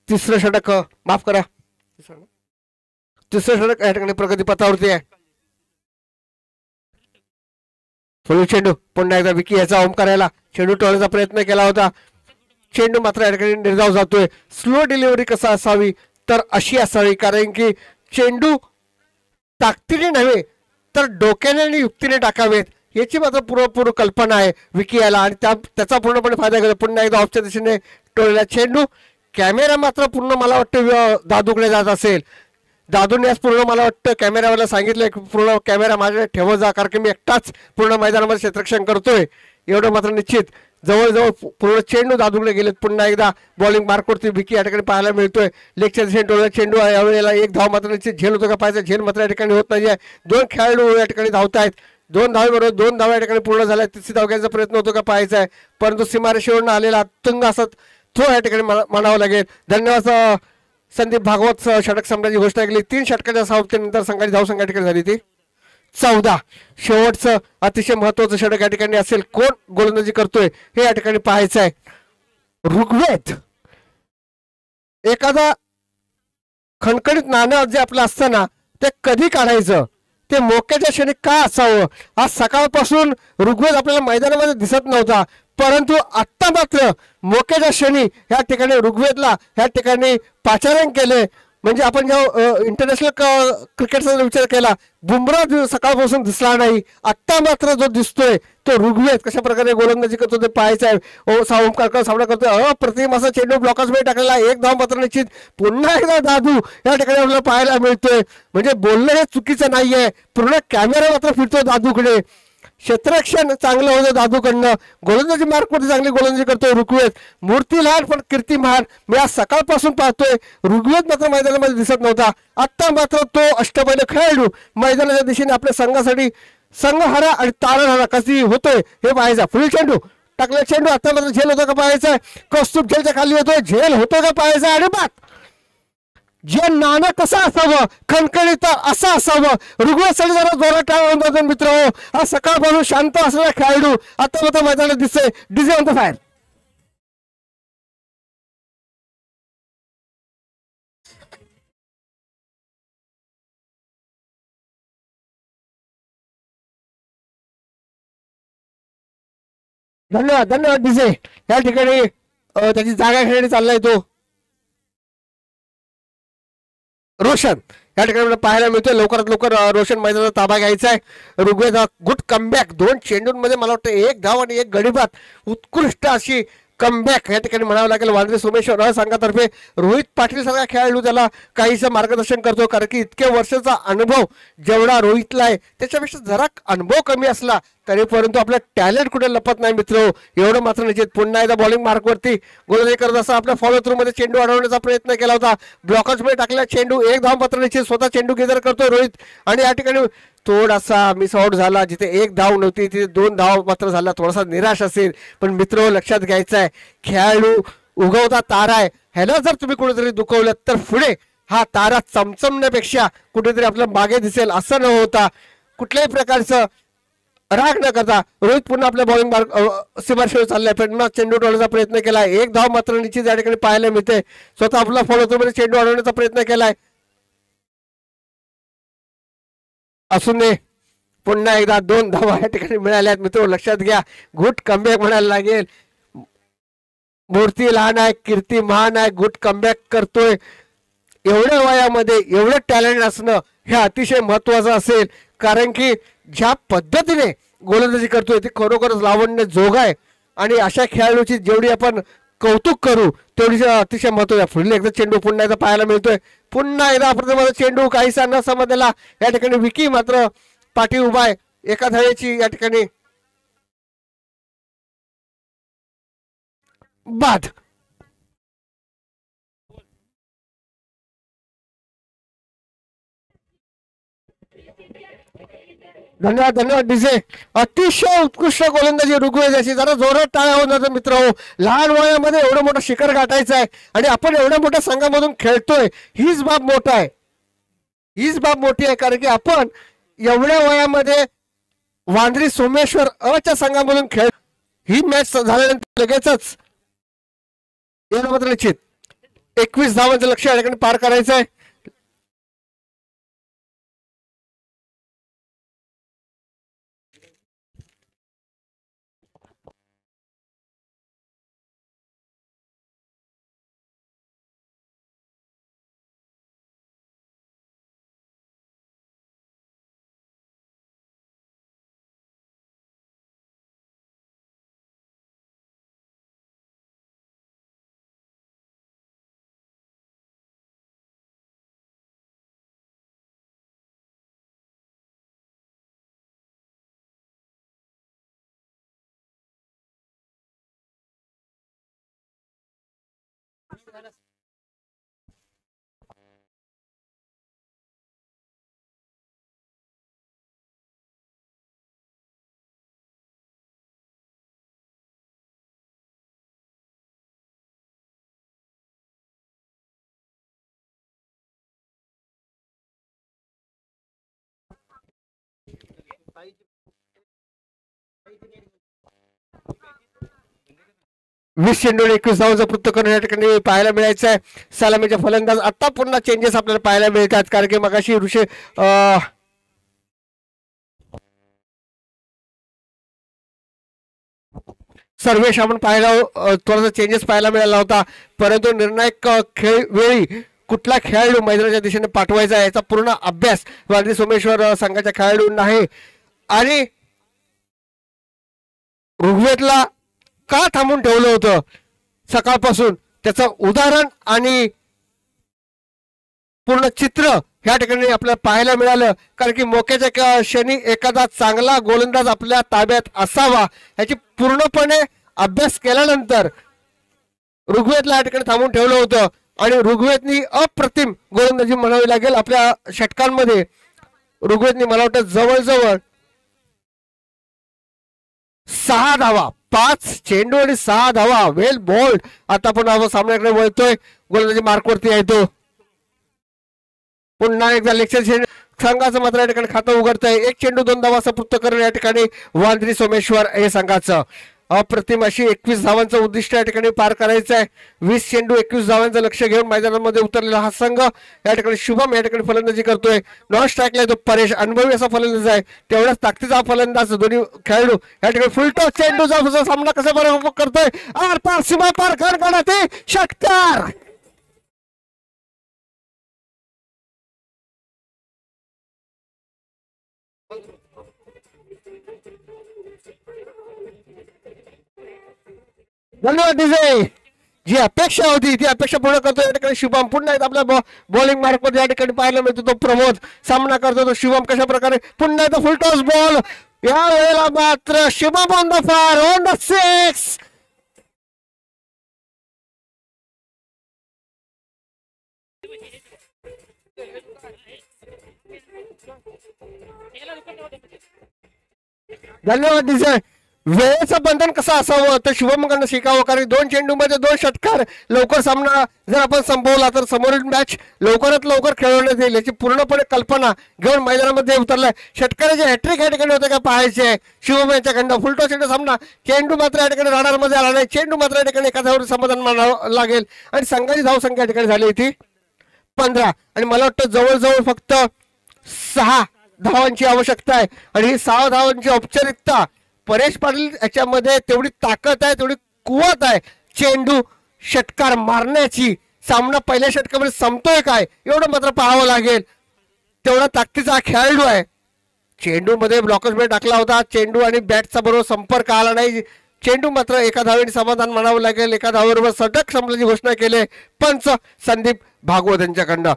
तिसरं षटक माफ करा तिसरं षटक या ठिकाणी प्रगती पथावरती आहे. फुल चेंडू पुन्हा एकदा विकी याचा ओमकार याला चेंडू टोळण्याचा प्रयत्न केला होता. चेंडू मात्र या ठिकाणी निर्धाव जातोय. स्लो डिलिव्हरी कसा असावी तर अशी असावी, कारण की चेंडू ताकदीने नव्हे तर डोक्याने आणि युक्तीने टाकावेत याची मात्र पूर्ण कल्पना आहे विकी याला आणि त्याचा पूर्णपणे फायदा घेतो. पुन्हा एकदा ऑफच्या दिशेने टोळलेला चेंडू. कॅमेरा मात्र पूर्ण मला वाटतं दादूकडे जात असेल. दादूने आज पूर्ण मला वाटतं कॅमेरावाला सांगितलं पूर्ण कॅमेरा माझ्याकडे ठेवत जा, कारण की मी एकटाच पूर्ण मैदानामध्ये क्षेत्ररक्षण करतोय. एवढं मात्र निश्चित. जवळजवळ पूर्ण चेंडू दादूकडे गेलेत. पुन्हा एकदा बॉलिंग मार्कवरती विकी या ठिकाणी पाहायला मिळतोय. लेगच्या दिशेने टोळला चेंडू आहे. यावेळेला एक धाव मात्र निश्चित. झेल होतो का पाहायचा. झेल मात्र या ठिकाणी होत नाहीये. 2 खेळाडू या ठिकाणी धावत आहेत. 2 धावेबरोबर 2 धावा या ठिकाणी पूर्ण झाल्या. तिसरी धाव घ्यायचा प्रयत्न होतो का पाहायचा आहे, परंतु सीमारेषेवरून आलेला अतुंग असा थ्रो या ठिकाणी म्हणावं लागेल. धन्यवाद संदीप भागवत. षटक सम्राटची घोषणा केली. 3 षटकाच्या समाप्तीनंतर संघाची धावसंख्या ठिकाणी झाली ती 14. शेवटचं अतिशय महत्वाचं षटक या ठिकाणी असेल. कोण गोलंदाजी करतोय हे या ठिकाणी पाहायचं आहे. ऋग्वेद एखादा खणखणीत नाणं जे आपलं असतं ना ते कधी काढायचं, ते मोक्याच्या क्षणी का असावं. आज सकाळपासून ऋग्वेद आपल्याला मैदानामध्ये दिसत नव्हता, परंतु आत्ता मात्र मोक्याच्या क्षणी या ठिकाणी ऋग्वेदला या ठिकाणी पाचारण केले. म्हणजे आपण जेव्हा इंटरनॅशनल क्रिकेटचा विचार केला, बुमराह सकाळपासून दिसला नाही, आत्ता मात्र जो दिसतोय तो ऋग्वेद कशा प्रकारे गोलंदाजी करतो ते पाहायचं आहे. ओमकार सामना करतोय. अप्रतिम असा चेंडू ब्लॉकर्स मध्ये टाकलेला. एक धाव मात्र निश्चित. पुन्हा एकदा दादू या ठिकाणी आपल्याला पाहायला मिळतोय. म्हणजे बोलणं हे चुकीचं नाहीये. पूर्ण कॅमेरा मात्र फिरतोय दादूकडे. क्षेत्ररक्षण चांगलं होतं दादूकडनं. गोलंदाजी मार्कवरती चांगली गोलंदाजी करतोय ऋग्वेद. मूर्ती लहान पण कीर्ती महान. मी आज सकाळपासून पाहतोय ऋग्वेद मात्र मैदानामध्ये दिसत नव्हता. आत्ता मात्र तो अष्टपैलू खेळाडू मैदानाच्या दिशेने आपल्या संघासाठी संघहारा आणि तारणहारा कशी होतोय हे पाहायचा. पुढील चेंडू टाकला. चेंडू आता मात्र झेल होतो का पाहायचा. कौस्तुभ झेलच्या खाली होतोय. झेल होतो का पाहायचा. आणि बात जे नाणं कसं असावं खणखणीत असं असावं. ऋग्वेदसाठी जरा जोरात टाळा मित्र हो. हा सकाळपासून शांत असलेला खेळाडू आता मात्र मैदानात दिसतोय. DJ on the fire. धन्यवाद धन्यवाद डीजे. या ठिकाणी त्याची जागा घेण्यासाठी चाललाय तो रोशन. या ठिकाणी पाहायला मिळतोय लवकरात लवकर रोशन मैदानाचा ताबा घ्यायचा आहे. Rigveda good comeback. 2 चेंडूंमध्ये मला वाटतं 1 धाव आणि 1 गडीबाद. उत्कृष्ट अशी कमबॅक या ठिकाणी म्हणावं लागेल. वांद्रे सोमेश्वर संघातर्फे रोहित पाटील सारखा खेळाडू त्याला काहीसं मार्गदर्शन करतो. कारण की इतक्या वर्षाचा अनुभव जेवढा रोहितला आहे त्याच्यापेक्षा जरा अनुभव कमी असला तरी परंतु आपलं टॅलेंट कुठे लपत नाही मित्र. एवढं मात्र निश्चित. पुन्हा एकदा बॉलिंग मार्कवरती गोलंदाजी करत असता आपल्या फॉलो थ्रू मध्ये चेंडू अडवण्याचा प्रयत्न केला होता. ब्लॉकर्स मध्ये टाकला चेंडू. 1 धाव मात्र निश्चित. स्वतः चेंडू गेजर करतोय रोहित. आणि या ठिकाणी थोडासा मिस आउट झाला. जिथे 1 धाव नव्हती तिथे 2 धाव मात्र झाला. थोडासा निराश असेल पण मित्र लक्षात घ्यायचं आहे खेळाडू उगवता तारा आहे. ह्याला जर तुम्ही कुठेतरी दुखवलं तर पुढे हा तारा चमचमण्यापेक्षा कुठेतरी आपल्या मागे दिसेल. असं न होता कुठल्याही प्रकारचं राग न करता रोहित पुन्हा आपल्या बॉलिंग सीमारेषेवर चाललाय. पण चेंडू उडवण्याचा प्रयत्न केलाय. 1 धाव मात्र निश्चित या ठिकाणी पाहायला मिळते. स्वतः आपला फॉलो थ्रू मध्ये चेंडू अडवण्याचा प्रयत्न केलाय. असून पुन्हा एकदा 2 धावा या ठिकाणी मिळाल्यात मित्र. लक्षात घ्या गुड कमबॅक म्हणायला लागेल. मूर्ती लहान आहे कीर्ती महान आहे. गुड कमबॅक करतोय. एवढ्या वयामध्ये एवढं टॅलेंट असणं हे अतिशय महत्वाचं असेल. कारण की ज्या पद्धतीने गोलंदाजी करतोय ती खरोखरच लावण्य जोग आहे. आणि अशा खेळाडूची जेवढी आपण कौतुक करू तेवढी अतिशय महत्व आहे. पुढील एकदा चेंडू पुन्हा एकदा पाहायला मिळतोय. पुन्हा एकदा प्रथम चेंडू काहीसा न समजला. या ठिकाणी विकी मात्र पाठी उभा आहे. एका धावेची या ठिकाणी बाद. धन्यवाद धन्यवाद डीजे. अतिशय उत्कृष्ट गोलंदाजी ऋग्वेदाची. जरा जोरात टाळ्या होणार मित्र हो. लहान वयामध्ये एवढं मोठं शिखर गाठायचं आहे आणि आपण एवढ्या मोठ्या संघामधून खेळतोय हीच बाब मोठा आहे. हीच बाब मोठी आहे. कारण की आपण एवढ्या वयामध्ये वांद्री सोमेश्वर च्या संघामधून खेळ ही मॅच झाल्यानंतर लगेचच याला मात्र निश्चित 21 धावांचं लक्ष्य या ठिकाणी पार करायचं आहे. वीस चेंडू 21 धावांचा पृथक्करण या ठिकाणी पाहायला मिळायचं आहे. सलामीच्या फलंदाज आता पुन्हा चेंजेस आपल्याला पाहायला मिळतात. कारण की मगाशी ऋषी सर्वेश आपण पाहायला थोडासा चेंजेस पाहायला मिळाला होता. परंतु निर्णायक खेळ वेळी कुठला खेळाडू मैदानाच्या दिशेने पाठवायचा याचा पूर्ण अभ्यास वांद्रे सोमेश्वर संघाच्या खेळाडूंना आहे. आणि ऋग्वेदला का थांबून ठेवलं होतं सकाळपासून त्याचं उदाहरण आणि पूर्ण चित्र ह्या ठिकाणी आपल्याला पाहायला मिळालं, कारण की मोक्याच्या क्षणी एखादा चांगला गोलंदाज आपल्या ताब्यात असावा याची पूर्णपणे अभ्यास केल्यानंतर ऋग्वेदला या ठिकाणी थांबून ठेवलं होतं आणि ऋग्वेदनी अप्रतिम गोलंदाजी म्हणावी लागेल. आपल्या षटकांमध्ये ऋग्वेदनी मला वाटतं जवळजवळ 6 धावा, 5 चेंडू आणि 6 धावा, वेल बॉल्ड. आता आपण सामन्याकडे वळतोय, गोलंदाजी मार्कवरती येतो. पुन्हा एकदा लेक्चर संघाचं मात्र या ठिकाणी खातं उघडत आहे. 1 चेंडू 2 धावा असं पृथ्थकरण या ठिकाणी वांद्री सोमेश्वर हे संघाचं. अप्रतिम अशी 21 धावांचं उद्दिष्ट या ठिकाणी पार करायचं आहे. 20 चेंडू 21 धावांचं लक्ष घेऊन मैदानामध्ये उतरलेला हा संघ या ठिकाणी शुभम या ठिकाणी फलंदाजी करतोय. नॉन स्ट्राईकला तो परेश अनुभवी असा फलंदाज आहे, तेवढाच ताकदीचा फलंदाज दोन्ही खेळाडू या ठिकाणी फुलटॉस चेंडूचा सामना कसा बरोबर करतोय. आर पार सीमा पार करण्यात षटकार. धन्यवाद डीजे. जी अपेक्षा होती ती अपेक्षा पूर्ण करतो या ठिकाणी शुभम. पुन्हा एकदा आपल्या बॉलिंग मार्क मध्ये या ठिकाणी पाहायला मिळतो तो प्रमोद. सामना करतो तो शुभम कशा प्रकारे. पुन्हा एकदा फुल टॉस बॉल. या वेळेला मात्र Shubham on the fire, on the 6. धन्यवाद डीजे. वेळेचं बंधन कसं असावं तर शुभमकडनं शिकावं, कारण 2 चेंडूमध्ये 2 षटकार. लवकर सामना जर आपण संपवला तर समोरील मॅच लवकरात लवकर खेळवण्यात येईल याची पूर्णपणे कल्पना घेऊन मैदानामध्ये उतरलाय. षटकाराचे हॅट्रिक या ठिकाणी होते का पाहायचे आहे शुभम यांच्याकडनं. फुलटॉस चेंडू सामना. चेंडू मात्र या ठिकाणी राडारमध्ये आला नाही. चेंडू मात्र या ठिकाणी एका धावावर समाधान मानावं लागेल आणि संघाची धावसंख्या या ठिकाणी झाली होती 15 आणि मला वाटतं जवळजवळ फक्त 6 धावांची आवश्यकता आहे आणि ही 6 धावांची औपचारिकता. परेश पाटील याच्यामध्ये तेवढी ताकद आहे, तेवढी कुवत आहे चेंडू षटकार मारण्याची. सामना पहिल्या षटकामध्ये संपतोय काय एवढं मात्र पाहावं लागेल. तेवढा ताकदीचा खेळाडू आहे. चेंडू मध्ये ब्लॉकर्स बॅट टाकला होता, चेंडू आणि बॅटचा बरोबर संपर्क आला नाही. चेंडू मात्र एका धावेने समाधान मानावं लागेल. एका धावेबरोबर षटक संपल्याची घोषणा केली पंच संदीप भागवत यांच्याकडनं.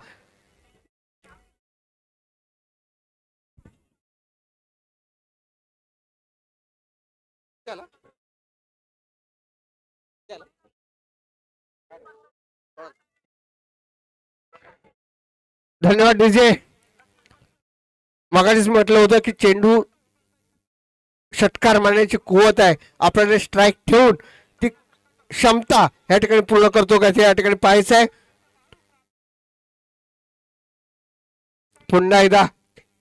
धन्यवाद डीजे. मगाशीच म्हटलं होतं की चेंडू षटकार मारण्याची कुवत आहे. आपल्याला स्ट्राईक ठेवून ती क्षमता या ठिकाणी पूर्ण करतो का ते या ठिकाणी पाहायचं आहे. पुन्हा एकदा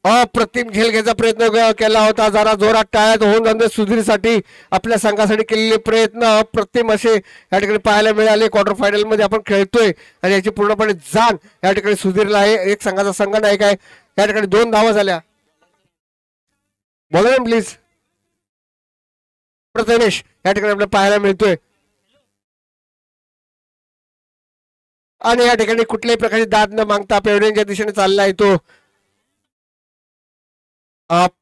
अप्रतिम झेल घ्यायचा प्रयत्न केला होता. जरा जोरात टाळ्यात होऊन जाणे सुधीरसाठी आपल्या संघासाठी केलेले प्रयत्न अप्रतिम असे या ठिकाणी पाहायला मिळाले. क्वार्टर फायनल मध्ये आपण खेळतोय आणि याची पूर्णपणे जाण या ठिकाणी सुधीरला आहे. एक संघाचा संघ नाही काय या ठिकाणी 2 धावा झाल्या. बोला ना प्लीज. प्रथमेश या ठिकाणी आपल्याला पाहायला मिळतोय आणि या ठिकाणी कुठल्याही प्रकारची दाद न मागता पेवड्यांच्या दिशेने चाललाय तो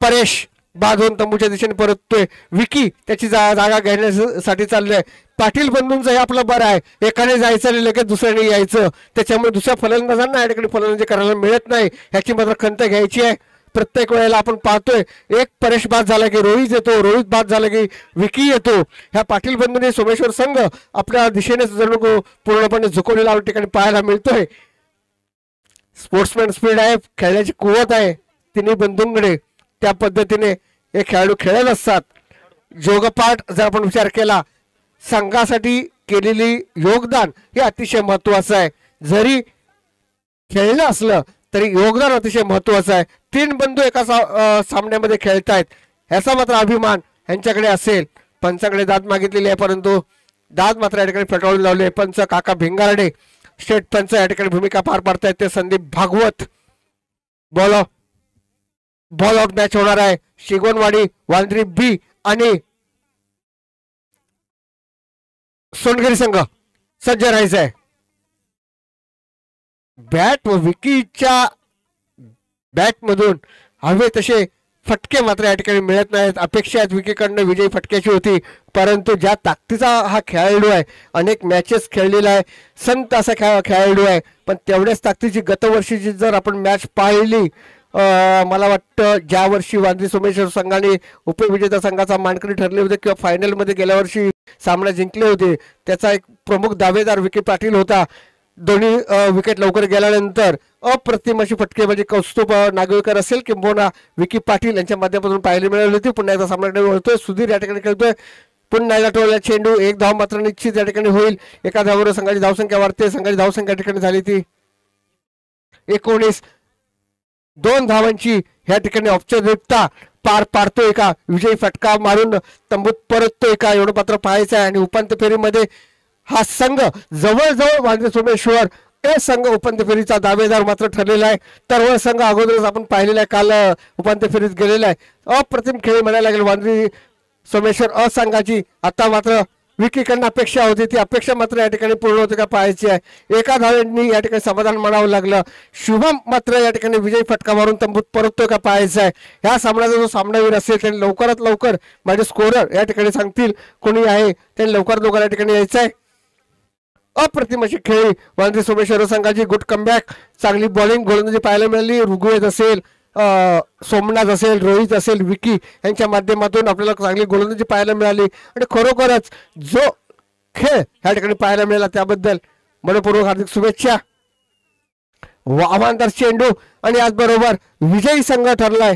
परेश बांधून तंबूच्या दिशेने परततोय. विकी त्याची जागा घेण्यासाठी चाललंय. पाटील बंधूंचं हे आपलं बरं आहे, एकाने जायचं आणि लगेच दुसऱ्याने यायचं, त्याच्यामुळे दुसऱ्या फलंदाजांना या ठिकाणी फलंदाजी करायला मिळत नाही. ह्याची मात्र खंत घ्यायची आहे. प्रत्येक वेळेला आपण पाहतोय एक परेश बाद झाला की रोहित येतो, रोहित बाद झाला की विकी येतो. ह्या पाटील बंधूंनी सोमेश्वर संघ आपल्या दिशेने जणू पूर्णपणे झुकवलेला ठिकाणी पाहायला मिळतोय. स्पोर्ट्समॅन स्पीड आहे, खेळण्याची कुवत आहे तिन्ही बंधूंकडे. त्या पद्धतीने हे खेळाडू खेळत असतात. जोगपाठ जर आपण विचार केला संघासाठी केलेली योगदान हे अतिशय महत्वाचं आहे. जरी खेळलं असलं तरी योगदान अतिशय महत्वाचं आहे. 3 बंधू एका सामन्यामध्ये खेळतायत याचा मात्र अभिमान यांच्याकडे असेल. पंचाकडे दाद मागितलेली आहे परंतु दाद मात्र या ठिकाणी फेटाळून लावले. पंच काका भिंगारडे स्टेट पंच या ठिकाणी भूमिका पार पाडतायत ते Sandeep Bhagwat. Ball out match होणार आहे. शिगवणवाडी वांद्री बी आणि सोनगिरी संघ सज्ज राहायचं आहे. बॅट व विकीच्या बॅट मधून हवे तसे फटके मात्र या ठिकाणी मिळत नाहीत. अपेक्षा आहेत विकीकडनं विजयी फटक्याची होती, परंतु ज्या ताकदीचा हा खेळाडू आहे, अनेक मॅचेस खेळलेला आहे, संत असा खेळाडू आहे, पण तेवढ्याच ताकदीची गतवर्षीची जर आपण मॅच पाहिली, मला वाटतं ज्या वर्षी वांद्रे सोमेश्वर संघाने उपविजेता संघाचा मानकरी ठरले होते किंवा फायनलमध्ये गेल्या वर्षी सामना जिंकले होते, त्याचा एक प्रमुख दावेदार विकी पाटील होता. दोन्ही विकेट लवकर गेल्यानंतर अप्रतिम अशी फटके म्हणजे कौस्तुभ नागवेकर असेल किंवा विकी पाटील यांच्या माध्यमातून पाहायला मिळाली होती. पुन्हा एकदा सामना होतोय, सुधीर या ठिकाणी खेळतोय, पुन्हा एकदा टोळला चेंडू, एक धाव मात्र निश्चित या ठिकाणी होईल. एका धावावर संघाची धावसंख्या वाढते, संघाची धावसंख्या या ठिकाणी झाली ती 19. 2 धावांची या ठिकाणी औपचारिकता पार पाडतोय का, विजयी फटका मारून तंबूत परततोय का, एवढं मात्र पाहायचं आहे. आणि उपांत्य फेरीमध्ये हा संघ जवळजवळ वांद्रे सोमेश्वर हे संघ उपांत्य फेरीचा दावेदार मात्र ठरलेला आहे. तर संघ अगोदरच आपण पाहिलेला आहे, काल उपांत्य फेरीत गेलेला आहे. अप्रतिम खेळ म्हणायला लागेल वांद्रे सोमेश्वर संघाची. आता मात्र विकीकडनं अपेक्षा होती, ती अपेक्षा मात्र या ठिकाणी पूर्ण होते का पाहायची आहे. एका धावेंनी या ठिकाणी समाधान मानावं लागलं. शुभम मात्र या ठिकाणी विजयी फटका मारून तंबूत परततो का पाहायचं आहे. ह्या सामन्याचा जो सामनावीर असेल त्यांनी लवकरात लवकर माझे स्कोरर या ठिकाणी सांगतील कोणी आहे, त्यांनी लवकर या ठिकाणी यायचं आहे. अप्रतिम अशी खेळी वांद्रे सोमेश्वर संघाची, गुड कमबॅक, चांगली बॉलिंग गोलंदाजी पाहायला मिळाली. ऋग्वेद असेल, सोमनाथ असेल, रोहित असेल, विकी यांच्या माध्यमातून आपल्याला चांगली गोलंदाजी पाहायला मिळाली. आणि खरोखरच जो खेळ या ठिकाणी पाहायला मिळाला त्याबद्दल मनपूर्वक हार्दिक शुभेच्छा. आव्हानदार चेंडू आणि याचबरोबर विजयी संघ ठरलाय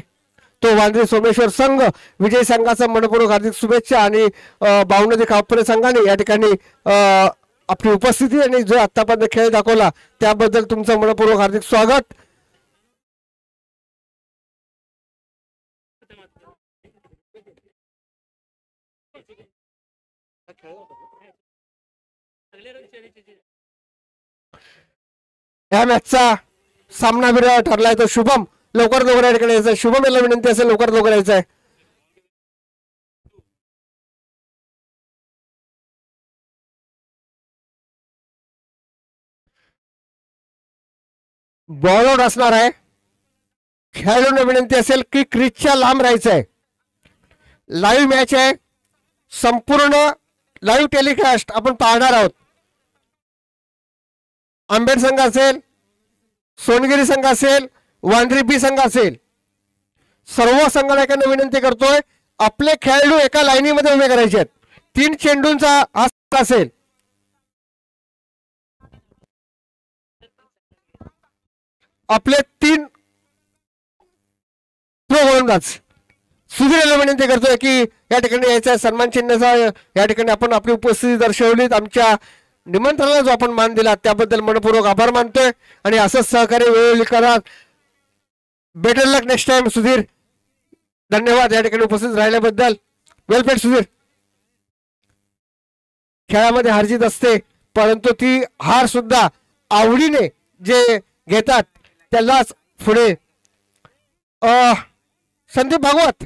तो वांद्रे सोमेश्वर संघ. विजयी संघाचा मनपूर्वक हार्दिक शुभेच्छा. आणि बावनदी कापरे संघाने या ठिकाणी आपली उपस्थिती आणि जो आतापर्यंत खेळ दाखवला त्याबद्दल तुमचं मनपूर्वक हार्दिक स्वागत. या मॅचचा सामनावीर ठरलाय तो शुभम. लवकर या ठिकाणी यायचं. शुभम याला विनंती असेल लवकर यायचं आहे. बॉल आउट असणार आहे. खेळाडूंना विनंती असेल की क्रीजच्या लांब राहायचं आहे. लाईव्ह मॅच आहे, संपूर्ण लाईव्ह टेलिकास्ट आपण पाहणार आहोत. आंबेड संघ असेल, सोनगिरी संघ असेल, वांद्रे बी संघ असेल, सर्व संघटकांना विनंती करतोय आपले खेळाडू एका लाईनीमध्ये उभे करायचे आहेत. 3 चेंडूंचा हा असेल. आपले 3 गोलंदाज. सुधीर याला विनंती करतोय की या ठिकाणी यायचा सन्मान चिन्हाचा या ठिकाणी आपण आपली उपस्थिती दर्शवलीत. आमच्या निमंत्रणाला जो आपण मान दिला त्याबद्दल मनपूर्वक आभार मानतोय. आणि असंच सहकार्य वेळोवेळी करा. बेटर लक नेक्स्ट टाइम सुधीर. धन्यवाद या ठिकाणी उपस्थित राहिल्याबद्दल. वेलपेड सुधीर. खेळामध्ये हारजीत असते, परंतु ती हार सुद्धा आवडीने जे घेतात त्यालाच पुढे. संदीप भागवत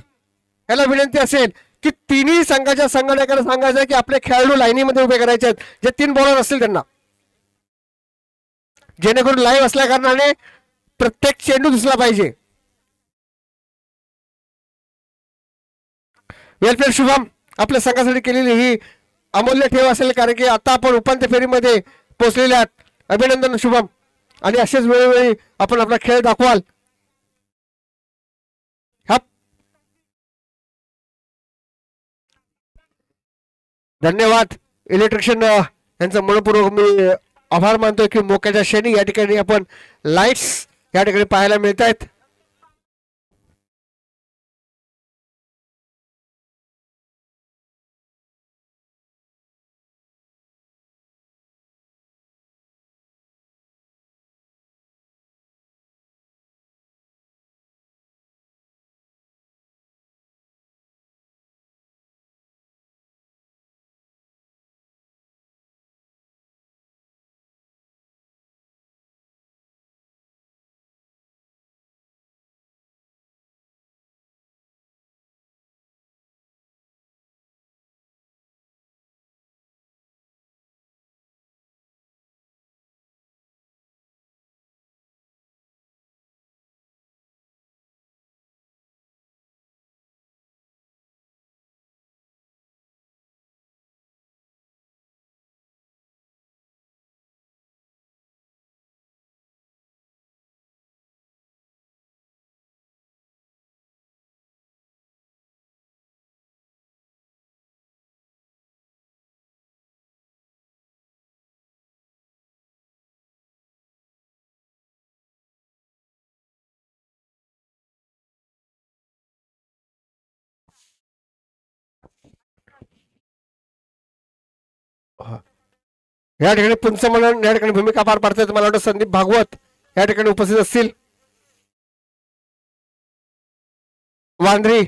याला विनंती असेल की तिन्ही संघाच्या संघटकांना सांगायचं की आपले खेळाडू लाईनीमध्ये उभे करायचे आहेत, जे 3 बॉलर असतील त्यांना, जेणेकरून लाईव्ह असल्या कारणाने प्रत्येक चेंडू दिसला पाहिजे. वेलफेअर शुभम आपल्या संघासाठी केलेली ही अमूल्य ठेव असेल, कारण की आता आपण उपांत्य फेरीमध्ये पोहोचलेले आहात. अभिनंदन शुभम. आणि असेच वेळोवेळी आपण आपला खेळ दाखवाल. धन्यवाद इलेक्ट्रिशियन यांचा मनपूर्वक मी आभार मानतोय की मोक्याच्या क्षणी या ठिकाणी आपण लाईट्स या ठिकाणी पाहायला मिळत आहेत. या ठिकाणी पुंच म्हणून या ठिकाणी भूमिका पार पाडतात मला वाटतं संदीप भागवत या ठिकाणी उपस्थित असतील. वांद्री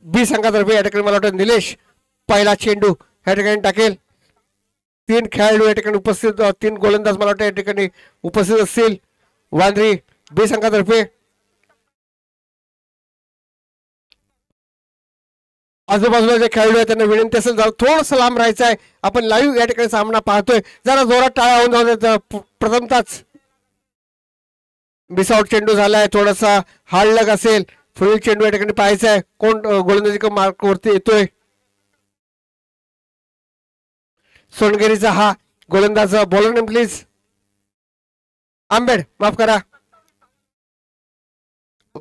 बी संघातर्फे या ठिकाणी मला वाटतं निलेश पहिला चेंडू या ठिकाणी टाकेल. 3 खेळाडू या ठिकाणी उपस्थित 3 गोलंदाज मला वाटतं या ठिकाणी उपस्थित असतील वांद्री बी संघातर्फे. आजूबाजूला जे खेळाडू आहेत त्यांना विनंती असेल जरा थोडस लांब राहायचं आहे. आपण लाईव्ह या ठिकाणी सामना पाहतोय जरा जोरात टाळ्या होऊन जाऊ देत. प्रथमताच मिसआउट चेंडू झालाय थोडासा हार्ड लग असेल. पुढील चेंडू या ठिकाणी पाहायचा आहे कोण गोलंदाजी मार्क वरती येतोय. सोनगिरीचा हा गोलंदाज बॉलर नेम प्लीज. आंबेड माफ करा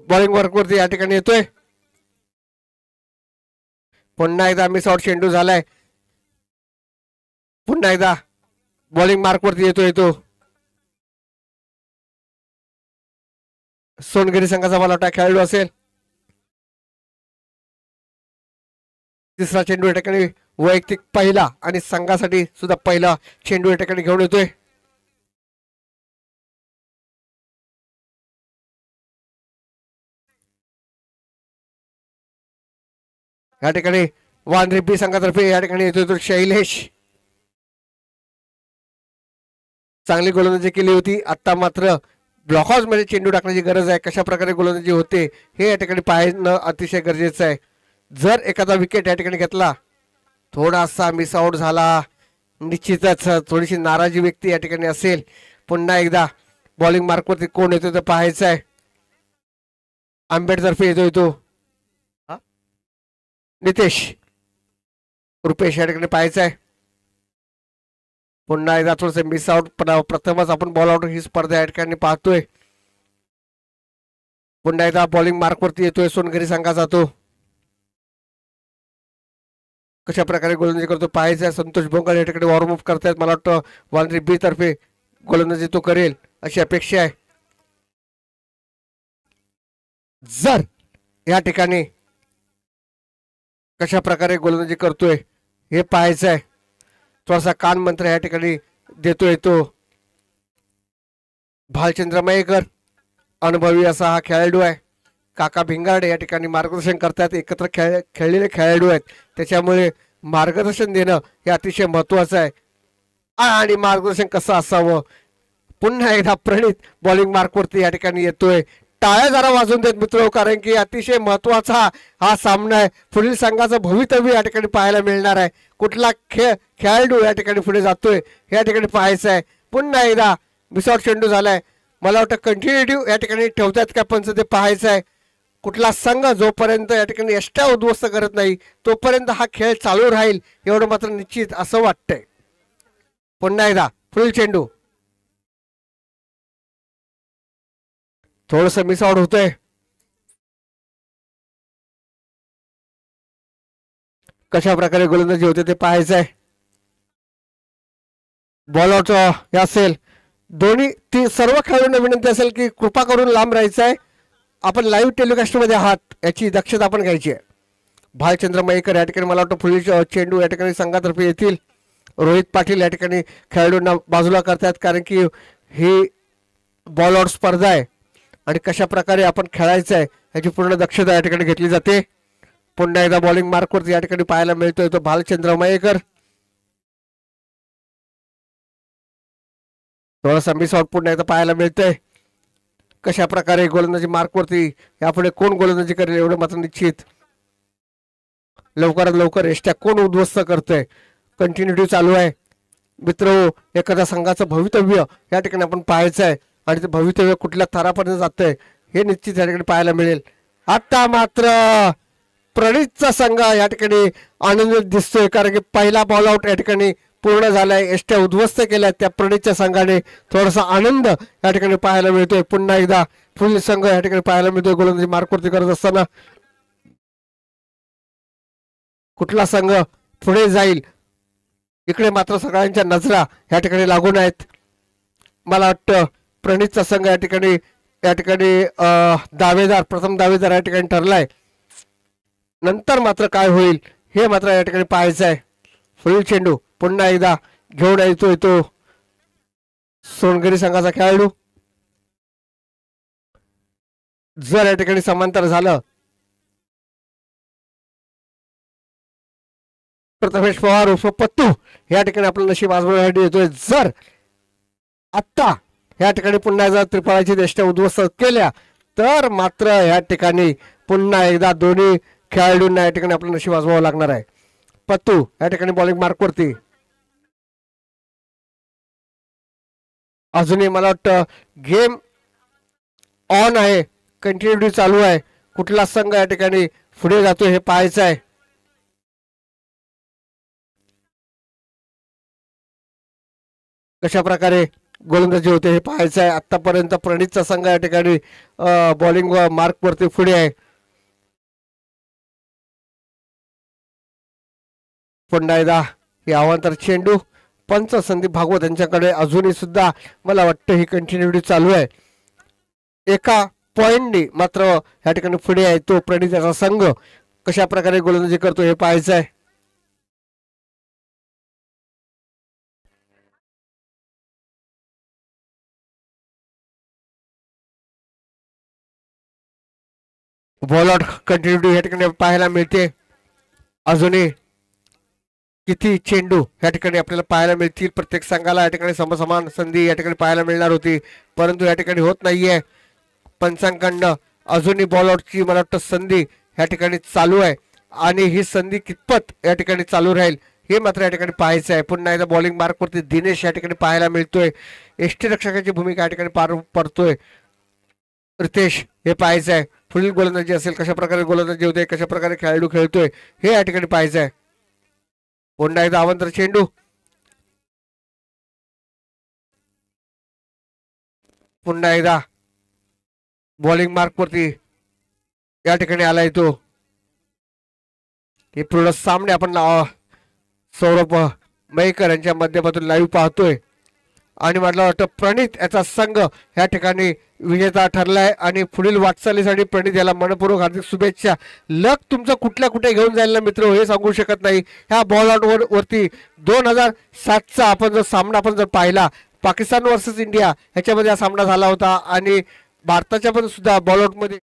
बॉलिंग वर्क वरती या ठिकाणी येतोय. पुन्हा एकदा मिसआउट चेंडू झालाय. पुन्हा एकदा बॉलिंग मार्क वरती येतोय तो सोनगिरी संघाचा मला वाटतं खेळाडू असेल. तिसरा चेंडू या ठिकाणी वैयक्तिक पहिला आणि संघासाठी सुद्धा पहिला चेंडू या ठिकाणी घेऊन येतोय. या ठिकाणी वांद्रे बी संघातर्फे या ठिकाणी येतोय तो शैलेश. चांगली गोलंदाजी केली होती आता मात्र ब्लॉकआउट मध्ये चेंडू टाकण्याची गरज आहे. कशा प्रकारे गोलंदाजी होते हे या ठिकाणी पाहणं अतिशय गरजेचं आहे. जर एखादा विकेट या ठिकाणी घेतला थोडासा मिसआउट झाला निश्चितच थोडीशी नाराजी व्यक्ती या ठिकाणी असेल. पुन्हा एकदा बॉलिंग मार्क वरती कोण येतोय ते पाहायचं आहे. आंबेडतर्फे येतोय तो नितेश रुपेश या ठिकाणी पाहायचं आहे. पुन्हा एकदा थोडस मिसआउट प्रथमच आपण बॉल आउट ही स्पर्धा या ठिकाणी पाहतोय. पुन्हा एकदा बॉलिंग मार्क वरती येतोय सोनगिरी संघाचा तो कशा प्रकारे गोलंदाजी करतो पाहायचं आहे. संतोष भोंगळ या ठिकाणी वॉर्मअप करतायत मला वाटतं वांद्रे बी तर्फे गोलंदाजी तो करेल अशी अपेक्षा आहे. जर या ठिकाणी कशा प्रकारे गोलंदाजी करतोय हे पाहायचं आहे. थोडासा कान मंत्र या ठिकाणी देतोय तो भालचंद्र मयेकर अनुभवी असा हा खेळाडू आहे. काका भिंगारडे या ठिकाणी मार्गदर्शन करतात. एकत्र खेळलेले खेळाडू आहेत त्याच्यामुळे मार्गदर्शन देणं हे अतिशय महत्वाचं आहे. आणि मार्गदर्शन कसं असावं. पुन्हा एकदा प्रणित बॉलिंग मार्क वरती या ठिकाणी येतोय. टाळ्या जरा वाजून देत मित्र कारण की अतिशय महत्वाचा हा सामना आहे. पुढील संघाचं भवितव्य या ठिकाणी पाहायला मिळणार आहे. कुठला खेळाडू या ठिकाणी पुढे जातोय या ठिकाणी पाहायचं आहे. पुन्हा एकदा मिसआउट चेंडू झालाय मला वाटतं कंटिन्युटी या ठिकाणी ठेवतात का पंच ते पाहायचं आहे. कुठला संघ जोपर्यंत या ठिकाणी यष्ट्या उद्ध्वस्त करत नाही तोपर्यंत हा खेळ चालू राहील एवढं मात्र निश्चित असं वाटतंय. पुन्हा एकदा पुढील चेंडू थोडस मिसआउट होतोय. कशा प्रकारे गोलंदाजी होते ते पाहायचं आहे. बॉल आउट असेल दोन्ही सर्व खेळाडूंना विनंती असेल की कृपा करून लांब राहायचं आहे. आपण लाईव्ह टेलिकास्ट मध्ये आहात याची दक्षता आपण घ्यायची आहे. भालचंद्र मयेकर या ठिकाणी मला वाटतं पुढील चेंडू या ठिकाणी संघातर्फे येतील. रोहित पाटील या ठिकाणी खेळाडूंना बाजूला करतात कारण की ही बॉल आउट स्पर्धा आहे आणि कशा प्रकारे आपण खेळायचं आहे याची पूर्ण दक्षता या ठिकाणी घेतली जाते. पुन्हा एकदा बॉलिंग मार्क वरती या ठिकाणी पाहायला मिळतोय तो भालचंद्र मयेकर. थोडासा मिसआउट पुन्हा एकदा पाहायला मिळतोय. कशा प्रकारे गोलंदाजी मार्क वरती यापुढे कोण गोलंदाजी करेल एवढं मात्र निश्चित. लवकरात लवकर एसट्या कोण उद्ध्वस्त करतोय कंटिन्युटी चालू आहे मित्र. एखाद्या संघाचं भवितव्य या ठिकाणी आपण पाहायचं आहे आणि ते भवितव्य कुठल्या थरापर्यंत जातंय हे निश्चित या ठिकाणी पाहायला मिळेल. आता मात्र प्रणितचा संघ या ठिकाणी आनंदित दिसतोय कारण की पहिला बॉल आउट या ठिकाणी पूर्ण झालाय. एसट्या उद्ध्वस्त केल्या त्या प्रणितच्या संघाने. थोडासा आनंद या ठिकाणी पाहायला मिळतोय. पुन्हा एकदा फुल संघ या ठिकाणी पाहायला मिळतोय गोलंदाजी मार्क वरती करत असताना. कुठला संघ पुढे जाईल इकडे मात्र सगळ्यांच्या नजरा या ठिकाणी लागून आहेत. मला वाटतं प्रणितचा संघ या ठिकाणी दावेदार प्रथम दावेदार या ठिकाणी ठरलाय. नंतर मात्र काय होईल हे मात्र या ठिकाणी पाहायचं आहे. पुढील चेंडू पुन्हा एकदा घेऊन येतोय तो सोनगरी संघाचा खेळाडू. जर या ठिकाणी समांतर झालं प्रथमेश पवार उर्फ पत्तू या ठिकाणी आपलं नशीब आजमावण्यासाठी येतोय. जर आत्ता या ठिकाणी पुन्हा जर त्रिफळाची देष्ट्या उद्ध्वस्त केल्या तर मात्र या ठिकाणी पुन्हा एकदा दोन्ही खेळाडूंना या ठिकाणी आपलं नशीब आजमावं लागणार आहे. पत्तू या ठिकाणी बॉलिंग मार्कवरती. अजूनही मला वाटतं गेम ऑन आहे, कंटिन्युटी चालू आहे. कुठला संघ या ठिकाणी पुढे जातो हे पाहायचं आहे. कशा प्रकारे गोलंदाजी होते हे पाहायचं आहे. आतापर्यंत प्रणितचा संघ या ठिकाणी बॉलिंग मार्क वरती पुढे आहे. पुन्हा एकदा हे अवांतर चेंडू. पंच संदीप भागवत यांच्याकडे अजूनही सुद्धा मला वाटतं ही कंटिन्युटी चालू आहे. एका पॉइंटनी मात्र या ठिकाणी पुढे आहे तो प्रणिताचा संघ. कशा प्रकारे गोलंदाजी करतो हे पाहायचं आहे. बॉल आउट कंटिन्युटी या ठिकाणी पाहायला मिळते. अजूनही किती चेंडू या ठिकाणी आपल्याला पाहायला मिळतील. प्रत्येक संघाला या ठिकाणी समसमान संधी या ठिकाणी पाहायला मिळणार होती, परंतु या ठिकाणी होत नाहीये. पंचांकडनं अजूनही बॉल आउटची मला वाटतं संधी या ठिकाणी चालू आहे आणि ही संधी कितपत या ठिकाणी चालू राहील हे मात्र या ठिकाणी पाहायचं आहे. पुन्हा एकदा बॉलिंग मार्कवरती दिनेश या ठिकाणी पाहायला मिळतोय. एष्टी रक्षकाची भूमिका या ठिकाणी पार पडतोय रितेश हे पाहायचं आहे. पुढील गोलंदाजी असेल, कशा प्रकारे गोलंदाजी होते, कशा प्रकारे खेळाडू खेळतोय हे या ठिकाणी पाहायचं आहे. पुन्हा एकदा अवांतर चेंडू. पुन्हा एकदा बॉलिंग मार्कवरती या ठिकाणी आलाय तो. हे पूर्ण सामने आपण सौरभ मयेकर यांच्या माध्यमातून लाईव्ह पाहतोय आणि मला वाटतं प्रणित याचा संघ या ठिकाणी विजेता ठरलाय आणि पुढील वाटचालीसाठी प्रणित याला मनपूर्वक हार्दिक शुभेच्छा. लक तुमचं कुठल्या कुठे घेऊन जायला मित्र हे सांगू शकत नाही. ह्या बॉल आउट वरती 2007चा आपण जर सामना आपण जर पाहिला, पाकिस्तान वर्सेस इंडिया ह्याच्यामध्ये हा सामना झाला होता आणि भारताच्या पण सुद्धा बॉल आउट मध्ये